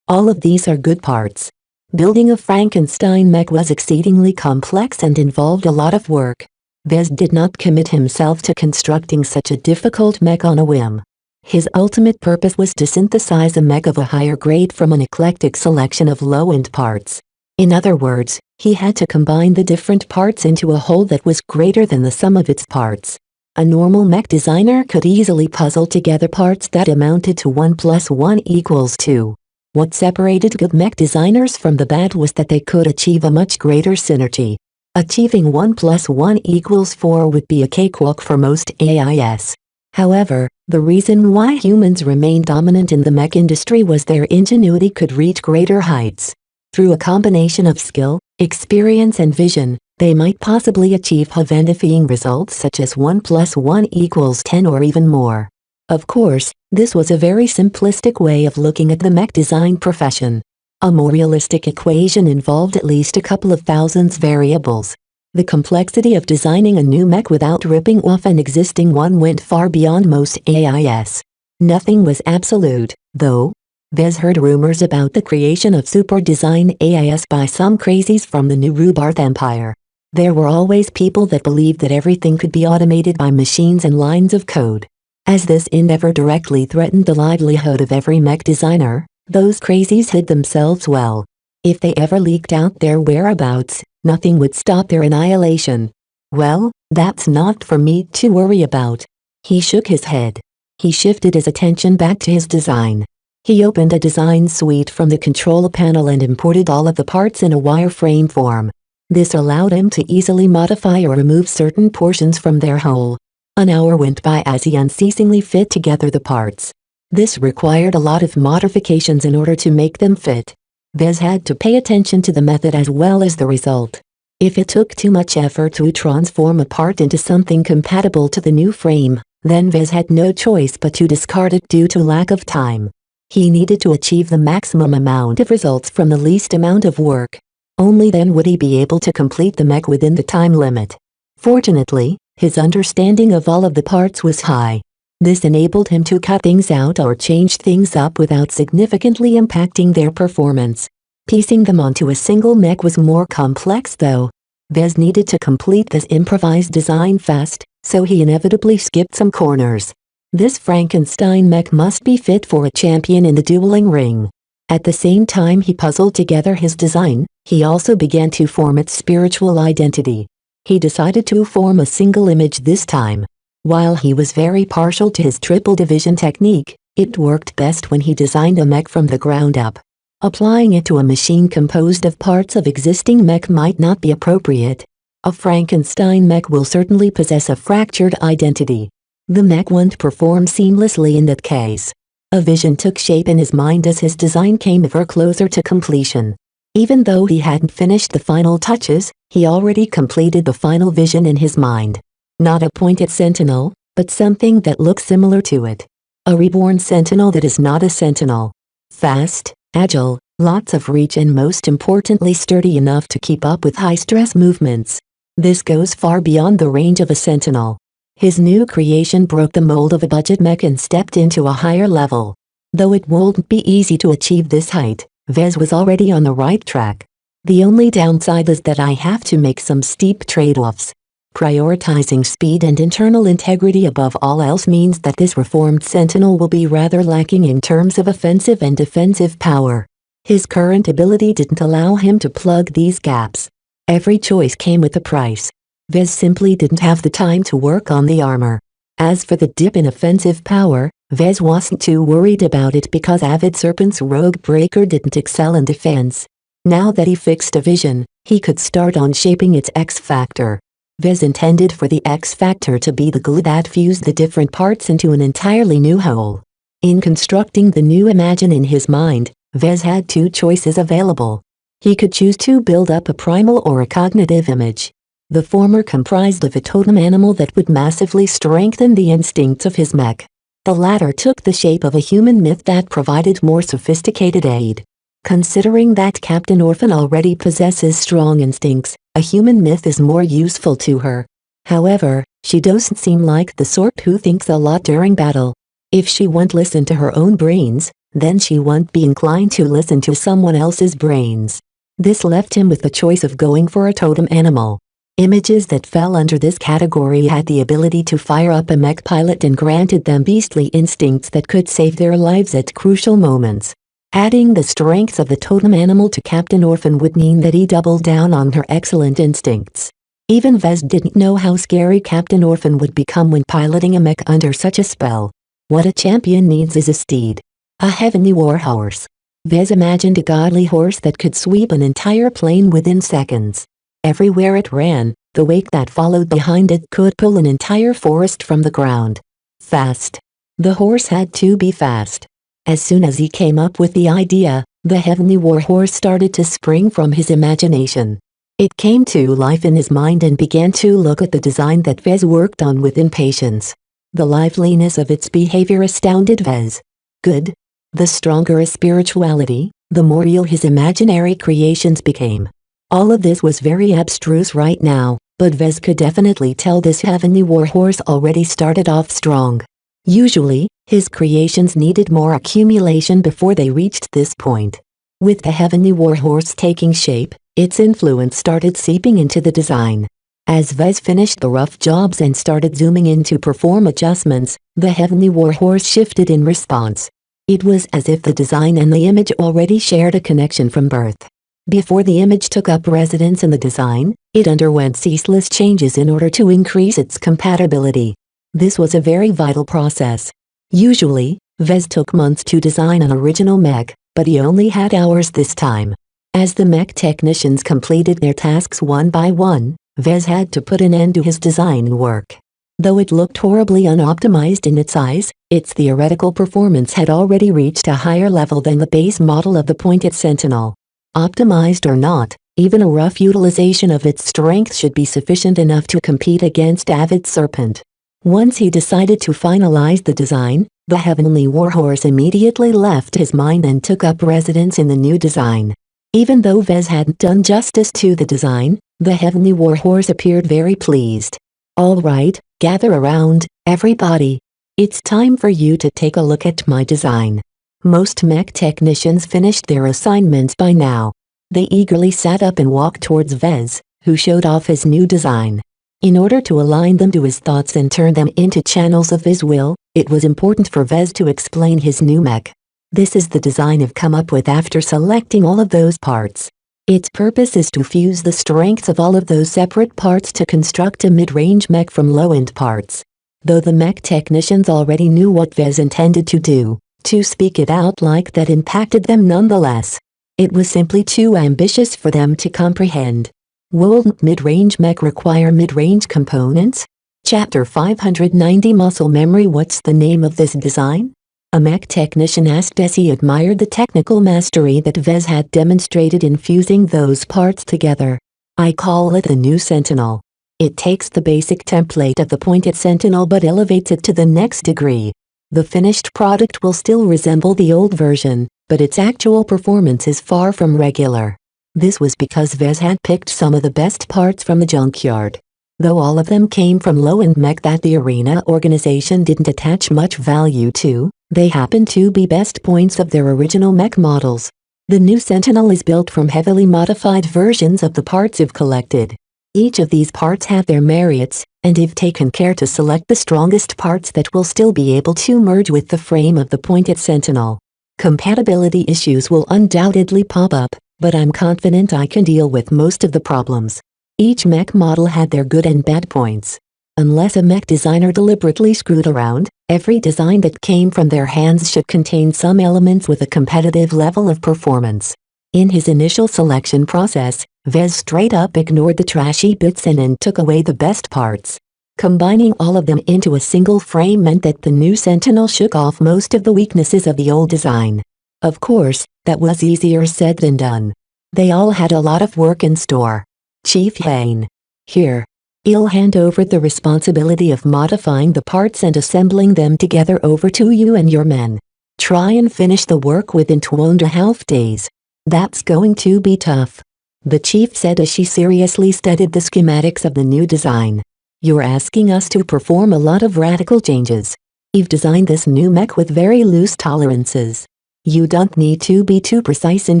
All of these are good parts. Building a Frankenstein mech was exceedingly complex and involved a lot of work. Vez did not commit himself to constructing such a difficult mech on a whim. His ultimate purpose was to synthesize a mech of a higher grade from an eclectic selection of low-end parts. In other words, he had to combine the different parts into a whole that was greater than the sum of its parts. A normal mech designer could easily puzzle together parts that amounted to 1 + 1 = 2. What separated good mech designers from the bad was that they could achieve a much greater synergy. Achieving 1 + 1 = 4 would be a cakewalk for most AIs. However, the reason why humans remained dominant in the mech industry was their ingenuity could reach greater heights. Through a combination of skill, experience and vision, they might possibly achieve heaven-defying results such as 1 + 1 = 10 or even more. Of course, this was a very simplistic way of looking at the mech design profession. A more realistic equation involved at least a couple of thousands variables. The complexity of designing a new mech without ripping off an existing one went far beyond most AIs. Nothing was absolute, though. Vez heard rumors about the creation of super design AIs by some crazies from the new Rubarth Empire. There were always people that believed that everything could be automated by machines and lines of code. As this endeavor directly threatened the livelihood of every mech designer, those crazies hid themselves well. If they ever leaked out their whereabouts, nothing would stop their annihilation. Well, that's not for me to worry about. He shook his head. He shifted his attention back to his design. He opened a design suite from the control panel and imported all of the parts in a wireframe form. This allowed him to easily modify or remove certain portions from their whole. An hour went by as he unceasingly fit together the parts. This required a lot of modifications in order to make them fit. Vez had to pay attention to the method as well as the result. If it took too much effort to transform a part into something compatible to the new frame, then Vez had no choice but to discard it due to lack of time. He needed to achieve the maximum amount of results from the least amount of work. Only then would he be able to complete the mech within the time limit. Fortunately, his understanding of all of the parts was high. This enabled him to cut things out or change things up without significantly impacting their performance. Piecing them onto a single mech was more complex though. Vez needed to complete this improvised design fast, so he inevitably skipped some corners. This Frankenstein mech must be fit for a champion in the dueling ring. At the same time he puzzled together his design, he also began to form its spiritual identity. He decided to form a single image this time. While he was very partial to his triple division technique, it worked best when he designed a mech from the ground up. Applying it to a machine composed of parts of existing mech might not be appropriate. A Frankenstein mech will certainly possess a fractured identity. The mech won't perform seamlessly in that case. A vision took shape in his mind as his design came ever closer to completion. Even though he hadn't finished the final touches, he already completed the final vision in his mind. Not a pointed sentinel, but something that looks similar to it. A reborn sentinel that is not a sentinel. Fast, agile, lots of reach and most importantly sturdy enough to keep up with high-stress movements. This goes far beyond the range of a sentinel. His new creation broke the mold of a budget mech and stepped into a higher level. Though it won't be easy to achieve this height, Vez was already on the right track. The only downside is that I have to make some steep trade-offs. Prioritizing speed and internal integrity above all else means that this reformed sentinel will be rather lacking in terms of offensive and defensive power. His current ability didn't allow him to plug these gaps. Every choice came with a price. Vez simply didn't have the time to work on the armor. As for the dip in offensive power, Vez wasn't too worried about it because Avid Serpent's Rogue Breaker didn't excel in defense. Now that he fixed a vision, he could start on shaping its X-Factor. Vez intended for the X-Factor to be the glue that fused the different parts into an entirely new whole. In constructing the new Imagine in his mind, Vez had two choices available. He could choose to build up a primal or a cognitive image. The former comprised of a totem animal that would massively strengthen the instincts of his mech. The latter took the shape of a human myth that provided more sophisticated aid. Considering that Captain Orphan already possesses strong instincts, a human myth is more useful to her. However, she doesn't seem like the sort who thinks a lot during battle. If she won't listen to her own brains, then she won't be inclined to listen to someone else's brains. This left him with the choice of going for a totem animal. Images that fell under this category had the ability to fire up a mech pilot and granted them beastly instincts that could save their lives at crucial moments. Adding the strengths of the totem animal to Captain Orphan would mean that he doubled down on her excellent instincts. Even Vez didn't know how scary Captain Orphan would become when piloting a mech under such a spell. What a champion needs is a steed. A heavenly warhorse. Vez imagined a godly horse that could sweep an entire plain within seconds. Everywhere it ran, the wake that followed behind it could pull an entire forest from the ground. Fast. The horse had to be fast. As soon as he came up with the idea, the heavenly warhorse started to spring from his imagination. It came to life in his mind and began to look at the design that Vez worked on with impatience. The liveliness of its behavior astounded Vez. Good. The stronger his spirituality, the more real his imaginary creations became. All of this was very abstruse right now, but Vez could definitely tell this heavenly warhorse already started off strong. Usually, his creations needed more accumulation before they reached this point. With the heavenly warhorse taking shape, its influence started seeping into the design. As Vez finished the rough jobs and started zooming in to perform adjustments, the heavenly warhorse shifted in response. It was as if the design and the image already shared a connection from birth. Before the image took up residence in the design, it underwent ceaseless changes in order to increase its compatibility. This was a very vital process. Usually, Vez took months to design an original mech, but he only had hours this time. As the mech technicians completed their tasks one by one, Vez had to put an end to his design work. Though it looked horribly unoptimized in its eyes, its theoretical performance had already reached a higher level than the base model of the pointed sentinel. Optimized or not, Even a rough utilization of its strength should be sufficient enough to compete against Avid Serpent. Once he decided to finalize the design, the Heavenly Warhorse immediately left his mind and took up residence in the new design. Even though Vez hadn't done justice to the design, the Heavenly Warhorse appeared very pleased. "All right, gather around, everybody. It's time for you to take a look at my design." Most mech technicians finished their assignments by now. They eagerly sat up and walked towards Vez, who showed off his new design. In order to align them to his thoughts and turn them into channels of his will, it was important for Vez to explain his new mech. "This is the design I've come up with after selecting all of those parts. Its purpose is to fuse the strengths of all of those separate parts to construct a mid-range mech from low-end parts." Though the mech technicians already knew what Vez intended to do, to speak it out like that impacted them nonetheless. It was simply too ambitious for them to comprehend. Won't mid-range mech require mid-range components? Chapter 590 Muscle Memory. What's the name of this design? A mech technician asked as he admired the technical mastery that Vez had demonstrated in fusing those parts together. "I call it the new Sentinel. It takes the basic template of the pointed Sentinel but elevates it to the next degree. The finished product will still resemble the old version, but its actual performance is far from regular." This was because Vez had picked some of the best parts from the junkyard. Though all of them came from low-end mech that the arena organization didn't attach much value to, they happened to be best points of their original mech models. The new Sentinel is built from heavily modified versions of the parts you've collected. Each of these parts have their merits, and you've taken care to select the strongest parts that will still be able to merge with the frame of the pointed Sentinel. Compatibility issues will undoubtedly pop up, but I'm confident I can deal with most of the problems. Each mech model had their good and bad points. Unless a mech designer deliberately screwed around, every design that came from their hands should contain some elements with a competitive level of performance. In his initial selection process, Vez straight up ignored the trashy bits and took away the best parts. Combining all of them into a single frame meant that the new Sentinel shook off most of the weaknesses of the old design. Of course, that was easier said than done. They all had a lot of work in store. "Chief Hain. Here. I'll hand over the responsibility of modifying the parts and assembling them together over to you and your men. Try and finish the work within 2.5 days. That's going to be tough," the chief said as she seriously studied the schematics of the new design. "You're asking us to perform a lot of radical changes. You've designed this new mech with very loose tolerances. You don't need to be too precise in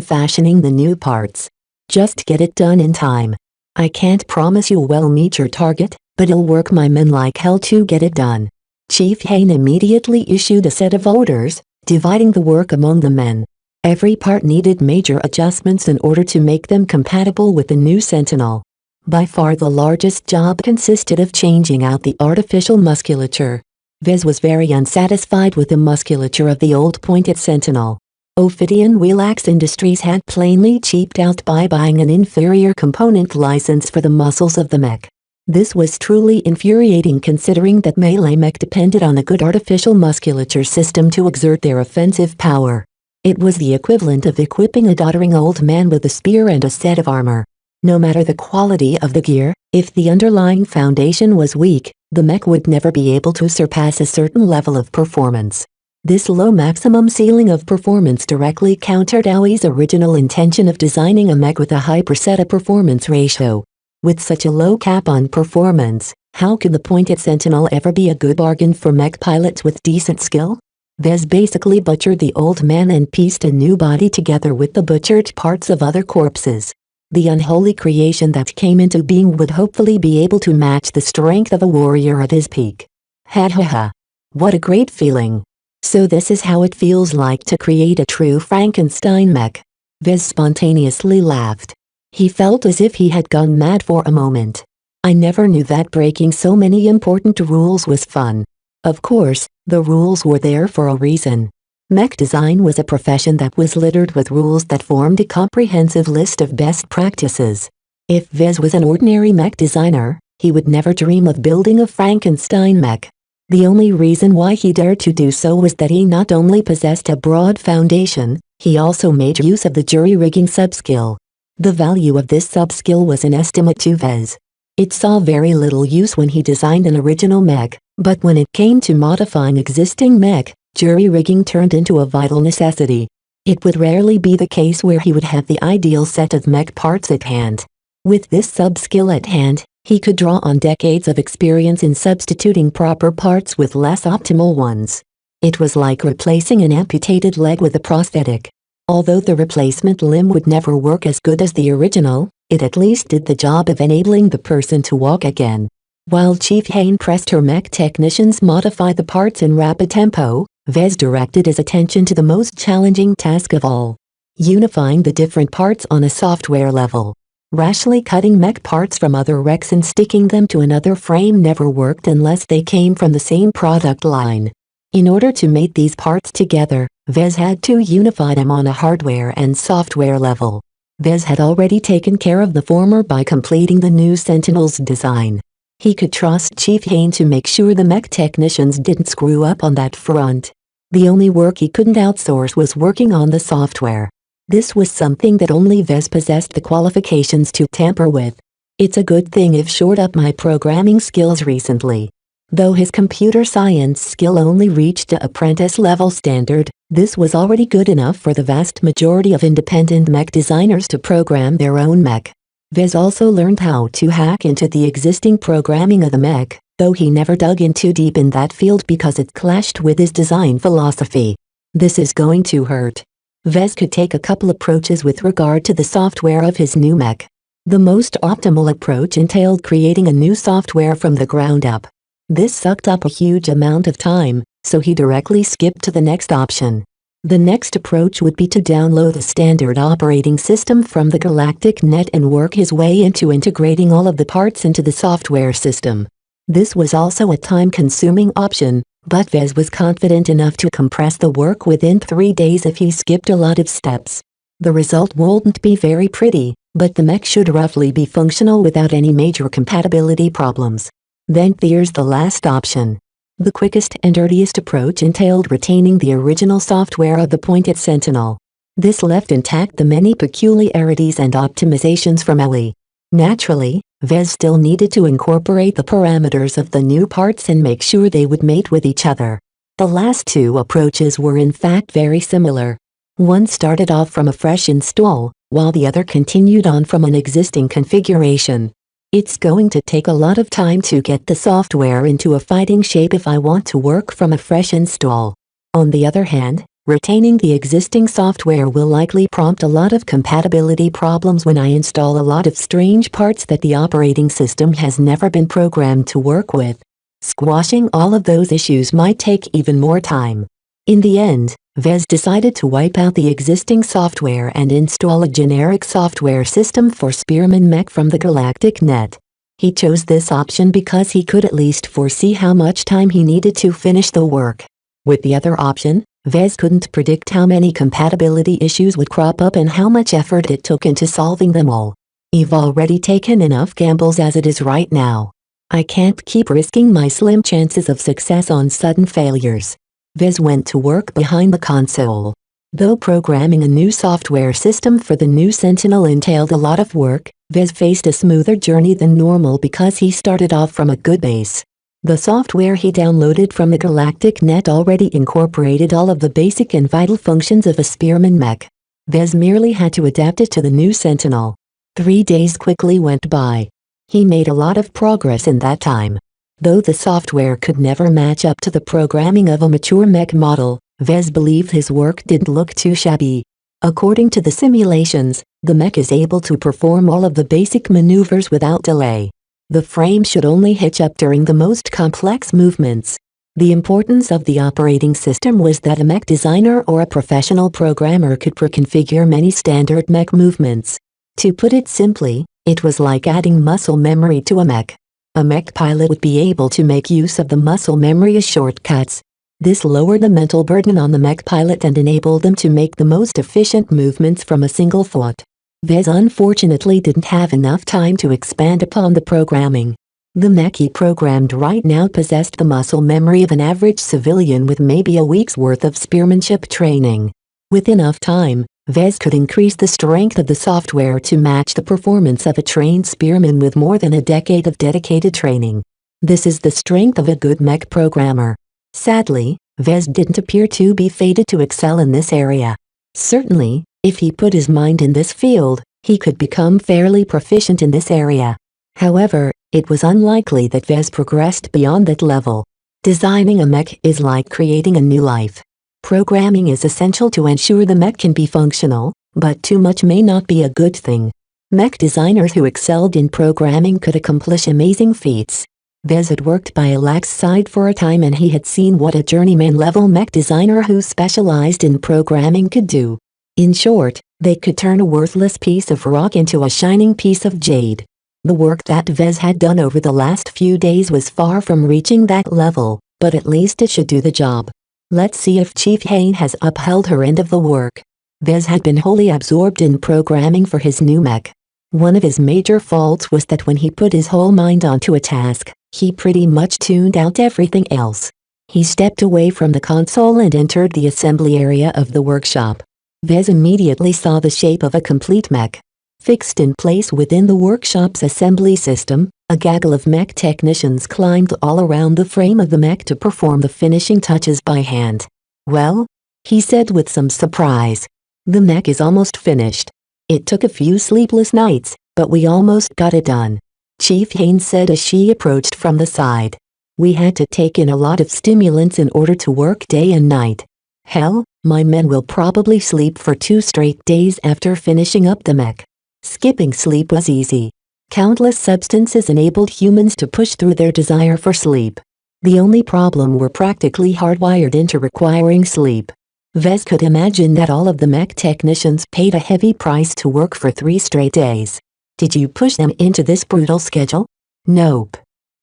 fashioning the new parts. Just get it done in time. I can't promise you'll well meet your target, but I'll work my men like hell to get it done." Chief Hain immediately issued a set of orders, dividing the work among the men. Every part needed major adjustments in order to make them compatible with the new Sentinel. By far the largest job consisted of changing out the artificial musculature. Vez was very unsatisfied with the musculature of the old pointed Sentinel. Ophidian Wheelaxe Industries had plainly cheaped out by buying an inferior component license for the muscles of the mech. This was truly infuriating considering that melee mech depended on a good artificial musculature system to exert their offensive power. It was the equivalent of equipping a doddering old man with a spear and a set of armor. No matter the quality of the gear, if the underlying foundation was weak, the mech would never be able to surpass a certain level of performance. This low maximum ceiling of performance directly countered Aui's original intention of designing a mech with a high performance ratio. With such a low cap on performance, how could the pointed Sentinel ever be a good bargain for mech pilots with decent skill? Vez basically butchered the old man and pieced a new body together with the butchered parts of other corpses. The unholy creation that came into being would hopefully be able to match the strength of a warrior at his peak. Ha ha ha. What a great feeling. So this is how it feels like to create a true Frankenstein mech. Vez spontaneously laughed. He felt as if he had gone mad for a moment. I never knew that breaking so many important rules was fun. Of course, the rules were there for a reason. Mech design was a profession that was littered with rules that formed a comprehensive list of best practices. If Vez was an ordinary mech designer, he would never dream of building a Frankenstein mech. The only reason why he dared to do so was that he not only possessed a broad foundation, he also made use of the jury-rigging sub-skill. The value of this sub-skill was an estimate to Vez. It saw very little use when he designed an original mech, but when it came to modifying existing mech, jury-rigging turned into a vital necessity. It would rarely be the case where he would have the ideal set of mech parts at hand. With this sub-skill at hand, he could draw on decades of experience in substituting proper parts with less optimal ones. It was like replacing an amputated leg with a prosthetic. Although the replacement limb would never work as good as the original, it at least did the job of enabling the person to walk again. While Chief Hain pressed her mech technicians modify the parts in rapid tempo, Vez directed his attention to the most challenging task of all: unifying the different parts on a software level. Rashly cutting mech parts from other wrecks and sticking them to another frame never worked unless they came from the same product line. In order to mate these parts together, Vez had to unify them on a hardware and software level. Vez had already taken care of the former by completing the new Sentinel's design. He could trust Chief Hain to make sure the mech technicians didn't screw up on that front. The only work he couldn't outsource was working on the software. This was something that only Vez possessed the qualifications to tamper with. It's a good thing I've shored up my programming skills recently. Though his computer science skill only reached the apprentice-level standard, this was already good enough for the vast majority of independent mech designers to program their own mech. Vez also learned how to hack into the existing programming of the mech, though he never dug in too deep in that field because it clashed with his design philosophy. This is going to hurt. Vez could take a couple approaches with regard to the software of his new mech. The most optimal approach entailed creating a new software from the ground up. This sucked up a huge amount of time, so he directly skipped to the next option. The next approach would be to download the standard operating system from the Galactic Net and work his way into integrating all of the parts into the software system. This was also a time-consuming option, but Vez was confident enough to compress the work within 3 days if he skipped a lot of steps. The result wouldn't be very pretty, but the mech should roughly be functional without any major compatibility problems. Then there's the last option. The quickest and dirtiest approach entailed retaining the original software of the Pointed Sentinel. This left intact the many peculiarities and optimizations from Ellie. Naturally, Vez still needed to incorporate the parameters of the new parts and make sure they would mate with each other. The last two approaches were in fact very similar. One started off from a fresh install, while the other continued on from an existing configuration. It's going to take a lot of time to get the software into a fighting shape if I want to work from a fresh install. On the other hand, retaining the existing software will likely prompt a lot of compatibility problems when I install a lot of strange parts that the operating system has never been programmed to work with. Squashing all of those issues might take even more time. In the end, Vez decided to wipe out the existing software and install a generic software system for Spearman Mech from the Galactic Net. He chose this option because he could at least foresee how much time he needed to finish the work. With the other option, Vez couldn't predict how many compatibility issues would crop up and how much effort it took into solving them all. I've already taken enough gambles as it is right now. I can't keep risking my slim chances of success on sudden failures. Vez went to work behind the console. Though programming a new software system for the new Sentinel entailed a lot of work, Vez faced a smoother journey than normal because he started off from a good base. The software he downloaded from the Galactic Net already incorporated all of the basic and vital functions of a Spearman Mech. Vez merely had to adapt it to the new Sentinel. 3 days quickly went by. He made a lot of progress in that time. Though the software could never match up to the programming of a mature mech model, Vez believed his work didn't look too shabby. According to the simulations, the mech is able to perform all of the basic maneuvers without delay. The frame should only hitch up during the most complex movements. The importance of the operating system was that a mech designer or a professional programmer could pre-configure many standard mech movements. To put it simply, it was like adding muscle memory to a mech. A mech pilot would be able to make use of the muscle memory as shortcuts. This lowered the mental burden on the mech pilot and enabled them to make the most efficient movements from a single thought. Vez unfortunately didn't have enough time to expand upon the programming. The mech he programmed right now possessed the muscle memory of an average civilian with maybe a week's worth of spearmanship training. With enough time, Vez could increase the strength of the software to match the performance of a trained spearman with more than a decade of dedicated training. This is the strength of a good mech programmer. Sadly, Vez didn't appear to be fated to excel in this area. Certainly, if he put his mind in this field, he could become fairly proficient in this area. However, it was unlikely that Vez progressed beyond that level. Designing a mech is like creating a new life. Programming is essential to ensure the mech can be functional, but too much may not be a good thing. Mech designers who excelled in programming could accomplish amazing feats. Vez had worked by Alax's side for a time and he had seen what a journeyman-level mech designer who specialized in programming could do. In short, they could turn a worthless piece of rock into a shining piece of jade. The work that Vez had done over the last few days was far from reaching that level, but at least it should do the job. Let's see if Chief Hain has upheld her end of the work. Vez had been wholly absorbed in programming for his new mech. One of his major faults was that when he put his whole mind onto a task, he pretty much tuned out everything else. He stepped away from the console and entered the assembly area of the workshop. Vez immediately saw the shape of a complete mech. Fixed in place within the workshop's assembly system, a gaggle of mech technicians climbed all around the frame of the mech to perform the finishing touches by hand. "Well," he said with some surprise, "the mech is almost finished. It took a few sleepless nights, but we almost got it done," Chief Hain said as she approached from the side. "We had to take in a lot of stimulants in order to work day and night. Hell, my men will probably sleep for 2 straight days after finishing up the mech." Skipping sleep was easy. Countless substances enabled humans to push through their desire for sleep. The only problem were practically hardwired into requiring sleep. Vez could imagine that all of the mech technicians paid a heavy price to work for 3 straight days. "Did you push them into this brutal schedule?" "Nope."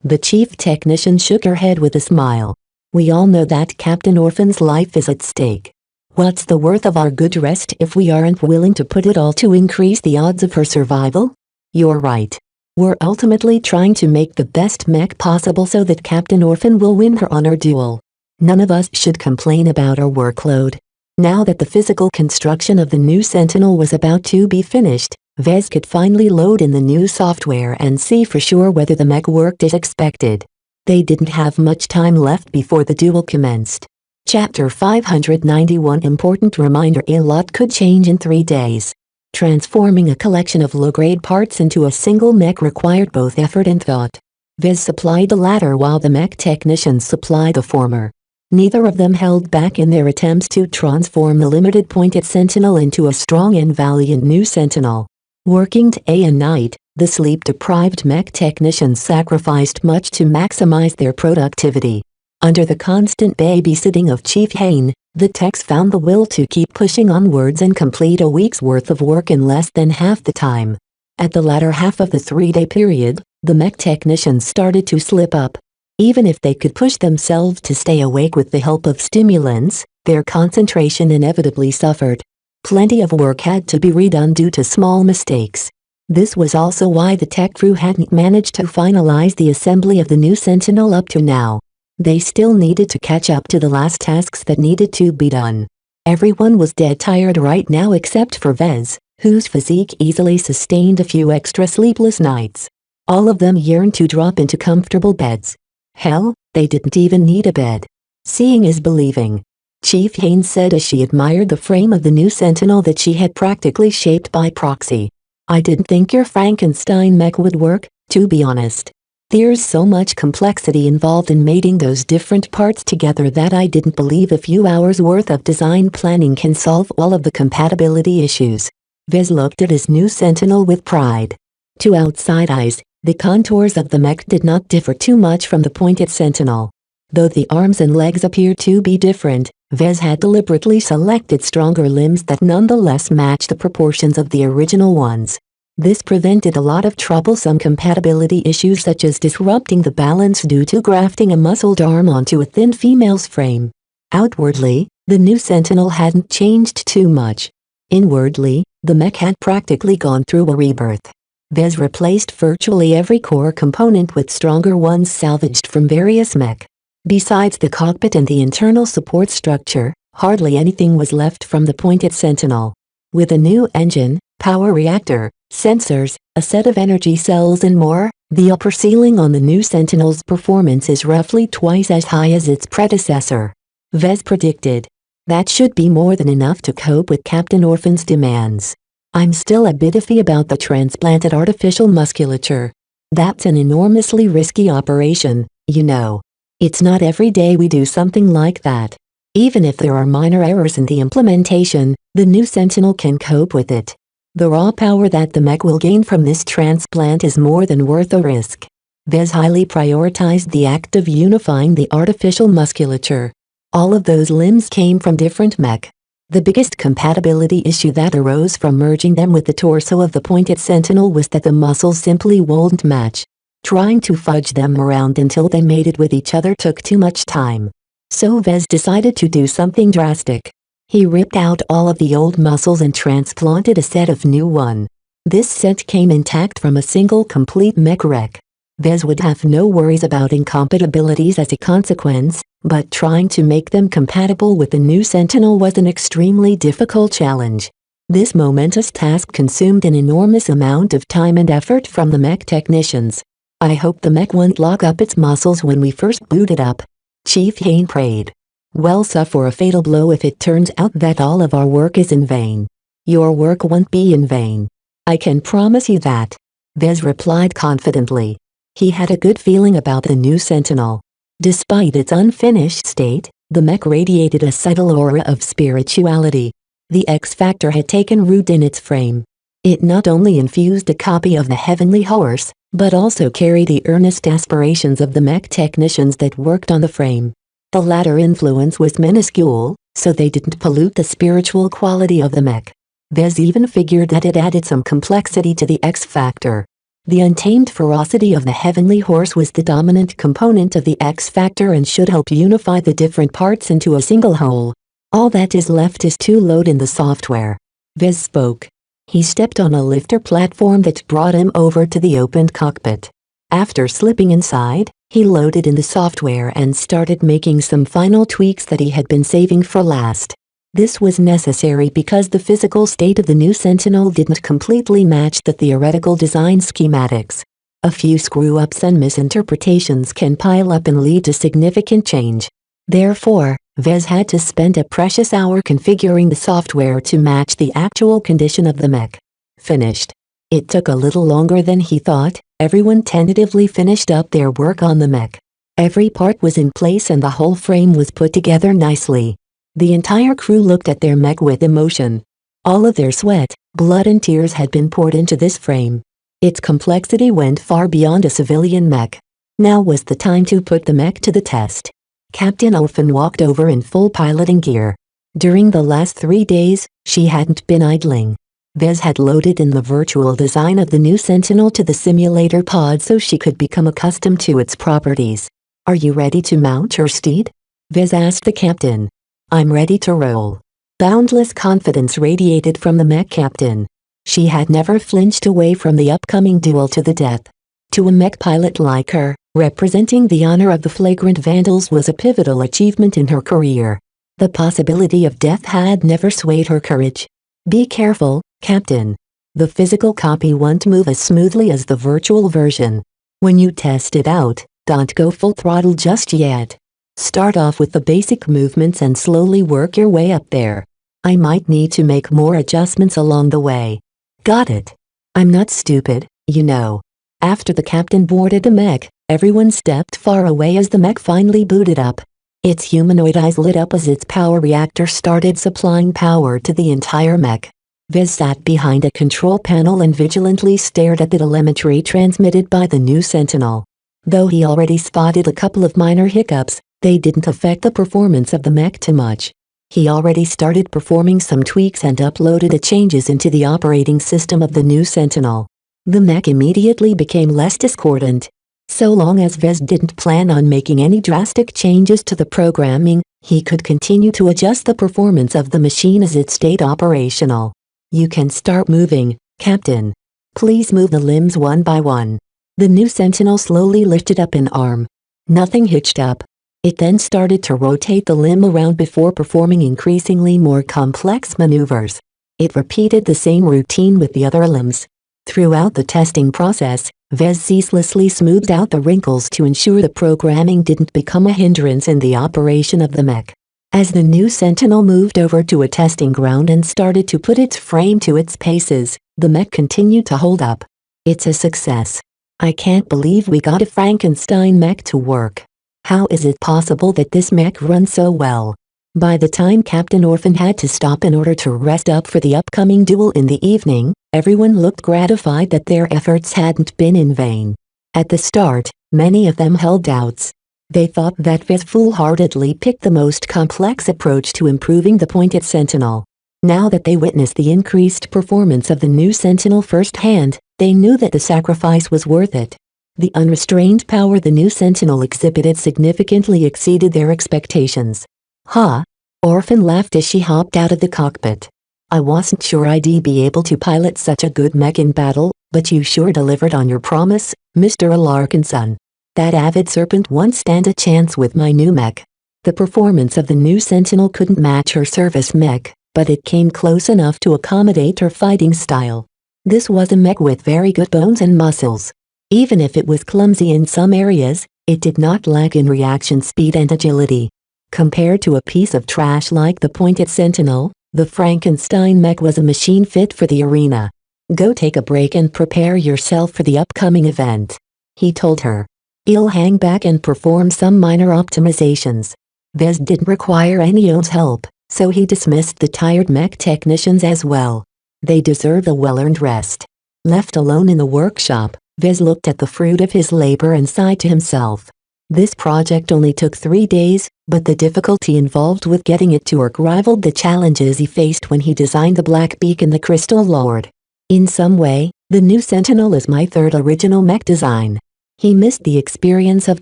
The chief technician shook her head with a smile. "We all know that Captain Orphan's life is at stake. What's the worth of our good rest if we aren't willing to put it all to increase the odds of her survival?" "You're right. We're ultimately trying to make the best mech possible so that Captain Orphan will win her honor duel. None of us should complain about our workload." Now that the physical construction of the new Sentinel was about to be finished, Vez could finally load in the new software and see for sure whether the mech worked as expected. They didn't have much time left before the duel commenced. Chapter 591 Important reminder: a lot could change in 3 days. Transforming a collection of low-grade parts into a single mech required both effort and thought. Vez supplied the latter while the mech technicians supplied the former. Neither of them held back in their attempts to transform the limited pointed Sentinel into a strong and valiant new Sentinel. Working day and night, the sleep-deprived mech technicians sacrificed much to maximize their productivity. Under the constant babysitting of Chief Hain, the techs found the will to keep pushing onwards and complete a week's worth of work in less than half the time. At the latter half of the 3-day period, the mech technicians started to slip up. Even if they could push themselves to stay awake with the help of stimulants, their concentration inevitably suffered. Plenty of work had to be redone due to small mistakes. This was also why the tech crew hadn't managed to finalize the assembly of the new Sentinel up to now. They still needed to catch up to the last tasks that needed to be done. Everyone was dead tired right now except for Vez, whose physique easily sustained a few extra sleepless nights. All of them yearned to drop into comfortable beds. Hell, they didn't even need a bed. "Seeing is believing," Chief Hain said as she admired the frame of the new Sentinel that she had practically shaped by proxy. "I didn't think your Frankenstein mech would work, to be honest. There's so much complexity involved in mating those different parts together that I didn't believe a few hours worth of design planning can solve all of the compatibility issues." Vez looked at his new Sentinel with pride. To outside eyes, the contours of the mech did not differ too much from the pointed Sentinel. Though the arms and legs appeared to be different, Vez had deliberately selected stronger limbs that nonetheless matched the proportions of the original ones. This prevented a lot of troublesome compatibility issues such as disrupting the balance due to grafting a muscled arm onto a thin female's frame. Outwardly, the new Sentinel hadn't changed too much. Inwardly, the mech had practically gone through a rebirth. Vez replaced virtually every core component with stronger ones salvaged from various mech. Besides the cockpit and the internal support structure, hardly anything was left from the pointed Sentinel. With a new engine, power reactor, sensors, a set of energy cells and more, the upper ceiling on the new Sentinel's performance is roughly twice as high as its predecessor. Vez predicted. That should be more than enough to cope with Captain Orphan's demands. I'm still a bit iffy about the transplanted artificial musculature. That's an enormously risky operation, you know. It's not every day we do something like that. Even if there are minor errors in the implementation, the new Sentinel can cope with it. The raw power that the mech will gain from this transplant is more than worth the risk. Vez highly prioritized the act of unifying the artificial musculature. All of those limbs came from different mech. The biggest compatibility issue that arose from merging them with the torso of the pointed Sentinel was that the muscles simply wouldn't match. Trying to fudge them around until they mated with each other took too much time. So Vez decided to do something drastic. He ripped out all of the old muscles and transplanted a set of new ones. This set came intact from a single complete mech wreck. Vez would have no worries about incompatibilities as a consequence, but trying to make them compatible with the new Sentinel was an extremely difficult challenge. This momentous task consumed an enormous amount of time and effort from the mech technicians. I hope the mech won't lock up its muscles when we first boot it up. Chief Hain prayed. We'll suffer a fatal blow if it turns out that all of our work is in vain. Your work won't be in vain. I can promise you that. Vez replied confidently. He had a good feeling about the new Sentinel. Despite its unfinished state, the mech radiated a subtle aura of spirituality. The X Factor had taken root in its frame. It not only infused a copy of the heavenly horse, but also carried the earnest aspirations of the mech technicians that worked on the frame. The latter influence was minuscule, so they didn't pollute the spiritual quality of the mech. Vez even figured that it added some complexity to the X Factor. The untamed ferocity of the heavenly horse was the dominant component of the X Factor and should help unify the different parts into a single whole. All that is left is to load in the software. Vez spoke. He stepped on a lifter platform that brought him over to the opened cockpit. After slipping inside, he loaded in the software and started making some final tweaks that he had been saving for last. This was necessary because the physical state of the new Sentinel didn't completely match the theoretical design schematics. A few screw-ups and misinterpretations can pile up and lead to significant change. Therefore, Vez had to spend a precious hour configuring the software to match the actual condition of the mech. Finished. It took a little longer than he thought. Everyone tentatively finished up their work on the mech. Every part was in place and the whole frame was put together nicely. The entire crew looked at their mech with emotion. All of their sweat, blood and tears had been poured into this frame. Its complexity went far beyond a civilian mech. Now was the time to put the mech to the test. Captain Orphan walked over in full piloting gear. During the last 3 days, she hadn't been idling. Vez had loaded in the virtual design of the new Sentinel to the simulator pod so she could become accustomed to its properties. Are you ready to mount your steed? Vez asked the captain. I'm ready to roll. Boundless confidence radiated from the mech captain. She had never flinched away from the upcoming duel to the death. To a mech pilot like her, representing the honor of the flagrant vandals was a pivotal achievement in her career. The possibility of death had never swayed her courage. Be careful, Captain. The physical copy won't move as smoothly as the virtual version. When you test it out, don't go full throttle just yet. Start off with the basic movements and slowly work your way up there. I might need to make more adjustments along the way. Got it. I'm not stupid, you know. After the captain boarded the mech, everyone stepped far away as the mech finally booted up. Its humanoid eyes lit up as its power reactor started supplying power to the entire mech. Vez sat behind a control panel and vigilantly stared at the telemetry transmitted by the new Sentinel. Though he already spotted a couple of minor hiccups, they didn't affect the performance of the mech too much. He already started performing some tweaks and uploaded the changes into the operating system of the new Sentinel. The mech immediately became less discordant. So long as Vez didn't plan on making any drastic changes to the programming, he could continue to adjust the performance of the machine as it stayed operational. You can start moving, Captain. Please move the limbs one by one. The new Sentinel slowly lifted up an arm. Nothing hitched up. It then started to rotate the limb around before performing increasingly more complex maneuvers. It repeated the same routine with the other limbs. Throughout the testing process, Vez ceaselessly smoothed out the wrinkles to ensure the programming didn't become a hindrance in the operation of the mech. As the new Sentinel moved over to a testing ground and started to put its frame to its paces, the mech continued to hold up. It's a success. I can't believe we got a Frankenstein mech to work. How is it possible that this mech runs so well? By the time Captain Orphan had to stop in order to rest up for the upcoming duel in the evening, everyone looked gratified that their efforts hadn't been in vain. At the start, many of them held doubts. They thought that Vez foolhardily picked the most complex approach to improving the pointed Sentinel. Now that they witnessed the increased performance of the new Sentinel firsthand, they knew that the sacrifice was worth it. The unrestrained power the new Sentinel exhibited significantly exceeded their expectations. "Huh?" Orphan laughed as she hopped out of the cockpit. "I wasn't sure I'd be able to pilot such a good mech in battle, but you sure delivered on your promise, Mr. Alarkinson. That avid serpent won't stand a chance with my new mech." The performance of the new Sentinel couldn't match her service mech, but it came close enough to accommodate her fighting style. This was a mech with very good bones and muscles. Even if it was clumsy in some areas, it did not lack in reaction speed and agility. Compared to a piece of trash like the pointed Sentinel, the Frankenstein mech was a machine fit for the arena. "Go take a break and prepare yourself for the upcoming event," he told her. "I'll hang back and perform some minor optimizations." Vez didn't require anyone's help, so he dismissed the tired mech technicians as well. They deserve a well-earned rest. Left alone in the workshop, Vez looked at the fruit of his labor and sighed to himself. This project only took 3 days, but the difficulty involved with getting it to work rivaled the challenges he faced when he designed the Black Beak and the Crystal Lord. In some way, the new Sentinel is my third original mech design. He missed the experience of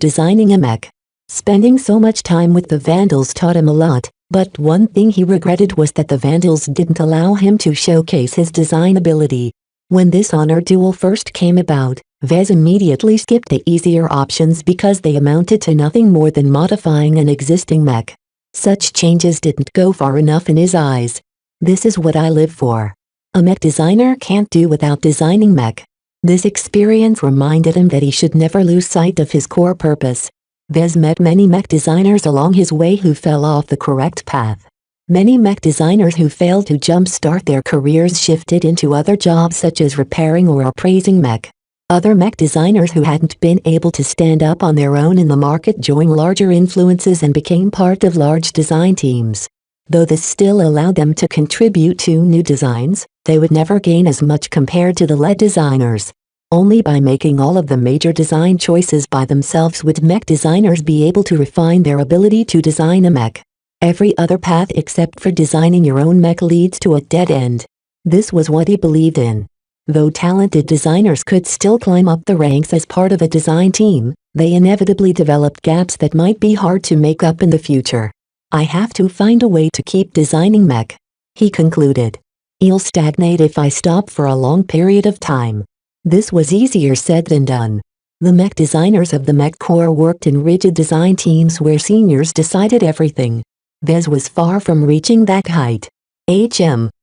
designing a mech. Spending so much time with the Vandals taught him a lot, but one thing he regretted was that the Vandals didn't allow him to showcase his design ability. When this honor duel first came about, Vez immediately skipped the easier options because they amounted to nothing more than modifying an existing mech. Such changes didn't go far enough in his eyes. "This is what I live for. A mech designer can't do without designing mech." This experience reminded him that he should never lose sight of his core purpose. Vez met many mech designers along his way who fell off the correct path. Many mech designers who failed to jumpstart their careers shifted into other jobs such as repairing or appraising mech. Other mech designers who hadn't been able to stand up on their own in the market joined larger influences and became part of large design teams. Though this still allowed them to contribute to new designs, they would never gain as much compared to the lead designers. Only by making all of the major design choices by themselves would mech designers be able to refine their ability to design a mech. Every other path except for designing your own mech leads to a dead end. This was what he believed in. Though talented designers could still climb up the ranks as part of a design team, they inevitably developed gaps that might be hard to make up in the future. "I have to find a way to keep designing mech," he concluded. "I'll stagnate if I stop for a long period of time." This was easier said than done. The mech designers of the Mech Corps worked in rigid design teams where seniors decided everything. Vez was far from reaching that height.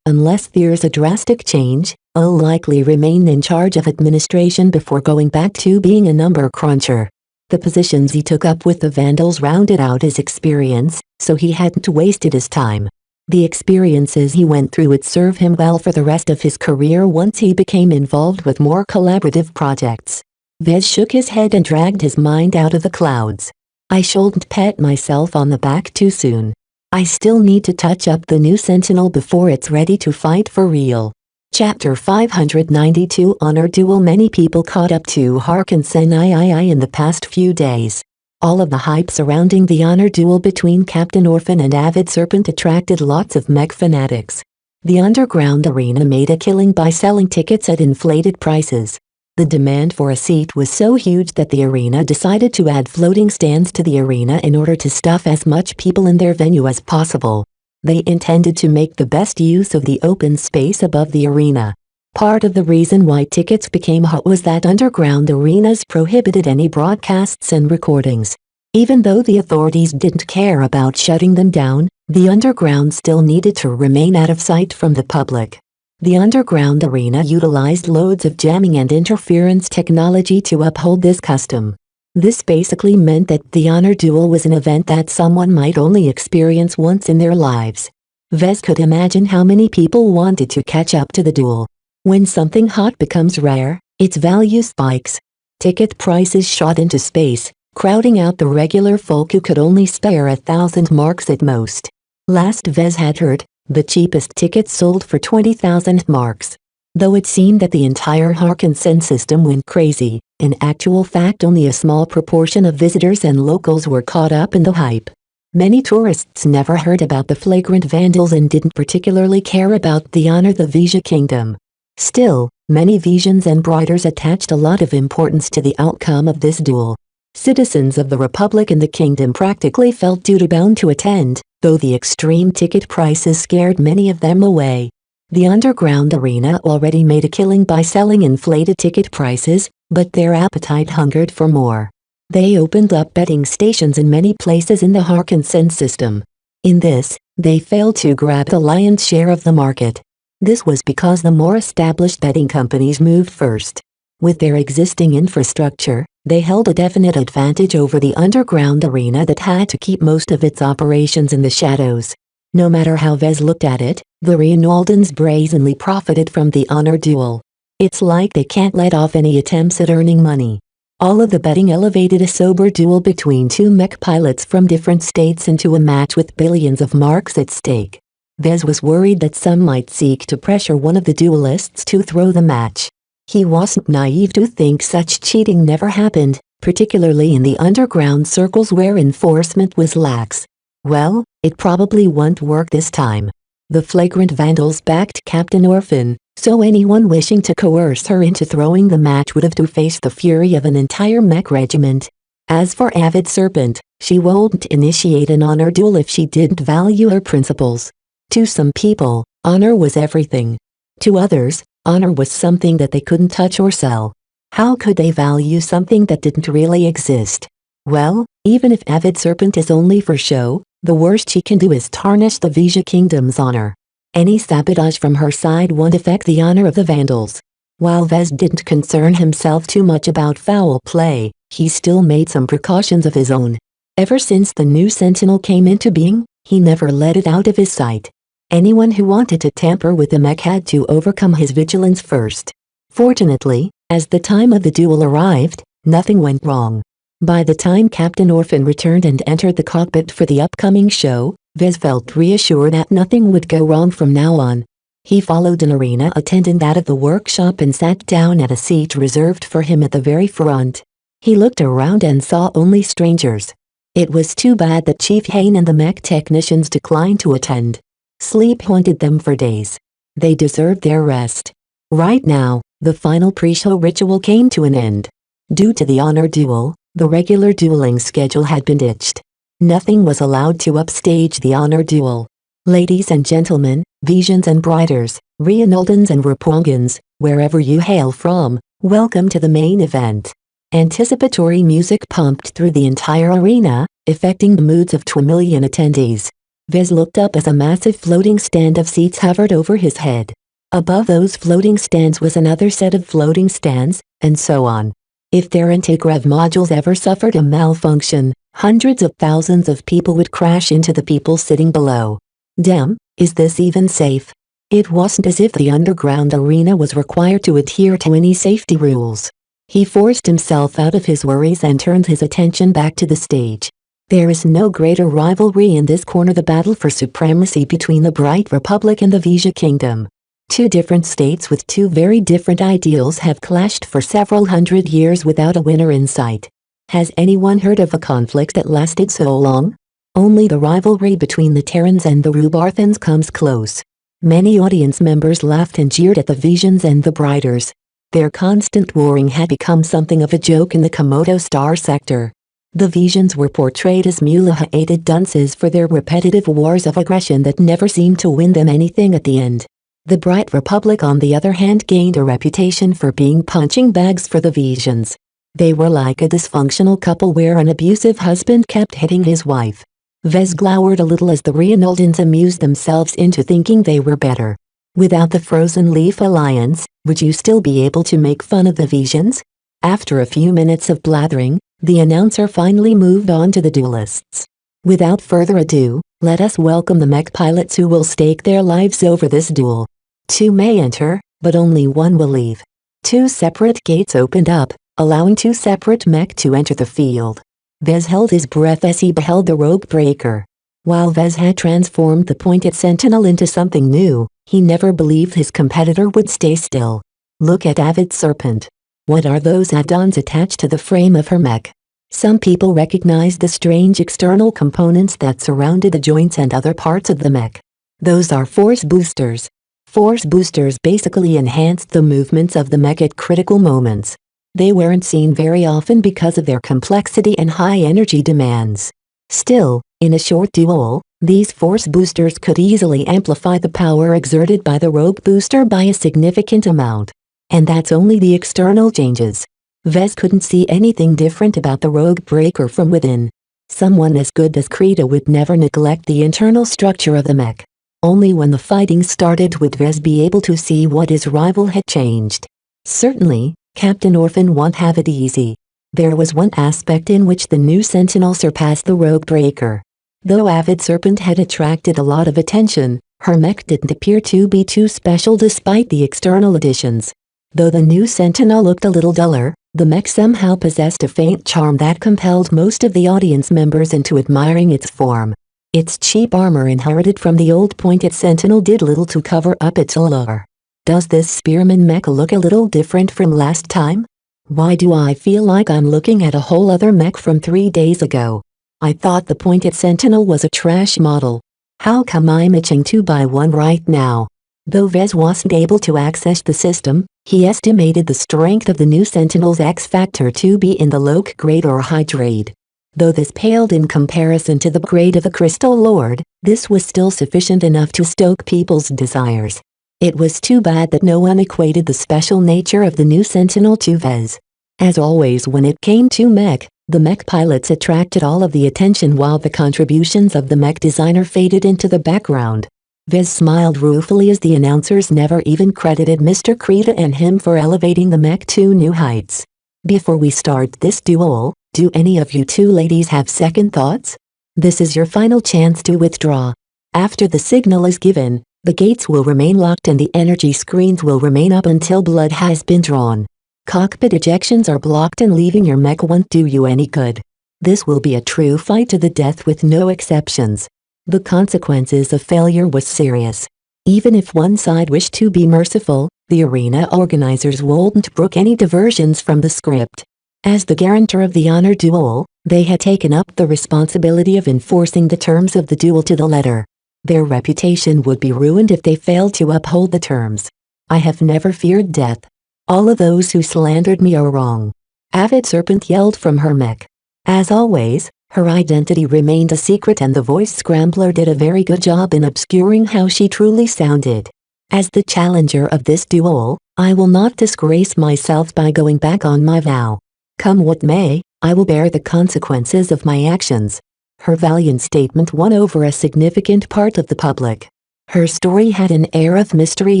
Unless there's a drastic change, I'll likely remain in charge of administration before going back to being a number cruncher. The positions he took up with the Vandals rounded out his experience, so he hadn't wasted his time. The experiences he went through would serve him well for the rest of his career once he became involved with more collaborative projects. Vez shook his head and dragged his mind out of the clouds. "I shouldn't pat myself on the back too soon. I still need to touch up the new Sentinel before it's ready to fight for real." Chapter 592 Honor Duel. Many people caught up to Harkinson III in the past few days. All of the hype surrounding the honor duel between Captain Orphan and Avid Serpent attracted lots of mech fanatics. The underground arena made a killing by selling tickets at inflated prices. The demand for a seat was so huge that the arena decided to add floating stands to the arena in order to stuff as much people in their venue as possible. They intended to make the best use of the open space above the arena. Part of the reason why tickets became hot was that underground arenas prohibited any broadcasts and recordings. Even though the authorities didn't care about shutting them down, the underground still needed to remain out of sight from the public. The underground arena utilized loads of jamming and interference technology to uphold this custom. This basically meant that the honor duel was an event that someone might only experience once in their lives. Vez could imagine how many people wanted to catch up to the duel. When something hot becomes rare, its value spikes. Ticket prices shot into space, crowding out the regular folk who could only spare 1,000 marks at most. Last Vez had heard, the cheapest tickets sold for 20,000 marks. Though it seemed that the entire Harkensen system went crazy, in actual fact only a small proportion of visitors and locals were caught up in the hype. Many tourists never heard about the flagrant vandals and didn't particularly care about the honor of the Vija kingdom. Still, many Vijans and Briders attached a lot of importance to the outcome of this duel. Citizens of the Republic and the kingdom practically felt duty-bound to attend, though the extreme ticket prices scared many of them away. The underground arena already made a killing by selling inflated ticket prices, but their appetite hungered for more. They opened up betting stations in many places in the Harkensen system. In this, they failed to grab the lion's share of the market. This was because the more established betting companies moved first. With their existing infrastructure, they held a definite advantage over the underground arena that had to keep most of its operations in the shadows. No matter how Vez looked at it, the Reinaldans brazenly profited from the honor duel. It's like they can't let off any attempts at earning money. All of the betting elevated a sober duel between two mech pilots from different states into a match with billions of marks at stake. Vez was worried that some might seek to pressure one of the duelists to throw the match. He wasn't naive to think such cheating never happened, particularly in the underground circles where enforcement was lax. Well, it probably won't work this time. The flagrant vandals backed Captain Orphan, so anyone wishing to coerce her into throwing the match would have to face the fury of an entire mech regiment. As for Avid Serpent, she won't initiate an honor duel if she didn't value her principles. To some people, honor was everything. To others, honor was something that they couldn't touch or sell. How could they value something that didn't really exist? Well, even if Avid Serpent is only for show, the worst she can do is tarnish the Vija kingdom's honor. Any sabotage from her side won't affect the honor of the Vandals. While Vez didn't concern himself too much about foul play, he still made some precautions of his own. Ever since the new Sentinel came into being, he never let it out of his sight. Anyone who wanted to tamper with the mech had to overcome his vigilance first. Fortunately, as the time of the duel arrived, nothing went wrong. By the time Captain Orphan returned and entered the cockpit for the upcoming show, Vez felt reassured that nothing would go wrong from now on. He followed an arena attendant out of the workshop and sat down at a seat reserved for him at the very front. He looked around and saw only strangers. It was too bad that Chief Hain and the mech technicians declined to attend. Sleep haunted them for days. They deserved their rest. Right now, the final pre-show ritual came to an end. Due to the honor duel, the regular dueling schedule had been ditched. Nothing was allowed to upstage the honor duel. Ladies and gentlemen, Vijans and Briders, Reinaldans and Rapongans, wherever you hail from, welcome to the main event. Anticipatory music pumped through the entire arena, affecting the moods of 2 million attendees. Vez looked up as a massive floating stand of seats hovered over his head. Above those floating stands was another set of floating stands, and so on. If their anti-grav modules ever suffered a malfunction, hundreds of thousands of people would crash into the people sitting below. Damn, is this even safe? It wasn't as if the underground arena was required to adhere to any safety rules. He forced himself out of his worries and turned his attention back to the stage. There is no greater rivalry in this corner, the battle for supremacy between the Bright Republic and the Vija Kingdom. Two different states with two very different ideals have clashed for several hundred years without a winner in sight. Has anyone heard of a conflict that lasted so long? Only the rivalry between the Terrans and the Rubarthans comes close. Many audience members laughed and jeered at the Vijans and the Briders. Their constant warring had become something of a joke in the Komodo Star sector. The Vijans were portrayed as mula-hated dunces for their repetitive wars of aggression that never seemed to win them anything at the end. The Bright Republic on the other hand gained a reputation for being punching bags for the Vijans. They were like a dysfunctional couple where an abusive husband kept hitting his wife. Vez glowered a little as the Reinaldans amused themselves into thinking they were better. Without the Frozen Leaf Alliance, would you still be able to make fun of the Visions? After a few minutes of blathering, the announcer finally moved on to the duelists. Without further ado, let us welcome the mech pilots who will stake their lives over this duel. 2 may enter, but only 1 will leave. 2 separate gates opened up, allowing 2 separate mech to enter the field. Vez held his breath as he beheld the rogue breaker. While Vez had transformed the pointed sentinel into something new, he never believed his competitor would stay still. Look at Avid Serpent. What are those add-ons attached to the frame of her mech? Some people recognized the strange external components that surrounded the joints and other parts of the mech. Those are force boosters. Force boosters basically enhanced the movements of the mech at critical moments. They weren't seen very often because of their complexity and high energy demands. Still, in a short duel, these force boosters could easily amplify the power exerted by the rogue booster by a significant amount. And that's only the external changes. Vez couldn't see anything different about the rogue breaker from within. Someone as good as Krita would never neglect the internal structure of the mech. Only when the fighting started would Vez be able to see what his rival had changed. Certainly, Captain Orphan won't have it easy. There was one aspect in which the new Sentinel surpassed the rogue breaker. Though Avid Serpent had attracted a lot of attention, her mech didn't appear to be too special despite the external additions. Though the new Sentinel looked a little duller, the mech somehow possessed a faint charm that compelled most of the audience members into admiring its form. Its cheap armor inherited from the old pointed Sentinel did little to cover up its allure. Does this Spearman mech look a little different from last time? Why do I feel like I'm looking at a whole other mech from 3 days ago? I thought the pointed Sentinel was a trash model. How come I'm itching to buy one right now? Though Vez wasn't able to access the system, he estimated the strength of the new Sentinel's X-factor to be in the low grade or high grade. Though this paled in comparison to the grade of a Crystal Lord, this was still sufficient enough to stoke people's desires. It was too bad that no one equated the special nature of the new Sentinel to Vez. As always when it came to mech, the mech pilots attracted all of the attention while the contributions of the mech designer faded into the background. Vez smiled ruefully as the announcers never even credited Mr. Krita and him for elevating the mech to new heights. Before we start this duel, do any of you 2 ladies have second thoughts? This is your final chance to withdraw. After the signal is given, the gates will remain locked and the energy screens will remain up until blood has been drawn. Cockpit ejections are blocked and leaving your mech won't do you any good. This will be a true fight to the death with no exceptions. The consequences of failure was serious. Even if one side wished to be merciful, the arena organizers wouldn't brook any diversions from the script. As the guarantor of the honor duel, they had taken up the responsibility of enforcing the terms of the duel to the letter. Their reputation would be ruined if they failed to uphold the terms. I have never feared death. All of those who slandered me are wrong. Avid Serpent yelled from her mech. As always, her identity remained a secret and the voice scrambler did a very good job in obscuring how she truly sounded. As the challenger of this duel, I will not disgrace myself by going back on my vow. Come what may, I will bear the consequences of my actions. Her valiant statement won over a significant part of the public. Her story had an air of mystery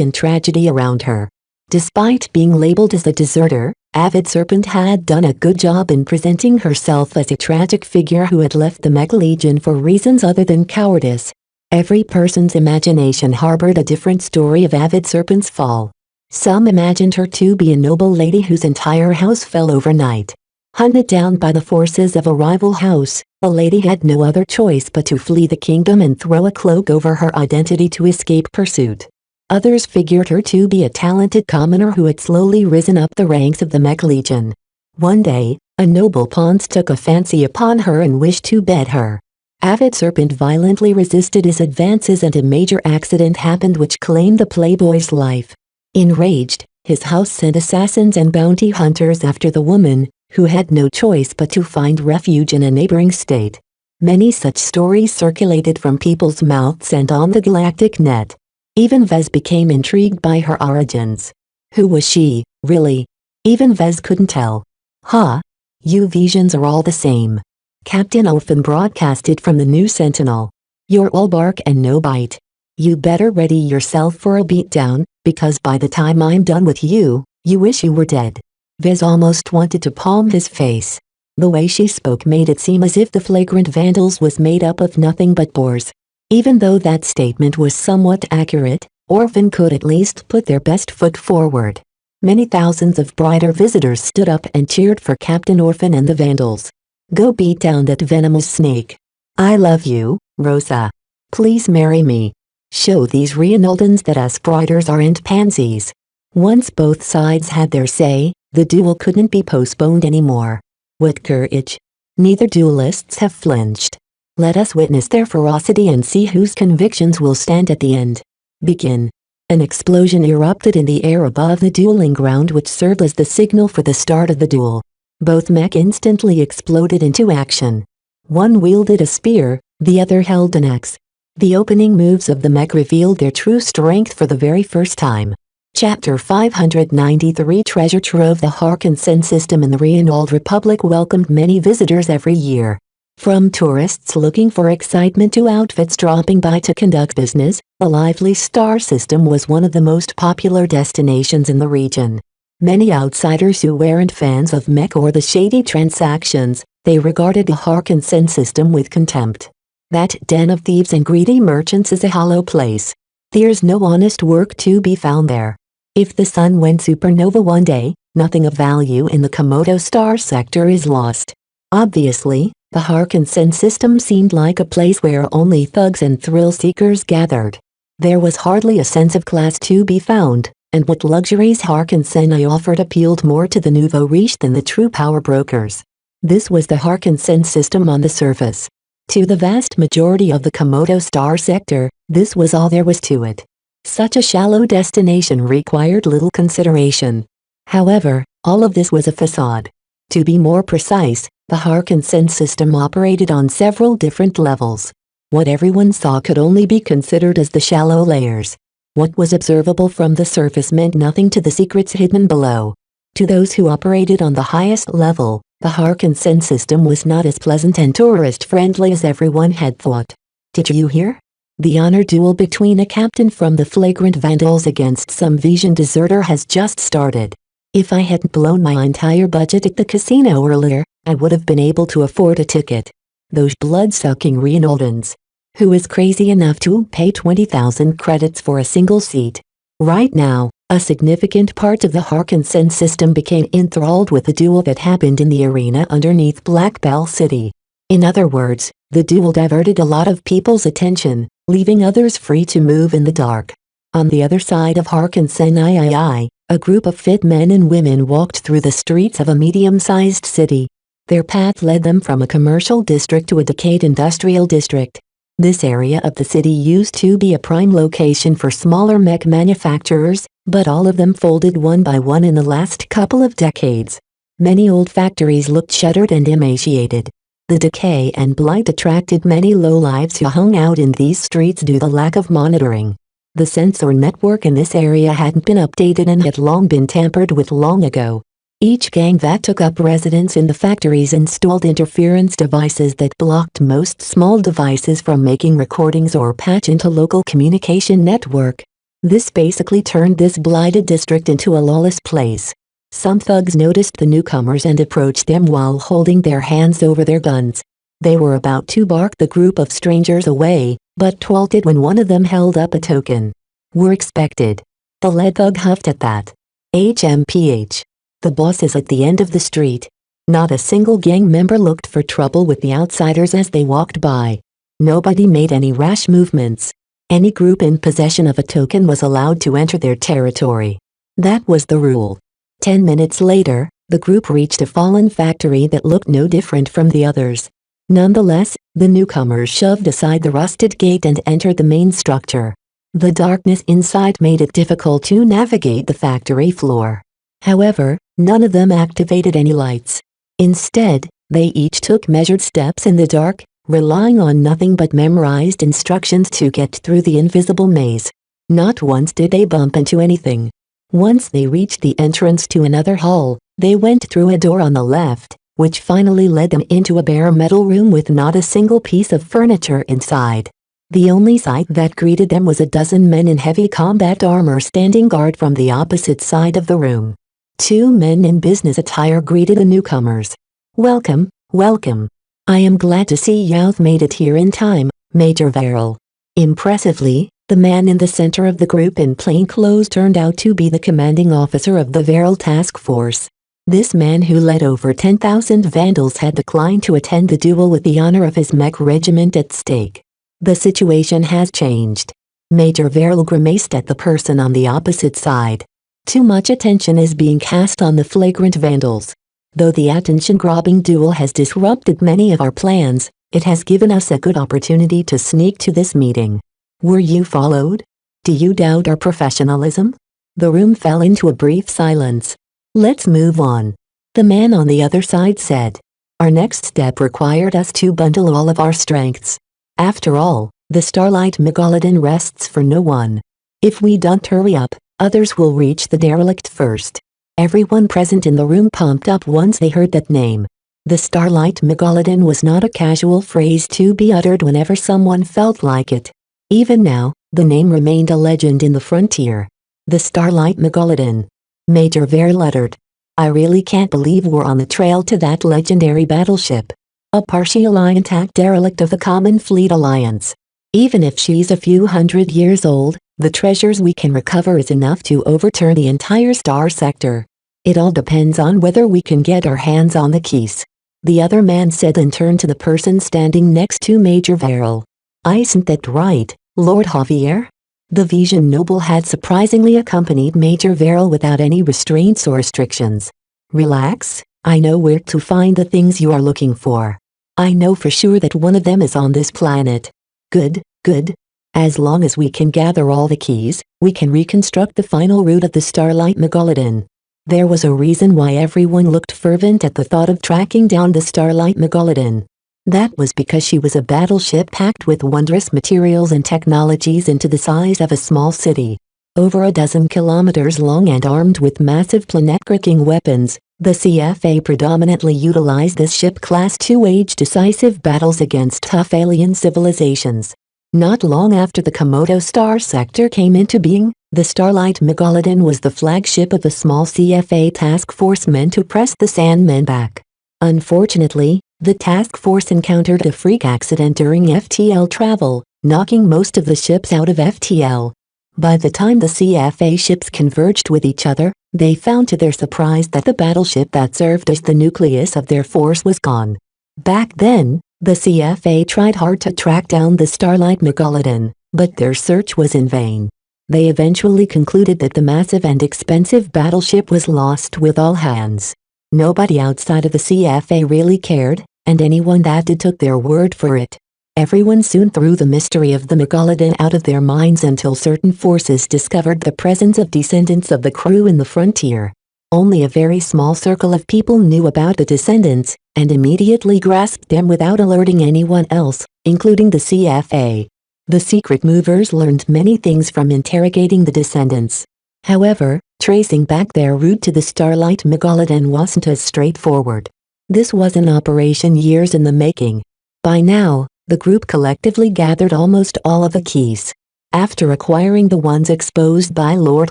and tragedy around her. Despite being labeled as a deserter, Avid Serpent had done a good job in presenting herself as a tragic figure who had left the Mech Legion for reasons other than cowardice. Every person's imagination harbored a different story of Avid Serpent's fall. Some imagined her to be a noble lady whose entire house fell overnight. Hunted down by the forces of a rival house, a lady had no other choice but to flee the kingdom and throw a cloak over her identity to escape pursuit. Others figured her to be a talented commoner who had slowly risen up the ranks of the Mech Legion. One day, a noble pawns took a fancy upon her and wished to bed her. Avid Serpent violently resisted his advances and a major accident happened which claimed the playboy's life. Enraged, his house sent assassins and bounty hunters after the woman, who had no choice but to find refuge in a neighboring state. Many such stories circulated from people's mouths and on the galactic net. Even Vez became intrigued by her origins. Who was she, really? Even Vez couldn't tell. Ha! You visions are all the same. Captain Orphan broadcasted from the new Sentinel. You're all bark and no bite. You better ready yourself for a beatdown, because by the time I'm done with you, you wish you were dead. Vez almost wanted to palm his face. The way she spoke made it seem as if the flagrant vandals was made up of nothing but boors. Even though that statement was somewhat accurate, Orphan could at least put their best foot forward. Many thousands of brighter visitors stood up and cheered for Captain Orphan and the vandals. Go beat down that venomous snake. I love you, Rosa. Please marry me. Show these Reinaldans that us briders aren't pansies. Once both sides had their say, the duel couldn't be postponed anymore. What courage! Neither duelists have flinched. Let us witness their ferocity and see whose convictions will stand at the end. Begin. An explosion erupted in the air above the dueling ground, which served as the signal for the start of the duel. Both mech instantly exploded into action. One wielded a spear, the other held an axe. The opening moves of the mech revealed their true strength for the very first time. Chapter 593 Treasure Trove. The Harkensen system in the Reinald Republic welcomed many visitors every year. From tourists looking for excitement to outfits dropping by to conduct business, the lively star system was one of the most popular destinations in the region. Many outsiders who weren't fans of mech or the shady transactions, they regarded the Harkensen system with contempt. That den of thieves and greedy merchants is a hollow place. There's no honest work to be found there. If the sun went supernova one day, nothing of value in the Komodo star sector is lost. Obviously, the Harkensen system seemed like a place where only thugs and thrill-seekers gathered. There was hardly a sense of class to be found, and what luxuries Harkensen offered appealed more to the nouveau riche than the true power brokers. This was the Harkensen system on the surface. To the vast majority of the Komodo star sector, this was all there was to it. Such a shallow destination required little consideration. However, all of this was a facade. To be more precise, the Harkensen system operated on several different levels. What everyone saw could only be considered as the shallow layers. What was observable from the surface meant nothing to the secrets hidden below. To those who operated on the highest level, the Harkensen system was not as pleasant and tourist-friendly as everyone had thought. Did you hear? The honor duel between a captain from the flagrant vandals against some Vision deserter has just started. If I hadn't blown my entire budget at the casino earlier, I would have been able to afford a ticket. Those blood-sucking Reinaldans. Who is crazy enough to pay 20,000 credits for a single seat? Right now, a significant part of the Harkensen system became enthralled with the duel that happened in the arena underneath Black Bell City. In other words, the duel diverted a lot of people's attention, leaving others free to move in the dark. On the other side of Harkensen III, a group of fit men and women walked through the streets of a medium-sized city. Their path led them from a commercial district to a decayed industrial district. This area of the city used to be a prime location for smaller mech manufacturers, but all of them folded one by one in the last couple of decades. Many old factories looked shuttered and emaciated. The decay and blight attracted many lowlifes who hung out in these streets due to the lack of monitoring. The sensor network in this area hadn't been updated and had long been tampered with long ago. Each gang that took up residence in the factories installed interference devices that blocked most small devices from making recordings or patch into local communication network. This basically turned this blighted district into a lawless place. Some thugs noticed the newcomers and approached them while holding their hands over their guns. They were about to bark the group of strangers away, but halted when one of them held up a token. "We're expected." The lead thug huffed at that. HMPH. The boss is at the end of the street. Not a single gang member looked for trouble with the outsiders as they walked by. Nobody made any rash movements. Any group in possession of a token was allowed to enter their territory. That was the rule. 10 minutes later, the group reached a fallen factory that looked no different from the others. Nonetheless, the newcomers shoved aside the rusted gate and entered the main structure. The darkness inside made it difficult to navigate the factory floor. However, none of them activated any lights. Instead, they each took measured steps in the dark, relying on nothing but memorized instructions to get through the invisible maze. Not once did they bump into anything. Once they reached the entrance to another hall, They went through a door on the left, which finally led them into a bare metal room with not a single piece of furniture inside. The only sight that greeted them was a dozen men in heavy combat armor standing guard from the opposite side of the room. 2 men in business attire greeted the newcomers. "Welcome, welcome. I am glad to see you've made it here in time, Major Verrill." Impressively, the man in the center of the group in plain clothes turned out to be the commanding officer of the Verrill task force. This man, who led over 10,000 Vandals, had declined to attend the duel with the honor of his mech regiment at stake. The situation has changed. Major Verrill grimaced at the person on the opposite side. Too much attention is being cast on the flagrant Vandals. Though the attention-grabbing duel has disrupted many of our plans, it has given us a good opportunity to sneak to this meeting. Were you followed? Do you doubt our professionalism? The room fell into a brief silence. "Let's move on," the man on the other side said. "Our next step required us to bundle all of our strengths. After all, the Starlight Megalodon rests for no one. If we don't hurry up, others will reach the derelict first." Everyone present in the room pumped up once they heard that name. The Starlight Megalodon was not a casual phrase to be uttered whenever someone felt like it. Even now, the name remained a legend in the frontier. The Starlight Megalodon. Major Verrill uttered. "I really can't believe we're on the trail to that legendary battleship. A partially intact derelict of the Common Fleet Alliance. Even if she's a few hundred years old, the treasures we can recover is enough to overturn the entire star sector. It all depends on whether we can get our hands on the keys," the other man said, and turned to the person standing next to Major Verrill. "Isn't that right, Lord Javier?" The Vision noble had surprisingly accompanied Major Verrill without any restraints or restrictions. "Relax, I know where to find the things you are looking for. I know for sure that one of them is on this planet." "Good, good. As long as we can gather all the keys, we can reconstruct the final route of the Starlight Megalodon." There was a reason why everyone looked fervent at the thought of tracking down the Starlight Megalodon. That was because she was a battleship packed with wondrous materials and technologies into the size of a small city. Over a dozen kilometers long and armed with massive planet-cracking weapons, the CFA predominantly utilized this ship class to wage decisive battles against tough alien civilizations. Not long after the Komodo star sector came into being, the Starlight Megalodon was the flagship of a small CFA task force meant to press the Sandmen back. Unfortunately, the task force encountered a freak accident during FTL travel, knocking most of the ships out of FTL. By the time the CFA ships converged with each other, they found to their surprise that the battleship that served as the nucleus of their force was gone. Back then, the CFA tried hard to track down the Starlight Megalodon, but their search was in vain. They eventually concluded that the massive and expensive battleship was lost with all hands. Nobody outside of the CFA really cared, and anyone that did took their word for it. Everyone soon threw the mystery of the Megalodon out of their minds until certain forces discovered the presence of descendants of the crew in the frontier. Only a very small circle of people knew about the descendants, and immediately grasped them without alerting anyone else, including the CFA. The secret movers learned many things from interrogating the descendants. However, tracing back their route to the Starlight Megalodon wasn't as straightforward. This was an operation years in the making. By now, the group collectively gathered almost all of the keys. After acquiring the ones exposed by Lord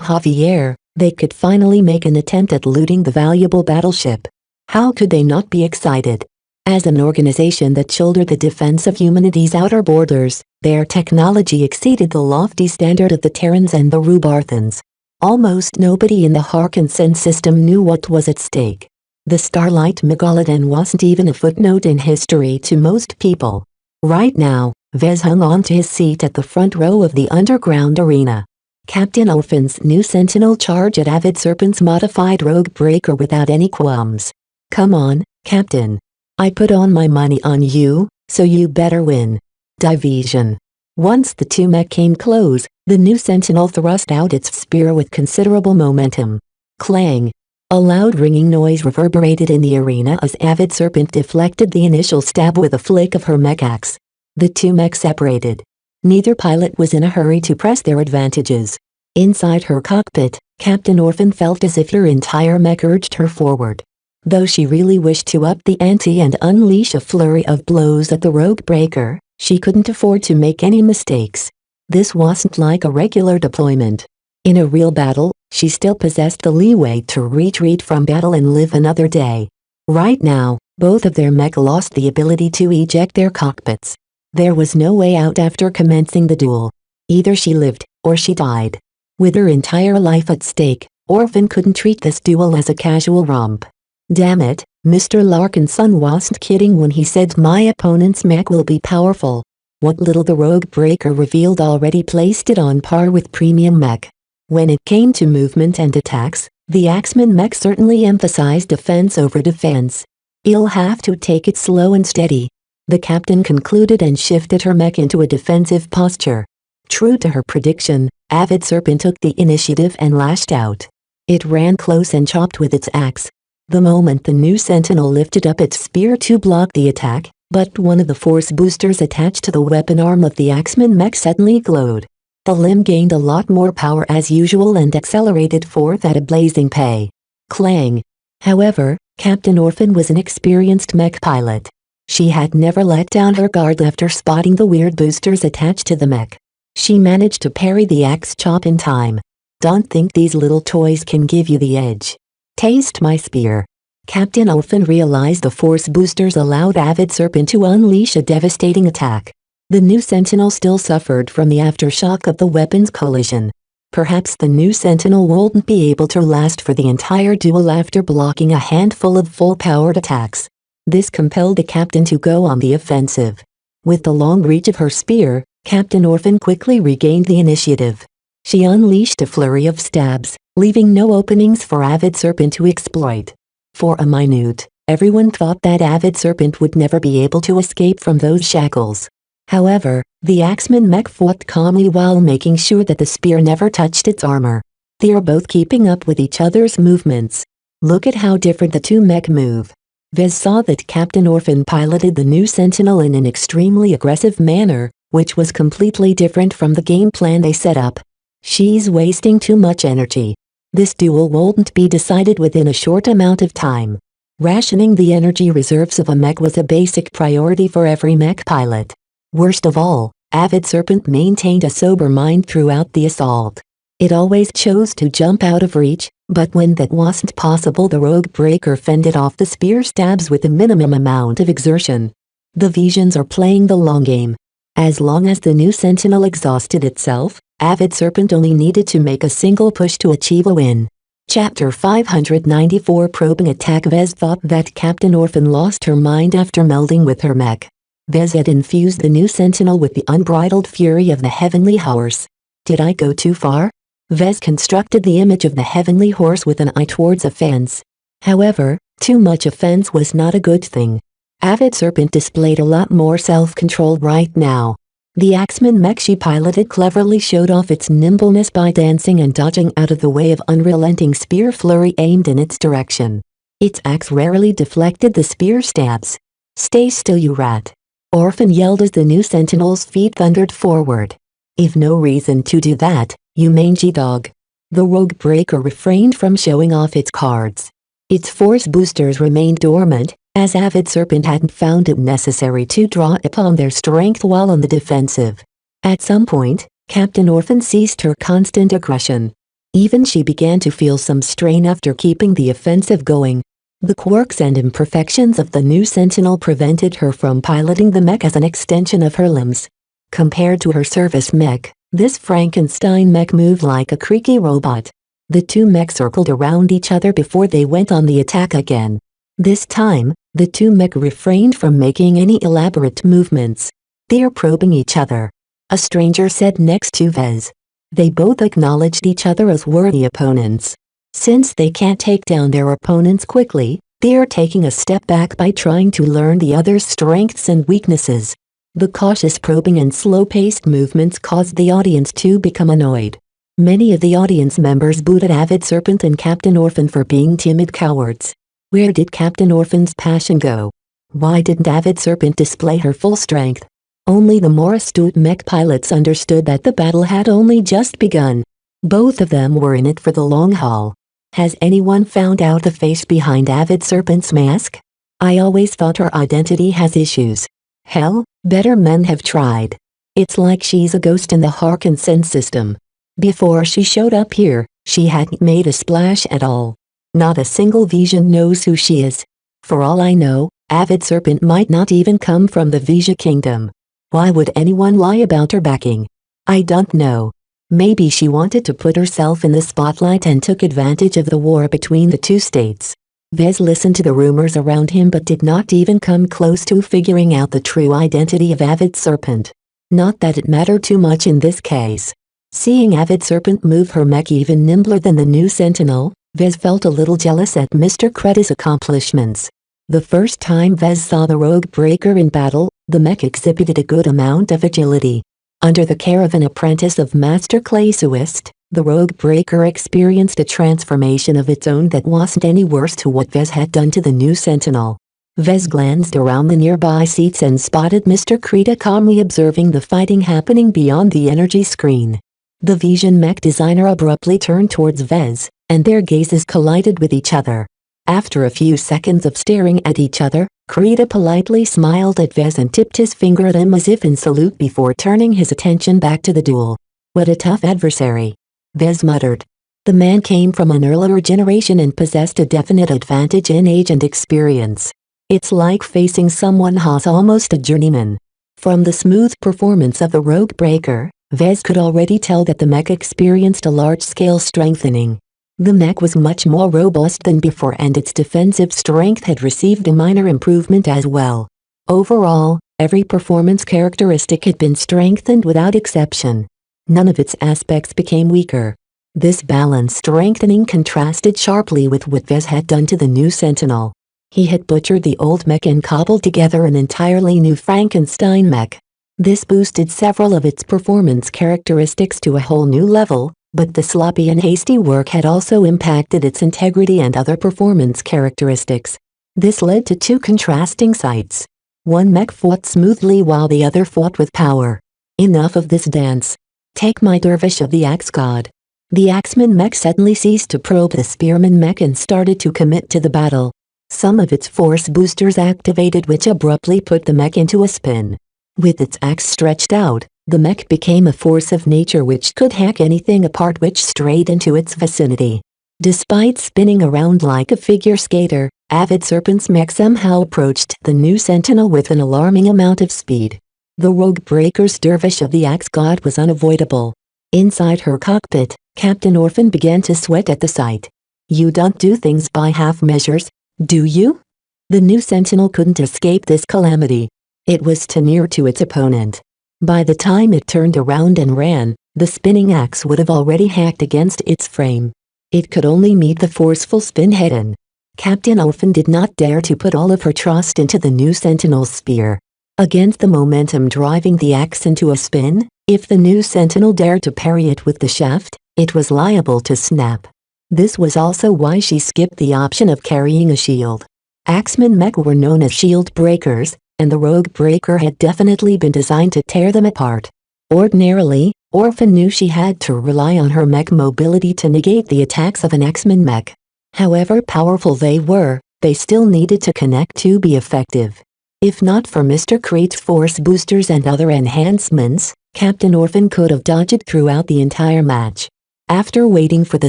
Javier, they could finally make an attempt at looting the valuable battleship. How could they not be excited? As an organization that shouldered the defense of humanity's outer borders, their technology exceeded the lofty standard of the Terrans and the Rubarthans. Almost nobody in the Harkinson system knew what was at stake. The Starlight Megalodon wasn't even a footnote in history to most people. Right now, Vez hung on to his seat at the front row of the underground arena. Captain Orphan's new Sentinel charge at Avid Serpent's modified Rogue Breaker without any qualms. "Come on, Captain. I put on my money on you, so you better win." Division. Once the two mech came close, the new Sentinel thrust out its spear with considerable momentum. Clang! A loud ringing noise reverberated in the arena as Avid Serpent deflected the initial stab with a flick of her mech axe. The two mechs separated. Neither pilot was in a hurry to press their advantages. Inside her cockpit, Captain Orphan felt as if her entire mech urged her forward. Though she really wished to up the ante and unleash a flurry of blows at the rogue breaker, she couldn't afford to make any mistakes. This wasn't like a regular deployment. In a real battle, she still possessed the leeway to retreat from battle and live another day. Right now, both of their mech lost the ability to eject their cockpits. There was no way out after commencing the duel. Either she lived, or she died. With her entire life at stake, Orphan couldn't treat this duel as a casual romp. Damn it, Mr. Larkinson wasn't kidding when he said my opponent's mech will be powerful. What little the rogue breaker revealed already placed it on par with premium mech. When it came to movement and attacks, the Axeman mech certainly emphasized defense over defense. "You'll have to take it slow and steady," the captain concluded and shifted her mech into a defensive posture. True to her prediction, Avid Serpent took the initiative and lashed out. It ran close and chopped with its axe. The moment the new Sentinel lifted up its spear to block the attack, but one of the force boosters attached to the weapon arm of the Axeman mech suddenly glowed. The limb gained a lot more power as usual and accelerated forth at a blazing pace. Clang! However, Captain Orphan was an experienced mech pilot. She had never let down her guard after spotting the weird boosters attached to the mech. She managed to parry the axe chop in time. "Don't think these little toys can give you the edge. Taste my spear." Captain Orphan realized the force boosters allowed Avid Serpent to unleash a devastating attack. The new Sentinel still suffered from the aftershock of the weapon's collision. Perhaps the new Sentinel wouldn't be able to last for the entire duel after blocking a handful of full-powered attacks. This compelled the captain to go on the offensive. With the long reach of her spear, Captain Orphan quickly regained the initiative. She unleashed a flurry of stabs, leaving no openings for Avid Serpent to exploit. For a minute, everyone thought that Avid Serpent would never be able to escape from those shackles. However, the Axeman mech fought calmly while making sure that the spear never touched its armor. They are both keeping up with each other's movements. Look at how different the two mech move. Vez saw that Captain Orphan piloted the new Sentinel in an extremely aggressive manner, which was completely different from the game plan they set up. She's wasting too much energy. This duel won't be decided within a short amount of time. Rationing the energy reserves of a mech was a basic priority for every mech pilot. Worst of all, Avid Serpent maintained a sober mind throughout the assault. It always chose to jump out of reach, but when that wasn't possible the rogue breaker fended off the spear stabs with a minimum amount of exertion. The Visions are playing the long game. As long as the new Sentinel exhausted itself, Avid Serpent only needed to make a single push to achieve a win. Chapter 594 Probing Attack. Vez thought that Captain Orphan lost her mind after melding with her mech. Vez had infused the new Sentinel with the unbridled fury of the Heavenly Horse. Did I go too far? Vez constructed the image of the Heavenly Horse with an eye towards offense. However, too much offense was not a good thing. Avid Serpent displayed a lot more self-control right now. The Axeman mech she piloted cleverly showed off its nimbleness by dancing and dodging out of the way of unrelenting spear flurry aimed in its direction. Its axe rarely deflected the spear stabs. "Stay still, you rat!" Orphan yelled as the new Sentinel's feet thundered forward. "You've no reason to do that, you mangy dog." The rogue breaker refrained from showing off its cards. Its force boosters remained dormant, as Avid Serpent hadn't found it necessary to draw upon their strength while on the defensive. At some point, Captain Orphan ceased her constant aggression. Even she began to feel some strain after keeping the offensive going. The quirks and imperfections of the new Sentinel prevented her from piloting the mech as an extension of her limbs. Compared to her service mech, this Frankenstein mech moved like a creaky robot. The two mechs circled around each other before they went on the attack again. This time, the two mech refrained from making any elaborate movements. "They're probing each other," a stranger said next to Vez. They both acknowledged each other as worthy opponents. Since they can't take down their opponents quickly, they're taking a step back by trying to learn the other's strengths and weaknesses. The cautious probing and slow-paced movements caused the audience to become annoyed. Many of the audience members booed at Avid Serpent and Captain Orphan for being timid cowards. Where did Captain Orphan's passion go? Why didn't Avid Serpent display her full strength? Only the more astute mech pilots understood that the battle had only just begun. Both of them were in it for the long haul. Has anyone found out the face behind Avid Serpent's mask? I always thought her identity has issues. Hell, better men have tried. It's like she's a ghost in the Harkinson system. Before she showed up here, she hadn't made a splash at all. Not a single Vision knows who she is. For all I know, Avid Serpent might not even come from the Vija Kingdom. Why would anyone lie about her backing? I don't know. Maybe she wanted to put herself in the spotlight and took advantage of the war between the two states. Vez listened to the rumors around him but did not even come close to figuring out the true identity of Avid Serpent. Not that it mattered too much in this case. Seeing Avid Serpent move her mech even nimbler than the new Sentinel, Vez felt a little jealous at Mr. Kreta's accomplishments. The first time Vez saw the Rogue Breaker in battle, the mech exhibited a good amount of agility. Under the care of an apprentice of Master Claysuist, the Rogue Breaker experienced a transformation of its own that wasn't any worse to what Vez had done to the new Sentinel. Vez glanced around the nearby seats and spotted Mr. Kreta calmly observing the fighting happening beyond the energy screen. The Vision mech designer abruptly turned towards Vez, and their gazes collided with each other. After a few seconds of staring at each other, Kreta politely smiled at Vez and tipped his finger at him as if in salute before turning his attention back to the duel. What a tough adversary. Vez muttered. The man came from an earlier generation and possessed a definite advantage in age and experience. It's like facing someone who's almost a journeyman. From the smooth performance of the Rogue Breaker, Vez could already tell that the mech experienced a large-scale strengthening. The mech was much more robust than before and its defensive strength had received a minor improvement as well. Overall, every performance characteristic had been strengthened without exception. None of its aspects became weaker. This balance strengthening contrasted sharply with what Vez had done to the new Sentinel. He had butchered the old mech and cobbled together an entirely new Frankenstein mech. This boosted several of its performance characteristics to a whole new level, but the sloppy and hasty work had also impacted its integrity and other performance characteristics. This led to two contrasting sights. One mech fought smoothly while the other fought with power. Enough of this dance. Take my dervish of the Axe God. The Axeman mech suddenly ceased to probe the Spearman mech and started to commit to the battle. Some of its force boosters activated which abruptly put the mech into a spin. With its axe stretched out, the mech became a force of nature which could hack anything apart which strayed into its vicinity. Despite spinning around like a figure skater, Avid Serpent's mech somehow approached the new Sentinel with an alarming amount of speed. The Rogue Breaker's dervish of the Axe God was unavoidable. Inside her cockpit, Captain Orphan began to sweat at the sight. You don't do things by half measures, do you? The new Sentinel couldn't escape this calamity. It was too near to its opponent. By the time it turned around and ran, the spinning axe would have already hacked against its frame. It could only meet the forceful spin head-on. Captain Orphan did not dare to put all of her trust into the new Sentinel's spear. Against the momentum driving the axe into a spin, if the new Sentinel dared to parry it with the shaft, it was liable to snap. This was also why she skipped the option of carrying a shield. Axeman mech were known as shield breakers, and the Rogue Breaker had definitely been designed to tear them apart. Ordinarily, Orphan knew she had to rely on her mech mobility to negate the attacks of an Axeman mech. However powerful they were, they still needed to connect to be effective. If not for Mr. Kreta's force boosters and other enhancements, Captain Orphan could have dodged throughout the entire match. After waiting for the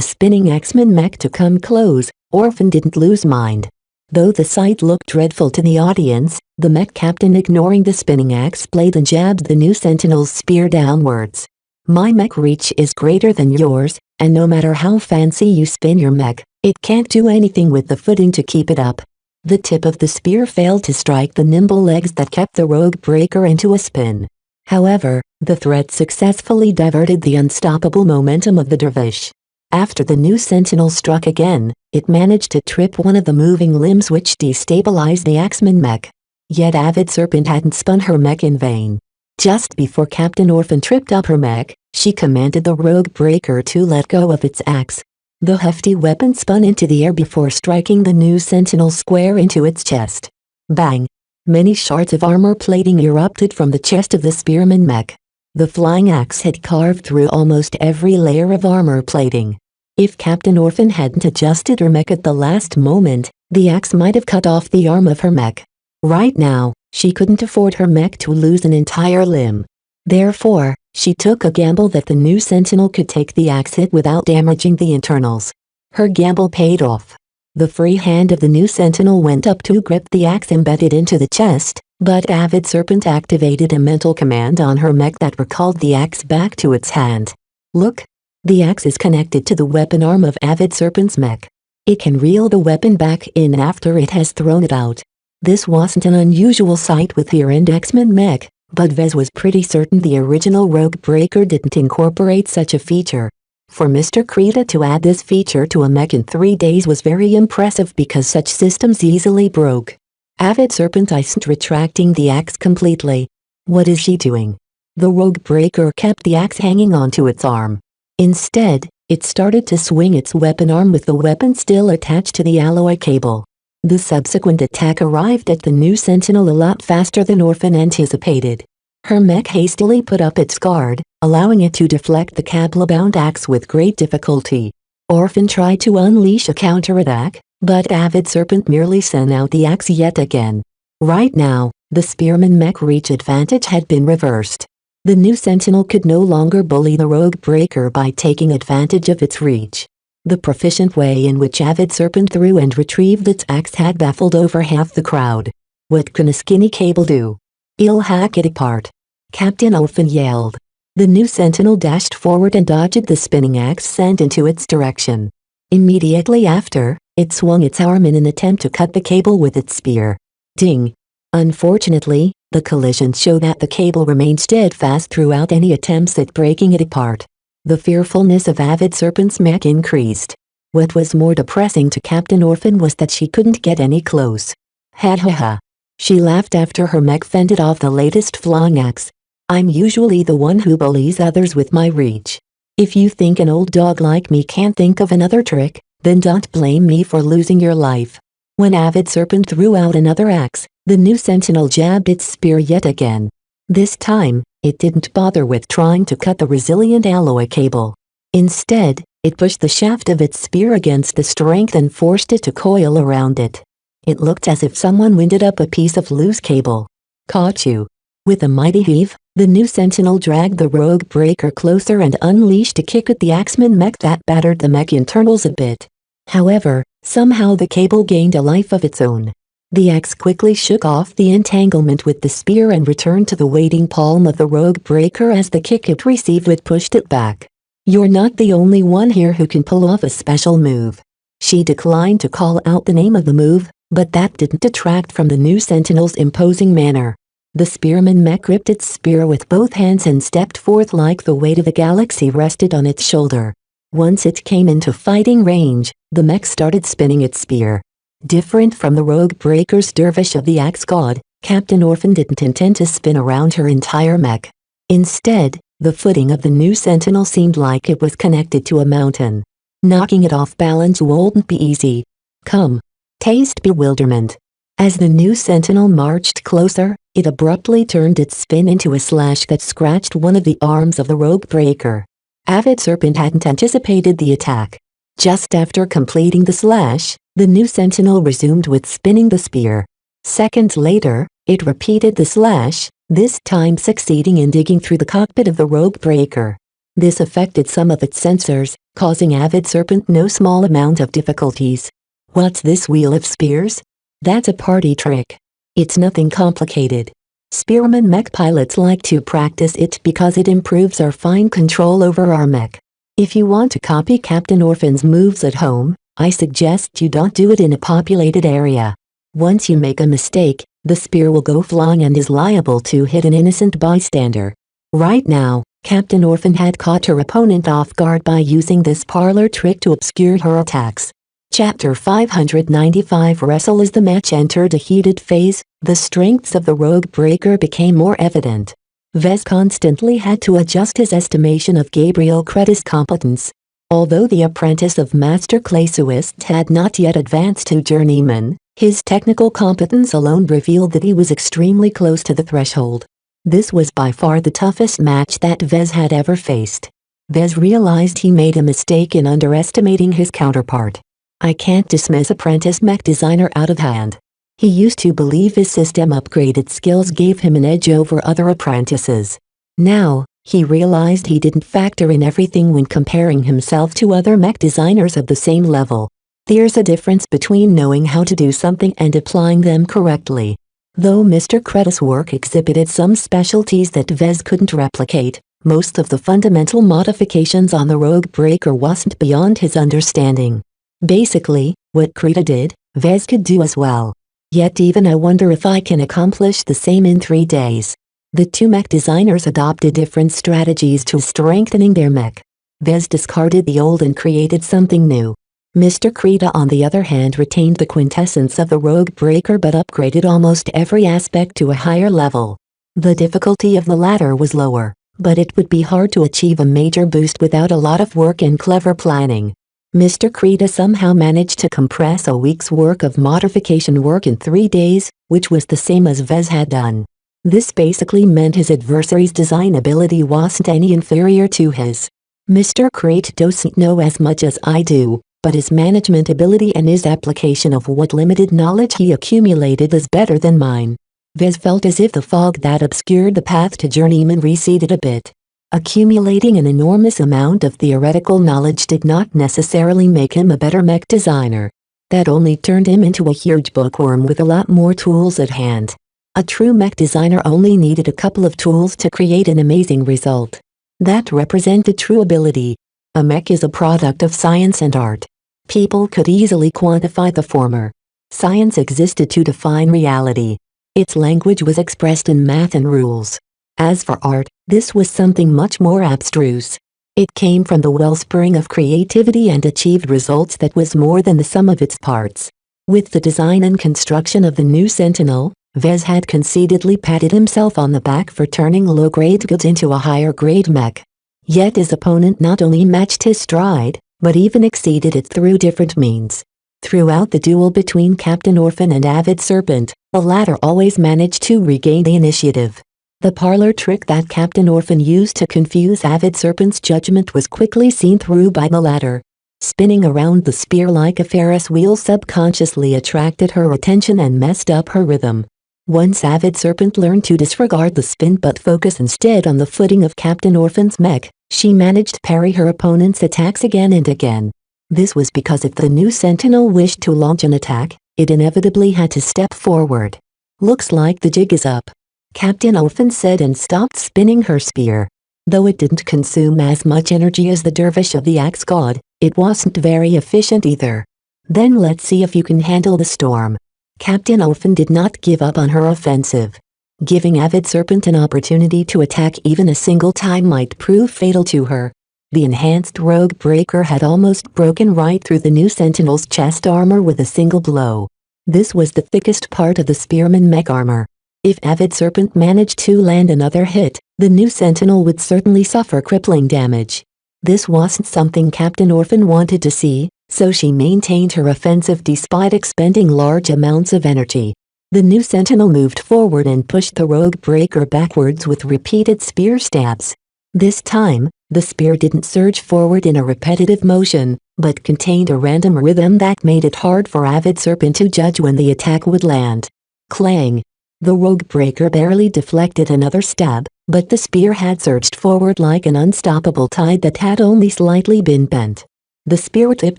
spinning Axeman mech to come close, Orphan didn't lose mind. Though the sight looked dreadful to the audience, the mech captain ignoring the spinning axe blade and jabbed the new Sentinel's spear downwards. My mech reach is greater than yours, and no matter how fancy you spin your mech, it can't do anything with the footing to keep it up. The tip of the spear failed to strike the nimble legs that kept the Rogue Breaker into a spin. However, the threat successfully diverted the unstoppable momentum of the dervish. After the new Sentinel struck again, it managed to trip one of the moving limbs which destabilized the Axeman mech. Yet Avid Serpent hadn't spun her mech in vain. Just before Captain Orphan tripped up her mech, she commanded the Rogue Breaker to let go of its axe. The hefty weapon spun into the air before striking the new Sentinel square into its chest. Bang! Many shards of armor plating erupted from the chest of the Spearman mech. The flying axe had carved through almost every layer of armor plating. If Captain Orphan hadn't adjusted her mech at the last moment, the axe might have cut off the arm of her mech. Right now, she couldn't afford her mech to lose an entire limb. Therefore, she took a gamble that the new Sentinel could take the axe hit without damaging the internals. Her gamble paid off. The free hand of the new Sentinel went up to grip the axe embedded into the chest, but Avid Serpent activated a mental command on her mech that recalled the axe back to its hand. Look! The axe is connected to the weapon arm of Avid Serpent's mech. It can reel the weapon back in after it has thrown it out. This wasn't an unusual sight with the End X-Men mech, but Vez was pretty certain the original Rogue Breaker didn't incorporate such a feature. For Mr. Krita to add this feature to a mech in 3 days was very impressive because such systems easily broke. Avid Serpent isn't retracting the axe completely. What is she doing? The Rogue Breaker kept the axe hanging onto its arm. Instead, it started to swing its weapon arm with the weapon still attached to the alloy cable. The subsequent attack arrived at the new Sentinel a lot faster than Orphan anticipated. Her mech hastily put up its guard, allowing it to deflect the cable-bound axe with great difficulty. Orphan tried to unleash a counterattack, but Avid Serpent merely sent out the axe yet again. Right now, the Spearman mech reach advantage had been reversed. The new Sentinel could no longer bully the Rogue Breaker by taking advantage of its reach. The proficient way in which Avid Serpent threw and retrieved its axe had baffled over half the crowd. What can a skinny cable do? I'll hack it apart. Captain Orphan yelled. The new Sentinel dashed forward and dodged the spinning axe sent into its direction. Immediately after, it swung its arm in an attempt to cut the cable with its spear. Ding! Unfortunately, the collision showed that the cable remained steadfast throughout any attempts at breaking it apart. The fearfulness of Avid Serpent's mech increased. What was more depressing to Captain Orphan was that she couldn't get any close. Ha ha ha. She laughed after her mech fended off the latest flying axe. I'm usually the one who bullies others with my reach. If you think an old dog like me can't think of another trick, then don't blame me for losing your life. When Avid Serpent threw out another axe, the new Sentinel jabbed its spear yet again. This time, it didn't bother with trying to cut the resilient alloy cable. Instead, it pushed the shaft of its spear against the strength and forced it to coil around it. It looked as if someone winded up a piece of loose cable. Caught you. With a mighty heave, the new Sentinel dragged the Rogue Breaker closer and unleashed a kick at the Axeman mech that battered the mech internals a bit. However, somehow the cable gained a life of its own. The axe quickly shook off the entanglement with the spear and returned to the waiting palm of the Rogue Breaker as the kick it received pushed it back. You're not the only one here who can pull off a special move. She declined to call out the name of the move, but that didn't detract from the new Sentinel's imposing manner. The Spearman mech gripped its spear with both hands and stepped forth like the weight of the galaxy rested on its shoulder. Once it came into fighting range, the mech started spinning its spear. Different from the Rogue Breaker's dervish of the Axe God, Captain Orphan didn't intend to spin around her entire mech. Instead, the footing of the new Sentinel seemed like it was connected to a mountain. Knocking it off balance wouldn't be easy. Come. Taste bewilderment. As the new Sentinel marched closer, it abruptly turned its spin into a slash that scratched one of the arms of the Rogue Breaker. Avid Serpent hadn't anticipated the attack. Just after completing the slash, the new Sentinel resumed with spinning the spear. Seconds later, it repeated the slash, this time succeeding in digging through the cockpit of the Rogue Breaker. This affected some of its sensors, causing Avid Serpent no small amount of difficulties. What's this wheel of spears? That's a party trick. It's nothing complicated. Spearman mech pilots like to practice it because it improves our fine control over our mech. If you want to copy Captain Orphan's moves at home, I suggest you don't do it in a populated area. Once you make a mistake, the spear will go flying and is liable to hit an innocent bystander. Right now, Captain Orphan had caught her opponent off guard by using this parlor trick to obscure her attacks. Chapter 595 Wrestle. As the match entered a heated phase, the strengths of the Rogue Breaker became more evident. Vez constantly had to adjust his estimation of Gabriel Creta's competence. Although the apprentice of Master Claysuist had not yet advanced to journeyman, his technical competence alone revealed that he was extremely close to the threshold. This was by far the toughest match that Vez had ever faced. Vez realized he made a mistake in underestimating his counterpart. I can't dismiss apprentice mech designer out of hand. He used to believe his system upgraded skills gave him an edge over other apprentices. Now, he realized he didn't factor in everything when comparing himself to other mech designers of the same level. There's a difference between knowing how to do something and applying them correctly. Though Mr. Kreta's work exhibited some specialties that Vez couldn't replicate, most of the fundamental modifications on the Rogue Breaker wasn't beyond his understanding. Basically, what Kreta did, Vez could do as well. Yet even I wonder if I can accomplish the same in 3 days. The two mech designers adopted different strategies to strengthening their mech. Vez discarded the old and created something new. Mr. Kreta on the other hand retained the quintessence of the Rogue Breaker but upgraded almost every aspect to a higher level. The difficulty of the latter was lower, but it would be hard to achieve a major boost without a lot of work and clever planning. Mr. Kreta somehow managed to compress a week's work of modification work in 3 days, which was the same as Vez had done. This basically meant his adversary's design ability wasn't any inferior to his. Mr. Kreta doesn't know as much as I do, but his management ability and his application of what limited knowledge he accumulated is better than mine. Vez felt as if the fog that obscured the path to journeyman receded a bit. Accumulating an enormous amount of theoretical knowledge did not necessarily make him a better mech designer. That only turned him into a huge bookworm with a lot more tools at hand. A true mech designer only needed a couple of tools to create an amazing result. That represented true ability. A mech is a product of science and art. People could easily quantify the former. Science existed to define reality. Its language was expressed in math and rules. As for art, this was something much more abstruse. It came from the wellspring of creativity and achieved results that was more than the sum of its parts. With the design and construction of the new Sentinel, Vez had conceitedly patted himself on the back for turning low-grade goods into a higher-grade mech. Yet his opponent not only matched his stride, but even exceeded it through different means. Throughout the duel between Captain Orphan and Avid Serpent, the latter always managed to regain the initiative. The parlor trick that Captain Orphan used to confuse Avid Serpent's judgment was quickly seen through by the latter. Spinning around the spear like a Ferris wheel subconsciously attracted her attention and messed up her rhythm. Once Avid Serpent learned to disregard the spin but focus instead on the footing of Captain Orphan's mech, she managed to parry her opponent's attacks again and again. This was because if the new Sentinel wished to launch an attack, it inevitably had to step forward. "Looks like the jig is up," Captain Orphan said and stopped spinning her spear. Though it didn't consume as much energy as the dervish of the axe god, it wasn't very efficient either. "Then let's see if you can handle the storm." Captain Orphan did not give up on her offensive. Giving Avid Serpent an opportunity to attack even a single time might prove fatal to her. The enhanced Rogue Breaker had almost broken right through the new Sentinel's chest armor with a single blow. This was the thickest part of the Spearman mech armor. If Avid Serpent managed to land another hit, the new Sentinel would certainly suffer crippling damage. This wasn't something Captain Orphan wanted to see, so she maintained her offensive despite expending large amounts of energy. The new Sentinel moved forward and pushed the Rogue Breaker backwards with repeated spear stabs. This time, the spear didn't surge forward in a repetitive motion, but contained a random rhythm that made it hard for Avid Serpent to judge when the attack would land. Clang! The Rogue Breaker barely deflected another stab, but the spear had surged forward like an unstoppable tide that had only slightly been bent. The spear tip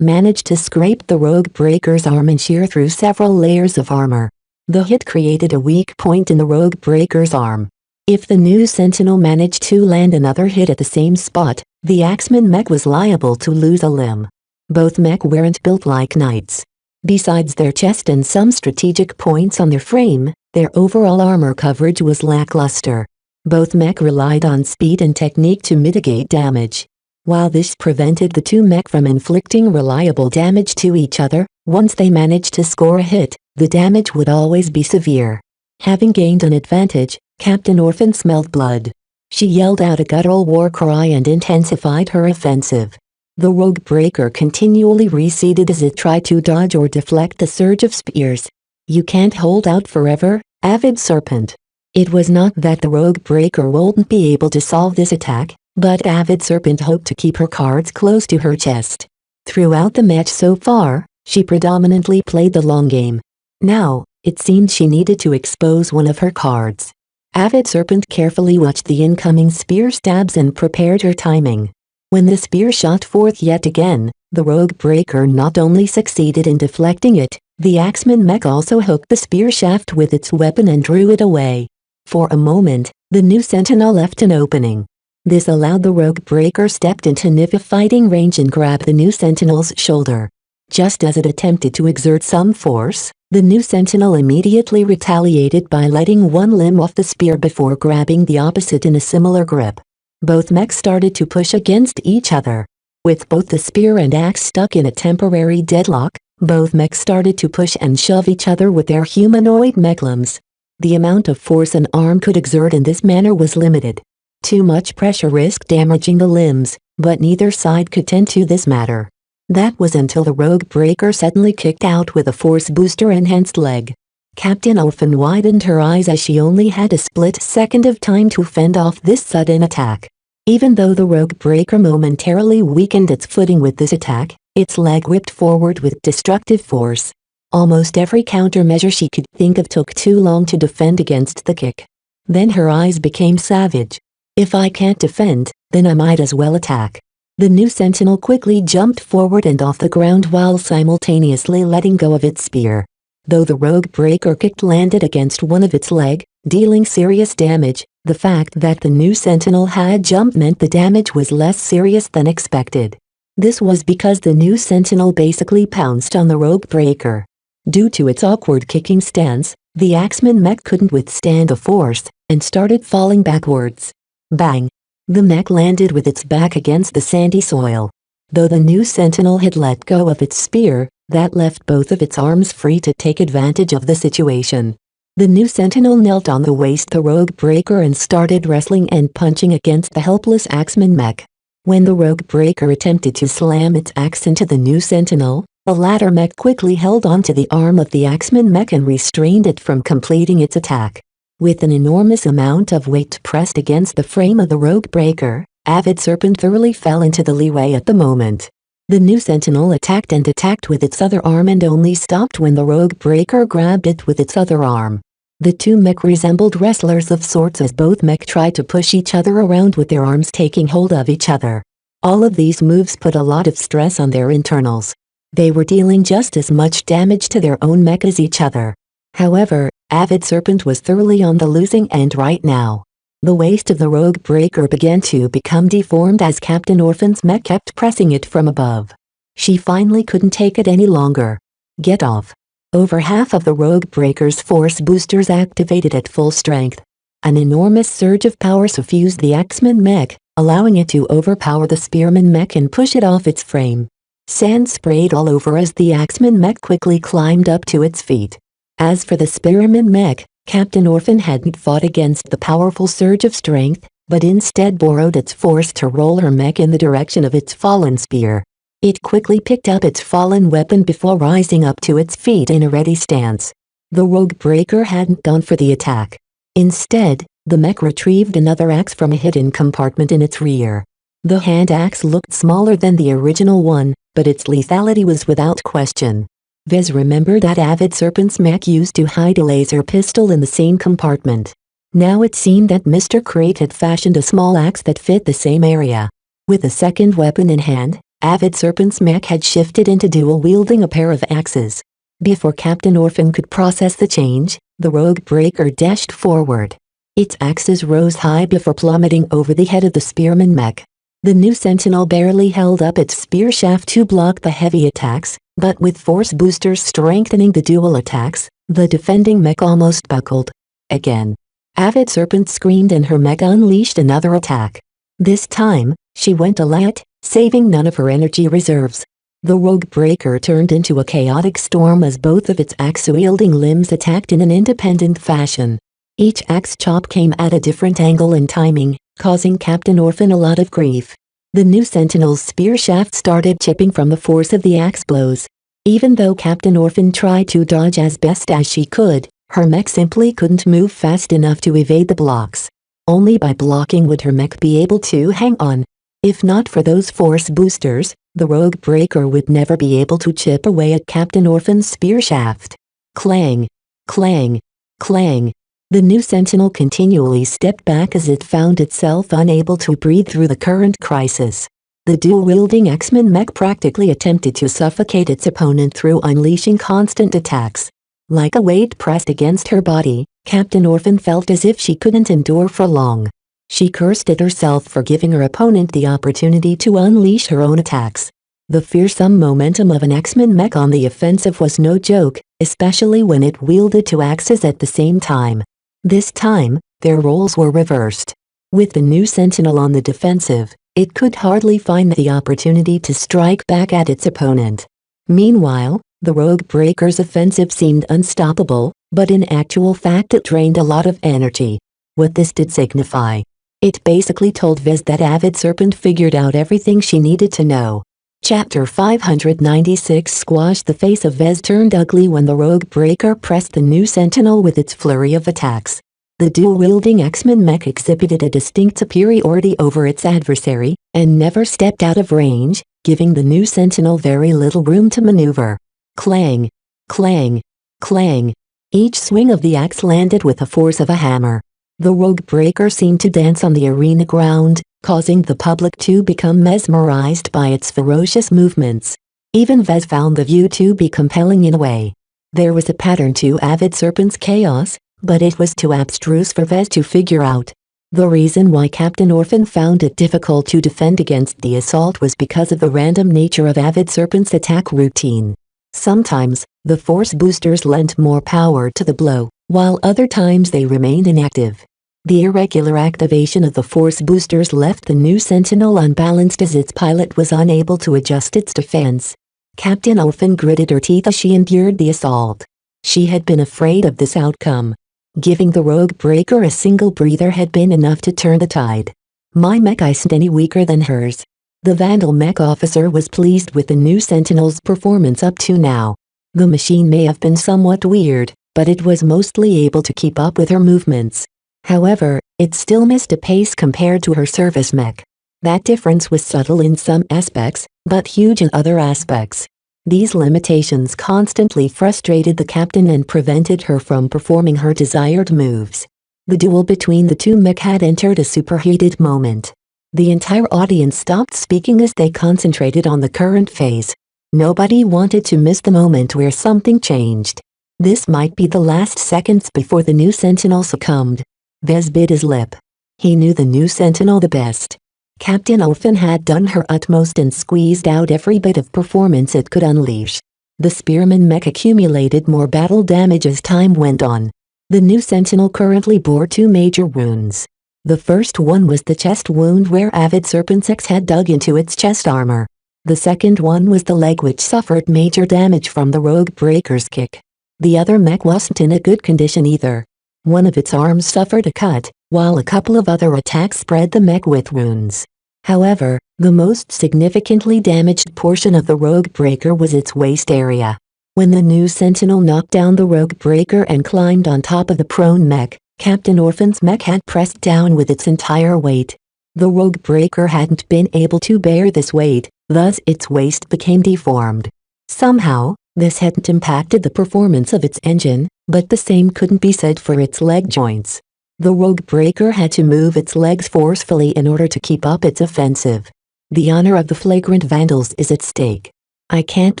managed to scrape the Rogue Breaker's arm and shear through several layers of armor. The hit created a weak point in the Rogue Breaker's arm. If the new Sentinel managed to land another hit at the same spot, the Axeman mech was liable to lose a limb. Both mech weren't built like knights. Besides their chest and some strategic points on their frame, their overall armor coverage was lackluster. Both mech relied on speed and technique to mitigate damage. While this prevented the two mech from inflicting reliable damage to each other, once they managed to score a hit, the damage would always be severe. Having gained an advantage, Captain Orphan smelled blood. She yelled out a guttural war cry and intensified her offensive. The Rogue Breaker continually receded as it tried to dodge or deflect the surge of spears. "You can't hold out forever, Avid Serpent." It was not that the Rogue Breaker wouldn't be able to solve this attack, but Avid Serpent hoped to keep her cards close to her chest. Throughout the match so far, she predominantly played the long game. Now, it seemed she needed to expose one of her cards. Avid Serpent carefully watched the incoming spear stabs and prepared her timing. When the spear shot forth yet again, the Rogue Breaker not only succeeded in deflecting it, the Axeman Mech also hooked the spear shaft with its weapon and drew it away. For a moment, the new Sentinel left an opening. This allowed the Rogue Breaker stepped into Niva fighting range and grabbed the new Sentinel's shoulder. Just as it attempted to exert some force, the new Sentinel immediately retaliated by letting one limb off the spear before grabbing the opposite in a similar grip. Both mechs started to push against each other. With both the spear and axe stuck in a temporary deadlock, both mechs started to push and shove each other with their humanoid mech limbs. The amount of force an arm could exert in this manner was limited. Too much pressure risked damaging the limbs, but neither side could tend to this matter. That was until the Rogue Breaker suddenly kicked out with a force booster enhanced leg. Captain Orphan widened her eyes as she only had a split second of time to fend off this sudden attack. Even though the Rogue Breaker momentarily weakened its footing with this attack, its leg whipped forward with destructive force. Almost every countermeasure she could think of took too long to defend against the kick. Then her eyes became savage. If I can't defend, then I might as well attack. The new Sentinel quickly jumped forward and off the ground while simultaneously letting go of its spear. Though the Rogue Breaker kick landed against one of its leg, dealing serious damage, the fact that the new Sentinel had jumped meant the damage was less serious than expected. This was because the new Sentinel basically pounced on the Rogue Breaker. Due to its awkward kicking stance, the Axeman Mech couldn't withstand the force, and started falling backwards. Bang! The mech landed with its back against the sandy soil. Though the new Sentinel had let go of its spear, that left both of its arms free to take advantage of the situation. The new Sentinel knelt on the waist the Rogue Breaker and started wrestling and punching against the helpless Axeman Mech. When the Rogue Breaker attempted to slam its axe into the new Sentinel, the latter mech quickly held onto the arm of the Axeman Mech and restrained it from completing its attack. With an enormous amount of weight pressed against the frame of the Rogue Breaker, Avid Serpent thoroughly fell into the leeway at the moment. The new Sentinel attacked and attacked with its other arm and only stopped when the Rogue Breaker grabbed it with its other arm. The two mech resembled wrestlers of sorts as both mech tried to push each other around with their arms taking hold of each other. All of these moves put a lot of stress on their internals. They were dealing just as much damage to their own mech as each other. However, Avid Serpent was thoroughly on the losing end right now. The waist of the Rogue Breaker began to become deformed as Captain Orphan's mech kept pressing it from above. She finally couldn't take it any longer. Get off. Over half of the Rogue Breaker's force boosters activated at full strength. An enormous surge of power suffused the Axeman Mech, allowing it to overpower the Spearman Mech and push it off its frame. Sand sprayed all over as the Axeman Mech quickly climbed up to its feet. As for the Spearman Mech, Captain Orphan hadn't fought against the powerful surge of strength, but instead borrowed its force to roll her mech in the direction of its fallen spear. It quickly picked up its fallen weapon before rising up to its feet in a ready stance. The Rogue Breaker hadn't gone for the attack. Instead, the mech retrieved another axe from a hidden compartment in its rear. The hand axe looked smaller than the original one, but its lethality was without question. Vez remembered that Avid Serpent's mech used to hide a laser pistol in the same compartment. Now it seemed that Mr. Crate had fashioned a small axe that fit the same area. With a second weapon in hand, Avid Serpent's mech had shifted into dual-wielding a pair of axes. Before Captain Orphan could process the change, the Rogue Breaker dashed forward. Its axes rose high before plummeting over the head of the Spearman Mech. The new Sentinel barely held up its spear shaft to block the heavy attacks, but with force boosters strengthening the dual attacks, the defending mech almost buckled. Again. Avid Serpent screamed and her mech unleashed another attack. This time, she went alat, saving none of her energy reserves. The Rogue Breaker turned into a chaotic storm as both of its axe-wielding limbs attacked in an independent fashion. Each axe chop came at a different angle and timing, causing Captain Orphan a lot of grief. The new Sentinel's spear shaft started chipping from the force of the axe blows. Even though Captain Orphan tried to dodge as best as she could, Her mech simply couldn't move fast enough to evade the blocks. Only by blocking would her mech be able to hang on. If not for those force boosters, the rogue breaker would never be able to chip away at Captain Orphan's spear shaft. Clang! Clang! Clang! The new sentinel continually stepped back as it found itself unable to breathe through the current crisis. The dual-wielding X-Men mech practically attempted to suffocate its opponent through unleashing constant attacks. Like a weight pressed against her body, Captain Orphan felt as if she couldn't endure for long. She cursed at herself for giving her opponent the opportunity to unleash her own attacks. The fearsome momentum of an X-Men mech on the offensive was no joke, especially when it wielded two axes at the same time. This time, their roles were reversed. With the new sentinel on the defensive, it could hardly find the opportunity to strike back at its opponent. Meanwhile, the rogue breaker's offensive seemed unstoppable, but in actual fact it drained a lot of energy. What this did signify? It basically told Vez that Avid Serpent figured out everything she needed to know. Chapter 596 Squash. The face of Vez turned ugly when the rogue breaker pressed the new sentinel with its flurry of attacks. The dual-wielding X-Men mech exhibited a distinct superiority over its adversary, and never stepped out of range, giving the new sentinel very little room to maneuver. Clang! Clang! Clang! Each swing of the axe landed with the force of a hammer. The rogue breaker seemed to dance on the arena ground, causing the public to become mesmerized by its ferocious movements. Even Vez found the view to be compelling in a way. There was a pattern to Avid Serpent's chaos, but it was too abstruse for Vez to figure out. The reason why Captain Orphan found it difficult to defend against the assault was because of the random nature of Avid Serpent's attack routine. Sometimes, the force boosters lent more power to the blow, while other times they remained inactive. The irregular activation of the force boosters left the new sentinel unbalanced as its pilot was unable to adjust its defense. Captain Orphan gritted her teeth as she endured the assault. She had been afraid of this outcome. Giving the rogue breaker a single breather had been enough to turn the tide. My mech isn't any weaker than hers. The Vandal mech officer was pleased with the new sentinel's performance up to now. The machine may have been somewhat weird, but it was mostly able to keep up with her movements. However, it still missed a pace compared to her service mech. That difference was subtle in some aspects, but huge in other aspects. These limitations constantly frustrated the captain and prevented her from performing her desired moves. The duel between the two mech had entered a superheated moment. The entire audience stopped speaking as they concentrated on the current phase. Nobody wanted to miss the moment where something changed. This might be the last seconds before the new sentinel succumbed. Vez bit his lip. He knew the new sentinel the best. Captain Orphan had done her utmost and squeezed out every bit of performance it could unleash. The spearman mech accumulated more battle damage as time went on. The new sentinel currently bore two major wounds. The first one was the chest wound where Avid Serpent's X had dug into its chest armor. The second one was the leg which suffered major damage from the rogue breaker's kick. The other mech wasn't in a good condition either. One of its arms suffered a cut, while a couple of other attacks spread the mech with wounds. However, the most significantly damaged portion of the rogue breaker was its waist area. When the new sentinel knocked down the rogue breaker and climbed on top of the prone mech, Captain Orphan's mech had pressed down with its entire weight. The rogue breaker hadn't been able to bear this weight, thus its waist became deformed. Somehow, this hadn't impacted the performance of its engine, but the same couldn't be said for its leg joints. The rogue breaker had to move its legs forcefully in order to keep up its offensive. The honor of the flagrant vandals is at stake. I can't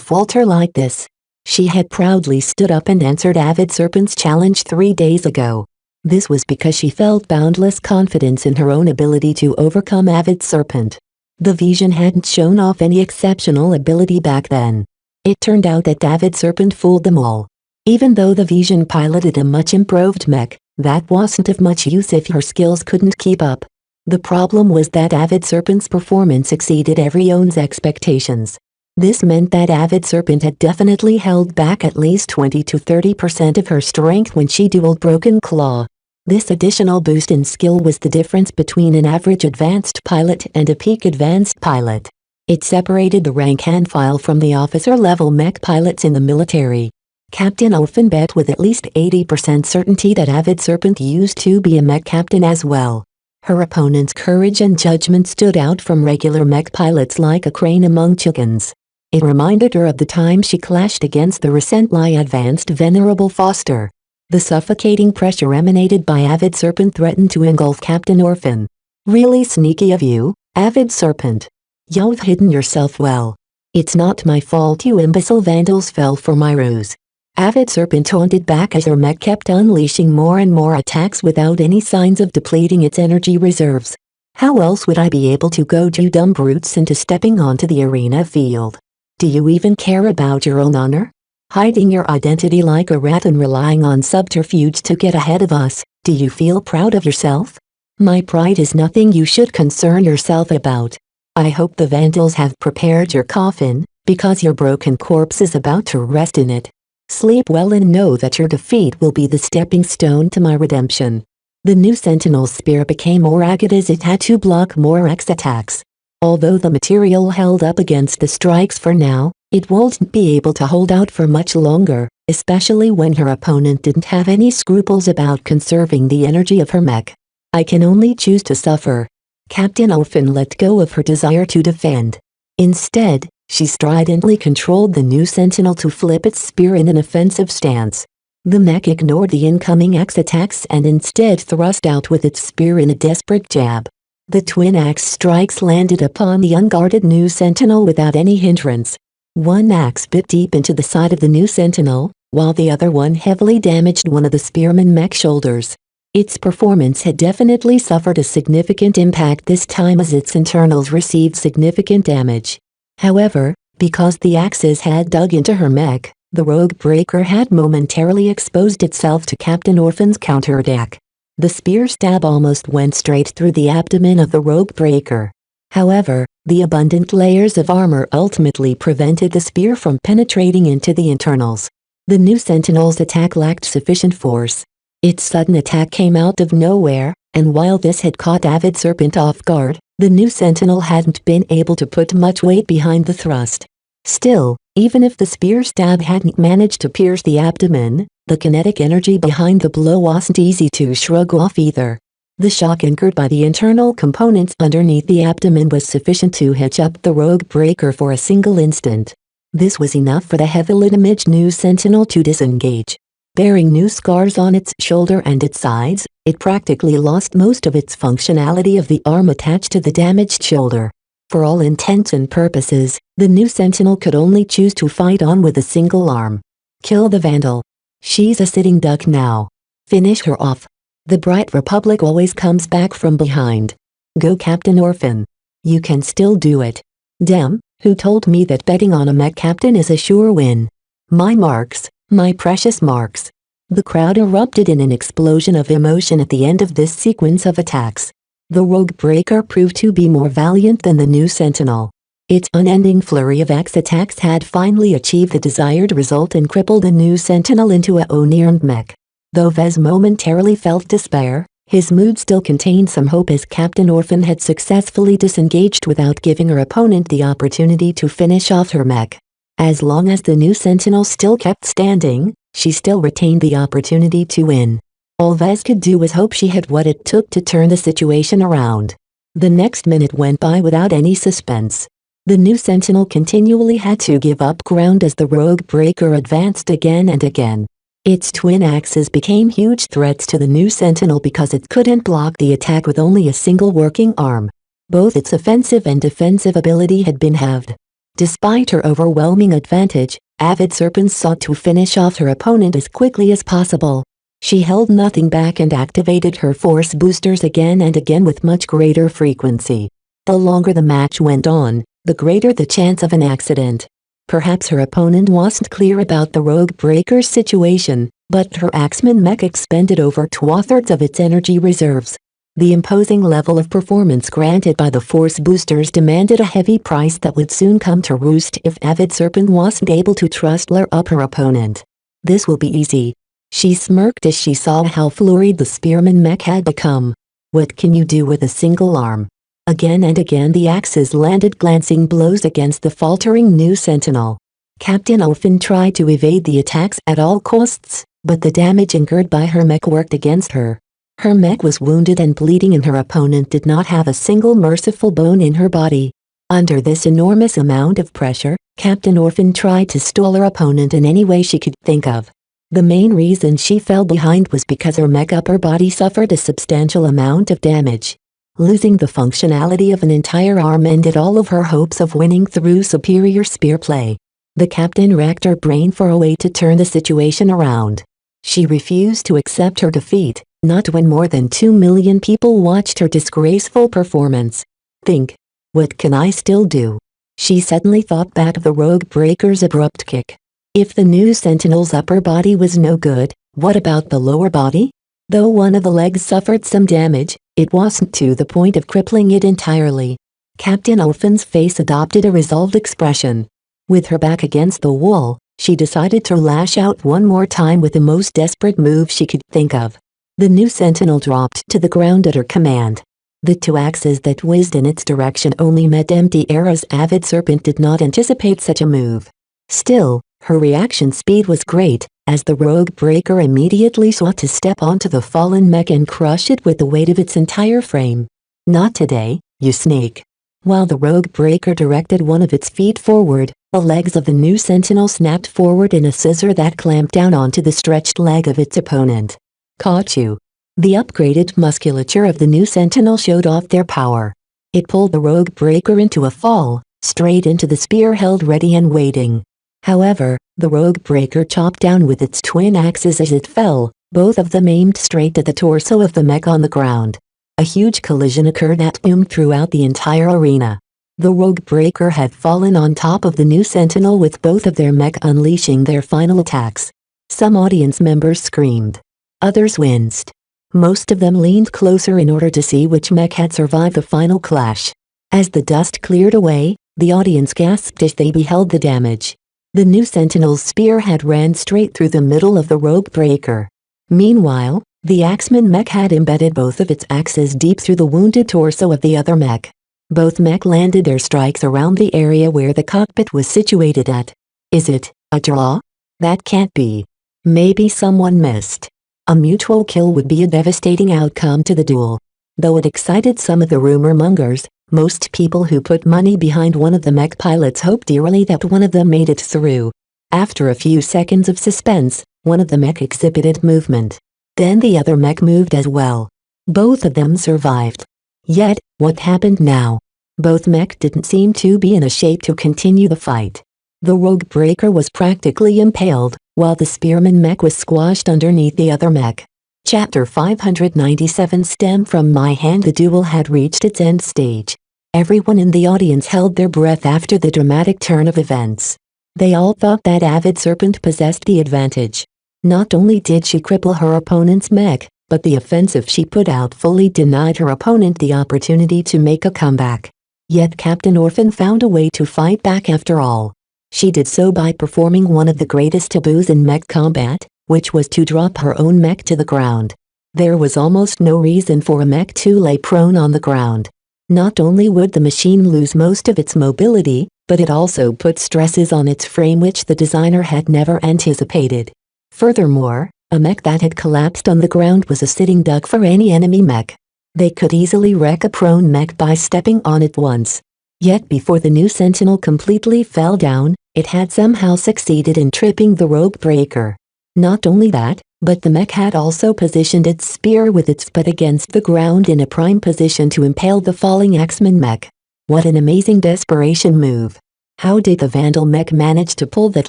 falter like this. She had proudly stood up and answered Avid Serpent's challenge 3 days ago. This was because she felt boundless confidence in her own ability to overcome Avid Serpent. The Vision hadn't shown off any exceptional ability back then. It turned out that Avid Serpent fooled them all. Even though the Vision piloted a much improved mech, that wasn't of much use if her skills couldn't keep up. The problem was that Avid Serpent's performance exceeded everyone's expectations. This meant that Avid Serpent had definitely held back at least 20 to 30% of her strength when she dueled Broken Claw. This additional boost in skill was the difference between an average advanced pilot and a peak advanced pilot. It separated the rank and file from the officer-level mech pilots in the military. Captain Orphan bet with at least 80% certainty that Avid Serpent used to be a mech captain as well. Her opponent's courage and judgment stood out from regular mech pilots like a crane among chickens. It reminded her of the time she clashed against the recently advanced Venerable Foster. The suffocating pressure emanated by Avid Serpent threatened to engulf Captain Orphan. Really sneaky of you, Avid Serpent. You've hidden yourself well. It's not my fault you imbecile vandals fell for my ruse. Avid Serpent taunted back as her mech kept unleashing more and more attacks without any signs of depleting its energy reserves. How else would I be able to goad you dumb brutes into stepping onto the arena field? Do you even care about your own honor? Hiding your identity like a rat and relying on subterfuge to get ahead of us, do you feel proud of yourself? My pride is nothing you should concern yourself about. I hope the vandals have prepared your coffin, because your broken corpse is about to rest in it. Sleep well and know that your defeat will be the stepping stone to my redemption. The new Sentinel's spear became more ragged as it had to block more X attacks. Although the material held up against the strikes for now, it won't be able to hold out for much longer, especially when her opponent didn't have any scruples about conserving the energy of her mech. I can only choose to suffer. Captain Orphan let go of her desire to defend. Instead, she stridently controlled the new Sentinel to flip its spear in an offensive stance. The mech ignored the incoming axe attacks and instead thrust out with its spear in a desperate jab. The twin axe strikes landed upon the unguarded new Sentinel without any hindrance. One axe bit deep into the side of the new Sentinel, while the other one heavily damaged one of the spearman mech shoulders. Its performance had definitely suffered a significant impact this time as its internals received significant damage. However, because the axes had dug into her mech, the Rogue Breaker had momentarily exposed itself to Captain Orphan's counterattack. The spear stab almost went straight through the abdomen of the Rogue Breaker. However, the abundant layers of armor ultimately prevented the spear from penetrating into the internals. The new Sentinel's attack lacked sufficient force. Its sudden attack came out of nowhere, and while this had caught Avid Serpent off guard, the new Sentinel hadn't been able to put much weight behind the thrust. Still, even if the spear stab hadn't managed to pierce the abdomen, the kinetic energy behind the blow wasn't easy to shrug off either. The shock incurred by the internal components underneath the abdomen was sufficient to hitch up the Rogue Breaker for a single instant. This was enough for the heavily damaged new Sentinel to disengage. Bearing new scars on its shoulder and its sides, it practically lost most of its functionality of the arm attached to the damaged shoulder. For all intents and purposes, the new Sentinel could only choose to fight on with a single arm. Kill the Vandal. She's a sitting duck now. Finish her off. The Bright Republic always comes back from behind. Go Captain Orphan. You can still do it. Damn, who told me that betting on a mech captain is a sure win? My marks. My precious marks. The crowd erupted in an explosion of emotion at the end of this sequence of attacks. The Rogue Breaker proved to be more valiant than the new Sentinel. Its unending flurry of axe attacks had finally achieved the desired result and crippled the new Sentinel into a unearned mech. Though Vez momentarily felt despair, his mood still contained some hope as Captain Orphan had successfully disengaged without giving her opponent the opportunity to finish off her mech. As long as the new Sentinel still kept standing, she still retained the opportunity to win. All Vez could do was hope she had what it took to turn the situation around. The next minute went by without any suspense. The new Sentinel continually had to give up ground as the Rogue Breaker advanced again and again. Its twin axes became huge threats to the new Sentinel because it couldn't block the attack with only a single working arm. Both its offensive and defensive ability had been halved. Despite her overwhelming advantage, Avid Serpent sought to finish off her opponent as quickly as possible. She held nothing back and activated her force boosters again and again with much greater frequency. The longer the match went on, the greater the chance of an accident. Perhaps her opponent wasn't clear about the Rogue Breaker's situation, but her Axeman mech expended over 2/3 of its energy reserves. The imposing level of performance granted by the force boosters demanded a heavy price that would soon come to roost if Avid Serpent wasn't able to trust-layer up her opponent. This will be easy. She smirked as she saw how flurried the spearman mech had become. What can you do with a single arm? Again and again the axes landed glancing blows against the faltering new Sentinel. Captain Ofen tried to evade the attacks at all costs, but the damage incurred by her mech worked against her. Her mech was wounded and bleeding, and her opponent did not have a single merciful bone in her body. Under this enormous amount of pressure, Captain Orphan tried to stall her opponent in any way she could think of. The main reason she fell behind was because her mech upper body suffered a substantial amount of damage. Losing the functionality of an entire arm ended all of her hopes of winning through superior spear play. The captain racked her brain for a way to turn the situation around. She refused to accept her defeat, not when more than 2 million people watched her disgraceful performance. Think. What can I still do? She suddenly thought back of the Rogue Breaker's abrupt kick. If the new Sentinel's upper body was no good, what about the lower body? Though one of the legs suffered some damage, it wasn't to the point of crippling it entirely. Captain Orphan's face adopted a resolved expression. With her back against the wall, she decided to lash out one more time with the most desperate move she could think of. The new Sentinel dropped to the ground at her command. The 2 axes that whizzed in its direction only met empty air, as Avid Serpent did not anticipate such a move. Still, her reaction speed was great, as the Rogue Breaker immediately sought to step onto the fallen mech and crush it with the weight of its entire frame. Not today, you snake. While the Rogue Breaker directed one of its feet forward, the legs of the new Sentinel snapped forward in a scissor that clamped down onto the stretched leg of its opponent. Caught you. The upgraded musculature of the new Sentinel showed off their power. It pulled the Rogue Breaker into a fall, straight into the spear held ready and waiting. However, the Rogue Breaker chopped down with its twin axes as it fell, both of them aimed straight at the torso of the mech on the ground. A huge collision occurred that boomed throughout the entire arena. The Rogue Breaker had fallen on top of the new Sentinel, with both of their mech unleashing their final attacks. Some audience members screamed. Others winced. Most of them leaned closer in order to see which mech had survived the final clash. As the dust cleared away, the audience gasped as they beheld the damage. The new Sentinel's spear had ran straight through the middle of the Rogue Breaker. Meanwhile, the Axeman mech had embedded both of its axes deep through the wounded torso of the other mech. Both mech landed their strikes around the area where the cockpit was situated at. Is it a draw? That can't be. Maybe someone missed. A mutual kill would be a devastating outcome to the duel. Though it excited some of the rumor mongers, most people who put money behind one of the mech pilots hoped dearly that one of them made it through. After a few seconds of suspense, one of the mech exhibited movement. Then the other mech moved as well. Both of them survived. Yet, what happened now? Both mech didn't seem to be in a shape to continue the fight. The Rogue Breaker was practically impaled, while the Spearman mech was squashed underneath the other mech. Chapter 597 Stem from my hand. The duel had reached its end stage. Everyone in the audience held their breath after the dramatic turn of events. They all thought that Avid Serpent possessed the advantage. Not only did she cripple her opponent's mech, but the offensive she put out fully denied her opponent the opportunity to make a comeback. Yet Captain Orphan found a way to fight back after all. She did so by performing one of the greatest taboos in mech combat, which was to drop her own mech to the ground. There was almost no reason for a mech to lay prone on the ground. Not only would the machine lose most of its mobility, but it also put stresses on its frame which the designer had never anticipated. Furthermore, a mech that had collapsed on the ground was a sitting duck for any enemy mech. They could easily wreck a prone mech by stepping on it once. Yet before the new Sentinel completely fell down, it had somehow succeeded in tripping the Rogue Breaker. Not only that, but the mech had also positioned its spear with its butt against the ground in a prime position to impale the falling Axeman mech. What an amazing desperation move. How did the Vandal mech manage to pull that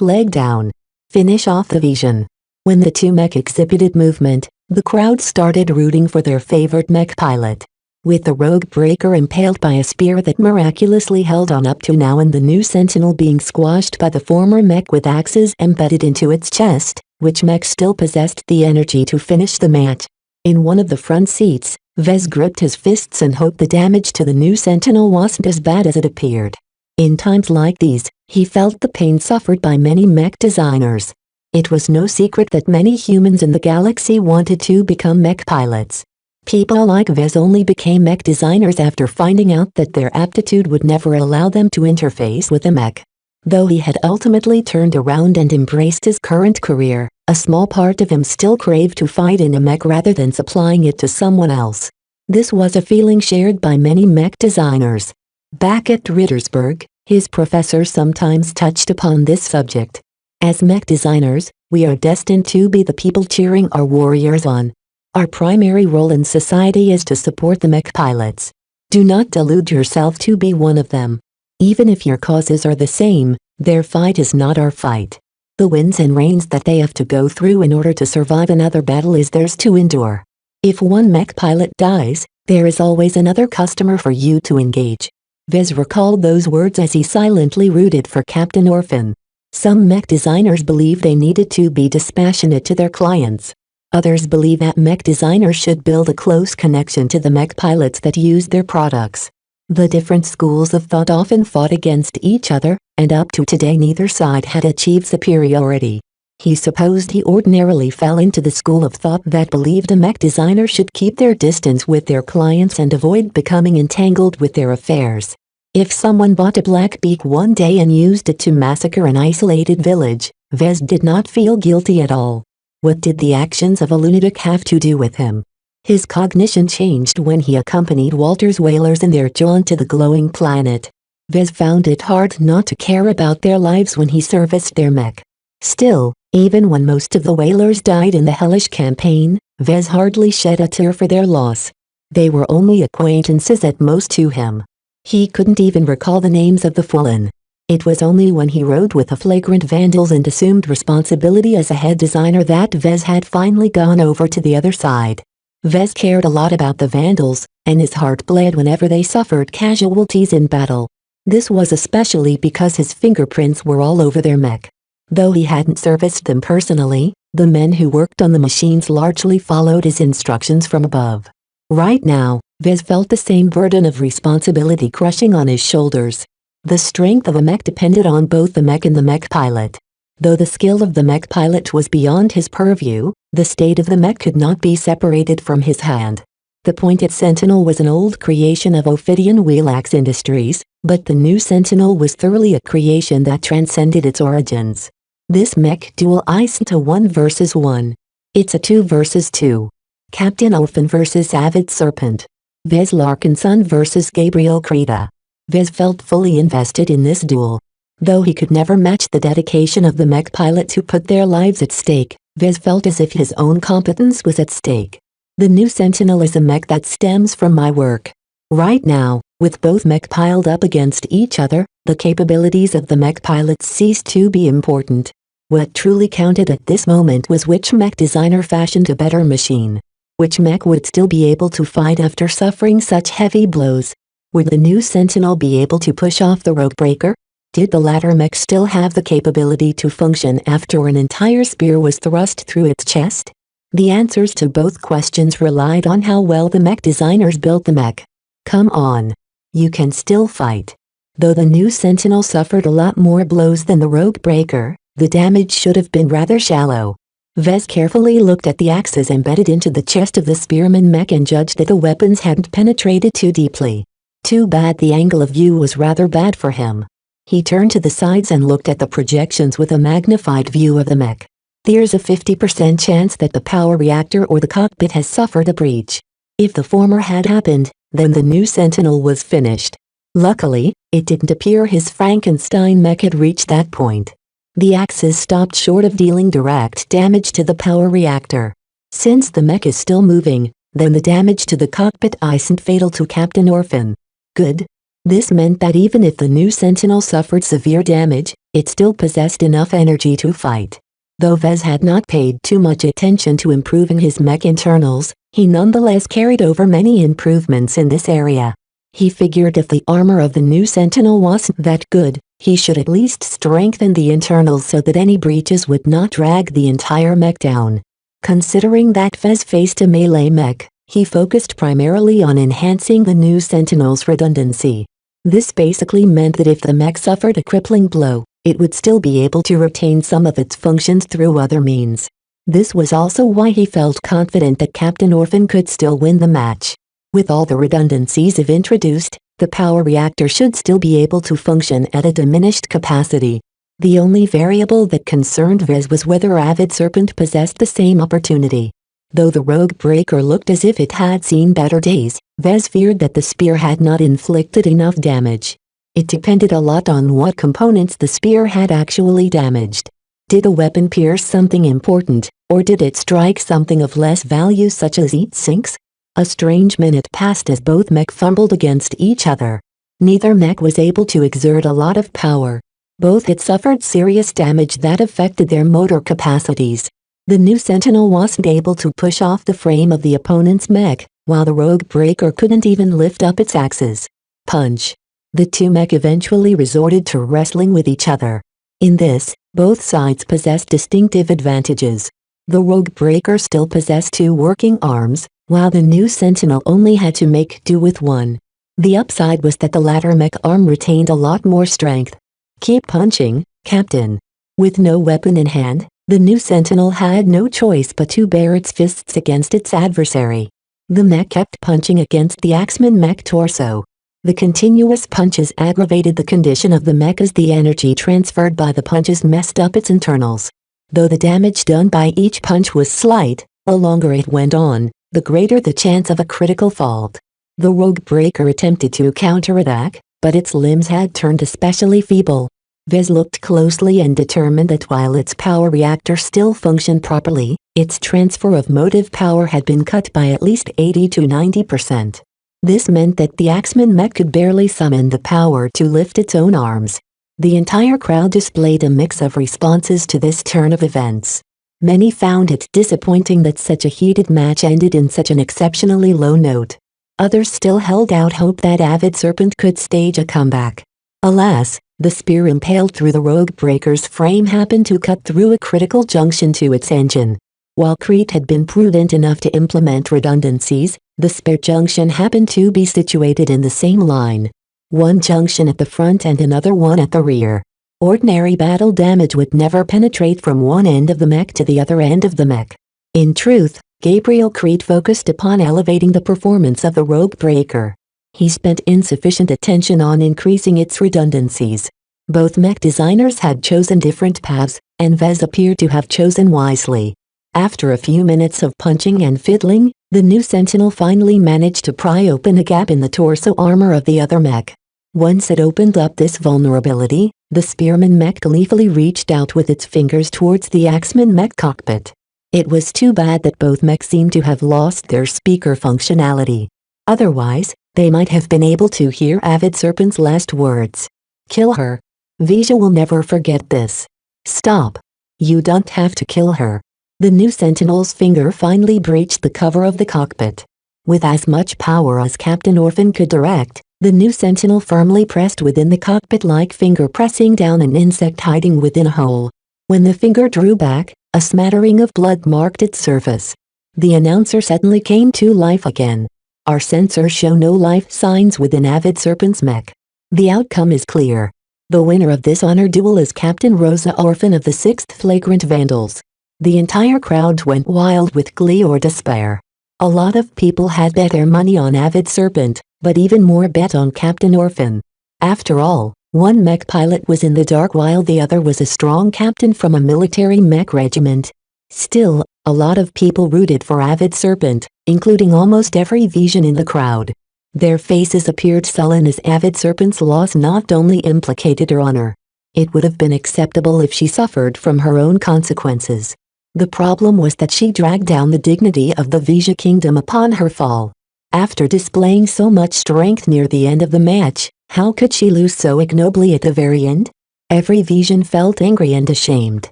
leg down? Finish off the vision. When the two mech exhibited movement, the crowd started rooting for their favorite mech pilot. With the Rogue Breaker impaled by a spear that miraculously held on up to now and the new Sentinel being squashed by the former mech with axes embedded into its chest, which mech still possessed the energy to finish the match? In one of the front seats, Vez gripped his fists and hoped the damage to the new Sentinel wasn't as bad as it appeared. In times like these, he felt the pain suffered by many mech designers. It was no secret that many humans in the galaxy wanted to become mech pilots. People like Vez only became mech designers after finding out that their aptitude would never allow them to interface with a mech. Though he had ultimately turned around and embraced his current career, a small part of him still craved to fight in a mech rather than supplying it to someone else. This was a feeling shared by many mech designers. Back at Rittersburg, his professors sometimes touched upon this subject. As mech designers, we are destined to be the people cheering our warriors on. Our primary role in society is to support the mech pilots. Do not delude yourself to be one of them. Even if your causes are the same, their fight is not our fight. The winds and rains that they have to go through in order to survive another battle is theirs to endure. If one mech pilot dies, there is always another customer for you to engage. Vez recalled those words as he silently rooted for Captain Orphan. Some mech designers believe they needed to be dispassionate to their clients. Others believe that mech designers should build a close connection to the mech pilots that use their products. The different schools of thought often fought against each other, and up to today neither side had achieved superiority. He supposed he ordinarily fell into the school of thought that believed a mech designer should keep their distance with their clients and avoid becoming entangled with their affairs. If someone bought a black beak one day and used it to massacre an isolated village, Vez did not feel guilty at all. What did the actions of a lunatic have to do with him? His cognition changed when he accompanied Walter's whalers in their jaunt to the glowing planet. Vez found it hard not to care about their lives when he serviced their mech. Still, even when most of the whalers died in the hellish campaign, Vez hardly shed a tear for their loss. They were only acquaintances at most to him. He couldn't even recall the names of the fallen. It was only when he rode with the flagrant vandals and assumed responsibility as a head designer that Vez had finally gone over to the other side. Vez cared a lot about the vandals, and his heart bled whenever they suffered casualties in battle. This was especially because his fingerprints were all over their mech. Though he hadn't serviced them personally, the men who worked on the machines largely followed his instructions from above. Right now, Vez felt the same burden of responsibility crushing on his shoulders. The strength of a mech depended on both the mech and the mech pilot. Though the skill of the mech pilot was beyond his purview, the state of the mech could not be separated from his hand. The Pointed Sentinel was an old creation of Ophidian Wheelaxe Industries, but the new Sentinel was thoroughly a creation that transcended its origins. This mech duel isn't a 1 versus 1. It's a 2 versus 2. Captain Orphan versus Avid Serpent. Vez Larkinson versus Gabriel Creta. Vez felt fully invested in this duel. Though he could never match the dedication of the mech pilots who put their lives at stake, Vez felt as if his own competence was at stake. The new Sentinel is a mech that stems from my work. Right now, with both mech piled up against each other, the capabilities of the mech pilots ceased to be important. What truly counted at this moment was which mech designer fashioned a better machine. Which mech would still be able to fight after suffering such heavy blows? Would the new Sentinel be able to push off the rope breaker? Did the latter mech still have the capability to function after an entire spear was thrust through its chest? The answers to both questions relied on how well the mech designers built the mech. Come on. You can still fight. Though the new Sentinel suffered a lot more blows than the rope breaker, the damage should have been rather shallow. Vez carefully looked at the axes embedded into the chest of the spearman mech and judged that the weapons hadn't penetrated too deeply. Too bad the angle of view was rather bad for him. He turned to the sides and looked at the projections with a magnified view of the mech. There's a 50% chance that the power reactor or the cockpit has suffered a breach. If the former had happened, then the new Sentinel was finished. Luckily, it didn't appear his Frankenstein mech had reached that point. The axes stopped short of dealing direct damage to the power reactor. Since the mech is still moving, then the damage to the cockpit isn't fatal to Captain Orphan. Good. This meant that even if the new Sentinel suffered severe damage, it still possessed enough energy to fight. Though Vez had not paid too much attention to improving his mech internals, he nonetheless carried over many improvements in this area. He figured if the armor of the new Sentinel wasn't that good, he should at least strengthen the internals so that any breaches would not drag the entire mech down. Considering that Vez faced a melee mech, he focused primarily on enhancing the new Sentinel's redundancy. This basically meant that if the mech suffered a crippling blow, it would still be able to retain some of its functions through other means. This was also why he felt confident that Captain Orphan could still win the match. With all the redundancies I've introduced, The power reactor should still be able to function at a diminished capacity. The only variable that concerned Vez was whether Avid Serpent possessed the same opportunity. Though the rogue breaker looked as if it had seen better days, Vez feared that the spear had not inflicted enough damage. It depended a lot on what components the spear had actually damaged. Did the weapon pierce something important, or did it strike something of less value such as heat sinks? A strange minute passed as both mech fumbled against each other. Neither mech was able to exert a lot of power. Both had suffered serious damage that affected their motor capacities. The new Sentinel wasn't able to push off the frame of the opponent's mech, while the rogue breaker couldn't even lift up its axes. Punch. The two mech eventually resorted to wrestling with each other. In this, both sides possessed distinctive advantages. The rogue breaker still possessed two working arms, while the new Sentinel only had to make do with one. The upside was that the latter mech arm retained a lot more strength. Keep punching, Captain. With no weapon in hand, the new Sentinel had no choice but to bare its fists against its adversary. The mech kept punching against the Axeman mech torso. The continuous punches aggravated the condition of the mech as the energy transferred by the punches messed up its internals. Though the damage done by each punch was slight, the longer it went on, the greater the chance of a critical fault. The rogue breaker attempted to counterattack, but its limbs had turned especially feeble. Vez looked closely and determined that while its power reactor still functioned properly, its transfer of motive power had been cut by at least 80 to 90%. This meant that the Axeman mech could barely summon the power to lift its own arms. The entire crowd displayed a mix of responses to this turn of events. Many found it disappointing that such a heated match ended in such an exceptionally low note. Others still held out hope that Avid Serpent could stage a comeback. Alas, the spear impaled through the rogue breaker's frame happened to cut through a critical junction to its engine. While Crete had been prudent enough to implement redundancies, the spare junction happened to be situated in the same line. One junction at the front and another one at the rear. Ordinary battle damage would never penetrate from one end of the mech to the other end of the mech. In truth, Gabriel Crete focused upon elevating the performance of the rogue breaker. He spent insufficient attention on increasing its redundancies. Both mech designers had chosen different paths, and Vez appeared to have chosen wisely. After a few minutes of punching and fiddling, the new Sentinel finally managed to pry open a gap in the torso armor of the other mech. Once it opened up this vulnerability, the Spearman mech gleefully reached out with its fingers towards the Axeman mech cockpit. It was too bad that both mechs seemed to have lost their speaker functionality. Otherwise, they might have been able to hear Avid Serpent's last words. Kill her. Vija will never forget this. Stop. You don't have to kill her. The new Sentinel's finger finally breached the cover of the cockpit. With as much power as Captain Orphan could direct, the new Sentinel firmly pressed within the cockpit like finger pressing down an insect hiding within a hole. When the finger drew back, a smattering of blood marked its surface. The announcer suddenly came to life again. Our sensors show no life signs within Avid Serpent's mech. The outcome is clear. The winner of this honor duel is Captain Rosa Orphan of the 6th Flagrant Vandals. The entire crowd went wild with glee or despair. A lot of people had bet their money on Avid Serpent, but even more bet on Captain Orphan. After all, one mech pilot was in the dark while the other was a strong captain from a military mech regiment. Still, a lot of people rooted for Avid Serpent, including almost every Vision in the crowd. Their faces appeared sullen as Avid Serpent's loss not only implicated her honor. It would have been acceptable if she suffered from her own consequences. The problem was that she dragged down the dignity of the Vija Kingdom upon her fall. After displaying so much strength near the end of the match, how could she lose so ignobly at the very end? Every Vision felt angry and ashamed.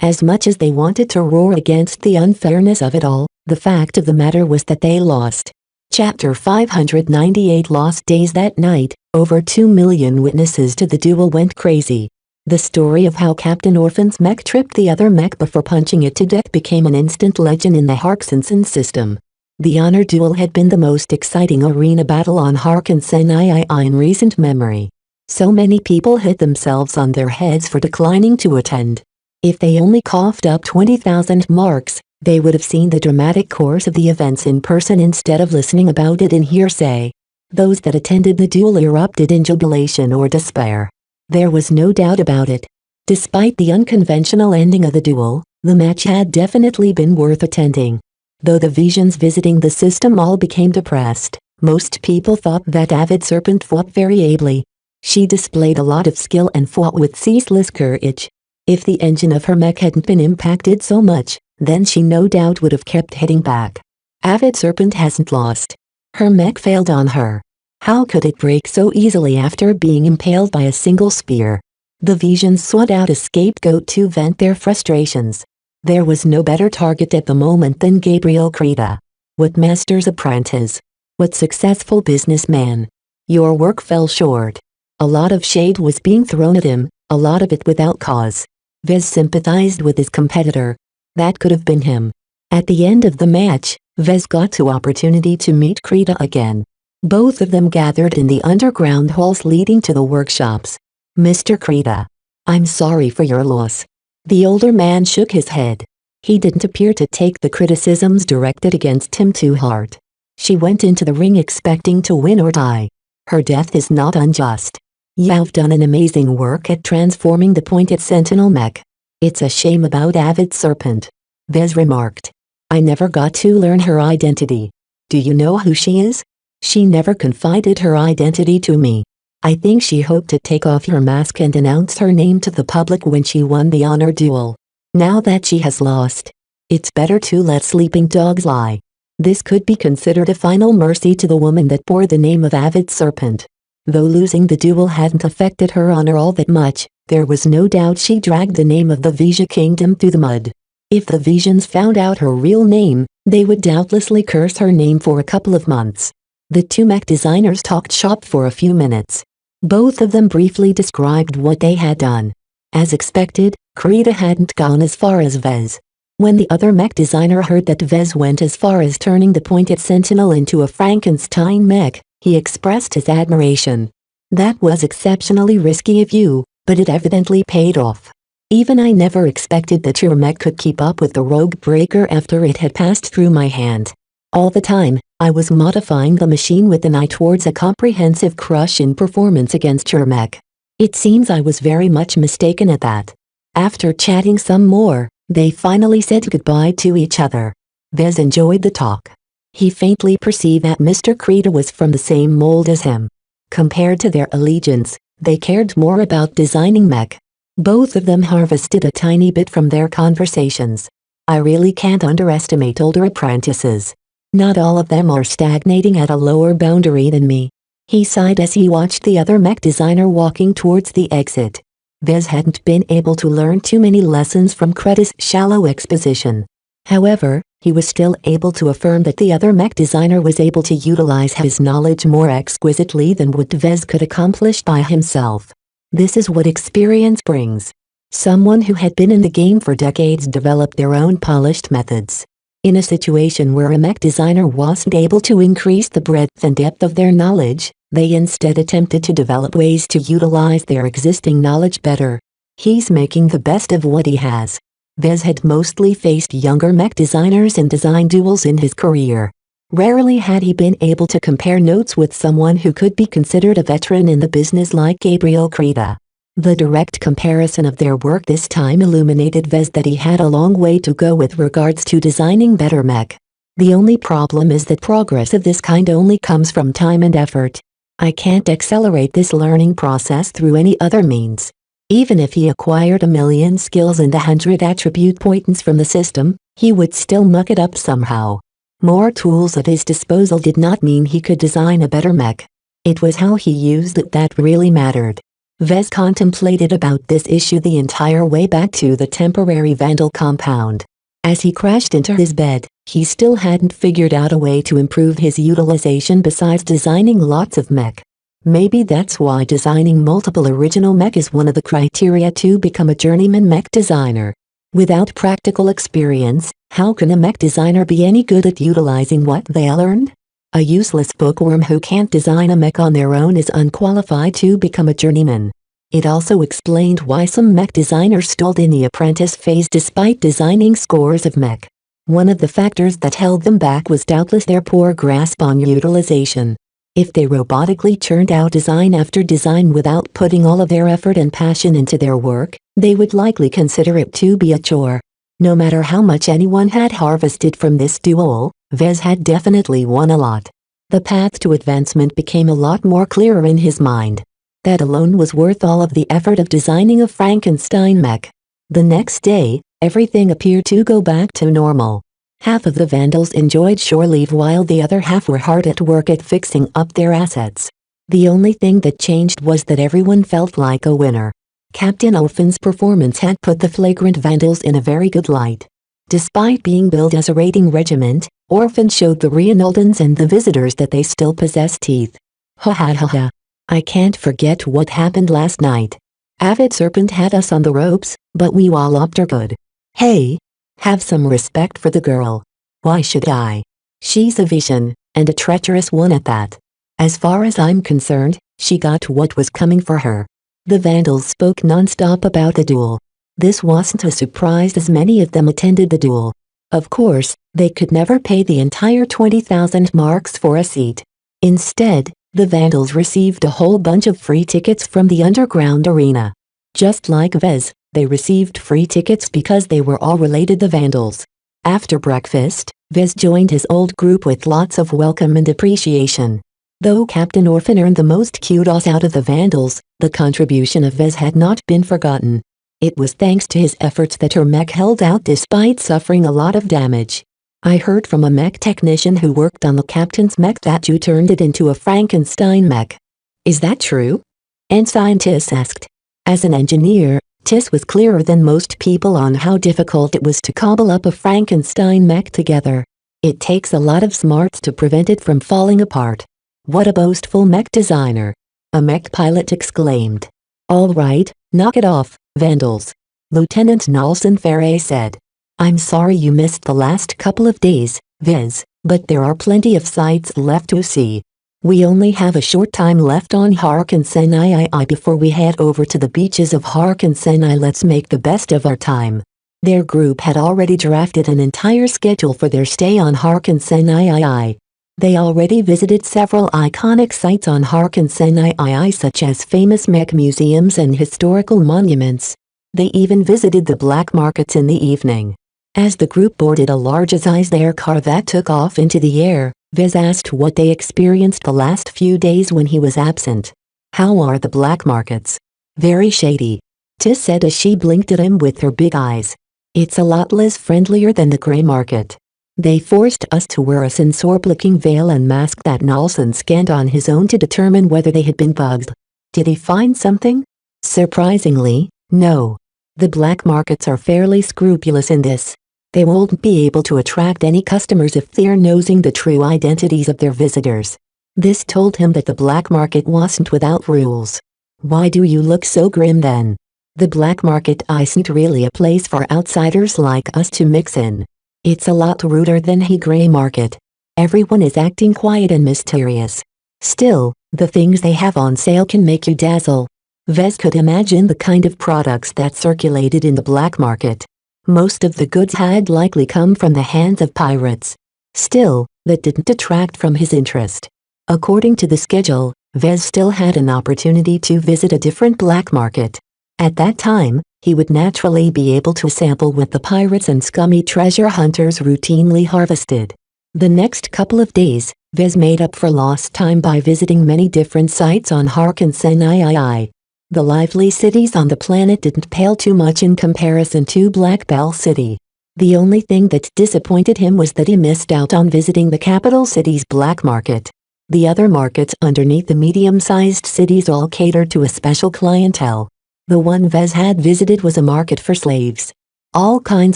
As much as they wanted to roar against the unfairness of it all, the fact of the matter was that they lost. Chapter 598 Lost Days. That night, over 2 million witnesses to the duel went crazy. The story of how Captain Orphan's mech tripped the other mech before punching it to death became an instant legend in the Harkinson system. The honor duel had been the most exciting arena battle on Harkinson III in recent memory. So many people hit themselves on their heads for declining to attend. If they only coughed up 20,000 marks, they would have seen the dramatic course of the events in person instead of listening about it in hearsay. Those that attended the duel erupted in jubilation or despair. There was no doubt about it. Despite the unconventional ending of the duel, the match had definitely been worth attending. Though the visions visiting the system all became depressed, most people thought that Avid Serpent fought very ably. She displayed a lot of skill and fought with ceaseless courage. If the engine of her mech hadn't been impacted so much, then she no doubt would have kept heading back. Avid Serpent hasn't lost. Her mech failed on her. How could it break so easily after being impaled by a single spear? The visions sought out a scapegoat to vent their frustrations. There was no better target at the moment than Gabriel Krita. What master's apprentice? What successful businessman? Your work fell short. A lot of shade was being thrown at him, a lot of it without cause. Vez sympathized with his competitor. That could have been him. At the end of the match, Vez got to opportunity to meet Krita again. Both of them gathered in the underground halls leading to the workshops. Mr. Krita, I'm sorry for your loss. The older man shook his head. He didn't appear to take the criticisms directed against him to heart. She went into the ring expecting to win or die. Her death is not unjust. You've done an amazing work at transforming the pointed sentinel mech. It's a shame about Avid Serpent. Vez remarked. I never got to learn her identity. Do you know who she is? She never confided her identity to me. I think she hoped to take off her mask and announce her name to the public when she won the honor duel. Now that she has lost, it's better to let sleeping dogs lie. This could be considered a final mercy to the woman that bore the name of Avid Serpent. Though losing the duel hadn't affected her honor all that much, there was no doubt she dragged the name of the Vija Kingdom through the mud. If the Visions found out her real name, they would doubtlessly curse her name for a couple of months. The two mech designers talked shop for a few minutes. Both of them briefly described what they had done. As expected, Krita hadn't gone as far as Vez. When the other mech designer heard that Vez went as far as turning the pointed sentinel into a Frankenstein mech, he expressed his admiration. That was exceptionally risky of you, but it evidently paid off. Even I never expected that your mech could keep up with the Rogue Breaker after it had passed through my hand. All the time, I was modifying the machine with an eye towards a comprehensive crush in performance against your mech. It seems I was very much mistaken at that. After chatting some more, they finally said goodbye to each other. Vez enjoyed the talk. He faintly perceived that Mr. Krita was from the same mold as him. Compared to their allegiance, they cared more about designing mech. Both of them harvested a tiny bit from their conversations. I really can't underestimate older apprentices. Not all of them are stagnating at a lower boundary than me. He sighed as he watched the other mech designer walking towards the exit. Vez hadn't been able to learn too many lessons from Krita's shallow exposition. However, he was still able to affirm that the other mech designer was able to utilize his knowledge more exquisitely than what Vez could accomplish by himself. This is what experience brings. Someone who had been in the game for decades developed their own polished methods. In a situation where a mech designer wasn't able to increase the breadth and depth of their knowledge, they instead attempted to develop ways to utilize their existing knowledge better. He's making the best of what he has. Vez had mostly faced younger mech designers in design duels in his career. Rarely had he been able to compare notes with someone who could be considered a veteran in the business like Gabriel Krita. The direct comparison of their work this time illuminated Vez that he had a long way to go with regards to designing better mech. The only problem is that progress of this kind only comes from time and effort. I can't accelerate this learning process through any other means. Even if he acquired 1,000,000 skills and 100 attribute points from the system, he would still muck it up somehow. More tools at his disposal did not mean he could design a better mech. It was how he used it that really mattered. Vez contemplated about this issue the entire way back to the temporary Vandal compound. As he crashed into his bed, he still hadn't figured out a way to improve his utilization besides designing lots of mech. Maybe that's why designing multiple original mech is one of the criteria to become a journeyman mech designer. Without practical experience, how can a mech designer be any good at utilizing what they learned? A useless bookworm who can't design a mech on their own is unqualified to become a journeyman. It also explained why some mech designers stalled in the apprentice phase despite designing scores of mech. One of the factors that held them back was doubtless their poor grasp on utilization. If they robotically churned out design after design without putting all of their effort and passion into their work, they would likely consider it to be a chore. No matter how much anyone had harvested from this duel, Vez had definitely won a lot. The path to advancement became a lot more clearer in his mind. That alone was worth all of the effort of designing a Frankenstein mech. The next day, everything appeared to go back to normal. Half of the vandals enjoyed shore leave while the other half were hard at work at fixing up their assets. The only thing that changed was that everyone felt like a winner. Captain Orphan's performance had put the flagrant vandals in a very good light. Despite being billed as a raiding regiment, Orphan showed the Reinaldans and the visitors that they still possess teeth. Ha ha ha ha. I can't forget what happened last night. Avid Serpent had us on the ropes, but we walloped her good. Hey! Have some respect for the girl. Why should I? She's a vision, and a treacherous one at that. As far as I'm concerned, she got what was coming for her. The vandals spoke non-stop about the duel. This wasn't a surprise as many of them attended the duel. Of course, they could never pay the entire 20,000 marks for a seat. Instead, the vandals received a whole bunch of free tickets from the underground arena. Just like Vez, they received free tickets because they were all related to vandals. After breakfast, Vez joined his old group with lots of welcome and appreciation. Though Captain Orphan earned the most kudos out of the vandals, the contribution of Vez had not been forgotten. It was thanks to his efforts that her mech held out despite suffering a lot of damage. I heard from a mech technician who worked on the captain's mech that you turned it into a Frankenstein mech. Is that true? Ensign Tiss asked. As an engineer, Tiss was clearer than most people on how difficult it was to cobble up a Frankenstein mech together. It takes a lot of smarts to prevent it from falling apart. What a boastful mech designer! A mech pilot exclaimed. All right, knock it off, vandals. Lieutenant Nelson Ferre said. I'm sorry you missed the last couple of days, Viz, but there are plenty of sights left to see. We only have a short time left on Harkensenai before we head over to the beaches of Harkensenai. Let's make the best of our time. Their group had already drafted an entire schedule for their stay on Harkensenai. They already visited several iconic sites on Harkensenai such as famous mech museums and historical monuments. They even visited the black markets in the evening. As the group boarded a large sized air car that took off into the air, Viz asked what they experienced the last few days when he was absent. How are the black markets? Very shady. Tiss said as she blinked at him with her big eyes. It's a lot less friendlier than the gray market. They forced us to wear a Sensorp-looking veil and mask that Nalson scanned on his own to determine whether they had been bugged. Did he find something? Surprisingly, no. The black markets are fairly scrupulous in this. They won't be able to attract any customers if they're nosing the true identities of their visitors. This told him that the black market wasn't without rules. Why do you look so grim then? The black market isn't really a place for outsiders like us to mix in. It's a lot ruder than the gray market. Everyone is acting quiet and mysterious. Still, the things they have on sale can make you dazzle. Vez could imagine the kind of products that circulated in the black market. Most of the goods had likely come from the hands of pirates. Still, that didn't detract from his interest. According to the schedule, Vez still had an opportunity to visit a different black market. At that time, he would naturally be able to sample what the pirates and scummy treasure hunters routinely harvested. The next couple of days, Vez made up for lost time by visiting many different sites on Harkensenai. The lively cities on the planet didn't pale too much in comparison to Black Bell City. The only thing that disappointed him was that he missed out on visiting the capital city's black market. The other markets underneath the medium-sized cities all catered to a special clientele. The one Vez had visited was a market for slaves. All kinds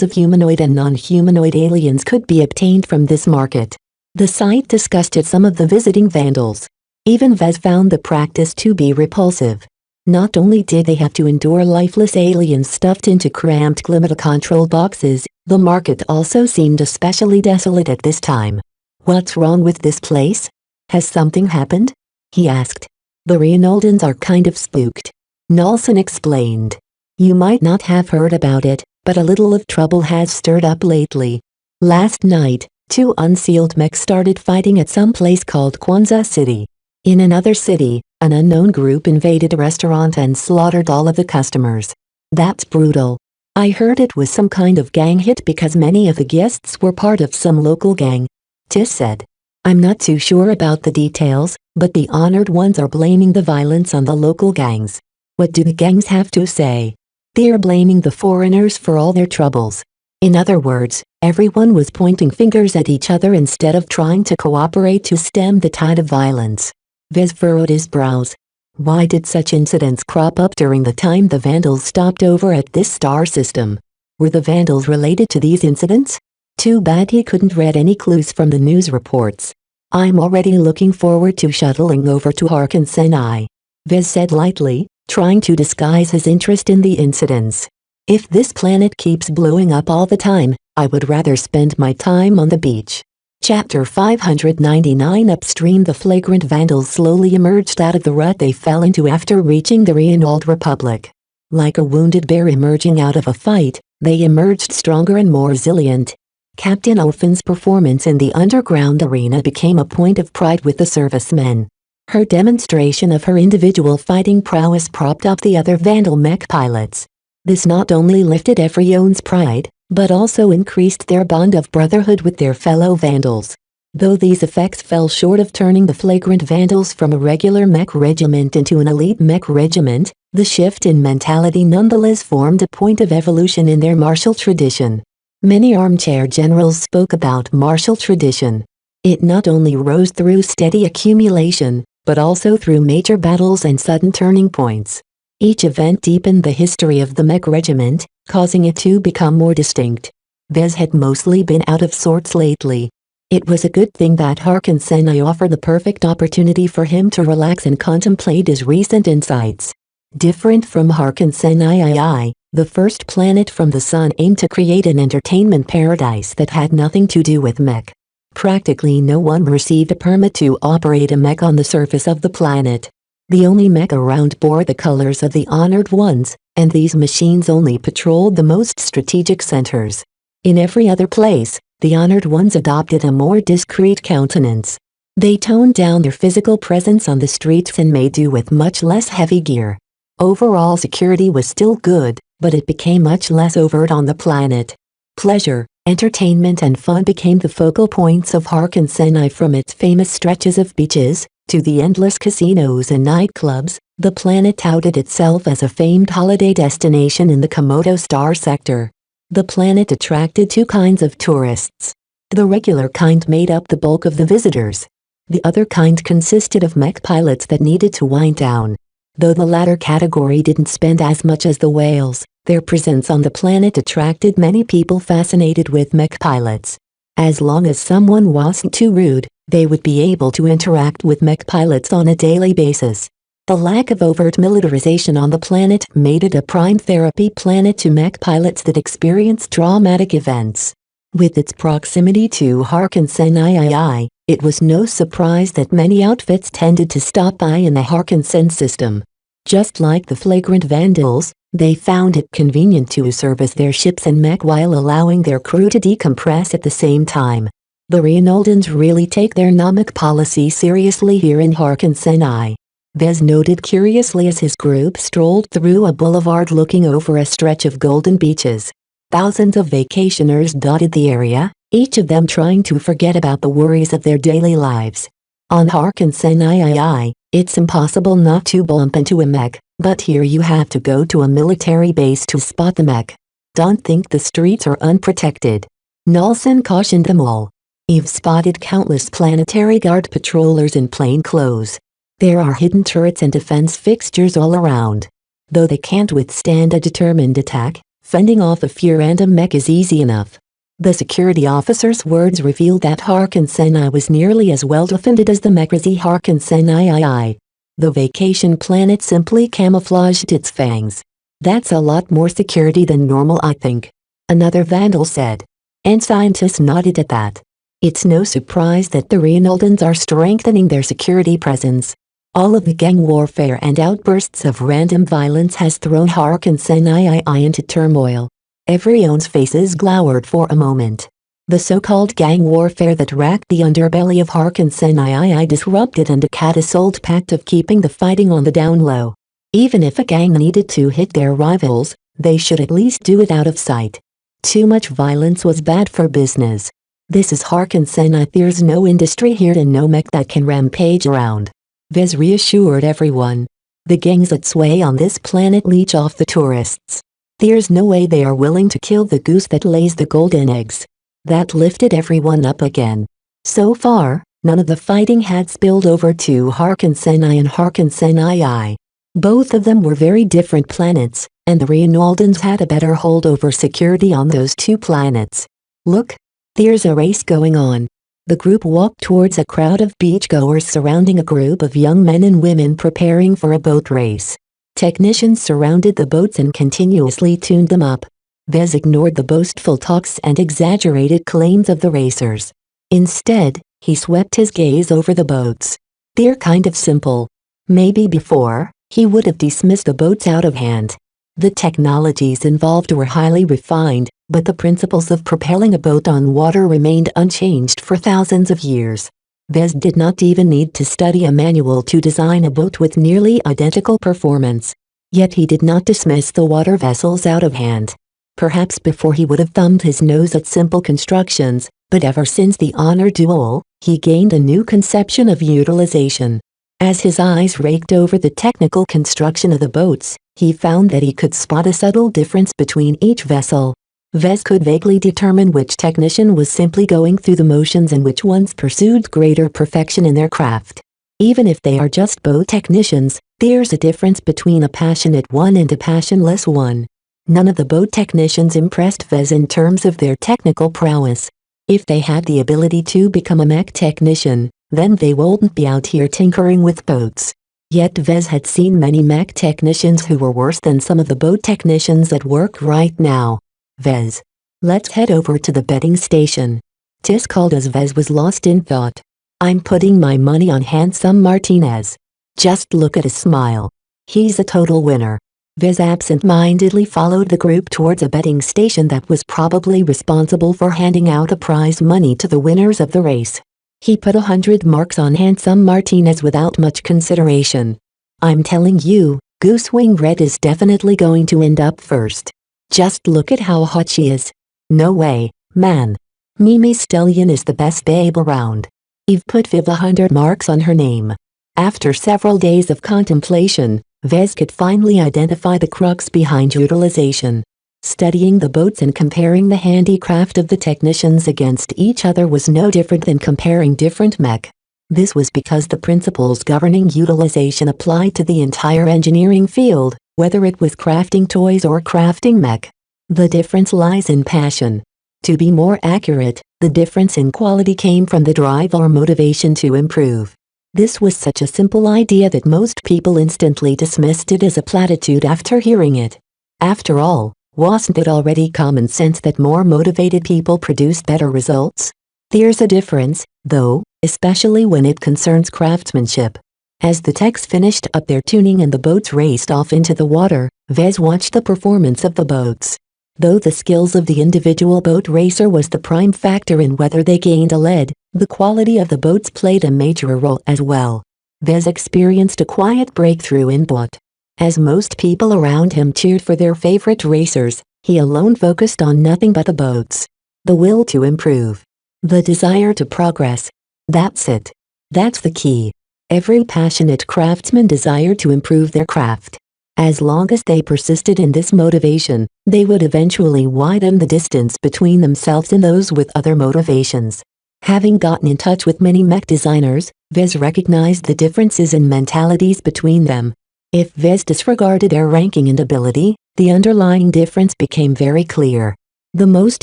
of humanoid and non-humanoid aliens could be obtained from this market. The site disgusted some of the visiting vandals. Even Vez found the practice to be repulsive. Not only did they have to endure lifeless aliens stuffed into cramped climate-control boxes, the market also seemed especially desolate at this time. What's wrong with this place? Has something happened? He asked. The Reinaldans are kind of spooked. Nalson explained. You might not have heard about it, but a little of trouble has stirred up lately. Last night, two unsealed mechs started fighting at some place called Kwanzaa City. In another city, an unknown group invaded a restaurant and slaughtered all of the customers. That's brutal. I heard it was some kind of gang hit because many of the guests were part of some local gang, Tis said. I'm not too sure about the details, but the honored ones are blaming the violence on the local gangs. What do the gangs have to say? They're blaming the foreigners for all their troubles. In other words, everyone was pointing fingers at each other instead of trying to cooperate to stem the tide of violence. Vez furrowed his brows. Why did such incidents crop up during the time the Vandals stopped over at this star system? Were the Vandals related to these incidents? Too bad he couldn't read any clues from the news reports. I'm already looking forward to shuttling over to Harkensenai, Vez said lightly, trying to disguise his interest in the incidents. If this planet keeps blowing up all the time, I would rather spend my time on the beach. Chapter 599 Upstream. The flagrant Vandals slowly emerged out of the rut they fell into after reaching the Reynolds Republic. Like a wounded bear emerging out of a fight, they emerged stronger and more resilient. Captain Ulfin's performance in the underground arena became a point of pride with the servicemen. Her demonstration of her individual fighting prowess propped up the other Vandal mech pilots. This not only lifted everyone's pride, but also increased their bond of brotherhood with their fellow Vandals. Though these effects fell short of turning the flagrant Vandals from a regular mech regiment into an elite mech regiment, the shift in mentality nonetheless formed a point of evolution in their martial tradition. Many armchair generals spoke about martial tradition. It not only rose through steady accumulation, but also through major battles and sudden turning points. Each event deepened the history of the mech regiment, causing it to become more distinct. Vez had mostly been out of sorts lately. It was a good thing that Harkensenai offered the perfect opportunity for him to relax and contemplate his recent insights. Different from Harkensenai, the first planet from the sun aimed to create an entertainment paradise that had nothing to do with mech. Practically no one received a permit to operate a mech on the surface of the planet. The only mech around bore the colors of the honored ones, and these machines only patrolled the most strategic centers. In every other place, the honored ones adopted a more discreet countenance. They toned down their physical presence on the streets and made do with much less heavy gear. Overall security was still good, but it became much less overt on the planet. Pleasure, entertainment and fun became the focal points of Harkensenai. From its famous stretches of beaches, to the endless casinos and nightclubs, the planet touted itself as a famed holiday destination in the Komodo Star sector. The planet attracted two kinds of tourists. The regular kind made up the bulk of the visitors. The other kind consisted of mech pilots that needed to wind down. Though the latter category didn't spend as much as the whales, their presence on the planet attracted many people fascinated with mech pilots. As long as someone wasn't too rude, they would be able to interact with mech pilots on a daily basis. The lack of overt militarization on the planet made it a prime therapy planet to mech pilots that experienced traumatic events. With its proximity to Harkensenai, it was no surprise that many outfits tended to stop by in the Harkensen system. Just like the flagrant Vandals, they found it convenient to service their ships and mech while allowing their crew to decompress at the same time. The Reynoldians really take their Namek policy seriously here in Harkensenai, Vez noted curiously as his group strolled through a boulevard looking over a stretch of golden beaches. Thousands of vacationers dotted the area, each of them trying to forget about the worries of their daily lives. On Harkensenai, it's impossible not to bump into a mech, but here you have to go to a military base to spot the mech. Don't think the streets are unprotected. Nolson cautioned them all. You've spotted countless planetary guard patrollers in plain clothes. There are hidden turrets and defense fixtures all around. Though they can't withstand a determined attack, fending off a few random mech is easy enough. The security officer's words revealed that Harkensenai was nearly as well defended as the Mechrazi Harkensenai. The vacation planet simply camouflaged its fangs. That's a lot more security than normal, I think, another Vandal said. And scientists nodded at that. It's no surprise that the Reynoldians are strengthening their security presence. All of the gang warfare and outbursts of random violence has thrown Harkensenai into turmoil. Everyone's faces glowered for a moment. The so-called gang warfare that racked the underbelly of Harkinsenii disrupted and Akata's old pact of keeping the fighting on the down low. Even if a gang needed to hit their rivals, they should at least do it out of sight. Too much violence was bad for business. This is Harkinsenii. There's no industry here and no mech that can rampage around. Vez reassured everyone. The gangs that sway on this planet leech off the tourists. There's no way they are willing to kill the goose that lays the golden eggs. That lifted everyone up again. So far, none of the fighting had spilled over to Harkinsenii and Harkinsenii. Both of them were very different planets, and the Reinaldans had a better hold over security on those two planets. Look, there's a race going on. The group walked towards a crowd of beachgoers surrounding a group of young men and women preparing for a boat race. Technicians surrounded the boats and continuously tuned them up. Vez ignored the boastful talks and exaggerated claims of the racers. Instead, he swept his gaze over the boats. They're kind of simple. Maybe before, he would have dismissed the boats out of hand. The technologies involved were highly refined, but the principles of propelling a boat on water remained unchanged for thousands of years. Vez did not even need to study a manual to design a boat with nearly identical performance. Yet he did not dismiss the water vessels out of hand. Perhaps before he would have thumbed his nose at simple constructions, but ever since the honor duel, he gained a new conception of utilization. As his eyes raked over the technical construction of the boats, he found that he could spot a subtle difference between each vessel. Vez could vaguely determine which technician was simply going through the motions and which ones pursued greater perfection in their craft. Even if they are just boat technicians, there's a difference between a passionate one and a passionless one. None of the boat technicians impressed Vez in terms of their technical prowess. If they had the ability to become a mech technician, then they wouldn't be out here tinkering with boats. Yet Vez had seen many mech technicians who were worse than some of the boat technicians at work right now. Vez. Let's head over to the betting station. Tis called as Vez was lost in thought. I'm putting my money on Handsome Martinez. Just look at his smile. He's a total winner. Vez absent-mindedly followed the group towards a betting station that was probably responsible for handing out the prize money to the winners of the race. He put 100 marks on Handsome Martinez without much consideration. I'm telling you, Goosewing Red is definitely going to end up first. Just look at how hot she is. No way, man. Mimi Stallion is the best babe around. Eve put 100 marks on her name. After several days of contemplation, Vez could finally identify the crux behind utilization. Studying the boats and comparing the handicraft of the technicians against each other was no different than comparing different mech. This was because the principles governing utilization applied to the entire engineering field, whether it was crafting toys or crafting mech. The difference lies in passion. To be more accurate, the difference in quality came from the drive or motivation to improve. This was such a simple idea that most people instantly dismissed it as a platitude after hearing it. After all, wasn't it already common sense that more motivated people produced better results? There's a difference, though, especially when it concerns craftsmanship. As the techs finished up their tuning and the boats raced off into the water, Vez watched the performance of the boats. Though the skills of the individual boat racer was the prime factor in whether they gained a lead, the quality of the boats played a major role as well. Vez experienced a quiet breakthrough in bot. As most people around him cheered for their favorite racers, he alone focused on nothing but the boats. The will to improve. The desire to progress. That's it. That's the key. Every passionate craftsman desired to improve their craft. As long as they persisted in this motivation, they would eventually widen the distance between themselves and those with other motivations. Having gotten in touch with many mech designers, Vez recognized the differences in mentalities between them. If Vez disregarded their ranking and ability, the underlying difference became very clear. The most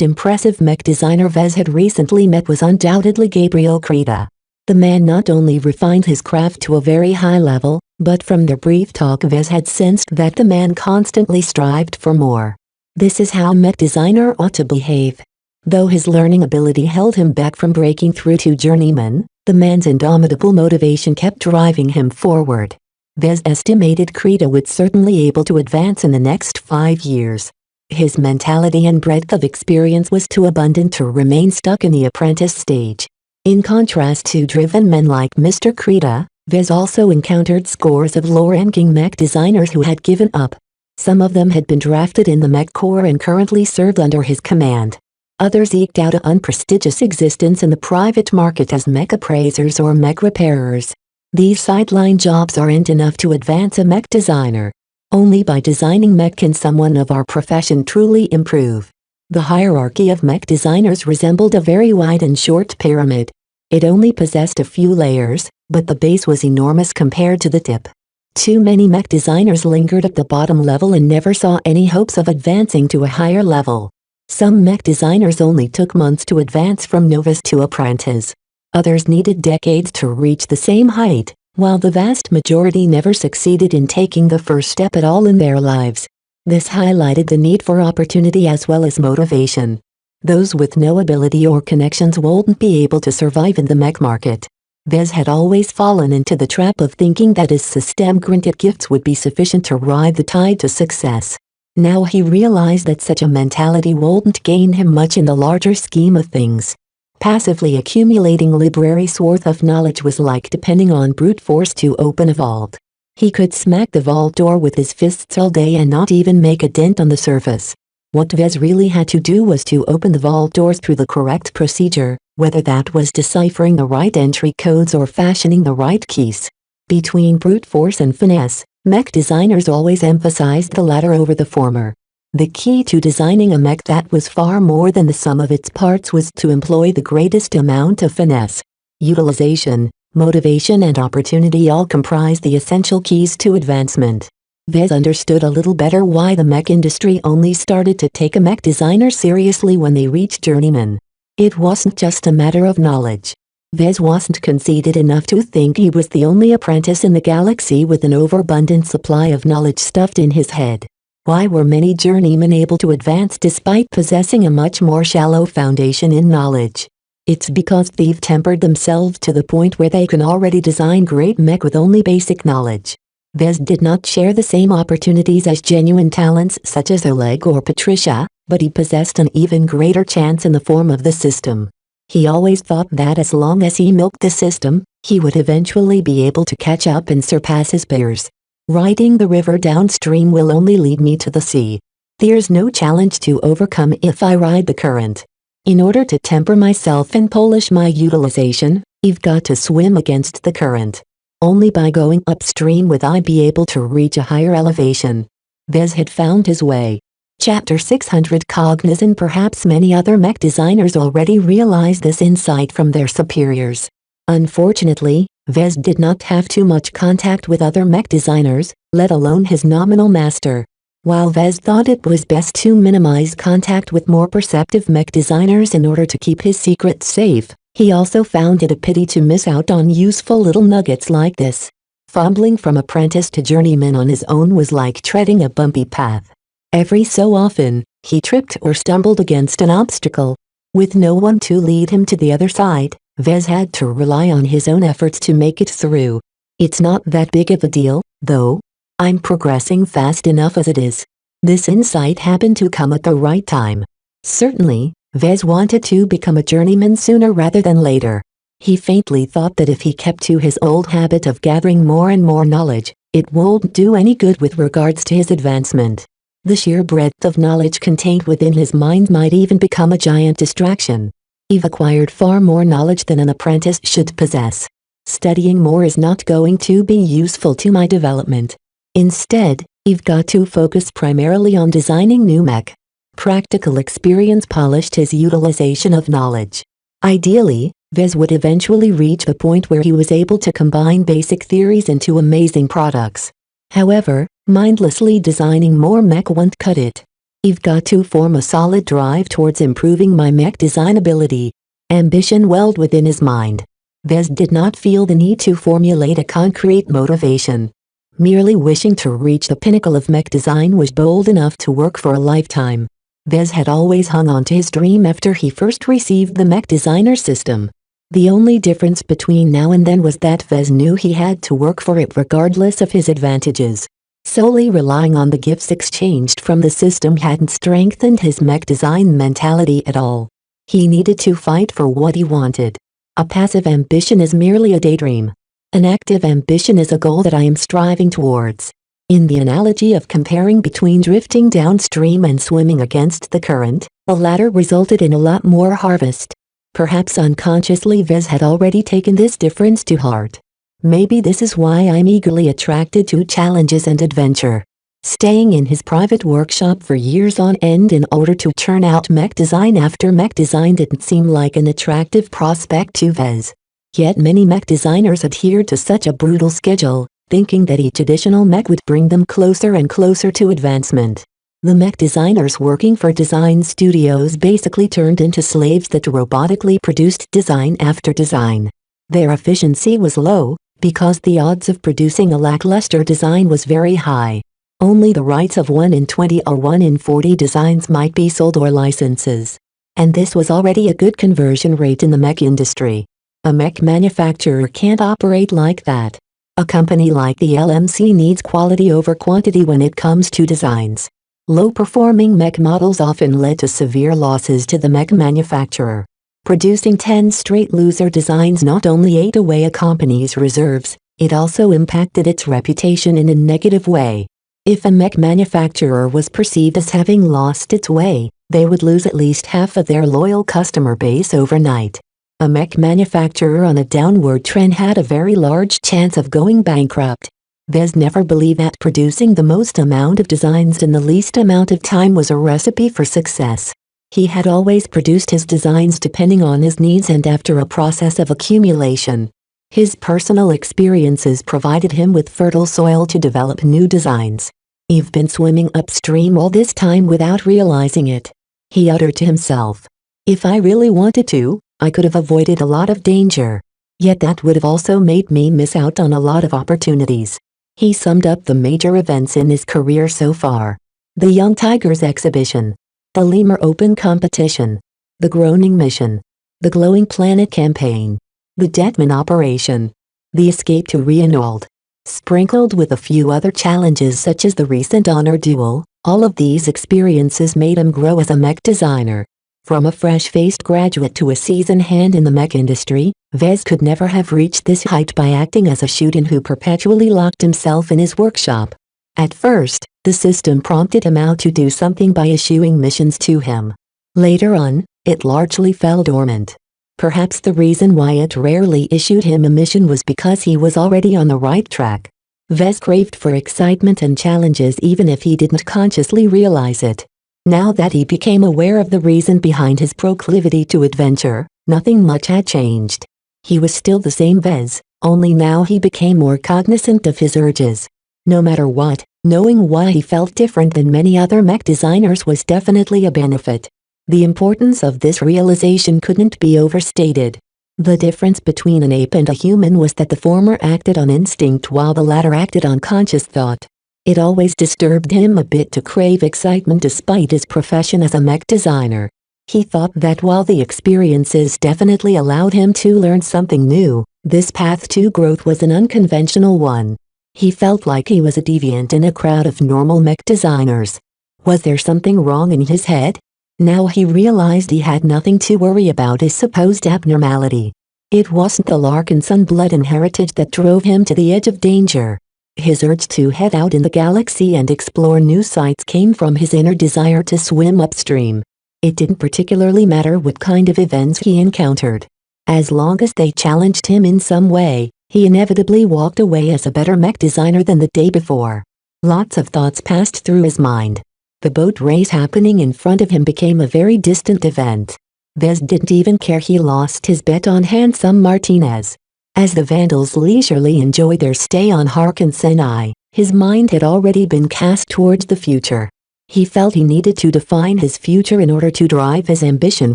impressive mech designer Vez had recently met was undoubtedly Gabriel Krita. The man not only refined his craft to a very high level, but from their brief talk Vez had sensed that the man constantly strived for more. This is how a mech designer ought to behave. Though his learning ability held him back from breaking through to journeyman, the man's indomitable motivation kept driving him forward. Vez estimated Krita would certainly able to advance in the next 5 years. His mentality and breadth of experience was too abundant to remain stuck in the apprentice stage. In contrast to driven men like Mr. Krita, Vez also encountered scores of low-ranking mech designers who had given up. Some of them had been drafted in the mech corps and currently served under his command. Others eked out an unprestigious existence in the private market as mech appraisers or mech repairers. These sideline jobs aren't enough to advance a mech designer. Only by designing mech can someone of our profession truly improve. The hierarchy of mech designers resembled a very wide and short pyramid. It only possessed a few layers, but the base was enormous compared to the tip. Too many mech designers lingered at the bottom level and never saw any hopes of advancing to a higher level. Some mech designers only took months to advance from novice to apprentice. Others needed decades to reach the same height, while the vast majority never succeeded in taking the first step at all in their lives. This highlighted the need for opportunity as well as motivation. Those with no ability or connections wouldn't be able to survive in the mech market. Vez had always fallen into the trap of thinking that his system-granted gifts would be sufficient to ride the tide to success. Now he realized that such a mentality wouldn't gain him much in the larger scheme of things. Passively accumulating libraries worth of knowledge was like depending on brute force to open a vault. He could smack the vault door with his fists all day and not even make a dent on the surface. What Vez really had to do was to open the vault doors through the correct procedure, whether that was deciphering the right entry codes or fashioning the right keys. Between brute force and finesse, mech designers always emphasized the latter over the former. The key to designing a mech that was far more than the sum of its parts was to employ the greatest amount of finesse. Utilization, motivation and opportunity all comprise the essential keys to advancement. Vez understood a little better why the mech industry only started to take a mech designer seriously when they reached journeyman. It wasn't just a matter of knowledge. Vez wasn't conceited enough to think he was the only apprentice in the galaxy with an overabundant supply of knowledge stuffed in his head. Why were many journeymen able to advance despite possessing a much more shallow foundation in knowledge? It's because they've tempered themselves to the point where they can already design great mech with only basic knowledge. Vez did not share the same opportunities as genuine talents such as Oleg or Patricia, but he possessed an even greater chance in the form of the system. He always thought that as long as he milked the system, he would eventually be able to catch up and surpass his peers. Riding the river downstream will only lead me to the sea. There's no challenge to overcome if I ride the current. In order to temper myself and polish my utilization, I've got to swim against the current. Only by going upstream would I be able to reach a higher elevation. Vez had found his way. Chapter 600 Cognizant. Perhaps many other mech designers already realized this insight from their superiors. Unfortunately, Vez did not have too much contact with other mech designers, let alone his nominal master. While Vez thought it was best to minimize contact with more perceptive mech designers in order to keep his secrets safe, he also found it a pity to miss out on useful little nuggets like this. Fumbling from apprentice to journeyman on his own was like treading a bumpy path. Every so often, he tripped or stumbled against an obstacle. With no one to lead him to the other side, Vez had to rely on his own efforts to make it through. It's not that big of a deal, though. I'm progressing fast enough as it is. This insight happened to come at the right time. Certainly, Vez wanted to become a journeyman sooner rather than later. He faintly thought that if he kept to his old habit of gathering more and more knowledge, it wouldn't do any good with regards to his advancement. The sheer breadth of knowledge contained within his mind might even become a giant distraction. I've acquired far more knowledge than an apprentice should possess. Studying more is not going to be useful to my development. Instead, I've got to focus primarily on designing new mech. Practical experience polished his utilization of knowledge. Ideally, Vez would eventually reach a point where he was able to combine basic theories into amazing products. However, mindlessly designing more mech won't cut it. I've got to form a solid drive towards improving my mech design ability. Ambition welled within his mind. Vez did not feel the need to formulate a concrete motivation. Merely wishing to reach the pinnacle of mech design was bold enough to work for a lifetime. Vez had always hung on to his dream after he first received the mech designer system. The only difference between now and then was that Vez knew he had to work for it regardless of his advantages. Solely relying on the gifts exchanged from the system hadn't strengthened his mech design mentality at all. He needed to fight for what he wanted. A passive ambition is merely a daydream. An active ambition is a goal that I am striving towards. In the analogy of comparing between drifting downstream and swimming against the current, the latter resulted in a lot more harvest. Perhaps unconsciously Vez had already taken this difference to heart. Maybe this is why I'm eagerly attracted to challenges and adventure. Staying in his private workshop for years on end in order to churn out mech design after mech design didn't seem like an attractive prospect to Vez. Yet many mech designers adhered to such a brutal schedule, thinking that each additional mech would bring them closer and closer to advancement. The mech designers working for design studios basically turned into slaves that robotically produced design after design. Their efficiency was low, because the odds of producing a lackluster design was very high. Only the rights of 1 in 20 or 1 in 40 designs might be sold or licenses. And this was already a good conversion rate in the mech industry. A mech manufacturer can't operate like that. A company like the LMC needs quality over quantity when it comes to designs. Low-performing mech models often led to severe losses to the mech manufacturer. Producing 10 straight loser designs not only ate away a company's reserves, it also impacted its reputation in a negative way. If a mech manufacturer was perceived as having lost its way, they would lose at least half of their loyal customer base overnight. A mech manufacturer on a downward trend had a very large chance of going bankrupt. Vez never believed that producing the most amount of designs in the least amount of time was a recipe for success. He had always produced his designs depending on his needs and after a process of accumulation. His personal experiences provided him with fertile soil to develop new designs. "You've been swimming upstream all this time without realizing it," he uttered to himself. "If I really wanted to, I could have avoided a lot of danger. Yet that would have also made me miss out on a lot of opportunities." He summed up the major events in his career so far. The Young Tigers exhibition. The Lemur Open competition. The Groaning mission. The Glowing Planet campaign. The Detman operation. The escape to Reynolds. Sprinkled with a few other challenges such as the recent honor duel, all of these experiences made him grow as a mech designer. From a fresh-faced graduate to a seasoned hand in the mech industry, Vez could never have reached this height by acting as a shoot-in who perpetually locked himself in his workshop. At first, the system prompted him out to do something by issuing missions to him. Later on, it largely fell dormant. Perhaps the reason why it rarely issued him a mission was because he was already on the right track. Vez craved for excitement and challenges even if he didn't consciously realize it. Now that he became aware of the reason behind his proclivity to adventure, nothing much had changed. He was still the same Vez, only now he became more cognizant of his urges. No matter what, knowing why he felt different than many other mech designers was definitely a benefit. The importance of this realization couldn't be overstated. The difference between an ape and a human was that the former acted on instinct while the latter acted on conscious thought. It always disturbed him a bit to crave excitement despite his profession as a mech designer. He thought that while the experiences definitely allowed him to learn something new, this path to growth was an unconventional one. He felt like he was a deviant in a crowd of normal mech designers. Was there something wrong in his head? Now he realized he had nothing to worry about his supposed abnormality. It wasn't the Larkinson blood and heritage that drove him to the edge of danger. His urge to head out in the galaxy and explore new sights came from his inner desire to swim upstream. It didn't particularly matter what kind of events he encountered. As long as they challenged him in some way, he inevitably walked away as a better mech designer than the day before. Lots of thoughts passed through his mind. The boat race happening in front of him became a very distant event. Vez didn't even care he lost his bet on Handsome Martinez. As the Vandals leisurely enjoyed their stay on Harkinsenai, his mind had already been cast towards the future. He felt he needed to define his future in order to drive his ambition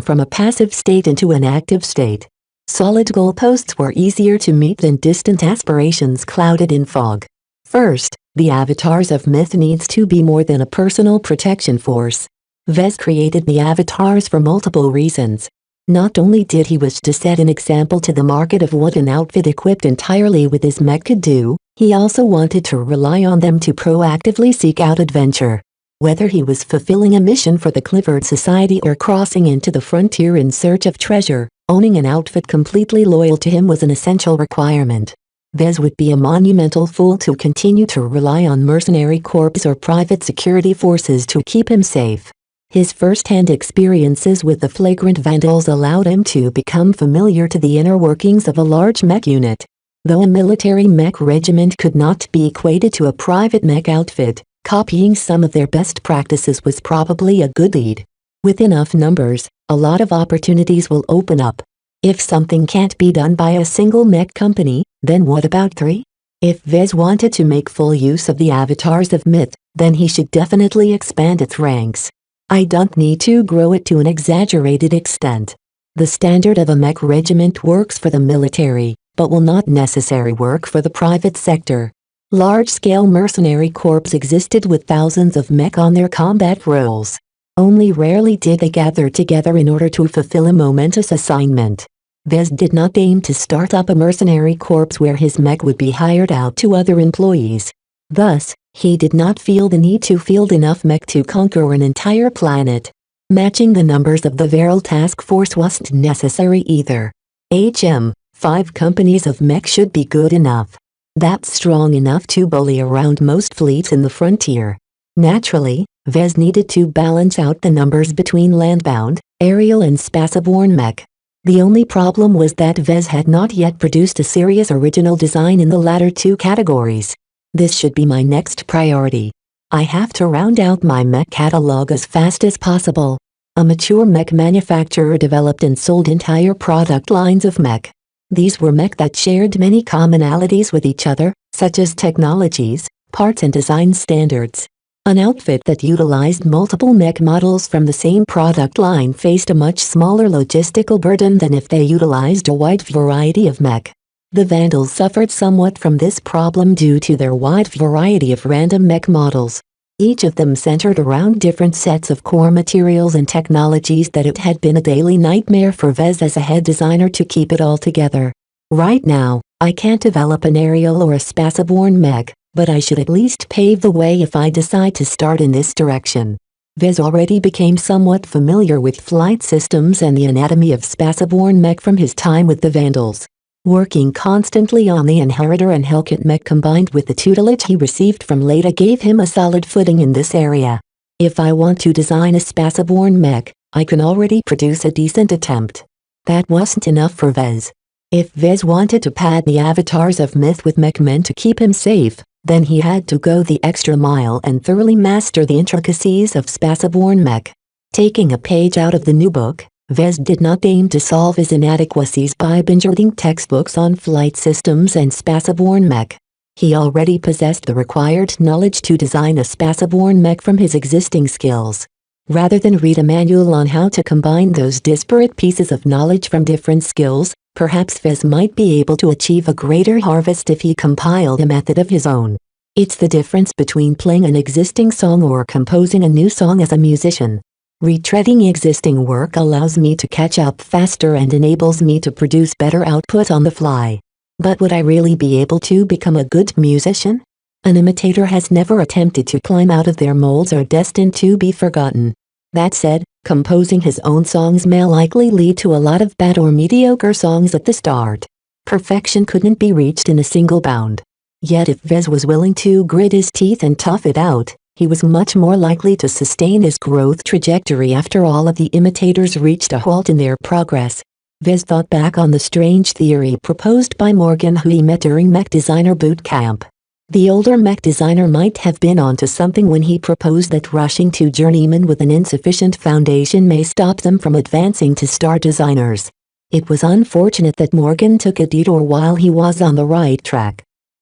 from a passive state into an active state. Solid goalposts were easier to meet than distant aspirations clouded in fog. First, the avatars of myth needs to be more than a personal protection force. Vez created the avatars for multiple reasons. Not only did he wish to set an example to the market of what an outfit equipped entirely with his mech could do, He also wanted to rely on them to proactively seek out adventure. Whether he was fulfilling a mission for the Clifford Society or crossing into the frontier in search of treasure, owning an outfit completely loyal to him was an essential requirement. Vez would be a monumental fool to continue to rely on mercenary corps or private security forces to keep him safe. His first-hand experiences with the flagrant vandals allowed him to become familiar to the inner workings of a large mech unit. Though a military mech regiment could not be equated to a private mech outfit, copying some of their best practices was probably a good lead. With enough numbers, a lot of opportunities will open up. If something can't be done by a single mech company, then what about 3? If Vez wanted to make full use of the avatars of myth, then he should definitely expand its ranks. I don't need to grow it to an exaggerated extent. The standard of a mech regiment works for the military, but will not necessarily work for the private sector. Large-scale mercenary corps existed with thousands of mech on their combat rolls. Only rarely did they gather together in order to fulfill a momentous assignment. Vez did not aim to start up a mercenary corps where his mech would be hired out to other employees. Thus, he did not feel the need to field enough mech to conquer an entire planet. Matching the numbers of the Veral task force wasn't necessary either. 5 companies of mech should be good enough. That's strong enough to bully around most fleets in the frontier. Naturally, Vez needed to balance out the numbers between landbound, aerial and spaceborne mech. The only problem was that Vez had not yet produced a serious original design in the latter 2 categories. This should be my next priority. I have to round out my mech catalog as fast as possible. A mature mech manufacturer developed and sold entire product lines of mech. These were mech that shared many commonalities with each other, such as technologies, parts and design standards. An outfit that utilized multiple mech models from the same product line faced a much smaller logistical burden than if they utilized a wide variety of mech. The Vandals suffered somewhat from this problem due to their wide variety of random mech models. Each of them centered around different sets of core materials and technologies that it had been a daily nightmare for Vez as a head designer to keep it all together. Right now, I can't develop an aerial or a spaceborne mech, but I should at least pave the way if I decide to start in this direction. Vez already became somewhat familiar with flight systems and the anatomy of spaceborne mech from his time with the Vandals. Working constantly on the Inheritor and Hellcat mech combined with the tutelage he received from Leda gave him a solid footing in this area. If I want to design a spaceborne mech, I can already produce a decent attempt. That wasn't enough for Vez. If Vez wanted to pad the avatars of myth with mech men to keep him safe, then he had to go the extra mile and thoroughly master the intricacies of spaceborne mech. Taking a page out of the new book, Vez did not aim to solve his inadequacies by binge-reading textbooks on flight systems and spaceborne mech. He already possessed the required knowledge to design a spaceborne mech from his existing skills. Rather than read a manual on how to combine those disparate pieces of knowledge from different skills, perhaps Vez might be able to achieve a greater harvest if he compiled a method of his own. It's the difference between playing an existing song or composing a new song as a musician. Retreading existing work allows me to catch up faster and enables me to produce better output on the fly. But would I really be able to become a good musician? An imitator has never attempted to climb out of their molds or destined to be forgotten. That said, composing his own songs may likely lead to a lot of bad or mediocre songs at the start. Perfection couldn't be reached in a single bound. Yet if Vez was willing to grit his teeth and tough it out, he was much more likely to sustain his growth trajectory after all of the imitators reached a halt in their progress. Vez thought back on the strange theory proposed by Morgan, who he met during Mech Designer Boot Camp. The older mech designer might have been onto something when he proposed that rushing to journeymen with an insufficient foundation may stop them from advancing to star designers. It was unfortunate that Morgan took a detour while he was on the right track.